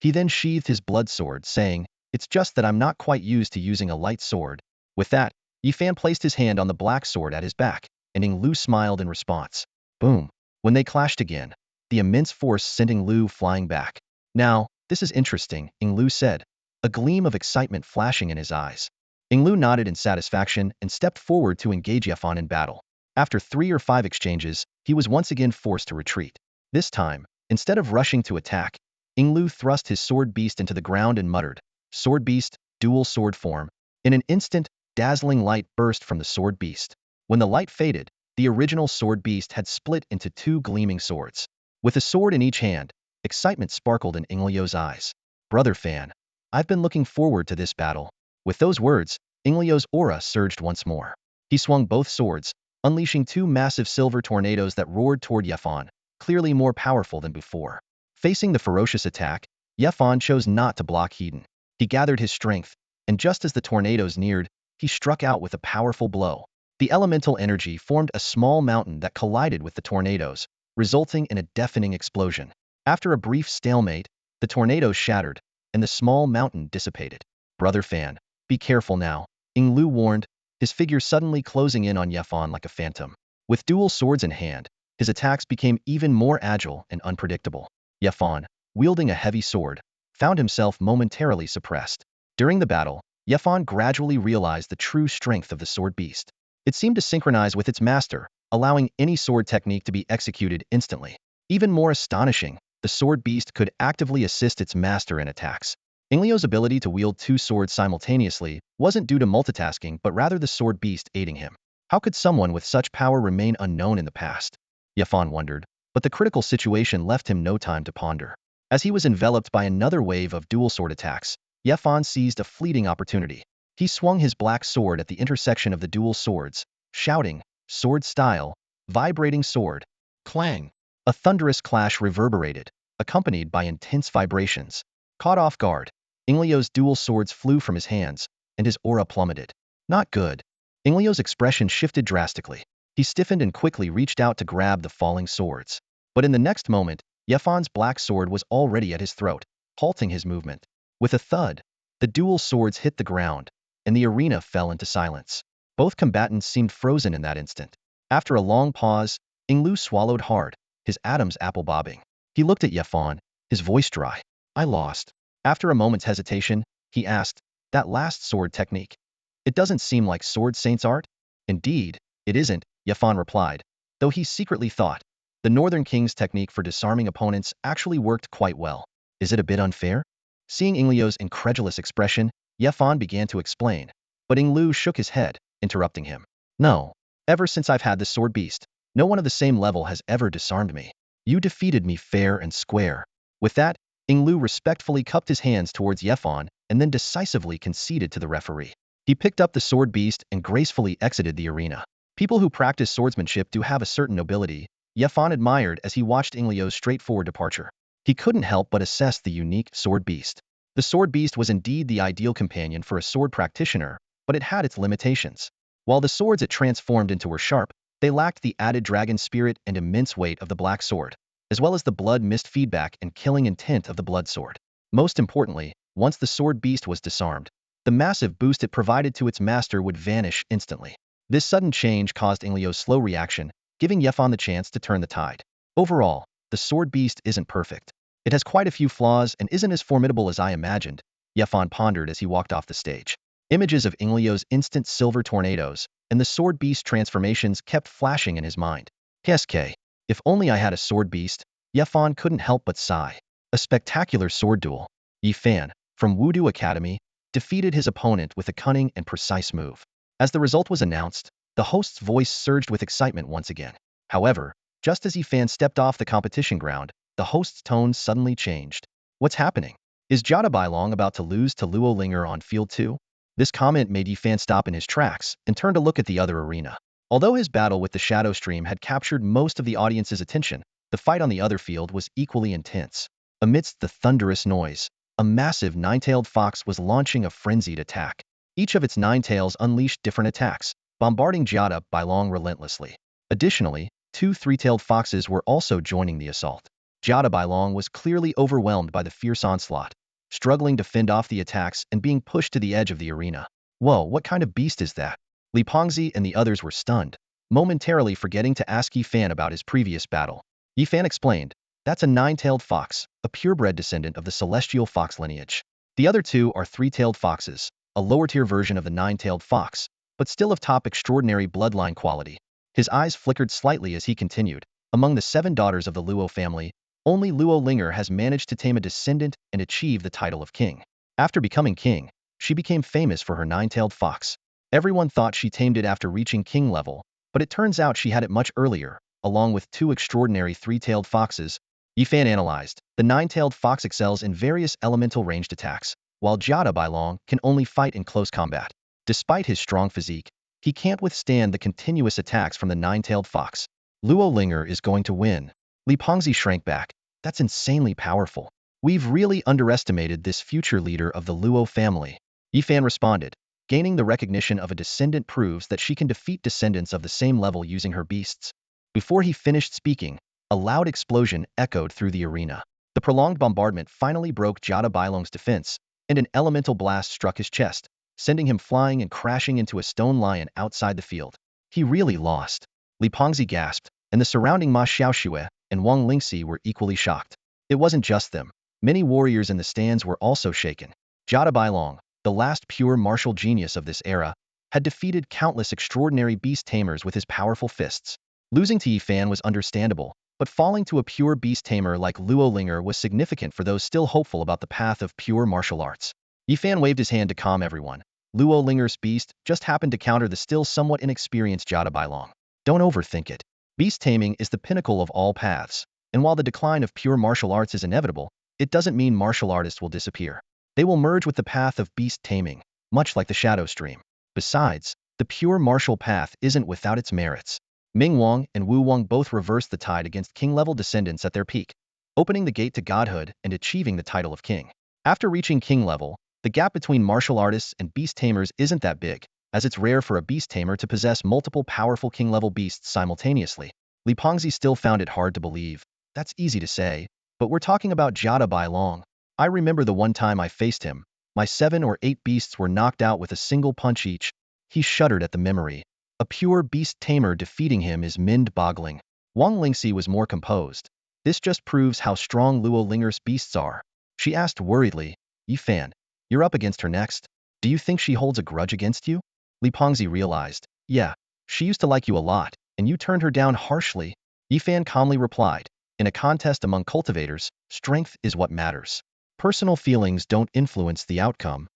He then sheathed his blood sword, saying, "It's just that I'm not quite used to using a light sword." With that, Yifan placed his hand on the black sword at his back, and Ning Lu smiled in response. Boom. When they clashed again, the immense force sent Ning Lu flying back. Now, this is interesting, Ning Lu said, a gleam of excitement flashing in his eyes. Ning Lu nodded in satisfaction and stepped forward to engage Yifan in battle. After 3 or 5 exchanges, he was once again forced to retreat. This time, instead of rushing to attack, Ning Lu thrust his sword beast into the ground and muttered, "Sword beast, dual sword form." In an instant, dazzling light burst from the sword beast. When the light faded, the original sword beast had split into 2 gleaming swords. With a sword in each hand, excitement sparkled in Inglio's eyes. "Brother Fan, I've been looking forward to this battle." With those words, Inglio's aura surged once more. He swung both swords, unleashing 2 massive silver tornadoes that roared toward Yifan, clearly more powerful than before. Facing the ferocious attack, Yifan chose not to block Hedon. He gathered his strength, and just as the tornadoes neared, he struck out with a powerful blow. The elemental energy formed a small mountain that collided with the tornadoes, resulting in a deafening explosion. After a brief stalemate, the tornadoes shattered, and the small mountain dissipated. "Brother Fan, be careful now," Ning Lu warned, his figure suddenly closing in on Yifan like a phantom. With dual swords in hand, his attacks became even more agile and unpredictable. Yifan, wielding a heavy sword, found himself momentarily suppressed. During the battle, Yifan gradually realized the true strength of the sword beast. It seemed to synchronize with its master, allowing any sword technique to be executed instantly. Even more astonishing, the sword beast could actively assist its master in attacks. Inglio's ability to wield 2 swords simultaneously wasn't due to multitasking but rather the sword beast aiding him. How could someone with such power remain unknown in the past? Yifan wondered, but the critical situation left him no time to ponder. As he was enveloped by another wave of dual sword attacks, Yifan seized a fleeting opportunity. He swung his black sword at the intersection of the dual swords, shouting, "Sword style, vibrating sword." Clang! A thunderous clash reverberated, accompanied by intense vibrations. Caught off guard, Inglio's dual swords flew from his hands, and his aura plummeted. Not good. Inglio's expression shifted drastically. He stiffened and quickly reached out to grab the falling swords. But in the next moment, Yifan's black sword was already at his throat, halting his movement. With a thud, the dual swords hit the ground, and the arena fell into silence. Both combatants seemed frozen in that instant. After a long pause, Ning Lu swallowed hard, his atoms apple-bobbing. He looked at Yifan, his voice dry. "I lost." After a moment's hesitation, he asked, "That last sword technique? It doesn't seem like Sword Saint's art?" "Indeed, it isn't," Yifan replied, though he secretly thought, the Northern King's technique for disarming opponents actually worked quite well. "Is it a bit unfair?" Seeing Inglio's incredulous expression, Yifan began to explain, but Ning Lu shook his head, interrupting him. "No. Ever since I've had the sword beast, no one of the same level has ever disarmed me. You defeated me fair and square." With that, Ning Lu respectfully cupped his hands towards Yifan and then decisively conceded to the referee. He picked up the sword beast and gracefully exited the arena. People who practice swordsmanship do have a certain nobility, Yifan admired as he watched Inglio's straightforward departure. He couldn't help but assess the unique sword beast. The sword beast was indeed the ideal companion for a sword practitioner, but it had its limitations. While the swords it transformed into were sharp, they lacked the added dragon spirit and immense weight of the black sword, as well as the blood mist feedback and killing intent of the blood sword. Most importantly, once the sword beast was disarmed, the massive boost it provided to its master would vanish instantly. This sudden change caused Inglio's slow reaction, giving Yifan the chance to turn the tide. Overall, the sword beast isn't perfect. It has quite a few flaws and isn't as formidable as I imagined, Yifan pondered as he walked off the stage. Images of Inglio's instant silver tornadoes and the sword beast transformations kept flashing in his mind. "KSK, if only I had a sword beast," Yifan couldn't help but sigh. A spectacular sword duel. Yifan, from Wudu Academy, defeated his opponent with a cunning and precise move. As the result was announced, the host's voice surged with excitement once again. However, just as Yifan stepped off the competition ground, the host's tone suddenly changed. "What's happening? Is Jada Bailong about to lose to Luo Linger on field 2? This comment made Yifan stop in his tracks and turn to look at the other arena. Although his battle with the Shadow Stream had captured most of the audience's attention, the fight on the other field was equally intense. Amidst the thunderous noise, a massive 9-tailed fox was launching a frenzied attack. Each of its 9 tails unleashed different attacks, bombarding Jiada Bailong relentlessly. Additionally, two three-tailed foxes were also joining the assault. Jiada Bailong was clearly overwhelmed by the fierce onslaught, struggling to fend off the attacks and being pushed to the edge of the arena. Whoa, what kind of beast is that? Li Pengzi and the others were stunned, momentarily forgetting to ask Yi Fan about his previous battle. Yi Fan explained, "That's a nine-tailed fox, a purebred descendant of the celestial fox lineage. The other two are three-tailed foxes, a lower-tier version of the nine-tailed fox, but still of top extraordinary bloodline quality." His eyes flickered slightly as he continued, "Among the 7 daughters of the Luo family, only Luo Linger has managed to tame a descendant and achieve the title of king. After becoming king, she became famous for her nine-tailed fox. Everyone thought she tamed it after reaching king level, but it turns out she had it much earlier, along with 2 extraordinary three-tailed foxes." Yi Fan analyzed, "The nine-tailed fox excels in various elemental ranged attacks, while Jiada Bailong can only fight in close combat. Despite his strong physique, he can't withstand the continuous attacks from the nine-tailed fox. Luo Linger is going to win." Li Pengzi shrank back. "That's insanely powerful. We've really underestimated this future leader of the Luo family." Yi Fan responded, "Gaining the recognition of a descendant proves that she can defeat descendants of the same level using her beasts." Before he finished speaking, a loud explosion echoed through the arena. The prolonged bombardment finally broke Jiada Bailong's defense, and an elemental blast struck his chest, sending him flying and crashing into a stone lion outside the field. He really lost. Li Pengzi gasped, and the surrounding Ma Xiaoxue and Wang Lingxi were equally shocked. It wasn't just them. Many warriors in the stands were also shaken. Jiada Bailong, the last pure martial genius of this era, had defeated countless extraordinary beast tamers with his powerful fists. Losing to Yi Fan was understandable, but falling to a pure beast tamer like Luo Linger was significant for those still hopeful about the path of pure martial arts. Yi Fan waved his hand to calm everyone. Luo Linger's beast just happened to counter the still somewhat inexperienced Jiada Bailong. Don't overthink it. Beast taming is the pinnacle of all paths, and while the decline of pure martial arts is inevitable, it doesn't mean martial artists will disappear. They will merge with the path of beast taming, much like the shadow stream. Besides, the pure martial path isn't without its merits. Ming Wang and Wu Wang both reversed the tide against king-level descendants at their peak, opening the gate to godhood and achieving the title of king. After reaching king level, the gap between martial artists and beast tamers isn't that big, as it's rare for a beast tamer to possess multiple powerful king-level beasts simultaneously. Li Pengzi still found it hard to believe. That's easy to say, but we're talking about Jiada Bailong. I remember the one time I faced him. My 7 or 8 beasts were knocked out with a single punch each. He shuddered at the memory. A pure beast tamer defeating him is mind-boggling. Wang Lingxi was more composed. "This just proves how strong Luo Linger's beasts are." She asked worriedly, "Yi Fan, you're up against her next. Do you think she holds a grudge against you?" Li Pengzi realized, "Yeah, she used to like you a lot, and you turned her down harshly." Yi Fan calmly replied, "In a contest among cultivators, strength is what matters. Personal feelings don't influence the outcome."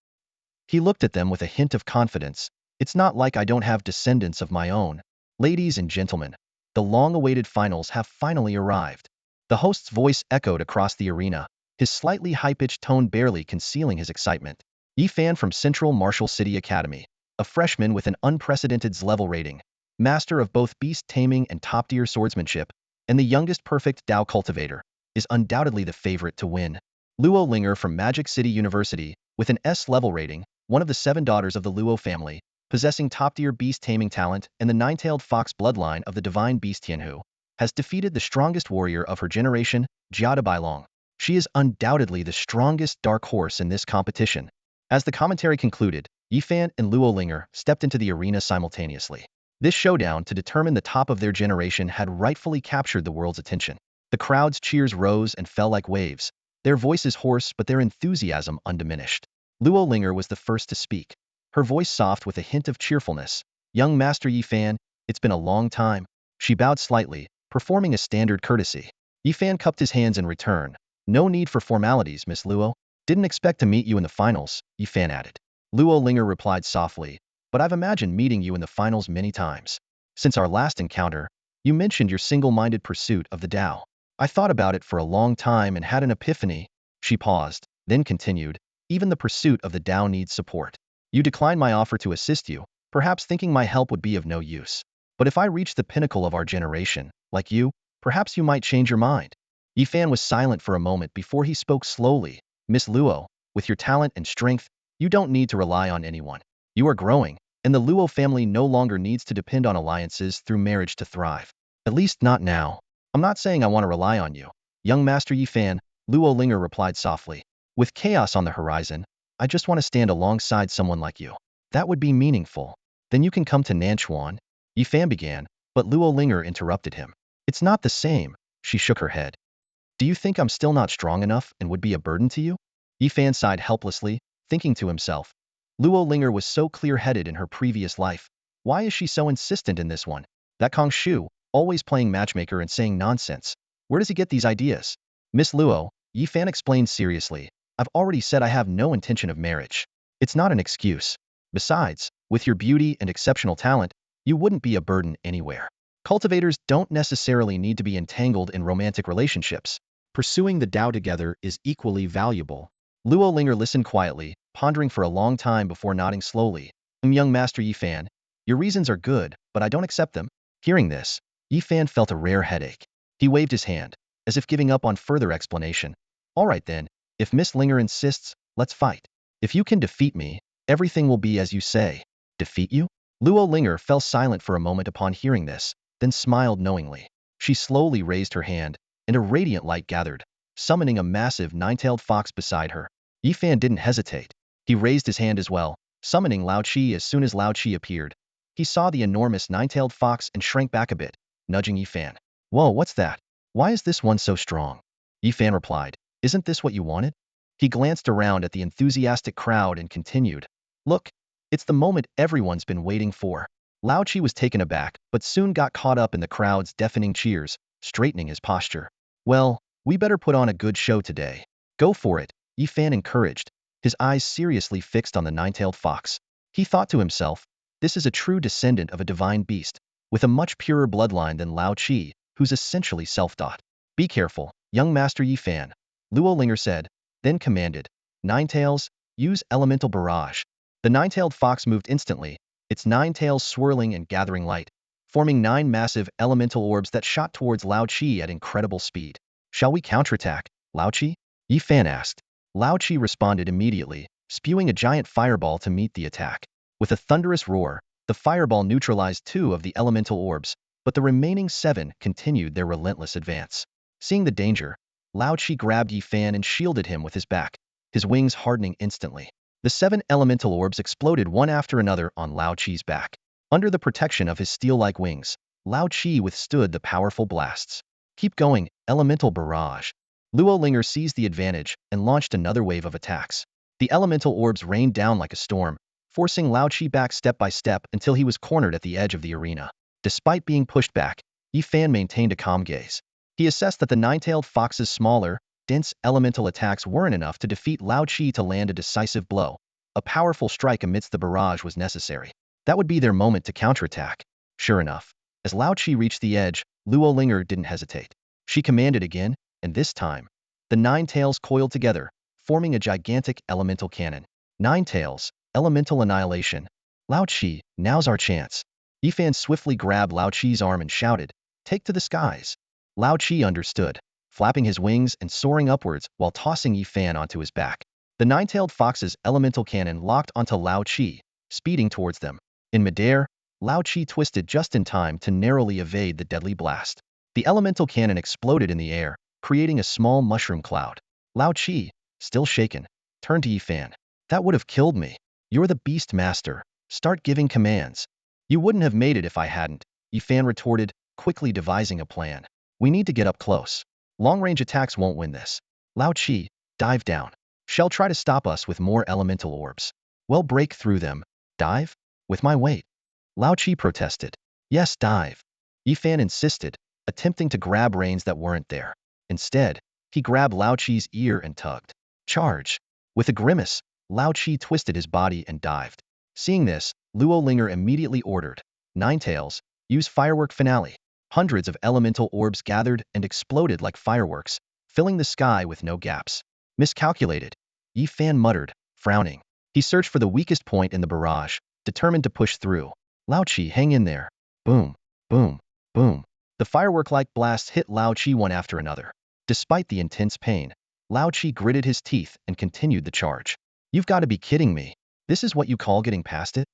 He looked at them with a hint of confidence. "It's not like I don't have descendants of my own." Ladies and gentlemen, the long-awaited finals have finally arrived. The host's voice echoed across the arena, his slightly high-pitched tone barely concealing his excitement. Yi Fan from Central Martial City Academy, a freshman with an unprecedented Z-level rating, master of both beast taming and top-tier swordsmanship, and the youngest perfect Dao cultivator, is undoubtedly the favorite to win. Luo Linger from Magic City University, with an S-level rating, one of the 7 daughters of the Luo family, possessing top-tier beast taming talent and the nine-tailed fox bloodline of the divine beast Tianhu, has defeated the strongest warrior of her generation, Jiada Bailong. She is undoubtedly the strongest dark horse in this competition. As the commentary concluded, Yi Fan and Luo Linger stepped into the arena simultaneously. This showdown to determine the top of their generation had rightfully captured the world's attention. The crowd's cheers rose and fell like waves, their voices hoarse but their enthusiasm undiminished. Luo Linger was the first to speak, her voice soft with a hint of cheerfulness. "Young Master Yi Fan, it's been a long time." She bowed slightly, performing a standard courtesy. Yi Fan cupped his hands in return. "No need for formalities, Miss Luo. Didn't expect to meet you in the finals," Yi Fan added. Luo Linger replied softly, "But I've imagined meeting you in the finals many times. Since our last encounter, you mentioned your single-minded pursuit of the Tao. I thought about it for a long time and had an epiphany." She paused, then continued, "Even the pursuit of the Tao needs support. You declined my offer to assist you, perhaps thinking my help would be of no use. But if I reach the pinnacle of our generation, like you, perhaps you might change your mind." Yi Fan was silent for a moment before he spoke slowly. "Miss Luo, with your talent and strength, you don't need to rely on anyone. You are growing, and the Luo family no longer needs to depend on alliances through marriage to thrive. At least not now. I'm not saying I want to rely on you. Young Master Yi Fan, Luo Linger replied softly. With chaos on the horizon, I just want to stand alongside someone like you. That would be meaningful. Then you can come to Nanchuan. Yi Fan began, but Luo Linger interrupted him. It's not the same. She shook her head. Do you think I'm still not strong enough and would be a burden to you? Yi Fan sighed helplessly, thinking to himself. Luo Linger was so clear-headed in her previous life. Why is she so insistent in this one? That Kong Shu, always playing matchmaker and saying nonsense. Where does he get these ideas? Miss Luo, Yi Fan explained seriously. I've already said I have no intention of marriage. It's not an excuse. Besides, with your beauty and exceptional talent, you wouldn't be a burden anywhere. Cultivators don't necessarily need to be entangled in romantic relationships. Pursuing the Tao together is equally valuable. Luo Linger listened quietly, pondering for a long time before nodding slowly. Young Master Yi Fan, your reasons are good, but I don't accept them. Hearing this, Yi Fan felt a rare headache. He waved his hand, as if giving up on further explanation. All right then, if Miss Linger insists, let's fight. If you can defeat me, everything will be as you say. Defeat you? Luo Linger fell silent for a moment upon hearing this, then smiled knowingly. She slowly raised her hand, and a radiant light gathered, summoning a massive nine-tailed fox beside her. Yi Fan didn't hesitate. He raised his hand as well, summoning Lao Qi as soon as Lao Qi appeared. He saw the enormous nine-tailed fox and shrank back a bit, nudging Yi Fan. Whoa, what's that? Why is this one so strong? Yi Fan replied. Isn't this what you wanted? He glanced around at the enthusiastic crowd and continued. Look, it's the moment everyone's been waiting for. Lao Qi was taken aback, but soon got caught up in the crowd's deafening cheers, straightening his posture. Well, we better put on a good show today. Go for it, Yi Fan encouraged, his eyes seriously fixed on the nine-tailed fox. He thought to himself, this is a true descendant of a divine beast, with a much purer bloodline than Lao Qi, who's essentially self-taught. Be careful, young Master Yi Fan, Luo Linger said, then commanded. Nine-tails, use elemental barrage. The nine-tailed fox moved instantly, its nine tails swirling and gathering light, forming 9 massive elemental orbs that shot towards Lao Qi at incredible speed. Shall we counterattack, Lao Qi? Yi Fan asked. Lao Qi responded immediately, spewing a giant fireball to meet the attack. With a thunderous roar, the fireball neutralized 2 of the elemental orbs, but the remaining 7 continued their relentless advance. Seeing the danger, Lao Qi grabbed Yi Fan and shielded him with his back, his wings hardening instantly. The 7 elemental orbs exploded one after another on Lao Qi's back. Under the protection of his steel-like wings, Lao Qi withstood the powerful blasts. Keep going, elemental barrage. Luo Linger seized the advantage and launched another wave of attacks. The elemental orbs rained down like a storm, forcing Lao Qi back step by step until he was cornered at the edge of the arena. Despite being pushed back, Yi Fan maintained a calm gaze. He assessed that the nine-tailed fox's smaller, dense elemental attacks weren't enough to defeat Lao Qi to land a decisive blow. A powerful strike amidst the barrage was necessary. That would be their moment to counterattack. Sure enough, as Lao Qi reached the edge, Luo Linger didn't hesitate. She commanded again, and this time, the 9 tails coiled together, forming a gigantic elemental cannon. 9 tails, elemental annihilation. Lao Qi, now's our chance. Yi Fan swiftly grabbed Lao Qi's arm and shouted, take to the skies. Lao Qi understood, flapping his wings and soaring upwards while tossing Yi Fan onto his back. The 9-tailed fox's elemental cannon locked onto Lao Qi, speeding towards them. In midair, Lao Qi twisted just in time to narrowly evade the deadly blast. The elemental cannon exploded in the air, creating a small mushroom cloud. Lao Qi, still shaken, turned to Yi Fan. That would have killed me. You're the beast master. Start giving commands. You wouldn't have made it if I hadn't, Yi Fan retorted, quickly devising a plan. We need to get up close. Long-range attacks won't win this. Lao Qi, dive down. Shall try to stop us with more elemental orbs. Well, break through them. Dive? With my weight. Lao Qi protested. Yes, dive. Yi Fan insisted, attempting to grab reins that weren't there. Instead, he grabbed Lao Qi's ear and tugged. Charge. With a grimace, Lao Qi twisted his body and dived. Seeing this, Luo Linger immediately ordered, 9 tails, use firework finale. Hundreds of elemental orbs gathered and exploded like fireworks, filling the sky with no gaps. Miscalculated, Yi Fan muttered, frowning. He searched for the weakest point in the barrage, determined to push through. Lao Qi, hang in there. Boom, boom, boom. The firework-like blasts hit Lao Qi one after another. Despite the intense pain, Lao Qi gritted his teeth and continued the charge. You've got to be kidding me. This is what you call getting past it?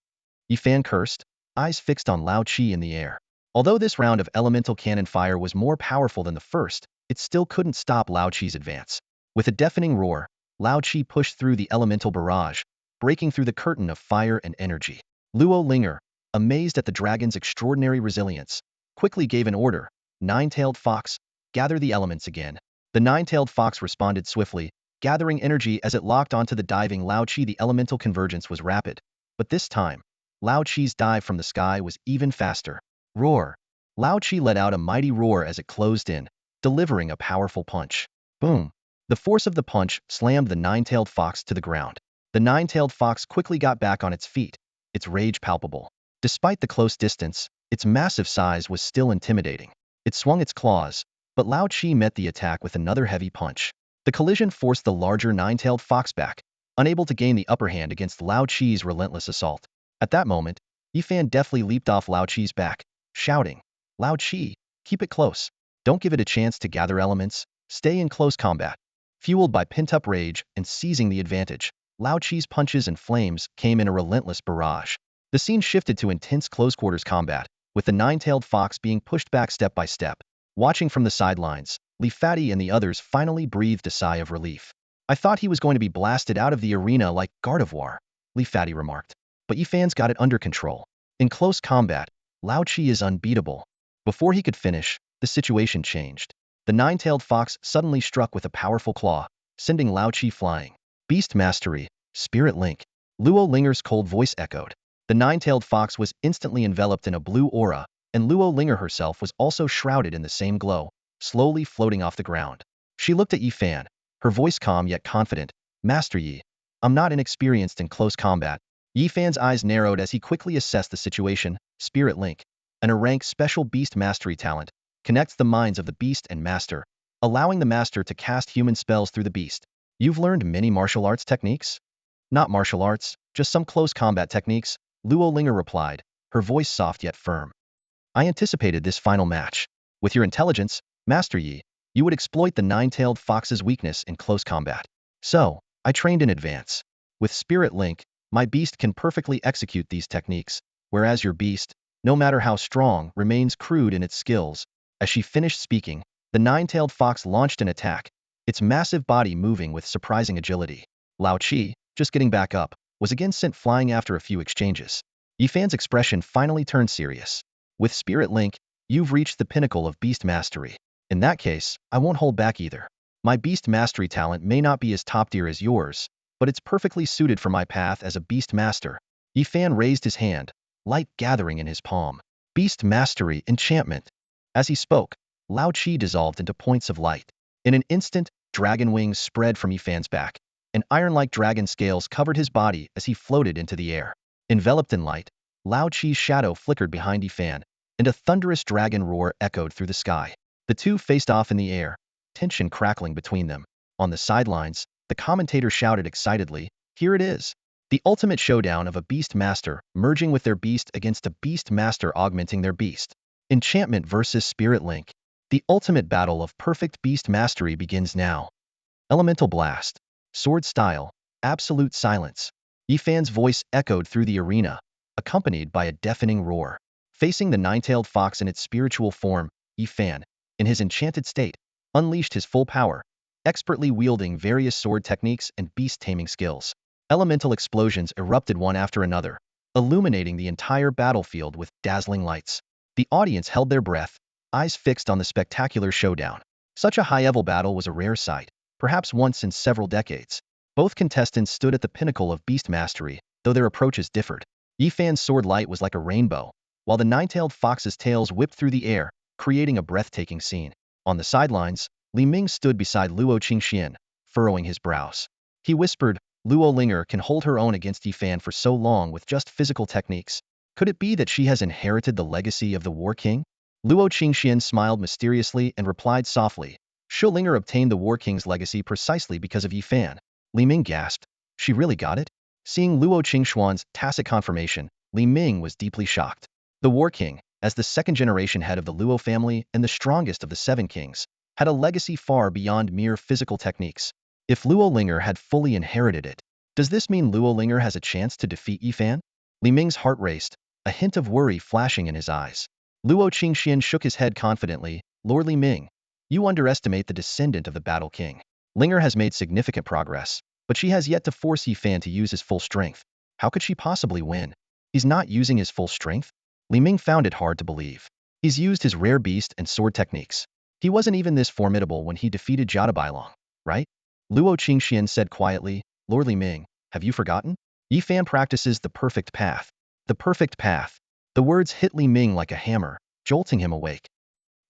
Yifan cursed, eyes fixed on Lao Qi in the air. Although this round of elemental cannon fire was more powerful than the first, it still couldn't stop Lao Qi's advance. With a deafening roar, Lao Qi pushed through the elemental barrage, breaking through the curtain of fire and energy. Luo Linger, amazed at the dragon's extraordinary resilience, quickly gave an order, Nine-tailed fox, gather the elements again. The nine-tailed fox responded swiftly, gathering energy as it locked onto the diving Lao Qi. The elemental convergence was rapid, but this time, Lao Qi's dive from the sky was even faster. Roar! Lao Qi let out a mighty roar as it closed in, delivering a powerful punch. Boom! The force of the punch slammed the nine-tailed fox to the ground. The nine-tailed fox quickly got back on its feet, its rage palpable. Despite the close distance, its massive size was still intimidating. It swung its claws, but Lao Qi met the attack with another heavy punch. The collision forced the larger nine-tailed fox back, unable to gain the upper hand against Lao Qi's relentless assault. At that moment, Yifan deftly leaped off Lao Qi's back, shouting, Lao Qi, keep it close. Don't give it a chance to gather elements. Stay in close combat. Fueled by pent-up rage and seizing the advantage, Lao Qi's punches and flames came in a relentless barrage. The scene shifted to intense close-quarters combat, with the nine-tailed fox being pushed back step by step. Watching from the sidelines, Li Fati and the others finally breathed a sigh of relief. I thought he was going to be blasted out of the arena like Gardevoir, Li Fati remarked. But Yifan's got it under control. In close combat, Lao Qi is unbeatable. Before he could finish, the situation changed. The nine-tailed fox suddenly struck with a powerful claw, sending Lao Qi flying. Beast Mastery, Spirit Link. Luo Linger's cold voice echoed. The nine-tailed fox was instantly enveloped in a blue aura, and Luo Linger herself was also shrouded in the same glow, slowly floating off the ground. She looked at Yifan, her voice calm yet confident. Master Yi, I'm not inexperienced in close combat. Yifan's eyes narrowed as he quickly assessed the situation. Spirit Link, an rank special beast mastery talent, connects the minds of the beast and master, allowing the master to cast human spells through the beast. You've learned many martial arts techniques? Not martial arts, just some close combat techniques, Luo Linger replied, her voice soft yet firm. I anticipated this final match. With your intelligence, Master Yi, you would exploit the nine-tailed fox's weakness in close combat. So, I trained in advance. With Spirit Link, my beast can perfectly execute these techniques, whereas your beast, no matter how strong, remains crude in its skills. As she finished speaking, the nine-tailed fox launched an attack, its massive body moving with surprising agility. Lao Qi, just getting back up, was again sent flying after a few exchanges. Yifan's expression finally turned serious. With Spirit Link, you've reached the pinnacle of beast mastery. In that case, I won't hold back either. My beast mastery talent may not be as top tier as yours, but it's perfectly suited for my path as a beast master. Yifan raised his hand, light gathering in his palm. Beast mastery enchantment. As he spoke, Lao Qi dissolved into points of light. In an instant, dragon wings spread from Yifan's back, and iron-like dragon scales covered his body as he floated into the air. Enveloped in light, Lao Qi's shadow flickered behind Yifan, and a thunderous dragon roar echoed through the sky. The two faced off in the air, tension crackling between them. On the sidelines, the commentator shouted excitedly, here it is. The ultimate showdown of a beast master merging with their beast against a beast master augmenting their beast. Enchantment versus Spirit Link. The ultimate battle of perfect beast mastery begins now. Elemental Blast. Sword Style. Absolute silence. Yifan's voice echoed through the arena, accompanied by a deafening roar. Facing the nine-tailed fox in its spiritual form, Yifan, in his enchanted state, unleashed his full power, expertly wielding various sword techniques and beast-taming skills. Elemental explosions erupted one after another, illuminating the entire battlefield with dazzling lights. The audience held their breath, eyes fixed on the spectacular showdown. Such a high-level battle was a rare sight, perhaps once in several decades. Both contestants stood at the pinnacle of beast mastery, though their approaches differed. Yifan's sword light was like a rainbow, while the nine-tailed fox's tails whipped through the air, creating a breathtaking scene. On the sidelines, Li Ming stood beside Luo Qingxian, furrowing his brows. He whispered, Luo Linger can hold her own against Yifan for so long with just physical techniques. Could it be that she has inherited the legacy of the War King? Luo Qingxian smiled mysteriously and replied softly, Shu Linger obtained the War King's legacy precisely because of Yifan. Li Ming gasped, she really got it? Seeing Luo Qingxuan's tacit confirmation, Li Ming was deeply shocked. The War King, as the second-generation head of the Luo family and the strongest of the seven kings, had a legacy far beyond mere physical techniques. If Luo Linger had fully inherited it, does this mean Luo Linger has a chance to defeat Yifan? Li Ming's heart raced, a hint of worry flashing in his eyes. Luo Qingxian shook his head confidently. Lord Li Ming, you underestimate the descendant of the Battle King. Linger has made significant progress, but she has yet to force Yi Fan to use his full strength. How could she possibly win? He's not using his full strength? Li Ming found it hard to believe. He's used his rare beast and sword techniques. He wasn't even this formidable when he defeated Jia Bailong, right? Luo Qingxian said quietly. Lord Li Ming, have you forgotten? Yi Fan practices the perfect path. The perfect path. The words hit Li Ming like a hammer, jolting him awake.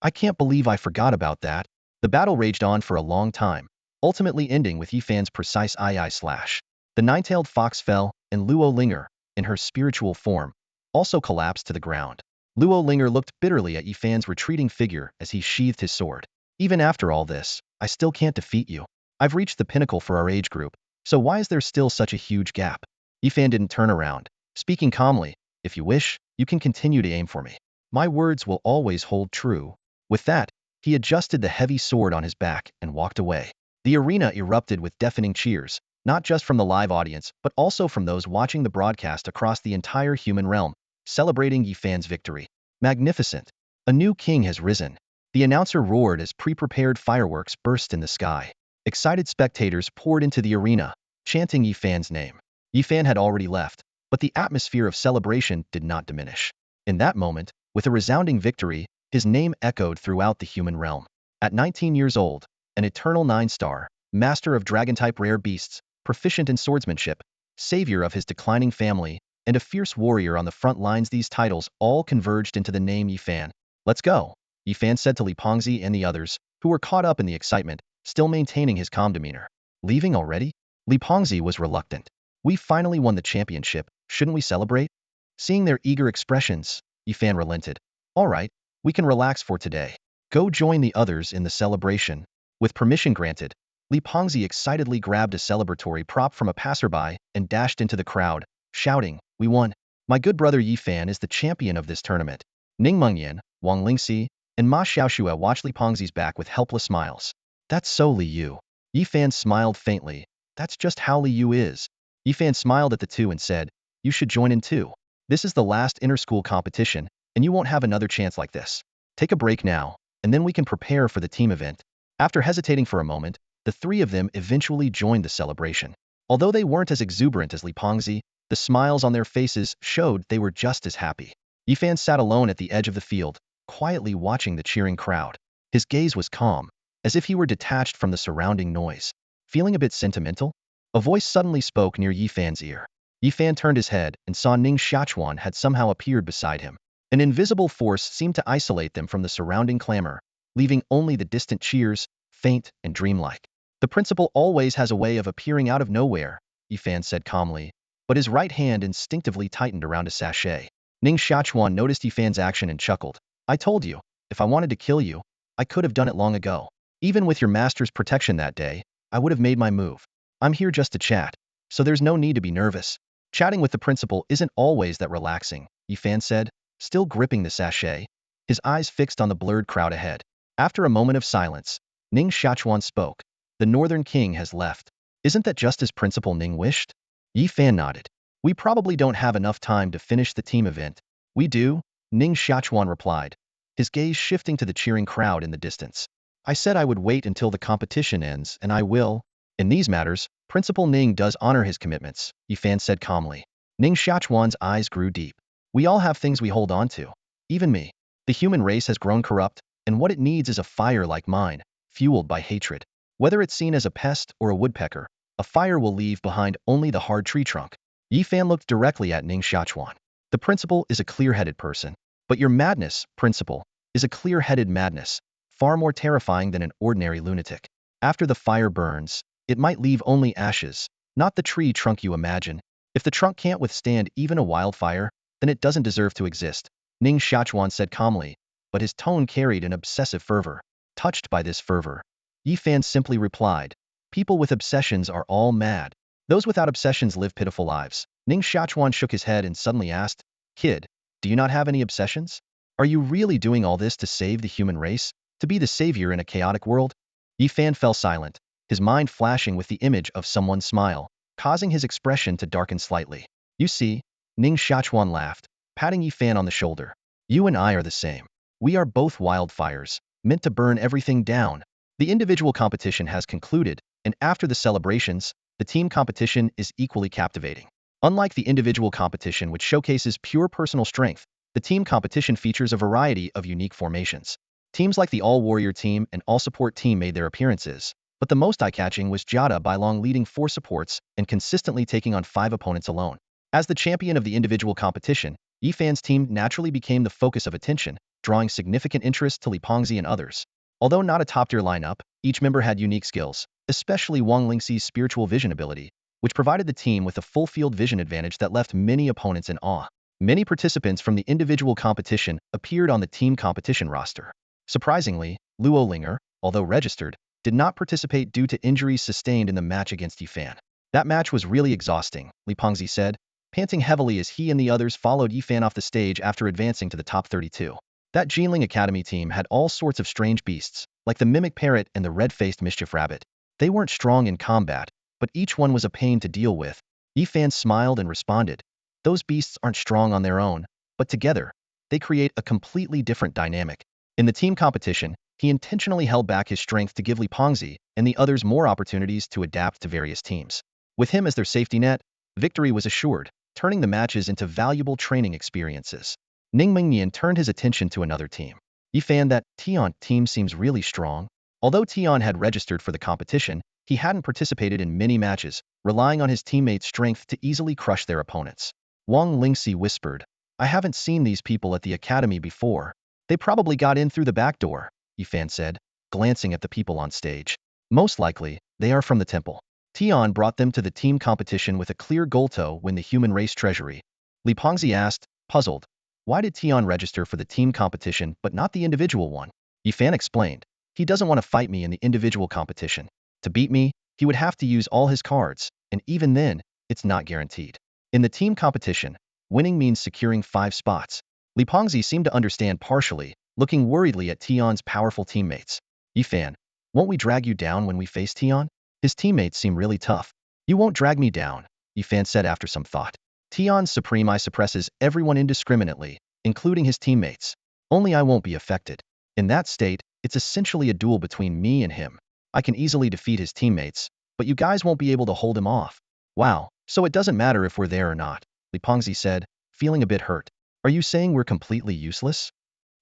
I can't believe I forgot about that. The battle raged on for a long time, ultimately ending with Yi Fan's precise eye slash. The nine-tailed fox fell, and Luo Linger, in her spiritual form, also collapsed to the ground. Luo Linger looked bitterly at Yi Fan's retreating figure as he sheathed his sword. Even after all this, I still can't defeat you. I've reached the pinnacle for our age group, so why is there still such a huge gap? Yi Fan didn't turn around, speaking calmly. If you wish, you can continue to aim for me. My words will always hold true. With that, he adjusted the heavy sword on his back and walked away. The arena erupted with deafening cheers, not just from the live audience, but also from those watching the broadcast across the entire human realm, celebrating Yi Fan's victory. Magnificent. A new king has risen. The announcer roared as pre-prepared fireworks burst in the sky. Excited spectators poured into the arena, chanting Yi Fan's name. Yi Fan had already left, but the atmosphere of celebration did not diminish. In that moment, with a resounding victory, his name echoed throughout the human realm. At 19 years old, an eternal 9-star, master of dragon-type rare beasts, proficient in swordsmanship, savior of his declining family, and a fierce warrior on the front lines, these titles all converged into the name Yi Fan. Let's go, Yi Fan said to Li Pengzi and the others, who were caught up in the excitement, still maintaining his calm demeanor. Leaving already? Li Pengzi was reluctant. We finally won the championship, shouldn't we celebrate? Seeing their eager expressions, Yi Fan relented. All right, we can relax for today. Go join the others in the celebration. With permission granted, Li Pengzi excitedly grabbed a celebratory prop from a passerby and dashed into the crowd, shouting, we won. My good brother Yi Fan is the champion of this tournament. Ning Mengyan, Wang Lingxi, and Ma Xiaoxue watched Li Pengzi's back with helpless smiles. That's so Li Yu. Yi Fan smiled faintly. That's just how Li Yu is. Yi Fan smiled at the two and said, you should join in too. This is the last inter-school competition, and you won't have another chance like this. Take a break now, and then we can prepare for the team event. After hesitating for a moment, the three of them eventually joined the celebration. Although they weren't as exuberant as Li Pengzi, the smiles on their faces showed they were just as happy. Yi Fan sat alone at the edge of the field, quietly watching the cheering crowd. His gaze was calm, as if he were detached from the surrounding noise. Feeling a bit sentimental? A voice suddenly spoke near Yi Fan's ear. Yi Fan turned his head and saw Ning Xiaochuan had somehow appeared beside him. An invisible force seemed to isolate them from the surrounding clamor, leaving only the distant cheers, faint and dreamlike. The principal always has a way of appearing out of nowhere, Yi Fan said calmly, but his right hand instinctively tightened around a sachet. Ning Xiaochuan noticed Yi Fan's action and chuckled. I told you, if I wanted to kill you, I could have done it long ago. Even with your master's protection that day, I would have made my move. I'm here just to chat, so there's no need to be nervous. Chatting with the principal isn't always that relaxing, Yi Fan said, still gripping the sachet, his eyes fixed on the blurred crowd ahead. After a moment of silence, Ning Xiaochuan spoke. The Northern King has left. Isn't that just as Principal Ning wished? Yi Fan nodded. We probably don't have enough time to finish the team event. We do, Ning Xiaochuan replied, his gaze shifting to the cheering crowd in the distance. I said I would wait until the competition ends, and I will. In these matters, Principal Ning does honor his commitments, Yi Fan said calmly. Ning Xiaochuan's eyes grew deep. We all have things we hold on to. Even me. The human race has grown corrupt, and what it needs is a fire like mine, fueled by hatred. Whether it's seen as a pest or a woodpecker, a fire will leave behind only the hard tree trunk. Yi Fan looked directly at Ning Xiaochuan. The principal is a clear-headed person. But your madness, principal, is a clear-headed madness, far more terrifying than an ordinary lunatic. After the fire burns, it might leave only ashes, not the tree trunk you imagine. If the trunk can't withstand even a wildfire, then it doesn't deserve to exist, Ning Xiaochuan said calmly, but his tone carried an obsessive fervor. Touched by this fervor, Yi Fan simply replied, people with obsessions are all mad. Those without obsessions live pitiful lives. Ning Xiaochuan shook his head and suddenly asked, kid, do you not have any obsessions? Are you really doing all this to save the human race? To be the savior in a chaotic world? Yi Fan fell silent, his mind flashing with the image of someone's smile, causing his expression to darken slightly. You see, Ning Shachuan laughed, patting Yi Fan on the shoulder. You and I are the same. We are both wildfires, meant to burn everything down. The individual competition has concluded, and after the celebrations, the team competition is equally captivating. Unlike the individual competition, which showcases pure personal strength, the team competition features a variety of unique formations. Teams like the All-Warrior team and All-Support team made their appearances, but the most eye-catching was Jada Bailong leading 4 supports and consistently taking on 5 opponents alone. As the champion of the individual competition, Yi Fan's team naturally became the focus of attention, drawing significant interest to Li Pengzi and others. Although not a top-tier lineup, each member had unique skills, especially Wang Lingxi's spiritual vision ability, which provided the team with a full field vision advantage that left many opponents in awe. Many participants from the individual competition appeared on the team competition roster. Surprisingly, Luo Linger, although registered, did not participate due to injuries sustained in the match against Yi Fan. That match was really exhausting, Li Pengzi said, panting heavily as he and the others followed Yi Fan off the stage after advancing to the top 32. That Jinling Academy team had all sorts of strange beasts, like the mimic parrot and the red-faced mischief rabbit. They weren't strong in combat, but each one was a pain to deal with. Yi Fan smiled and responded, those beasts aren't strong on their own, but together, they create a completely different dynamic. In the team competition, he intentionally held back his strength to give Li Pengzi and the others more opportunities to adapt to various teams. With him as their safety net, victory was assured, turning the matches into valuable training experiences. Ning Ming turned his attention to another team. Yi Fan, that Tian team seems really strong. Although Tian had registered for the competition, he hadn't participated in many matches, relying on his teammates' strength to easily crush their opponents. Wang Lingxi whispered, I haven't seen these people at the academy before. They probably got in through the back door, Yi Fan said, glancing at the people on stage. Most likely, they are from the temple. Tian brought them to the team competition with a clear goal to win the human race treasury. Li Pengzi asked, puzzled, why did Tian register for the team competition but not the individual one? Yi Fan explained, he doesn't want to fight me in the individual competition. To beat me, he would have to use all his cards, and even then, it's not guaranteed. In the team competition, winning means securing 5 spots. Li Pengzi seemed to understand partially, looking worriedly at Tian's powerful teammates. Yi Fan, won't we drag you down when we face Tian? His teammates seem really tough. You won't drag me down, Yi Fan said after some thought. Tian's supreme eye suppresses everyone indiscriminately, including his teammates. Only I won't be affected. In that state, it's essentially a duel between me and him. I can easily defeat his teammates, but you guys won't be able to hold him off. Wow, so it doesn't matter if we're there or not, Li Pengzi said, feeling a bit hurt. Are you saying we're completely useless?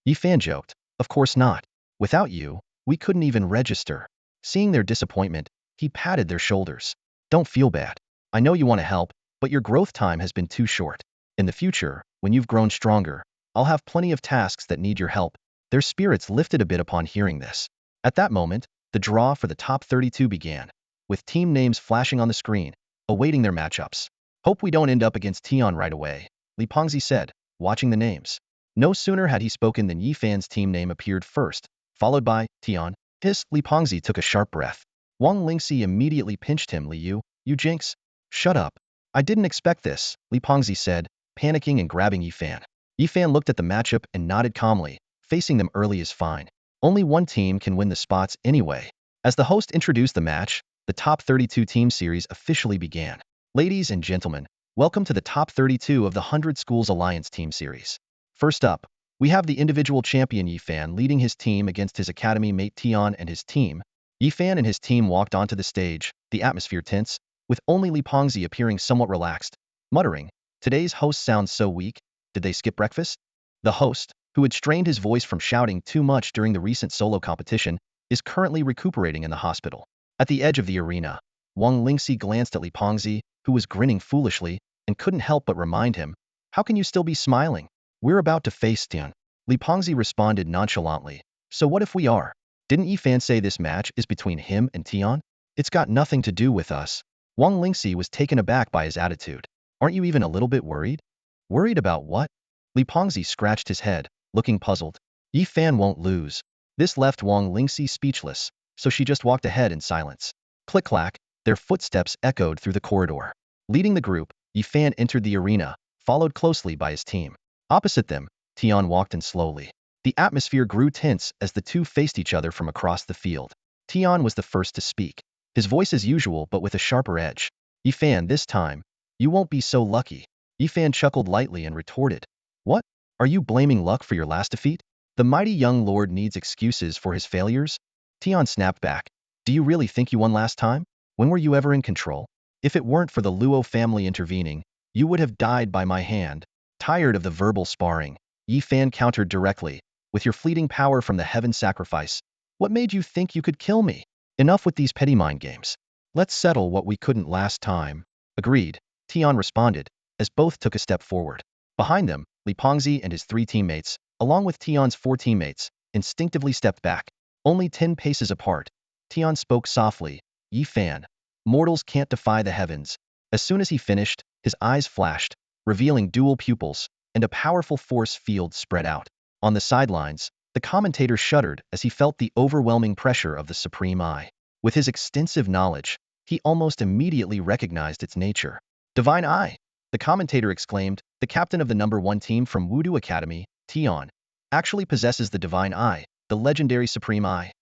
Yi Fan joked, of course not. Without you, we couldn't even register. Seeing their disappointment, he patted their shoulders. Don't feel bad. I know you want to help, but your growth time has been too short. In the future, when you've grown stronger, I'll have plenty of tasks that need your help. Their spirits lifted a bit upon hearing this. At that moment, the draw for the top 32 began, with team names flashing on the screen, awaiting their matchups. Hope we don't end up against Tian right away, Li Pengzi said, watching the names. No sooner had he spoken than Yi Fan's team name appeared first, followed by Tian. Li Pengzi took a sharp breath. Wang Lingxi immediately pinched him. Li you jinx. Shut up. I didn't expect this, Li Pengzi said, panicking and grabbing Yi Fan. Yi Fan looked at the matchup and nodded calmly, facing them early is fine. Only one team can win the spots anyway. As the host introduced the match, the top 32 team series officially began. Ladies and gentlemen, welcome to the top 32 of the 100 Schools Alliance team series. First up, we have the individual champion Yi Fan leading his team against his academy mate Tian and his team. Yi Fan and his team walked onto the stage, the atmosphere tense, with only Li Pengzi appearing somewhat relaxed, muttering, today's host sounds so weak, did they skip breakfast? The host, who had strained his voice from shouting too much during the recent solo competition, is currently recuperating in the hospital. At the edge of the arena, Wang Lingxi glanced at Li Pengzi, who was grinning foolishly, and couldn't help but remind him, how can you still be smiling? We're about to face Tian. Li Pengzi responded nonchalantly, so what if we are? Didn't Yi Fan say this match is between him and Tian? It's got nothing to do with us. Wang Lingxi was taken aback by his attitude. Aren't you even a little bit worried? Worried about what? Li Pengzi scratched his head, looking puzzled. Yi Fan won't lose. This left Wang Lingxi speechless, so she just walked ahead in silence. Click-clack, their footsteps echoed through the corridor. Leading the group, Yi Fan entered the arena, followed closely by his team. Opposite them, Tian walked in slowly. The atmosphere grew tense as the two faced each other from across the field. Tian was the first to speak, his voice as usual but with a sharper edge. Yi Fan, this time, you won't be so lucky. Fan chuckled lightly and retorted, "What? Are you blaming luck for your last defeat? The mighty young lord needs excuses for his failures?" Tian snapped back. "Do you really think you won last time? When were you ever in control? If it weren't for the Luo family intervening, you would have died by my hand." Tired of the verbal sparring, Fan countered directly, "With your fleeting power from the heaven sacrifice, what made you think you could kill me? Enough with these petty mind games. Let's settle what we couldn't last time." "Agreed," Tian responded, as both took a step forward. Behind them, Li Pengzi and his 3 teammates, along with Tian's 4 teammates, instinctively stepped back. Only 10 paces apart, Tian spoke softly, Fan, mortals can't defy the heavens." As soon as he finished, his eyes flashed, revealing dual pupils, and a powerful force field spread out. On the sidelines, the commentator shuddered as he felt the overwhelming pressure of the Supreme Eye. With his extensive knowledge, he almost immediately recognized its nature. "Divine Eye!" the commentator exclaimed. "The captain of the #1 team from Wudu Academy, Tian, actually possesses the Divine Eye, the legendary Supreme Eye.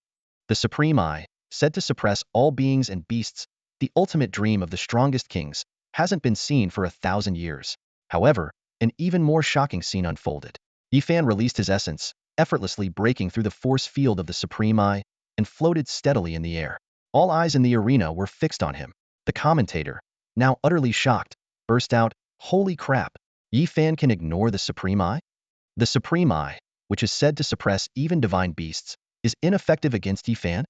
The Supreme Eye, said to suppress all beings and beasts, the ultimate dream of the strongest kings, hasn't been seen for 1,000 years." However, an even more shocking scene unfolded. Fan released his essence, effortlessly breaking through the force field of the Supreme Eye, and floated steadily in the air. All eyes in the arena were fixed on him. The commentator, now utterly shocked, burst out, "Holy crap! Fan can ignore the Supreme Eye? The Supreme Eye, which is said to suppress even divine beasts, is ineffective against Fan?"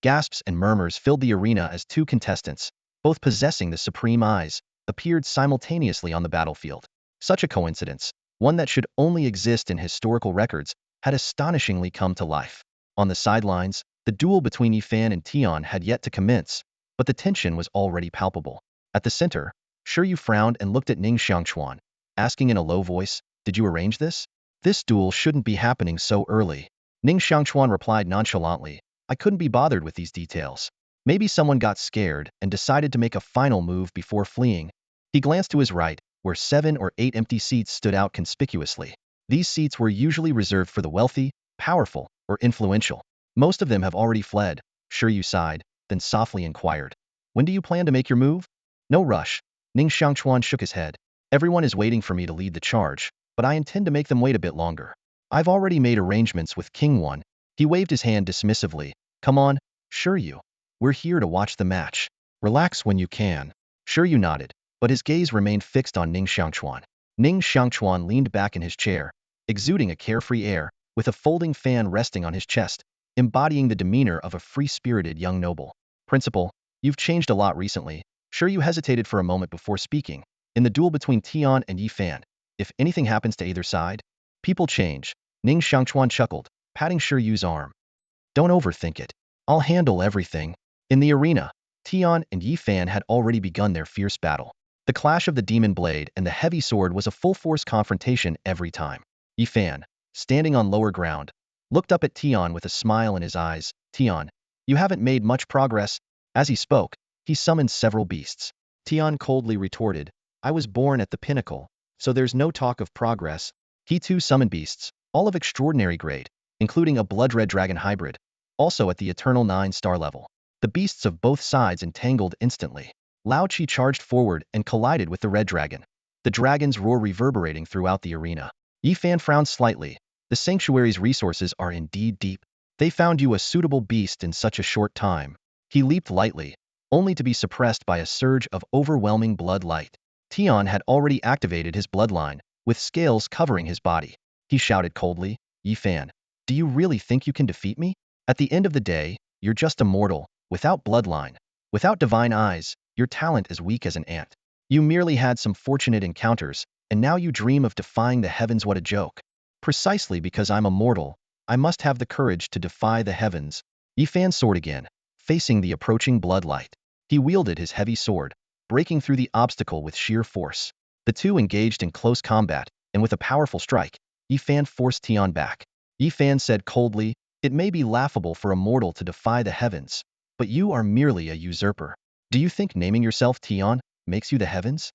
Gasps and murmurs filled the arena as 2 contestants, both possessing the Supreme Eyes, appeared simultaneously on the battlefield. Such a coincidence, one that should only exist in historical records, had astonishingly come to life. On the sidelines, the duel between Fan and Tian had yet to commence, but the tension was already palpable. At the center, Shiryu frowned and looked at Ning Xiangquan, asking in a low voice, "Did you arrange this? This duel shouldn't be happening so early." Ning Xiangquan replied nonchalantly, "I couldn't be bothered with these details. Maybe someone got scared and decided to make a final move before fleeing." He glanced to his right, where 7 or 8 empty seats stood out conspicuously. These seats were usually reserved for the wealthy, powerful, or influential. "Most of them have already fled," Shiryu sighed, then softly inquired, "When do you plan to make your move?" "No rush." Ning Xiangquan shook his head. "Everyone is waiting for me to lead the charge, but I intend to make them wait a bit longer. I've already made arrangements with King One." He waved his hand dismissively. "Come on, Shiryu. We're here to watch the match. Relax when you can." Shiryu nodded, but his gaze remained fixed on Ning Xiangquan. Ning Xiangquan leaned back in his chair, exuding a carefree air, with a folding fan resting on his chest, embodying the demeanor of a free-spirited young noble. "Principal, you've changed a lot recently." Shiryu hesitated for a moment before speaking. "In the duel between Tian and Fan, if anything happens to either side, people change." Ning Xiangquan chuckled, patting Shiryu's arm. "Don't overthink it. I'll handle everything." In the arena, Tian and Fan had already begun their fierce battle. The clash of the demon blade and the heavy sword was a full-force confrontation every time. Fan, standing on lower ground, looked up at Tian with a smile in his eyes. "Tian, you haven't made much progress." As he spoke, he summoned several beasts. Tian coldly retorted, "I was born at the pinnacle, so there's no talk of progress." He too summoned beasts, all of extraordinary grade, including a blood-red dragon hybrid, also at the eternal 9-star level. The beasts of both sides entangled instantly. Lao Chi charged forward and collided with the red dragon, the dragon's roar reverberating throughout the arena. Fan frowned slightly. "The sanctuary's resources are indeed deep. They found you a suitable beast in such a short time." He leaped lightly, only to be suppressed by a surge of overwhelming blood light. Tian had already activated his bloodline, with scales covering his body. He shouted coldly, "Fan, do you really think you can defeat me? At the end of the day, you're just a mortal, without bloodline, without divine eyes, your talent is weak as an ant. You merely had some fortunate encounters, and now you dream of defying the heavens. What a joke. Precisely because I'm a mortal, I must have the courage to defy the heavens." Fan soared again, facing the approaching bloodlight. He wielded his heavy sword, breaking through the obstacle with sheer force. The two engaged in close combat, and with a powerful strike, Fan forced Tian back. Fan said coldly, "It may be laughable for a mortal to defy the heavens, but you are merely a usurper. Do you think naming yourself Tian makes you the heavens?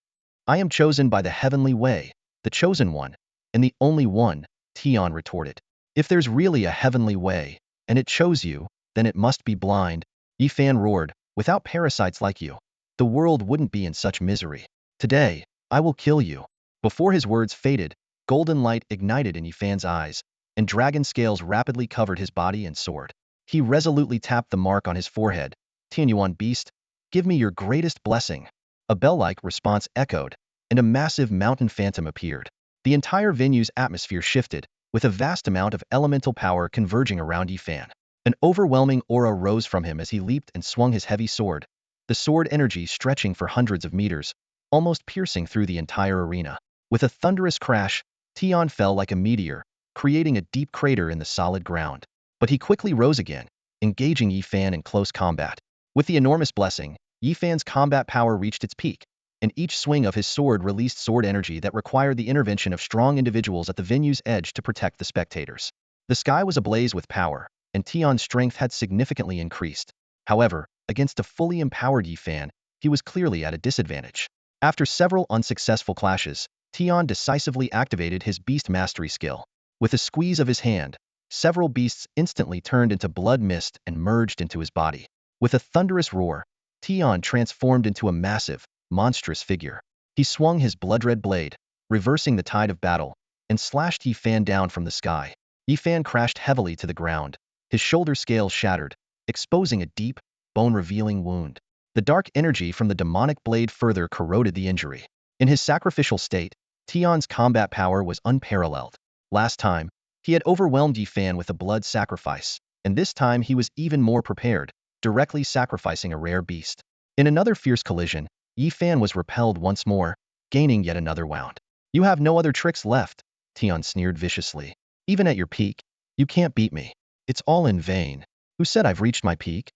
I am chosen by the heavenly way, the chosen one, and the only one," Tian retorted. "If there's really a heavenly way, and it chose you, then it must be blind." Fan roared, "Without parasites like you, the world wouldn't be in such misery. Today, I will kill you." Before his words faded, golden light ignited in Yifan's eyes, and dragon scales rapidly covered his body and sword. He resolutely tapped the mark on his forehead. Tianyuan beast, give me your greatest blessing. A bell-like response echoed, and a massive mountain phantom appeared. The entire venue's atmosphere shifted, with a vast amount of elemental power converging around Yifan. An overwhelming aura rose from him as he leaped and swung his heavy sword, the sword energy stretching for hundreds of meters, almost piercing through the entire arena. With a thunderous crash, Tian fell like a meteor, creating a deep crater in the solid ground. But he quickly rose again, engaging Yifan in close combat. With the enormous blessing, Yifan's combat power reached its peak, and each swing of his sword released sword energy that required the intervention of strong individuals at the venue's edge to protect the spectators. The sky was ablaze with power, and Tian's strength had significantly increased. However, against a fully empowered Yifan, he was clearly at a disadvantage. After several unsuccessful clashes, Tian decisively activated his beast mastery skill. With a squeeze of his hand, several beasts instantly turned into blood mist and merged into his body. With a thunderous roar, Tian transformed into a massive, monstrous figure. He swung his blood-red blade, reversing the tide of battle, and slashed Yifan down from the sky. Yifan crashed heavily to the ground, his shoulder scales shattered, exposing a deep, bone-revealing wound. The dark energy from the demonic blade further corroded the injury. In his sacrificial state, Tian's combat power was unparalleled. Last time, he had overwhelmed Yifan with a blood sacrifice, and this time he was even more prepared, directly sacrificing a rare beast. In another fierce collision, Yifan was repelled once more, gaining yet another wound. You have no other tricks left, Tian sneered viciously. Even at your peak, you can't beat me. It's all in vain. Who said I've reached my peak?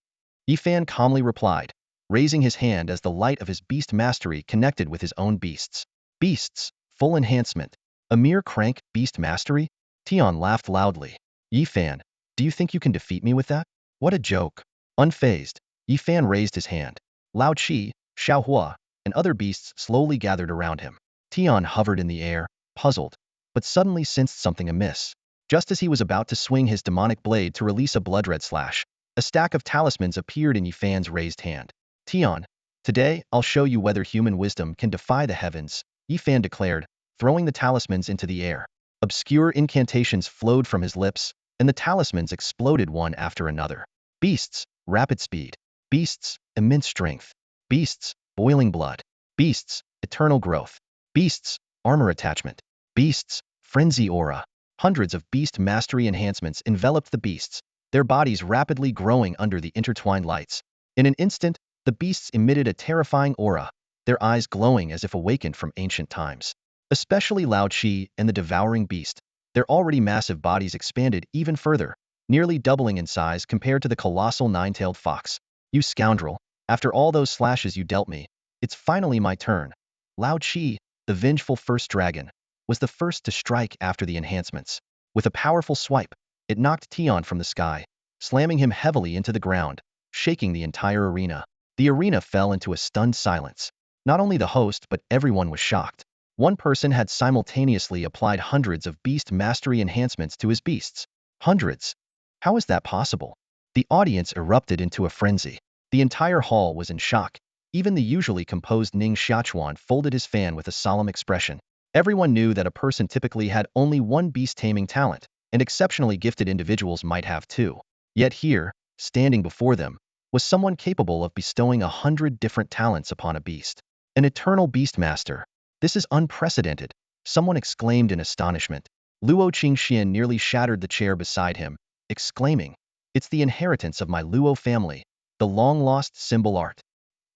Yifan calmly replied, raising his hand as the light of his beast mastery connected with his own beasts. Beasts, full enhancement. A mere crank beast mastery? Tian laughed loudly. Yifan, do you think you can defeat me with that? What a joke. Unfazed, Yifan raised his hand. Lao Qi, Xiaohua, and other beasts slowly gathered around him. Tian hovered in the air, puzzled, but suddenly sensed something amiss. Just as he was about to swing his demonic blade to release a blood-red slash, a stack of talismans appeared in Yifan's raised hand. Tian, today I'll show you whether human wisdom can defy the heavens, Yifan declared, throwing the talismans into the air. Obscure incantations flowed from his lips, and the talismans exploded one after another. Beasts, rapid speed. Beasts, immense strength. Beasts, boiling blood. Beasts, eternal growth. Beasts, armor attachment. Beasts, frenzy aura. Hundreds of beast mastery enhancements enveloped the beasts, their bodies rapidly growing under the intertwined lights. In an instant, the beasts emitted a terrifying aura, their eyes glowing as if awakened from ancient times. Especially Lao Qi and the devouring beast, their already massive bodies expanded even further, nearly doubling in size compared to the colossal nine-tailed fox. You scoundrel, after all those slashes you dealt me, it's finally my turn. Lao Qi, the vengeful first dragon, was the first to strike after the enhancements. With a powerful swipe, it knocked Tian from the sky, slamming him heavily into the ground, shaking the entire arena. The arena fell into a stunned silence. Not only the host but everyone was shocked. One person had simultaneously applied hundreds of beast mastery enhancements to his beasts. Hundreds. How is that possible? The audience erupted into a frenzy. The entire hall was in shock. Even the usually composed Ning Xiachuan folded his fan with a solemn expression. Everyone knew that a person typically had only one beast-taming talent, and exceptionally gifted individuals might have two. Yet here, standing before them, was someone capable of bestowing 100 different talents upon a beast. An eternal beastmaster. This is unprecedented, someone exclaimed in astonishment. Luo Qingxian nearly shattered the chair beside him, exclaiming, "It's the inheritance of my Luo family, the long-lost symbol art.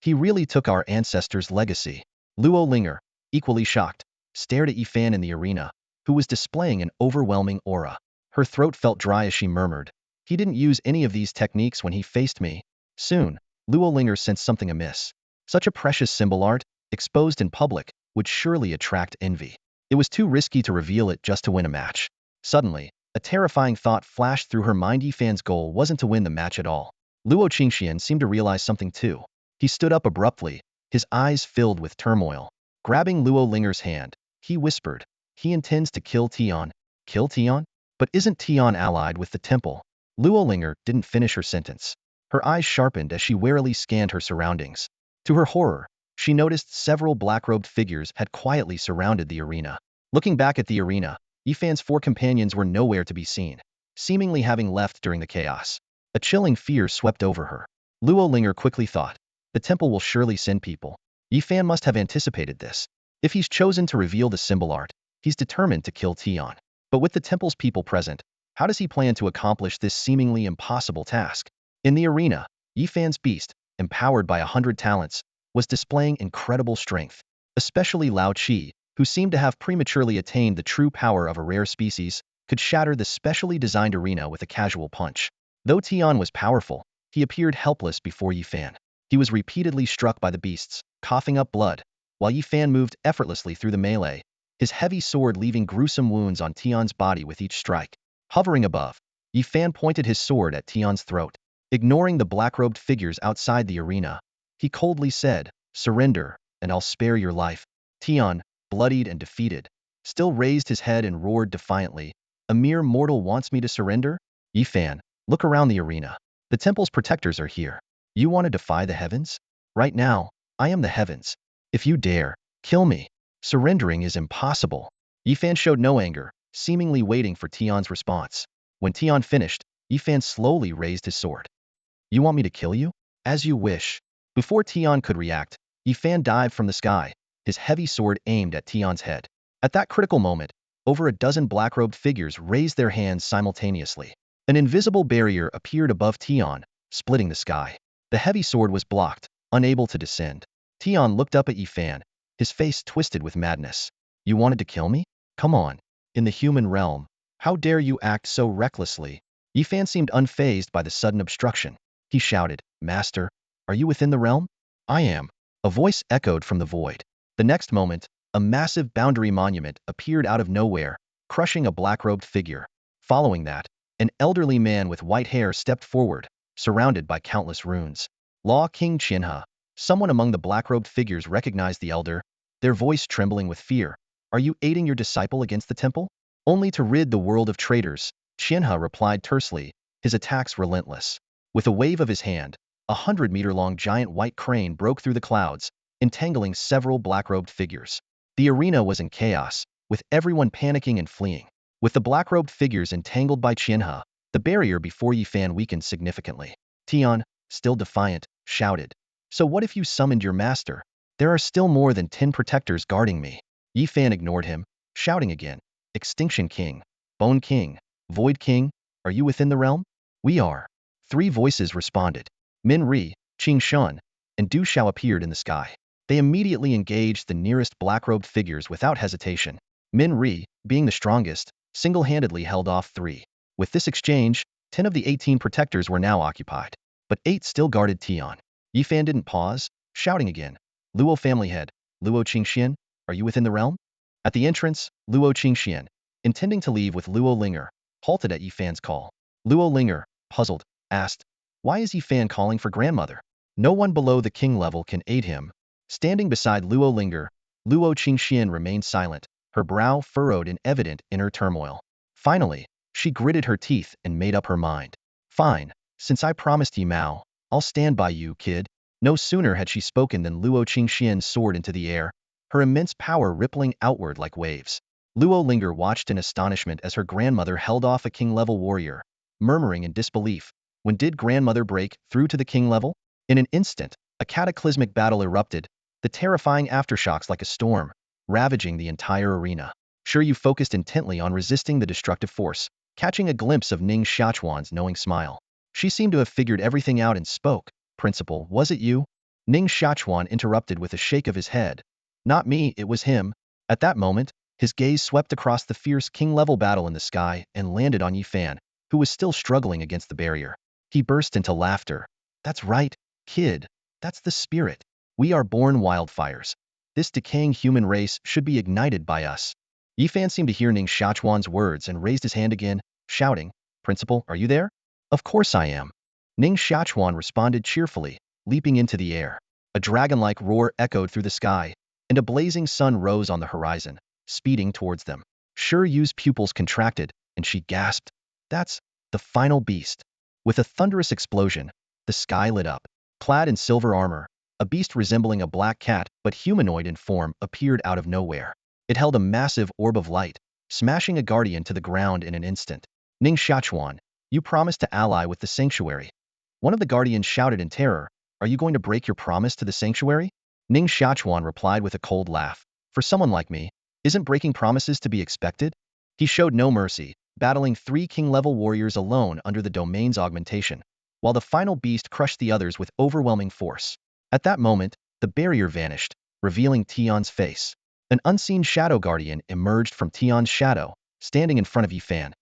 He really took our ancestors' legacy." Luo Linger, equally shocked, stared at Yifan in the arena, who was displaying an overwhelming aura. Her throat felt dry as she murmured, "He didn't use any of these techniques when he faced me." Soon, Luo Linger sensed something amiss. Such a precious symbol art, exposed in public, would surely attract envy. It was too risky to reveal it just to win a match. Suddenly, a terrifying thought flashed through her mind. Yifan's goal wasn't to win the match at all. Luo Qingxian seemed to realize something too. He stood up abruptly, his eyes filled with turmoil. Grabbing Luo Linger's hand, he whispered, "He intends to kill Tian." Kill Tian? But isn't Tian allied with the temple? Luo Linger didn't finish her sentence. Her eyes sharpened as she warily scanned her surroundings. To her horror, she noticed several black-robed figures had quietly surrounded the arena. Looking back at the arena, Yifan's four companions were nowhere to be seen, seemingly having left during the chaos. A chilling fear swept over her. Luo Linger quickly thought, the temple will surely send people. Yifan must have anticipated this. If he's chosen to reveal the symbol art, he's determined to kill Tian. But with the temple's people present, how does he plan to accomplish this seemingly impossible task? In the arena, Yifan's beast, empowered by 100 talents, was displaying incredible strength. Especially Lao Qi, who seemed to have prematurely attained the true power of a rare species, could shatter the specially designed arena with a casual punch. Though Tian was powerful, he appeared helpless before Yifan. He was repeatedly struck by the beasts, coughing up blood, while Yifan moved effortlessly through the melee, his heavy sword leaving gruesome wounds on Tian's body with each strike. Hovering above, Yifan pointed his sword at Tian's throat. Ignoring the black-robed figures outside the arena, he coldly said, "Surrender, and I'll spare your life." Tian, bloodied and defeated, still raised his head and roared defiantly, "A mere mortal wants me to surrender?" Yifan, look around the arena. The temple's protectors are here. You want to defy the heavens? Right now, I am the heavens. If you dare, kill me. Surrendering is impossible. Yifan showed no anger, seemingly waiting for Tian's response. When Tian finished, Yifan slowly raised his sword. You want me to kill you? As you wish. Before Tian could react, Yifan dived from the sky, his heavy sword aimed at Tian's head. At that critical moment, over a dozen black-robed figures raised their hands simultaneously. An invisible barrier appeared above Tian, splitting the sky. The heavy sword was blocked, unable to descend. Tian looked up at Yifan, his face twisted with madness. You wanted to kill me? Come on. In the human realm, how dare you act so recklessly? Yifan seemed unfazed by the sudden obstruction. He shouted, Master, are you within the realm? I am. A voice echoed from the void. The next moment, a massive boundary monument appeared out of nowhere, crushing a black-robed figure. Following that, an elderly man with white hair stepped forward, surrounded by countless runes. Law King Qianhe, someone among the black-robed figures recognized the elder, their voice trembling with fear. Are you aiding your disciple against the temple? Only to rid the world of traitors, Qianhe replied tersely, his attacks relentless. With a wave of his hand, 100-meter-long giant white crane broke through the clouds, entangling several black-robed figures. The arena was in chaos, with everyone panicking and fleeing. With the black-robed figures entangled by Qianhe, the barrier before Yifan weakened significantly. Tian, still defiant, shouted, So what if you summoned your master? There are still more than 10 protectors guarding me. Yifan ignored him, shouting again, Extinction King, Bone King, Void King, are you within the realm? We are. 3 voices responded. Min Ri, Qing Shun, and Du Xiao appeared in the sky. They immediately engaged the nearest black-robed figures without hesitation. Min Ri, being the strongest, single-handedly held off 3. With this exchange, 10 of the 18 protectors were now occupied, but 8 still guarded Tian. Yifan didn't pause, shouting again, Luo family head, Luo Qingxian, are you within the realm? At the entrance, Luo Qingxian, intending to leave with Luo Linger, halted at Yifan's call. Luo Linger, puzzled, asked, Why is Yifan calling for grandmother? No one below the king level can aid him. Standing beside Luo Linger, Luo Qingxian remained silent, her brow furrowed in evident inner turmoil. Finally, she gritted her teeth and made up her mind. Fine, since I promised Yi Mao, I'll stand by you, kid. No sooner had she spoken than Luo Qingxian soared into the air, her immense power rippling outward like waves. Luo Linger watched in astonishment as her grandmother held off a king-level warrior, murmuring in disbelief, when did grandmother break through to the king level? In an instant, a cataclysmic battle erupted, the terrifying aftershocks like a storm, ravaging the entire arena. Sure, you focused intently on resisting the destructive force, catching a glimpse of Ning Xiaochuan's knowing smile. She seemed to have figured everything out and spoke. Principal, was it you? Ning Xiaochuan interrupted with a shake of his head. Not me, it was him. At that moment, his gaze swept across the fierce king-level battle in the sky and landed on Yifan, who was still struggling against the barrier. He burst into laughter. That's right, kid. That's the spirit. We are born wildfires. This decaying human race should be ignited by us. Yifan seemed to hear Ning Xiaochuan's words and raised his hand again, shouting, Principal, are you there? Of course I am. Ning Xiaochuan responded cheerfully, leaping into the air. A dragon-like roar echoed through the sky, and a blazing sun rose on the horizon, speeding towards them. Shi Yu's pupils contracted, and she gasped, That's the final beast. With a thunderous explosion, the sky lit up. Clad in silver armor, a beast resembling a black cat but humanoid in form appeared out of nowhere. It held a massive orb of light, smashing a guardian to the ground in an instant. Ning Xiachuan, you promised to ally with the sanctuary. One of the guardians shouted in terror, are you going to break your promise to the sanctuary? Ning Xiachuan replied with a cold laugh. For someone like me, isn't breaking promises to be expected? He showed no mercy, battling 3 king-level warriors alone under the domain's augmentation, while the final beast crushed the others with overwhelming force. At that moment, the barrier vanished, revealing Tion's face. An unseen shadow guardian emerged from Tion's shadow, standing in front of Yifan.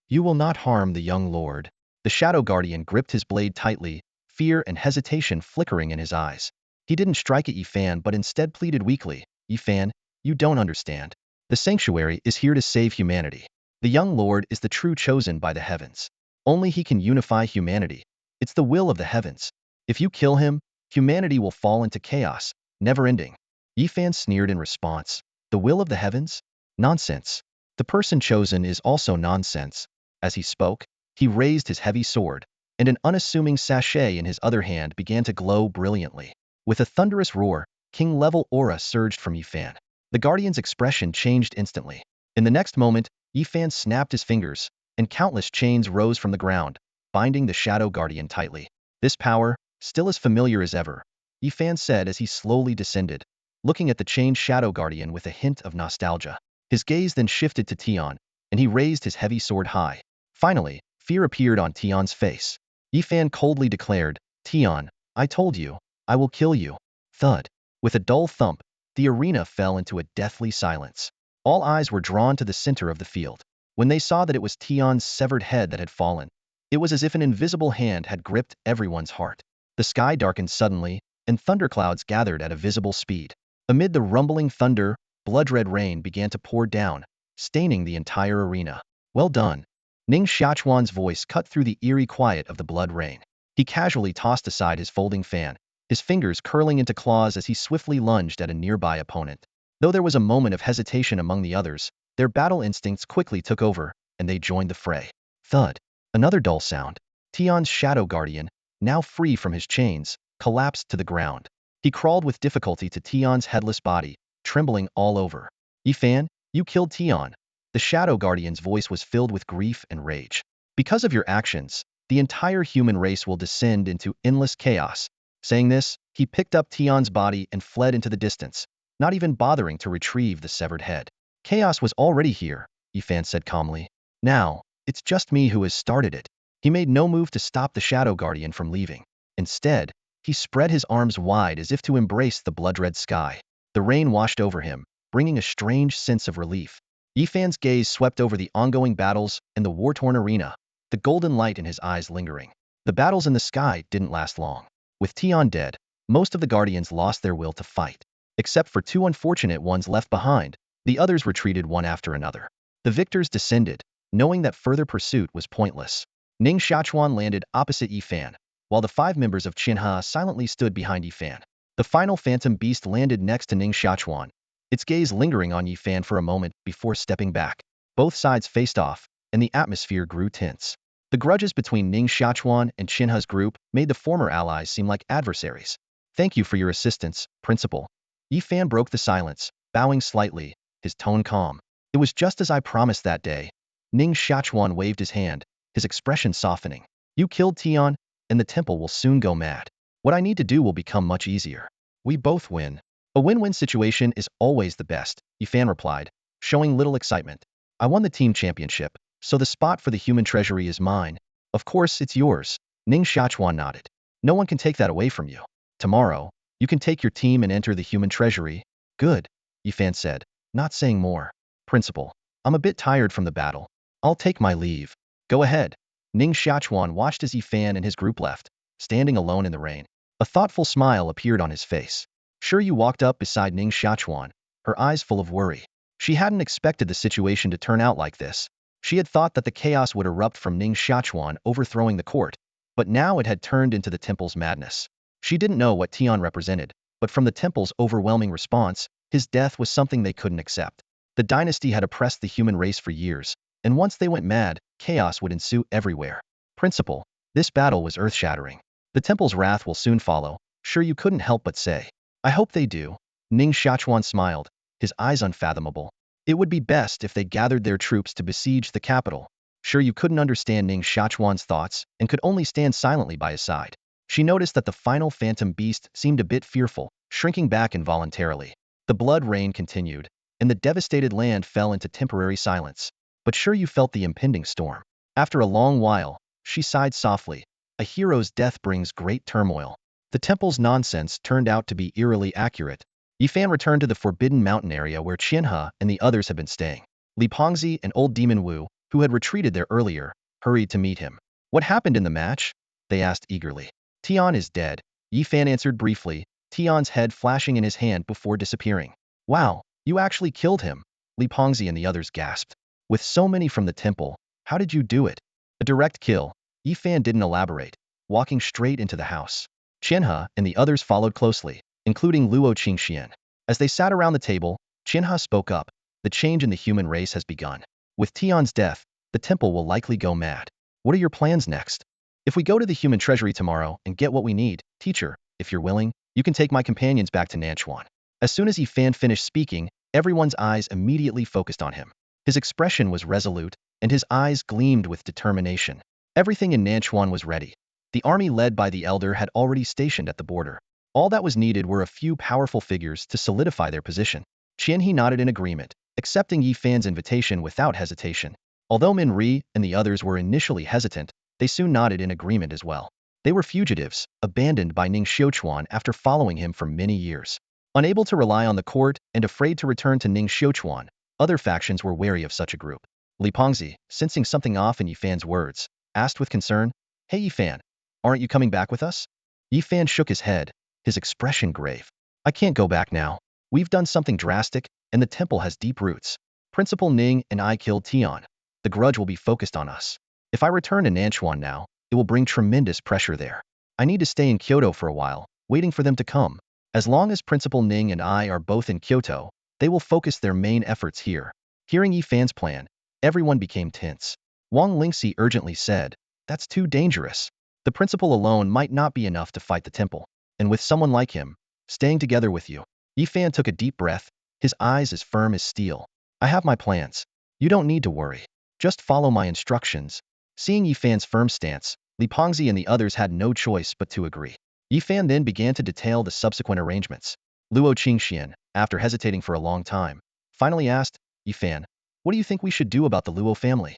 You will not harm the young lord. The shadow guardian gripped his blade tightly, fear and hesitation flickering in his eyes. He didn't strike at Yifan but instead pleaded weakly, Yifan, you don't understand. The sanctuary is here to save humanity. The young lord is the true chosen by the heavens. Only he can unify humanity. It's the will of the heavens. If you kill him, humanity will fall into chaos, never ending. Yifan sneered in response. The will of the heavens? Nonsense. The person chosen is also nonsense. As he spoke, he raised his heavy sword, and an unassuming sachet in his other hand began to glow brilliantly. With a thunderous roar, king-level aura surged from Yifan. The guardian's expression changed instantly. In the next moment, Yifan snapped his fingers, and countless chains rose from the ground, binding the shadow guardian tightly. This power, still as familiar as ever, Yifan said as he slowly descended, looking at the chained shadow guardian with a hint of nostalgia. His gaze then shifted to Tion, and he raised his heavy sword high. Finally, fear appeared on Tion's face. Yifan coldly declared, Tion, I told you, I will kill you. Thud. With a dull thump, the arena fell into a deathly silence. All eyes were drawn to the center of the field. When they saw that it was Tion's severed head that had fallen, it was as if an invisible hand had gripped everyone's heart. The sky darkened suddenly, and thunderclouds gathered at a visible speed. Amid the rumbling thunder, blood-red rain began to pour down, staining the entire arena. Well done. Ning Xiachuan's voice cut through the eerie quiet of the blood rain. He casually tossed aside his folding fan, his fingers curling into claws as he swiftly lunged at a nearby opponent. Though there was a moment of hesitation among the others, their battle instincts quickly took over, and they joined the fray. Thud. Another dull sound. Tion's shadow guardian, now free from his chains, collapsed to the ground. He crawled with difficulty to Tion's headless body, trembling all over. Yifan, you killed Tion. The shadow guardian's voice was filled with grief and rage. Because of your actions, the entire human race will descend into endless chaos. Saying this, he picked up Tion's body and fled into the distance, not even bothering to retrieve the severed head. Chaos was already here, Yifan said calmly. Now, it's just me who has started it. He made no move to stop the shadow guardian from leaving. Instead, he spread his arms wide as if to embrace the blood-red sky. The rain washed over him, bringing a strange sense of relief. Yifan's gaze swept over the ongoing battles and the war-torn arena, the golden light in his eyes lingering. The battles in the sky didn't last long. With Tion dead, most of the guardians lost their will to fight. Except for 2 unfortunate ones left behind, the others retreated one after another. The victors descended, knowing that further pursuit was pointless. Ning Xiachuan landed opposite Yifan, while the 5 members of Qinhe silently stood behind Yifan. The final phantom beast landed next to Ning Xiachuan, its gaze lingering on Yifan for a moment before stepping back. Both sides faced off, and the atmosphere grew tense. The grudges between Ning Xiachuan and Qinhe's group made the former allies seem like adversaries. Thank you for your assistance, Principal. Yifan broke the silence, bowing slightly, his tone calm. It was just as I promised that day. Ning Xiachuan waved his hand, his expression softening. You killed Tion, and the temple will soon go mad. What I need to do will become much easier. We both win. A win-win situation is always the best, Yifan replied, showing little excitement. I won the team championship, so the spot for the human treasury is mine. Of course, it's yours. Ning Xiachuan nodded. No one can take that away from you. Tomorrow, you can take your team and enter the human treasury. Good, Yifan said, not saying more. Principal, I'm a bit tired from the battle. I'll take my leave. Go ahead. Ning Xiachuan watched as Yifan and his group left, standing alone in the rain. A thoughtful smile appeared on his face. Sure, you walked up beside Ning Xiachuan, her eyes full of worry. She hadn't expected the situation to turn out like this. She had thought that the chaos would erupt from Ning Xiachuan overthrowing the court, but now it had turned into the temple's madness. She didn't know what Tion represented, but from the temple's overwhelming response, his death was something they couldn't accept. The dynasty had oppressed the human race for years, and once they went mad, chaos would ensue everywhere. Principal, this battle was earth-shattering. The temple's wrath will soon follow, Sure, you couldn't help but say. I hope they do. Ning Xiachuan smiled, his eyes unfathomable. It would be best if they gathered their troops to besiege the capital. Sure, you couldn't understand Ning Xiachuan's thoughts and could only stand silently by his side. She noticed that the final phantom beast seemed a bit fearful, shrinking back involuntarily. The blood rain continued, and the devastated land fell into temporary silence. But sure, you felt the impending storm. After a long while, she sighed softly. A hero's death brings great turmoil. The temple's nonsense turned out to be eerily accurate. Yifan returned to the Forbidden Mountain area where Qianhe and the others had been staying. Li Pengzi and old Demon Wu, who had retreated there earlier, hurried to meet him. What happened in the match? They asked eagerly. Tian is dead, Yifan answered briefly, Tian's head flashing in his hand before disappearing. Wow, you actually killed him, Li Pengzi and the others gasped. With so many from the temple, how did you do it? A direct kill, Yifan didn't elaborate, walking straight into the house. Qianhe and the others followed closely, including Luo Qingxian. As they sat around the table, Qianhe spoke up. The change in the human race has begun. With Tian's death, the temple will likely go mad. What are your plans next? If we go to the human treasury tomorrow and get what we need, teacher, if you're willing, you can take my companions back to Nanchuan. As soon as Yifan finished speaking, everyone's eyes immediately focused on him. His expression was resolute, and his eyes gleamed with determination. Everything in Nanchuan was ready. The army led by the elder had already stationed at the border. All that was needed were a few powerful figures to solidify their position. Qianhe nodded in agreement, accepting Yifan's invitation without hesitation. Although Min Ri and the others were initially hesitant, they soon nodded in agreement as well. They were fugitives, abandoned by Ning Xiaochuan after following him for many years. Unable to rely on the court and afraid to return to Ning Xiaochuan, other factions were wary of such a group. Li Pengzi, sensing something off in Yifan's words, asked with concern, Hey Yifan, aren't you coming back with us? Yifan shook his head, his expression grave. I can't go back now. We've done something drastic, and the temple has deep roots. Principal Ning and I killed Tian. The grudge will be focused on us. If I return to Nanchuan now, it will bring tremendous pressure there. I need to stay in Kyoto for a while, waiting for them to come. As long as Principal Ning and I are both in Kyoto, they will focus their main efforts here. Hearing Yifan's plan, everyone became tense. Wang Lingxi urgently said, That's too dangerous. The principal alone might not be enough to fight the temple. And with someone like him, staying together with you. Yifan took a deep breath, his eyes as firm as steel. I have my plans. You don't need to worry. Just follow my instructions. Seeing Yifan's firm stance, Li Pengzi and the others had no choice but to agree. Yifan then began to detail the subsequent arrangements. Luo Qingxian, after hesitating for a long time, finally asked, Yifan, what do you think we should do about the Luo family?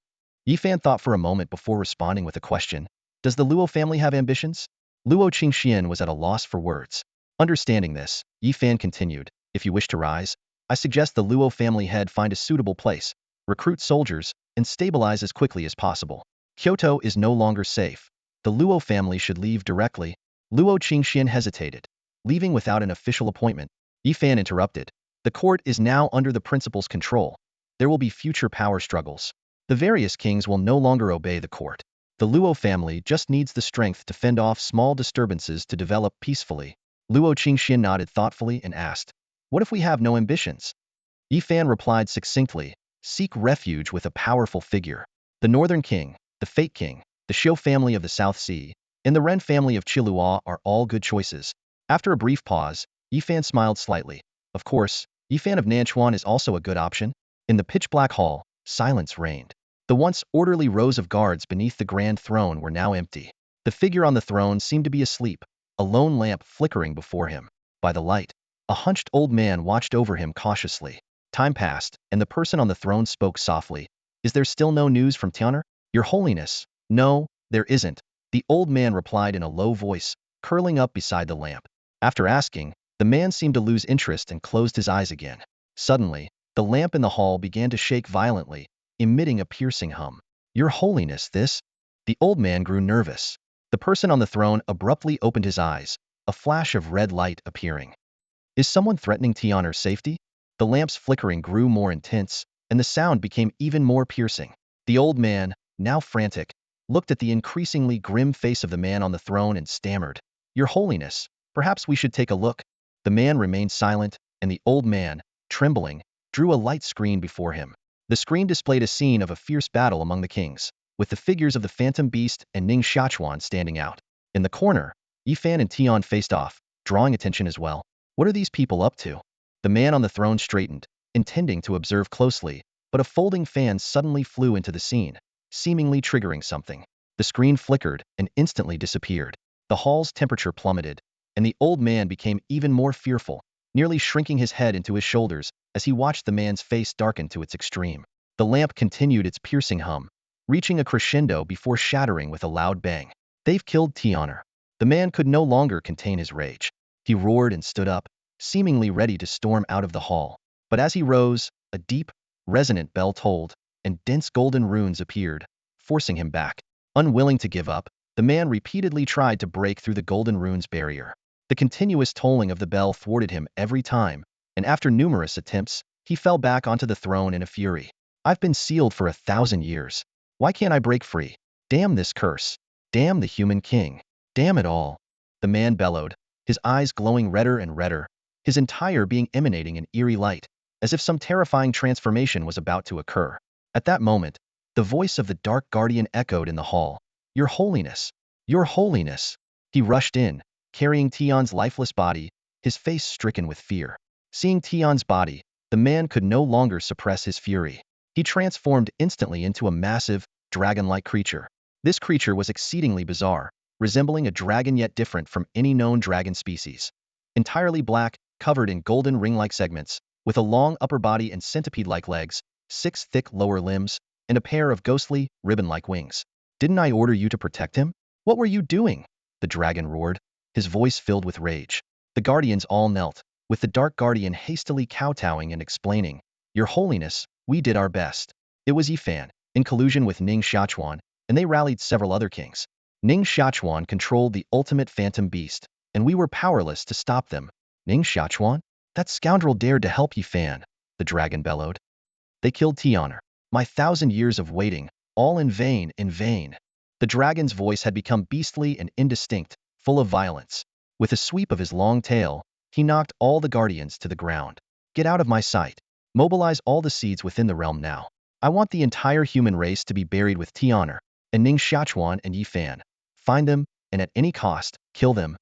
Yifan thought for a moment before responding with a question. Does the Luo family have ambitions? Luo Qingxian was at a loss for words. Understanding this, Yifan continued, If you wish to rise, I suggest the Luo family head find a suitable place, recruit soldiers, and stabilize as quickly as possible. Kyoto is no longer safe. The Luo family should leave directly. Luo Qingxian hesitated. Leaving without an official appointment, Yifan interrupted. The court is now under the principal's control. There will be future power struggles. The various kings will no longer obey the court. The Luo family just needs the strength to fend off small disturbances to develop peacefully. Luo Qingxian nodded thoughtfully and asked, What if we have no ambitions? Yifan replied succinctly, Seek refuge with a powerful figure. The Northern King, the Fate King, the Shou family of the South Sea, and the Ren family of Qilua are all good choices. After a brief pause, Yifan smiled slightly. Of course, Yifan of Nanchuan is also a good option. In the pitch-black hall, silence reigned. The once orderly rows of guards beneath the grand throne were now empty. The figure on the throne seemed to be asleep, a lone lamp flickering before him. By the light, a hunched old man watched over him cautiously. Time passed, and the person on the throne spoke softly. Is there still no news from Tianer? Your Holiness. No, there isn't. The old man replied in a low voice, curling up beside the lamp. After asking, the man seemed to lose interest and closed his eyes again. Suddenly, the lamp in the hall began to shake violently, emitting a piercing hum. Your Holiness, this? The old man grew nervous. The person on the throne abruptly opened his eyes, a flash of red light appearing. Is someone threatening Tianer's safety? The lamp's flickering grew more intense, and the sound became even more piercing. The old man, now frantic, looked at the increasingly grim face of the man on the throne and stammered, Your Holiness, perhaps we should take a look. The man remained silent, and the old man, trembling, drew a light screen before him. The screen displayed a scene of a fierce battle among the kings, with the figures of the Phantom Beast and Ning Xiachuan standing out. In the corner, Yifan and Tian faced off, drawing attention as well. What are these people up to? The man on the throne straightened, intending to observe closely, but a folding fan suddenly flew into the scene, seemingly triggering something. The screen flickered and instantly disappeared. The hall's temperature plummeted, and the old man became even more fearful, nearly shrinking his head into his shoulders as he watched the man's face darken to its extreme. The lamp continued its piercing hum, reaching a crescendo before shattering with a loud bang. They've killed Tiana. The man could no longer contain his rage. He roared and stood up, seemingly ready to storm out of the hall. But as he rose, a deep, resonant bell tolled, and dense golden runes appeared, forcing him back. Unwilling to give up, the man repeatedly tried to break through the golden runes barrier. The continuous tolling of the bell thwarted him every time, and after numerous attempts, he fell back onto the throne in a fury. I've been sealed for 1,000 years. Why can't I break free? Damn this curse. Damn the human king. Damn it all. The man bellowed, his eyes glowing redder and redder, his entire being emanating an eerie light, as if some terrifying transformation was about to occur. At that moment, the voice of the Dark Guardian echoed in the hall. Your Holiness! Your Holiness! He rushed in, carrying Tion's lifeless body, his face stricken with fear. Seeing Tion's body, the man could no longer suppress his fury. He transformed instantly into a massive, dragon-like creature. This creature was exceedingly bizarre, resembling a dragon yet different from any known dragon species. Entirely black, covered in golden ring-like segments, with a long upper body and centipede-like legs, 6 thick lower limbs, and a pair of ghostly, ribbon-like wings. Didn't I order you to protect him? What were you doing? The dragon roared, his voice filled with rage. The guardians all knelt, with the Dark Guardian hastily kowtowing and explaining, Your Holiness, we did our best. It was Yifan, in collusion with Ning Xiachuan, and they rallied several other kings. Ning Xiachuan controlled the ultimate phantom beast, and we were powerless to stop them. Ning Xiachuan? That scoundrel dared to help Yifan, the dragon bellowed. They killed Tiana. My 1,000 years of waiting, all in vain, in vain. The dragon's voice had become beastly and indistinct, full of violence. With a sweep of his long tail, he knocked all the guardians to the ground. Get out of my sight. Mobilize all the seeds within the realm now. I want the entire human race to be buried with Tiana, and Ning Xiachuan and Yifan. Find them, and at any cost, kill them.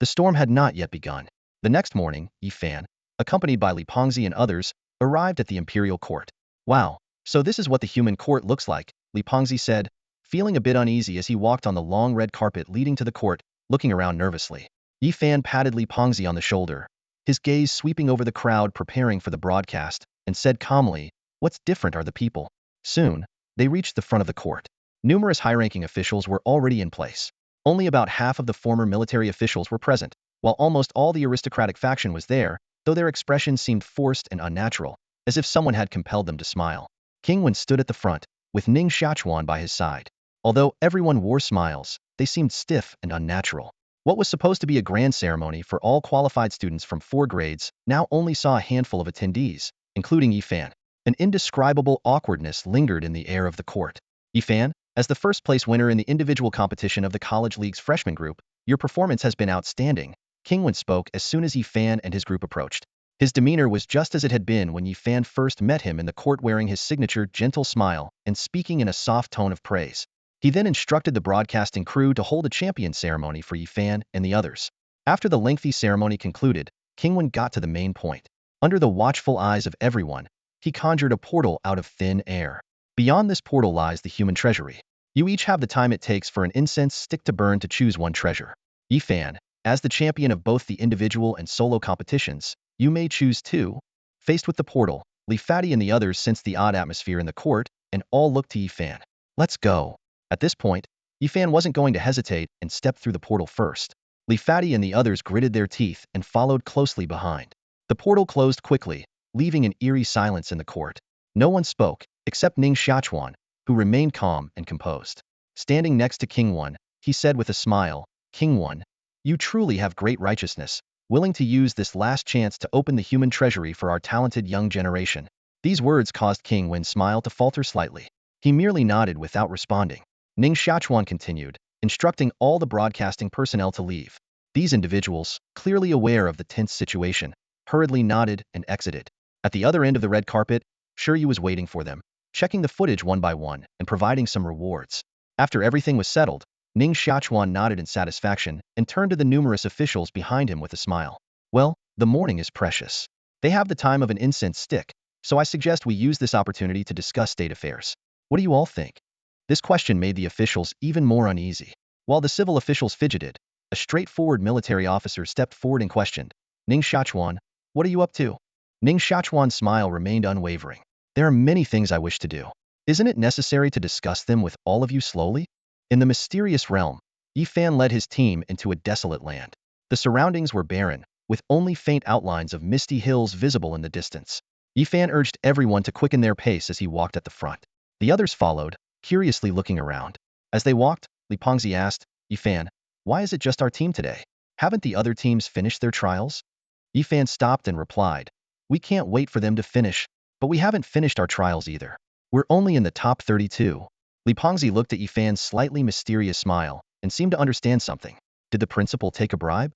The storm had not yet begun. The next morning, Yifan, accompanied by Li Pengzi and others, arrived at the Imperial court. Wow, so this is what the human court looks like, Li Pengzi said, feeling a bit uneasy as he walked on the long red carpet leading to the court, looking around nervously. Yifan patted Li Pengzi on the shoulder, his gaze sweeping over the crowd preparing for the broadcast, and said calmly, What's different are the people. Soon, they reached the front of the court. Numerous high-ranking officials were already in place. Only about half of the former military officials were present, while almost all the aristocratic faction was there, though their expressions seemed forced and unnatural, as if someone had compelled them to smile. King Wen stood at the front, with Ning Xiachuan by his side. Although everyone wore smiles, they seemed stiff and unnatural. What was supposed to be a grand ceremony for all qualified students from 4 grades now only saw a handful of attendees, including Yifan. An indescribable awkwardness lingered in the air of the court. Yifan, as the first-place winner in the individual competition of the College League's freshman group, your performance has been outstanding, King Wen spoke as soon as Yifan and his group approached. His demeanor was just as it had been when Yifan first met him in the court, wearing his signature gentle smile and speaking in a soft tone of praise. He then instructed the broadcasting crew to hold a champion ceremony for Yifan and the others. After the lengthy ceremony concluded, King Wen got to the main point. Under the watchful eyes of everyone, he conjured a portal out of thin air. Beyond this portal lies the human treasury. You each have the time it takes for an incense stick to burn to choose one treasure. Yifan, as the champion of both the individual and solo competitions, you may choose 2. Faced with the portal, Li Fati and the others sensed the odd atmosphere in the court, and all looked to Yifan. Let's go. At this point, Yifan wasn't going to hesitate and stepped through the portal first. Li Fati and the others gritted their teeth and followed closely behind. The portal closed quickly, leaving an eerie silence in the court. No one spoke, except Ning Xiachuan, who remained calm and composed. Standing next to King Wen, he said with a smile, King Wen, you truly have great righteousness, willing to use this last chance to open the human treasury for our talented young generation. These words caused King Wen's smile to falter slightly. He merely nodded without responding. Ning Xiachuan continued, instructing all the broadcasting personnel to leave. These individuals, clearly aware of the tense situation, hurriedly nodded and exited. At the other end of the red carpet, Shiryu was waiting for them, checking the footage one by one and providing some rewards. After everything was settled, Ning Xiaochuan nodded in satisfaction and turned to the numerous officials behind him with a smile. Well, the morning is precious. They have the time of an incense stick, so I suggest we use this opportunity to discuss state affairs. What do you all think? This question made the officials even more uneasy. While the civil officials fidgeted, a straightforward military officer stepped forward and questioned, Ning Xiaochuan, what are you up to? Ning Xiaochuan's smile remained unwavering. There are many things I wish to do. Isn't it necessary to discuss them with all of you slowly? In the mysterious realm, Yifan led his team into a desolate land. The surroundings were barren, with only faint outlines of misty hills visible in the distance. Yifan urged everyone to quicken their pace as he walked at the front. The others followed, curiously looking around. As they walked, Li Pengzi asked, Yifan, why is it just our team today? Haven't the other teams finished their trials? Yifan stopped and replied, we can't wait for them to finish, but we haven't finished our trials either. We're only in the top 32. Li Pengzi looked at Yifan's slightly mysterious smile and seemed to understand something. Did the principal take a bribe?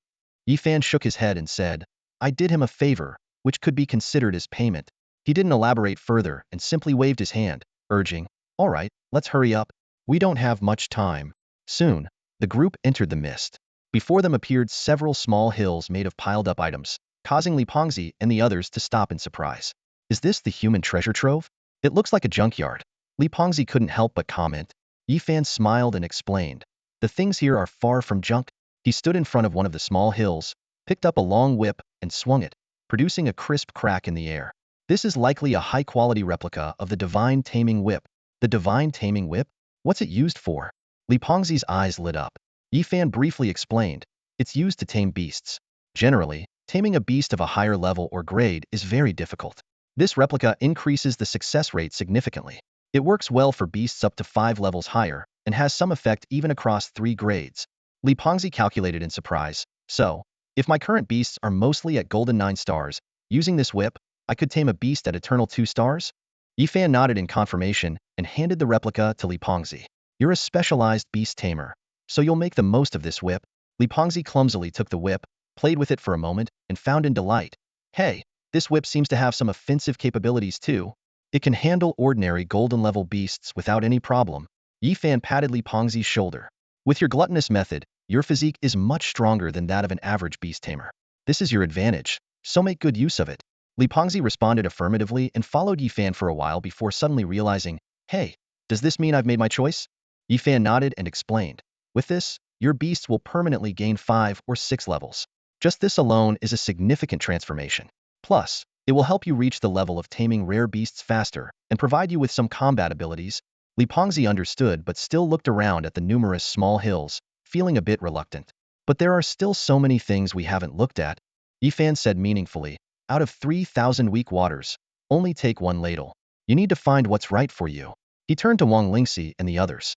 Yifan shook his head and said, I did him a favor, which could be considered as payment. He didn't elaborate further and simply waved his hand, urging, all right, let's hurry up. We don't have much time. Soon, the group entered the mist. Before them appeared several small hills made of piled-up items, causing Li Pengzi and the others to stop in surprise. Is this the human treasure trove? It looks like a junkyard. Li Pengzi couldn't help but comment. Yifan smiled and explained, the things here are far from junk. He stood in front of one of the small hills, picked up a long whip, and swung it, producing a crisp crack in the air. This is likely a high-quality replica of the divine taming whip. The divine taming whip? What's it used for? Li Pengzi's eyes lit up. Yifan briefly explained, it's used to tame beasts. Generally, taming a beast of a higher level or grade is very difficult. This replica increases the success rate significantly. It works well for beasts up to 5 levels higher, and has some effect even across 3 grades. Li Pengzi calculated in surprise, so, if my current beasts are mostly at golden 9 stars, using this whip, I could tame a beast at eternal 2 stars? Yifan nodded in confirmation and handed the replica to Li Pengzi. You're a specialized beast tamer, so you'll make the most of this whip. Li Pengzi clumsily took the whip, played with it for a moment, and found in delight. Hey, this whip seems to have some offensive capabilities too. It can handle ordinary golden-level beasts without any problem. Yifan patted Li Pengzi's shoulder. With your gluttonous method, your physique is much stronger than that of an average beast tamer. This is your advantage, so make good use of it. Li Pengzi responded affirmatively and followed Yifan for a while before suddenly realizing, hey, does this mean I've made my choice? Yifan nodded and explained, with this, your beasts will permanently gain 5 or 6 levels. Just this alone is a significant transformation. Plus, it will help you reach the level of taming rare beasts faster and provide you with some combat abilities. Li Pengzi understood but still looked around at the numerous small hills, feeling a bit reluctant. But there are still so many things we haven't looked at. Yifan said meaningfully, out of 3,000 weak waters, only take 1 ladle. You need to find what's right for you. He turned to Wang Lingxi and the others.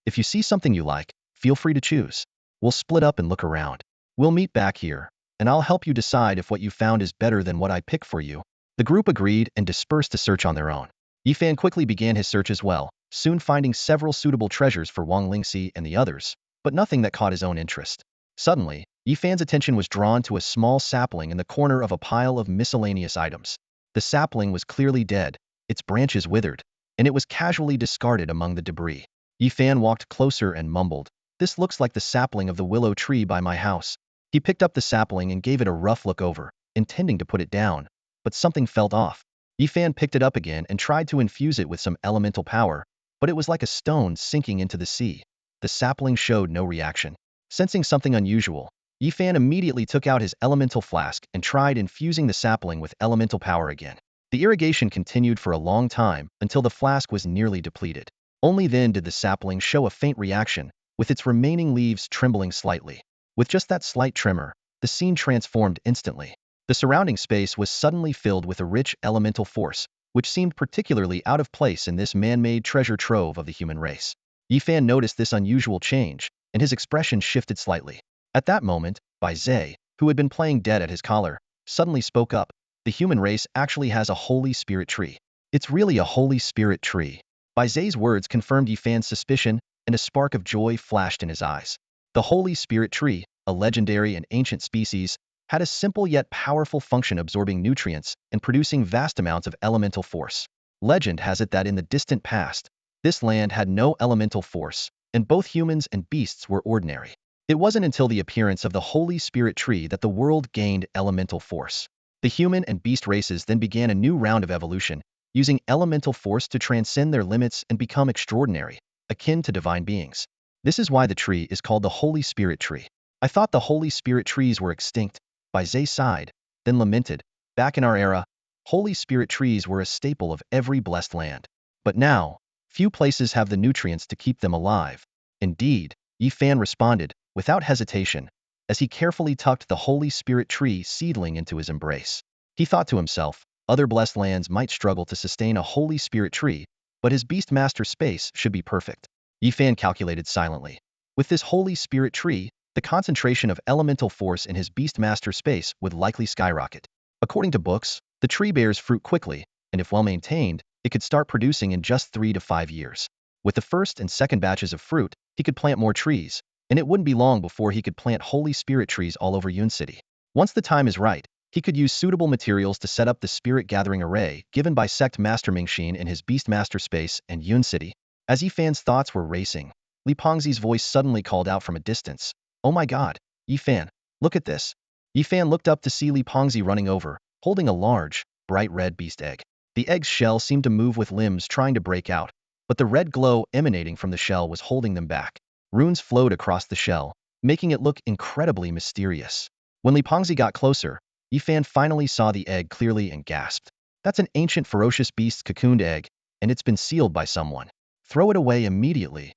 If you see something you like, feel free to choose. We'll split up and look around. We'll meet back here, and I'll help you decide if what you found is better than what I pick for you. The group agreed and dispersed to search on their own. Yifan quickly began his search as well, soon finding several suitable treasures for Wang Lingxi and the others, but nothing that caught his own interest. Suddenly, Yifan's attention was drawn to a small sapling in the corner of a pile of miscellaneous items. The sapling was clearly dead, its branches withered, and it was casually discarded among the debris. Yifan walked closer and mumbled, this looks like the sapling of the willow tree by my house. He picked up the sapling and gave it a rough look over, intending to put it down, but something felt off. Yifan picked it up again and tried to infuse it with some elemental power, but it was like a stone sinking into the sea. The sapling showed no reaction. Sensing something unusual, Yifan immediately took out his elemental flask and tried infusing the sapling with elemental power again. The irrigation continued for a long time until the flask was nearly depleted. Only then did the sapling show a faint reaction, with its remaining leaves trembling slightly. With just that slight tremor, the scene transformed instantly. The surrounding space was suddenly filled with a rich elemental force, which seemed particularly out of place in this man-made treasure trove of the human race. Yifan noticed this unusual change, and his expression shifted slightly. At that moment, Bai Zhe, who had been playing dead at his collar, suddenly spoke up. The human race actually has a holy spirit tree. It's really a holy spirit tree. Bai Zhe's words confirmed Yifan's suspicion, and a spark of joy flashed in his eyes. The holy spirit tree, a legendary and ancient species, had a simple yet powerful function absorbing nutrients and producing vast amounts of elemental force. Legend has it that in the distant past, this land had no elemental force, and both humans and beasts were ordinary. It wasn't until the appearance of the Holy Spirit tree that the world gained elemental force. The human and beast races then began a new round of evolution, using elemental force to transcend their limits and become extraordinary, akin to divine beings. This is why the tree is called the Holy Spirit tree. I thought the Holy Spirit trees were extinct. Zay sighed, then lamented. Back in our era, Holy Spirit trees were a staple of every blessed land. But now, few places have the nutrients to keep them alive. Indeed, Fan responded, without hesitation, as he carefully tucked the Holy Spirit tree seedling into his embrace. He thought to himself, other blessed lands might struggle to sustain a Holy Spirit tree, but his Beastmaster space should be perfect. Fan calculated silently. With this Holy Spirit tree, the concentration of elemental force in his Beastmaster space would likely skyrocket. According to books, the tree bears fruit quickly, and if well maintained, it could start producing in just 3 to 5 years. With the first and second batches of fruit, he could plant more trees, and it wouldn't be long before he could plant Holy Spirit trees all over Yun City. Once the time is right, he could use suitable materials to set up the spirit gathering array given by Sect Master Mingxin in his Beastmaster space and Yun City. As Yifan's thoughts were racing, Li Pengzi's voice suddenly called out from a distance. Oh my god, Yifan, look at this. Yifan looked up to see Li Pengzi running over, holding a large, bright red beast egg. The egg's shell seemed to move with limbs trying to break out, but the red glow emanating from the shell was holding them back. Runes flowed across the shell, making it look incredibly mysterious. When Li Pengzi got closer, Yifan finally saw the egg clearly and gasped. That's an ancient ferocious beast's cocooned egg, and it's been sealed by someone. Throw it away immediately.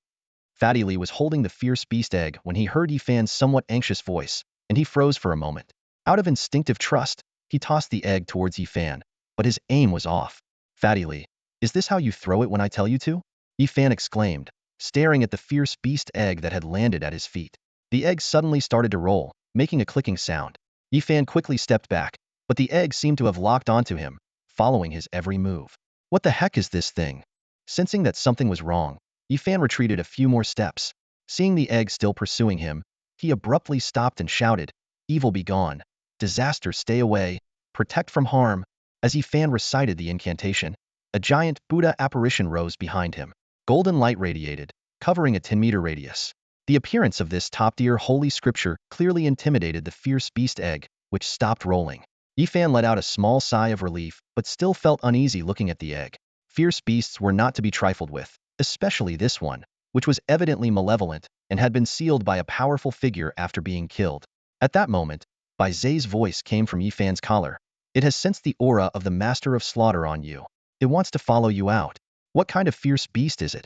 Fatty Li was holding the fierce beast egg when he heard Yifan's somewhat anxious voice, and he froze for a moment. Out of instinctive trust, he tossed the egg towards Yifan, but his aim was off. Fatty Li, is this how you throw it when I tell you to? Yifan exclaimed, staring at the fierce beast egg that had landed at his feet. The egg suddenly started to roll, making a clicking sound. Yifan quickly stepped back, but the egg seemed to have locked onto him, following his every move. What the heck is this thing? Sensing that something was wrong, Yifan retreated a few more steps. Seeing the egg still pursuing him, he abruptly stopped and shouted, "Evil be gone. Disaster stay away. Protect from harm." As Yifan recited the incantation, a giant Buddha apparition rose behind him. Golden light radiated, covering a 10-meter radius. The appearance of this top-tier holy scripture clearly intimidated the fierce beast egg, which stopped rolling. Yifan let out a small sigh of relief, but still felt uneasy looking at the egg. Fierce beasts were not to be trifled with, especially this one, which was evidently malevolent and had been sealed by a powerful figure after being killed. At that moment, Bai Zai's voice came from Yifan's collar. It has sensed the aura of the Master of Slaughter on you. It wants to follow you out. What kind of fierce beast is it?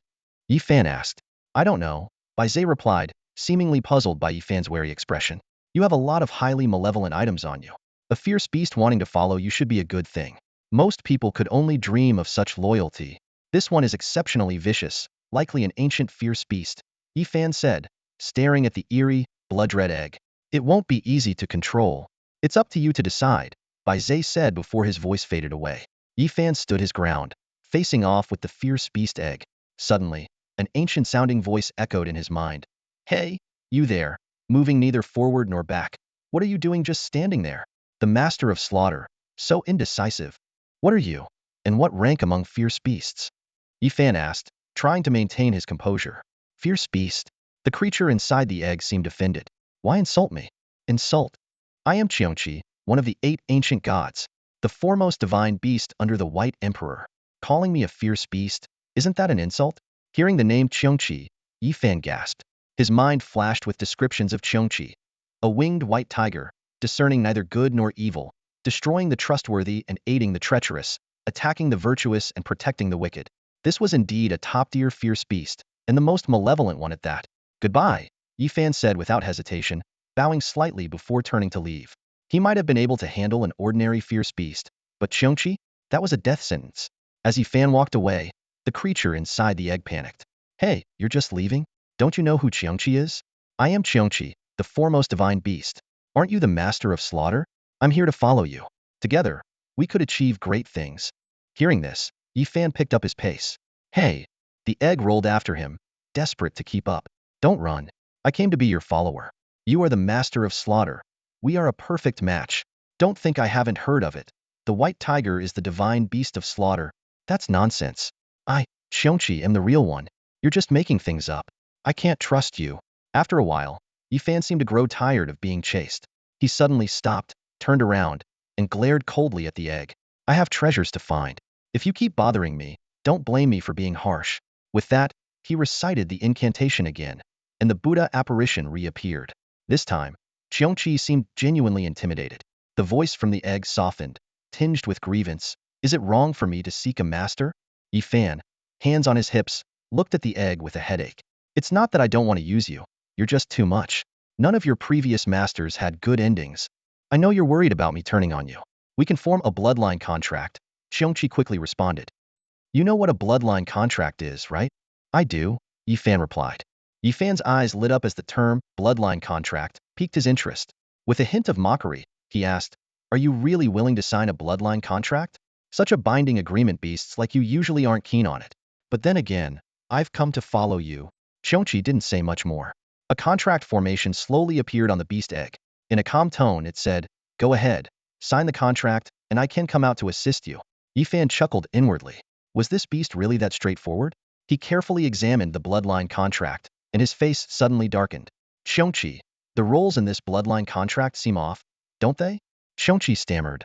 Yifan asked. I don't know, Bai Zai replied, seemingly puzzled by Yifan's wary expression. You have a lot of highly malevolent items on you. A fierce beast wanting to follow you should be a good thing. Most people could only dream of such loyalty. This one is exceptionally vicious, likely an ancient fierce beast, Yifan said, staring at the eerie, blood-red egg. It won't be easy to control. It's up to you to decide, Bai Zai said before his voice faded away. Yifan stood his ground, facing off with the fierce beast egg. Suddenly, an ancient-sounding voice echoed in his mind. Hey, you there, moving neither forward nor back. What are you doing just standing there? The Master of Slaughter, so indecisive. What are you? And what rank among fierce beasts? Yifan asked, trying to maintain his composure. Fierce beast? The creature inside the egg seemed offended. Why insult me? Insult? I am Qiongqi, one of the 8 ancient gods, the foremost divine beast under the White Emperor. Calling me a fierce beast, isn't that an insult? Hearing the name Qiongqi, Yifan gasped. His mind flashed with descriptions of Qiongqi, a winged white tiger, discerning neither good nor evil, destroying the trustworthy and aiding the treacherous, attacking the virtuous and protecting the wicked. This was indeed a top-tier fierce beast, and the most malevolent one at that. Goodbye, Yifan said without hesitation, bowing slightly before turning to leave. He might have been able to handle an ordinary fierce beast, but Qiongqi? That was a death sentence. As Yifan walked away, the creature inside the egg panicked. Hey, you're just leaving? Don't you know who Qiongqi is? I am Qiongqi, the foremost divine beast. Aren't you the Master of Slaughter? I'm here to follow you. Together, we could achieve great things. Hearing this, Yifan picked up his pace. Hey! The egg rolled after him, desperate to keep up. Don't run. I came to be your follower. You are the Master of Slaughter. We are a perfect match. Don't think I haven't heard of it. The white tiger is the divine beast of slaughter. That's nonsense. I, Qiongqi, am the real one. You're just making things up. I can't trust you. After a while, Yifan seemed to grow tired of being chased. He suddenly stopped, turned around, and glared coldly at the egg. I have treasures to find. If you keep bothering me, don't blame me for being harsh. With that, he recited the incantation again, and the Buddha apparition reappeared. This time, Qiongqi seemed genuinely intimidated. The voice from the egg softened, tinged with grievance. Is it wrong for me to seek a master? Yifan, hands on his hips, looked at the egg with a headache. It's not that I don't want to use you. You're just too much. None of your previous masters had good endings. I know you're worried about me turning on you. We can form a bloodline contract, Qiongqi quickly responded. You know what a bloodline contract is, right? I do, Yifan replied. Yifan's eyes lit up as the term bloodline contract piqued his interest. With a hint of mockery, he asked, Are you really willing to sign a bloodline contract? Such a binding agreement, beasts like you usually aren't keen on it. But then again, I've come to follow you. Qiongqi didn't say much more. A contract formation slowly appeared on the beast egg. In a calm tone, it said, Go ahead, sign the contract, and I can come out to assist you. Yifan chuckled inwardly. Was this beast really that straightforward? He carefully examined the bloodline contract, and his face suddenly darkened. Qiongqi, the roles in this bloodline contract seem off, don't they? Qiongqi stammered,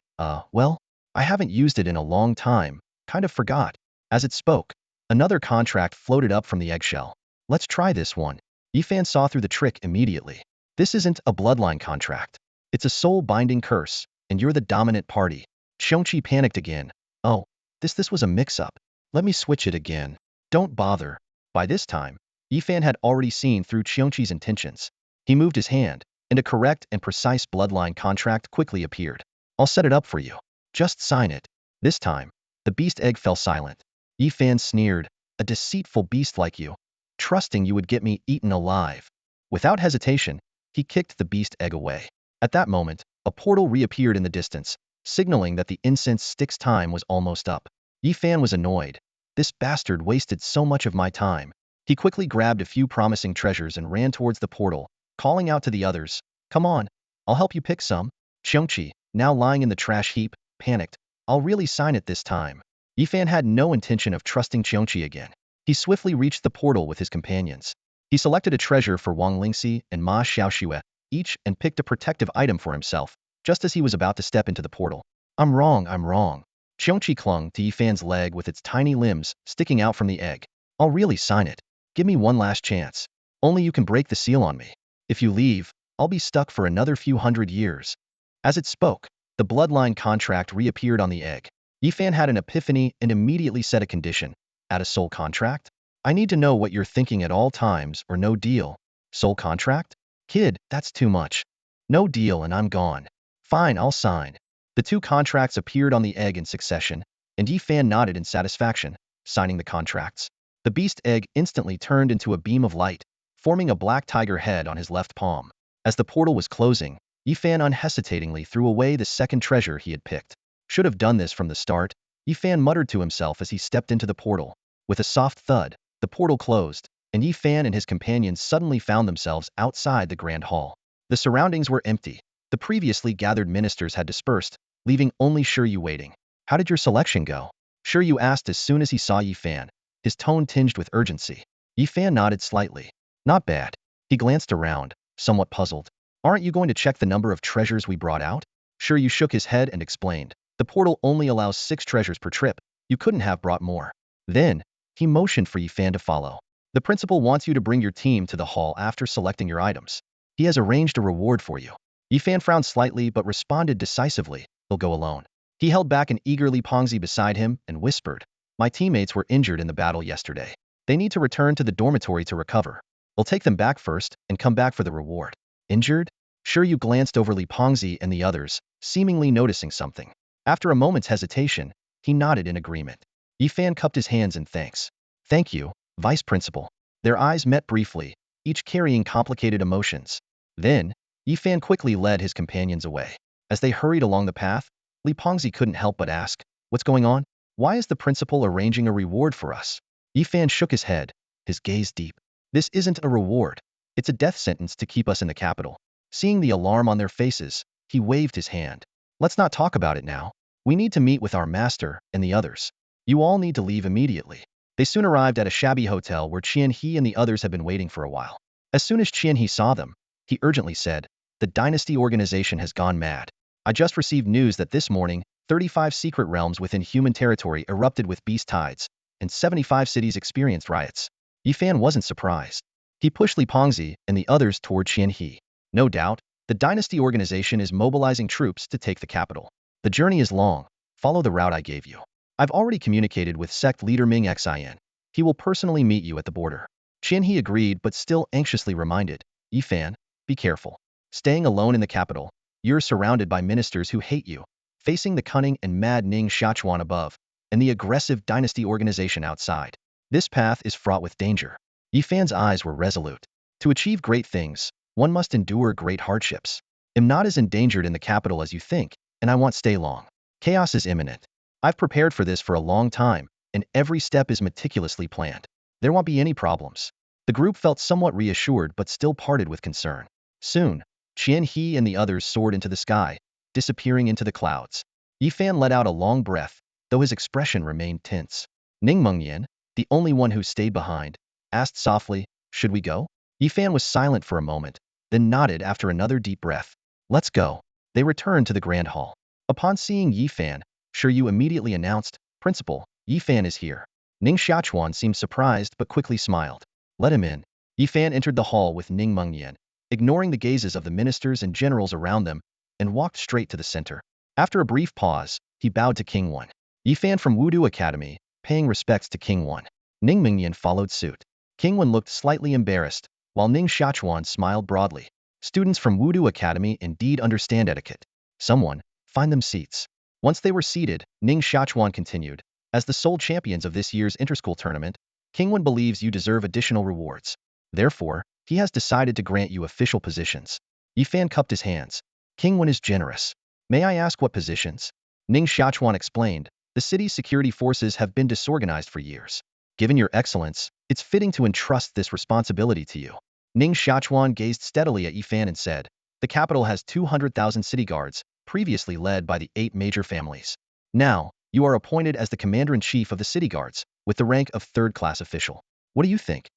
well, I haven't used it in a long time, kind of forgot. As it spoke, another contract floated up from the eggshell. Let's try this one. Yifan saw through the trick immediately. This isn't a bloodline contract. It's a soul-binding curse, and you're the dominant party. Qiongqi panicked again. Oh, this was a mix-up. Let me switch it again. Don't bother. By this time, Yifan had already seen through Qiongqi's intentions. He moved his hand, and a correct and precise bloodline contract quickly appeared. I'll set it up for you. Just sign it. This time, the beast egg fell silent. Yifan sneered, a deceitful beast like you, trusting you would get me eaten alive. Without hesitation, he kicked the beast egg away. At that moment, a portal reappeared in the distance, signaling that the incense stick's time was almost up. Yifan was annoyed. This bastard wasted so much of my time. He quickly grabbed a few promising treasures and ran towards the portal, calling out to the others, Come on, I'll help you pick some. Qiongqi, now lying in the trash heap, panicked. I'll really sign it this time. Yifan had no intention of trusting Qiongqi again. He swiftly reached the portal with his companions. He selected a treasure for Wang Lingxi and Ma Xiaoxue, each, and picked a protective item for himself, just as he was about to step into the portal. I'm wrong. Qiongqi clung to Yifan's leg with its tiny limbs sticking out from the egg. I'll really sign it. Give me one last chance. Only you can break the seal on me. If you leave, I'll be stuck for another few hundred years. As it spoke, the bloodline contract reappeared on the egg. Yifan had an epiphany and immediately set a condition. Add a soul contract? I need to know what you're thinking at all times, or no deal. Soul contract? Kid, that's too much. No deal and I'm gone. Fine, I'll sign. The two contracts appeared on the egg in succession, and Yifan nodded in satisfaction, signing the contracts. The beast egg instantly turned into a beam of light, forming a black tiger head on his left palm. As the portal was closing, Yifan unhesitatingly threw away the second treasure he had picked. Should have done this from the start, Yifan muttered to himself as he stepped into the portal. With a soft thud, the portal closed, and Yifan and his companions suddenly found themselves outside the grand hall. The surroundings were empty. The previously gathered ministers had dispersed, leaving only Shiryu waiting. How did your selection go? Shiryu asked as soon as he saw Yifan, his tone tinged with urgency. Yifan nodded slightly. Not bad. He glanced around, somewhat puzzled. Aren't you going to check the number of treasures we brought out? Shiryu shook his head and explained. The portal only allows 6 treasures per trip. You couldn't have brought more. Then, he motioned for Yifan to follow. The principal wants you to bring your team to the hall after selecting your items. He has arranged a reward for you. Yifan frowned slightly but responded decisively, he'll go alone. He held back an eagerly Pongzi beside him and whispered, My teammates were injured in the battle yesterday. They need to return to the dormitory to recover. We'll take them back first and come back for the reward. Injured? Shiryu glanced over Li Pongzi and the others, seemingly noticing something. After a moment's hesitation, he nodded in agreement. Yifan cupped his hands in thanks. Thank you, Vice Principal. Their eyes met briefly, each carrying complicated emotions. Then, Yifan quickly led his companions away. As they hurried along the path, Li Pongzi couldn't help but ask, What's going on? Why is the principal arranging a reward for us? Yifan shook his head, his gaze deep. This isn't a reward. It's a death sentence to keep us in the capital. Seeing the alarm on their faces, he waved his hand. Let's not talk about it now. We need to meet with our master and the others. You all need to leave immediately. They soon arrived at a shabby hotel where Qian He and the others had been waiting for a while. As soon as Qian He saw them, he urgently said, "The dynasty organization has gone mad. I just received news that this morning, 35 secret realms within human territory erupted with beast tides, and 75 cities experienced riots." Yi Fan wasn't surprised. He pushed Li Pengzi and the others toward Qian He. "No doubt, the dynasty organization is mobilizing troops to take the capital. The journey is long. Follow the route I gave you. I've already communicated with sect leader Ming Xin. He will personally meet you at the border." Qian He agreed but still anxiously reminded, "Yi Fan, be careful. Staying alone in the capital, you're surrounded by ministers who hate you, facing the cunning and mad Ning Xiachuan above, and the aggressive dynasty organization outside. This path is fraught with danger." Yi Fan's eyes were resolute. To achieve great things, one must endure great hardships. "I'm not as endangered in the capital as you think, and I won't stay long. Chaos is imminent. I've prepared for this for a long time, and every step is meticulously planned. There won't be any problems." The group felt somewhat reassured but still parted with concern. Soon, Qian He and the others soared into the sky, disappearing into the clouds. Yi Fan let out a long breath, though his expression remained tense. Ning Mengyan, the only one who stayed behind, asked softly, "Should we go?" Yi Fan was silent for a moment, then nodded after another deep breath. "Let's go." They returned to the grand hall. Upon seeing Yi Fan, Yu immediately announced, "Principal, Yi Fan is here." Ning Xiachuan seemed surprised but quickly smiled. "Let him in." Yi Fan entered the hall with Ning Mengyan, ignoring the gazes of the ministers and generals around them, and walked straight to the center. After a brief pause, he bowed to King Wan. Yi Fan from Wudu Academy, paying respects to King Wan. Ning Mengyan followed suit. King Wan looked slightly embarrassed, while Ning Xiachuan smiled broadly. Students from Wudu Academy indeed understand etiquette. "Someone, find them seats." Once they were seated, Ning Xiachuan continued, "As the sole champions of this year's interschool tournament, King Wan believes you deserve additional rewards. Therefore, he has decided to grant you official positions." Yi Fan cupped his hands. "King Wan is generous. May I ask what positions?" Ning Xiachuan explained, "The city's security forces have been disorganized for years. Given your excellence, it's fitting to entrust this responsibility to you." Ning Xiachuan gazed steadily at Yi Fan and said, "The capital has 200,000 city guards, previously led by the 8 major families. Now, you are appointed as the commander-in-chief of the city guards, with the rank of third-class official. What do you think?"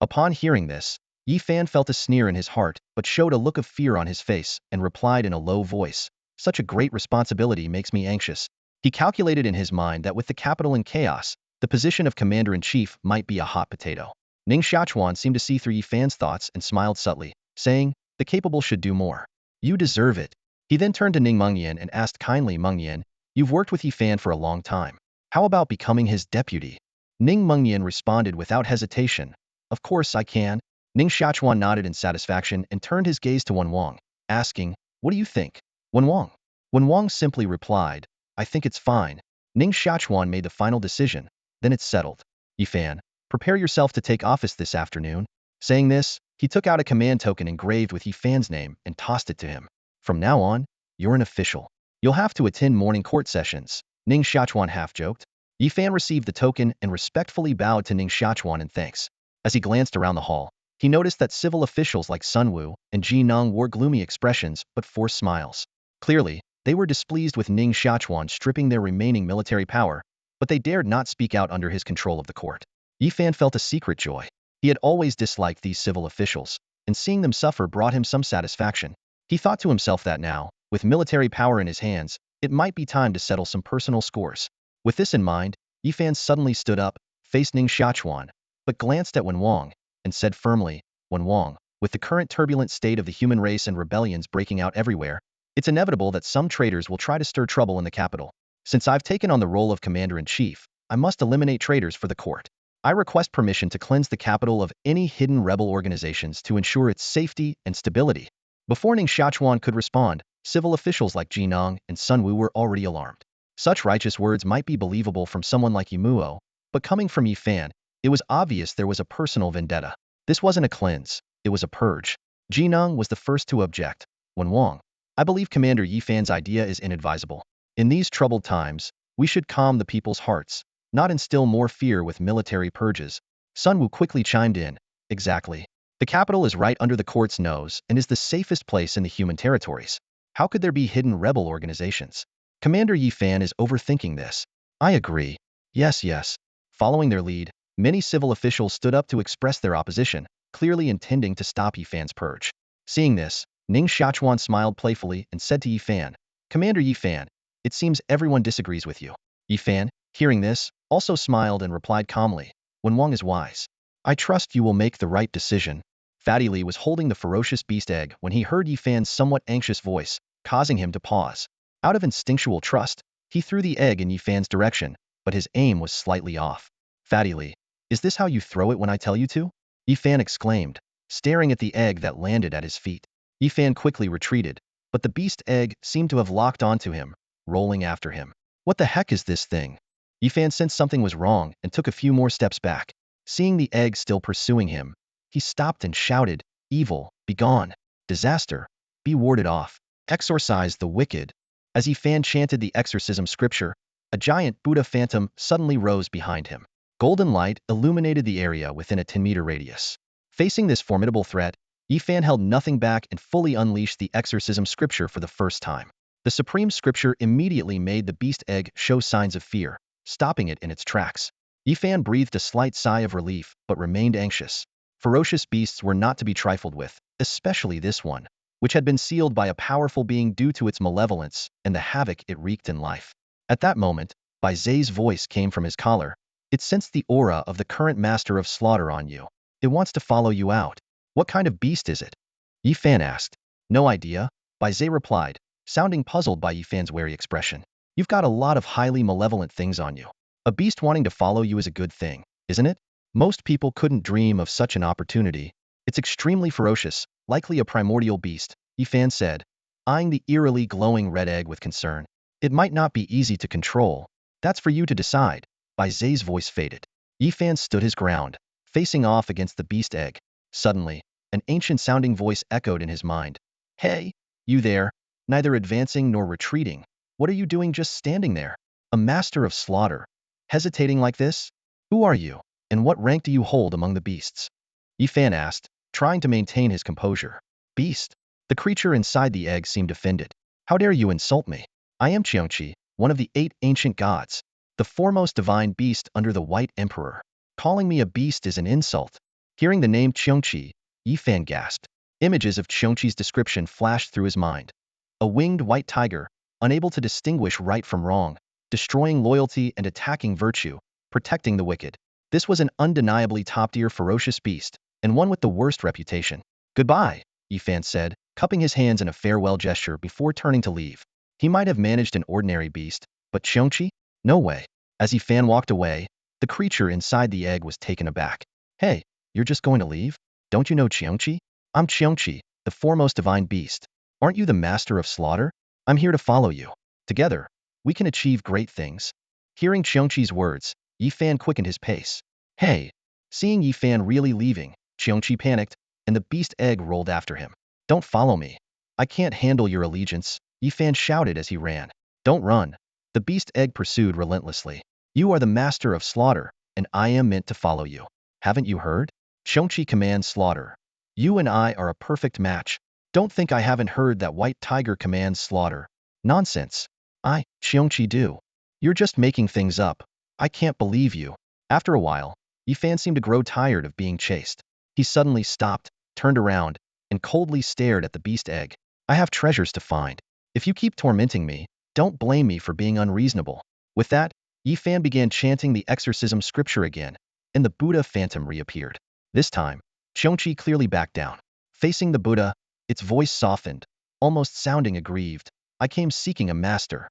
Upon hearing this, Yi Fan felt a sneer in his heart but showed a look of fear on his face and replied in a low voice, "Such a great responsibility makes me anxious." He calculated in his mind that with the capital in chaos, the position of commander-in-chief might be a hot potato. Ning Xiachuan seemed to see through Yi Fan's thoughts and smiled subtly, saying, "The capable should do more. You deserve it." He then turned to Ning Mengyan and asked kindly, "Mengyan, you've worked with Yi Fan for a long time. How about becoming his deputy?" Ning Mengyan responded without hesitation, "Of course I can." Ning Xiachuan nodded in satisfaction and turned his gaze to Wan Wang, asking, "What do you think?" Wan Wang. Wan Wang simply replied, "I think it's fine." Ning Xiachuan made the final decision, "Then it's settled. Yi Fan, prepare yourself to take office this afternoon." Saying this, he took out a command token engraved with Yi Fan's name and tossed it to him. "From now on, you're an official. You'll have to attend morning court sessions." Ning Xiachuan half-joked. Yi Fan received the token and respectfully bowed to Ning Xiachuan in thanks. As he glanced around the hall, he noticed that civil officials like Sun Wu and Ji Nong wore gloomy expressions but forced smiles. Clearly, they were displeased with Ning Xiachuan stripping their remaining military power, but they dared not speak out under his control of the court. Yi Fan felt a secret joy. He had always disliked these civil officials, and seeing them suffer brought him some satisfaction. He thought to himself that now, with military power in his hands, it might be time to settle some personal scores. With this in mind, Yi Fan suddenly stood up, faced Ning Xiachuan, but glanced at Wan Wang, and said firmly, "Wan Wang, with the current turbulent state of the human race and rebellions breaking out everywhere, it's inevitable that some traitors will try to stir trouble in the capital. Since I've taken on the role of commander-in-chief, I must eliminate traitors for the court. I request permission to cleanse the capital of any hidden rebel organizations to ensure its safety and stability." Before Ning Xiachuan could respond, civil officials like Ji Nong and Sun Wu were already alarmed. Such righteous words might be believable from someone like Yimuo, but coming from Yi Fan, it was obvious there was a personal vendetta. This wasn't a cleanse, it was a purge. Ji Nong was the first to object. "Wan Wang, I believe Commander Yi Fan's idea is inadvisable. In these troubled times, we should calm the people's hearts, not instill more fear with military purges." Sun Wu quickly chimed in, "Exactly. The capital is right under the court's nose and is the safest place in the human territories. How could there be hidden rebel organizations? Commander Yi Fan is overthinking this." "I agree. Yes, yes." Following their lead, Many civil officials stood up to express their opposition, clearly intending to stop Yifan's purge. Seeing this, Ning Xiachuan smiled playfully and said to Yifan, "Commander Yifan, it seems everyone disagrees with you." Yifan, hearing this, also smiled and replied calmly, "When Wang is wise, I trust you will make the right decision." Fatty Li was holding the ferocious beast egg when he heard Yifan's somewhat anxious voice, causing him to pause. Out of instinctual trust, he threw the egg in Yifan's direction, but his aim was slightly off. "Fatty Li, is this how you throw it when I tell you to?" Yifan exclaimed, staring at the egg that landed at his feet. Yifan quickly retreated, but the beast egg seemed to have locked onto him, rolling after him. "What the heck is this thing?" Yifan sensed something was wrong and took a few more steps back. Seeing the egg still pursuing him, he stopped and shouted, "Evil, be gone! Disaster, be warded off! Exorcise the wicked!" As Yifan chanted the exorcism scripture, a giant Buddha phantom suddenly rose behind him. Golden light illuminated the area within a 10-meter radius. Facing this formidable threat, Yifan held nothing back and fully unleashed the exorcism scripture for the first time. The supreme scripture immediately made the beast egg show signs of fear, stopping it in its tracks. Yifan breathed a slight sigh of relief, but remained anxious. Ferocious beasts were not to be trifled with, especially this one, which had been sealed by a powerful being due to its malevolence and the havoc it wreaked in life. At that moment, Bai Zai's voice came from his collar. "It sensed the aura of the current master of slaughter on you. It wants to follow you out. What kind of beast is it?" Yifan asked. "No idea," Bai Zai replied, sounding puzzled by Yifan's wary expression. "You've got a lot of highly malevolent things on you. A beast wanting to follow you is a good thing, isn't it? Most people couldn't dream of such an opportunity. It's extremely ferocious, likely a primordial beast," Yifan said, eyeing the eerily glowing red egg with concern. "It might not be easy to control. That's for you to decide." Bai Zai's voice faded. Yifan stood his ground, facing off against the beast egg. Suddenly, an ancient-sounding voice echoed in his mind. "Hey, you there, neither advancing nor retreating. What are you doing just standing there? A master of slaughter, hesitating like this? Who are you, and what rank do you hold among the beasts?" Yifan asked, trying to maintain his composure. "Beast?" The creature inside the egg seemed offended. "How dare you insult me? I am Qiongqi, one of the 8 ancient gods, the foremost divine beast under the White Emperor. Calling me a beast is an insult." Hearing the name Qiongqi, Yifan gasped. Images of Qiongqi's description flashed through his mind. A winged white tiger, unable to distinguish right from wrong, destroying loyalty and attacking virtue, protecting the wicked. This was an undeniably top-tier ferocious beast, and one with the worst reputation. "Goodbye," Yifan said, cupping his hands in a farewell gesture before turning to leave. He might have managed an ordinary beast, but Qiongqi? No way. As Yifan walked away, the creature inside the egg was taken aback. "Hey, you're just going to leave? Don't you know Qiongqi? I'm Qiongqi, the foremost divine beast. Aren't you the master of slaughter? I'm here to follow you. Together, we can achieve great things." Hearing Qiongqi's words, Yifan quickened his pace. "Hey!" Seeing Yifan really leaving, Qiongqi panicked, and the beast egg rolled after him. "Don't follow me. I can't handle your allegiance," Yifan shouted as he ran. "Don't run." The beast egg pursued relentlessly. "You are the master of slaughter, and I am meant to follow you. Haven't you heard? Qiongqi commands slaughter. You and I are a perfect match. Don't think I haven't heard that white tiger commands slaughter. Nonsense. Qiongqi do. You're just making things up. I can't believe you." After a while, Yifan seemed to grow tired of being chased. He suddenly stopped, turned around, and coldly stared at the beast egg. "I have treasures to find. If you keep tormenting me, don't blame me for being unreasonable." With that, Yifan began chanting the exorcism scripture again, and the Buddha phantom reappeared. This time, Qiongqi clearly backed down. Facing the Buddha, its voice softened, almost sounding aggrieved. "I came seeking a master.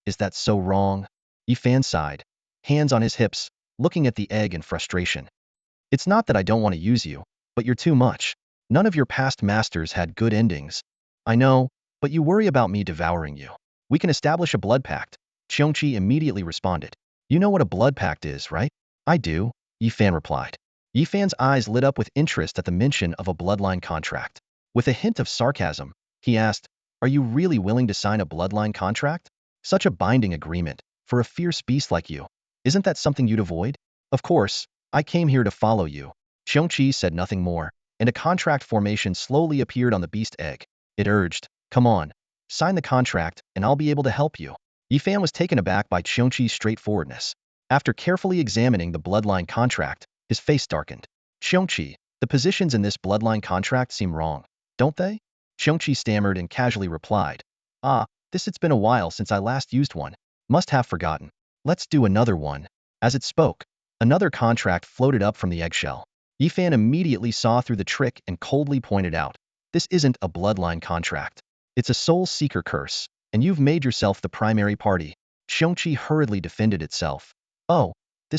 Is that so wrong?" Yifan sighed, hands on his hips, looking at the egg in frustration. "It's not that I don't want to use you, but you're too much. None of your past masters had good endings. I know, but you worry about me devouring you. We can establish a blood pact." Qiongqi immediately responded. "You know what a blood pact is, right?" "I do," Yifan replied. Yifan's eyes lit up with interest at the mention of a bloodline contract. With a hint of sarcasm, he asked, "Are you really willing to sign a bloodline contract? Such a binding agreement, for a fierce beast like you. Isn't that something you'd avoid?" "Of course, I came here to follow you." Qiongqi said nothing more, and a contract formation slowly appeared on the beast egg. It urged, "Come on, sign the contract, and I'll be able to help you." Yifan was taken aback by Qiongqi's straightforwardness. After carefully examining the bloodline contract, His face darkened. Xiongqi, the positions in this bloodline contract seem wrong, don't they? Xiongqi stammered and casually replied. It's been a while since I last used one. Must have forgotten. Let's do another one. As it spoke, another contract floated up from the eggshell. Yifan immediately saw through the trick and coldly pointed out. This isn't a bloodline contract. It's a soul seeker curse, and you've made yourself the primary party. Xiongqi hurriedly defended itself. Oh,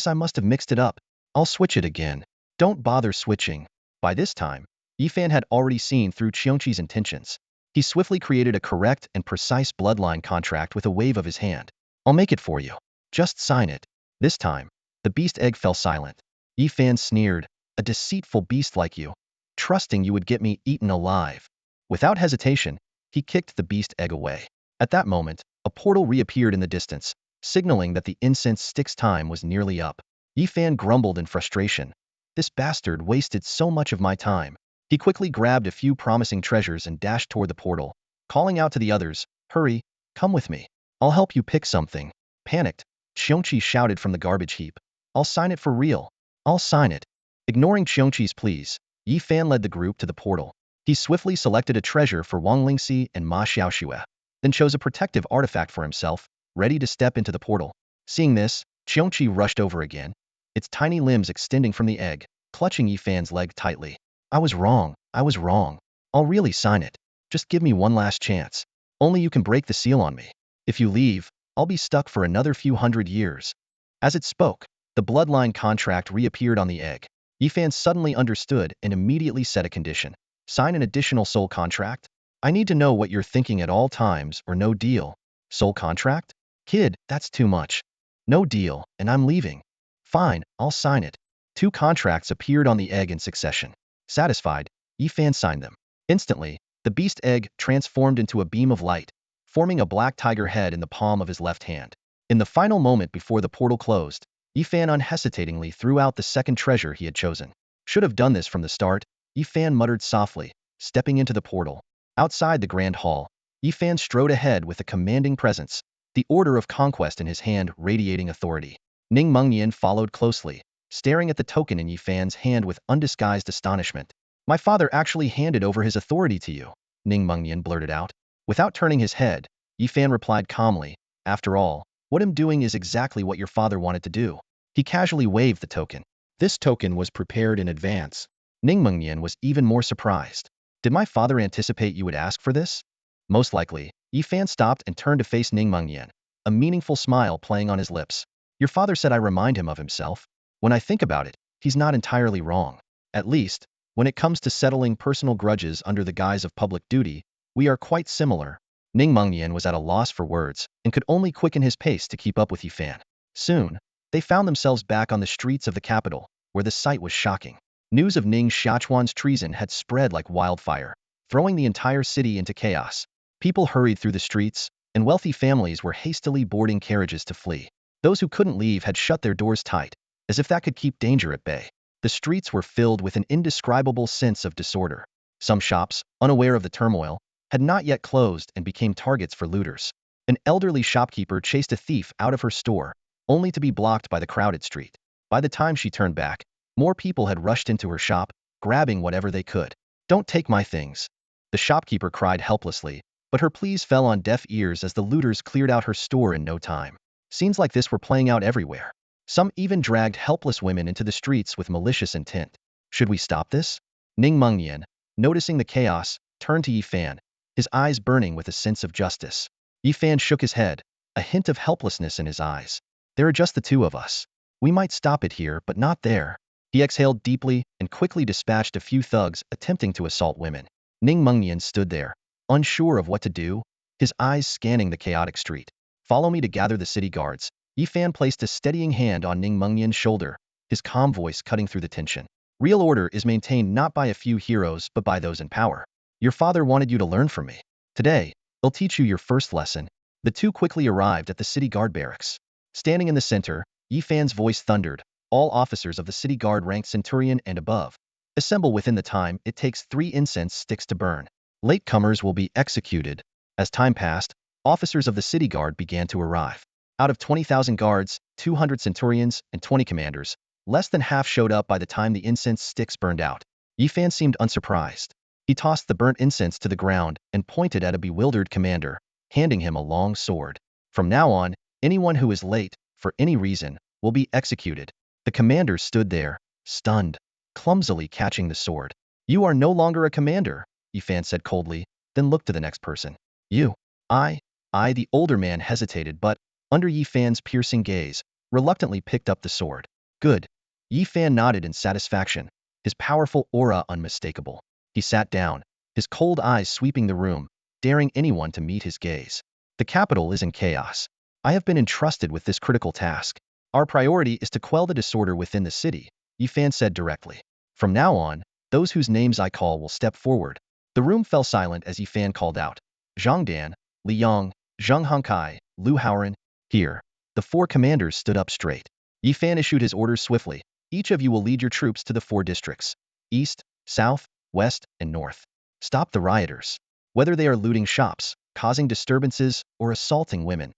I must have mixed it up. I'll switch it again. Don't bother switching. By this time, Yifan had already seen through Xiongqi's intentions. He swiftly created a correct and precise bloodline contract with a wave of his hand. I'll make it for you. Just sign it. This time, the beast egg fell silent. Yifan sneered, a deceitful beast like you, trusting you would get me eaten alive. Without hesitation, he kicked the beast egg away. At that moment, a portal reappeared in the distance, signaling that the incense stick's time was nearly up. Yifan grumbled in frustration. This bastard wasted so much of my time. He quickly grabbed a few promising treasures and dashed toward the portal, calling out to the others, hurry, come with me. I'll help you pick something. Panicked, Xiongqi shouted from the garbage heap. I'll sign it for real. I'll sign it. Ignoring Xiongqi's pleas, Yifan led the group to the portal. He swiftly selected a treasure for Wang Lingxi and Ma Xiaoxue, then chose a protective artifact for himself, ready to step into the portal. Seeing this, Xiongqi rushed over again, its tiny limbs extending from the egg, clutching Yifan's leg tightly. I was wrong. I'll really sign it. Just give me one last chance. Only you can break the seal on me. If you leave, I'll be stuck for another few hundred years. As it spoke, the bloodline contract reappeared on the egg. Yifan suddenly understood and immediately set a condition. Sign an additional soul contract? I need to know what you're thinking at all times or no deal. Soul contract? Kid, that's too much. No deal, and I'm leaving. Fine, I'll sign it. 2 contracts appeared on the egg in succession. Satisfied, Yifan signed them. Instantly, the beast egg transformed into a beam of light, forming a black tiger head in the palm of his left hand. In the final moment before the portal closed, Yifan unhesitatingly threw out the second treasure he had chosen. Should have done this from the start, Yifan muttered softly, stepping into the portal. Outside the grand hall, Yifan strode ahead with a commanding presence, the order of conquest in his hand radiating authority. Ning Mengnian followed closely, staring at the token in Yifan's hand with undisguised astonishment. My father actually handed over his authority to you, Ning Mengnian blurted out. Without turning his head, Yifan replied calmly, after all, what I'm doing is exactly what your father wanted to do. He casually waved the token. This token was prepared in advance. Ning Mengnian was even more surprised. Did my father anticipate you would ask for this? Most likely. Yifan stopped and turned to face Ning Mengnian, a meaningful smile playing on his lips. Your father said I remind him of himself. When I think about it, he's not entirely wrong. At least, when it comes to settling personal grudges under the guise of public duty, we are quite similar. Ning Mengnian was at a loss for words and could only quicken his pace to keep up with Yifan. Soon, they found themselves back on the streets of the capital, where the sight was shocking. News of Ning Xiachuan's treason had spread like wildfire, throwing the entire city into chaos. People hurried through the streets, and wealthy families were hastily boarding carriages to flee. Those who couldn't leave had shut their doors tight, as if that could keep danger at bay. The streets were filled with an indescribable sense of disorder. Some shops, unaware of the turmoil, had not yet closed and became targets for looters. An elderly shopkeeper chased a thief out of her store, only to be blocked by the crowded street. By the time she turned back, more people had rushed into her shop, grabbing whatever they could. Don't take my things. The shopkeeper cried helplessly, but her pleas fell on deaf ears as the looters cleared out her store in no time. Scenes like this were playing out everywhere. Some even dragged helpless women into the streets with malicious intent. Should we stop this? Ning Mengnian, noticing the chaos, turned to Yifan, his eyes burning with a sense of justice. Yifan shook his head, a hint of helplessness in his eyes. There are just the 2 of us. We might stop it here, but not there. He exhaled deeply and quickly dispatched a few thugs attempting to assault women. Ning Mengnian stood there, unsure of what to do, his eyes scanning the chaotic street. Follow me to gather the city guards. Yifan placed a steadying hand on Ning Mengnian's shoulder, his calm voice cutting through the tension. Real order is maintained not by a few heroes but by those in power. Your father wanted you to learn from me. Today, he'll teach you your first lesson. The 2 quickly arrived at the city guard barracks. Standing in the center, Yifan's voice thundered. All officers of the city guard ranked centurion and above. Assemble within the time it takes 3 incense sticks to burn. Latecomers will be executed. As time passed, officers of the city guard began to arrive. Out of 20,000 guards, 200 centurions, and 20 commanders, Less than half showed up by the time the incense sticks burned out. Yifan seemed unsurprised. He tossed the burnt incense to the ground and pointed at a bewildered commander, handing him a long sword. From now on, anyone who is late, for any reason, will be executed. The commander stood there, stunned, clumsily catching the sword. You are no longer a commander, Yifan said coldly, then looked to the next person. You. The older man hesitated but, under Yifan's piercing gaze, reluctantly picked up the sword. Good. Yifan nodded in satisfaction, his powerful aura unmistakable. He sat down, his cold eyes sweeping the room, daring anyone to meet his gaze. The capital is in chaos. I have been entrusted with this critical task. Our priority is to quell the disorder within the city, Yifan said directly. From now on, those whose names I call will step forward. The room fell silent as Yifan called out. Zhang Dan, Li Yang, Zheng Hongkai, Lu Haoran, here. The 4 commanders stood up straight. Yifan issued his orders swiftly. Each of you will lead your troops to the 4 districts. East, South, West, and North. Stop the rioters. Whether they are looting shops, causing disturbances, or assaulting women.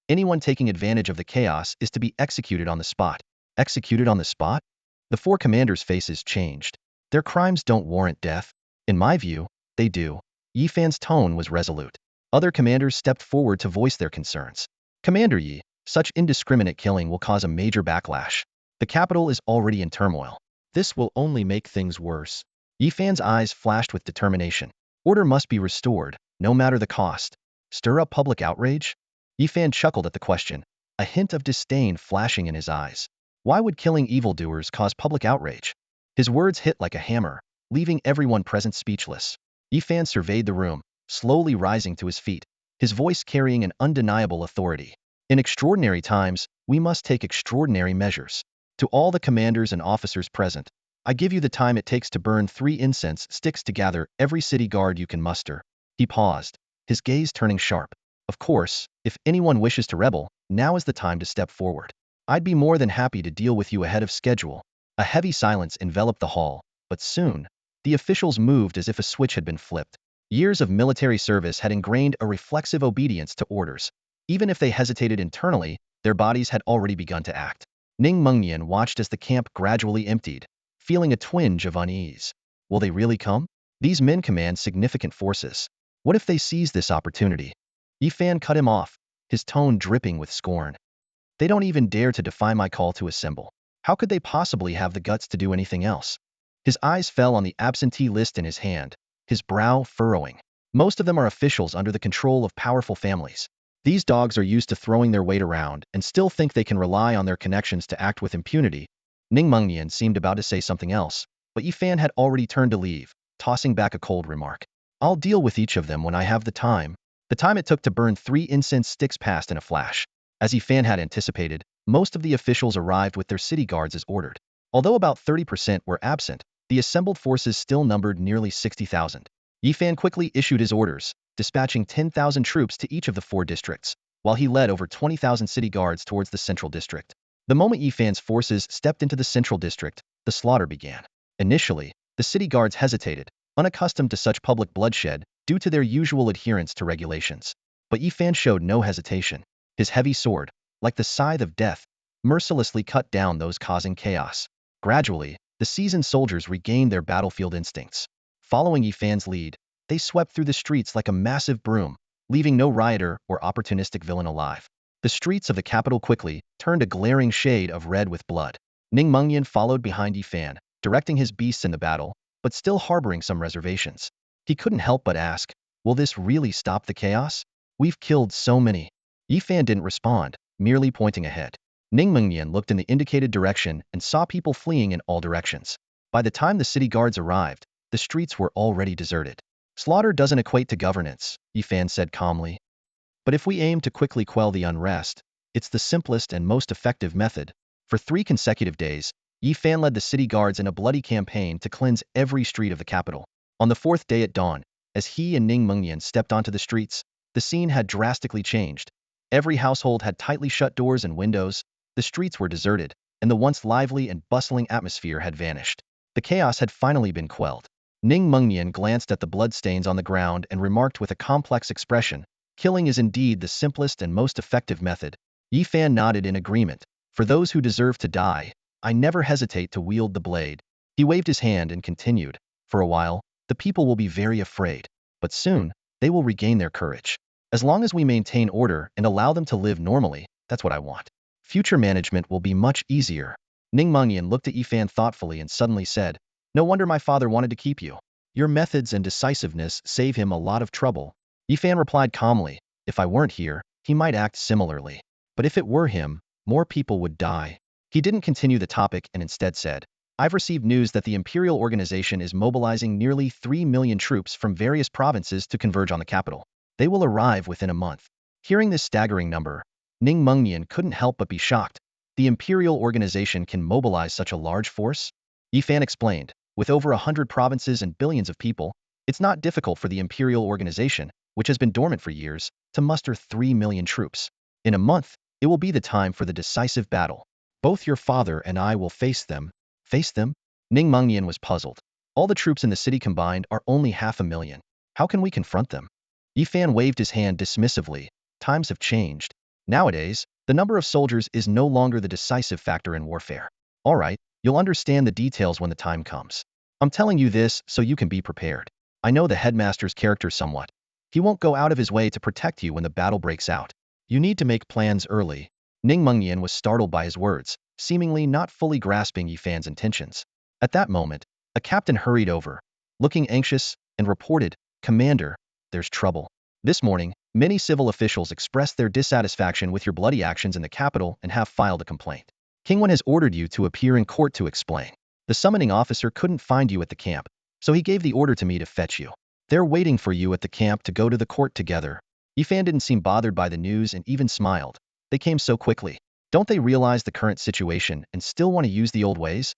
Anyone taking advantage of the chaos is to be executed on the spot. Executed on the spot? The 4 commanders' faces changed. Their crimes don't warrant death. In my view, they do. Yifan's tone was resolute. Other commanders stepped forward to voice their concerns. Commander Yi, such indiscriminate killing will cause a major backlash. The capital is already in turmoil. This will only make things worse. Yifan's eyes flashed with determination. Order must be restored, no matter the cost. Stir up public outrage? Yifan chuckled at the question, a hint of disdain flashing in his eyes. Why would killing evildoers cause public outrage? His words hit like a hammer, leaving everyone present speechless. Yifan surveyed the room, slowly rising to his feet, his voice carrying an undeniable authority. In extraordinary times, we must take extraordinary measures. To all the commanders and officers present, I give you the time it takes to burn 3 incense sticks to gather every city guard you can muster. He paused, his gaze turning sharp. Of course, if anyone wishes to rebel, now is the time to step forward. I'd be more than happy to deal with you ahead of schedule. A heavy silence enveloped the hall, but soon, the officials moved as if a switch had been flipped. Years of military service had ingrained a reflexive obedience to orders. Even if they hesitated internally, their bodies had already begun to act. Ning Mengnian watched as the camp gradually emptied, feeling a twinge of unease. Will they really come? These men command significant forces. What if they seize this opportunity? Yifan cut him off, his tone dripping with scorn. They don't even dare to defy my call to assemble. How could they possibly have the guts to do anything else? His eyes fell on the absentee list in his hand, his brow furrowing. Most of them are officials under the control of powerful families. These dogs are used to throwing their weight around and still think they can rely on their connections to act with impunity. Ning Mengnian seemed about to say something else, but Yifan had already turned to leave, tossing back a cold remark. I'll deal with each of them when I have the time. The time it took to burn 3 incense sticks passed in a flash. As Yifan had anticipated, most of the officials arrived with their city guards as ordered. Although about 30% were absent, the assembled forces still numbered nearly 60,000. Yifan quickly issued his orders, dispatching 10,000 troops to each of the 4 districts, while he led over 20,000 city guards towards the central district. The moment Yifan's forces stepped into the central district, the slaughter began. Initially, the city guards hesitated, unaccustomed to such public bloodshed due to their usual adherence to regulations. But Yifan showed no hesitation. His heavy sword, like the scythe of death, mercilessly cut down those causing chaos. Gradually, the seasoned soldiers regained their battlefield instincts. Following Yifan's lead, they swept through the streets like a massive broom, leaving no rioter or opportunistic villain alive. The streets of the capital quickly turned a glaring shade of red with blood. Ning Mengnian followed behind Yifan, directing his beasts in the battle, but still harboring some reservations. He couldn't help but ask, will this really stop the chaos? We've killed so many. Yifan didn't respond, merely pointing ahead. Ning Mengnian looked in the indicated direction and saw people fleeing in all directions. By the time the city guards arrived, the streets were already deserted. Slaughter doesn't equate to governance, Yifan said calmly. But if we aim to quickly quell the unrest, it's the simplest and most effective method. For 3 consecutive days, Yifan led the city guards in a bloody campaign to cleanse every street of the capital. On the 4th day at dawn, as he and Ning Mengnian stepped onto the streets, the scene had drastically changed. Every household had tightly shut doors and windows, the streets were deserted, and the once lively and bustling atmosphere had vanished. The chaos had finally been quelled. Ning Mengnian glanced at the bloodstains on the ground and remarked with a complex expression, killing is indeed the simplest and most effective method. Yifan nodded in agreement. For those who deserve to die, I never hesitate to wield the blade. He waved his hand and continued. For a while, the people will be very afraid, but soon, they will regain their courage. As long as we maintain order and allow them to live normally, that's what I want. Future management will be much easier. Ning Mengyan looked at Yifan thoughtfully and suddenly said, no wonder my father wanted to keep you. Your methods and decisiveness save him a lot of trouble. Yifan replied calmly, if I weren't here, he might act similarly. But if it were him, more people would die. He didn't continue the topic and instead said, I've received news that the Imperial organization is mobilizing nearly 3 million troops from various provinces to converge on the capital. They will arrive within a month. Hearing this staggering number, Ning Mengyan couldn't help but be shocked. The Imperial organization can mobilize such a large force? Yifan explained, with over 100 provinces and billions of people, it's not difficult for the Imperial organization, which has been dormant for years, to muster 3 million troops. In a month, it will be the time for the decisive battle. Both your father and I will face them. Face them? Ning Mengyan was puzzled. All the troops in the city combined are only 500,000. How can we confront them? Yifan waved his hand dismissively. Times have changed. Nowadays, the number of soldiers is no longer the decisive factor in warfare. All right, you'll understand the details when the time comes. I'm telling you this so you can be prepared. I know the headmaster's character somewhat. He won't go out of his way to protect you when the battle breaks out. You need to make plans early. Ning Mengyan was startled by his words, seemingly not fully grasping Yifan's intentions. At that moment, a captain hurried over, looking anxious, and reported, Commander, there's trouble. This morning, many civil officials expressed their dissatisfaction with your bloody actions in the capital and have filed a complaint. King Wen has ordered you to appear in court to explain. The summoning officer couldn't find you at the camp, so he gave the order to me to fetch you. They're waiting for you at the camp to go to the court together. Yifan didn't seem bothered by the news and even smiled. They came so quickly. Don't they realize the current situation and still want to use the old ways?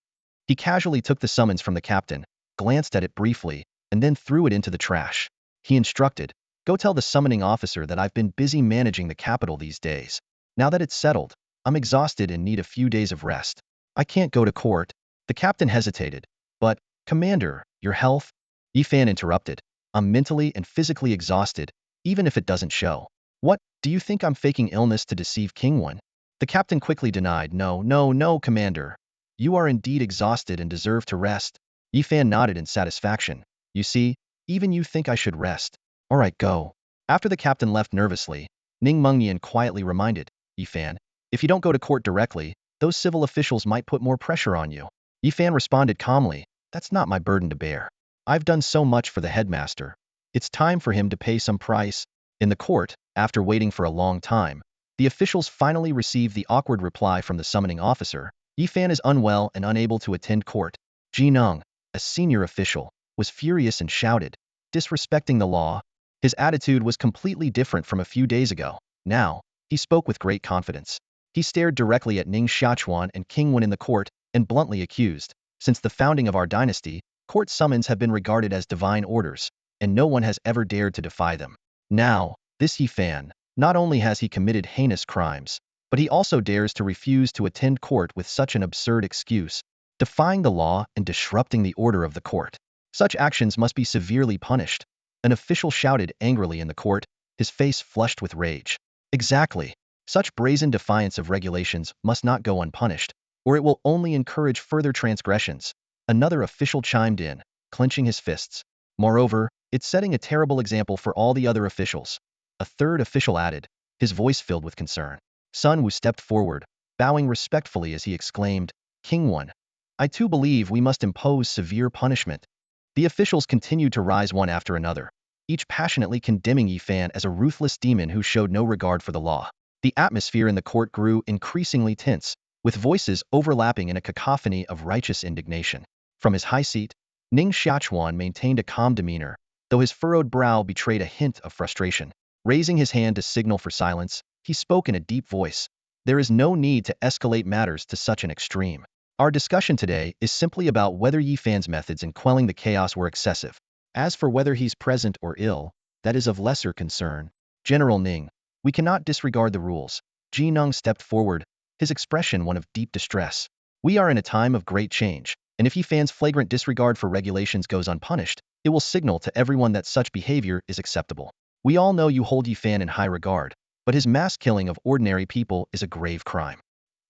He casually took the summons from the captain, glanced at it briefly, and then threw it into the trash. He instructed, go tell the summoning officer that I've been busy managing the capital these days. Now that it's settled, I'm exhausted and need a few days of rest. I can't go to court. The captain hesitated. But, Commander, your health? Yifan interrupted. I'm mentally and physically exhausted, even if it doesn't show. What, do you think I'm faking illness to deceive King Wen? The captain quickly denied, no, Commander. You are indeed exhausted and deserve to rest. Yifan nodded in satisfaction. You see, even you think I should rest. All right, go. After the captain left nervously, Ning Mengyan quietly reminded, Yifan, if you don't go to court directly, those civil officials might put more pressure on you. Yifan responded calmly, that's not my burden to bear. I've done so much for the headmaster. It's time for him to pay some price. In the court, after waiting for a long time, the officials finally received the awkward reply from the summoning officer. Yifan is unwell and unable to attend court. Ning, a senior official, was furious and shouted, disrespecting the law. His attitude was completely different from a few days ago. Now, he spoke with great confidence. He stared directly at Ning Xiachuan and King Wen in the court and bluntly accused, since the founding of our dynasty, court summons have been regarded as divine orders, and no one has ever dared to defy them. Now, this Yifan, not only has he committed heinous crimes, but he also dares to refuse to attend court with such an absurd excuse, defying the law and disrupting the order of the court. Such actions must be severely punished. An official shouted angrily in the court, his face flushed with rage. Exactly. Such brazen defiance of regulations must not go unpunished, or it will only encourage further transgressions. Another official chimed in, clenching his fists. Moreover, it's setting a terrible example for all the other officials. A third official added, his voice filled with concern. Sun Wu stepped forward, bowing respectfully as he exclaimed, King Wen, I too believe we must impose severe punishment. The officials continued to rise one after another, each passionately condemning Yifan as a ruthless demon who showed no regard for the law. The atmosphere in the court grew increasingly tense, with voices overlapping in a cacophony of righteous indignation. From his high seat, Ning Xiachuan maintained a calm demeanor, though his furrowed brow betrayed a hint of frustration. Raising his hand to signal for silence, he spoke in a deep voice. There is no need to escalate matters to such an extreme. Our discussion today is simply about whether Yifan's methods in quelling the chaos were excessive. As for whether he's present or ill, that is of lesser concern. General Ning, we cannot disregard the rules. Ning stepped forward, his expression one of deep distress. We are in a time of great change, and if Yifan's flagrant disregard for regulations goes unpunished, it will signal to everyone that such behavior is acceptable. We all know you hold Yifan in high regard, but his mass killing of ordinary people is a grave crime.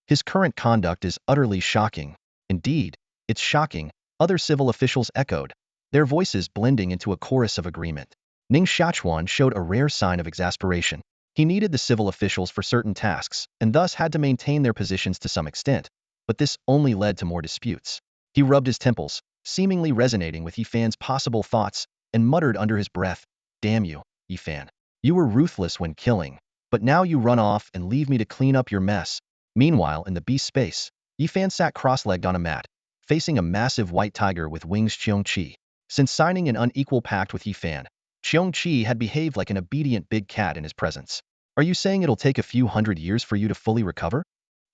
His current conduct is utterly shocking. Indeed, it's shocking, other civil officials echoed, their voices blending into a chorus of agreement. Ning Shachuan showed a rare sign of exasperation. He needed the civil officials for certain tasks, and thus had to maintain their positions to some extent, but this only led to more disputes. He rubbed his temples, seemingly resonating with Yifan's possible thoughts, and muttered under his breath, "Damn you, Yifan. You were ruthless when killing, but now you run off and leave me to clean up your mess." Meanwhile, in the beast space, Yifan sat cross-legged on a mat, facing a massive white tiger with wings. Qiongqi. Since signing an unequal pact with Yifan, Qiongqi had behaved like an obedient big cat in his presence. "Are you saying it'll take a few hundred years for you to fully recover?"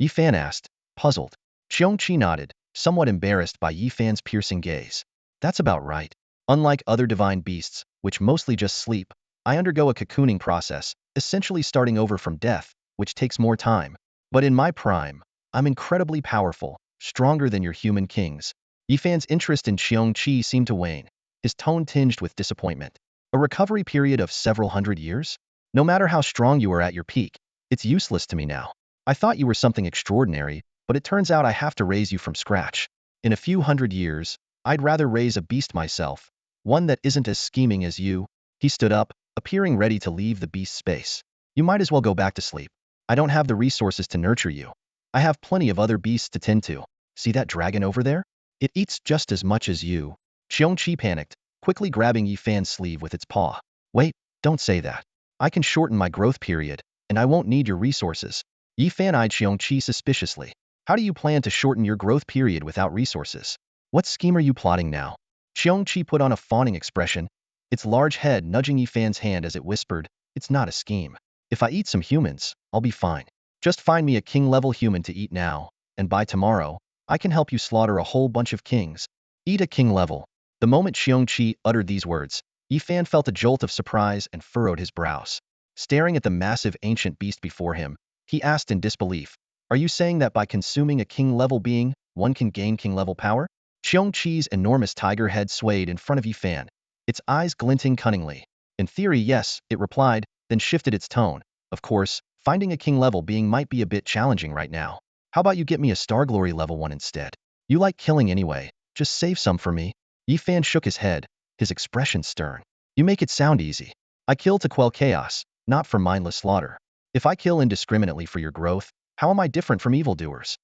Yifan asked, puzzled. Qiongqi nodded, somewhat embarrassed by Yifan's piercing gaze. "That's about right. Unlike other divine beasts, which mostly just sleep, I undergo a cocooning process, essentially starting over from death, which takes more time. But in my prime, I'm incredibly powerful, stronger than your human kings." Yifan's interest in Qiongqi seemed to wane, his tone tinged with disappointment. "A recovery period of several hundred years? No matter how strong you are at your peak, it's useless to me now. I thought you were something extraordinary, but it turns out I have to raise you from scratch. In a few hundred years, I'd rather raise a beast myself, one that isn't as scheming as you." He stood up, appearing ready to leave the beast space. "You might as well go back to sleep. I don't have the resources to nurture you. I have plenty of other beasts to tend to. See that dragon over there? It eats just as much as you." Qiongqi panicked, quickly grabbing Yifan's sleeve with its paw. "Wait, don't say that. I can shorten my growth period, and I won't need your resources." Yifan eyed Qiongqi suspiciously. "How do you plan to shorten your growth period without resources? What scheme are you plotting now?" Qiongqi put on a fawning expression, its large head nudging Yifan's hand as it whispered, "It's not a scheme. If I eat some humans, I'll be fine. Just find me a king-level human to eat now, and by tomorrow, I can help you slaughter a whole bunch of kings." "Eat a king level." The moment Qiongqi uttered these words, Yifan felt a jolt of surprise and furrowed his brows. Staring at the massive ancient beast before him, he asked in disbelief, "Are you saying that by consuming a king-level being, one can gain king-level power?" Qiongqi's enormous tiger head swayed in front of Yifan, its eyes glinting cunningly. "In theory, yes," it replied, then shifted its tone. "Of course, finding a king-level being might be a bit challenging right now. How about you get me a Star Glory level one instead? You like killing anyway, just save some for me." Yifan shook his head, his expression stern. "You make it sound easy. I kill to quell chaos, not for mindless slaughter. If I kill indiscriminately for your growth, how am I different from evildoers?"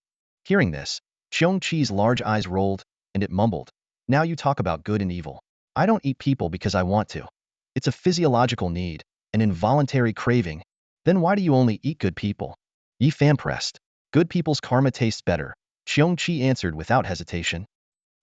Hearing this, Qiongqi's large eyes rolled, and it mumbled, "Now you talk about good and evil. I don't eat people because I want to. It's a physiological need, an involuntary craving. Then why do you only eat good people?" Yifan pressed. "Good people's karma tastes better," Qiongqi answered without hesitation.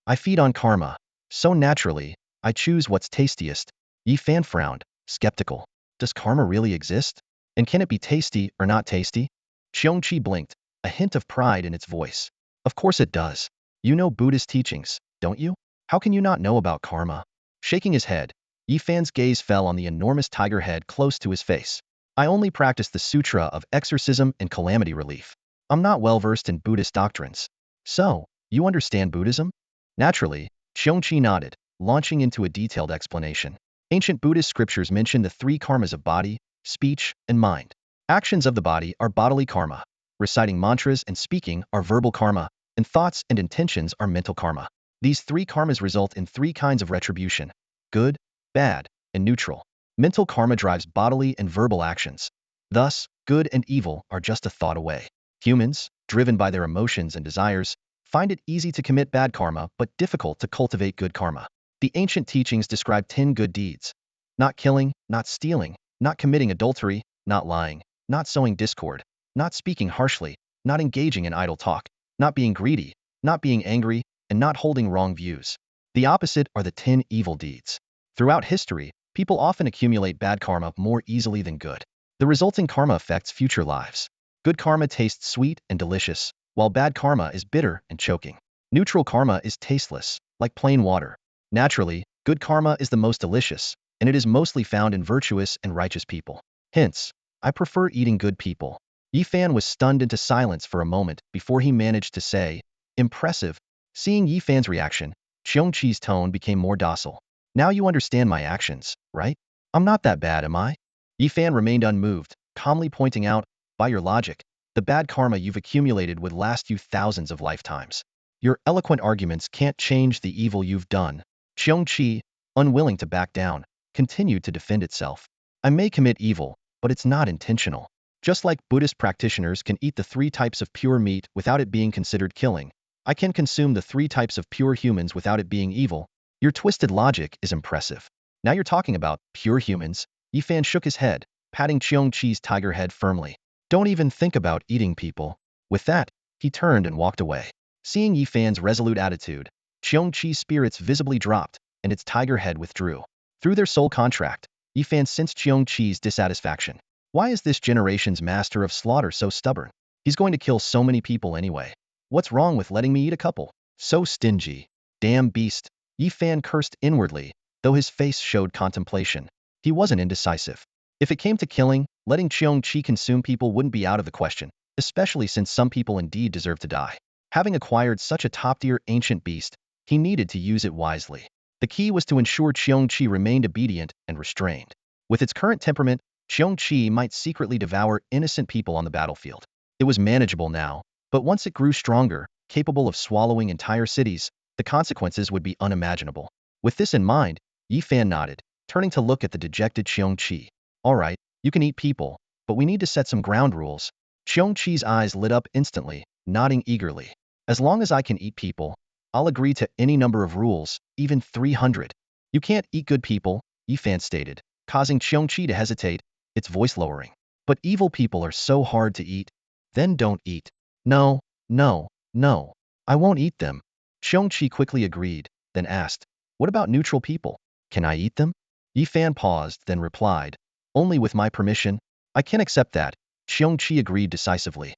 "I feed on karma. So naturally, I choose what's tastiest." Yifan frowned, skeptical. "Does karma really exist? And can it be tasty or not tasty?" Qiongqi blinked, a hint of pride in its voice. "Of course it does. You know Buddhist teachings, don't you? How can you not know about karma?" Shaking his head, Yifan's gaze fell on the enormous tiger head close to his face. "I only practice the Sutra of Exorcism and Calamity Relief. I'm not well-versed in Buddhist doctrines." "So, you understand Buddhism?" Naturally, Qiongqi nodded, launching into a detailed explanation. Ancient Buddhist scriptures mention the three karmas of body, speech, and mind. Actions of the body are bodily karma. Reciting mantras and speaking are verbal karma, and thoughts and intentions are mental karma. These three karmas result in three kinds of retribution: good, bad, and neutral. Mental karma drives bodily and verbal actions. Thus, good and evil are just a thought away. Humans, driven by their emotions and desires, find it easy to commit bad karma but difficult to cultivate good karma. The ancient teachings describe 10 good deeds: not killing, not stealing, not committing adultery, not lying, not sowing discord, not speaking harshly, not engaging in idle talk, not being greedy, not being angry, and not holding wrong views. The opposite are the 10 evil deeds. Throughout history, people often accumulate bad karma more easily than good. The resulting karma affects future lives. Good karma tastes sweet and delicious, while bad karma is bitter and choking. Neutral karma is tasteless, like plain water. Naturally, good karma is the most delicious, and it is mostly found in virtuous and righteous people. Hence, I prefer eating good people." Yifan was stunned into silence for a moment before he managed to say, "Impressive." Seeing Yifan's reaction, Qiongqi's tone became more docile. "Now you understand my actions, right? I'm not that bad, am I?" Yifan remained unmoved, calmly pointing out, "By your logic, The bad karma you've accumulated would last you thousands of lifetimes. Your eloquent arguments can't change the evil you've done. Qiongqi, unwilling to back down, continued to defend itself. I may commit evil, but it's not intentional. Just like Buddhist practitioners can eat the 3 types of pure meat without it being considered killing, I can consume the 3 types of pure humans without it being evil. Your twisted logic is impressive. Now you're talking about pure humans? Yifan shook his head, patting Qiongqi's tiger head firmly. Don't even think about eating people. With that, he turned and walked away. Seeing Yifan's resolute attitude, Qiongqi's spirits visibly dropped, and its tiger head withdrew. Through their soul contract, Yifan sensed Qiongqi's dissatisfaction. Why is this generation's master of slaughter so stubborn? He's going to kill so many people anyway. What's wrong with letting me eat a couple? So stingy. Damn beast. Yifan cursed inwardly, though his face showed contemplation. He wasn't indecisive. If it came to killing, letting Qiongqi consume people wouldn't be out of the question, especially since some people indeed deserve to die. Having acquired such a top-tier ancient beast, he needed to use it wisely. The key was to ensure Qiongqi remained obedient and restrained. With its current temperament, Qiongqi might secretly devour innocent people on the battlefield. It was manageable now, but once it grew stronger, capable of swallowing entire cities, the consequences would be unimaginable. With this in mind, Yifan nodded, turning to look at the dejected Qiongqi. All right, you can eat people, but we need to set some ground rules. Qiongqi's eyes lit up instantly, nodding eagerly. As long as I can eat people, I'll agree to any number of rules, even 300. You can't eat good people, Yifan stated, causing Qiongqi to hesitate, its voice lowering. But evil people are so hard to eat. Then don't eat. No, no, no. I won't eat them. Qiongqi quickly agreed, then asked, what about neutral people? Can I eat them? Yifan paused, then replied, only with my permission. I can accept that. Qiongqi agreed decisively.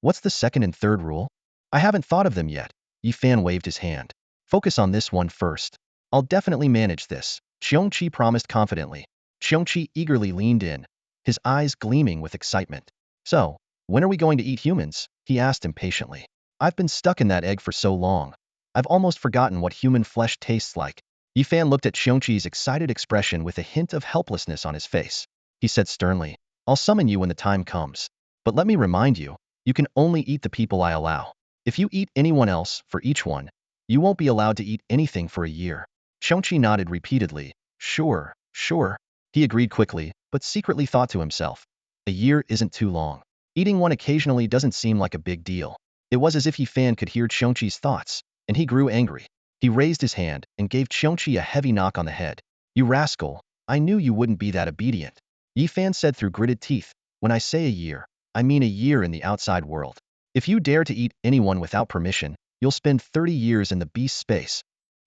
What's the second and third rule? I haven't thought of them yet. Yifan waved his hand. Focus on this one first. I'll definitely manage this, Qiongqi promised confidently. Qiongqi eagerly leaned in, his eyes gleaming with excitement. So, when are we going to eat humans? He asked impatiently. I've been stuck in that egg for so long. I've almost forgotten what human flesh tastes like. Yifan looked at Qiongqi's excited expression with a hint of helplessness on his face. He said sternly, I'll summon you when the time comes. But let me remind you, you can only eat the people I allow. If you eat anyone else for each one, you won't be allowed to eat anything for a year. Qiongqi nodded repeatedly. Sure, sure. He agreed quickly, but secretly thought to himself. A year isn't too long. Eating one occasionally doesn't seem like a big deal. It was as if Yifan could hear Qiongqi's thoughts, and he grew angry. He raised his hand and gave Qiongqi a heavy knock on the head. You rascal, I knew you wouldn't be that obedient. Yifan said through gritted teeth, when I say a year, I mean a year in the outside world. If you dare to eat anyone without permission, you'll spend 30 years in the beast space.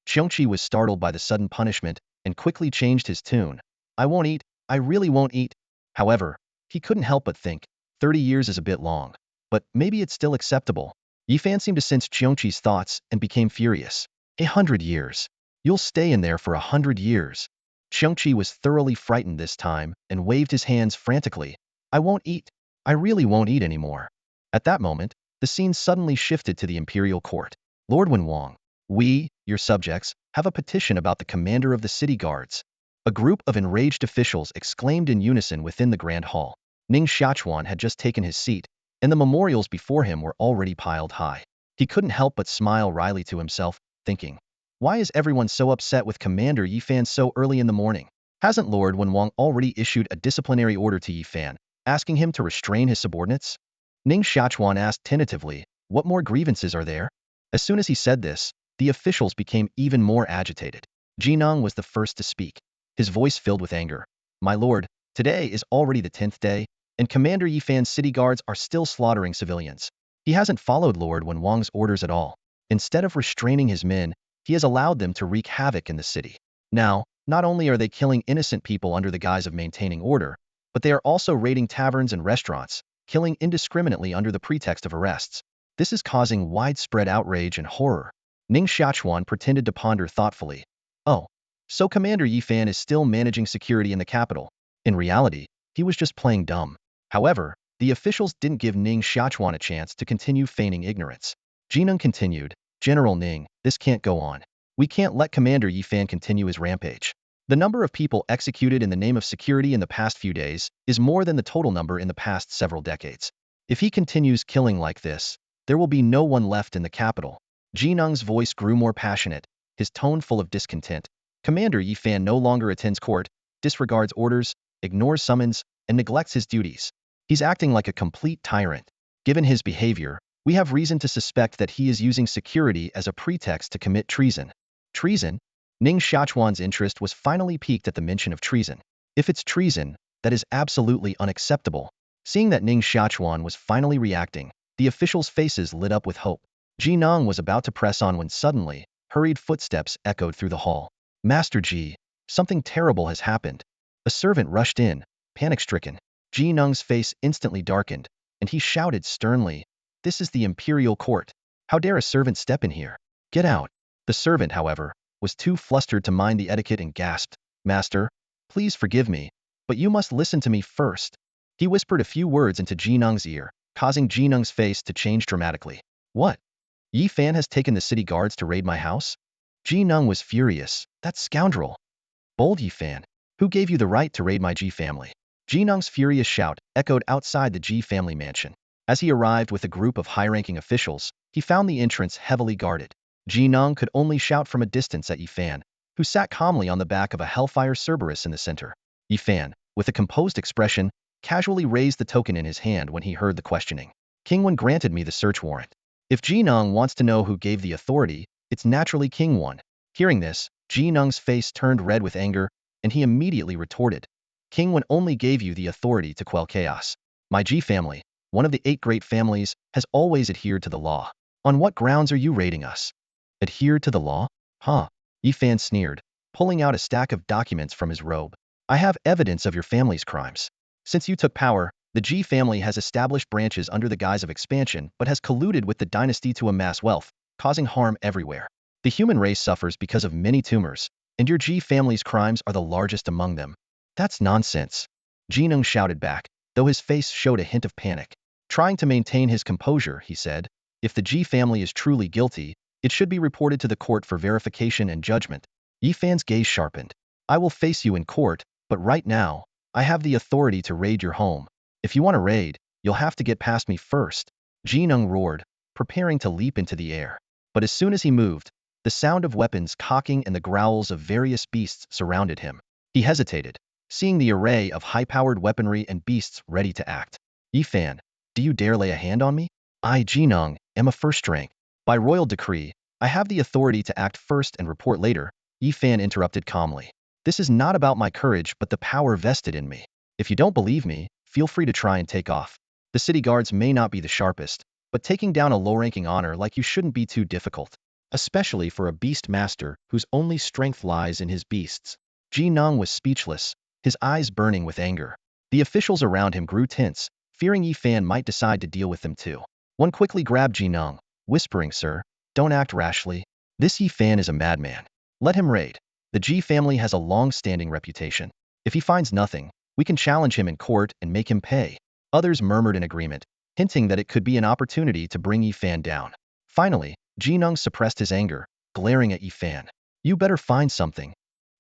Qiongqi was startled by the sudden punishment and quickly changed his tune. I won't eat, I really won't eat. However, he couldn't help but think, 30 years is a bit long, but maybe it's still acceptable. Yifan seemed to sense Qiongqi's thoughts and became furious. 100 years. You'll stay in there for 100 years. Qiongqi was thoroughly frightened this time and waved his hands frantically. I won't eat. I really won't eat anymore. At that moment, the scene suddenly shifted to the Imperial court. Lord Wenwang, we, your subjects, have a petition about the commander of the city guards. A group of enraged officials exclaimed in unison within the grand hall. Ning Xiachuan had just taken his seat, and the memorials before him were already piled high. He couldn't help but smile wryly to himself, thinking, why is everyone so upset with Commander Yifan so early in the morning? Hasn't Lord Wenwang already issued a disciplinary order to Yifan, asking him to restrain his subordinates? Ning Xiachuan asked tentatively, what more grievances are there? As soon as he said this, the officials became even more agitated. Jinong was the first to speak, his voice filled with anger. My lord, today is already the 10th day, and Commander Yifan's city guards are still slaughtering civilians. He hasn't followed Lord Wenwang's orders at all. Instead of restraining his men, he has allowed them to wreak havoc in the city. Now, not only are they killing innocent people under the guise of maintaining order, but they are also raiding taverns and restaurants, killing indiscriminately under the pretext of arrests. This is causing widespread outrage and horror. Ning Xiachuan pretended to ponder thoughtfully. Oh, so Commander Yifan is still managing security in the capital. In reality, he was just playing dumb. However, the officials didn't give Ning Xiachuan a chance to continue feigning ignorance. Jinong continued, General Ning, this can't go on. We can't let Commander Yifan continue his rampage. The number of people executed in the name of security in the past few days is more than the total number in the past several decades. If he continues killing like this, there will be no one left in the capital. Ji Nung's voice grew more passionate, his tone full of discontent. Commander Yi Fan no longer attends court, disregards orders, ignores summons, and neglects his duties. He's acting like a complete tyrant. Given his behavior, we have reason to suspect that he is using security as a pretext to commit treason. Treason? Ning Xiaochuan's interest was finally piqued at the mention of treason. If it's treason, that is absolutely unacceptable. Seeing that Ning Xiaochuan was finally reacting, the officials' faces lit up with hope. Ji Nong was about to press on when suddenly, hurried footsteps echoed through the hall. Master Ji, something terrible has happened. A servant rushed in, panic-stricken. Ji Nung's face instantly darkened, and he shouted sternly, "This is the Imperial court. How dare a servant step in here? Get out." The servant, however, was too flustered to mind the etiquette and gasped, "Master, please forgive me, but you must listen to me first." He whispered a few words into Ji Nung's ear, causing Ji Nung's face to change dramatically. "What? Yi Fan has taken the city guards to raid my house?" Ji Nung was furious. "That scoundrel! Bold Yi Fan, who gave you the right to raid my Ji family?" Ji Nung's furious shout echoed outside the Ji family mansion. As he arrived with a group of high-ranking officials, he found the entrance heavily guarded. Ji Nung could only shout from a distance at Yi Fan, who sat calmly on the back of a Hellfire Cerberus in the center. Yi Fan, with a composed expression, casually raised the token in his hand when he heard the questioning. "King Wen granted me the search warrant. If Ji Nung wants to know who gave the authority, it's naturally King Wen." Hearing this, Ji Nung's face turned red with anger, and he immediately retorted, "King Wen only gave you the authority to quell chaos. My Ji family, one of the 8 great families, has always adhered to the law. On what grounds are you raiding us?" "Adhere to the law? Huh?" Yi Fan sneered, pulling out a stack of documents from his robe. "I have evidence of your family's crimes. Since you took power, the Ji family has established branches under the guise of expansion but has colluded with the dynasty to amass wealth, causing harm everywhere. The human race suffers because of many tumors, and your Ji family's crimes are the largest among them." "That's nonsense," Ji Nung shouted back, though his face showed a hint of panic. Trying to maintain his composure, he said, "If the Ji family is truly guilty, it should be reported to the court for verification and judgment." Yi Fan's gaze sharpened. "I will face you in court, but right now, I have the authority to raid your home. If you want to raid, you'll have to get past me first." Ji Nung roared, preparing to leap into the air. But as soon as he moved, the sound of weapons cocking and the growls of various beasts surrounded him. He hesitated, seeing the array of high-powered weaponry and beasts ready to act. "Yi Fan, do you dare lay a hand on me? I, Ji Nung, am a first rank. By royal decree, I have the authority to act first and report later," Yi Fan interrupted calmly. "This is not about my courage but the power vested in me. If you don't believe me, feel free to try and take off. The city guards may not be the sharpest, but taking down a low-ranking honor like you shouldn't be too difficult, especially for a beast master whose only strength lies in his beasts." Ji Nung was speechless, his eyes burning with anger. The officials around him grew tense, fearing Yi Fan might decide to deal with them too. One quickly grabbed Ji Nung, whispering, "Sir, don't act rashly. This Yi Fan is a madman. Let him raid. The Ji family has a long-standing reputation. If he finds nothing, we can challenge him in court and make him pay." Others murmured in agreement, hinting that it could be an opportunity to bring Yi Fan down. Finally, Ji Nung suppressed his anger, glaring at Yi Fan. "You better find something."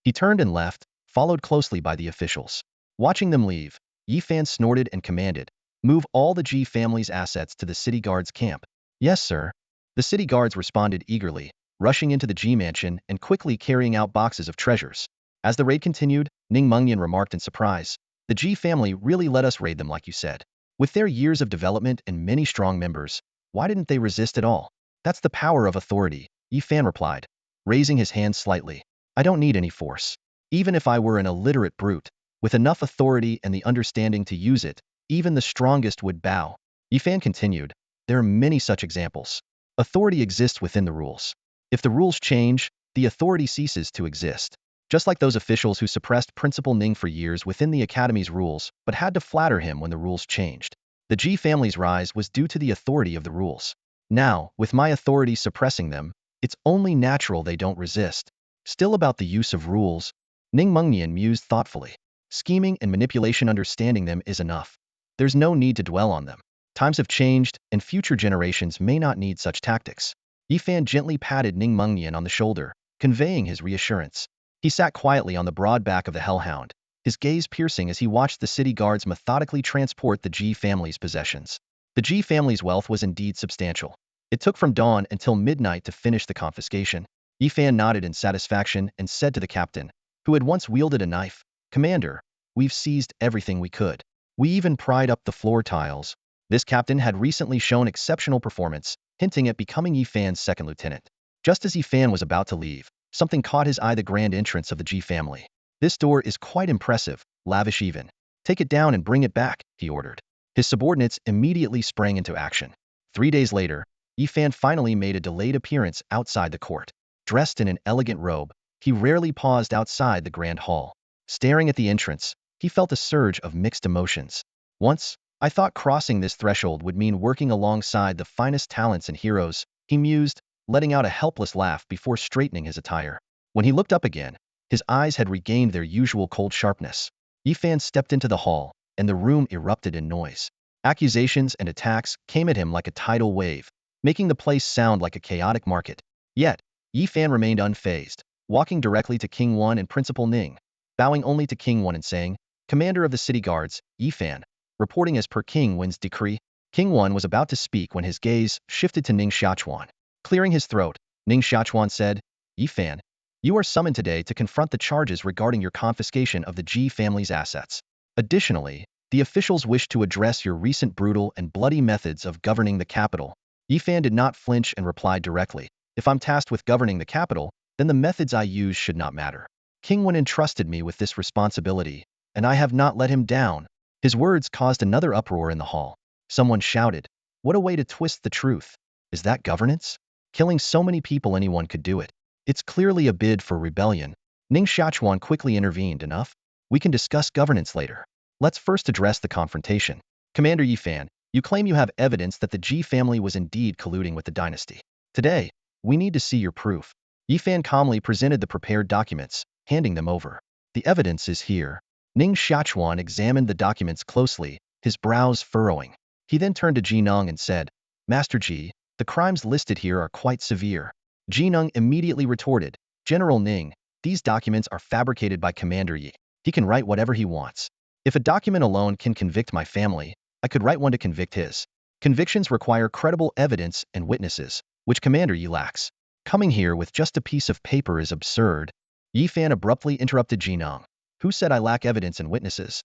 He turned and left, followed closely by the officials. Watching them leave, Yi Fan snorted and commanded, "Move all the Ji family's assets to the city guards' camp." "Yes, sir." The city guards responded eagerly, rushing into the Ji mansion and quickly carrying out boxes of treasures. As the raid continued, Ning Mengnian remarked in surprise, "The Ji family really let us raid them like you said. With their years of development and many strong members, why didn't they resist at all?" "That's the power of authority," Yi Fan replied, raising his hand slightly. "I don't need any force. Even if I were an illiterate brute, with enough authority and the understanding to use it, even the strongest would bow." Yi Fan continued, "There are many such examples. Authority exists within the rules. If the rules change, the authority ceases to exist. Just like those officials who suppressed Principal Ning for years within the Academy's rules, but had to flatter him when the rules changed. The Ji family's rise was due to the authority of the rules. Now, with my authority suppressing them, it's only natural they don't resist." Still about the use of rules, Ning Mengnian mused thoughtfully. "Scheming and manipulation, understanding them is enough. There's no need to dwell on them. Times have changed, and future generations may not need such tactics." Yi Fan gently patted Ning Mengnian on the shoulder, conveying his reassurance. He sat quietly on the broad back of the Hellhound, his gaze piercing as he watched the city guards methodically transport the Ji family's possessions. The Ji family's wealth was indeed substantial. It took from dawn until midnight to finish the confiscation. Yi Fan nodded in satisfaction and said to the captain, who had once wielded a knife, "Commander, we've seized everything we could. We even pried up the floor tiles." This captain had recently shown exceptional performance, hinting at becoming Yi Fan's second lieutenant. Just as Yi Fan was about to leave, something caught his eye: the grand entrance of the Ji family. "This door is quite impressive, lavish even. Take it down and bring it back," he ordered. His subordinates immediately sprang into action. 3 days later, Yi Fan finally made a delayed appearance outside the court. Dressed in an elegant robe, he rarely paused outside the grand hall. Staring at the entrance, he felt a surge of mixed emotions. Once, "I thought crossing this threshold would mean working alongside the finest talents and heroes," he mused, letting out a helpless laugh before straightening his attire. When he looked up again, his eyes had regained their usual cold sharpness. Yi Fan stepped into the hall, and the room erupted in noise. Accusations and attacks came at him like a tidal wave, making the place sound like a chaotic market. Yet, Yi Fan remained unfazed, walking directly to King Wan and Principal Ning, bowing only to King Wan and saying, "Commander of the city guards, Yi Fan, reporting as per King Wan's decree." King Wan was about to speak when his gaze shifted to Ning Xiachuan. Clearing his throat, Ning Xiachuan said, "Yi Fan, you are summoned today to confront the charges regarding your confiscation of the Ji family's assets. Additionally, the officials wish to address your recent brutal and bloody methods of governing the capital." Yi Fan did not flinch and replied directly, "If I'm tasked with governing the capital, then the methods I use should not matter. King Wen entrusted me with this responsibility, and I have not let him down." His words caused another uproar in the hall. Someone shouted, "What a way to twist the truth. Is that governance? Killing so many people, anyone could do it. It's clearly a bid for rebellion." Ning Xiachuan quickly intervened. "Enough. We can discuss governance later. Let's first address the confrontation. Commander Yi Fan, you claim you have evidence that the Ji family was indeed colluding with the dynasty. Today, we need to see your proof." Yi Fan calmly presented the prepared documents, handing them over. "The evidence is here." Ning Xiachuan examined the documents closely, his brows furrowing. He then turned to Ji Nung and said, "Master Ji, the crimes listed here are quite severe." Ji Nung immediately retorted, "General Ning, these documents are fabricated by Commander Yi. He can write whatever he wants. If a document alone can convict my family, I could write one to convict his. Convictions require credible evidence and witnesses, which Commander Yi lacks. Coming here with just a piece of paper is absurd." Yi Fan abruptly interrupted Ji Nung. "Who said I lack evidence and witnesses?"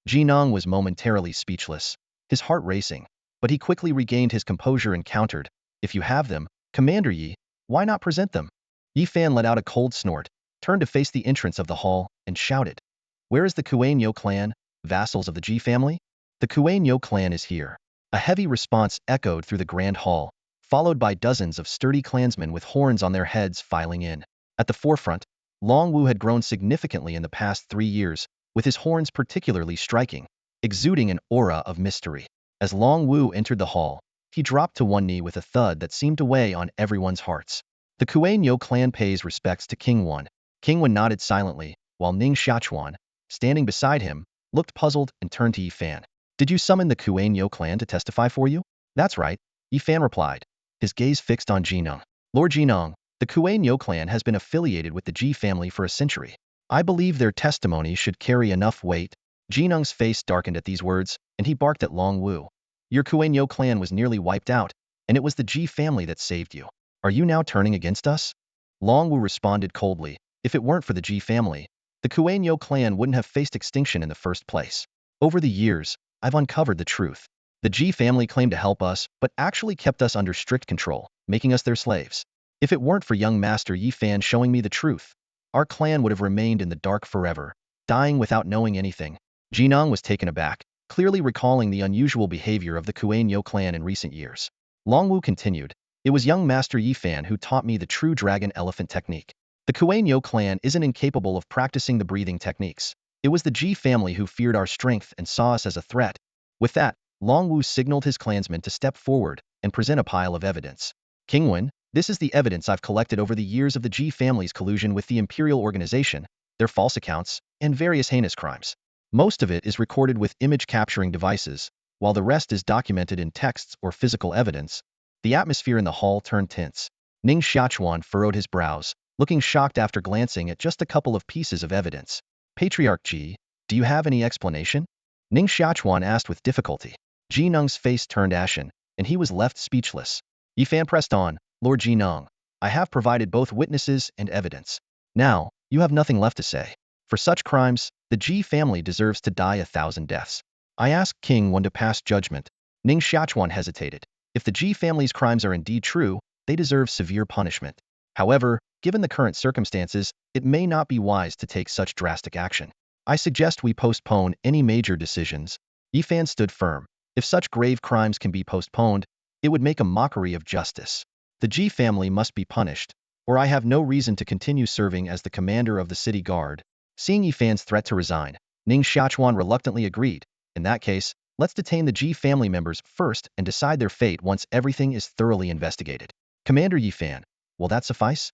Ji Nung was momentarily speechless, his heart racing, but he quickly regained his composure and countered, "If you have them, Commander Yi, why not present them?" Yi Fan let out a cold snort, turned to face the entrance of the hall, and shouted, "Where is the Kuei-Nyo clan, vassals of the Ji family?" "The Kuei-Nyo clan is here." A heavy response echoed through the grand hall, followed by dozens of sturdy clansmen with horns on their heads filing in. At the forefront, Long Wu had grown significantly in the past 3 years, with his horns particularly striking, exuding an aura of mystery. As Long Wu entered the hall, he dropped to one knee with a thud that seemed to weigh on everyone's hearts. The Kuei-Nyo clan pays respects to King Wan. King Wan nodded silently, while Ning Xiachuan, standing beside him, looked puzzled and turned to Yi Fan. "Did you summon the Kuei-Nyo clan to testify for you?" "That's right," Yi Fan replied, his gaze fixed on Ji Nung. "Lord Ji Nung, the Kuei-Nyo clan has been affiliated with the Ji family for a century. I believe their testimony should carry enough weight." Ji Nung's face darkened at these words, and he barked at Long Wu. "Your Kuei-Nyo clan was nearly wiped out, and it was the Ji family that saved you. Are you now turning against us?" Long Wu responded coldly, "If it weren't for the Ji family, the Kuei-Nyo clan wouldn't have faced extinction in the first place. Over the years, I've uncovered the truth. The Ji family claimed to help us, but actually kept us under strict control, making us their slaves. If it weren't for young Master Yi Fan showing me the truth, our clan would have remained in the dark forever, dying without knowing anything." Ji Nung was taken aback, clearly recalling the unusual behavior of the Kuei-Nyo clan in recent years. Long Wu continued, "It was young Master Yi Fan who taught me the true dragon elephant technique. The Kuei-Nyo clan isn't incapable of practicing the breathing techniques. It was the Ji family who feared our strength and saw us as a threat." With that, Long Wu signaled his clansmen to step forward and present a pile of evidence. "King Wen, this is the evidence I've collected over the years of the Ji family's collusion with the Imperial organization, their false accounts, and various heinous crimes. Most of it is recorded with image capturing devices, while the rest is documented in texts or physical evidence." The atmosphere in the hall turned tense. Ning Xiachuan furrowed his brows, looking shocked after glancing at just a couple of pieces of evidence. "Patriarch Ji, do you have any explanation?" Ning Xiachuan asked with difficulty. Ji Nung's face turned ashen, and he was left speechless. Yifan pressed on, Lord Ji Nung, I have provided both witnesses and evidence. Now, you have nothing left to say. For such crimes, the Ji family deserves to die 1,000 deaths. I asked King Wen to pass judgment. Ning Xiachuan hesitated. If the Ji family's crimes are indeed true, they deserve severe punishment. However, given the current circumstances, it may not be wise to take such drastic action. I suggest we postpone any major decisions. Yifan stood firm. If such grave crimes can be postponed, it would make a mockery of justice. The Ji family must be punished, or I have no reason to continue serving as the commander of the city guard. Seeing Yifan's threat to resign, Ning Xiachuan reluctantly agreed. In that case, let's detain the Ji family members first and decide their fate once everything is thoroughly investigated. Commander Yifan, will that suffice?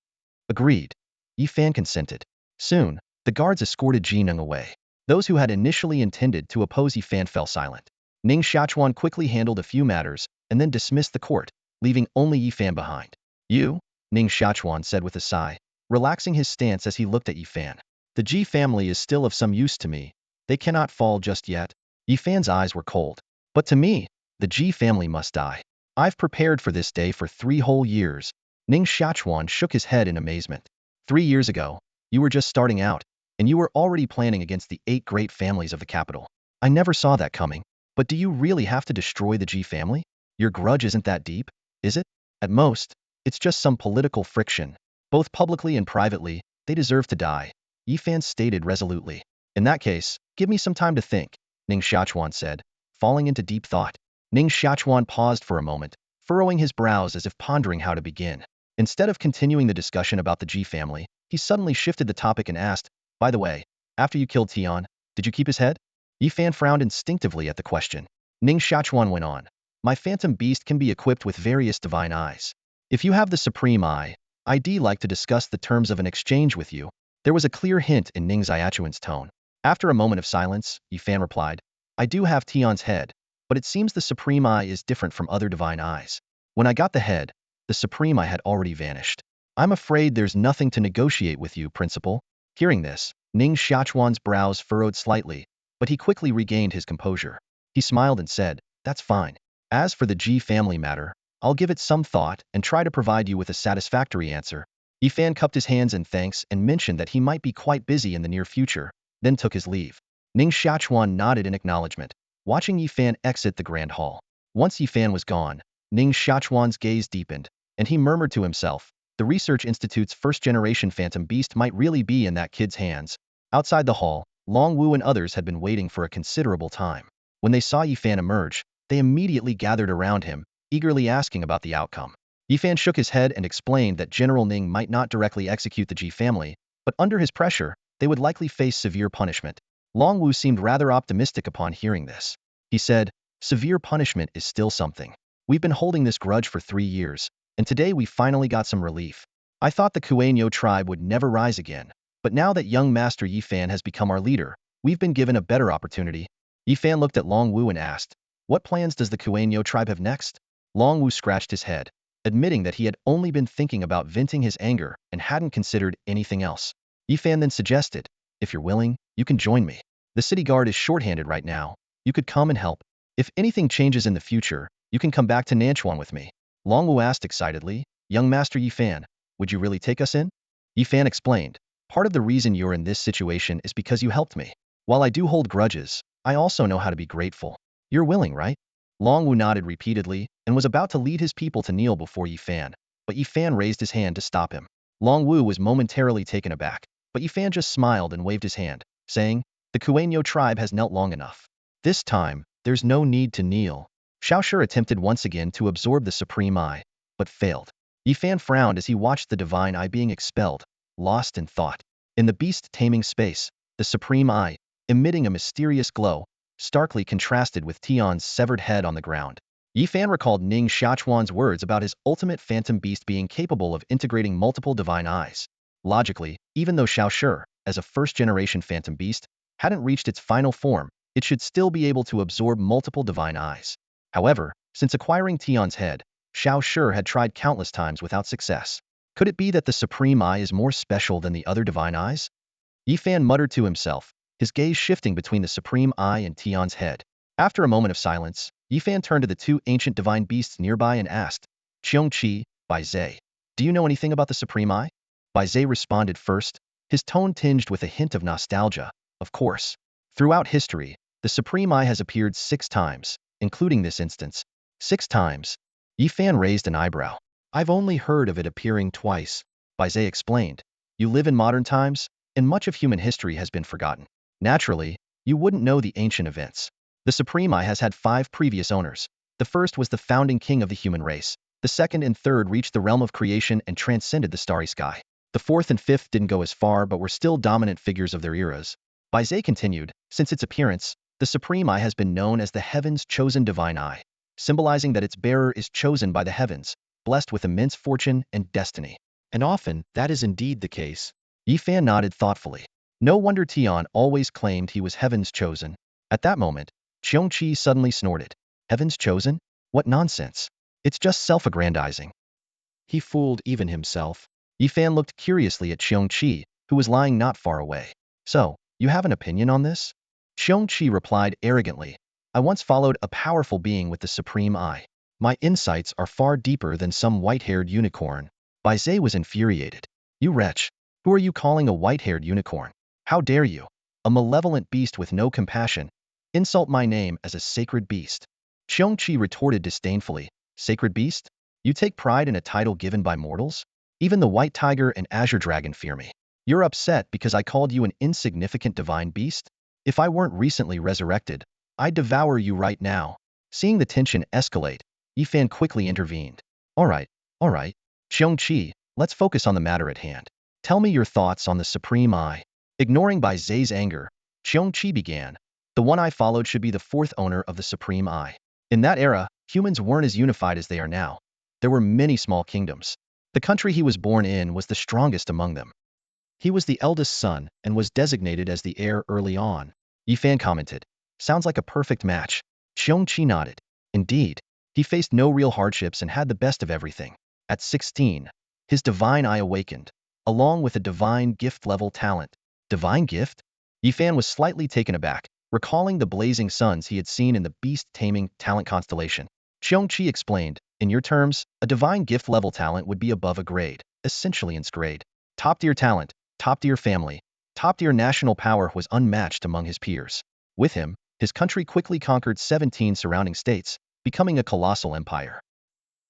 Agreed. Yifan consented. Soon, the guards escorted Ji Nung away. Those who had initially intended to oppose Yifan fell silent. Ning Xiachuan quickly handled a few matters and then dismissed the court, leaving only Yifan behind. You? Ning Xiachuan said with a sigh, relaxing his stance as he looked at Yifan. The Ji family is still of some use to me. They cannot fall just yet. Yifan's eyes were cold. But to me, the Ji family must die. I've prepared for this day for 3 whole years. Ning Xiachuan shook his head in amazement. 3 years ago, you were just starting out, and you were already planning against the 8 great families of the capital. I never saw that coming. But do you really have to destroy the Ji family? Your grudge isn't that deep, is it? At most, it's just some political friction. Both publicly and privately, they deserve to die, Yifan stated resolutely. In that case, give me some time to think, Ning Xiachuan said, falling into deep thought. Ning Xiachuan paused for a moment, furrowing his brows as if pondering how to begin. Instead of continuing the discussion about the Ji family, he suddenly shifted the topic and asked, by the way, after you killed Tian, did you keep his head? Yifan frowned instinctively at the question. Ning Xiachuan went on. My phantom beast can be equipped with various divine eyes. If you have the supreme eye, I'd like to discuss the terms of an exchange with you. There was a clear hint in Ning Xiachuan's tone. After a moment of silence, Yifan replied, I do have Tian's head, but it seems the supreme eye is different from other divine eyes. When I got the head, the supreme eye had already vanished. I'm afraid there's nothing to negotiate with you, principal. Hearing this, Ning Xiachuan's brows furrowed slightly, but he quickly regained his composure. He smiled and said, that's fine. As for the Ji family matter, I'll give it some thought and try to provide you with a satisfactory answer. Yifan cupped his hands in thanks and mentioned that he might be quite busy in the near future, then took his leave. Ning Xiachuan nodded in acknowledgement, watching Yifan exit the grand hall. Once Yifan was gone, Ning Xiachuan's gaze deepened, and he murmured to himself, the Research Institute's first-generation phantom beast might really be in that kid's hands. Outside the hall, Long Wu and others had been waiting for a considerable time. When they saw Yifan emerge, they immediately gathered around him, eagerly asking about the outcome. Yifan shook his head and explained that General Ning might not directly execute the Ji family, but under his pressure, they would likely face severe punishment. Long Wu seemed rather optimistic upon hearing this. He said, severe punishment is still something. We've been holding this grudge for 3 years, and today we finally got some relief. I thought the Kuainyo tribe would never rise again, but now that young Master Yifan has become our leader, we've been given a better opportunity. Yifan looked at Long Wu and asked, what plans does the Kuainyo tribe have next? Long Wu scratched his head, admitting that he had only been thinking about venting his anger and hadn't considered anything else. Yifan then suggested, if you're willing, you can join me. The city guard is shorthanded right now. You could come and help. If anything changes in the future, you can come back to Nanchuan with me. Long Wu asked excitedly, young Master Yifan, would you really take us in? Yifan explained, part of the reason you're in this situation is because you helped me. While I do hold grudges, I also know how to be grateful. You're willing, right? Long Wu nodded repeatedly and was about to lead his people to kneel before Yifan, but Yifan raised his hand to stop him. Long Wu was momentarily taken aback, but Yifan just smiled and waved his hand, saying, the Kuainyo tribe has knelt long enough. This time, there's no need to kneel. Xiaoshi attempted once again to absorb the supreme eye, but failed. Yifan frowned as he watched the divine eye being expelled, lost in thought. In the beast-taming space, the supreme eye, emitting a mysterious glow, starkly contrasted with Tian's severed head on the ground. Yifan recalled Ning Xiachuan's words about his ultimate phantom beast being capable of integrating multiple divine eyes. Logically, even though Xiaoshi, as a first-generation phantom beast, hadn't reached its final form, it should still be able to absorb multiple divine eyes. However, since acquiring Tian's head, Xiaoshi had tried countless times without success. Could it be that the supreme eye is more special than the other divine eyes? Yifan muttered to himself, his gaze shifting between the supreme eye and Tian's head. After a moment of silence, Yifan turned to the two ancient divine beasts nearby and asked, Qiongqi, Bai Zai, do you know anything about the Supreme Eye? Bai Zai responded first, his tone tinged with a hint of nostalgia. Of course. Throughout history, the Supreme Eye has appeared 6 times, including this instance. 6 times. Yifan raised an eyebrow. I've only heard of it appearing twice, Bai Zai explained. You live in modern times, and much of human history has been forgotten. Naturally, you wouldn't know the ancient events. The Supreme Eye has had 5 previous owners. The first was the founding king of the human race. The second and third reached the realm of creation and transcended the starry sky. The fourth and fifth didn't go as far but were still dominant figures of their eras. Bai Zai continued, since its appearance, the Supreme Eye has been known as the heaven's chosen divine eye, symbolizing that its bearer is chosen by the heavens, blessed with immense fortune and destiny. And often, that is indeed the case. Yifan nodded thoughtfully. No wonder Tian always claimed he was heaven's chosen. At that moment, Qiongqi suddenly snorted. Heaven's chosen? What nonsense. It's just self-aggrandizing. He fooled even himself. Yifan looked curiously at Qiongqi, who was lying not far away. So, you have an opinion on this? Qiongqi replied arrogantly. I once followed a powerful being with the Supreme Eye. My insights are far deeper than some white-haired unicorn. Bai Zai was infuriated. You wretch. Who are you calling a white-haired unicorn? How dare you? A malevolent beast with no compassion. Insult my name as a sacred beast. Qiongqi retorted disdainfully. Sacred beast? You take pride in a title given by mortals? Even the white tiger and azure dragon fear me. You're upset because I called you an insignificant divine beast? If I weren't recently resurrected, I'd devour you right now. Seeing the tension escalate, Yifan quickly intervened. All right. Qiongqi, let's focus on the matter at hand. Tell me your thoughts on the Supreme Eye. Ignoring Bai Zai's anger, Qiongqi began. The one I followed should be the fourth owner of the Supreme Eye. In that era, humans weren't as unified as they are now. There were many small kingdoms. The country he was born in was the strongest among them. He was the eldest son and was designated as the heir early on. Yifan commented. Sounds like a perfect match. Qiongqi nodded. Indeed, he faced no real hardships and had the best of everything. At 16, his divine eye awakened, along with a divine gift-level talent. Divine gift? Yifan was slightly taken aback, recalling the blazing suns he had seen in the beast-taming talent constellation. Qiongqi explained, in your terms, a divine gift-level talent would be above a grade, essentially its grade. Top-tier talent, top-tier family, top-tier national power was unmatched among his peers. With him, his country quickly conquered 17 surrounding states, becoming a colossal empire.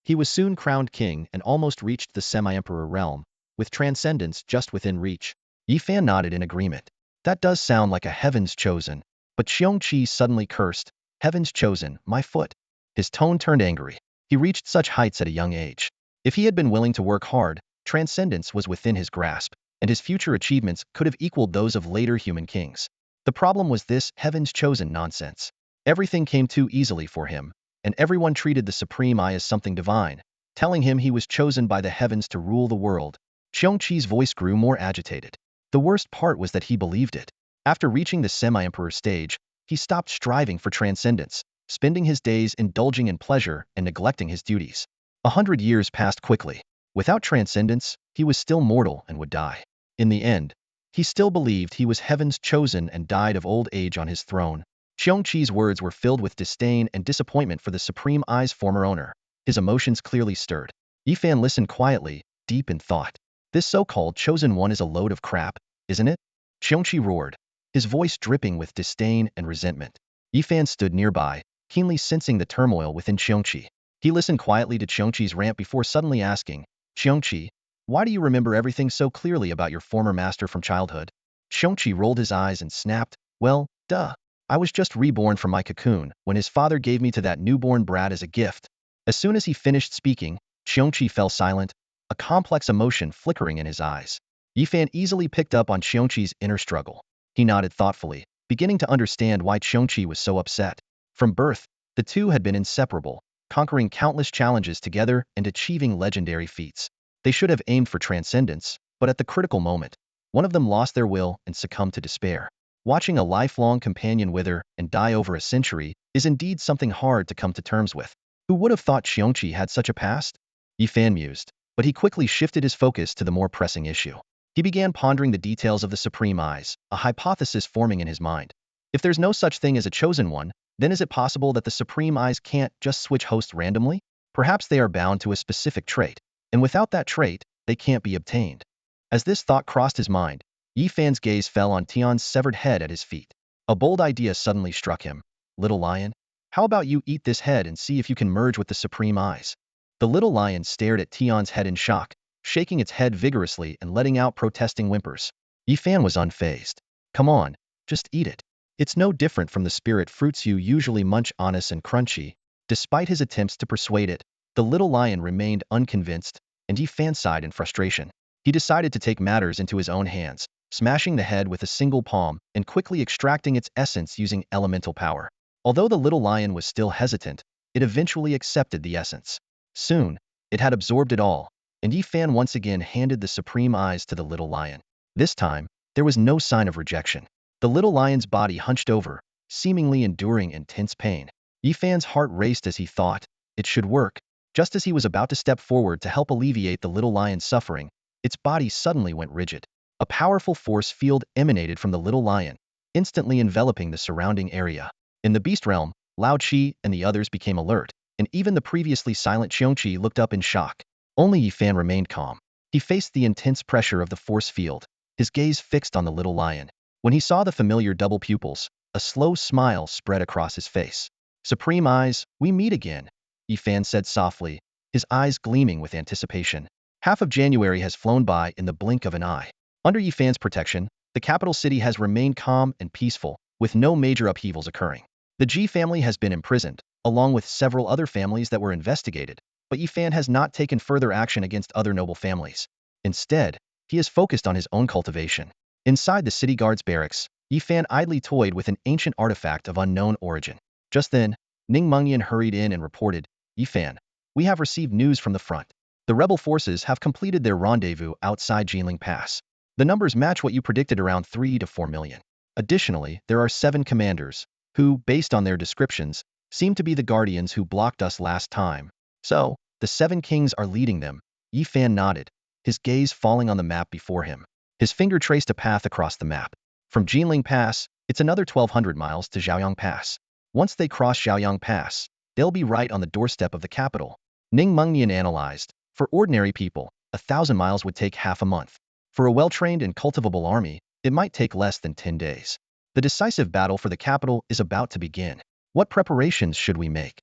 He was soon crowned king and almost reached the semi-emperor realm, with transcendence just within reach. Yifan nodded in agreement. That does sound like a heaven's chosen. But Qiongqi suddenly cursed. Heaven's chosen, my foot. His tone turned angry. He reached such heights at a young age. If he had been willing to work hard, transcendence was within his grasp, and his future achievements could have equaled those of later human kings. The problem was this heaven's chosen nonsense. Everything came too easily for him, and everyone treated the Supreme Eye as something divine, telling him he was chosen by the heavens to rule the world. Qiongqi's voice grew more agitated. The worst part was that he believed it. After reaching the semi-emperor stage, he stopped striving for transcendence, spending his days indulging in pleasure and neglecting his duties. 100 years passed quickly. Without transcendence, he was still mortal and would die. In the end, he still believed he was heaven's chosen and died of old age on his throne. Qiongqi's words were filled with disdain and disappointment for the Supreme Eye's former owner. His emotions clearly stirred. Yifan listened quietly, deep in thought. This so-called chosen one is a load of crap, isn't it? Qiongqi roared, his voice dripping with disdain and resentment. Yifan stood nearby, keenly sensing the turmoil within Qiongqi. He listened quietly to Qiongqi's rant before suddenly asking, Qiongqi, why do you remember everything so clearly about your former master from childhood? Qiongqi rolled his eyes and snapped, well, duh. I was just reborn from my cocoon when his father gave me to that newborn brat as a gift. As soon as he finished speaking, Qiongqi fell silent, a complex emotion flickering in his eyes. Yifan easily picked up on Qiongqi's inner struggle. He nodded thoughtfully, beginning to understand why Qiongqi was so upset. From birth, the two had been inseparable, conquering countless challenges together and achieving legendary feats. They should have aimed for transcendence, but at the critical moment, one of them lost their will and succumbed to despair. Watching a lifelong companion wither and die over a century is indeed something hard to come to terms with. Who would have thought Qiongqi had such a past? Yifan mused, but he quickly shifted his focus to the more pressing issue. He began pondering the details of the Supreme Eyes, a hypothesis forming in his mind. If there's no such thing as a chosen one, Then is it possible that the Supreme Eyes can't just switch hosts randomly? Perhaps they are bound to a specific trait, and without that trait, they can't be obtained. As this thought crossed his mind, Yi Fan's gaze fell on Tian's severed head at his feet. A bold idea suddenly struck him. Little lion, how about you eat this head and see if you can merge with the Supreme Eyes? The little lion stared at Tian's head in shock, shaking its head vigorously and letting out protesting whimpers. Yi Fan was unfazed. Come on, just eat it. It's no different from the spirit fruits you usually munch, honest and crunchy. Despite his attempts to persuade it, the little lion remained unconvinced, and Yi Fan sighed in frustration. He decided to take matters into his own hands, smashing the head with a single palm and quickly extracting its essence using elemental power. Although the little lion was still hesitant, it eventually accepted the essence. Soon, it had absorbed it all, and Yi Fan once again handed the Supreme Eyes to the little lion. This time, there was no sign of rejection. The little lion's body hunched over, seemingly enduring intense pain. Yi Fan's heart raced as he thought, it should work. Just as he was about to step forward to help alleviate the little lion's suffering, its body suddenly went rigid. A powerful force field emanated from the little lion, instantly enveloping the surrounding area. In the beast realm, Lao Qi and the others became alert, and even the previously silent Xiongqi looked up in shock. Only Yi Fan remained calm. He faced the intense pressure of the force field, his gaze fixed on the little lion. When he saw the familiar double pupils, a slow smile spread across his face. Supreme Eyes, we meet again, Yi Fan said softly, his eyes gleaming with anticipation. Half of January has flown by in the blink of an eye. Under Yi Fan's protection, the capital city has remained calm and peaceful, with no major upheavals occurring. The Ji family has been imprisoned, along with several other families that were investigated, but Yi Fan has not taken further action against other noble families. Instead, he is focused on his own cultivation. Inside the city guard's barracks, Yi Fan idly toyed with an ancient artifact of unknown origin. Just then, Ning Mengyan hurried in and reported, Yi Fan, we have received news from the front. The rebel forces have completed their rendezvous outside Jinling Pass. The numbers match what you predicted, around 3 to 4 million. Additionally, there are 7 commanders, who, based on their descriptions, seem to be the guardians who blocked us last time. So, the 7 kings are leading them. Yi Fan nodded, his gaze falling on the map before him. His finger traced a path across the map. From Jinling Pass, it's another 1,200 miles to Zhaoyang Pass. Once they cross Zhaoyang Pass, they'll be right on the doorstep of the capital. Ning Mengyan analyzed. For ordinary people, 1,000 miles would take half a month. For a well-trained and cultivable army, it might take less than 10 days. The decisive battle for the capital is about to begin. What preparations should we make?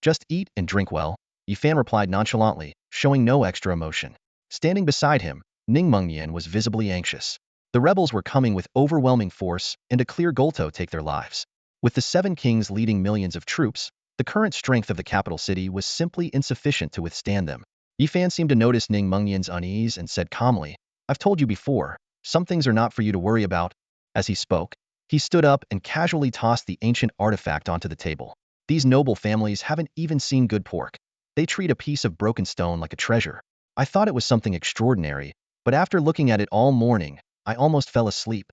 Just eat and drink well, Yi Fan replied nonchalantly, showing no extra emotion. Standing beside him, Ning Mengyan was visibly anxious. The rebels were coming with overwhelming force and a clear goal to take their lives. With the 7 kings leading millions of troops, the current strength of the capital city was simply insufficient to withstand them. Yi Fan seemed to notice Ning Mengyan's unease and said calmly, I've told you before, some things are not for you to worry about. As he spoke, he stood up and casually tossed the ancient artifact onto the table. These noble families haven't even seen good pork. They treat a piece of broken stone like a treasure. I thought it was something extraordinary, but after looking at it all morning, I almost fell asleep.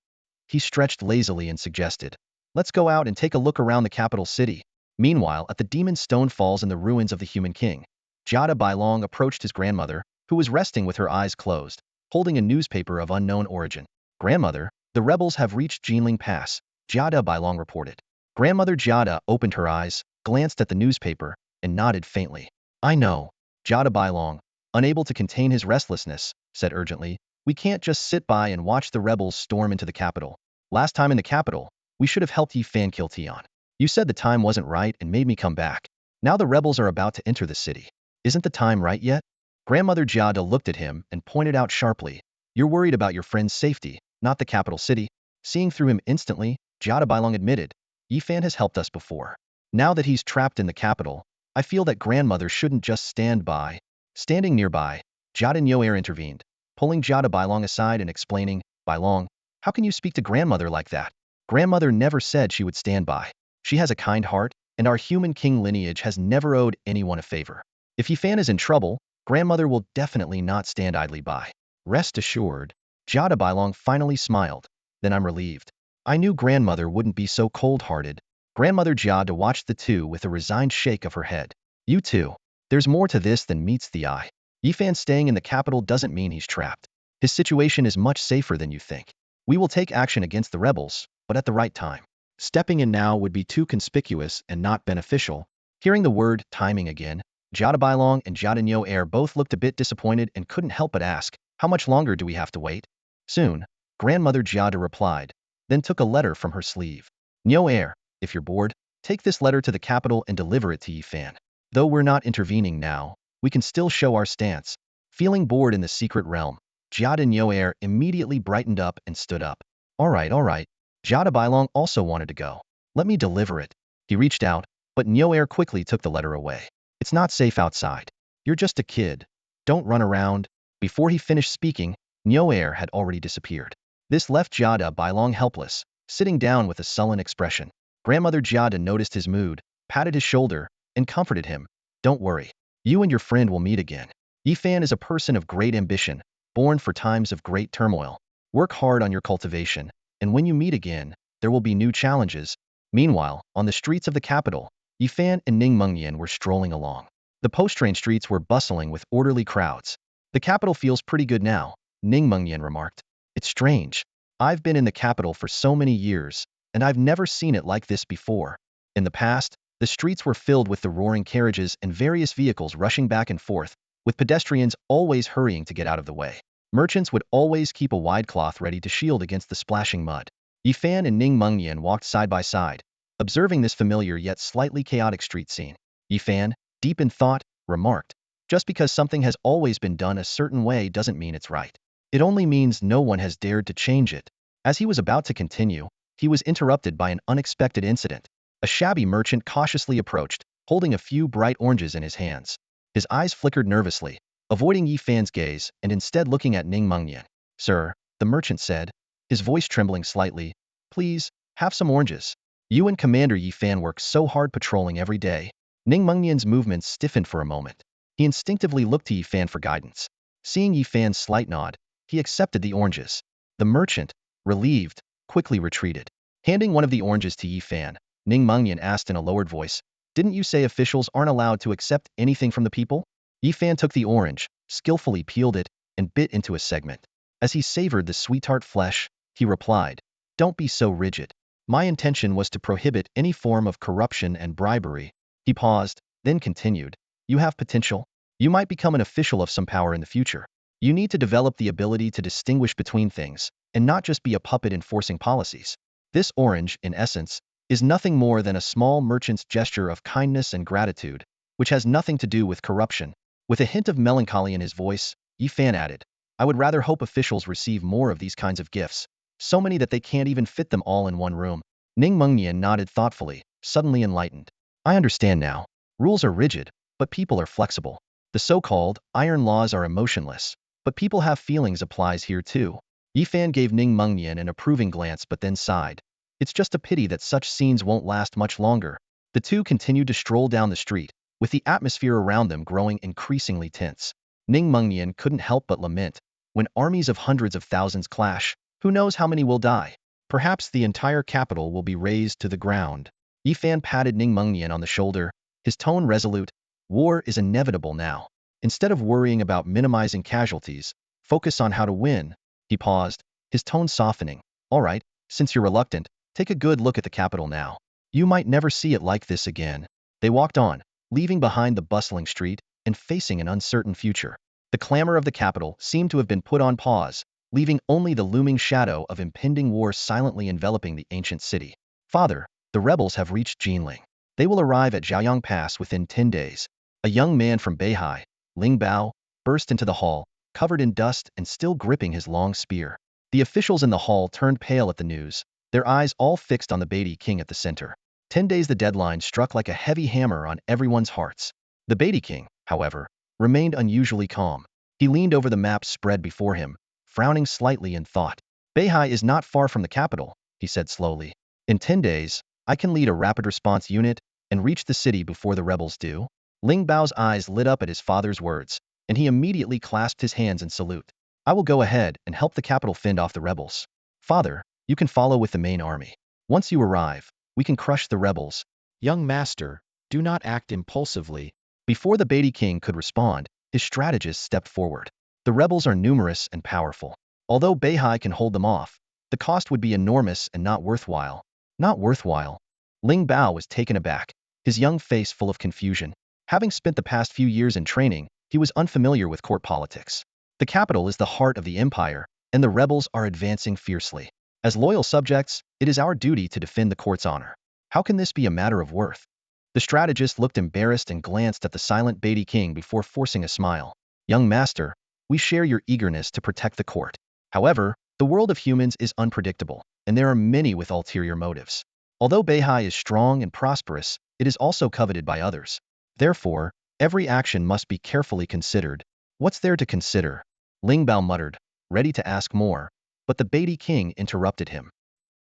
He stretched lazily and suggested, let's go out and take a look around the capital city. Meanwhile, at the Demon Stone Falls and the ruins of the Human King, Jiada Bailong approached his grandmother, who was resting with her eyes closed, holding a newspaper of unknown origin. Grandmother, the rebels have reached Jinling Pass, Jiada Bailong reported. Grandmother Jiada opened her eyes, glanced at the newspaper, and nodded faintly. I know. Jiada Bailong, unable to contain his restlessness, said urgently, we can't just sit by and watch the rebels storm into the capital. Last time in the capital, we should have helped Yi Fan kill Tian. You said the time wasn't right and made me come back. Now the rebels are about to enter the city. Isn't the time right yet? Grandmother Jiada looked at him and pointed out sharply, you're worried about your friend's safety, not the capital city. Seeing through him instantly, Jiada Bailong admitted, Yi Fan has helped us before. Now that he's trapped in the capital, I feel that grandmother shouldn't just stand by. Standing nearby, Jiada Nyoer intervened, pulling Jiada Bailong aside and explaining, Bailong, how can you speak to grandmother like that? Grandmother never said she would stand by. She has a kind heart, and our human king lineage has never owed anyone a favor. If Yi Fan is in trouble, grandmother will definitely not stand idly by. Rest assured, Jiada Bailong finally smiled. Then I'm relieved. I knew grandmother wouldn't be so cold-hearted. Grandmother Jiada watched the two with a resigned shake of her head. You too. There's more to this than meets the eye. Yi Fan staying in the capital doesn't mean he's trapped. His situation is much safer than you think. We will take action against the rebels, but at the right time. Stepping in now would be too conspicuous and not beneficial. Hearing the word timing again, Jada Bailong and Jada Nyo Air both looked a bit disappointed and couldn't help but ask, how much longer do we have to wait? Soon, grandmother Jada replied, then took a letter from her sleeve. Nyo Air, if you're bored, take this letter to the capital and deliver it to Yifan. Though we're not intervening now, we can still show our stance. Feeling bored in the secret realm, Jada Nyo Air immediately brightened up and stood up. All right. Jada Bailong also wanted to go. Let me deliver it. He reached out, but Nyo Air quickly took the letter away. It's not safe outside. You're just a kid. Don't run around. Before he finished speaking, Nyo Air had already disappeared. This left Jada Bailong helpless, sitting down with a sullen expression. Grandmother Jada noticed his mood, patted his shoulder, and comforted him. Don't worry. You and your friend will meet again. Yifan is a person of great ambition, born for times of great turmoil. Work hard on your cultivation, and when you meet again, there will be new challenges. Meanwhile, on the streets of the capital, Yifan and Ning Mengyan were strolling along. The post-train streets were bustling with orderly crowds. The capital feels pretty good now, Ning Mengyan remarked. It's strange. I've been in the capital for so many years, and I've never seen it like this before. In the past, the streets were filled with the roaring carriages and various vehicles rushing back and forth, with pedestrians always hurrying to get out of the way. Merchants would always keep a wide cloth ready to shield against the splashing mud. Yifan and Ning Mengyan walked side by side, observing this familiar yet slightly chaotic street scene. Yifan, deep in thought, remarked, just because something has always been done a certain way doesn't mean it's right. It only means no one has dared to change it. As he was about to continue, he was interrupted by an unexpected incident. A shabby merchant cautiously approached, holding a few bright oranges in his hands. His eyes flickered nervously, avoiding Yifan's gaze and instead looking at Ning Mengyan. Sir, the merchant said, his voice trembling slightly, please, have some oranges. You and Commander Yifan work so hard patrolling every day. Ning Mengyan's movements stiffened for a moment. He instinctively looked to Yifan for guidance. Seeing Yifan's slight nod, he accepted the oranges. The merchant, relieved, quickly retreated. Handing one of the oranges to Yifan, Ning Mengyan asked in a lowered voice, didn't you say officials aren't allowed to accept anything from the people? Yifan took the orange, skillfully peeled it, and bit into a segment. As he savored the sweet tart flesh, he replied, don't be so rigid. My intention was to prohibit any form of corruption and bribery. He paused, then continued, you have potential. You might become an official of some power in the future. You need to develop the ability to distinguish between things, and not just be a puppet enforcing policies. This orange, in essence, is nothing more than a small merchant's gesture of kindness and gratitude, which has nothing to do with corruption. With a hint of melancholy in his voice, Yifan added, I would rather hope officials receive more of these kinds of gifts, so many that they can't even fit them all in one room. Ning Mengyan nodded thoughtfully, suddenly enlightened. I understand now. Rules are rigid, but people are flexible. The so-called iron laws are emotionless, but people have feelings applies here too. Yifan gave Ning Mengyan an approving glance but then sighed. It's just a pity that such scenes won't last much longer. The two continued to stroll down the street, with the atmosphere around them growing increasingly tense. Ning Mengyan couldn't help but lament. When armies of hundreds of thousands clash, who knows how many will die? Perhaps the entire capital will be razed to the ground. Yifan patted Ning Mengyan on the shoulder, his tone resolute. War is inevitable now. Instead of worrying about minimizing casualties, focus on how to win. He paused, his tone softening. All right, since you're reluctant, take a good look at the capital now. You might never see it like this again. They walked on, leaving behind the bustling street and facing an uncertain future. The clamor of the capital seemed to have been put on pause, leaving only the looming shadow of impending war silently enveloping the ancient city. Father, the rebels have reached Jinling. They will arrive at Jiaoyang Pass within 10 days. A young man from Beihai, Ling Bao, burst into the hall, covered in dust and still gripping his long spear. The officials in the hall turned pale at the news, their eyes all fixed on the Beatty King at the center. 10 days the deadline struck like a heavy hammer on everyone's hearts. The Beatty King, however, remained unusually calm. He leaned over the map spread before him, frowning slightly in thought. Beihai is not far from the capital, he said slowly. In 10 days, I can lead a rapid response unit and reach the city before the rebels do. Ling Bao's eyes lit up at his father's words, and he immediately clasped his hands in salute. I will go ahead and help the capital fend off the rebels. Father, you can follow with the main army. Once you arrive, we can crush the rebels. Young master, do not act impulsively. Before the Beatty King could respond, his strategist stepped forward. The rebels are numerous and powerful. Although Beihai can hold them off, the cost would be enormous and not worthwhile. Not worthwhile. Ling Bao was taken aback, his young face full of confusion. Having spent the past few years in training, he was unfamiliar with court politics. The capital is the heart of the empire, and the rebels are advancing fiercely. As loyal subjects, it is our duty to defend the court's honor. How can this be a matter of worth? The strategist looked embarrassed and glanced at the silent Beatty King before forcing a smile. Young master, we share your eagerness to protect the court. However, the world of humans is unpredictable, and there are many with ulterior motives. Although Beihai is strong and prosperous, it is also coveted by others. Therefore, every action must be carefully considered. What's there to consider? Ling Bao muttered, ready to ask more, but the Beatty King interrupted him.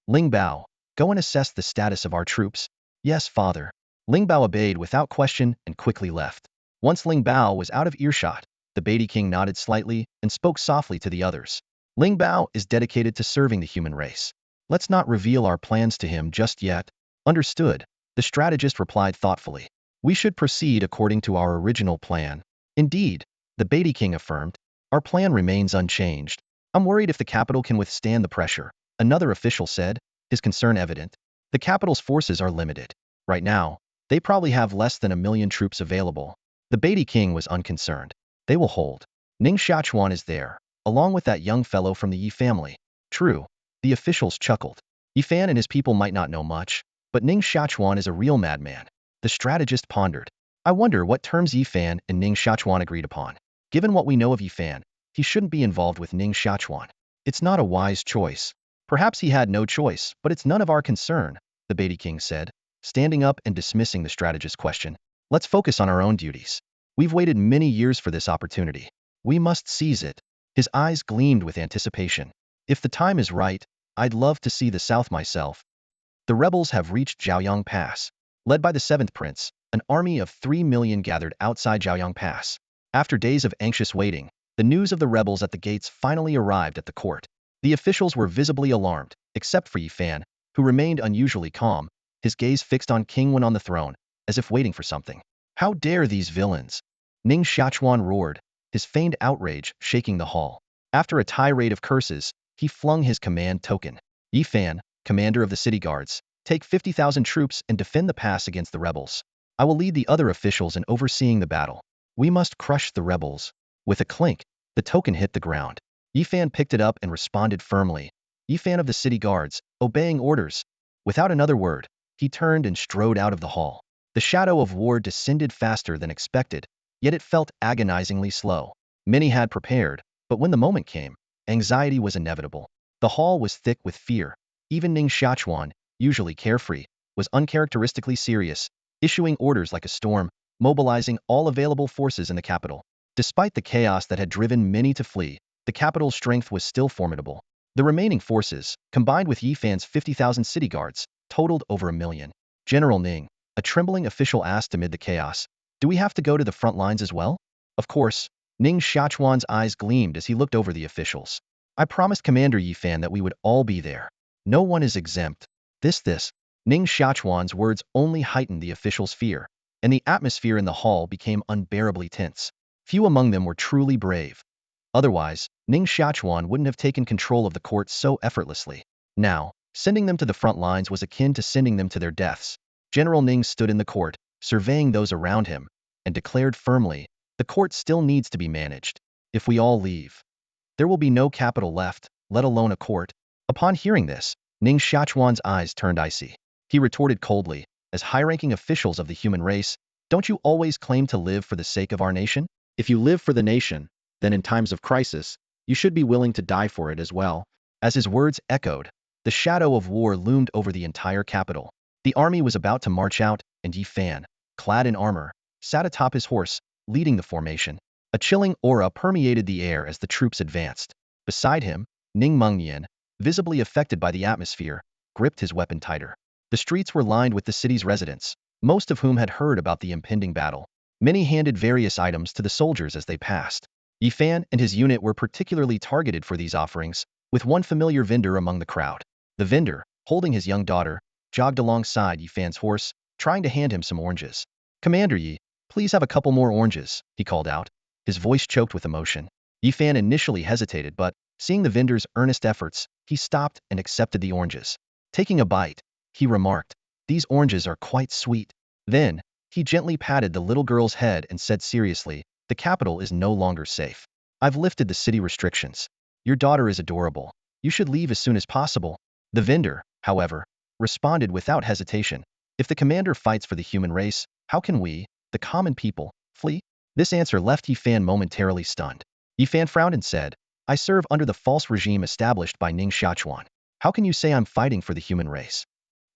Ling Bao, go and assess the status of our troops. Yes, father. Ling Bao obeyed without question and quickly left. Once Ling Bao was out of earshot, the Beatty King nodded slightly and spoke softly to the others. Ling Bao is dedicated to serving the human race. Let's not reveal our plans to him just yet. Understood, the strategist replied thoughtfully. We should proceed according to our original plan. Indeed, the Beatty King affirmed, our plan remains unchanged. I'm worried if the capital can withstand the pressure, another official said, his concern evident. The capital's forces are limited. Right now, they probably have less than 1,000,000 troops available. The Beatty King was unconcerned. They will hold. Ning Shachuan is there, along with that young fellow from the Yi family. True, the officials chuckled. Yifan and his people might not know much, but Ning Shachuan is a real madman. The strategist pondered. I wonder what terms Yifan and Ning Shachuan agreed upon. Given what we know of Yifan, he shouldn't be involved with Ning Shachuan. It's not a wise choice. Perhaps he had no choice, but it's none of our concern, the Beatty King said, standing up and dismissing the strategist's question. Let's focus on our own duties. We've waited many years for this opportunity. We must seize it. His eyes gleamed with anticipation. If the time is right, I'd love to see the south myself. The rebels have reached Zhaoyang Pass. Led by the 7th Prince, an army of 3 million gathered outside Zhaoyang Pass. After days of anxious waiting, the news of the rebels at the gates finally arrived at the court. The officials were visibly alarmed, except for Yifan, who remained unusually calm, his gaze fixed on King Wen on the throne, as if waiting for something. How dare these villains? Ning Shachuan roared, his feigned outrage shaking the hall. After a tirade of curses, he flung his command token. Yifan, commander of the city guards, take 50,000 troops and defend the pass against the rebels. I will lead the other officials in overseeing the battle. We must crush the rebels. With a clink, the token hit the ground. Yifan picked it up and responded firmly. Yifan of the city guards, obeying orders. Without another word, he turned and strode out of the hall. The shadow of war descended faster than expected, yet it felt agonizingly slow. Many had prepared, but when the moment came, anxiety was inevitable. The hall was thick with fear. Even Ning Shachuan, usually carefree, was uncharacteristically serious, issuing orders like a storm, mobilizing all available forces in the capital. Despite the chaos that had driven many to flee, the capital's strength was still formidable. The remaining forces, combined with Yifan's 50,000 city guards, totaled over 1,000,000. General Ning, a trembling official asked amid the chaos, do we have to go to the front lines as well? Of course. Ning Shachuan's eyes gleamed as he looked over the officials. I promised Commander Yifan that we would all be there. No one is exempt. This. Ning Shachuan's words only heightened the officials' fear, and the atmosphere in the hall became unbearably tense. Few among them were truly brave. Otherwise, Ning Shachuan wouldn't have taken control of the court so effortlessly. Now, sending them to the front lines was akin to sending them to their deaths. General Ning stood in the court, surveying those around him, and declared firmly, the court still needs to be managed. If we all leave, there will be no capital left, let alone a court. Upon hearing this, Ning Shachuan's eyes turned icy. He retorted coldly, as high-ranking officials of the human race, don't you always claim to live for the sake of our nation? If you live for the nation, then in times of crisis, you should be willing to die for it as well. As his words echoed, the shadow of war loomed over the entire capital. The army was about to march out, and Yifan, clad in armor, sat atop his horse, leading the formation. A chilling aura permeated the air as the troops advanced. Beside him, Ning Mengyan, visibly affected by the atmosphere, gripped his weapon tighter. The streets were lined with the city's residents, most of whom had heard about the impending battle. Many handed various items to the soldiers as they passed. Yifan and his unit were particularly targeted for these offerings, with one familiar vendor among the crowd. The vendor, holding his young daughter, jogged alongside Yifan's horse, trying to hand him some oranges. Commander Yi, please have a couple more oranges, he called out, his voice choked with emotion. Yifan initially hesitated, but, seeing the vendor's earnest efforts, he stopped and accepted the oranges. Taking a bite, he remarked. These oranges are quite sweet. Then, he gently patted the little girl's head and said seriously, the capital is no longer safe. I've lifted the city restrictions. Your daughter is adorable. You should leave as soon as possible. The vendor, however, responded without hesitation. If the commander fights for the human race, how can we, the common people, flee? This answer left Yifan momentarily stunned. Yifan frowned and said, I serve under the false regime established by Ning Xiachuan. How can you say I'm fighting for the human race?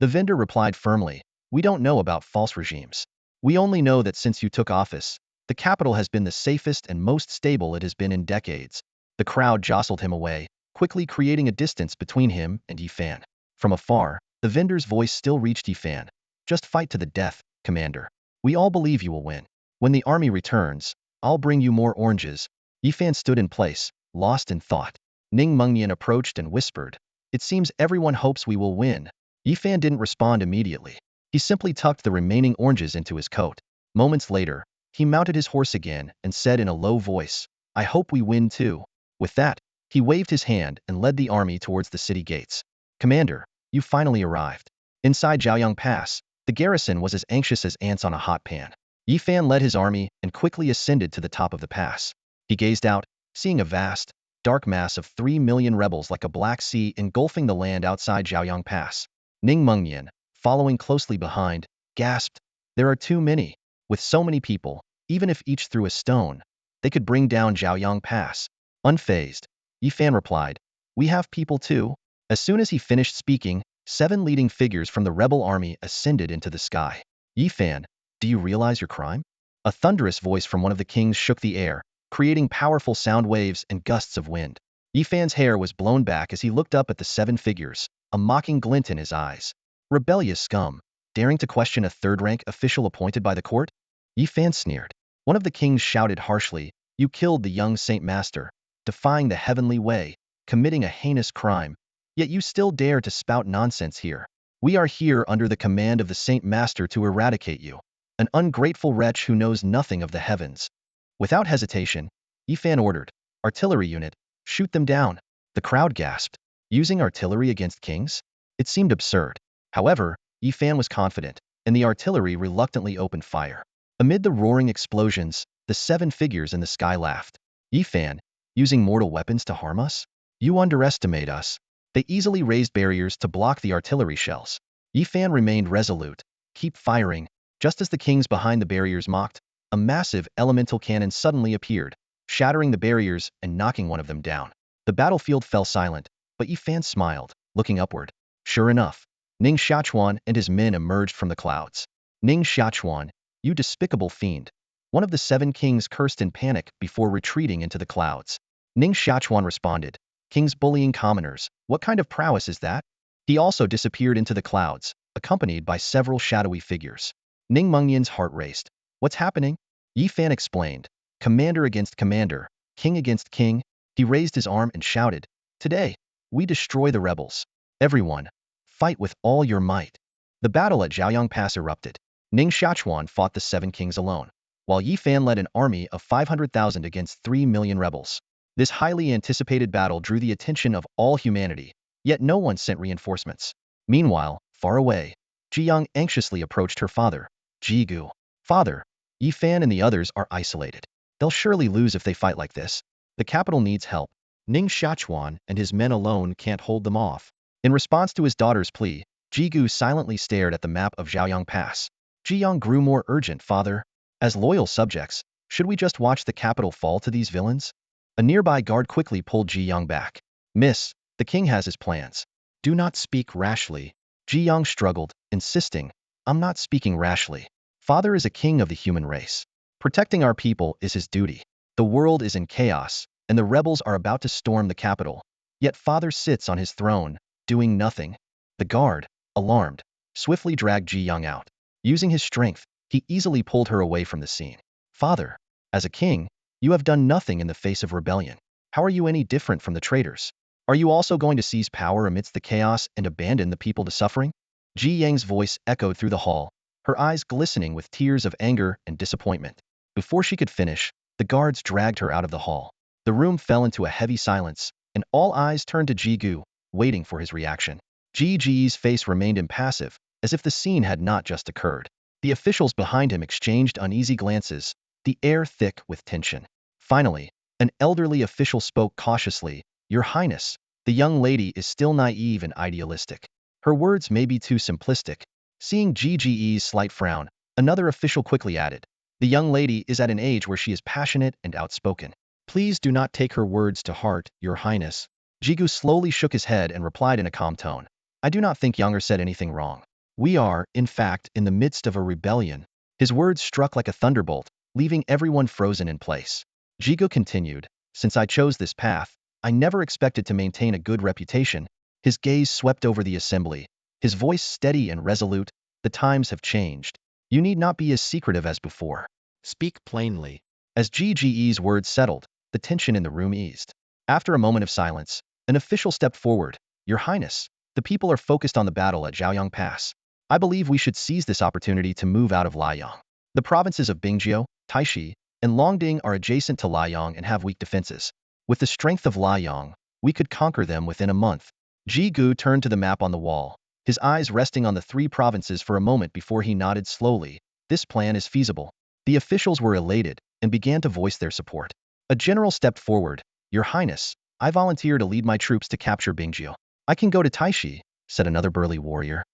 The vendor replied firmly, we don't know about false regimes. We only know that since you took office, the capital has been the safest and most stable it has been in decades. The crowd jostled him away, quickly creating a distance between him and Yifan. From afar, the vendor's voice still reached Yifan. Just fight to the death, Commander. We all believe you will win. When the army returns, I'll bring you more oranges. Yifan stood in place, lost in thought. Ning Mengnian approached and whispered, it seems everyone hopes we will win. Yifan didn't respond immediately. He simply tucked the remaining oranges into his coat. Moments later, he mounted his horse again and said in a low voice, I hope we win too. With that, he waved his hand and led the army towards the city gates. Commander, you finally arrived. Inside Zhaoyang Pass, the garrison was as anxious as ants on a hot pan. Yifan led his army and quickly ascended to the top of the pass. He gazed out, seeing a vast, dark mass of 3 million rebels like a black sea engulfing the land outside Zhaoyang Pass. Ning Mengnian, following closely behind, gasped, there are too many. With so many people, even if each threw a stone, they could bring down Zhaoyang Pass. Unfazed, Yifan replied, we have people too. As soon as he finished speaking, 7 leading figures from the rebel army ascended into the sky. Yifan, do you realize your crime? A thunderous voice from one of the kings shook the air, creating powerful sound waves and gusts of wind. Yifan's hair was blown back as he looked up at the 7 figures, a mocking glint in his eyes. Rebellious scum, daring to question a third-rank official appointed by the court? Yifan sneered. One of the kings shouted harshly, you killed the young Saint Master, defying the heavenly way, committing a heinous crime. Yet you still dare to spout nonsense here. We are here under the command of the Saint Master to eradicate you, an ungrateful wretch who knows nothing of the heavens. Without hesitation, Yifan ordered, artillery unit, shoot them down. The crowd gasped. Using artillery against kings? It seemed absurd. However, Yifan was confident, and the artillery reluctantly opened fire. Amid the roaring explosions, the 7 figures in the sky laughed. Yifan, using mortal weapons to harm us? You underestimate us. They easily raised barriers to block the artillery shells. Yifan remained resolute. Keep firing. Just as the kings behind the barriers mocked, a massive elemental cannon suddenly appeared, shattering the barriers and knocking one of them down. The battlefield fell silent, but Yifan smiled, looking upward. Sure enough, Ning Xiachuan and his men emerged from the clouds. Ning Xiachuan, you despicable fiend. One of the 7 kings cursed in panic before retreating into the clouds. Ning Xiachuan responded, kings bullying commoners, what kind of prowess is that? He also disappeared into the clouds, accompanied by several shadowy figures. Ning Mengnian's heart raced. What's happening? Yifan explained. Commander against commander, king against king. He raised his arm and shouted, today, we destroy the rebels. Everyone, fight with all your might. The battle at Zhaoyang Pass erupted. Ning Xiachuan fought the 7 kings alone, while Yifan led an army of 500,000 against 3 million rebels. This highly anticipated battle drew the attention of all humanity, yet no one sent reinforcements. Meanwhile, far away, Ziyang anxiously approached her father, Jigu. Father, Yifan and the others are isolated. They'll surely lose if they fight like this. The capital needs help. Ning Xiachuan and his men alone can't hold them off. In response to his daughter's plea, Jigu silently stared at the map of Zhaoyang Pass. Ziyang grew more urgent, father. As loyal subjects, should we just watch the capital fall to these villains? A nearby guard quickly pulled Ziyang back. Miss, the king has his plans. Do not speak rashly. Ziyang struggled, insisting, I'm not speaking rashly. Father is a king of the human race. Protecting our people is his duty. The world is in chaos, and the rebels are about to storm the capital. Yet father sits on his throne, doing nothing. The guard, alarmed, swiftly dragged Ziyang out. Using his strength, he easily pulled her away from the scene. Father, as a king, you have done nothing in the face of rebellion. How are you any different from the traitors? Are you also going to seize power amidst the chaos and abandon the people to suffering? Ji Yang's voice echoed through the hall, her eyes glistening with tears of anger and disappointment. Before she could finish, the guards dragged her out of the hall. The room fell into a heavy silence, and all eyes turned to Jigu, waiting for his reaction. Ji's face remained impassive, as if the scene had not just occurred. The officials behind him exchanged uneasy glances, the air thick with tension. Finally, an elderly official spoke cautiously, "Your Highness, the young lady is still naive and idealistic. Her words may be too simplistic." Seeing Gi's slight frown, another official quickly added, "The young lady is at an age where she is passionate and outspoken. Please do not take her words to heart, Your Highness." Jigu slowly shook his head and replied in a calm tone, "I do not think Younger said anything wrong. We are, in fact, in the midst of a rebellion." His words struck like a thunderbolt, leaving everyone frozen in place. Jigu continued, "Since I chose this path, I never expected to maintain a good reputation." His gaze swept over the assembly, his voice steady and resolute. "The times have changed. You need not be as secretive as before. Speak plainly." As Gi's words settled, the tension in the room eased. After a moment of silence, an official stepped forward. "Your Highness, the people are focused on the battle at Zhaoyang Pass. I believe we should seize this opportunity to move out of Liang. The provinces of Bingjiu, Taishi, and Longding are adjacent to Liang and have weak defenses. With the strength of Liang, we could conquer them within a month." Ji Gu turned to the map on the wall, his eyes resting on the three provinces for a moment before he nodded slowly. "This plan is feasible." The officials were elated and began to voice their support. A general stepped forward. "Your Highness, I volunteer to lead my troops to capture Bingjiu." "I can go to Taishi," said another burly warrior.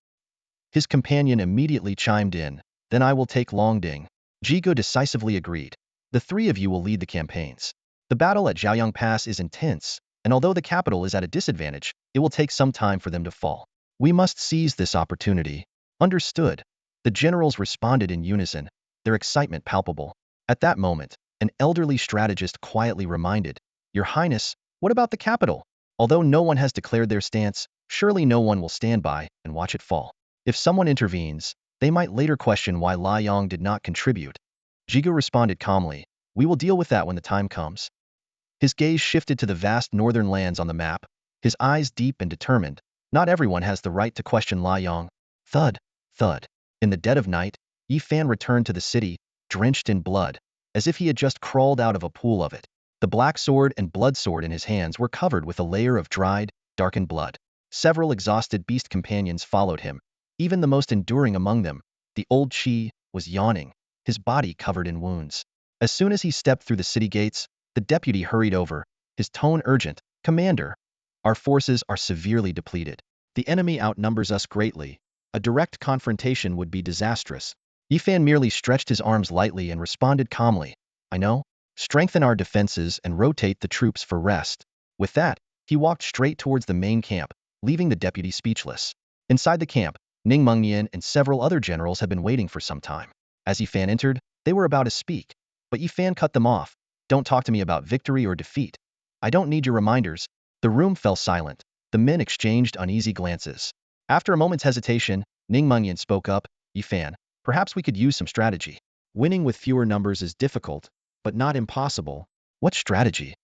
His companion immediately chimed in, "Then I will take Longding." Jigo decisively agreed. "The three of you will lead the campaigns. The battle at Zhaoyang Pass is intense, and although the capital is at a disadvantage, it will take some time for them to fall. We must seize this opportunity." "Understood." The generals responded in unison, their excitement palpable. At that moment, an elderly strategist quietly reminded, "Your Highness, what about the capital? Although no one has declared their stance, surely no one will stand by and watch it fall. If someone intervenes, they might later question why Liang did not contribute." Jigu responded calmly, "We will deal with that when the time comes." His gaze shifted to the vast northern lands on the map, his eyes deep and determined. "Not everyone has the right to question Liang." Thud, thud. In the dead of night, Yi Fan returned to the city, drenched in blood, as if he had just crawled out of a pool of it. The black sword and blood sword in his hands were covered with a layer of dried, darkened blood. Several exhausted beast companions followed him. Even the most enduring among them, the old Qi, was yawning, his body covered in wounds. As soon as he stepped through the city gates, the deputy hurried over, his tone urgent. "Commander, our forces are severely depleted. The enemy outnumbers us greatly. A direct confrontation would be disastrous." Yifan merely stretched his arms lightly and responded calmly, "I know. Strengthen our defenses and rotate the troops for rest." With that, he walked straight towards the main camp, leaving the deputy speechless. Inside the camp, Ning Mengnian and several other generals had been waiting for some time. As Yifan entered, they were about to speak, but Yifan cut them off. "Don't talk to me about victory or defeat. I don't need your reminders." The room fell silent. The men exchanged uneasy glances. After a moment's hesitation, Ning Mengnian spoke up, "Yifan, perhaps we could use some strategy. Winning with fewer numbers is difficult, but not impossible." "What strategy?"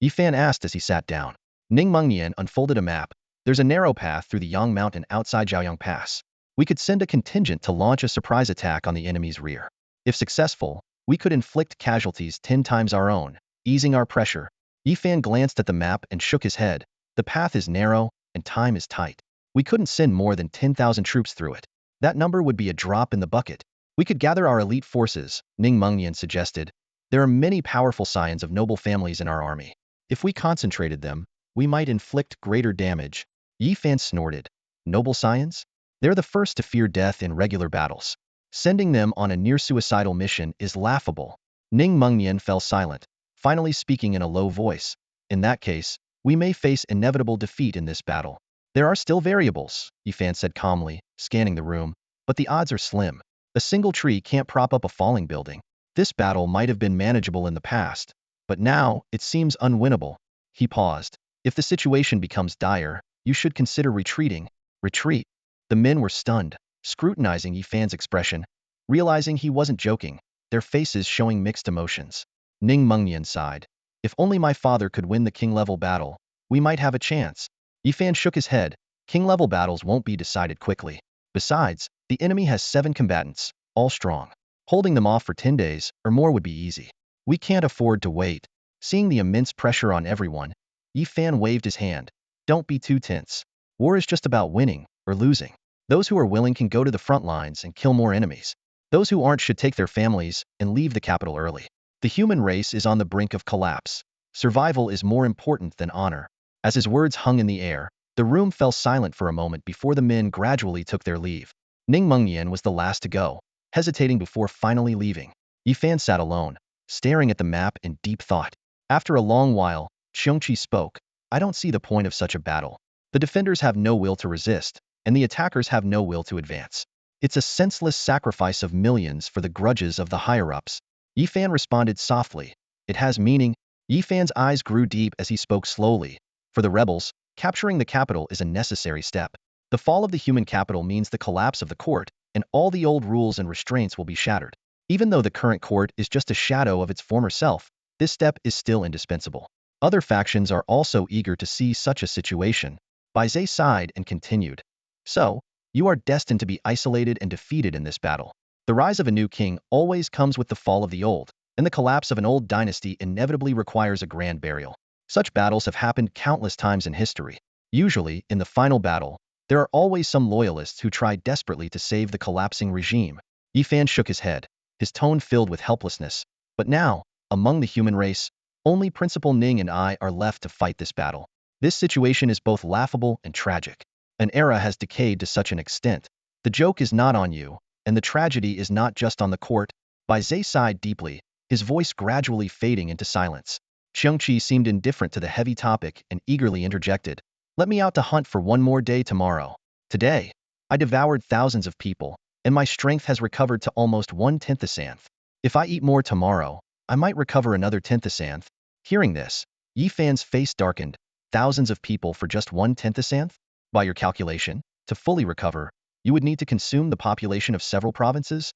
Yifan asked as he sat down. Ning Mengnian unfolded a map. "There's a narrow path through the Yang Mountain outside Zhaoyang Pass. We could send a contingent to launch a surprise attack on the enemy's rear. If successful, we could inflict casualties 10 times our own, easing our pressure." Yifan glanced at the map and shook his head. "The path is narrow, and time is tight. We couldn't send more than 10,000 troops through it. That number would be a drop in the bucket." "We could gather our elite forces," Ning Mengnian suggested. "There are many powerful scions of noble families in our army. If we concentrated them, we might inflict greater damage." Yifan snorted. "Noble scions? They're the first to fear death in regular battles. Sending them on a near-suicidal mission is laughable." Ning Mengnian fell silent, finally speaking in a low voice. "In that case, we may face inevitable defeat in this battle." "There are still variables," Yifan said calmly, scanning the room, "but the odds are slim. A single tree can't prop up a falling building. This battle might have been manageable in the past, but now it seems unwinnable." He paused. "If the situation becomes dire, you should consider retreating." "Retreat?" The men were stunned, scrutinizing Yifan's expression, realizing he wasn't joking, their faces showing mixed emotions. Ning Mengnian sighed. "If only my father could win the king-level battle, we might have a chance." Yifan shook his head. "King-level battles won't be decided quickly. Besides, the enemy has 7 combatants, all strong. Holding them off for 10 days or more would be easy. We can't afford to wait." Seeing the immense pressure on everyone, Yifan waved his hand. "Don't be too tense. War is just about winning or losing. Those who are willing can go to the front lines and kill more enemies. Those who aren't should take their families and leave the capital early. The human race is on the brink of collapse. Survival is more important than honor. As his words hung in the air, the room fell silent for a moment before the men gradually took their leave. Ning Mengyan was the last to go, hesitating before finally leaving. Yifan sat alone, staring at the map in deep thought. After a long while, Qiongqi spoke. I don't see the point of such a battle. The defenders have no will to resist, and the attackers have no will to advance. It's a senseless sacrifice of millions for the grudges of the higher-ups. Yifan responded softly. It has meaning. Yifan's eyes grew deep as he spoke slowly. For the rebels, capturing the capital is a necessary step. The fall of the human capital means the collapse of the court, and all the old rules and restraints will be shattered. Even though the current court is just a shadow of its former self, this step is still indispensable. Other factions are also eager to see such a situation. Bai Zhe sighed and continued. So, you are destined to be isolated and defeated in this battle. The rise of a new king always comes with the fall of the old, and the collapse of an old dynasty inevitably requires a grand burial. Such battles have happened countless times in history. Usually, in the final battle, there are always some loyalists who try desperately to save the collapsing regime. Yifan shook his head, his tone filled with helplessness. But now, among the human race, only Principal Ning and I are left to fight this battle. This situation is both laughable and tragic. An era has decayed to such an extent. The joke is not on you, and the tragedy is not just on the court. Bai Zhe sighed deeply, his voice gradually fading into silence. Qiongqi seemed indifferent to the heavy topic and eagerly interjected. Let me out to hunt for one more day tomorrow. Today, I devoured thousands of people, and my strength has recovered to almost 1/10 a santh. If I eat more tomorrow, I might recover another 10th a santh. Hearing this, Yifan's face darkened. Thousands of people for just 1/10 a santh? By your calculation, to fully recover, you would need to consume the population of several provinces?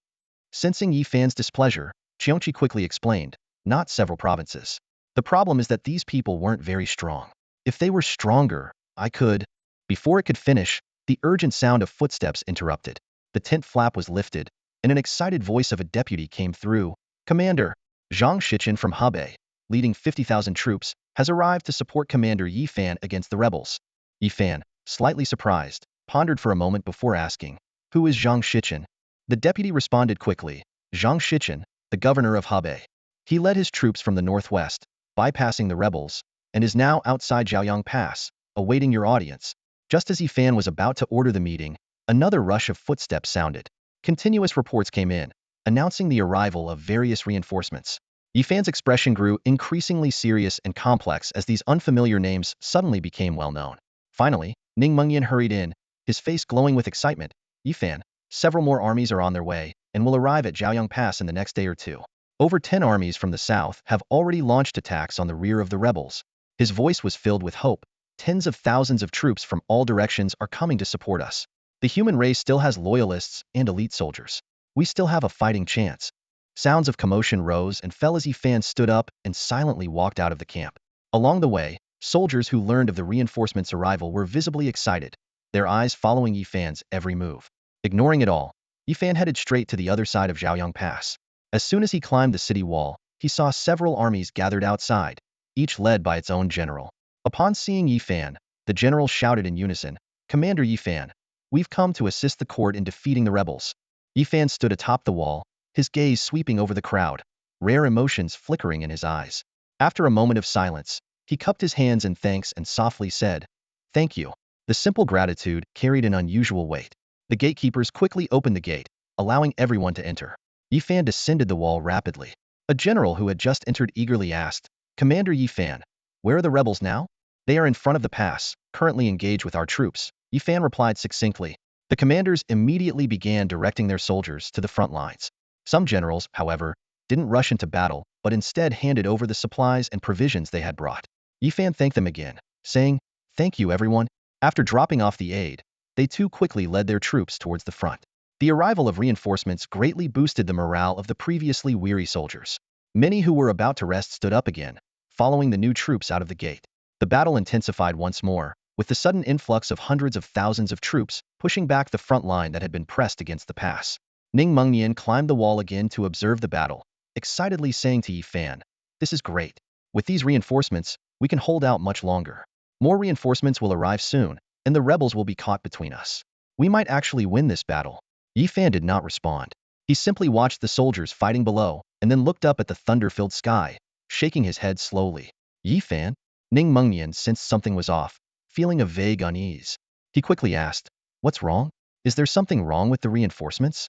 Sensing Yifan's displeasure, Qiongqi quickly explained, not several provinces. The problem is that these people weren't very strong. If they were stronger, I could. Before it could finish, the urgent sound of footsteps interrupted. The tent flap was lifted, and an excited voice of a deputy came through. Commander, Zhang Shichen from Hebei, leading 50,000 troops, has arrived to support Commander Yifan against the rebels. Yifan, slightly surprised, pondered for a moment before asking, Who is Zhang Shichen? The deputy responded quickly, Zhang Shichen, the governor of Hebei. He led his troops from the northwest, bypassing the rebels, and is now outside Jiaoyang Pass, awaiting your audience. Just as Yifan was about to order the meeting, another rush of footsteps sounded. Continuous reports came in, announcing the arrival of various reinforcements. Yifan's expression grew increasingly serious and complex as these unfamiliar names suddenly became well known. Finally, Ning Mengyan hurried in, his face glowing with excitement. Yifan, several more armies are on their way, and will arrive at Jiaoyang Pass in the next day or two. Over 10 armies from the south have already launched attacks on the rear of the rebels. His voice was filled with hope. Tens of thousands of troops from all directions are coming to support us. The human race still has loyalists and elite soldiers. We still have a fighting chance. Sounds of commotion rose and fell as Yifan stood up and silently walked out of the camp. Along the way, soldiers who learned of the reinforcements' arrival were visibly excited, their eyes following Yifan's every move. Ignoring it all, Yifan headed straight to the other side of Jiaoyang Pass. As soon as he climbed the city wall, he saw several armies gathered outside, each led by its own general. Upon seeing Yifan, the general shouted in unison, Commander Yifan, we've come to assist the court in defeating the rebels. Yifan stood atop the wall, his gaze sweeping over the crowd, rare emotions flickering in his eyes. After a moment of silence, he cupped his hands in thanks and softly said, Thank you. The simple gratitude carried an unusual weight. The gatekeepers quickly opened the gate, allowing everyone to enter. Yifan descended the wall rapidly. A general who had just entered eagerly asked, Commander Yifan, where are the rebels now? They are in front of the pass, currently engaged with our troops. Yifan replied succinctly. The commanders immediately began directing their soldiers to the front lines. Some generals, however, didn't rush into battle, but instead handed over the supplies and provisions they had brought. Yifan thanked them again, saying, Thank you everyone. After dropping off the aid, they too quickly led their troops towards the front. The arrival of reinforcements greatly boosted the morale of the previously weary soldiers. Many who were about to rest stood up again, following the new troops out of the gate. The battle intensified once more, with the sudden influx of hundreds of thousands of troops pushing back the front line that had been pressed against the pass. Ning Mengyan climbed the wall again to observe the battle, excitedly saying to Yifan, This is great. With these reinforcements, we can hold out much longer. More reinforcements will arrive soon, and the rebels will be caught between us. We might actually win this battle." Yi Fan did not respond. He simply watched the soldiers fighting below, and then looked up at the thunder-filled sky, shaking his head slowly. "Yi Fan?" Ning Mengnian sensed something was off, feeling a vague unease. He quickly asked, "What's wrong? Is there something wrong with the reinforcements?"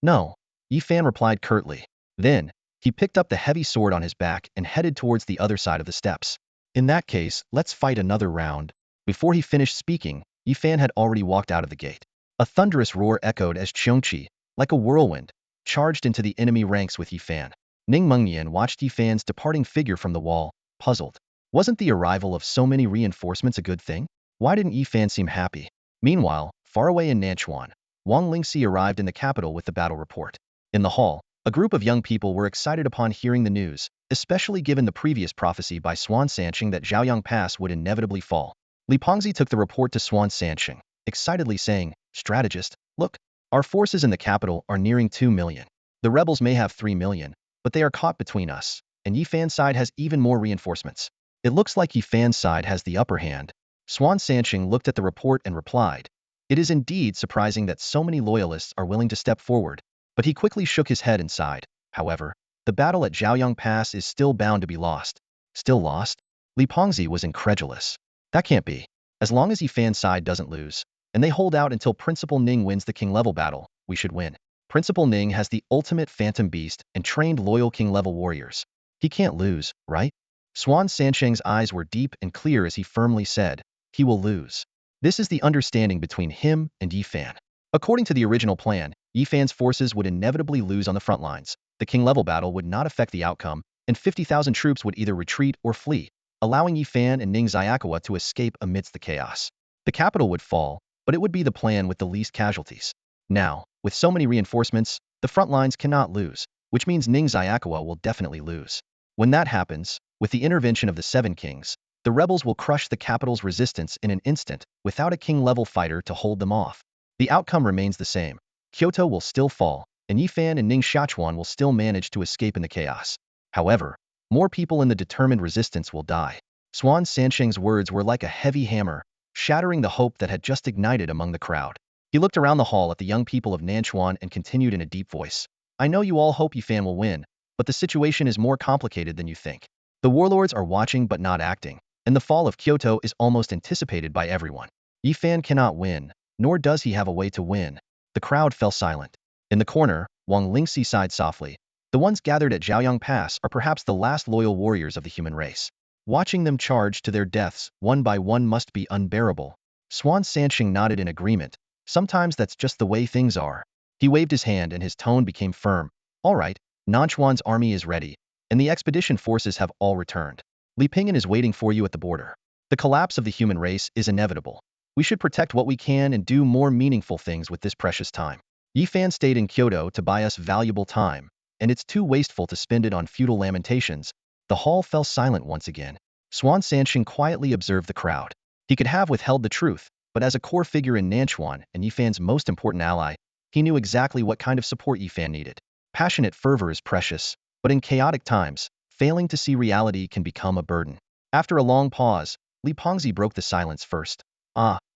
"No," Yi Fan replied curtly. Then, he picked up the heavy sword on his back and headed towards the other side of the steps. "In that case, let's fight another round." Before he finished speaking, Yi Fan had already walked out of the gate. A thunderous roar echoed as Qiongqi, like a whirlwind, charged into the enemy ranks with Yi Fan. Ning Mengnian watched Yi Fan's departing figure from the wall, puzzled. Wasn't the arrival of so many reinforcements a good thing? Why didn't Yi Fan seem happy? Meanwhile, far away in Nanchuan, Wang Lingxi arrived in the capital with the battle report. In the hall, a group of young people were excited upon hearing the news, especially given the previous prophecy by Swan Sanqing that Zhaoyang Pass would inevitably fall. Li Pengzi took the report to Swan Sanqing, excitedly saying, "Strategist, look, our forces in the capital are nearing 2 million. The rebels may have 3 million, but they are caught between us, and Yi Fan's side has even more reinforcements. It looks like Yi Fan's side has the upper hand." Swan Sanqing looked at the report and replied, "It is indeed surprising that so many loyalists are willing to step forward," but he quickly shook his head and sighed. "However, the battle at Zhaoyang Pass is still bound to be lost." "Still lost?" Li Pengzi was incredulous. "That can't be. As long as Yi Fan's side doesn't lose, and they hold out until Principal Ning wins the king-level battle, we should win. Principal Ning has the ultimate phantom beast and trained loyal king-level warriors. He can't lose, right?" Swan Sanqing's eyes were deep and clear as he firmly said, "He will lose." This is the understanding between him and Yi Fan. According to the original plan, Yi Fan's forces would inevitably lose on the front lines. The king-level battle would not affect the outcome, and 50,000 troops would either retreat or flee, allowing Yi Fan and Ning Xiaoqua to escape amidst the chaos. The capital would fall, but it would be the plan with the least casualties. Now, with so many reinforcements, the front lines cannot lose, which means Ning Xiaoqua will definitely lose. When that happens, with the intervention of the Seven Kings, the rebels will crush the capital's resistance in an instant without a king-level fighter to hold them off. The outcome remains the same. Kyoto will still fall, and Yi Fan and Ning Xiaochuan will still manage to escape in the chaos. However, more people in the determined resistance will die. Swan Sanqing's words were like a heavy hammer, shattering the hope that had just ignited among the crowd. He looked around the hall at the young people of Nanchuan and continued in a deep voice. "I know you all hope Yi Fan will win, but the situation is more complicated than you think. The warlords are watching but not acting, and the fall of Kyoto is almost anticipated by everyone. Yi Fan cannot win, nor does he have a way to win." The crowd fell silent. In the corner, Wang Lingxi sighed softly. "The ones gathered at Zhaoyang Pass are perhaps the last loyal warriors of the human race. Watching them charge to their deaths one by one must be unbearable." Swan Sanqing nodded in agreement. "Sometimes that's just the way things are." He waved his hand and his tone became firm. "All right, Nanchuan's army is ready, and the expedition forces have all returned. Li Ping'an is waiting for you at the border. The collapse of the human race is inevitable. We should protect what we can and do more meaningful things with this precious time. Yi Fan stayed in Kyoto to buy us valuable time, and it's too wasteful to spend it on futile lamentations." The hall fell silent once again. Swan Sanqing quietly observed the crowd. He could have withheld the truth, but as a core figure in Nanchuan and Yi Fan's most important ally, he knew exactly what kind of support Yi Fan needed. Passionate fervor is precious, but in chaotic times, failing to see reality can become a burden. After a long pause, Li Pengzi broke the silence first.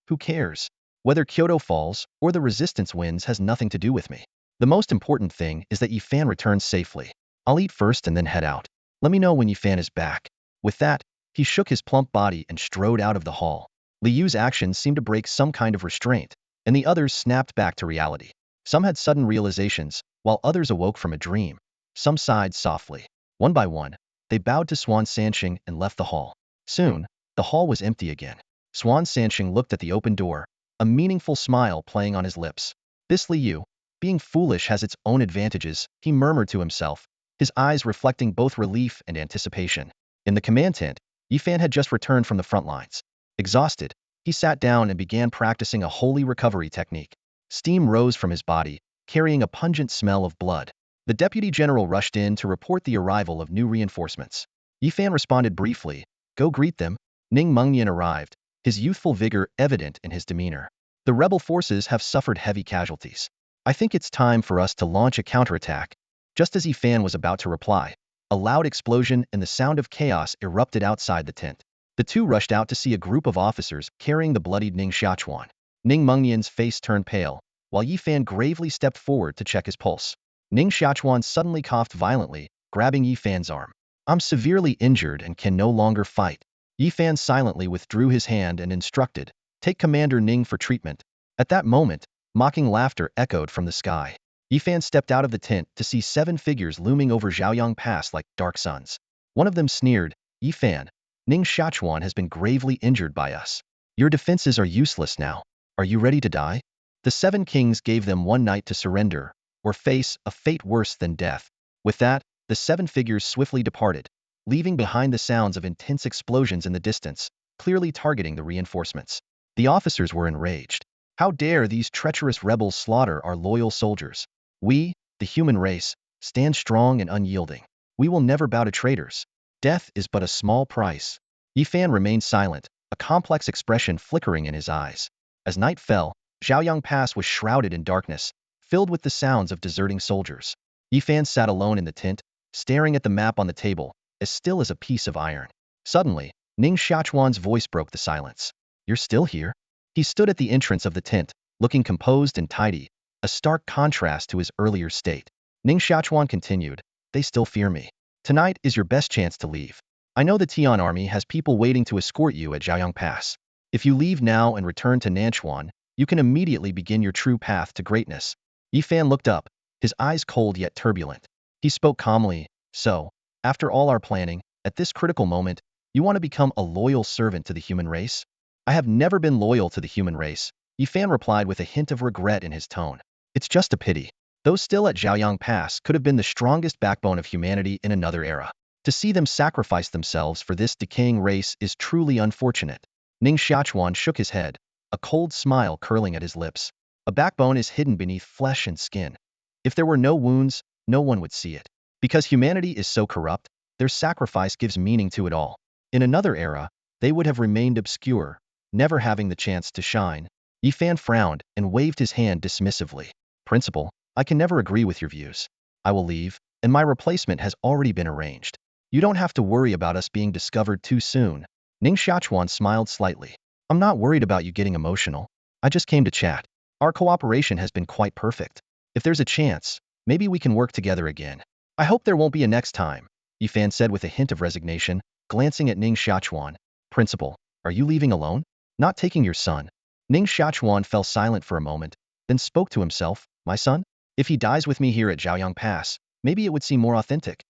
Who cares? Whether Kyoto falls or the resistance wins has nothing to do with me. The most important thing is that Yi Fan returns safely. I'll eat first and then head out. Let me know when Yi Fan is back." With that, he shook his plump body and strode out of the hall. Li Yu's actions seemed to break some kind of restraint, and the others snapped back to reality. Some had sudden realizations, while others awoke from a dream. Some sighed softly. One by one, they bowed to Swan Sanqing and left the hall. Soon, the hall was empty again. Swan Sanqing looked at the open door, a meaningful smile playing on his lips. "This Li Yu, being foolish has its own advantages," he murmured to himself, his eyes reflecting both relief and anticipation. In the command tent, Yi Fan had just returned from the front lines. Exhausted, he sat down and began practicing a holy recovery technique. Steam rose from his body, carrying a pungent smell of blood. The deputy general rushed in to report the arrival of new reinforcements. Yi Fan responded briefly, "Go greet them." Ning Mengnian arrived, his youthful vigor evident in his demeanor. "The rebel forces have suffered heavy casualties. I think it's time for us to launch a counterattack." Just as Yi Fan was about to reply, a loud explosion and the sound of chaos erupted outside the tent. The two rushed out to see a group of officers carrying the bloodied Ning Xiachuan. Ning Mengnian's face turned pale, while Yi Fan gravely stepped forward to check his pulse. Ning Xiachuan suddenly coughed violently, grabbing Yi Fan's arm. I'm severely injured and can no longer fight. Yi Fan silently withdrew his hand and instructed, take Commander Ning for treatment. At that moment, mocking laughter echoed from the sky. Yi Fan stepped out of the tent to see 7 figures looming over Zhaoyang Pass like dark suns. One of them sneered, Yi Fan, Ning Xiachuan has been gravely injured by us. Your defenses are useless now. Are you ready to die? The 7 kings gave them one night to surrender, or face a fate worse than death. With that, the 7 figures swiftly departed, leaving behind the sounds of intense explosions in the distance, clearly targeting the reinforcements. The officers were enraged. How dare these treacherous rebels slaughter our loyal soldiers? We, the human race, stand strong and unyielding. We will never bow to traitors. Death is but a small price. Yi Fan remained silent, a complex expression flickering in his eyes. As night fell, Zhaoyang Pass was shrouded in darkness, filled with the sounds of deserting soldiers. Yi Fan sat alone in the tent, staring at the map on the table, as still as a piece of iron. Suddenly, Ning Xiachuan's voice broke the silence. You're still here? He stood at the entrance of the tent, looking composed and tidy, a stark contrast to his earlier state. Ning Xiachuan continued, they still fear me. Tonight is your best chance to leave. I know the Tian army has people waiting to escort you at Zhaoyang Pass. If you leave now and return to Nanchuan, you can immediately begin your true path to greatness. Yi Fan looked up, his eyes cold yet turbulent. He spoke calmly, so, after all our planning, at this critical moment, you want to become a loyal servant to the human race? I have never been loyal to the human race, Yi Fan replied with a hint of regret in his tone. It's just a pity. Those still at Zhaoyang Pass could have been the strongest backbone of humanity in another era. To see them sacrifice themselves for this decaying race is truly unfortunate. Ning Xiachuan shook his head, a cold smile curling at his lips. A backbone is hidden beneath flesh and skin. If there were no wounds, no one would see it. Because humanity is so corrupt, their sacrifice gives meaning to it all. In another era, they would have remained obscure, never having the chance to shine. Yi Fan frowned and waved his hand dismissively. Principal, I can never agree with your views. I will leave, and my replacement has already been arranged. You don't have to worry about us being discovered too soon. Ning Xiachuan smiled slightly. I'm not worried about you getting emotional. I just came to chat. Our cooperation has been quite perfect. If there's a chance, maybe we can work together again. I hope there won't be a next time, Yi Fan said with a hint of resignation, glancing at Ning Xiachuan. Principal, are you leaving alone? Not taking your son? Ning Xiachuan fell silent for a moment, then spoke to himself. My son? If he dies with me here at Zhaoyang Pass, maybe it would seem more authentic.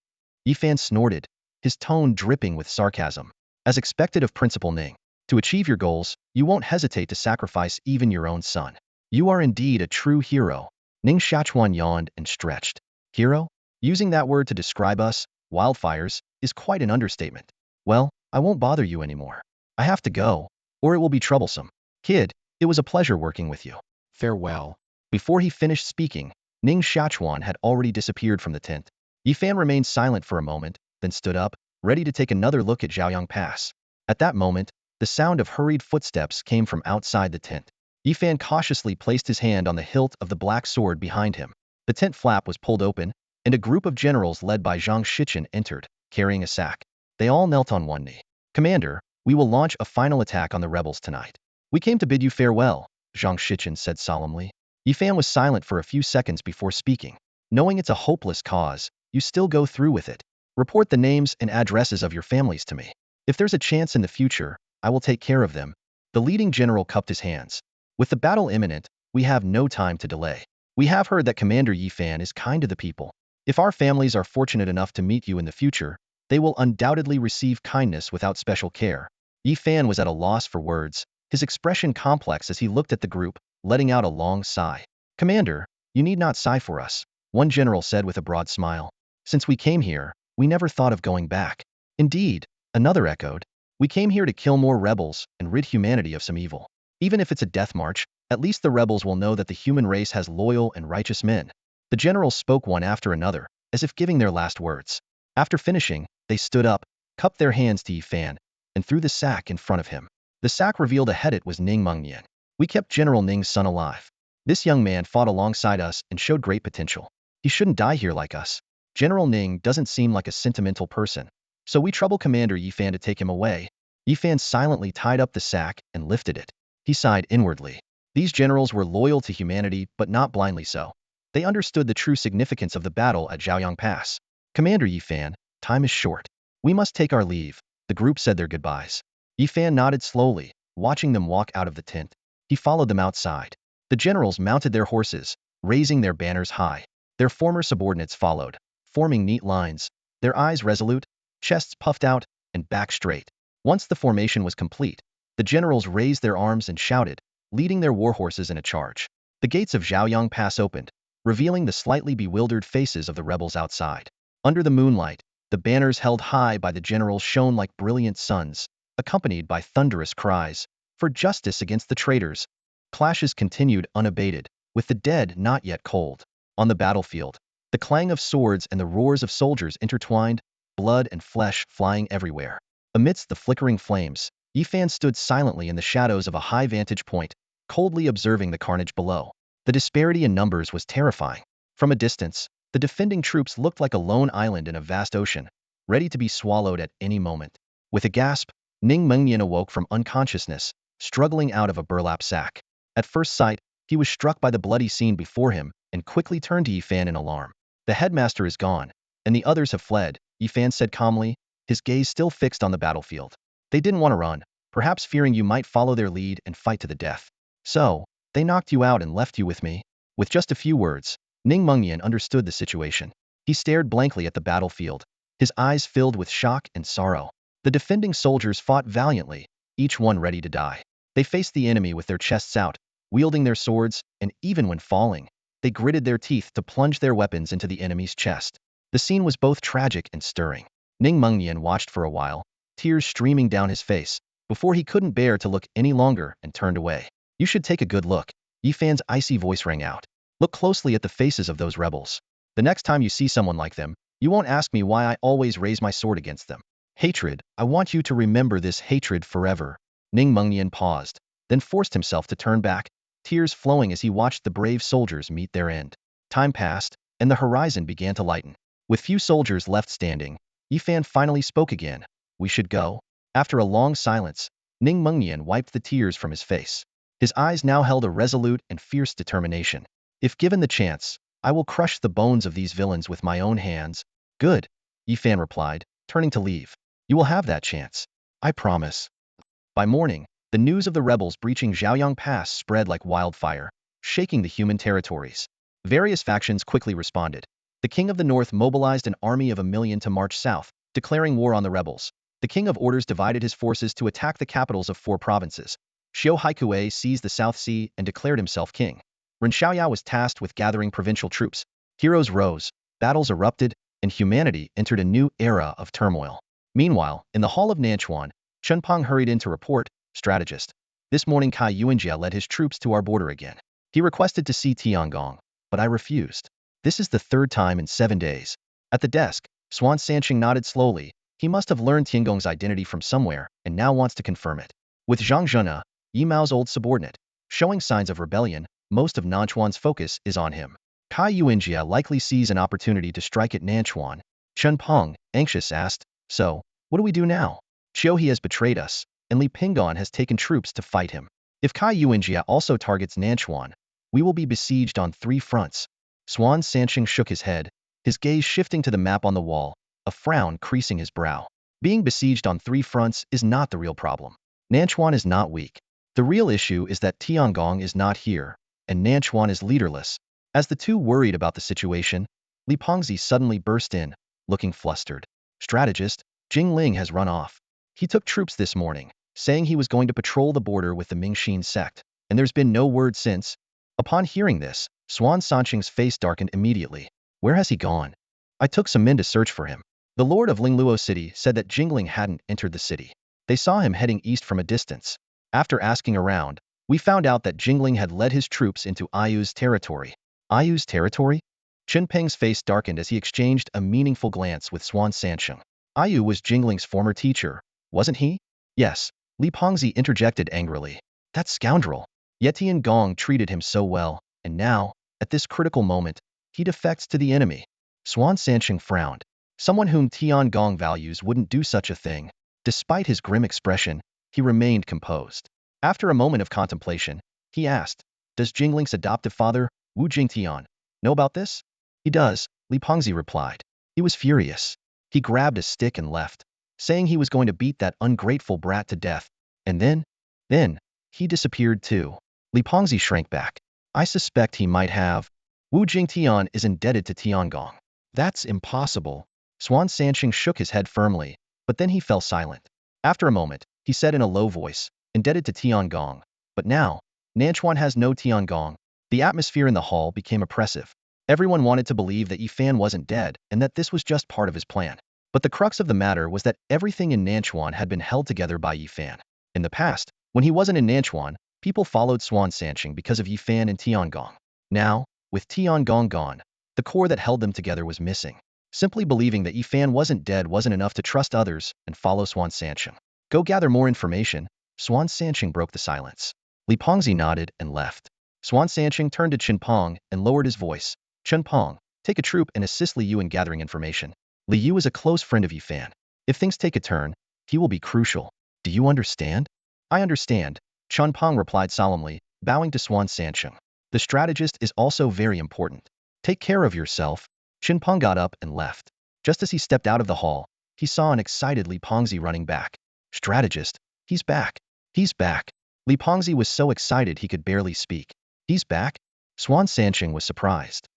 Yi Fan snorted, his tone dripping with sarcasm. As expected of Principal Ning, to achieve your goals, you won't hesitate to sacrifice even your own son. You are indeed a true hero. Ning Xiachuan yawned and stretched. Hero? Using that word to describe us, wildfires, is quite an understatement. Well, I won't bother you anymore. I have to go, or it will be troublesome. Kid, it was a pleasure working with you. Farewell. Before he finished speaking, Ning Xiachuan had already disappeared from the tent. Yi Fan remained silent for a moment, then stood up, ready to take another look at Zhaoyang Pass. At that moment, the sound of hurried footsteps came from outside the tent. Yi Fan cautiously placed his hand on the hilt of the black sword behind him. The tent flap was pulled open, and a group of generals led by Zhang Shichen entered, carrying a sack. They all knelt on one knee. Commander, we will launch a final attack on the rebels tonight. We came to bid you farewell, Zhang Shichen said solemnly. Yi Fan was silent for a few seconds before speaking. Knowing it's a hopeless cause, you still go through with it. Report the names and addresses of your families to me. If there's a chance in the future, I will take care of them. The leading general cupped his hands. With the battle imminent, we have no time to delay. We have heard that Commander Yi Fan is kind to the people. If our families are fortunate enough to meet you in the future, they will undoubtedly receive kindness without special care. Yi Fan was at a loss for words, his expression complex as he looked at the group, letting out a long sigh. Commander, you need not sigh for us, one general said with a broad smile. Since we came here, we never thought of going back. Indeed, another echoed. We came here to kill more rebels and rid humanity of some evil. Even if it's a death march, at least the rebels will know that the human race has loyal and righteous men. The generals spoke one after another, as if giving their last words. After finishing, they stood up, cupped their hands to Yi Fan, and threw the sack in front of him. The sack revealed ahead it was Ning Mengnian. We kept General Ning's son alive. This young man fought alongside us and showed great potential. He shouldn't die here like us. General Ning doesn't seem like a sentimental person. So we trouble Commander Yi Fan to take him away. Yifan silently tied up the sack and lifted it. He sighed inwardly. These generals were loyal to humanity, but not blindly so. They understood the true significance of the battle at Zhaoyang Pass. Commander Yifan, time is short. We must take our leave. The group said their goodbyes. Yifan nodded slowly, watching them walk out of the tent. He followed them outside. The generals mounted their horses, raising their banners high. Their former subordinates followed, forming neat lines, their eyes resolute, chests puffed out, and back straight. Once the formation was complete, the generals raised their arms and shouted, leading their war horses in a charge. The gates of Zhaoyang Pass opened, revealing the slightly bewildered faces of the rebels outside. Under the moonlight, the banners held high by the generals shone like brilliant suns, accompanied by thunderous cries, "For justice against the traitors." Clashes continued unabated, with the dead not yet cold. On the battlefield, the clang of swords and the roars of soldiers intertwined, blood and flesh flying everywhere. Amidst the flickering flames, Yifan stood silently in the shadows of a high vantage point, coldly observing the carnage below. The disparity in numbers was terrifying. From a distance, the defending troops looked like a lone island in a vast ocean, ready to be swallowed at any moment. With a gasp, Ning Ming awoke from unconsciousness, struggling out of a burlap sack. At first sight, he was struck by the bloody scene before him and quickly turned to Yifan in alarm. "The headmaster is gone, and the others have fled," Yifan said calmly, his gaze still fixed on the battlefield. "They didn't want to run, perhaps fearing you might follow their lead and fight to the death. So, they knocked you out and left you with me." With just a few words, Ning Mengyan understood the situation. He stared blankly at the battlefield, his eyes filled with shock and sorrow. The defending soldiers fought valiantly, each one ready to die. They faced the enemy with their chests out, wielding their swords, and even when falling, they gritted their teeth to plunge their weapons into the enemy's chest. The scene was both tragic and stirring. Ning Mengyan watched for a while, tears streaming down his face, before he couldn't bear to look any longer and turned away. "You should take a good look," Yifan's icy voice rang out. "Look closely at the faces of those rebels. The next time you see someone like them, you won't ask me why I always raise my sword against them. Hatred, I want you to remember this hatred forever." Ning Mengyan paused, then forced himself to turn back, tears flowing as he watched the brave soldiers meet their end. Time passed, and the horizon began to lighten. With few soldiers left standing, Yifan finally spoke again. "We should go." After a long silence, Ning Mengyan wiped the tears from his face. His eyes now held a resolute and fierce determination. "If given the chance, I will crush the bones of these villains with my own hands." "Good," Yifan replied, turning to leave. "You will have that chance. I promise." By morning, the news of the rebels breaching Zhaoyang Pass spread like wildfire, shaking the human territories. Various factions quickly responded. The King of the North mobilized an army of 1,000,000 to march south, declaring war on the rebels. The King of Orders divided his forces to attack the capitals of 4 provinces. Xiao Haikue seized the South Sea and declared himself king. Ren Xiaoya was tasked with gathering provincial troops. Heroes rose, battles erupted, and humanity entered a new era of turmoil. Meanwhile, in the hall of Nanchuan, Chunpeng hurried in to report, "Strategist. This morning Kai Yuanjia led his troops to our border again. He requested to see Tiangong, but I refused. This is the 3rd time in 7 days." At the desk, Swan Sanqing nodded slowly. He must have learned Tiangong's identity from somewhere and now wants to confirm it. With Zhang Zhena, Yi Mao's old subordinate, showing signs of rebellion, most of Nanchuan's focus is on him. Kai Yuanjia likely sees an opportunity to strike at Nanchuan. Chunpeng, anxious, asked, "So, what do we do now? Qiuhe has betrayed us, and Li Pinggan has taken troops to fight him. If Kai Yuanjia also targets Nanchuan, we will be besieged on 3 fronts." Swan Sanqing shook his head, his gaze shifting to the map on the wall, a frown creasing his brow. Being besieged on 3 fronts is not the real problem. Nanchuan is not weak. The real issue is that Tiangong is not here, and Nanchuan is leaderless. As the two worried about the situation, Li Pengzi suddenly burst in, looking flustered. "Strategist, Jingling has run off. He took troops this morning, saying he was going to patrol the border with the Mingxin sect, and there's been no word since." Upon hearing this, Swan Sanqing's face darkened immediately. "Where has he gone?" "I took some men to search for him. The lord of Lingluo City said that Jingling hadn't entered the city. They saw him heading east from a distance. After asking around, we found out that Jingling had led his troops into Ayu's territory." "Ayu's territory?" Chinpeng's face darkened as he exchanged a meaningful glance with Swan Sanqing. "Ayu was Jingling's former teacher, wasn't he?" "Yes," Li Pengzi interjected angrily. "That scoundrel. Yet Tiangong treated him so well, and now, at this critical moment, he defects to the enemy." Swan Sanqing frowned. Someone whom Tiangong values wouldn't do such a thing. Despite his grim expression, he remained composed. After a moment of contemplation, he asked, "Does Jingling's adoptive father, Wu Jingtian, know about this?" "He does," Li Pengzi replied. He was furious. He grabbed a stick and left, saying he was going to beat that ungrateful brat to death. And then, he disappeared too. Li Pengzi shrank back. "I suspect he might have. Wu Jingtian is indebted to Tiangong." "That's impossible." Swan Sanqing shook his head firmly, but then he fell silent. After a moment, he said in a low voice, "Indebted to Tiangong. But now, Nanchuan has no Tiangong." The atmosphere in the hall became oppressive. Everyone wanted to believe that Yifan wasn't dead and that this was just part of his plan. But the crux of the matter was that everything in Nanchuan had been held together by Yifan. In the past, when he wasn't in Nanchuan, people followed Swan Sanqing because of Yifan and Tiangong. Now, with Tiangong gone, the core that held them together was missing. Simply believing that Yifan wasn't dead wasn't enough to trust others and follow Swan Sanqing. "Go gather more information." Swan Sanqing broke the silence. Li Pengzi nodded and left. Swan Sanqing turned to Chen Pong and lowered his voice. "Chen Pong, take a troop and assist Li Yu in gathering information. Li Yu is a close friend of Yifan. If things take a turn, he will be crucial. Do you understand?" "I understand," Chen Pong replied solemnly, bowing to Swan Sanqing. "The strategist is also very important. Take care of yourself." Chen Pong got up and left. Just as he stepped out of the hall, he saw an excited Li Pengzi running back. "Strategist, he's back. He's back." Li Pengzi was so excited he could barely speak. "He's back?" Swan Sanqing was surprised.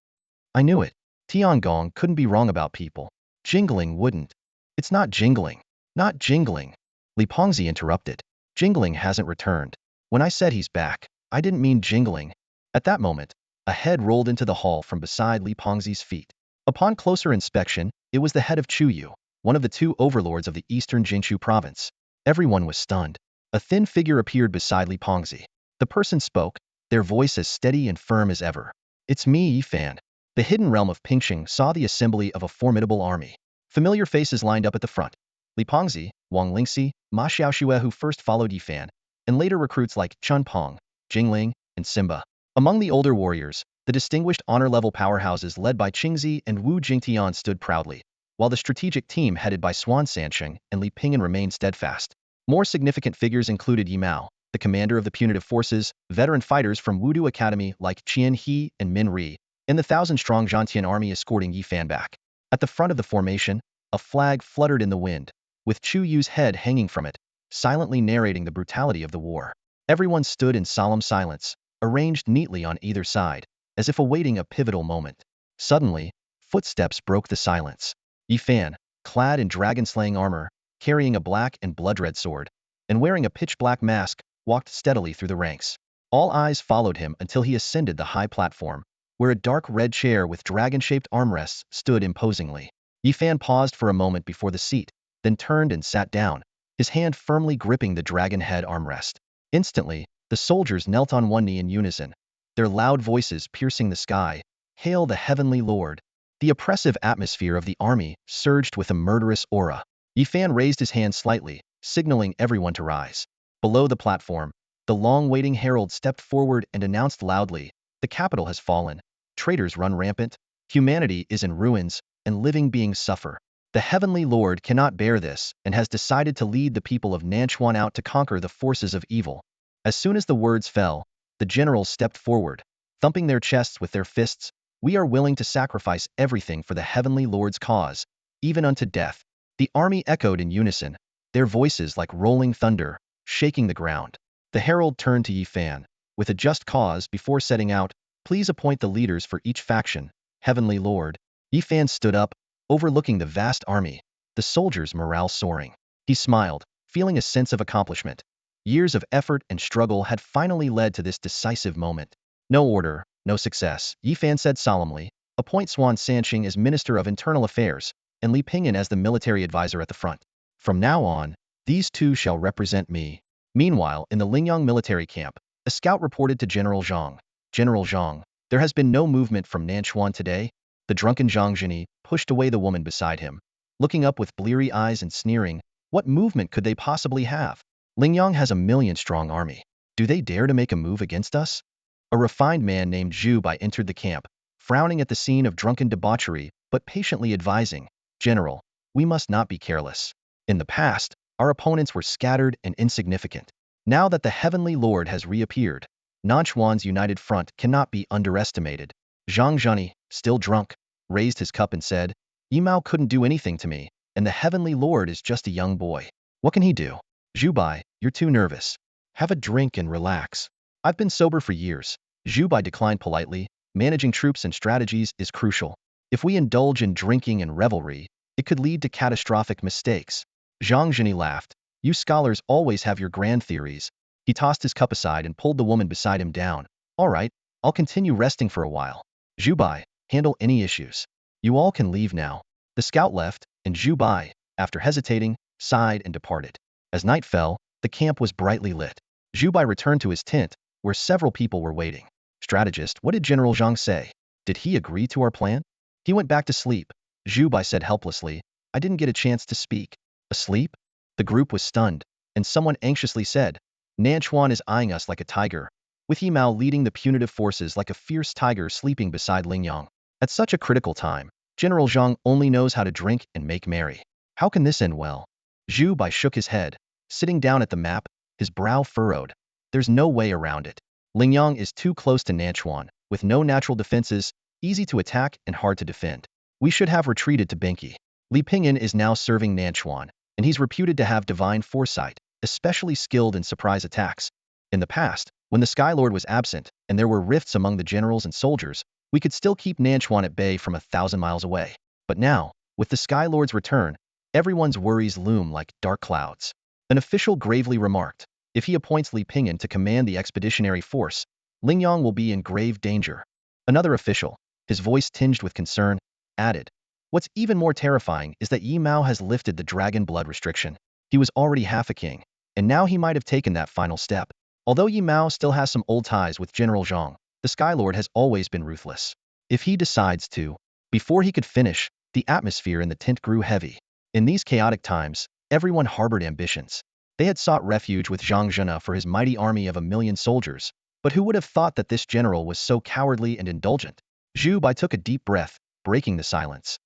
"I knew it. Tiangong couldn't be wrong about people. Jingling wouldn't." "It's not Jingling. Not Jingling." Li Pengzi interrupted. "Jingling hasn't returned. When I said he's back, I didn't mean Jingling." At that moment, a head rolled into the hall from beside Li Pengzi's feet. Upon closer inspection, it was the head of Chu Yu, one of the two overlords of the eastern Jinshu province. Everyone was stunned. A thin figure appeared beside Li Pengzi. The person spoke, their voice as steady and firm as ever. "It's me, Yifan." The hidden realm of Pingxing saw the assembly of a formidable army. Familiar faces lined up at the front. Li Pengzi, Wang Lingxi, Ma Xiaoxue, who first followed Yifan, and later recruits like Chun Pong, Jingling, and Simba. Among the older warriors, the distinguished honor-level powerhouses led by Qingzi and Wu Jingtian stood proudly, while the strategic team headed by Swan Sanqing and Li Pingyan remained steadfast. More significant figures included Yi Mao, the commander of the punitive forces, veteran fighters from Wudu Academy like Qian He and Min Ri, and the 1,000-strong Zhantian army escorting Yifan back. At the front of the formation, a flag fluttered in the wind, with Chu Yu's head hanging from it, silently narrating the brutality of the war. Everyone stood in solemn silence, arranged neatly on either side, as if awaiting a pivotal moment. Suddenly, footsteps broke the silence. Yifan, clad in dragon-slaying armor, carrying a black and blood-red sword, and wearing a pitch-black mask, walked steadily through the ranks. All eyes followed him until he ascended the high platform, where a dark red chair with dragon-shaped armrests stood imposingly. Yifan paused for a moment before the seat, then turned and sat down, his hand firmly gripping the dragon head armrest. Instantly, the soldiers knelt on one knee in unison, their loud voices piercing the sky. "Hail the heavenly lord!" The oppressive atmosphere of the army surged with a murderous aura. Yifan raised his hand slightly, signaling everyone to rise. Below the platform, the long-waiting herald stepped forward and announced loudly, "The capital has fallen. Traitors run rampant. Humanity is in ruins, and living beings suffer. The heavenly lord cannot bear this and has decided to lead the people of Nanchuan out to conquer the forces of evil." As soon as the words fell, the generals stepped forward, thumping their chests with their fists. "We are willing to sacrifice everything for the heavenly lord's cause, even unto death." The army echoed in unison, their voices like rolling thunder, shaking the ground. The herald turned to Yifan. "With a just cause before setting out, please appoint the leaders for each faction, heavenly lord." Yifan stood up, overlooking the vast army, the soldiers' morale soaring. He smiled, feeling a sense of accomplishment. Years of effort and struggle had finally led to this decisive moment. "No order, no success," Yifan said solemnly. "Appoint Swan Sanqing as Minister of Internal Affairs, and Li Pingyan as the military advisor at the front. From now on, these two shall represent me." Meanwhile, in the Lingyang military camp, a scout reported to General Zhang. "General Zhang, there has been no movement from Nanchuan today." The drunken Zhang Zhini pushed away the woman beside him, looking up with bleary eyes and sneering. What movement could they possibly have? Lingyang has a 1,000,000-strong army. Do they dare to make a move against us? A refined man named Zhu Bai entered the camp, frowning at the scene of drunken debauchery, but patiently advising, "General, we must not be careless. In the past, Our opponents were scattered and insignificant. Now that the Heavenly Lord has reappeared, Nanchuan's united front cannot be underestimated. Zhang Zheni, still drunk, raised his cup and said, Yimao couldn't do anything to me, and the Heavenly Lord is just a young boy. What can he do? Zhu Bai, you're too nervous. Have a drink and relax. I've been sober for years. Zhu Bai declined politely. Managing troops and strategies is crucial. If we indulge in drinking and revelry, it could lead to catastrophic mistakes. Zhang Zheni laughed. You scholars always have your grand theories. He tossed his cup aside and pulled the woman beside him down. All right, I'll continue resting for a while. Zhu Bai, handle any issues. You all can leave now. The scout left, and Zhu Bai, after hesitating, sighed and departed. As night fell, the camp was brightly lit. Zhu Bai returned to his tent, where several people were waiting. Strategist, what did General Zhang say? Did he agree to our plan? He went back to sleep. Zhu Bai said helplessly. I didn't get a chance to speak. Asleep? The group was stunned, and someone anxiously said, Nanchuan is eyeing us like a tiger, with Yimao leading the punitive forces like a fierce tiger sleeping beside Lingyang. At such a critical time, General Zhang only knows how to drink and make merry. How can this end well? Zhu Bai shook his head, sitting down at the map, his brow furrowed. There's no way around it. Lingyang is too close to Nanchuan, with no natural defenses, easy to attack and hard to defend. We should have retreated to Benki. Li Pingyan is now serving Nanchuan, and he's reputed to have divine foresight, especially skilled in surprise attacks. In the past, when the Sky Lord was absent and there were rifts among the generals and soldiers, we could still keep Nanchuan at bay from 1,000 miles away. But now, with the Sky Lord's return, everyone's worries loom like dark clouds. An official gravely remarked, if he appoints Li Pingyan to command the expeditionary force, Lingyang will be in grave danger. Another official, his voice tinged with concern, added, what's even more terrifying is that Yimao has lifted the dragon blood restriction. He was already half a king, and now he might have taken that final step. Although Yimao still has some old ties with General Zhang, the Sky Lord has always been ruthless. If he decides to, before he could finish, the atmosphere in the tent grew heavy. In these chaotic times, everyone harbored ambitions. They had sought refuge with Zhang Zhena for his mighty army of 1,000,000 soldiers, but who would have thought that this general was so cowardly and indulgent? Zhu Bai took a deep breath, breaking the silence.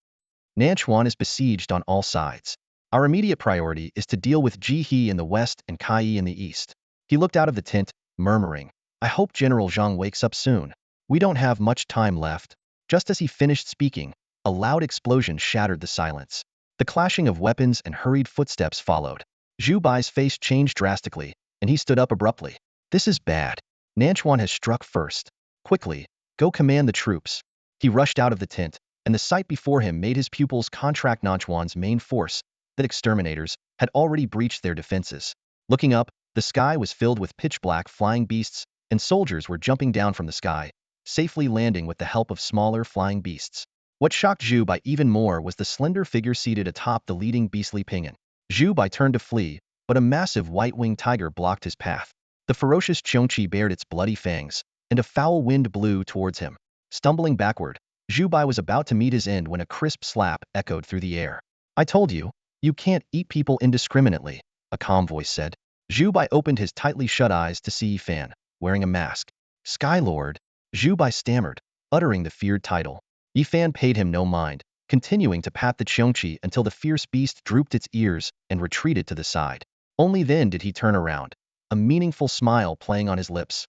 Nanchuan is besieged on all sides. Our immediate priority is to deal with Ji He in the west and Kai Yi in the east. He looked out of the tent, murmuring, I hope General Zhang wakes up soon. We don't have much time left. Just as he finished speaking, a loud explosion shattered the silence. The clashing of weapons and hurried footsteps followed. Zhu Bai's face changed drastically, and he stood up abruptly. This is bad. Nanchuan has struck first. Quickly, go command the troops. He rushed out of the tent, and the sight before him made his pupils contract. Nanchuan's main force, the exterminators, had already breached their defenses. Looking up, the sky was filled with pitch-black flying beasts, and soldiers were jumping down from the sky, safely landing with the help of smaller flying beasts. What shocked Zhu Bai even more was the slender figure seated atop the leading beastly Pingyan. Zhu Bai turned to flee, but a massive white-winged tiger blocked his path. The ferocious Qiongqi bared its bloody fangs, and a foul wind blew towards him. Stumbling backward, Zhu Bai was about to meet his end when a crisp slap echoed through the air. I told you, you can't eat people indiscriminately, a calm voice said. Zhu Bai opened his tightly shut eyes to see Yifan, wearing a mask. Sky Lord, Zhu Bai stammered, uttering the feared title. Yifan paid him no mind, continuing to pat the Qiongqi until the fierce beast drooped its ears and retreated to the side. Only then did he turn around, a meaningful smile playing on his lips.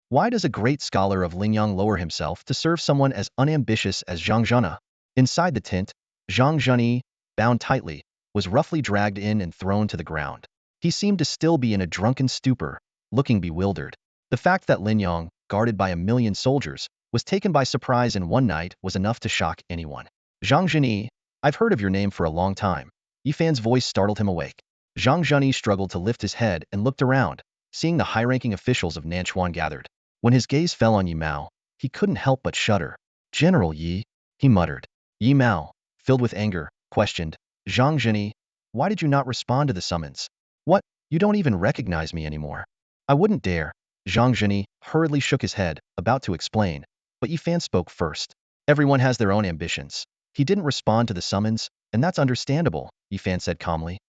Why does a great scholar of Lingyang lower himself to serve someone as unambitious as Zhang Zhena? Inside the tent, Zhang Zheni, bound tightly, was roughly dragged in and thrown to the ground. He seemed to still be in a drunken stupor, looking bewildered. The fact that Lingyang, guarded by 1,000,000 soldiers, was taken by surprise in one night was enough to shock anyone. Zhang Zheni, I've heard of your name for a long time. Yifan's voice startled him awake. Zhang Zheni struggled to lift his head and looked around, seeing the high-ranking officials of Nanchuan gathered. When his gaze fell on Yimao, he couldn't help but shudder. General Yi, he muttered. Yimao, filled with anger, questioned, Zhang Zheni, why did you not respond to the summons? What, you don't even recognize me anymore? I wouldn't dare. Zhang Zheni hurriedly shook his head, about to explain, but Yifan spoke first. Everyone has their own ambitions. He didn't respond to the summons, and that's understandable, Yifan said calmly.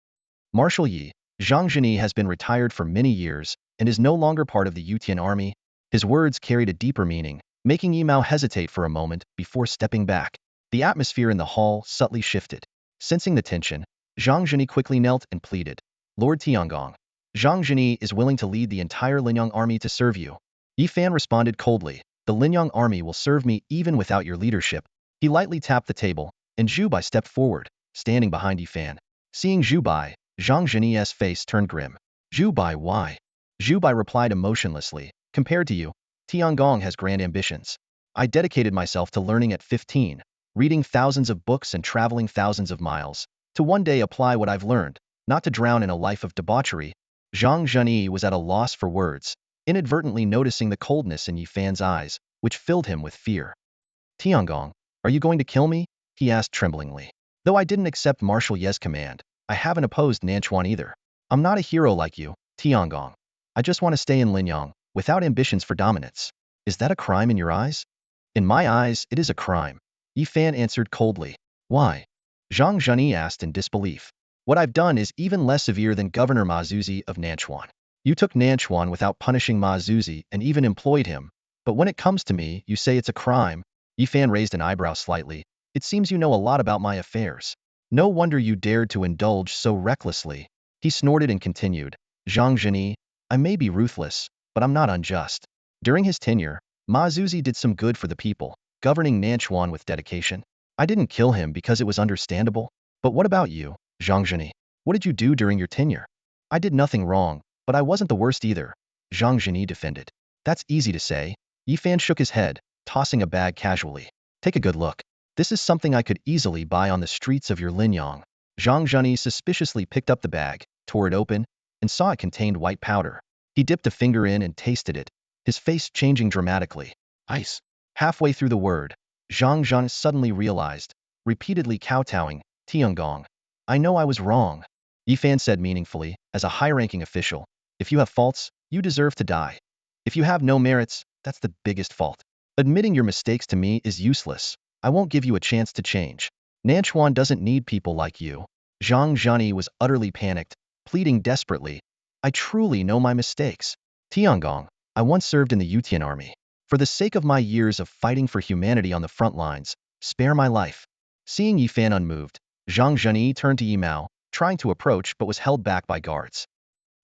Marshal Yi, Zhang Zheni has been retired for many years and is no longer part of the Yutian army. His words carried a deeper meaning, making Yimao hesitate for a moment before stepping back. The atmosphere in the hall subtly shifted. Sensing the tension, Zhang Zheni quickly knelt and pleaded. Lord Tiangong. Zhang Zhini is willing to lead the entire Linyang army to serve you. Yifan responded coldly. The Linyang army will serve me even without your leadership. He lightly tapped the table, and Zhu Bai stepped forward, standing behind Yifan. Seeing Zhu Bai, Zhang Zhini's face turned grim. Zhu Bai, why? Zhu Bai replied emotionlessly. Compared to you, Tiangong has grand ambitions. I dedicated myself to learning at 15, reading thousands of books and traveling thousands of miles, to one day apply what I've learned, not to drown in a life of debauchery. Zhang Zheni was at a loss for words, inadvertently noticing the coldness in Yifan's eyes, which filled him with fear. Tiangong, are you going to kill me? He asked tremblingly. Though I didn't accept Marshal Ye's command, I haven't opposed Nanchuan either. I'm not a hero like you, Tiangong. I just want to stay in Linyang, without ambitions for dominance. Is that a crime in your eyes? In my eyes, it is a crime. Yifan answered coldly. Why? Zhang Zheni asked in disbelief. What I've done is even less severe than Governor Ma Zuzi of Nanchuan. You took Nanchuan without punishing Ma Zuzi and even employed him, but when it comes to me, you say it's a crime. Yifan raised an eyebrow slightly. It seems you know a lot about my affairs. No wonder you dared to indulge so recklessly. He snorted and continued. Zhang Zheni, I may be ruthless, but I'm not unjust. During his tenure, Ma Zuzi did some good for the people, governing Nanchuan with dedication. I didn't kill him because it was understandable. But what about you, Zhang Zheni? What did you do during your tenure? I did nothing wrong, but I wasn't the worst either, Zhang Zheni defended. That's easy to say. Yifan shook his head, tossing a bag casually. Take a good look. This is something I could easily buy on the streets of your Linyang. Zhang Zheni suspiciously picked up the bag, tore it open, and saw it contained white powder. He dipped a finger in and tasted it, his face changing dramatically. Ice. Halfway through the word, Zhang Zheng suddenly realized, repeatedly kowtowing, Tiangong. I know I was wrong. Yifan said meaningfully, as a high-ranking official, if you have faults, you deserve to die. If you have no merits, that's the biggest fault. Admitting your mistakes to me is useless. I won't give you a chance to change. Nanchuan doesn't need people like you. Zhang Zhani was utterly panicked, pleading desperately. I truly know my mistakes. Tiangong, I once served in the Yutian army. For the sake of my years of fighting for humanity on the front lines, spare my life. Seeing Yifan unmoved, Zhang Zheni turned to Yimao, trying to approach but was held back by guards.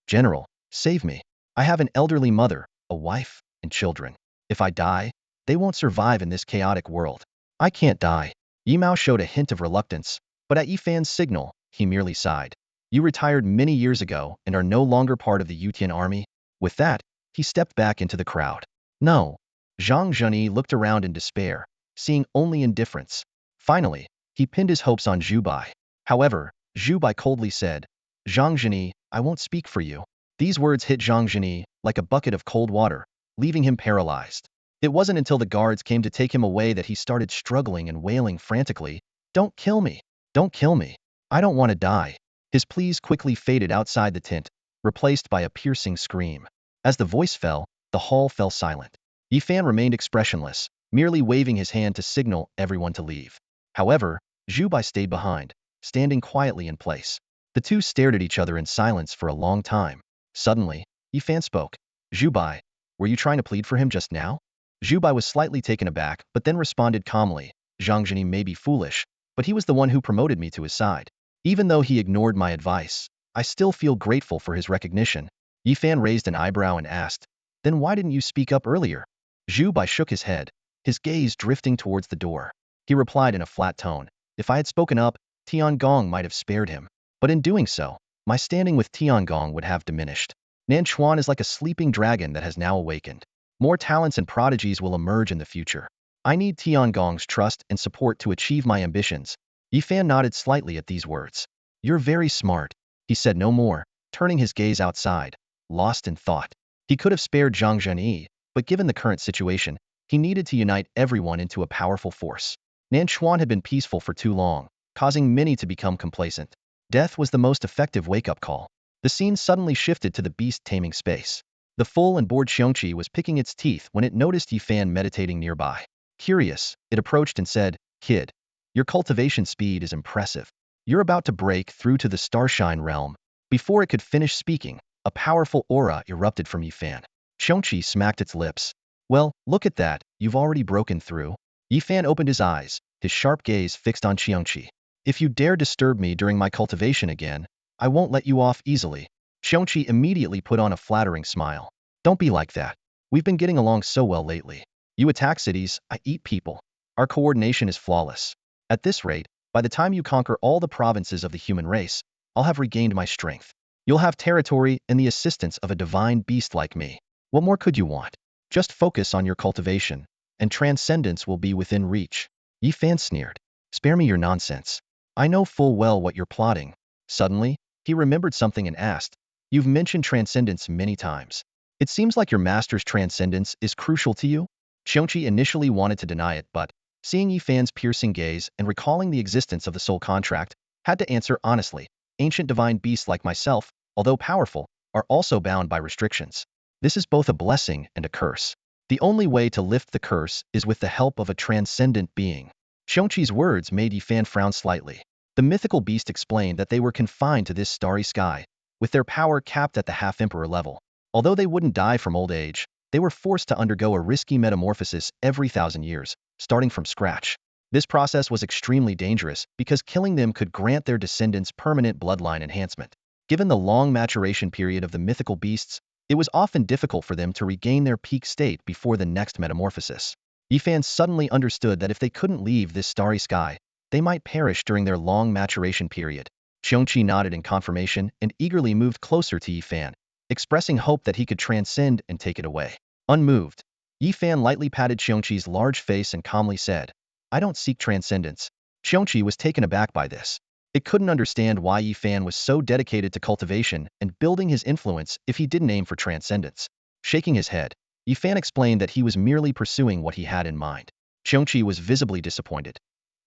General, save me. I have an elderly mother, a wife, and children. If I die, they won't survive in this chaotic world. I can't die. Yimao showed a hint of reluctance, but at Yifan's signal, he merely sighed. You retired many years ago and are no longer part of the Yutian army. With that, he stepped back into the crowd. No. Zhang Zheni looked around in despair, seeing only indifference. Finally, he pinned his hopes on Zhu Bai. However, Zhu Bai coldly said, Zhang Zheni, I won't speak for you. These words hit Zhang Zheni like a bucket of cold water, leaving him paralyzed. It wasn't until the guards came to take him away that he started struggling and wailing frantically, Don't kill me! Don't kill me! I don't want to die. His pleas quickly faded outside the tent, replaced by a piercing scream. As the voice fell, the hall fell silent. Yifan remained expressionless, merely waving his hand to signal everyone to leave. However, Zhu Bai stayed behind, standing quietly in place. The two stared at each other in silence for a long time. Suddenly, Yifan spoke. Zhu Bai, were you trying to plead for him just now? Zhu Bai was slightly taken aback, but then responded calmly. Zhang Zheni may be foolish, but he was the one who promoted me to his side. Even though he ignored my advice, I still feel grateful for his recognition. Yifan raised an eyebrow and asked, Then why didn't you speak up earlier? Zhu Bai shook his head, his gaze drifting towards the door. He replied in a flat tone, If I had spoken up, Tiangong might have spared him. But in doing so, my standing with Tiangong would have diminished. Nanchuan is like a sleeping dragon that has now awakened. More talents and prodigies will emerge in the future. I need Tiangong's trust and support to achieve my ambitions. Yifan nodded slightly at these words. You're very smart. He said no more, turning his gaze outside, lost in thought. He could have spared Zhang Zhenyi, but given the current situation, he needed to unite everyone into a powerful force. Nanchuan had been peaceful for too long, causing many to become complacent. Death was the most effective wake-up call. The scene suddenly shifted to the beast-taming space. The full and bored Xiongqi was picking its teeth when it noticed Yifan meditating nearby. Curious, it approached and said, Kid, your cultivation speed is impressive. You're about to break through to the Starshine realm. Before it could finish speaking, a powerful aura erupted from Yifan. Xiongqi smacked its lips. Well, look at that, you've already broken through. Yifan opened his eyes, his sharp gaze fixed on Xiongqi. If you dare disturb me during my cultivation again, I won't let you off easily. Xiongqi immediately put on a flattering smile. Don't be like that. We've been getting along so well lately. You attack cities, I eat people. Our coordination is flawless. At this rate, by the time you conquer all the provinces of the human race, I'll have regained my strength. You'll have territory and the assistance of a divine beast like me. What more could you want? Just focus on your cultivation, and transcendence will be within reach. Yi Fan sneered. Spare me your nonsense. I know full well what you're plotting. Suddenly, he remembered something and asked, You've mentioned transcendence many times. It seems like your master's transcendence is crucial to you? Xiongqi initially wanted to deny it, but, seeing Yi Fan's piercing gaze and recalling the existence of the soul contract, had to answer honestly. Ancient divine beasts like myself, although powerful, are also bound by restrictions. This is both a blessing and a curse. The only way to lift the curse is with the help of a transcendent being. Xiongqi's words made Yi Fan frown slightly. The mythical beast explained that they were confined to this starry sky, with their power capped at the half-emperor level. Although they wouldn't die from old age, they were forced to undergo a risky metamorphosis every 1,000 years, starting from scratch. This process was extremely dangerous because killing them could grant their descendants permanent bloodline enhancement. Given the long maturation period of the mythical beasts, it was often difficult for them to regain their peak state before the next metamorphosis. Yi Fan suddenly understood that if they couldn't leave this starry sky, they might perish during their long maturation period. Xiongqi nodded in confirmation and eagerly moved closer to Yi Fan, expressing hope that he could transcend and take it away. Unmoved, Yi Fan lightly patted Xiongqi's large face and calmly said, I don't seek transcendence. Xiongqi was taken aback by this. It couldn't understand why Yi Fan was so dedicated to cultivation and building his influence if he didn't aim for transcendence. Shaking his head, Yi Fan explained that he was merely pursuing what he had in mind. Xiongqi was visibly disappointed.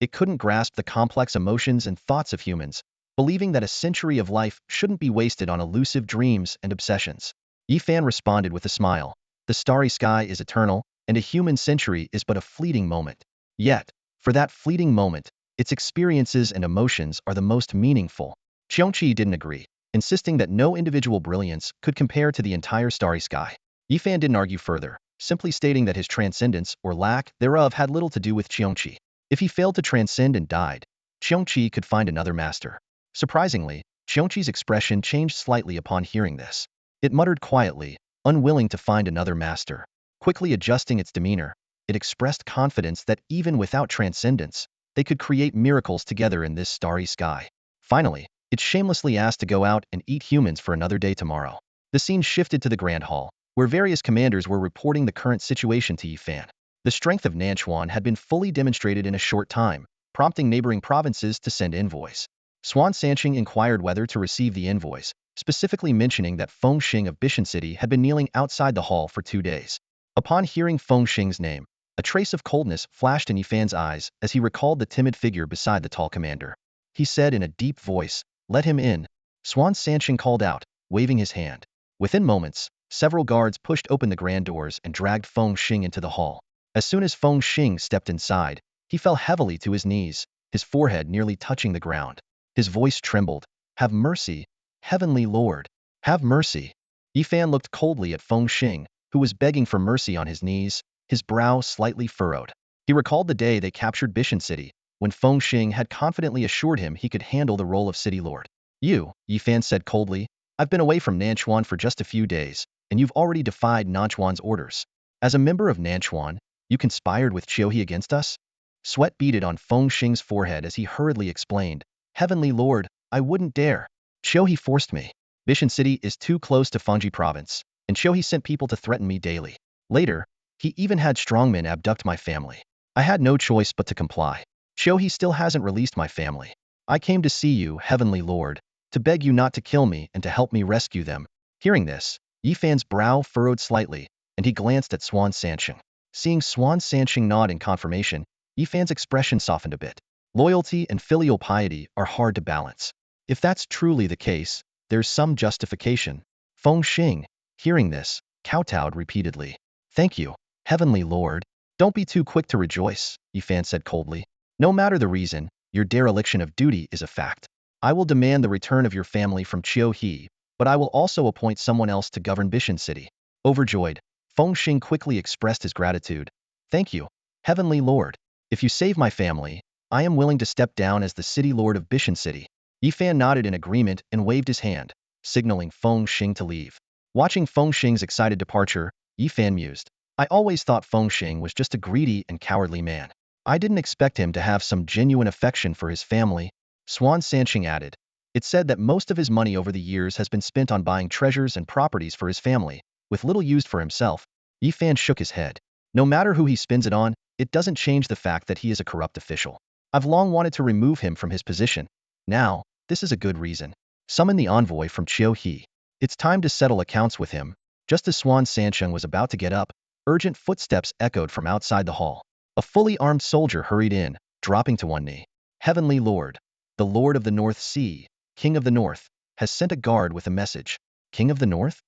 It couldn't grasp the complex emotions and thoughts of humans, believing that a century of life shouldn't be wasted on elusive dreams and obsessions. Yi Fan responded with a smile. The starry sky is eternal, and a human century is but a fleeting moment. Yet, for that fleeting moment, its experiences and emotions are the most meaningful. Xiongqi didn't agree, insisting that no individual brilliance could compare to the entire starry sky. Yi Fan didn't argue further, simply stating that his transcendence or lack thereof had little to do with Xiongqi. If he failed to transcend and died, Xiongqi could find another master. Surprisingly, Xiongqi's expression changed slightly upon hearing this. It muttered quietly, unwilling to find another master. Quickly adjusting its demeanor, it expressed confidence that even without transcendence, they could create miracles together in this starry sky. Finally, it shamelessly asked to go out and eat humans for another day tomorrow. The scene shifted to the Grand Hall, where various commanders were reporting the current situation to Yi Fan. The strength of Nanchuan had been fully demonstrated in a short time, prompting neighboring provinces to send envoys. Swan Sanqing inquired whether to receive the envoys, specifically mentioning that Feng Xing of Bishan City had been kneeling outside the hall for 2 days. Upon hearing Feng Xing's name, a trace of coldness flashed in Yi Fan's eyes as he recalled the timid figure beside the tall commander. He said in a deep voice, Let him in. Swan Sanqing called out, waving his hand. Within moments, several guards pushed open the grand doors and dragged Feng Xing into the hall. As soon as Feng Xing stepped inside, he fell heavily to his knees, his forehead nearly touching the ground. His voice trembled. Have mercy, Heavenly Lord. Have mercy. Yi Fan looked coldly at Feng Xing, who was begging for mercy on his knees, his brow slightly furrowed. He recalled the day they captured Bishan City, when Feng Xing had confidently assured him he could handle the role of city lord. Yi Fan said coldly, I've been away from Nanchuan for just a few days, and you've already defied Nanchuan's orders. As a member of Nanchuan, you conspired with Qiuhe against us? Sweat beaded on Feng Xing's forehead as he hurriedly explained, Heavenly Lord, I wouldn't dare. Qiuhe forced me. Bishan City is too close to Fengji province, and Qiuhe sent people to threaten me daily. Later, he even had strongmen abduct my family. I had no choice but to comply. Qiuhe still hasn't released my family. I came to see you, Heavenly Lord, to beg you not to kill me and to help me rescue them. Hearing this, Yi Fan's brow furrowed slightly, and he glanced at Swan Sanqing. Seeing Swan Sanqing nod in confirmation, Yi Fan's expression softened a bit. Loyalty and filial piety are hard to balance. If that's truly the case, there's some justification. Feng Xing, hearing this, kowtowed repeatedly. Thank you, Heavenly Lord. Don't be too quick to rejoice, Yi Fan said coldly. No matter the reason, your dereliction of duty is a fact. I will demand the return of your family from Qiuhe, but I will also appoint someone else to govern Bishan City. Overjoyed, Feng Xing quickly expressed his gratitude. Thank you, Heavenly Lord. If you save my family, I am willing to step down as the city lord of Bishan City. Yifan nodded in agreement and waved his hand, signaling Feng Xing to leave. Watching Feng Xing's excited departure, Yifan mused. I always thought Feng Xing was just a greedy and cowardly man. I didn't expect him to have some genuine affection for his family. Swan Sanqing added. It said that most of his money over the years has been spent on buying treasures and properties for his family, with little used for himself. Yifan shook his head. No matter who he spends it on, it doesn't change the fact that he is a corrupt official. I've long wanted to remove him from his position. Now, this is a good reason. Summon the envoy from Chiu He. It's time to settle accounts with him. Just as Swan Sansheng was about to get up, urgent footsteps echoed from outside the hall. A fully armed soldier hurried in, dropping to one knee. Heavenly Lord, the Lord of the North Sea, King of the North, has sent a guard with a message. King of the North?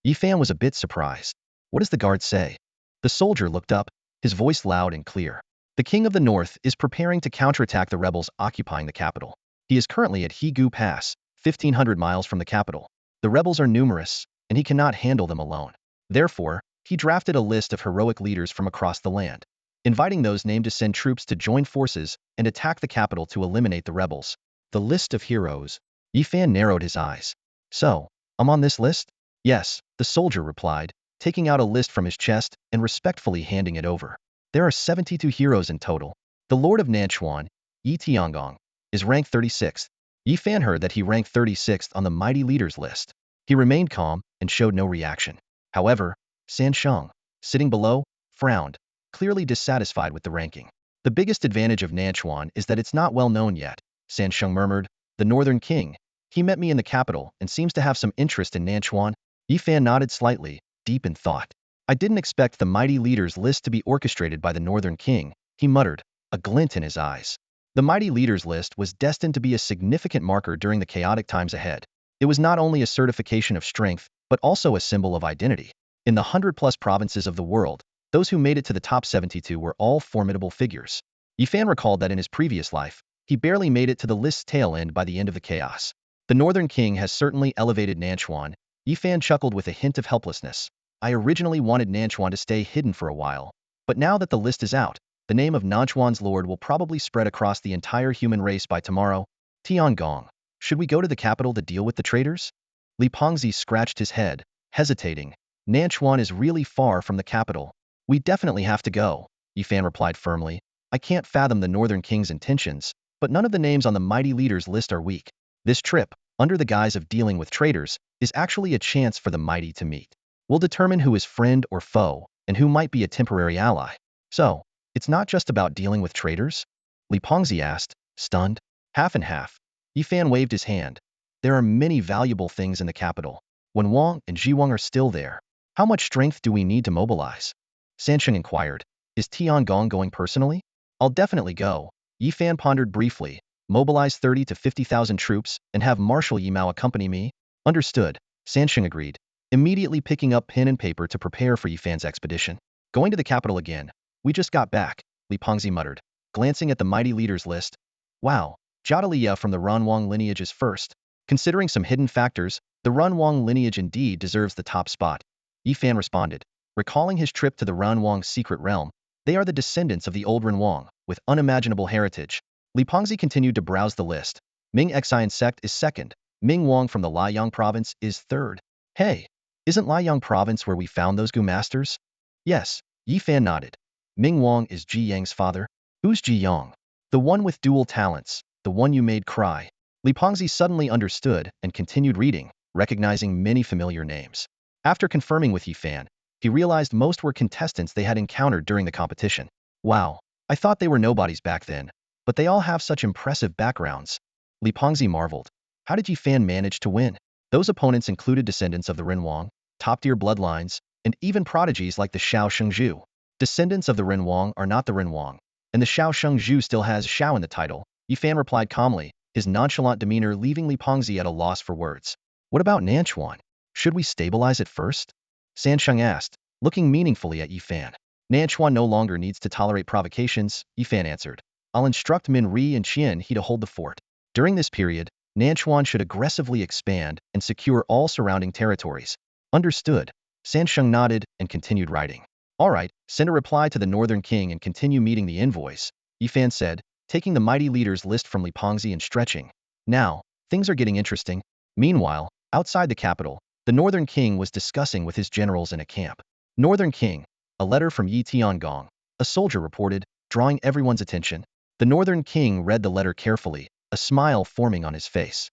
Yifan was a bit surprised. What does the guard say? The soldier looked up, his voice loud and clear. The King of the North is preparing to counterattack the rebels occupying the capital. He is currently at Hegu Pass, 1,500 miles from the capital. The rebels are numerous, and he cannot handle them alone. Therefore, he drafted a list of heroic leaders from across the land, inviting those named to send troops to join forces and attack the capital to eliminate the rebels. The list of heroes. Yifan narrowed his eyes. So, I'm on this list? Yes, the soldier replied, taking out a list from his chest and respectfully handing it over. There are 72 heroes in total. The Lord of Nanchuan, Yi Tiangong, is ranked 36th. Yifan heard that he ranked 36th on the mighty leaders list. He remained calm and showed no reaction. However, Sansheng, sitting below, frowned, clearly dissatisfied with the ranking. The biggest advantage of Nanchuan is that it's not well known yet, Sansheng murmured. The Northern King. He met me in the capital and seems to have some interest in Nanchuan. Yifan nodded slightly, deep in thought. I didn't expect the mighty leaders list to be orchestrated by the Northern King, he muttered, a glint in his eyes. The mighty leaders list was destined to be a significant marker during the chaotic times ahead. It was not only a certification of strength, but also a symbol of identity. In the 100+ provinces of the world, those who made it to the top 72 were all formidable figures. Yifan recalled that in his previous life, he barely made it to the list's tail end by the end of the chaos. The Northern King has certainly elevated Nanchuan. Yifan chuckled with a hint of helplessness. I originally wanted Nanchuan to stay hidden for a while, but now that the list is out, the name of Nanchuan's lord will probably spread across the entire human race by tomorrow. Tiangong, should we go to the capital to deal with the traitors? Li Pengzi scratched his head, hesitating. Nanchuan is really far from the capital. We definitely have to go, Yifan replied firmly. I can't fathom the Northern King's intentions, but none of the names on the mighty leaders list are weak. This trip, under the guise of dealing with traitors, is actually a chance for the mighty to meet. We'll determine who is friend or foe, and who might be a temporary ally. So, it's not just about dealing with traitors? Li Pengzi asked, stunned. Half and half. Yifan waved his hand. There are many valuable things in the capital. When Wang and Jiwang are still there, how much strength do we need to mobilize? Sansheng inquired. Is Tiangong going personally? I'll definitely go. Yifan pondered briefly. Mobilize 30 to 50,000 troops and have Marshal Yimao accompany me? Understood, Sansheng agreed, immediately picking up pen and paper to prepare for Yifan's expedition. Going to the capital again. We just got back, Li Pengzi muttered, glancing at the mighty leaders list. Wow, Jiao from the Runwang lineage is first. Considering some hidden factors, the Runwang lineage indeed deserves the top spot. Yifan responded, recalling his trip to the Runwang secret realm. They are the descendants of the old Runwang, with unimaginable heritage. Li Pengzi continued to browse the list. Ming Xian sect is second. Ming Wang from the Liang province is third. Hey, isn't Liang province where we found those Gu masters? Yes, Yifan nodded. Ming Wang is Ji Yang's father. Who's Ji Yang? The one with dual talents, the one you made cry. Li Pengzi suddenly understood and continued reading, recognizing many familiar names. After confirming with Yifan, he realized most were contestants they had encountered during the competition. Wow, I thought they were nobodies back then, but they all have such impressive backgrounds. Li Pengzi marveled. How did Yifan manage to win? Those opponents included descendants of the Renwang, top-tier bloodlines, and even prodigies like the Shao Shengzhu. Descendants of the Renwang are not the Renwang, and the Shao Shengzhu still has Shao in the title, Yifan replied calmly, his nonchalant demeanor leaving Li Pengzi at a loss for words. What about Nanchuan? Should we stabilize it first? Sansheng asked, looking meaningfully at Yifan. Nanchuan no longer needs to tolerate provocations, Yifan answered. I'll instruct Min Ri and Qian He to hold the fort. During this period, Nanchuan should aggressively expand and secure all surrounding territories. Understood. Sansheng nodded and continued writing. All right, send a reply to the Northern King and continue meeting the envoys, Yifan said, taking the mighty leaders list from Li Pengzi and stretching. Now, Things are getting interesting. Meanwhile, outside the capital, the Northern King was discussing with his generals in a camp. Northern King, a letter from Yi Tiangong, a soldier reported, drawing everyone's attention. The Northern King read the letter carefully, a smile forming on his face.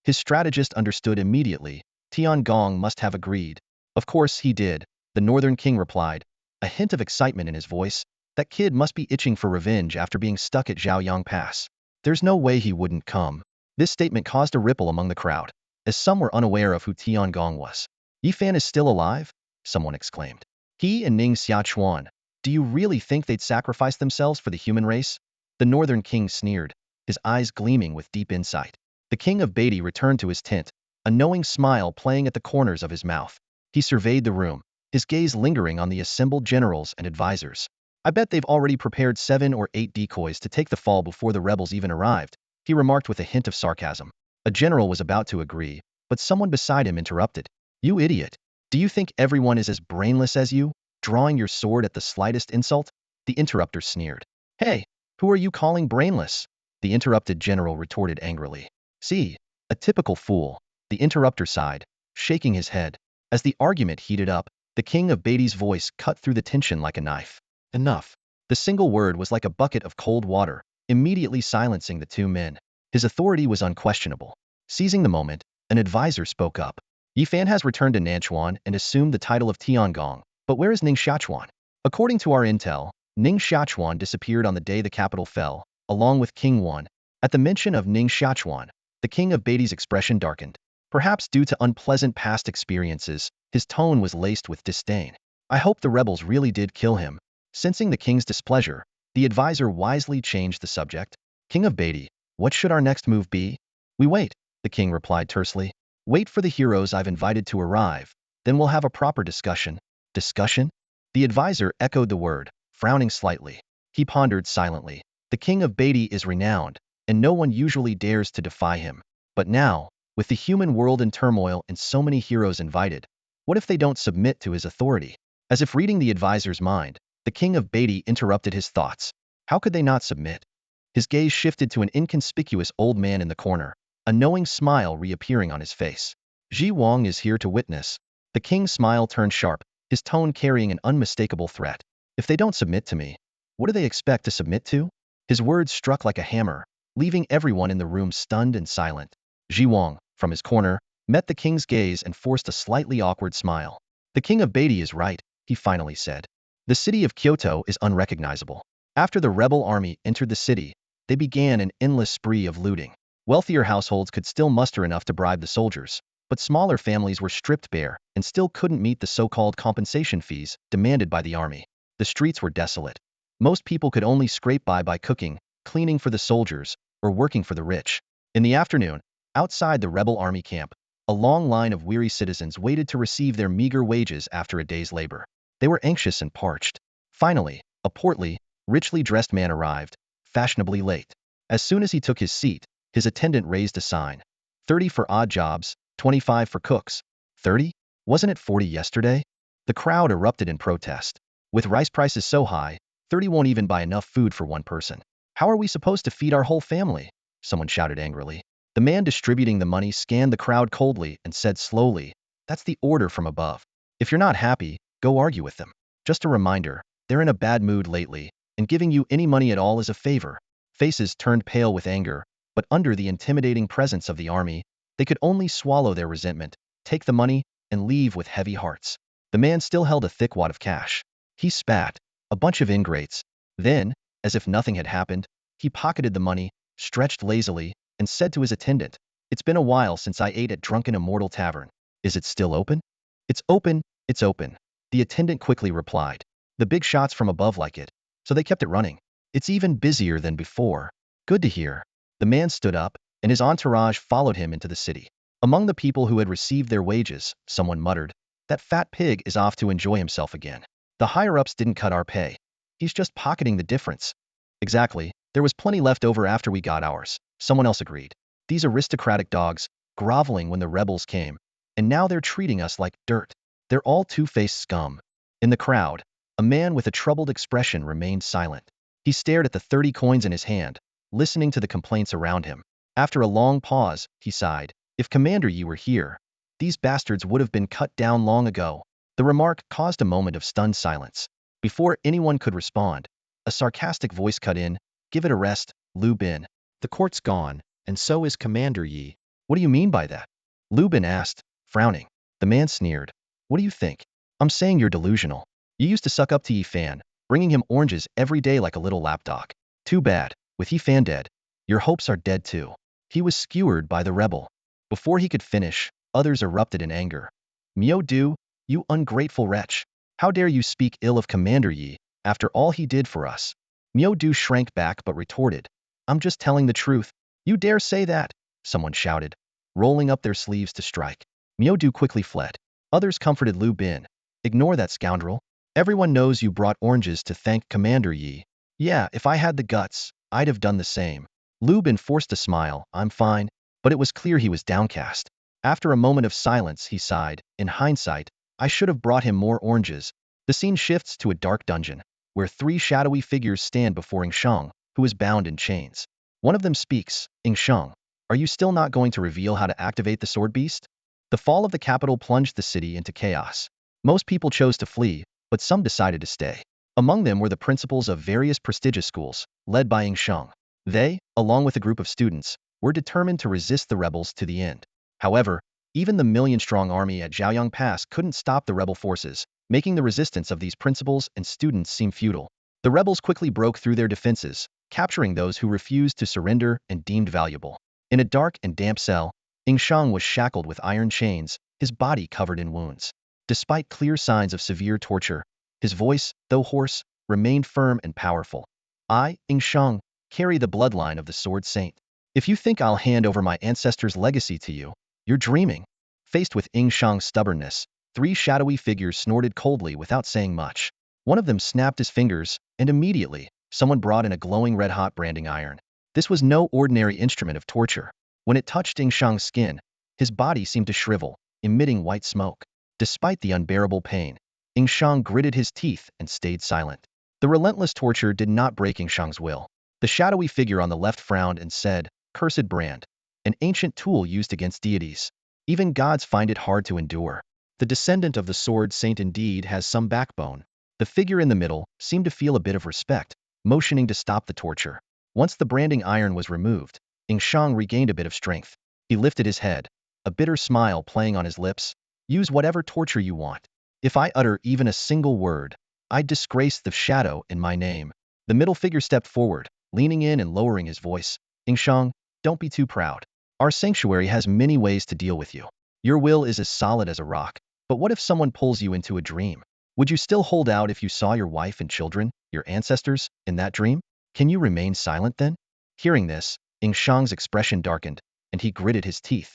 His strategist understood immediately. Tiangong must have agreed. Of course he did, the Northern King replied, a hint of excitement in his voice. That kid must be itching for revenge after being stuck at Zhaoyang Pass. There's no way he wouldn't come. This statement caused a ripple among the crowd, as some were unaware of who Tiangong was. Yifan is still alive? Someone exclaimed. He and Ning Xiachuan. Do you really think they'd sacrifice themselves for the human race? The Northern King sneered, his eyes gleaming with deep insight. The King of Beatty returned to his tent, a knowing smile playing at the corners of his mouth. He surveyed the room, his gaze lingering on the assembled generals and advisors. I bet they've already prepared 7 or 8 decoys to take the fall before the rebels even arrived, he remarked with a hint of sarcasm. A general was about to agree, but someone beside him interrupted. You idiot! Do you think everyone is as brainless as you, drawing your sword at the slightest insult? The interrupter sneered. Hey, who are you calling brainless? The interrupted general retorted angrily. See, a typical fool, the interrupter sighed, shaking his head. As the argument heated up, the King of Beatty's voice cut through the tension like a knife. Enough. The single word was like a bucket of cold water, immediately silencing the two men. His authority was unquestionable. Seizing the moment, an advisor spoke up. Yifan has returned to Nanchuan and assumed the title of Tiangong, but where is Ning Xiachuan? According to our intel, Ning Xiachuan disappeared on the day the capital fell, along with King Wan. At the mention of Ning Xiachuan, the King of Beatty's expression darkened. Perhaps due to unpleasant past experiences, his tone was laced with disdain. I hope the rebels really did kill him. Sensing the king's displeasure, the advisor wisely changed the subject. King of Beatty, what should our next move be? We wait, the king replied tersely. Wait for the heroes I've invited to arrive, then we'll have a proper discussion. Discussion? The advisor echoed the word, frowning slightly. He pondered silently. The King of Beatty is renowned, and no one usually dares to defy him. But now, with the human world in turmoil and so many heroes invited, what if they don't submit to his authority? As if reading the advisor's mind, the King of Beatty interrupted his thoughts. How could they not submit? His gaze shifted to an inconspicuous old man in the corner, a knowing smile reappearing on his face. Ji Wang is here to witness. The king's smile turned sharp, his tone carrying an unmistakable threat. If they don't submit to me, what do they expect to submit to? His words struck like a hammer, leaving everyone in the room stunned and silent. Ji Wang, from his corner, met the king's gaze and forced a slightly awkward smile. The King of Beatty is right, he finally said. The city of Kyoto is unrecognizable. After the rebel army entered the city, they began an endless spree of looting. Wealthier households could still muster enough to bribe the soldiers, but smaller families were stripped bare and still couldn't meet the so-called compensation fees demanded by the army. The streets were desolate. Most people could only scrape by cooking, cleaning for the soldiers, or working for the rich. In the afternoon, outside the rebel army camp, a long line of weary citizens waited to receive their meager wages after a day's labor. They were anxious and parched. Finally, a portly, richly dressed man arrived, fashionably late. As soon as he took his seat, his attendant raised a sign. 30 for odd jobs, 25 for cooks. 30? Wasn't it 40 yesterday? The crowd erupted in protest. With rice prices so high, 30 won't even buy enough food for one person. How are we supposed to feed our whole family? Someone shouted angrily. The man distributing the money scanned the crowd coldly and said slowly, that's the order from above. If you're not happy, go argue with them. Just a reminder, they're in a bad mood lately, and giving you any money at all is a favor. Faces turned pale with anger, but under the intimidating presence of the army, they could only swallow their resentment, take the money, and leave with heavy hearts. The man still held a thick wad of cash. He spat, a bunch of ingrates. Then, as if nothing had happened, he pocketed the money, stretched lazily, and said to his attendant, it's been a while since I ate at Drunken Immortal Tavern. Is it still open? It's open, it's open. The attendant quickly replied. The big shots from above like it, so they kept it running. It's even busier than before. Good to hear. The man stood up, and his entourage followed him into the city. Among the people who had received their wages, someone muttered, that fat pig is off to enjoy himself again. The higher-ups didn't cut our pay. He's just pocketing the difference. Exactly. There was plenty left over after we got ours. Someone else agreed. These aristocratic dogs, groveling when the rebels came, and now they're treating us like dirt. They're all two-faced scum. In the crowd, a man with a troubled expression remained silent. He stared at the 30 coins in his hand, listening to the complaints around him. After a long pause, he sighed. If Commander Yi were here, these bastards would have been cut down long ago. The remark caused a moment of stunned silence. Before anyone could respond, a sarcastic voice cut in. Give it a rest, Lu Bin. The court's gone, and so is Commander Yi. What do you mean by that? Lu Bin asked, frowning. The man sneered. What do you think? I'm saying you're delusional. You used to suck up to Yi Fan, bringing him oranges every day like a little lapdog. Too bad, with Yi Fan dead, your hopes are dead too. He was skewered by the rebel. Before he could finish, others erupted in anger. Miao Du, you ungrateful wretch. How dare you speak ill of Commander Yi, after all he did for us? Miao Du shrank back but retorted. I'm just telling the truth. You dare say that? Someone shouted, rolling up their sleeves to strike. Miao Du quickly fled. Others comforted Lu Bin. Ignore that scoundrel. Everyone knows you brought oranges to thank Commander Yi. Yeah, if I had the guts, I'd have done the same. Lu Bin forced a smile. I'm fine, but it was clear he was downcast. After a moment of silence, he sighed. In hindsight, I should have brought him more oranges. The scene shifts to a dark dungeon, where three shadowy figures stand before Ing Sheng, who is bound in chains. One of them speaks. Ing Sheng, are you still not going to reveal how to activate the sword beast? The fall of the capital plunged the city into chaos. Most people chose to flee, but some decided to stay. Among them were the principals of various prestigious schools, led by Ing Sheng. They, along with a group of students, were determined to resist the rebels to the end. However, even the million-strong army at Zhaoyang Pass couldn't stop the rebel forces, making the resistance of these principals and students seem futile. The rebels quickly broke through their defenses, capturing those who refused to surrender and deemed valuable. In a dark and damp cell, Ing Sheng was shackled with iron chains, his body covered in wounds. Despite clear signs of severe torture, his voice, though hoarse, remained firm and powerful. I, Ing Sheng, carry the bloodline of the Sword Saint. If you think I'll hand over my ancestor's legacy to you, you're dreaming. Faced with Ing Sheng's stubbornness, three shadowy figures snorted coldly without saying much. One of them snapped his fingers, and immediately, someone brought in a glowing red-hot branding iron. This was no ordinary instrument of torture. When it touched Ing Sheng's skin, his body seemed to shrivel, emitting white smoke. Despite the unbearable pain, Ing Sheng gritted his teeth and stayed silent. The relentless torture did not break Ing Sheng's will. The shadowy figure on the left frowned and said, Cursed brand, an ancient tool used against deities. Even gods find it hard to endure. The descendant of the Sword Saint indeed has some backbone. The figure in the middle seemed to feel a bit of respect, motioning to stop the torture. Once the branding iron was removed, Ing Sheng regained a bit of strength. He lifted his head, a bitter smile playing on his lips. Use whatever torture you want. If I utter even a single word, I'd disgrace the shadow in my name. The middle figure stepped forward, leaning in and lowering his voice. Ing Sheng, don't be too proud. Our sanctuary has many ways to deal with you. Your will is as solid as a rock. But what if someone pulls you into a dream? Would you still hold out if you saw your wife and children, your ancestors, in that dream? Can you remain silent then? Hearing this, Ing Sheng's expression darkened, and he gritted his teeth.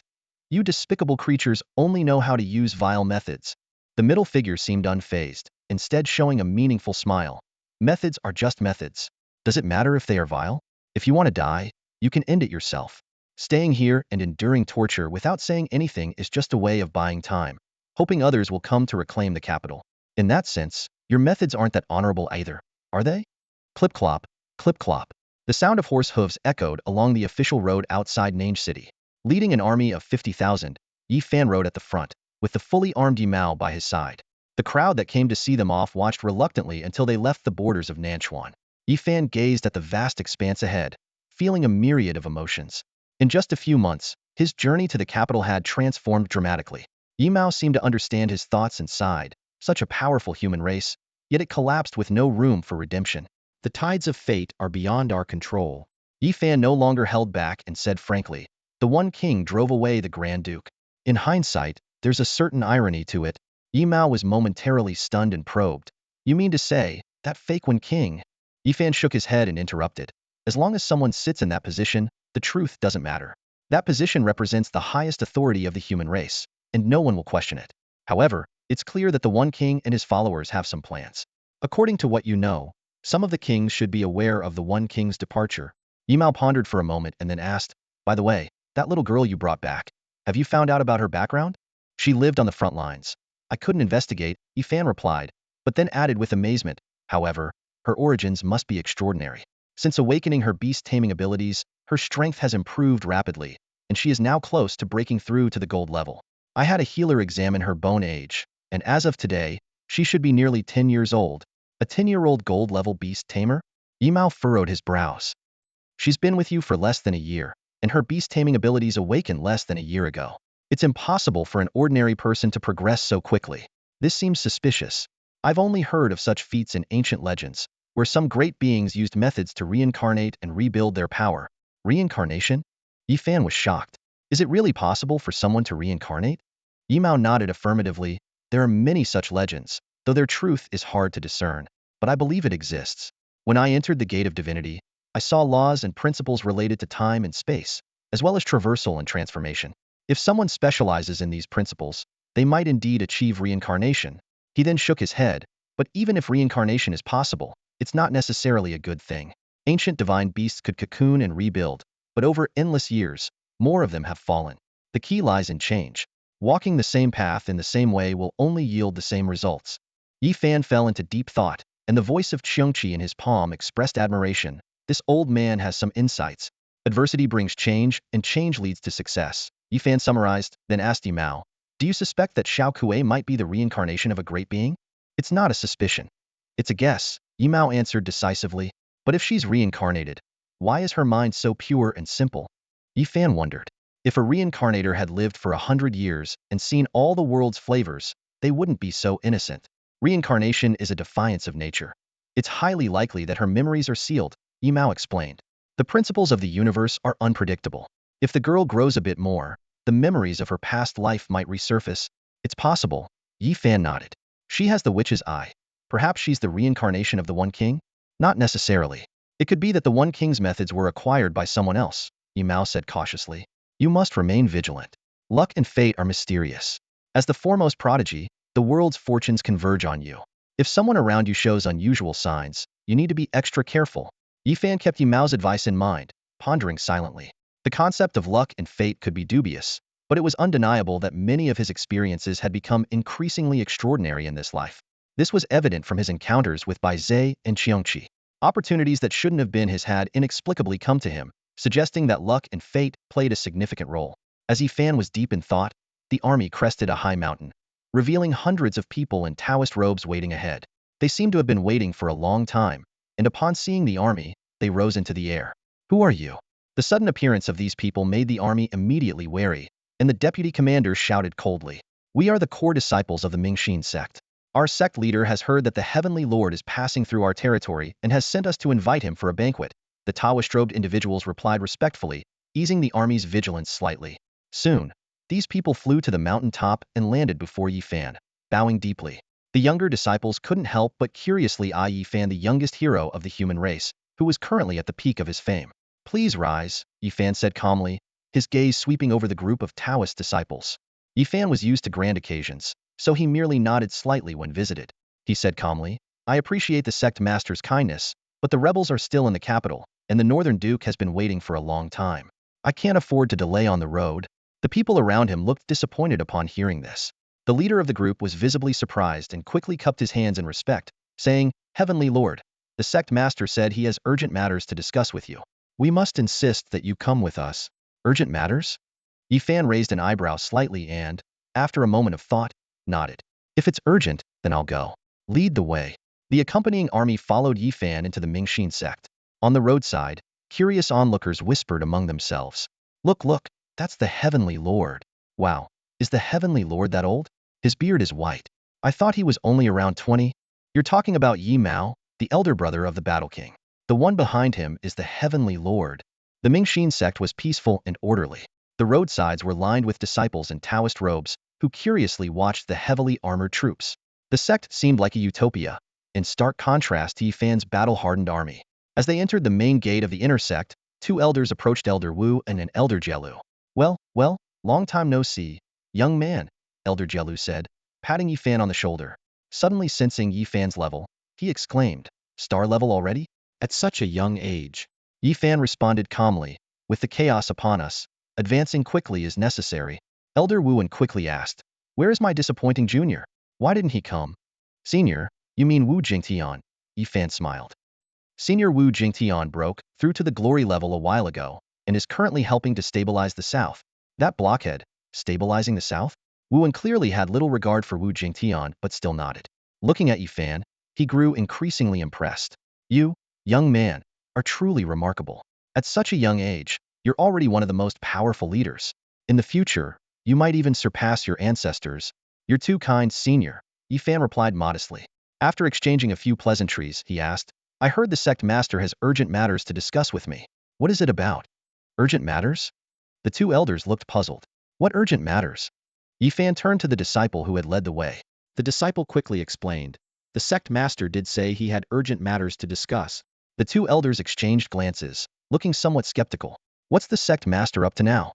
You despicable creatures only know how to use vile methods. The middle figure seemed unfazed, instead showing a meaningful smile. Methods are just methods. Does it matter if they are vile? If you want to die, you can end it yourself. Staying here and enduring torture without saying anything is just a way of buying time, hoping others will come to reclaim the capital. In that sense, your methods aren't that honorable either, are they? Clip-clop, clip-clop. The sound of horse hooves echoed along the official road outside Ning City. Leading an army of 50,000, Yi Fan rode at the front, with the fully armed Yi Mao by his side. The crowd that came to see them off watched reluctantly until they left the borders of Nanchuan. Yi Fan gazed at the vast expanse ahead, feeling a myriad of emotions. In just a few months, his journey to the capital had transformed dramatically. Yi Mao seemed to understand his thoughts and sighed. Such a powerful human race, yet it collapsed with no room for redemption. The tides of fate are beyond our control. Yi Fan no longer held back and said frankly, the One King drove away the Grand Duke. In hindsight, there's a certain irony to it. Yi Mao was momentarily stunned and probed. You mean to say, that fake One King? Yi Fan shook his head and interrupted. As long as someone sits in that position, the truth doesn't matter. That position represents the highest authority of the human race, and no one will question it. However, it's clear that the One King and his followers have some plans. According to what you know, some of the kings should be aware of the One King's departure. Yi Mao pondered for a moment and then asked, by the way, that little girl you brought back, have you found out about her background? She lived on the front lines. I couldn't investigate, Yi Fan replied, but then added with amazement, however, her origins must be extraordinary. Since awakening her beast-taming abilities, Her strength has improved rapidly, and she is now close to breaking through to the gold level. I had a healer examine her bone age, and as of today, she should be nearly 10 years old. A 10-year-old gold-level beast tamer? Yimao furrowed his brows. She's been with you for less than a year, and her beast-taming abilities awakened less than a year ago. It's impossible for an ordinary person to progress so quickly. This seems suspicious. I've only heard of such feats in ancient legends, where some great beings used methods to reincarnate and rebuild their power. Reincarnation? Yifan was shocked. Is it really possible for someone to reincarnate? Yimao nodded affirmatively. There are many such legends, though their truth is hard to discern, but I believe it exists. When I entered the Gate of Divinity, I saw laws and principles related to time and space, as well as traversal and transformation. If someone specializes in these principles, they might indeed achieve reincarnation. He then shook his head, but even if reincarnation is possible, it's not necessarily a good thing. Ancient divine beasts could cocoon and rebuild, but over endless years, more of them have fallen. The key lies in change. Walking the same path in the same way will only yield the same results. Yi Fan fell into deep thought, and the voice of Qiongqi in his palm expressed admiration. This old man has some insights. Adversity brings change, and change leads to success. Yi Fan summarized, then asked Yimao, do you suspect that Xiao Kuei might be the reincarnation of a great being? It's not a suspicion. It's a guess, Yimao answered decisively. But if she's reincarnated, why is her mind so pure and simple? Yi Fan wondered. If a reincarnator had lived for 100 years and seen all the world's flavors, they wouldn't be so innocent. Reincarnation is a defiance of nature. It's highly likely that her memories are sealed, Yimao explained. The principles of the universe are unpredictable. If the girl grows a bit more, the memories of her past life might resurface. It's possible. Yi Fan nodded. She has the witch's eye. Perhaps she's the reincarnation of the One King? Not necessarily. It could be that the One King's methods were acquired by someone else, Yimao said cautiously. You must remain vigilant. Luck and fate are mysterious. As the foremost prodigy, the world's fortunes converge on you. If someone around you shows unusual signs, you need to be extra careful. Yi Fan kept Yimao's advice in mind, pondering silently. The concept of luck and fate could be dubious, but it was undeniable that many of his experiences had become increasingly extraordinary in this life. This was evident from his encounters with Bai Zhe and Qiongqi. Opportunities that shouldn't have been his had inexplicably come to him, suggesting that luck and fate played a significant role. As Yi Fan was deep in thought, the army crested a high mountain, revealing hundreds of people in Taoist robes waiting ahead. They seemed to have been waiting for a long time, and upon seeing the army, they rose into the air. Who are you? The sudden appearance of these people made the army immediately wary, and the deputy commander shouted coldly. We are the core disciples of the Mingxin sect. Our sect leader has heard that the Heavenly Lord is passing through our territory and has sent us to invite him for a banquet. The Taoist-robed individuals replied respectfully, easing the army's vigilance slightly. Soon, these people flew to the mountain top and landed before Yi Fan, bowing deeply. The younger disciples couldn't help but curiously eye Yi Fan, the youngest hero of the human race, who was currently at the peak of his fame. Please rise, Yi Fan said calmly, his gaze sweeping over the group of Taoist disciples. Yi Fan was used to grand occasions, so he merely nodded slightly when visited. He said calmly, I appreciate the sect master's kindness, but the rebels are still in the capital, and the Northern Duke has been waiting for a long time. I can't afford to delay on the road. The people around him looked disappointed upon hearing this. The leader of the group was visibly surprised and quickly cupped his hands in respect, saying, Heavenly Lord, the sect master said he has urgent matters to discuss with you. We must insist that you come with us. Urgent matters? Yi Fan raised an eyebrow slightly and, after a moment of thought, nodded. If it's urgent, then I'll go. Lead the way. The accompanying army followed Yi Fan into the Mingxin sect. On the roadside, curious onlookers whispered among themselves. Look, that's the Heavenly Lord. Wow, is the Heavenly Lord that old? His beard is white. I thought he was only around 20. You're talking about Yi Mao, the elder brother of the Battle King. The one behind him is the Heavenly Lord. The Mingxin sect was peaceful and orderly. The roadsides were lined with disciples in Taoist robes, who curiously watched the heavily armored troops. The sect seemed like a utopia, in stark contrast to Yi Fan's battle-hardened army. As they entered the main gate of the inner sect, two elders approached Elder Wu and an Elder Jielu. Well, long time no see. Young man, Elder Jielu said, patting Yi Fan on the shoulder. Suddenly sensing Yi Fan's level, he exclaimed, Star level already? At such a young age. Yi Fan responded calmly, with the chaos upon us, advancing quickly as necessary. Elder Wu quickly asked, where is my disappointing junior? Why didn't he come? Senior, you mean Wu Jingtian? Yi Fan smiled. Senior Wu Jingtian broke through to the glory level a while ago, and is currently helping to stabilize the south. That blockhead, stabilizing the south? Wu Wen clearly had little regard for Wu Jingtian but still nodded. Looking at Yifan, he grew increasingly impressed. You, young man, are truly remarkable. At such a young age, you're already one of the most powerful leaders. In the future, you might even surpass your ancestors. You're too kind, senior, Yifan replied modestly. After exchanging a few pleasantries, he asked, I heard the sect master has urgent matters to discuss with me. What is it about? Urgent matters? The two elders looked puzzled. What urgent matters? Yifan turned to the disciple who had led the way. The disciple quickly explained. The sect master did say he had urgent matters to discuss. The two elders exchanged glances, looking somewhat skeptical. What's the sect master up to now?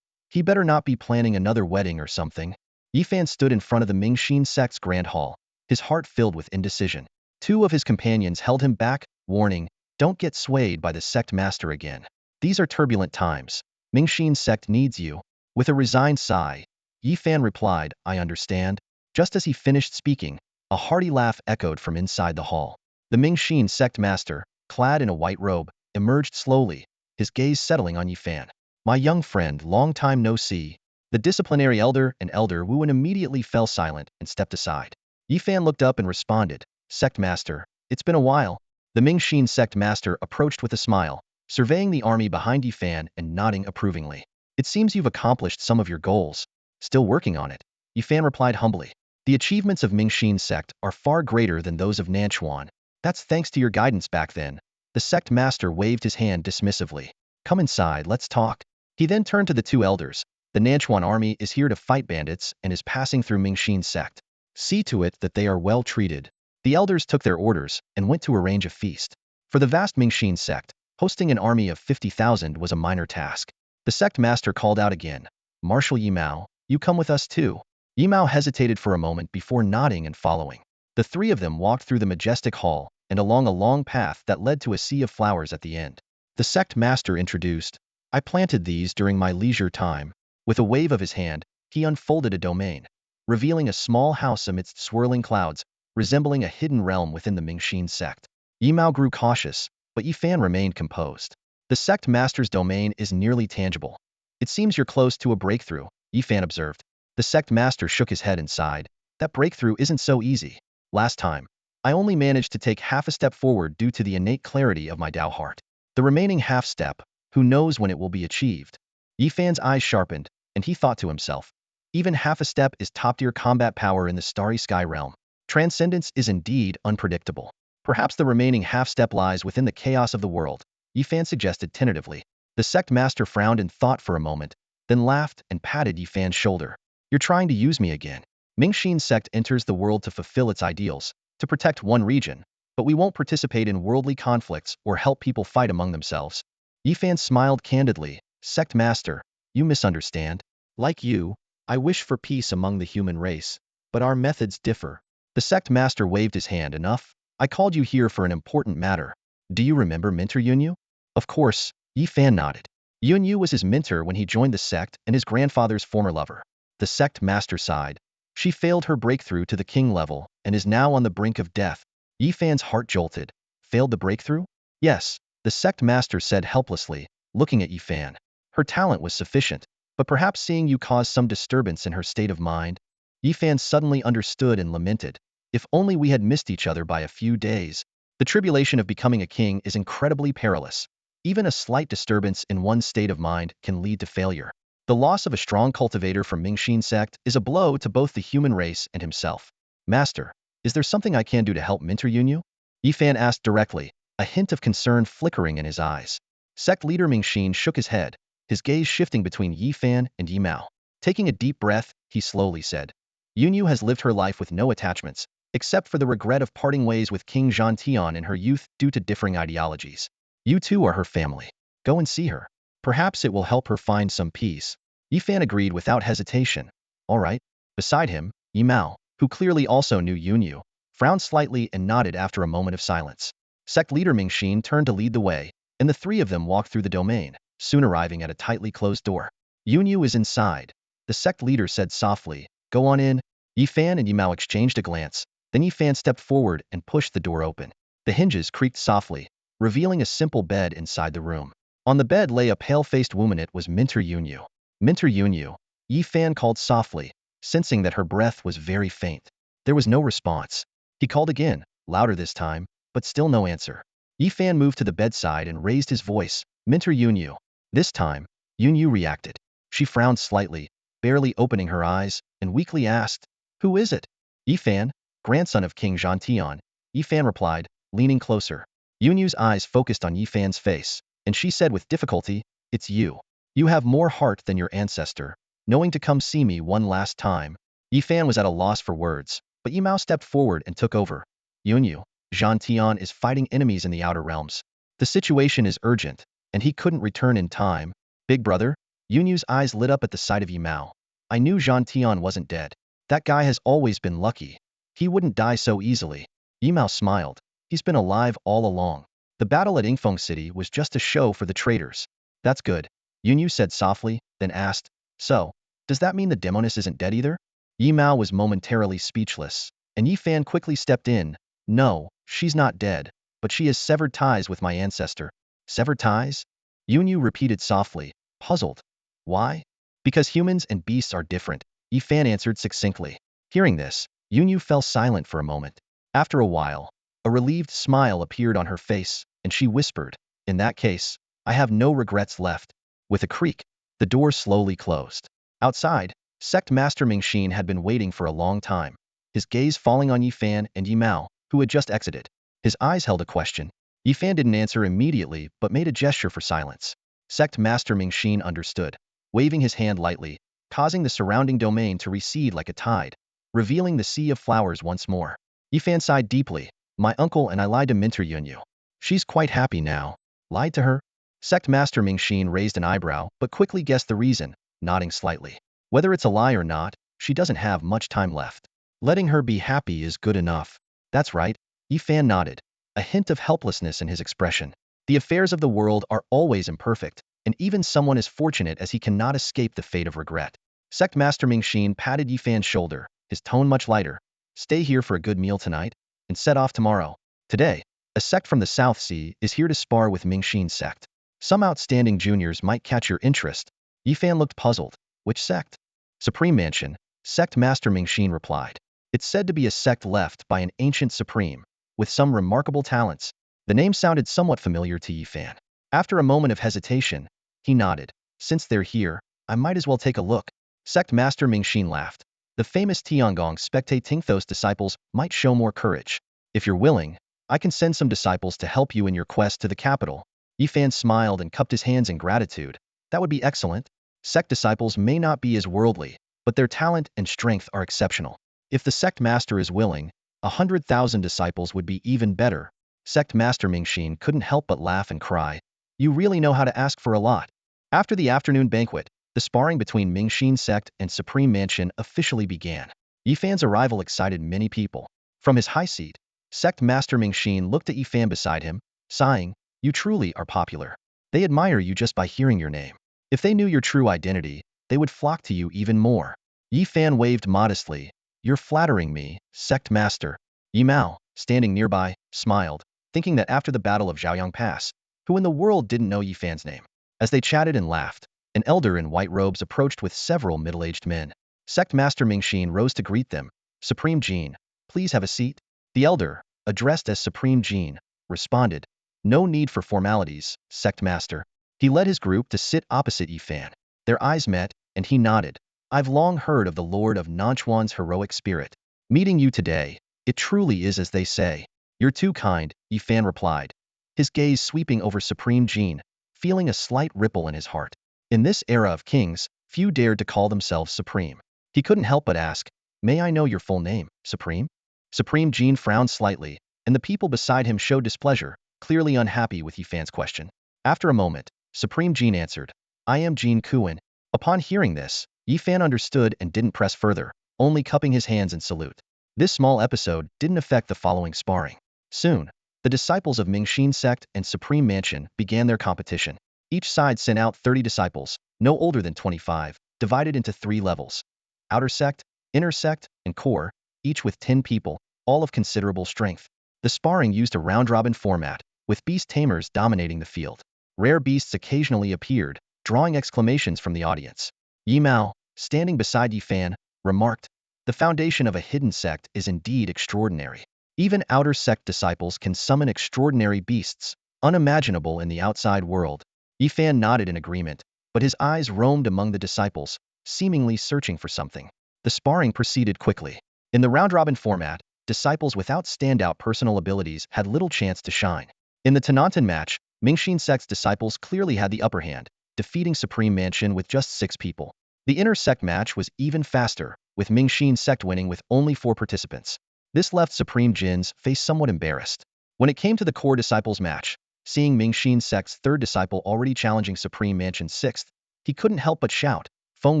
He better not be planning another wedding or something. Yifan stood in front of the Mingxin sect's grand hall, his heart filled with indecision. Two of his companions held him back, warning, don't get swayed by the sect master again. These are turbulent times. Mingxin sect needs you. With a resigned sigh, Yifan replied, I understand. Just as he finished speaking, a hearty laugh echoed from inside the hall. The Mingxin sect master, clad in a white robe, emerged slowly, his gaze settling on Yifan. My young friend, long time no see. The disciplinary elder and Elder Wu Wen immediately fell silent and stepped aside. Yifan looked up and responded, Sect Master, it's been a while. The Mingxin sect master approached with a smile, surveying the army behind Yifan and nodding approvingly. It seems you've accomplished some of your goals. Still working on it, Yifan replied humbly. The achievements of Mingxin sect are far greater than those of Nanchuan. That's thanks to your guidance back then. The sect master waved his hand dismissively. Come inside, let's talk. He then turned to the two elders. The Nanchuan army is here to fight bandits and is passing through Mingxin sect. See to it that they are well treated. The elders took their orders and went to arrange a feast. For the vast Mingxin sect, hosting an army of 50,000 was a minor task. The sect master called out again, Marshal Yimao, you come with us too. Yimao hesitated for a moment before nodding and following. The three of them walked through the majestic hall and along a long path that led to a sea of flowers at the end. The sect master introduced, I planted these during my leisure time. With a wave of his hand, he unfolded a domain, revealing a small house amidst swirling clouds, resembling a hidden realm within the Mingxin sect. Yimao grew cautious, but Yifan remained composed. The sect master's domain is nearly tangible. It seems you're close to a breakthrough, Yifan observed. The sect master shook his head and sighed. That breakthrough isn't so easy. Last time, I only managed to take half a step forward due to the innate clarity of my Dao heart. The remaining half step, who knows when it will be achieved? Yifan's eyes sharpened, and he thought to himself, even half a step is top-tier combat power in the starry sky realm. Transcendence is indeed unpredictable. Perhaps the remaining half-step lies within the chaos of the world, Yifan suggested tentatively. The sect master frowned in thought for a moment, then laughed and patted Yifan's shoulder. You're trying to use me again. Mingxin sect enters the world to fulfill its ideals, to protect one region, but we won't participate in worldly conflicts or help people fight among themselves. Yifan smiled candidly, Sect master, you misunderstand. Like you, I wish for peace among the human race, but our methods differ. The sect master waved his hand. Enough. I called you here for an important matter. Do you remember Mentor Yunyu? Of course, Yifan nodded. Yunyu was his mentor when he joined the sect and his grandfather's former lover. The sect master sighed. She failed her breakthrough to the king level and is now on the brink of death. Yifan's heart jolted. Failed the breakthrough? Yes, the sect master said helplessly, looking at Yifan. Her talent was sufficient, but perhaps seeing you caused some disturbance in her state of mind. Yifan suddenly understood and lamented. If only we had missed each other by a few days. The tribulation of becoming a king is incredibly perilous. Even a slight disturbance in one's state of mind can lead to failure. The loss of a strong cultivator from Mingxin sect is a blow to both the human race and himself. Master, is there something I can do to help mentor Yunyu? Yifan asked directly, a hint of concern flickering in his eyes. Sect leader Mingxin shook his head, his gaze shifting between Yifan and Yimao. Taking a deep breath, he slowly said, Yunyu has lived her life with no attachments, except for the regret of parting ways with King Zhantian in her youth due to differing ideologies. You too are her family. Go and see her. Perhaps it will help her find some peace. Yifan agreed without hesitation. All right. Beside him, Yimao, who clearly also knew Yunyu, frowned slightly and nodded after a moment of silence. Sect leader Mingxin turned to lead the way, and the three of them walked through the domain, soon arriving at a tightly closed door. Yunyu is inside. The sect leader said softly, go on in. Yifan and Yimao exchanged a glance, then Yifan stepped forward and pushed the door open. The hinges creaked softly, revealing a simple bed inside the room. On the bed lay a pale-faced woman. It was Minter Yunyu. Minter Yunyu, Yi Fan called softly, sensing that her breath was very faint. There was no response. He called again, louder this time, but still no answer. Yi Fan moved to the bedside and raised his voice, Minter Yunyu. This time, Yunyu reacted. She frowned slightly, barely opening her eyes, and weakly asked, "Who is it?" Yi Fan, grandson of King Zhantian, Yi Fan replied, leaning closer. Yunyu's eyes focused on Yi Fan's face, and she said with difficulty, "It's you. You have more heart than your ancestor, knowing to come see me one last time." Yi Fan was at a loss for words, but Yi Mao stepped forward and took over. "Yunyu, Zhantian is fighting enemies in the outer realms. The situation is urgent, and he couldn't return in time." "Big brother?" Yunyu's eyes lit up at the sight of Yi Mao. "I knew Zhantian wasn't dead. That guy has always been lucky. He wouldn't die so easily." Yi Mao smiled. "He's been alive all along. The battle at Ingfeng City was just a show for the traitors." "That's good," Yunyu said softly, then asked, "So, does that mean the demoness isn't dead either?" Yi Mao was momentarily speechless, and Yi Fan quickly stepped in. "No, she's not dead, but she has severed ties with my ancestor." "Severed ties?" Yunyu repeated softly, puzzled. "Why?" "Because humans and beasts are different," Yi Fan answered succinctly. Hearing this, Yunyu fell silent for a moment. After a while, a relieved smile appeared on her face, and she whispered, "In that case, I have no regrets left." With a creak, the door slowly closed. Outside, Sect Master Mingxin had been waiting for a long time, his gaze falling on Yi Fan and Yi Mao, who had just exited. His eyes held a question. Yi Fan didn't answer immediately but made a gesture for silence. Sect Master Mingxin understood, waving his hand lightly, causing the surrounding domain to recede like a tide, revealing the sea of flowers once more. Yi Fan sighed deeply. "My uncle and I lied to Minter Yunyu. She's quite happy now." "Lied to her?" Sect Master Mingxin raised an eyebrow but quickly guessed the reason, nodding slightly. "Whether it's a lie or not, she doesn't have much time left. Letting her be happy is good enough." "That's right," Yi Fan nodded, a hint of helplessness in his expression. "The affairs of the world are always imperfect, and even someone as fortunate as he cannot escape the fate of regret." Sect Master Mingxin patted Yi Fan's shoulder, his tone much lighter. "Stay here for a good meal tonight, and set off tomorrow. Today, a sect from the South Sea is here to spar with Mingxin's sect. Some outstanding juniors might catch your interest." Yi Fan looked puzzled. "Which sect?" "Supreme Mansion," Sect Master Mingxin replied. "It's said to be a sect left by an ancient supreme, with some remarkable talents." The name sounded somewhat familiar to Yi Fan. After a moment of hesitation, he nodded. "Since they're here, I might as well take a look." Sect Master Mingxin laughed. "The famous Tiangong spectating those disciples might show more courage. If you're willing, I can send some disciples to help you in your quest to the capital." Yi Fan smiled and cupped his hands in gratitude. "That would be excellent. Sect disciples may not be as worldly, but their talent and strength are exceptional. If the sect master is willing, 100,000 disciples would be even better." Sect Master Mingxin couldn't help but laugh and cry. "You really know how to ask for a lot." After the afternoon banquet, the sparring between Mingxin's sect and Supreme Mansion officially began. Yi Fan's arrival excited many people. From his high seat, Sect Master Mingxin looked at Yi Fan beside him, sighing, "You truly are popular. They admire you just by hearing your name. If they knew your true identity, they would flock to you even more." Yi Fan waved modestly. "You're flattering me, Sect Master." Yi Mao, standing nearby, smiled, thinking that after the Battle of Zhaoyang Pass, who in the world didn't know Yi Fan's name? As they chatted and laughed, an elder in white robes approached with several middle-aged men. Sect Master Mingxin rose to greet them. "Supreme Jin, please have a seat." The elder, addressed as Supreme Jin, responded, "No need for formalities, Sect Master." He led his group to sit opposite Yi Fan. Their eyes met, and he nodded. "I've long heard of the Lord of Nanchuan's heroic spirit. Meeting you today, it truly is as they say." "You're too kind," Yi Fan replied, his gaze sweeping over Supreme Jin, feeling a slight ripple in his heart. In this era of kings, few dared to call themselves supreme. He couldn't help but ask, "May I know your full name, Supreme?" Supreme Jin frowned slightly, and the people beside him showed displeasure, clearly unhappy with Yi Fan's question. After a moment, Supreme Jin answered, "I am Jin Kuan." Upon hearing this, Yi Fan understood and didn't press further, only cupping his hands in salute. This small episode didn't affect the following sparring. Soon, the disciples of Mingxin sect and Supreme Mansion began their competition. Each side sent out 30 disciples, no older than 25, divided into 3 levels: outer sect, inner sect, and core, each with 10 people, all of considerable strength. The sparring used a round-robin format, with beast tamers dominating the field. Rare beasts occasionally appeared, drawing exclamations from the audience. Yi Mao, standing beside Yi Fan, remarked, "The foundation of a hidden sect is indeed extraordinary. Even outer sect disciples can summon extraordinary beasts, unimaginable in the outside world." Yi Fan nodded in agreement, but his eyes roamed among the disciples, seemingly searching for something. The sparring proceeded quickly. In the round-robin format, disciples without standout personal abilities had little chance to shine. In the Tanantan match, Mingxin sect's disciples clearly had the upper hand, defeating Supreme Mansion with just 6 people. The inner sect match was even faster, with Mingxin sect winning with only 4 participants. This left Supreme Jin's face somewhat embarrassed. When it came to the core disciples match, seeing Mingxin sect's third disciple already challenging Supreme Mansion's 6th, he couldn't help but shout, "Feng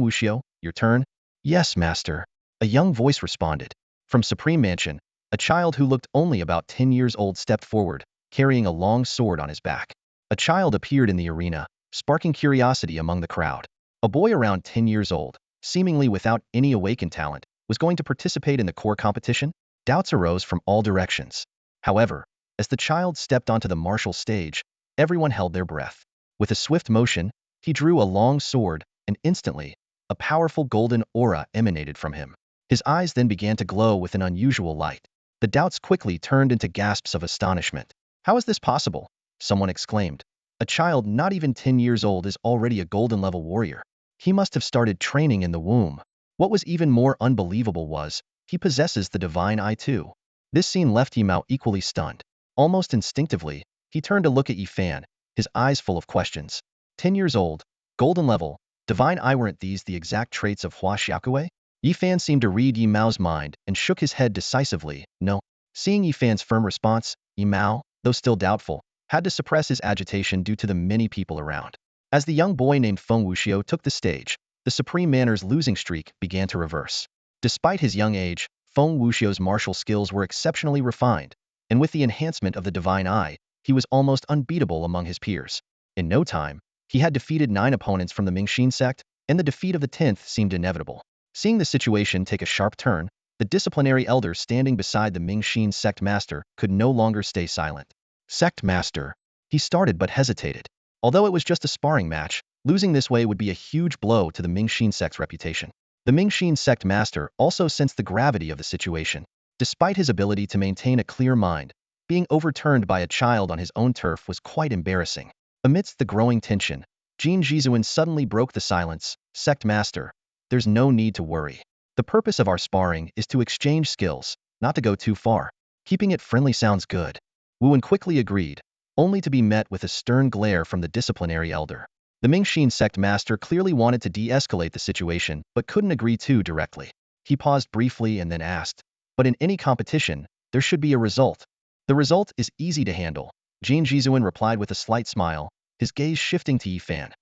Wuxiu, your turn?" "Yes, master," a young voice responded. From Supreme Mansion, a child who looked only about 10 years old stepped forward, carrying a long sword on his back. A child appeared in the arena, sparking curiosity among the crowd. A boy around 10 years old, seemingly without any awakened talent, was going to participate in the core competition? Doubts arose from all directions. However, as the child stepped onto the martial stage, everyone held their breath. With a swift motion, he drew a long sword, and instantly, a powerful golden aura emanated from him. His eyes then began to glow with an unusual light. The doubts quickly turned into gasps of astonishment. "How is this possible?" someone exclaimed. "A child not even 10 years old is already a golden-level warrior. He must have started training in the womb." What was even more unbelievable was, he possesses the divine eye too. This scene left Yi Mao equally stunned. Almost instinctively, he turned to look at Yi Fan, his eyes full of questions. 10 years old, golden level, divine eye, weren't these the exact traits of Hua Xiaokui? Yi Fan seemed to read Yi Mao's mind and shook his head decisively, "No." Seeing Yi Fan's firm response, Yi Mao, though still doubtful, had to suppress his agitation due to the many people around. As the young boy named Feng Wuxiu took the stage, the Supreme Manor's losing streak began to reverse. Despite his young age, Feng Wuxiu's martial skills were exceptionally refined, and with the enhancement of the divine eye, he was almost unbeatable among his peers. In no time, he had defeated 9 opponents from the Mingxin sect, and the defeat of the 10th seemed inevitable. Seeing the situation take a sharp turn, the disciplinary elder standing beside the Mingxin sect master could no longer stay silent. "Sect master," he started but hesitated. Although it was just a sparring match, losing this way would be a huge blow to the Mingxin sect's reputation. The Mingxin sect master also sensed the gravity of the situation. Despite his ability to maintain a clear mind, being overturned by a child on his own turf was quite embarrassing. Amidst the growing tension, Jin Jizuan suddenly broke the silence. "Sect master, there's no need to worry. The purpose of our sparring is to exchange skills, not to go too far. Keeping it friendly sounds good." Wuan quickly agreed, only to be met with a stern glare from the disciplinary elder. The Mingxin sect master clearly wanted to de-escalate the situation, but couldn't agree too directly. He paused briefly and then asked, "But in any competition, there should be a result." "The result is easy to handle," Jin Jizuan replied with a slight smile, his gaze shifting to Yi Fan.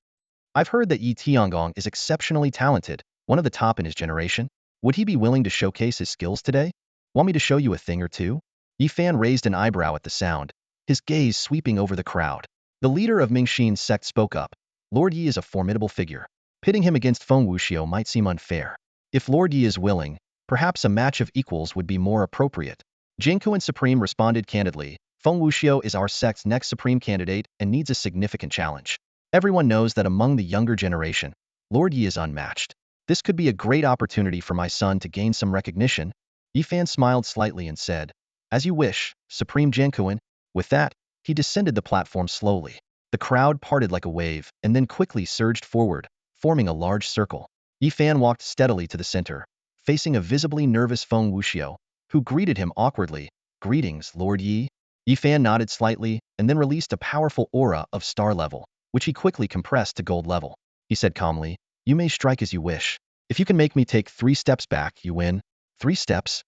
"I've heard that Yi Tiangong is exceptionally talented, one of the top in his generation. Would he be willing to showcase his skills today? Want me to show you a thing or two?" Yi Fan raised an eyebrow at the sound, his gaze sweeping over the crowd. The leader of Mingxin's sect spoke up. "Lord Yi is a formidable figure. Pitting him against Feng Wuxiu might seem unfair. If Lord Yi is willing, perhaps a match of equals would be more appropriate." Jinkuan Supreme responded candidly, "Feng Wuxiu is our sect's next supreme candidate and needs a significant challenge. Everyone knows that among the younger generation, Lord Yi is unmatched. This could be a great opportunity for my son to gain some recognition." Yi Fan smiled slightly and said, "As you wish, Supreme Jinkuan." With that, he descended the platform slowly. The crowd parted like a wave and then quickly surged forward, forming a large circle. Yi Fan walked steadily to the center, facing a visibly nervous Feng Wuxiu, who greeted him awkwardly. "Greetings, Lord Yi." Yi Fan nodded slightly and then released a powerful aura of star level, which he quickly compressed to gold level. He said calmly, "You may strike as you wish. If you can make me take 3 steps back, you win." 3 steps?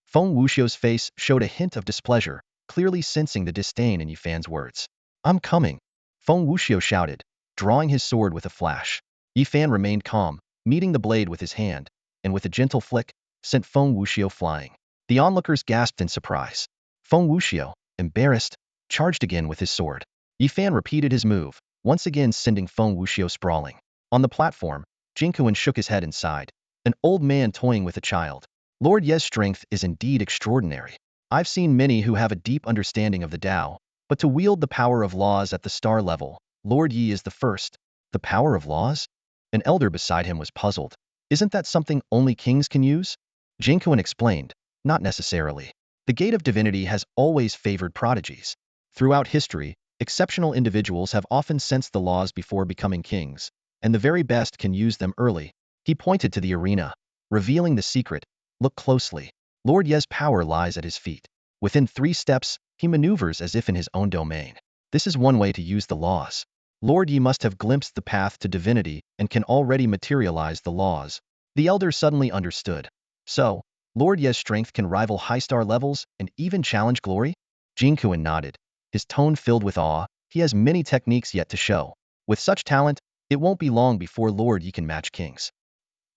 Feng Wuxiu's face showed a hint of displeasure, clearly sensing the disdain in Yi Fan's words. "I'm coming," Feng Wuxiu shouted, drawing his sword with a flash. Yi Fan remained calm, meeting the blade with his hand, and with a gentle flick, sent Feng Wuxiu flying. The onlookers gasped in surprise. Feng Wuxiu, embarrassed, charged again with his sword. Yi Fan repeated his move, once again sending Feng Wuxiu sprawling. On the platform, Jinkuan shook his head and sighed. An old man toying with a child. "Lord Ye's strength is indeed extraordinary. I've seen many who have a deep understanding of the Tao, but to wield the power of laws at the star level, Lord Yi is the first. The power of laws? An elder beside him was puzzled. Isn't that something only kings can use? Jinkuan explained, not necessarily. The gate of divinity has always favored prodigies. Throughout history, exceptional individuals have often sensed the laws before becoming kings, and the very best can use them early. He pointed to the arena, revealing the secret. Look closely. Lord Ye's power lies at his feet. Within 3 steps, he maneuvers as if in his own domain. This is one way to use the laws. Lord Yi must have glimpsed the path to divinity and can already materialize the laws. The elder suddenly understood. So, Lord Ye's strength can rival high-star levels and even challenge glory? Jinkuan nodded, his tone filled with awe. He has many techniques yet to show. With such talent, it won't be long before Lord Yi can match kings.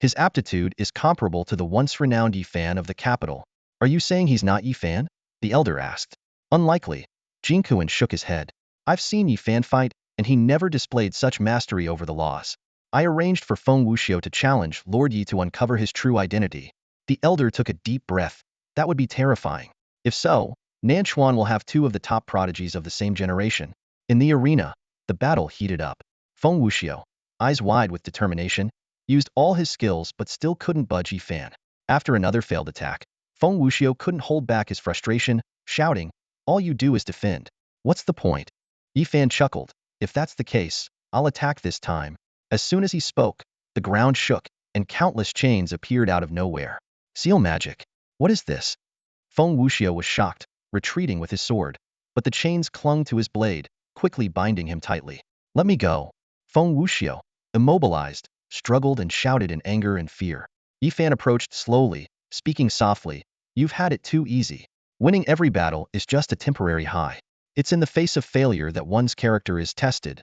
His aptitude is comparable to the once renowned Yi Fan of the capital. Are you saying he's not Yi Fan? The elder asked. Unlikely. Jinkuan shook his head. I've seen Yi Fan fight, and he never displayed such mastery over the laws. I arranged for Feng Wuxiu to challenge Lord Yi to uncover his true identity. The elder took a deep breath. That would be terrifying. If so, Nanchuan will have 2 of the top prodigies of the same generation. In the arena, the battle heated up. Feng Wuxiu, eyes wide with determination, used all his skills but still couldn't budge Yi Fan. After another failed attack, Feng Wuxiu couldn't hold back his frustration, shouting, "All you do is defend. What's the point?" Yi Fan chuckled. "If that's the case, I'll attack this time." As soon as he spoke, the ground shook, and countless chains appeared out of nowhere. Seal magic. What is this? Feng Wuxiu was shocked, retreating with his sword, but the chains clung to his blade, quickly binding him tightly. "Let me go." Feng Wuxiu, immobilized, struggled and shouted in anger and fear. Yi Fan approached slowly, speaking softly. "You've had it too easy. Winning every battle is just a temporary high. It's in the face of failure that one's character is tested."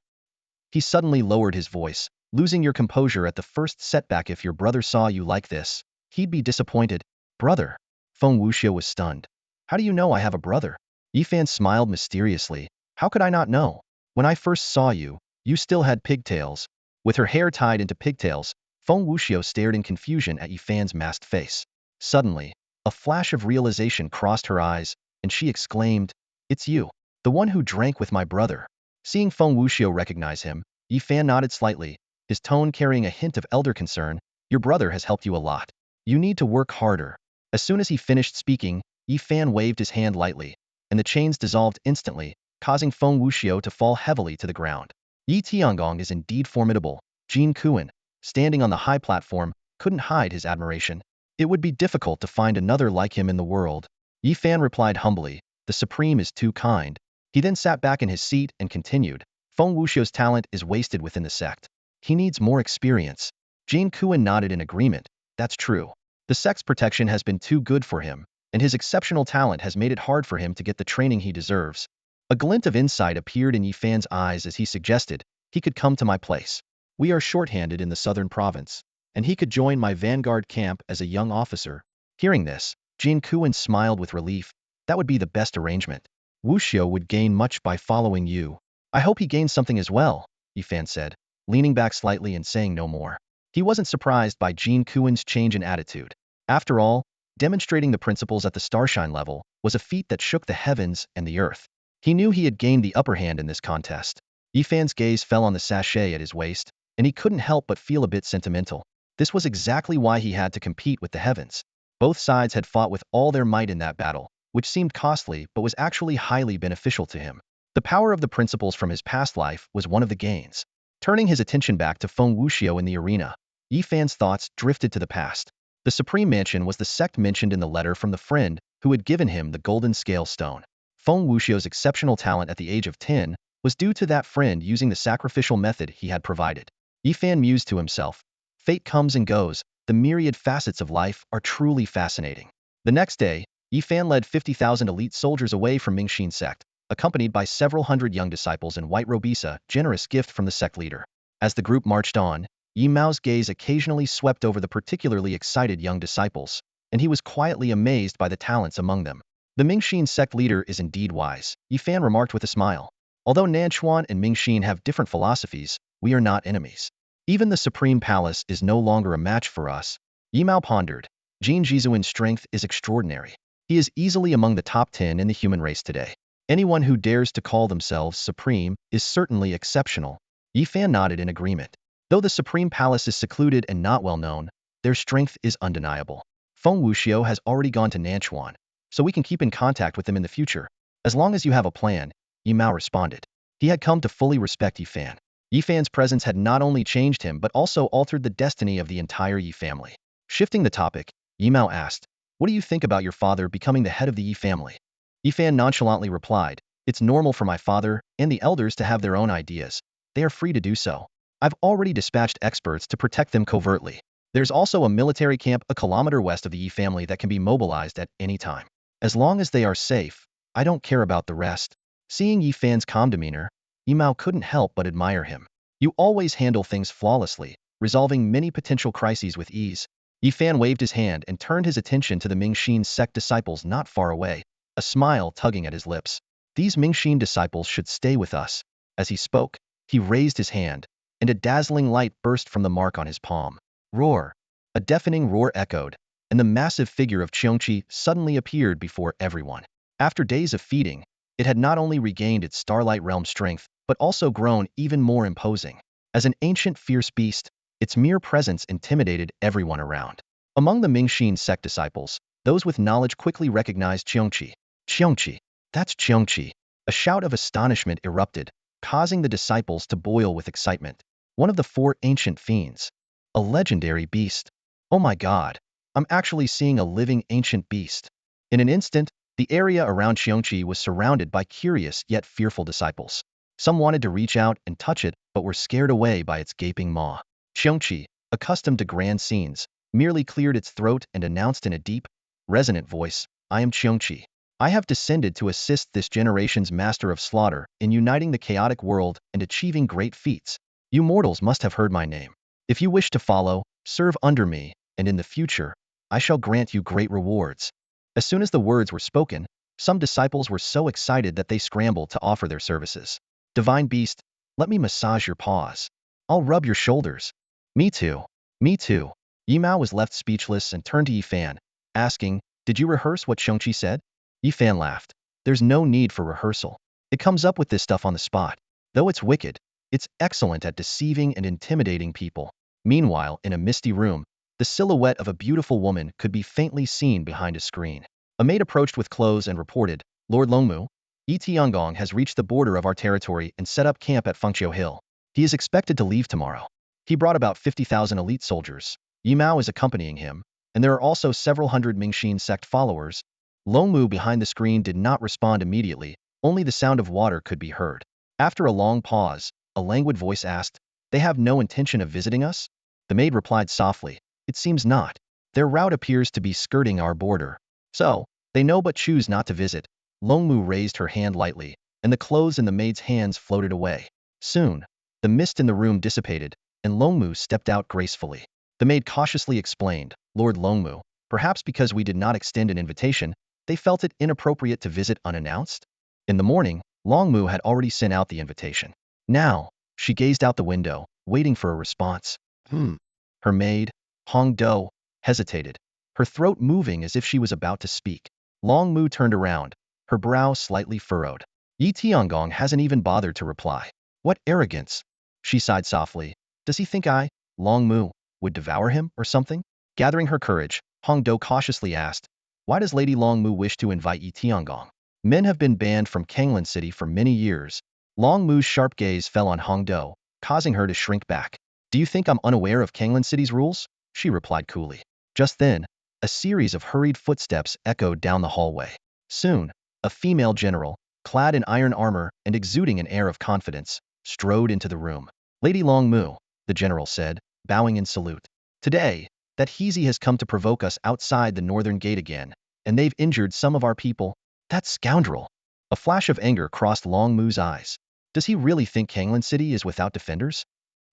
He suddenly lowered his voice, losing your composure at the first setback. If your brother saw you like this, he'd be disappointed. Brother? Feng Wuxiu was stunned. How do you know I have a brother? Yi Fan smiled mysteriously. How could I not know? When I first saw you, you still had pigtails. With her hair tied into pigtails, Feng Wuxiu stared in confusion at Yi Fan's masked face. Suddenly, a flash of realization crossed her eyes, and she exclaimed, "It's you, the one who drank with my brother." Seeing Feng Wuxiu recognize him, Yi Fan nodded slightly, his tone carrying a hint of elder concern. "Your brother has helped you a lot. You need to work harder." As soon as he finished speaking, Yi Fan waved his hand lightly, and the chains dissolved instantly, causing Feng Wuxiu to fall heavily to the ground. Yi Tiangong is indeed formidable. Jin Kuan, standing on the high platform, couldn't hide his admiration. It would be difficult to find another like him in the world. Yi Fan replied humbly, "The Supreme is too kind." He then sat back in his seat and continued, "Feng Wuxiu's talent is wasted within the sect. He needs more experience." Jin Kuan nodded in agreement. "That's true. The sect's protection has been too good for him, and his exceptional talent has made it hard for him to get the training he deserves." A glint of insight appeared in Yi Fan's eyes as he suggested, "He could come to my place. We are shorthanded in the southern province, and he could join my vanguard camp as a young officer." Hearing this, Jin Kuan smiled with relief. "That would be the best arrangement. Wuxiu would gain much by following you." "I hope he gains something as well," Yi Fan said, leaning back slightly and saying no more. He wasn't surprised by Jin Kuan's change in attitude. After all, demonstrating the principles at the starshine level was a feat that shook the heavens and the earth. He knew he had gained the upper hand in this contest. Yi Fan's gaze fell on the sachet at his waist, and he couldn't help but feel a bit sentimental. This was exactly why he had to compete with the heavens. Both sides had fought with all their might in that battle, which seemed costly but was actually highly beneficial to him. The power of the principles from his past life was one of the gains. Turning his attention back to Feng Wuxiu in the arena, Yi Fan's thoughts drifted to the past. The Supreme Mansion was the sect mentioned in the letter from the friend who had given him the golden scale stone. Feng Wuxiu's exceptional talent at the age of 10 was due to that friend using the sacrificial method he had provided. Yi Fan mused to himself, "Fate comes and goes, the myriad facets of life are truly fascinating." The next day, Yi Fan led 50,000 elite soldiers away from Mingxin sect, accompanied by several hundred young disciples in white robes, generous gift from the sect leader. As the group marched on, Yi Mao's gaze occasionally swept over the particularly excited young disciples, and he was quietly amazed by the talents among them. "The Mingxin sect leader is indeed wise," Yi Fan remarked with a smile. "Although Nanchuan and Mingxin have different philosophies, we are not enemies. Even the Supreme Palace is no longer a match for us." Yi Mao pondered. Jin Jizuan's strength is extraordinary. He is easily among the top 10 in the human race today. Anyone who dares to call themselves supreme is certainly exceptional. Yi Fan nodded in agreement. Though the Supreme Palace is secluded and not well known, their strength is undeniable. Feng Wuxiu has already gone to Nanchuan, so we can keep in contact with them in the future. As long as you have a plan, Yi Mao responded. He had come to fully respect Yi Fan. Yi Fan's presence had not only changed him but also altered the destiny of the entire Yi family. Shifting the topic, Yi Mao asked, "What do you think about your father becoming the head of the Yi family?" Yi Fan nonchalantly replied, "It's normal for my father and the elders to have their own ideas. They are free to do so. I've already dispatched experts to protect them covertly. There's also a military camp a kilometer west of the Yi family that can be mobilized at any time. As long as they are safe, I don't care about the rest." Seeing Yi Fan's calm demeanor, Yi Mao couldn't help but admire him. "You always handle things flawlessly, resolving many potential crises with ease." Yi Fan waved his hand and turned his attention to the Mingxin sect disciples not far away, a smile tugging at his lips. "These Mingxin disciples should stay with us." As he spoke, he raised his hand, and a dazzling light burst from the mark on his palm. Roar! A deafening roar echoed, and the massive figure of Qiongqi suddenly appeared before everyone. After days of feeding, it had not only regained its Starlight Realm strength, but also grown even more imposing. As an ancient fierce beast, its mere presence intimidated everyone around. Among the Mingxin sect disciples, those with knowledge quickly recognized Qiongqi. "Qiongqi! That's Qiongqi!" A shout of astonishment erupted, causing the disciples to boil with excitement. "One of the four ancient fiends. A legendary beast. Oh my god, I'm actually seeing a living ancient beast." In an instant, the area around Qiongqi was surrounded by curious yet fearful disciples. Some wanted to reach out and touch it, but were scared away by its gaping maw. Qiongqi, accustomed to grand scenes, merely cleared its throat and announced in a deep, resonant voice, "I am Qiongqi. I have descended to assist this generation's master of slaughter in uniting the chaotic world and achieving great feats. You mortals must have heard my name. If you wish to follow, serve under me, and in the future, I shall grant you great rewards." As soon as the words were spoken, some disciples were so excited that they scrambled to offer their services. "Divine beast, let me massage your paws. I'll rub your shoulders." "Me too. Me too." Yi Mao was left speechless and turned to Yi Fan, asking, "Did you rehearse what Qiongqi said?" Yi Fan laughed. "There's no need for rehearsal. It comes up with this stuff on the spot. Though it's wicked, it's excellent at deceiving and intimidating people." Meanwhile, in a misty room, the silhouette of a beautiful woman could be faintly seen behind a screen. A maid approached with clothes and reported, "Lord Longmu, Yi Tiangong has reached the border of our territory and set up camp at Fengqiu Hill. He is expected to leave tomorrow. He brought about 50,000 elite soldiers. Yi Mao is accompanying him, and there are also several hundred Mingxin sect followers." Longmu behind the screen did not respond immediately, only the sound of water could be heard. After a long pause, a languid voice asked, "They have no intention of visiting us?" The maid replied softly, "It seems not. Their route appears to be skirting our border. So, they know but choose not to visit." Longmu raised her hand lightly, and the clothes in the maid's hands floated away. Soon, the mist in the room dissipated, and Longmu stepped out gracefully. The maid cautiously explained, "Lord Longmu, perhaps because we did not extend an invitation, they felt it inappropriate to visit unannounced?" In the morning, Longmu had already sent out the invitation. Now, she gazed out the window, waiting for a response. Her maid, Hong Do, hesitated, her throat moving as if she was about to speak. Long Mu turned around, her brow slightly furrowed. Yi Tiangong hasn't even bothered to reply. What arrogance! She sighed softly. Does he think I, Long Mu, would devour him or something? Gathering her courage, Hong Do cautiously asked, why does Lady Long Mu wish to invite Yi Tiangong? Men have been banned from Kanglan City for many years. Long Mu's sharp gaze fell on Hong Do, causing her to shrink back. Do you think I'm unaware of Kanglan City's rules? She replied coolly. Just then, a series of hurried footsteps echoed down the hallway. Soon, a female general, clad in iron armor and exuding an air of confidence, strode into the room. Lady Long Mu, the general said, bowing in salute. Today, that Heezy has come to provoke us outside the northern gate again, and they've injured some of our people. That scoundrel! A flash of anger crossed Long Mu's eyes. Does he really think Kanglan City is without defenders?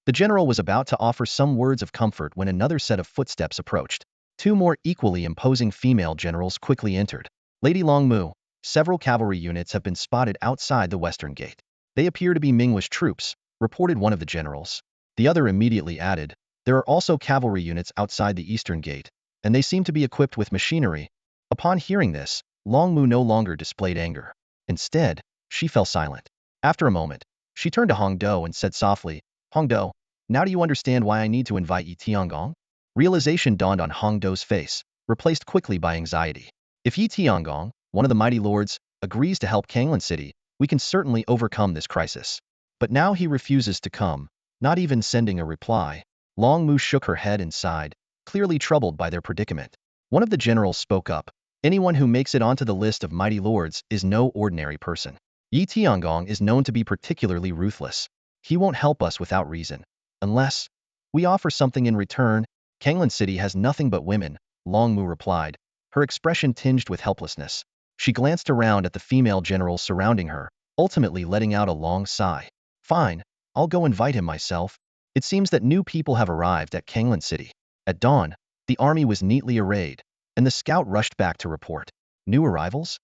The general was about to offer some words of comfort when another set of footsteps approached. Two more equally imposing female generals quickly entered. Lady Long Mu, several cavalry units have been spotted outside the western gate. They appear to be Mingwish troops, reported one of the generals. The other immediately added, there are also cavalry units outside the eastern gate, and they seem to be equipped with machinery. Upon hearing this, Long Mu no longer displayed anger. Instead, she fell silent. After a moment, she turned to Hong Do and said softly, Hong Do, now do you understand why I need to invite Yi Tiangong? Realization dawned on Hong Do's face, replaced quickly by anxiety. If Yi Tiangong, one of the mighty lords, agrees to help Kanglan City, we can certainly overcome this crisis. But now he refuses to come, not even sending a reply. Long Mu shook her head and sighed, clearly troubled by their predicament. One of the generals spoke up. Anyone who makes it onto the list of mighty lords is no ordinary person. Yi Tiangong is known to be particularly ruthless. He won't help us without reason. Unless we offer something in return. Kanglan City has nothing but women, Long Mu replied, her expression tinged with helplessness. She glanced around at the female generals surrounding her, ultimately letting out a long sigh. Fine, I'll go invite him myself. It seems that new people have arrived at Kanglan City. At dawn, the army was neatly arrayed, and the scout rushed back to report. New arrivals?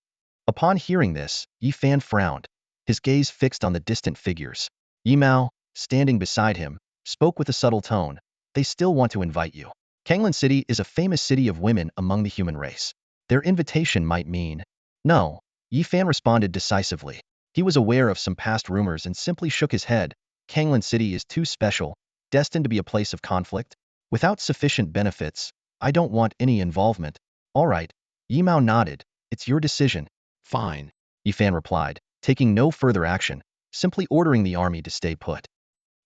Upon hearing this, Yi Fan frowned, his gaze fixed on the distant figures. Yi Mao, standing beside him, spoke with a subtle tone. They still want to invite you. Kanglan City is a famous city of women among the human race. Their invitation might mean no. Yi Fan responded decisively. He was aware of some past rumors and simply shook his head. Kanglan City is too special, destined to be a place of conflict. Without sufficient benefits, I don't want any involvement. All right. Yi Mao nodded. It's your decision. Fine. Yi Fan replied, taking no further action, simply ordering the army to stay put.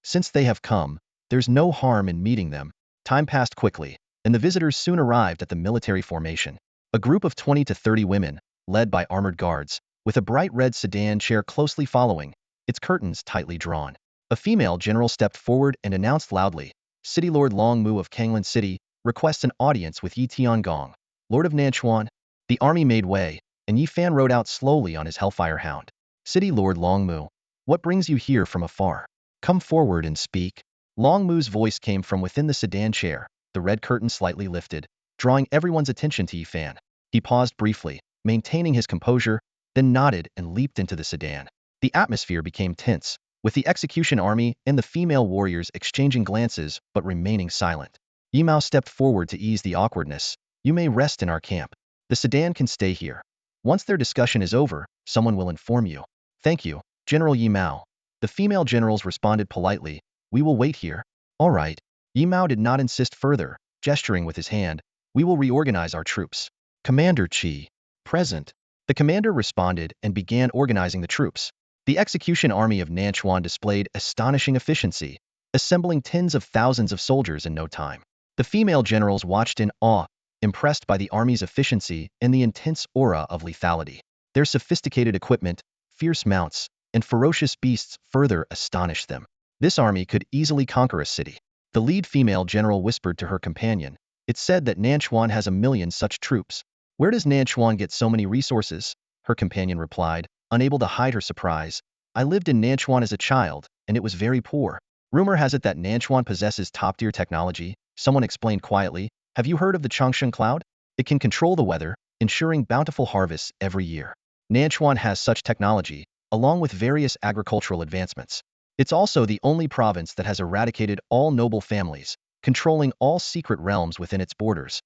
Since they have come, there's no harm in meeting them. Time passed quickly, and the visitors soon arrived at the military formation. A group of 20 to 30 women, led by armored guards, with a bright red sedan chair closely following, its curtains tightly drawn. A female general stepped forward and announced loudly, City Lord Long Mu of Kanglan City requests an audience with Yi Tiangong, Lord of Nanchuan. The army made way, and Yi Fan rode out slowly on his Hellfire Hound. City Lord Long Mu, what brings you here from afar? Come forward and speak. Long Mu's voice came from within the sedan chair, the red curtain slightly lifted, drawing everyone's attention to Yi Fan. He paused briefly, maintaining his composure, then nodded and leaped into the sedan. The atmosphere became tense, with the execution army and the female warriors exchanging glances but remaining silent. Yi Mao stepped forward to ease the awkwardness. You may rest in our camp. The sedan can stay here. Once their discussion is over, someone will inform you. Thank you, General Yi Mao. The female generals responded politely. We will wait here. All right. Yi Mao did not insist further, gesturing with his hand. We will reorganize our troops. Commander Qi. Present. The commander responded and began organizing the troops. The execution army of Nanchuan displayed astonishing efficiency, assembling tens of thousands of soldiers in no time. The female generals watched in awe, impressed by the army's efficiency and the intense aura of lethality. Their sophisticated equipment, fierce mounts, and ferocious beasts further astonished them. This army could easily conquer a city. The lead female general whispered to her companion. It's said that Nanchuan has 1,000,000 such troops. Where does Nanchuan get so many resources? Her companion replied, unable to hide her surprise. I lived in Nanchuan as a child, and it was very poor. Rumor has it that Nanchuan possesses top-tier technology, someone explained quietly. Have you heard of the Changsheng cloud? It can control the weather, ensuring bountiful harvests every year. Nanchuan has such technology, along with various agricultural advancements. It's also the only province that has eradicated all noble families, controlling all secret realms within its borders.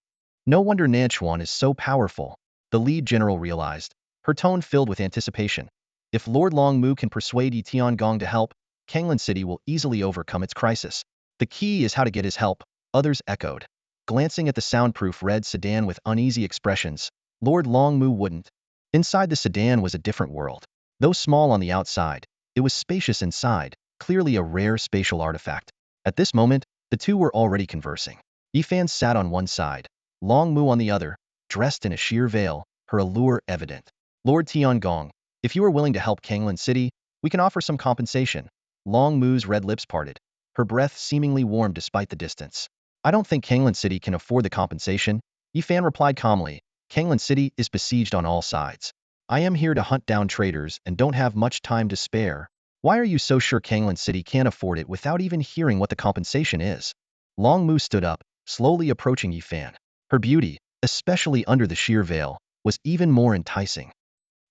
No wonder Nanchuan is so powerful, the lead general realized, her tone filled with anticipation. If Lord Long Mu can persuade Yi Tiangong to help, Kanglan City will easily overcome its crisis. The key is how to get his help, others echoed. Glancing at the soundproof red sedan with uneasy expressions, Lord Long Mu wouldn't. Inside the sedan was a different world. Though small on the outside, it was spacious inside, clearly a rare spatial artifact. At this moment, the two were already conversing. Yi Fan sat on one side, Long Mu on the other, dressed in a sheer veil, her allure evident. Lord Tiangong, if you are willing to help Kanglan City, we can offer some compensation. Long Mu's red lips parted, her breath seemingly warm despite the distance. I don't think Kanglan City can afford the compensation, Yi Fan replied calmly. Kanglan City is besieged on all sides. I am here to hunt down traitors and don't have much time to spare. Why are you so sure Kanglan City can't afford it without even hearing what the compensation is? Long Mu stood up, slowly approaching Yi Fan. Her beauty, especially under the sheer veil, was even more enticing.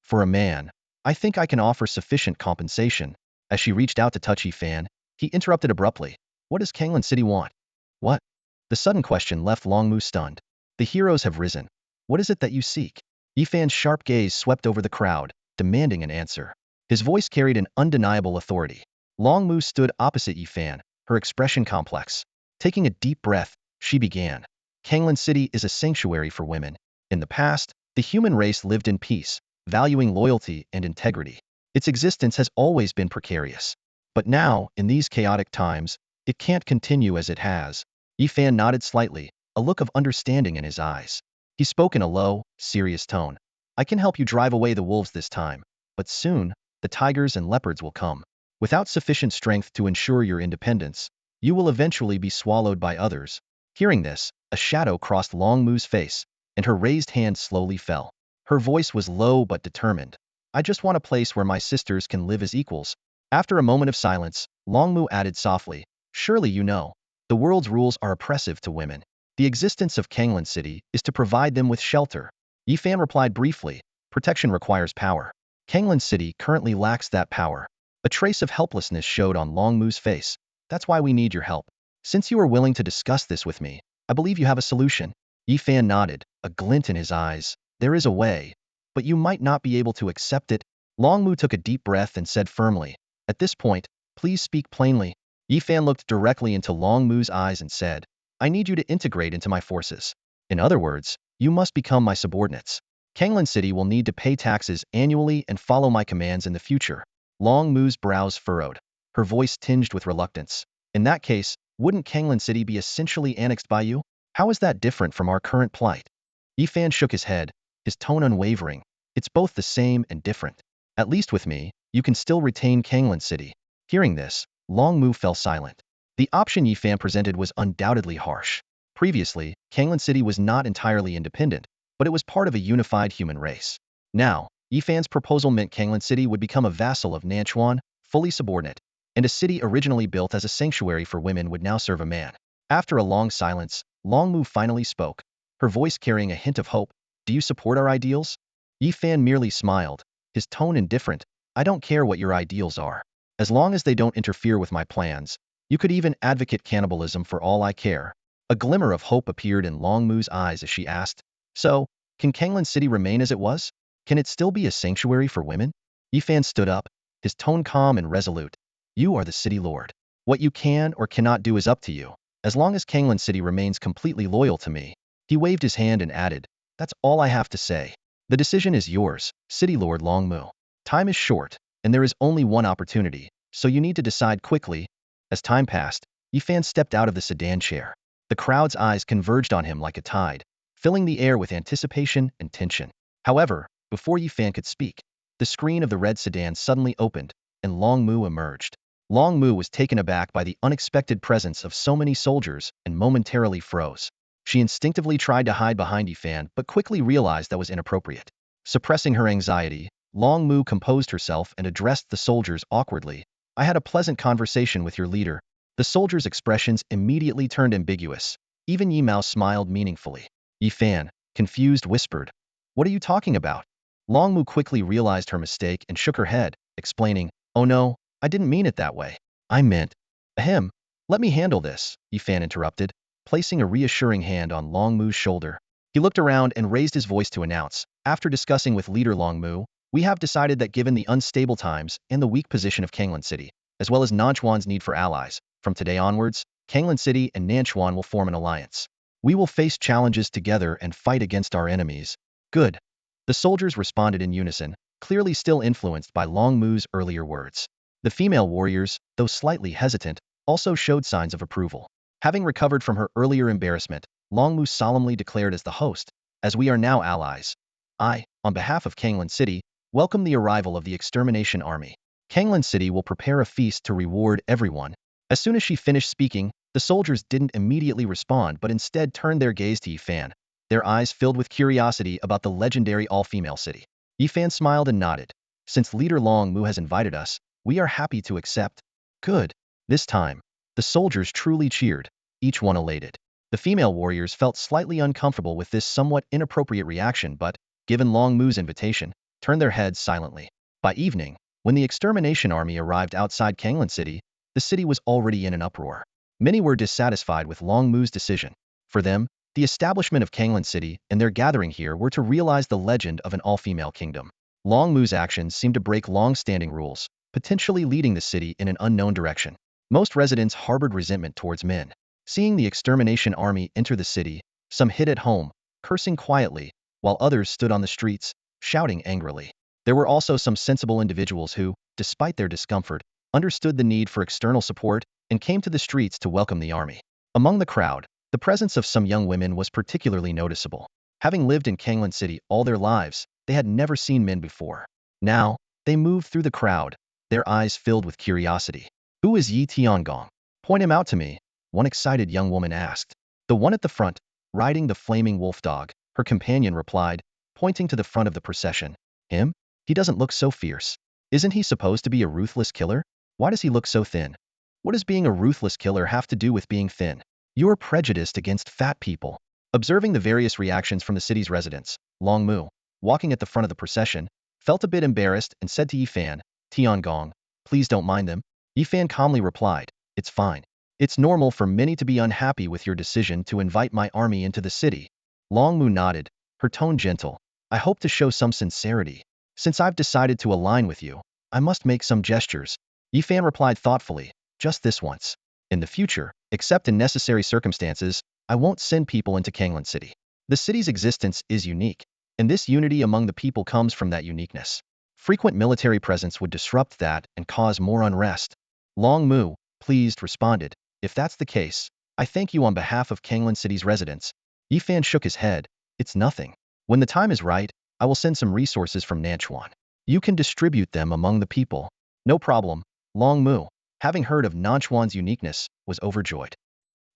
For a man, I think I can offer sufficient compensation. As she reached out to touch Yi Fan, he interrupted abruptly. What does Kanglan City want? What? The sudden question left Long Mu stunned. The heroes have risen. What is it that you seek? Yi Fan's sharp gaze swept over the crowd, demanding an answer. His voice carried an undeniable authority. Long Mu stood opposite Yifan, her expression complex. Taking a deep breath, she began. Kanglan City is a sanctuary for women. In the past, the human race lived in peace, valuing loyalty and integrity. Its existence has always been precarious. But now, in these chaotic times, it can't continue as it has. Yifan nodded slightly, a look of understanding in his eyes. He spoke in a low, serious tone. I can help you drive away the wolves this time, but soon, the tigers and leopards will come. Without sufficient strength to ensure your independence, you will eventually be swallowed by others. Hearing this, a shadow crossed Long Mu's face, and her raised hand slowly fell. Her voice was low but determined. I just want a place where my sisters can live as equals. After a moment of silence, Long Mu added softly, surely you know, the world's rules are oppressive to women. The existence of Kanglan City is to provide them with shelter. Yifan replied briefly, protection requires power. Kanglan City currently lacks that power. A trace of helplessness showed on Long Mu's face. That's why we need your help. Since you are willing to discuss this with me, I believe you have a solution. Yifan nodded, a glint in his eyes. There is a way, but you might not be able to accept it. Long Mu took a deep breath and said firmly, at this point, please speak plainly. Yifan looked directly into Long Mu's eyes and said, I need you to integrate into my forces. In other words, you must become my subordinates. Kanglan City will need to pay taxes annually and follow my commands in the future. Long Mu's brows furrowed, her voice tinged with reluctance. In that case, wouldn't Kanglan City be essentially annexed by you? How is that different from our current plight? Yifan shook his head, his tone unwavering. It's both the same and different. At least with me, you can still retain Kanglan City. Hearing this, Long Mu fell silent. The option Yifan presented was undoubtedly harsh. Previously, Kanglan City was not entirely independent, but it was part of a unified human race. Now, Yifan's proposal meant Kanglan City would become a vassal of Nanchuan, fully subordinate, and a city originally built as a sanctuary for women would now serve a man. After a long silence, Long Mu finally spoke, her voice carrying a hint of hope. Do you support our ideals? Yifan merely smiled, his tone indifferent. I don't care what your ideals are. As long as they don't interfere with my plans, you could even advocate cannibalism for all I care. A glimmer of hope appeared in Long Mu's eyes as she asked, so, can Kanglan City remain as it was? Can it still be a sanctuary for women? Yifan stood up, his tone calm and resolute. You are the city lord. What you can or cannot do is up to you. As long as Kanglan City remains completely loyal to me. He waved his hand and added, that's all I have to say. The decision is yours, City Lord Long Mu. Time is short, and there is only one opportunity, so you need to decide quickly. As time passed, Yifan stepped out of the sedan chair. The crowd's eyes converged on him like a tide, filling the air with anticipation and tension. However, before Yifan could speak, the screen of the red sedan suddenly opened, and Long Mu emerged. Long Mu was taken aback by the unexpected presence of so many soldiers and momentarily froze. She instinctively tried to hide behind Yifan but quickly realized that was inappropriate. Suppressing her anxiety, Long Mu composed herself and addressed the soldiers awkwardly. I had a pleasant conversation with your leader. The soldiers' expressions immediately turned ambiguous. Even Yi Mao smiled meaningfully. Yifan, confused, whispered, what are you talking about? Long Mu quickly realized her mistake and shook her head, explaining, oh no, I didn't mean it that way. I meant, ahem, let me handle this, Yifan interrupted, placing a reassuring hand on Long Mu's shoulder. He looked around and raised his voice to announce, after discussing with leader Long Mu, we have decided that given the unstable times and the weak position of Kanglan City, as well as Nanchuan's need for allies, from today onwards, Kanglan City and Nanchuan will form an alliance. We will face challenges together and fight against our enemies. Good. The soldiers responded in unison, clearly still influenced by Long Mu's earlier words. The female warriors, though slightly hesitant, also showed signs of approval. Having recovered from her earlier embarrassment, Long Mu solemnly declared as the host, as we are now allies, I, on behalf of Kanglan City, welcome the arrival of the extermination army. Kanglan City will prepare a feast to reward everyone. As soon as she finished speaking, the soldiers didn't immediately respond but instead turned their gaze to Yifan, their eyes filled with curiosity about the legendary all-female city. Yifan smiled and nodded. Since leader Long Mu has invited us, we are happy to accept. Good. This time, the soldiers truly cheered, each one elated. The female warriors felt slightly uncomfortable with this somewhat inappropriate reaction but, given Long Mu's invitation, turned their heads silently. By evening, when the extermination army arrived outside Kanglan City, the city was already in an uproar. Many were dissatisfied with Long Mu's decision. For them, the establishment of Kanglan City and their gathering here were to realize the legend of an all-female kingdom. Long Mu's actions seemed to break long-standing rules, potentially leading the city in an unknown direction. Most residents harbored resentment towards Min. Seeing the extermination army enter the city, some hid at home, cursing quietly, while others stood on the streets, shouting angrily. There were also some sensible individuals who, despite their discomfort, understood the need for external support and came to the streets to welcome the army. Among the crowd, the presence of some young women was particularly noticeable. Having lived in Kanglan City all their lives, they had never seen men before. Now, they moved through the crowd, their eyes filled with curiosity. "Who is Yi Tiangong? Point him out to me," one excited young woman asked. "The one at the front, riding the flaming wolf dog," her companion replied, pointing to the front of the procession. "Him? He doesn't look so fierce. Isn't he supposed to be a ruthless killer? Why does he look so thin?" "What does being a ruthless killer have to do with being thin? You're prejudiced against fat people." Observing the various reactions from the city's residents, Long Mu, walking at the front of the procession, felt a bit embarrassed and said to Yifan, "Tiangong, please don't mind them." Yifan calmly replied, "It's fine. It's normal for many to be unhappy with your decision to invite my army into the city." Long Mu nodded, her tone gentle. "I hope to show some sincerity. Since I've decided to align with you, I must make some gestures." Yifan replied thoughtfully, "Just this once. In the future, except in necessary circumstances, I won't send people into Kanglan City. The city's existence is unique, and this unity among the people comes from that uniqueness. Frequent military presence would disrupt that and cause more unrest." Long Mu, pleased, responded, "If that's the case, I thank you on behalf of Kanglan City's residents." Yifan shook his head. "It's nothing. When the time is right, I will send some resources from Nanchuan. You can distribute them among the people." "No problem." Long Mu, having heard of Nanchuan's uniqueness, was overjoyed.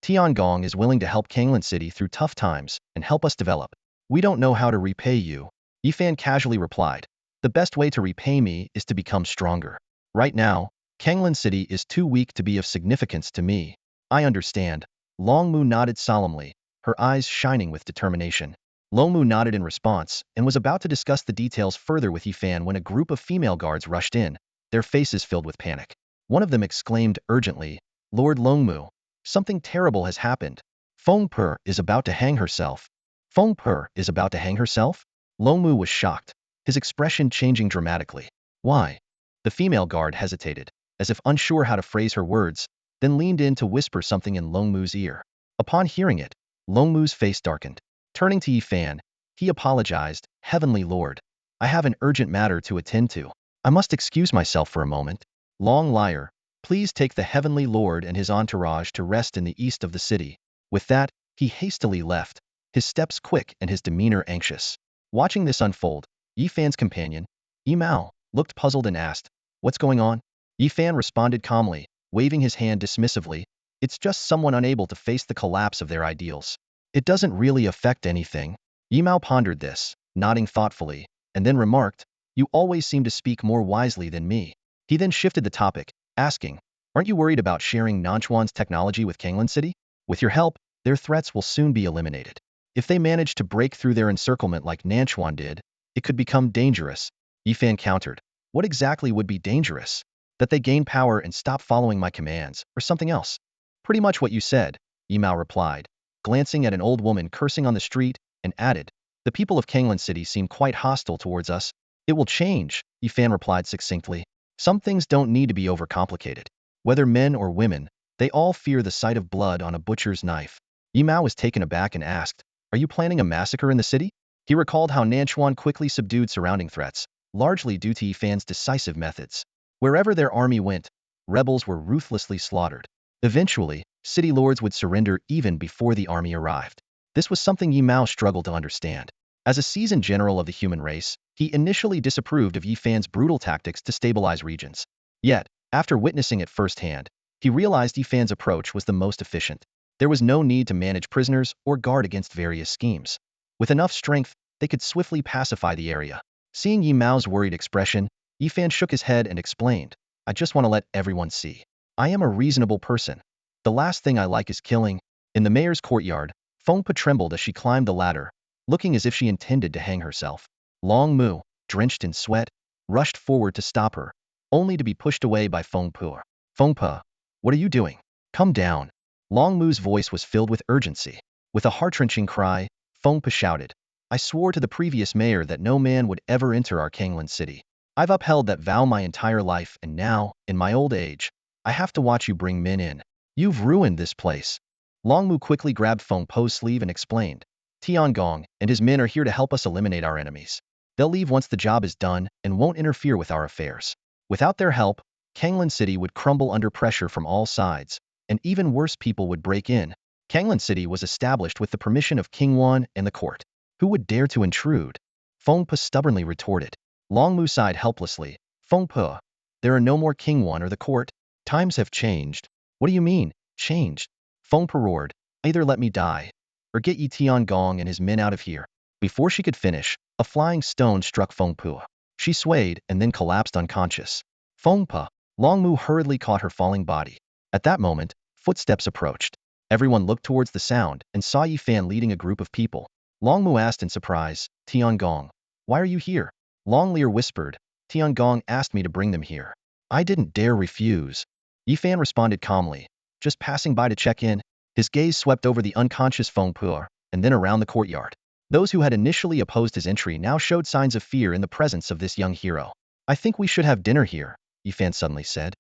"Tiangong is willing to help Kanglan City through tough times and help us develop. We don't know how to repay you." Yifan casually replied, "The best way to repay me is to become stronger. Right now, Kanglan City is too weak to be of significance to me." "I understand." Long Mu nodded solemnly, her eyes shining with determination. Long Mu nodded in response and was about to discuss the details further with Yifan when a group of female guards rushed in, their faces filled with panic. One of them exclaimed urgently, "Lord Long Mu, something terrible has happened. Feng Per is about to hang herself." "Feng Per is about to hang herself?" Long Mu was shocked, his expression changing dramatically. "Why?" The female guard hesitated, as if unsure how to phrase her words, then leaned in to whisper something in Long Mu's ear. Upon hearing it, Long Mu's face darkened. Turning to Yifan, he apologized, "Heavenly Lord, I have an urgent matter to attend to. I must excuse myself for a moment." "Long liar, please take the Heavenly Lord and his entourage to rest in the east of the city." With that, he hastily left, his steps quick and his demeanor anxious. Watching this unfold, Yifan's companion, Yimao, looked puzzled and asked, "What's going on?" Yifan responded calmly, waving his hand dismissively, "It's just someone unable to face the collapse of their ideals. It doesn't really affect anything." Yimao pondered this, nodding thoughtfully, and then remarked, "You always seem to speak more wisely than me." He then shifted the topic, asking, "Aren't you worried about sharing Nanchuan's technology with Kanglan City? With your help, their threats will soon be eliminated. If they manage to break through their encirclement like Nanchuan did, it could become dangerous." Yifan countered, "What exactly would be dangerous? That they gain power and stop following my commands, or something else?" "Pretty much what you said," Yimao replied, glancing at an old woman cursing on the street, and added, "The people of Kanglan City seem quite hostile towards us." "It will change," Yifan replied succinctly. "Some things don't need to be overcomplicated. Whether men or women, they all fear the sight of blood on a butcher's knife." Yimao was taken aback and asked, "Are you planning a massacre in the city?" He recalled how Nanchuan quickly subdued surrounding threats, largely due to Yifan's decisive methods. Wherever their army went, rebels were ruthlessly slaughtered. Eventually, city lords would surrender even before the army arrived. This was something Yimao struggled to understand. As a seasoned general of the human race, he initially disapproved of Yifan's brutal tactics to stabilize regions. Yet, after witnessing it firsthand, he realized Yifan's approach was the most efficient. There was no need to manage prisoners or guard against various schemes. With enough strength, they could swiftly pacify the area. Seeing Yimao's worried expression, Yifan shook his head and explained, "I just want to let everyone see. I am a reasonable person. The last thing I like is killing." In the mayor's courtyard, Fengpa trembled as she climbed the ladder, looking as if she intended to hang herself. Long Mu, drenched in sweat, rushed forward to stop her, only to be pushed away by Fengpa. "Fengpa, what are you doing? Come down." Long Mu's voice was filled with urgency. With a heart-wrenching cry, Fengpa shouted, I swore to the previous mayor that no man would ever enter our Kanglan city. I've upheld that vow my entire life, and now, in my old age, I have to watch you bring men in. You've ruined this place. Longmu quickly grabbed Feng Po's sleeve and explained. Tiangong and his men are here to help us eliminate our enemies. They'll leave once the job is done and won't interfere with our affairs. Without their help, Kanglan City would crumble under pressure from all sides, and even worse people would break in. Kanglan City was established with the permission of King Wan and the court. Who would dare to intrude? Feng Po stubbornly retorted. Longmu sighed helplessly. Feng Po, there are no more King Wan or the court. Times have changed. What do you mean, changed? Feng Po roared. Either let me die, or get Yi Tiangong and his men out of here. Before she could finish, a flying stone struck Feng Po. She swayed and then collapsed unconscious. Feng Po. Longmu hurriedly caught her falling body. At that moment, footsteps approached. Everyone looked towards the sound and saw Yi Fan leading a group of people. Longmu asked in surprise, Tiangong, why are you here? Long Lear whispered, Tiangong asked me to bring them here. I didn't dare refuse. Yi Fan responded calmly, just passing by to check in. His gaze swept over the unconscious Feng Po and then around the courtyard. Those who had initially opposed his entry now showed signs of fear in the presence of this young hero. I think we should have dinner here, Yi Fan suddenly said.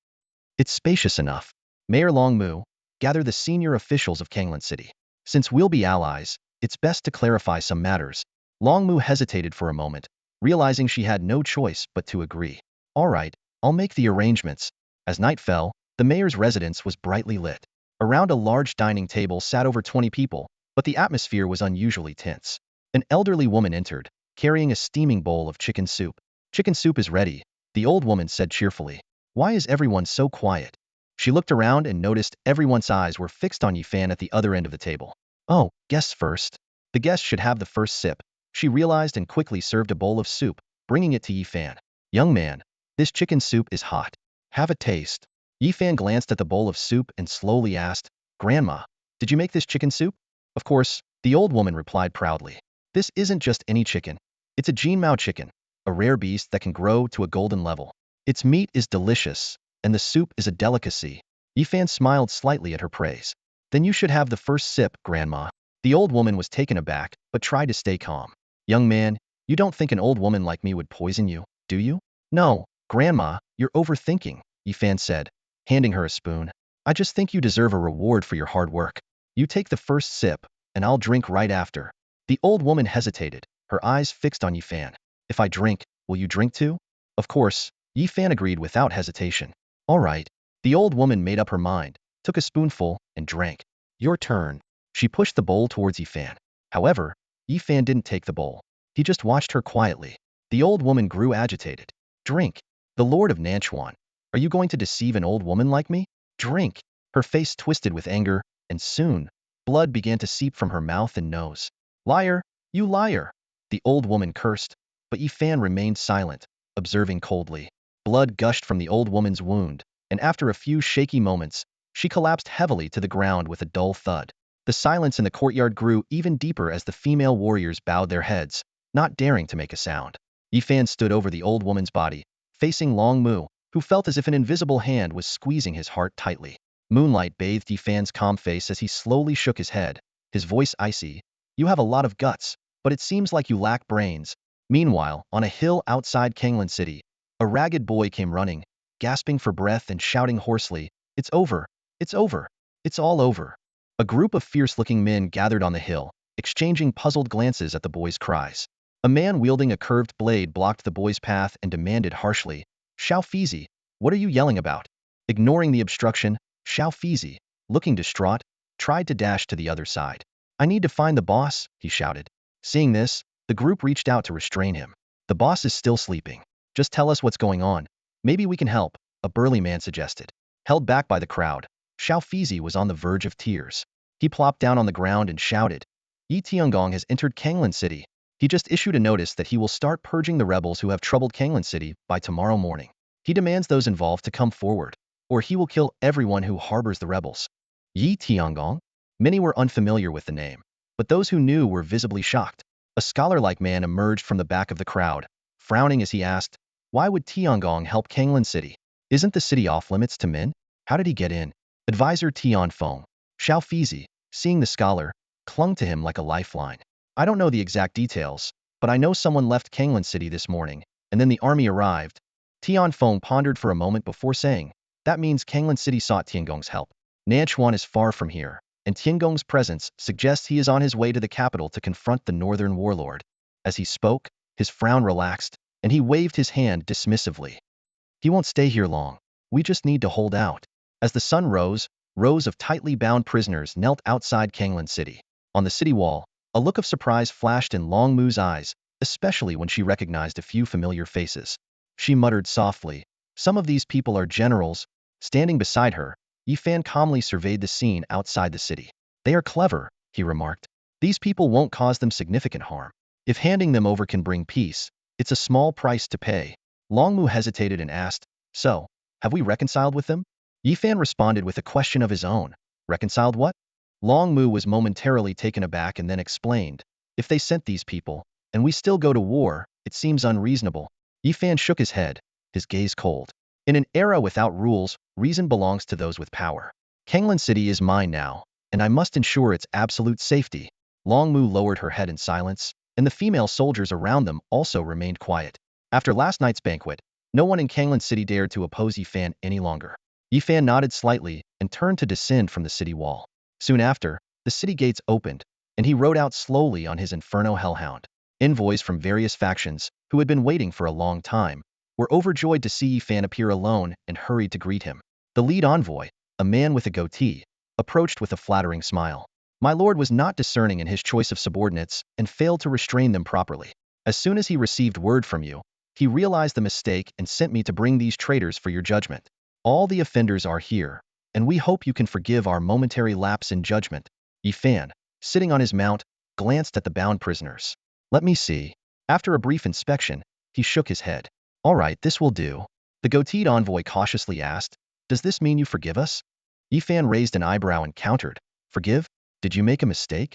It's spacious enough. Mayor Longmu, gather the senior officials of Kanglan City. Since we'll be allies, it's best to clarify some matters. Longmu hesitated for a moment, realizing she had no choice but to agree. All right, I'll make the arrangements. As night fell, the mayor's residence was brightly lit. Around a large dining table sat over 20 people, but the atmosphere was unusually tense. An elderly woman entered, carrying a steaming bowl of chicken soup. Chicken soup is ready, the old woman said cheerfully. Why is everyone so quiet? She looked around and noticed everyone's eyes were fixed on Yi Fan at the other end of the table. Oh, guests first. The guest should have the first sip, she realized and quickly served a bowl of soup, bringing it to Yi Fan. Young man, this chicken soup is hot. Have a taste. Yi Fan glanced at the bowl of soup and slowly asked, Grandma, did you make this chicken soup? Of course, the old woman replied proudly. This isn't just any chicken. It's a Jinmao chicken, a rare beast that can grow to a golden level. Its meat is delicious, and the soup is a delicacy. Yi Fan smiled slightly at her praise. Then you should have the first sip, Grandma. The old woman was taken aback, but tried to stay calm. Young man, you don't think an old woman like me would poison you, do you? No, Grandma, you're overthinking, Yi Fan said, handing her a spoon. I just think you deserve a reward for your hard work. You take the first sip, and I'll drink right after. The old woman hesitated, her eyes fixed on Yi Fan. If I drink, will you drink too? Of course, Yi Fan agreed without hesitation. All right. The old woman made up her mind, took a spoonful, and drank. Your turn. She pushed the bowl towards Yi Fan. However, Yi Fan didn't take the bowl. He just watched her quietly. The old woman grew agitated. Drink. The Lord of Nanchuan. Are you going to deceive an old woman like me? Drink. Her face twisted with anger, and soon, blood began to seep from her mouth and nose. Liar! You liar! The old woman cursed, but Yi Fan remained silent, observing coldly. Blood gushed from the old woman's wound, and after a few shaky moments, she collapsed heavily to the ground with a dull thud. The silence in the courtyard grew even deeper as the female warriors bowed their heads, not daring to make a sound. Yi Fan stood over the old woman's body, facing Long Mu, who felt as if an invisible hand was squeezing his heart tightly. Moonlight bathed Yi Fan's calm face as he slowly shook his head, his voice icy. You have a lot of guts, but it seems like you lack brains. Meanwhile, on a hill outside Kanglan City, a ragged boy came running, gasping for breath and shouting hoarsely, It's over! It's over! It's all over! A group of fierce-looking men gathered on the hill, exchanging puzzled glances at the boy's cries. A man wielding a curved blade blocked the boy's path and demanded harshly, Xiao Fizi, what are you yelling about? Ignoring the obstruction, Xiao Fizi, looking distraught, tried to dash to the other side. I need to find the boss, he shouted. Seeing this, the group reached out to restrain him. The boss is still sleeping. Just tell us what's going on. Maybe we can help, a burly man suggested. Held back by the crowd, Xiao Fizi was on the verge of tears. He plopped down on the ground and shouted, Yi Tiangong has entered Kanglan City. He just issued a notice that he will start purging the rebels who have troubled Kanglan City by tomorrow morning. He demands those involved to come forward, or he will kill everyone who harbors the rebels. Yi Tiangong? Many were unfamiliar with the name, but those who knew were visibly shocked. A scholar-like man emerged from the back of the crowd, frowning as he asked, Why would Tiangong help Kanglan City? Isn't the city off-limits to men? How did he get in? Advisor Tian Feng, Xiao Fizi, seeing the scholar, clung to him like a lifeline. I don't know the exact details, but I know someone left Kanglan City this morning, and then the army arrived. Tian Feng pondered for a moment before saying, that means Kanglan City sought Tiangong's help. Nanchuan is far from here, and Tiangong's presence suggests he is on his way to the capital to confront the northern warlord. As he spoke, his frown relaxed, and he waved his hand dismissively. He won't stay here long. We just need to hold out. As the sun rose, rows of tightly bound prisoners knelt outside Kanglan City. On the city wall, a look of surprise flashed in Long Mu's eyes, especially when she recognized a few familiar faces. She muttered softly, some of these people are generals. Standing beside her, Yifan calmly surveyed the scene outside the city. They are clever, he remarked. These people won't cause them significant harm. If handing them over can bring peace, it's a small price to pay. Long Mu hesitated and asked, so, have we reconciled with them? Yifan responded with a question of his own. Reconciled what? Long Mu was momentarily taken aback and then explained. If they sent these people, and we still go to war, it seems unreasonable. Yifan shook his head, his gaze cold. In an era without rules, reason belongs to those with power. Kanglan City is mine now, and I must ensure its absolute safety. Long Mu lowered her head in silence, and the female soldiers around them also remained quiet. After last night's banquet, no one in Kanglan City dared to oppose Yifan any longer. Yifan nodded slightly and turned to descend from the city wall. Soon after, the city gates opened, and he rode out slowly on his Inferno Hellhound. Envoys from various factions, who had been waiting for a long time, were overjoyed to see Yifan appear alone and hurried to greet him. The lead envoy, a man with a goatee, approached with a flattering smile. My lord was not discerning in his choice of subordinates and failed to restrain them properly. As soon as he received word from you, he realized the mistake and sent me to bring these traitors for your judgment. All the offenders are here, and we hope you can forgive our momentary lapse in judgment. Yifan, sitting on his mount, glanced at the bound prisoners. Let me see. After a brief inspection, he shook his head. All right, this will do. The goateed envoy cautiously asked, does this mean you forgive us? Yifan raised an eyebrow and countered, forgive? Did you make a mistake?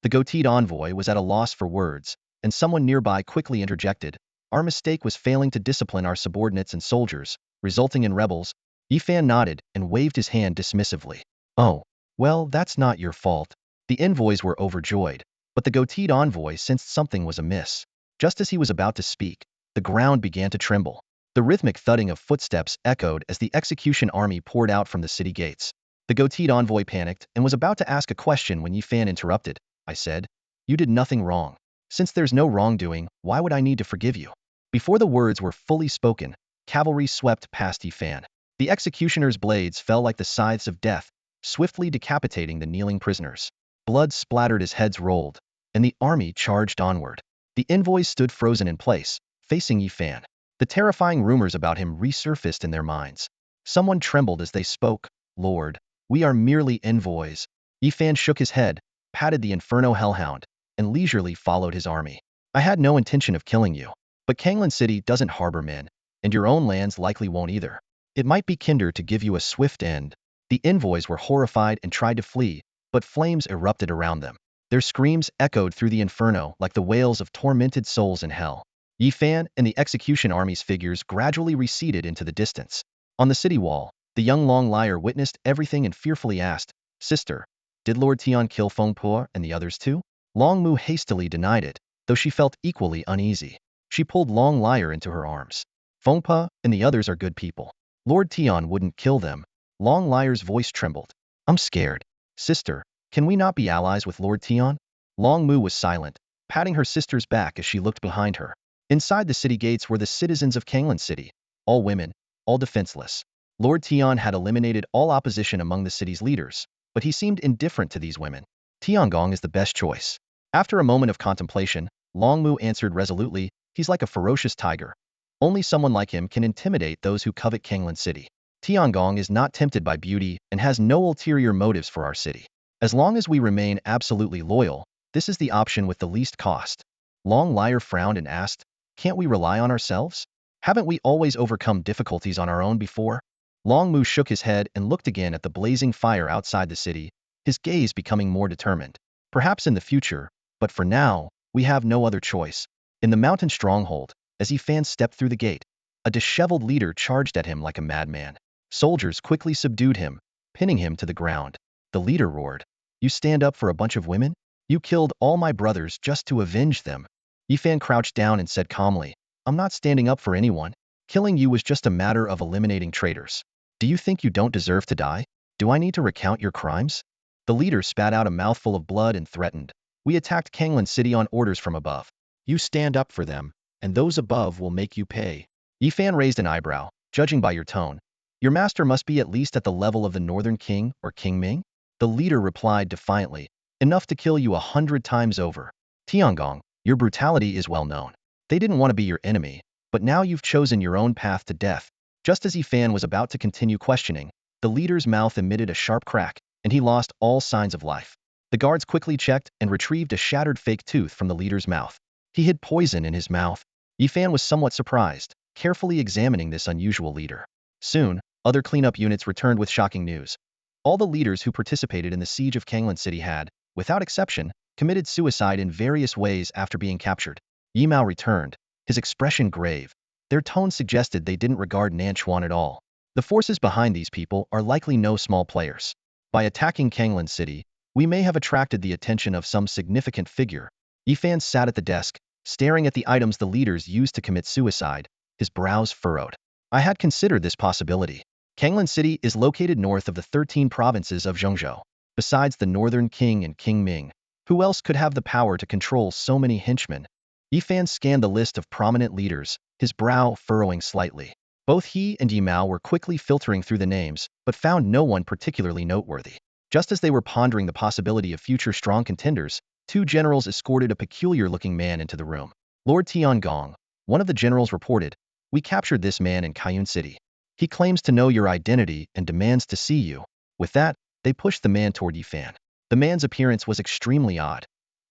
The goateed envoy was at a loss for words, and someone nearby quickly interjected, our mistake was failing to discipline our subordinates and soldiers, resulting in rebels. Yifan nodded and waved his hand dismissively. Oh, well, that's not your fault. The envoys were overjoyed, but the goateed envoy sensed something was amiss. Just as he was about to speak, the ground began to tremble. The rhythmic thudding of footsteps echoed as the execution army poured out from the city gates. The goateed envoy panicked and was about to ask a question when Yifan interrupted. I said, you did nothing wrong. Since there's no wrongdoing, why would I need to forgive you? Before the words were fully spoken, cavalry swept past Yifan. The executioner's blades fell like the scythes of death, swiftly decapitating the kneeling prisoners. Blood splattered as heads rolled, and the army charged onward. The envoys stood frozen in place, facing Yifan. The terrifying rumors about him resurfaced in their minds. Someone trembled as they spoke. Lord, we are merely envoys. Yifan shook his head, patted the Inferno Hellhound, and leisurely followed his army. I had no intention of killing you, but Kanglan City doesn't harbor men, and your own lands likely won't either. It might be kinder to give you a swift end. The envoys were horrified and tried to flee, but flames erupted around them. Their screams echoed through the inferno like the wails of tormented souls in hell. Yifan and the execution army's figures gradually receded into the distance. On the city wall, the young Long Liar witnessed everything and fearfully asked, Sister, did Lord Tian kill Feng Po and the others too? Long Mu hastily denied it, though she felt equally uneasy. She pulled Long Liar into her arms. Feng Po and the others are good people. Lord Tian wouldn't kill them. Long Liar's voice trembled. I'm scared. Sister, can we not be allies with Lord Tian? Long Mu was silent, patting her sister's back as she looked behind her. Inside the city gates were the citizens of Kanglan City, all women, all defenseless. Lord Tian had eliminated all opposition among the city's leaders, but he seemed indifferent to these women. Tiangong is the best choice. After a moment of contemplation, Long Mu answered resolutely, he's like a ferocious tiger. Only someone like him can intimidate those who covet Kanglan City. Tiangong is not tempted by beauty and has no ulterior motives for our city. As long as we remain absolutely loyal, this is the option with the least cost. Long Liar frowned and asked, can't we rely on ourselves? Haven't we always overcome difficulties on our own before? Long Mu shook his head and looked again at the blazing fire outside the city, his gaze becoming more determined. Perhaps in the future, but for now, we have no other choice. In the mountain stronghold, as Yifan stepped through the gate, a disheveled leader charged at him like a madman. Soldiers quickly subdued him, pinning him to the ground. The leader roared, you stand up for a bunch of women? You killed all my brothers just to avenge them. Yifan crouched down and said calmly, I'm not standing up for anyone. Killing you was just a matter of eliminating traitors. Do you think you don't deserve to die? Do I need to recount your crimes? The leader spat out a mouthful of blood and threatened. We attacked Kanglan City on orders from above. You stand up for them, and those above will make you pay. Yifan raised an eyebrow, judging by your tone. Your master must be at least at the level of the Northern King or King Ming? The leader replied defiantly, enough to kill you 100 times over. Tiangong, your brutality is well known. They didn't want to be your enemy, but now you've chosen your own path to death. Just as Yifan was about to continue questioning, the leader's mouth emitted a sharp crack, and he lost all signs of life. The guards quickly checked and retrieved a shattered fake tooth from the leader's mouth. He hid poison in his mouth. Yifan was somewhat surprised, carefully examining this unusual leader. Soon, other cleanup units returned with shocking news. All the leaders who participated in the siege of Kanglan City had, without exception, committed suicide in various ways after being captured. Yimao returned, his expression grave. Their tone suggested they didn't regard Nanchuan at all. The forces behind these people are likely no small players. By attacking Kanglan City, we may have attracted the attention of some significant figure. Yifan sat at the desk, staring at the items the leaders used to commit suicide, his brows furrowed. I had considered this possibility. Kanglan City is located north of the 13 provinces of Zhengzhou. Besides the Northern King and King Ming, who else could have the power to control so many henchmen? Yifan scanned the list of prominent leaders, his brow furrowing slightly. Both he and Yimao were quickly filtering through the names, but found no one particularly noteworthy. Just as they were pondering the possibility of future strong contenders, two generals escorted a peculiar-looking man into the room. Lord Tiangong, one of the generals reported, we captured this man in Kayun City. He claims to know your identity and demands to see you. With that, they pushed the man toward Yifan. The man's appearance was extremely odd.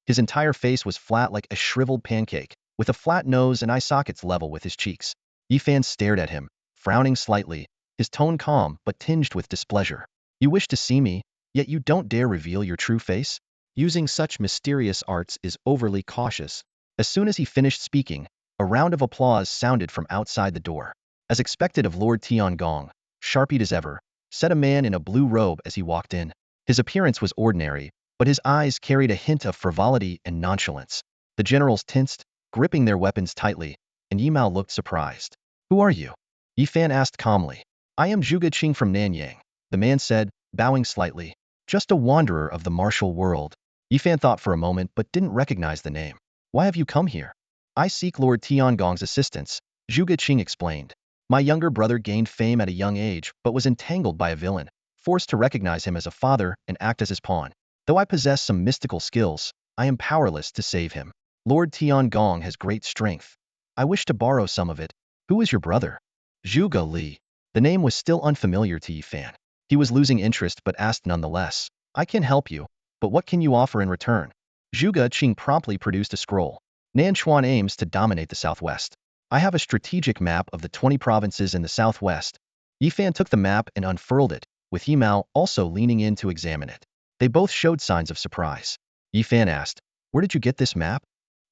His entire face was flat like a shriveled pancake, with a flat nose and eye sockets level with his cheeks. Yifan stared at him, frowning slightly, his tone calm but tinged with displeasure. You wish to see me, yet you don't dare reveal your true face? Using such mysterious arts is overly cautious. As soon as he finished speaking, a round of applause sounded from outside the door. As expected of Lord Tiangong, sharp-eyed as ever, said a man in a blue robe as he walked in. His appearance was ordinary, but his eyes carried a hint of frivolity and nonchalance. The generals tensed, gripping their weapons tightly, and Yimao looked surprised. Who are you? Yifan asked calmly. I am Zhuge Qing from Nanyang, the man said, bowing slightly. Just a wanderer of the martial world. Yifan thought for a moment but didn't recognize the name. Why have you come here? I seek Lord Tiangong's assistance, Zhuge Qing explained. My younger brother gained fame at a young age but was entangled by a villain, forced to recognize him as a father and act as his pawn. Though I possess some mystical skills, I am powerless to save him. Lord Tiangong has great strength. I wish to borrow some of it. Who is your brother? Zhuge Li. The name was still unfamiliar to Yifan. He was losing interest but asked nonetheless. I can help you, but what can you offer in return? Zhuge Qing promptly produced a scroll. Nanchuan aims to dominate the southwest. I have a strategic map of the 20 provinces in the southwest. Yifan took the map and unfurled it, with Yimao also leaning in to examine it. They both showed signs of surprise. Yifan asked, where did you get this map?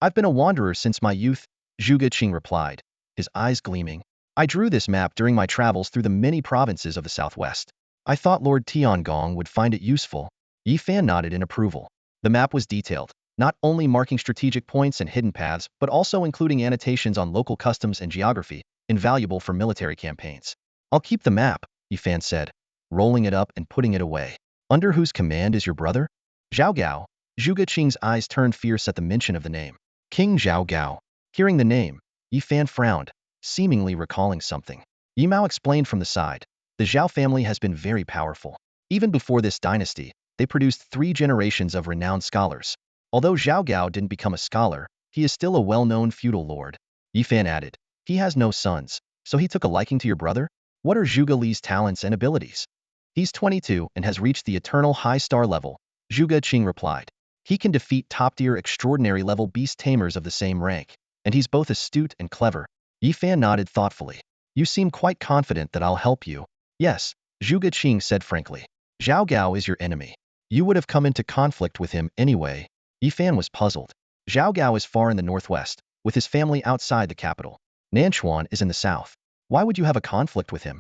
I've been a wanderer since my youth, Zhuge Qing replied, his eyes gleaming. I drew this map during my travels through the many provinces of the southwest. I thought Lord Tiangong would find it useful. Yifan nodded in approval. The map was detailed, not only marking strategic points and hidden paths, but also including annotations on local customs and geography, invaluable for military campaigns. I'll keep the map, Yifan said, rolling it up and putting it away. Under whose command is your brother? Zhao Gao. Zhuge Qing's eyes turned fierce at the mention of the name. King Zhao Gao. Hearing the name, Yifan frowned, seemingly recalling something. Yimao explained from the side. The Zhao family has been very powerful. Even before this dynasty, they produced 3 generations of renowned scholars. Although Zhao Gao didn't become a scholar, he is still a well-known feudal lord. Yifan added, he has no sons, so he took a liking to your brother? What are Zhuge Li's talents and abilities? He's 22 and has reached the eternal high star level, Zhuge Qing replied. He can defeat top-tier extraordinary level beast tamers of the same rank, and he's both astute and clever. Yifan nodded thoughtfully. You seem quite confident that I'll help you. Yes, Zhuge Qing said frankly. Zhao Gao is your enemy. You would have come into conflict with him anyway. Yifan was puzzled. Zhao Gao is far in the northwest, with his family outside the capital. Nanchuan is in the south. Why would you have a conflict with him?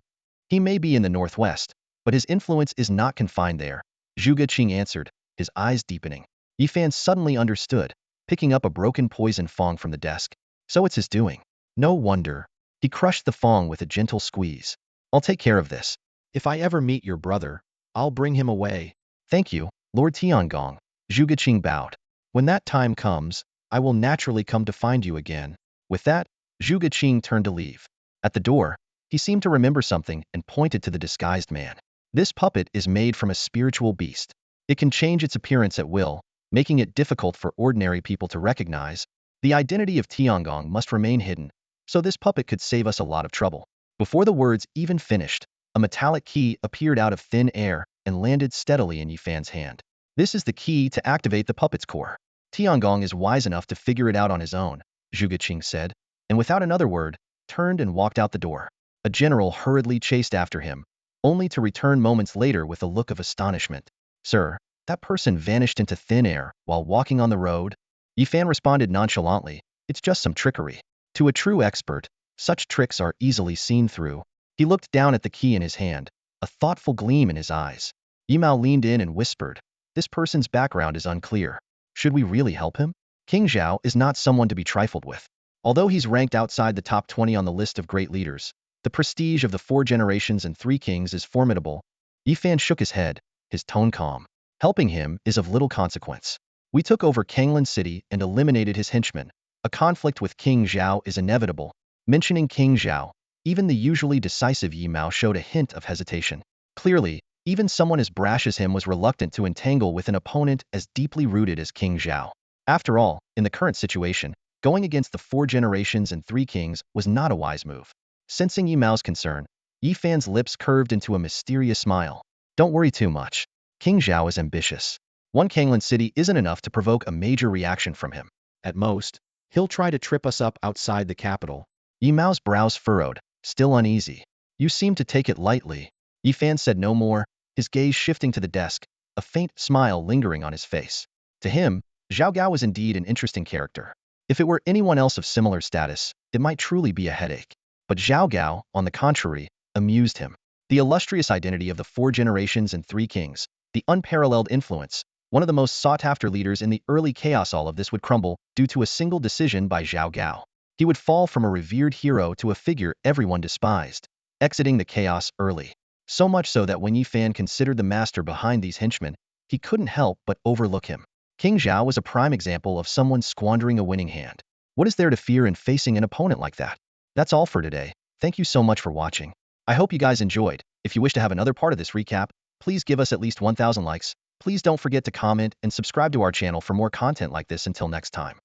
He may be in the northwest, but his influence is not confined there, Zhuge Qing answered, his eyes deepening. Yifan suddenly understood, picking up a broken poison fong from the desk. So it's his doing. No wonder. He crushed the fong with a gentle squeeze. I'll take care of this. If I ever meet your brother, I'll bring him away. Thank you, Lord Tiangong. Zhuge Qing bowed. When that time comes, I will naturally come to find you again. With that, Zhuge Qing turned to leave. At the door, he seemed to remember something and pointed to the disguised man. This puppet is made from a spiritual beast. It can change its appearance at will, making it difficult for ordinary people to recognize. The identity of Tiangong must remain hidden, so this puppet could save us a lot of trouble. Before the words even finished, a metallic key appeared out of thin air and landed steadily in Yifan's hand. This is the key to activate the puppet's core. Tiangong is wise enough to figure it out on his own, Zhuge Qing said, and without another word, turned and walked out the door. A general hurriedly chased after him, only to return moments later with a look of astonishment. Sir, that person vanished into thin air while walking on the road. Yifan responded nonchalantly, it's just some trickery. To a true expert, such tricks are easily seen through. He looked down at the key in his hand, a thoughtful gleam in his eyes. Yimao leaned in and whispered, this person's background is unclear. Should we really help him? King Zhao is not someone to be trifled with. Although he's ranked outside the top 20 on the list of great leaders, the prestige of the 4 generations and 3 kings is formidable. Yifan shook his head, his tone calm. Helping him is of little consequence. We took over Kanglan City and eliminated his henchmen. A conflict with King Zhao is inevitable. Mentioning King Zhao, even the usually decisive Yimao showed a hint of hesitation. Clearly, even someone as brash as him was reluctant to entangle with an opponent as deeply rooted as King Zhao. After all, in the current situation, going against the 4 generations and 3 kings was not a wise move. Sensing Yimao's concern, Yifan's lips curved into a mysterious smile. Don't worry too much. King Zhao is ambitious. One Kanglan City isn't enough to provoke a major reaction from him. At most, he'll try to trip us up outside the capital. Yimao's brows furrowed, still uneasy. You seem to take it lightly. Yifan said no more, his gaze shifting to the desk, a faint smile lingering on his face. To him, Zhao Gao was indeed an interesting character. If it were anyone else of similar status, it might truly be a headache. But Zhao Gao, on the contrary, amused him. The illustrious identity of the 4 generations and 3 kings, the unparalleled influence, one of the most sought-after leaders in the early chaos, all of this would crumble due to a single decision by Zhao Gao. He would fall from a revered hero to a figure everyone despised, exiting the chaos early. So much so that when Yifan considered the master behind these henchmen, he couldn't help but overlook him. King Zhao was a prime example of someone squandering a winning hand. What is there to fear in facing an opponent like that? That's all for today. Thank you so much for watching. I hope you guys enjoyed. If you wish to have another part of this recap, please give us at least 1,000 likes. Please don't forget to comment and subscribe to our channel for more content like this. Until next time.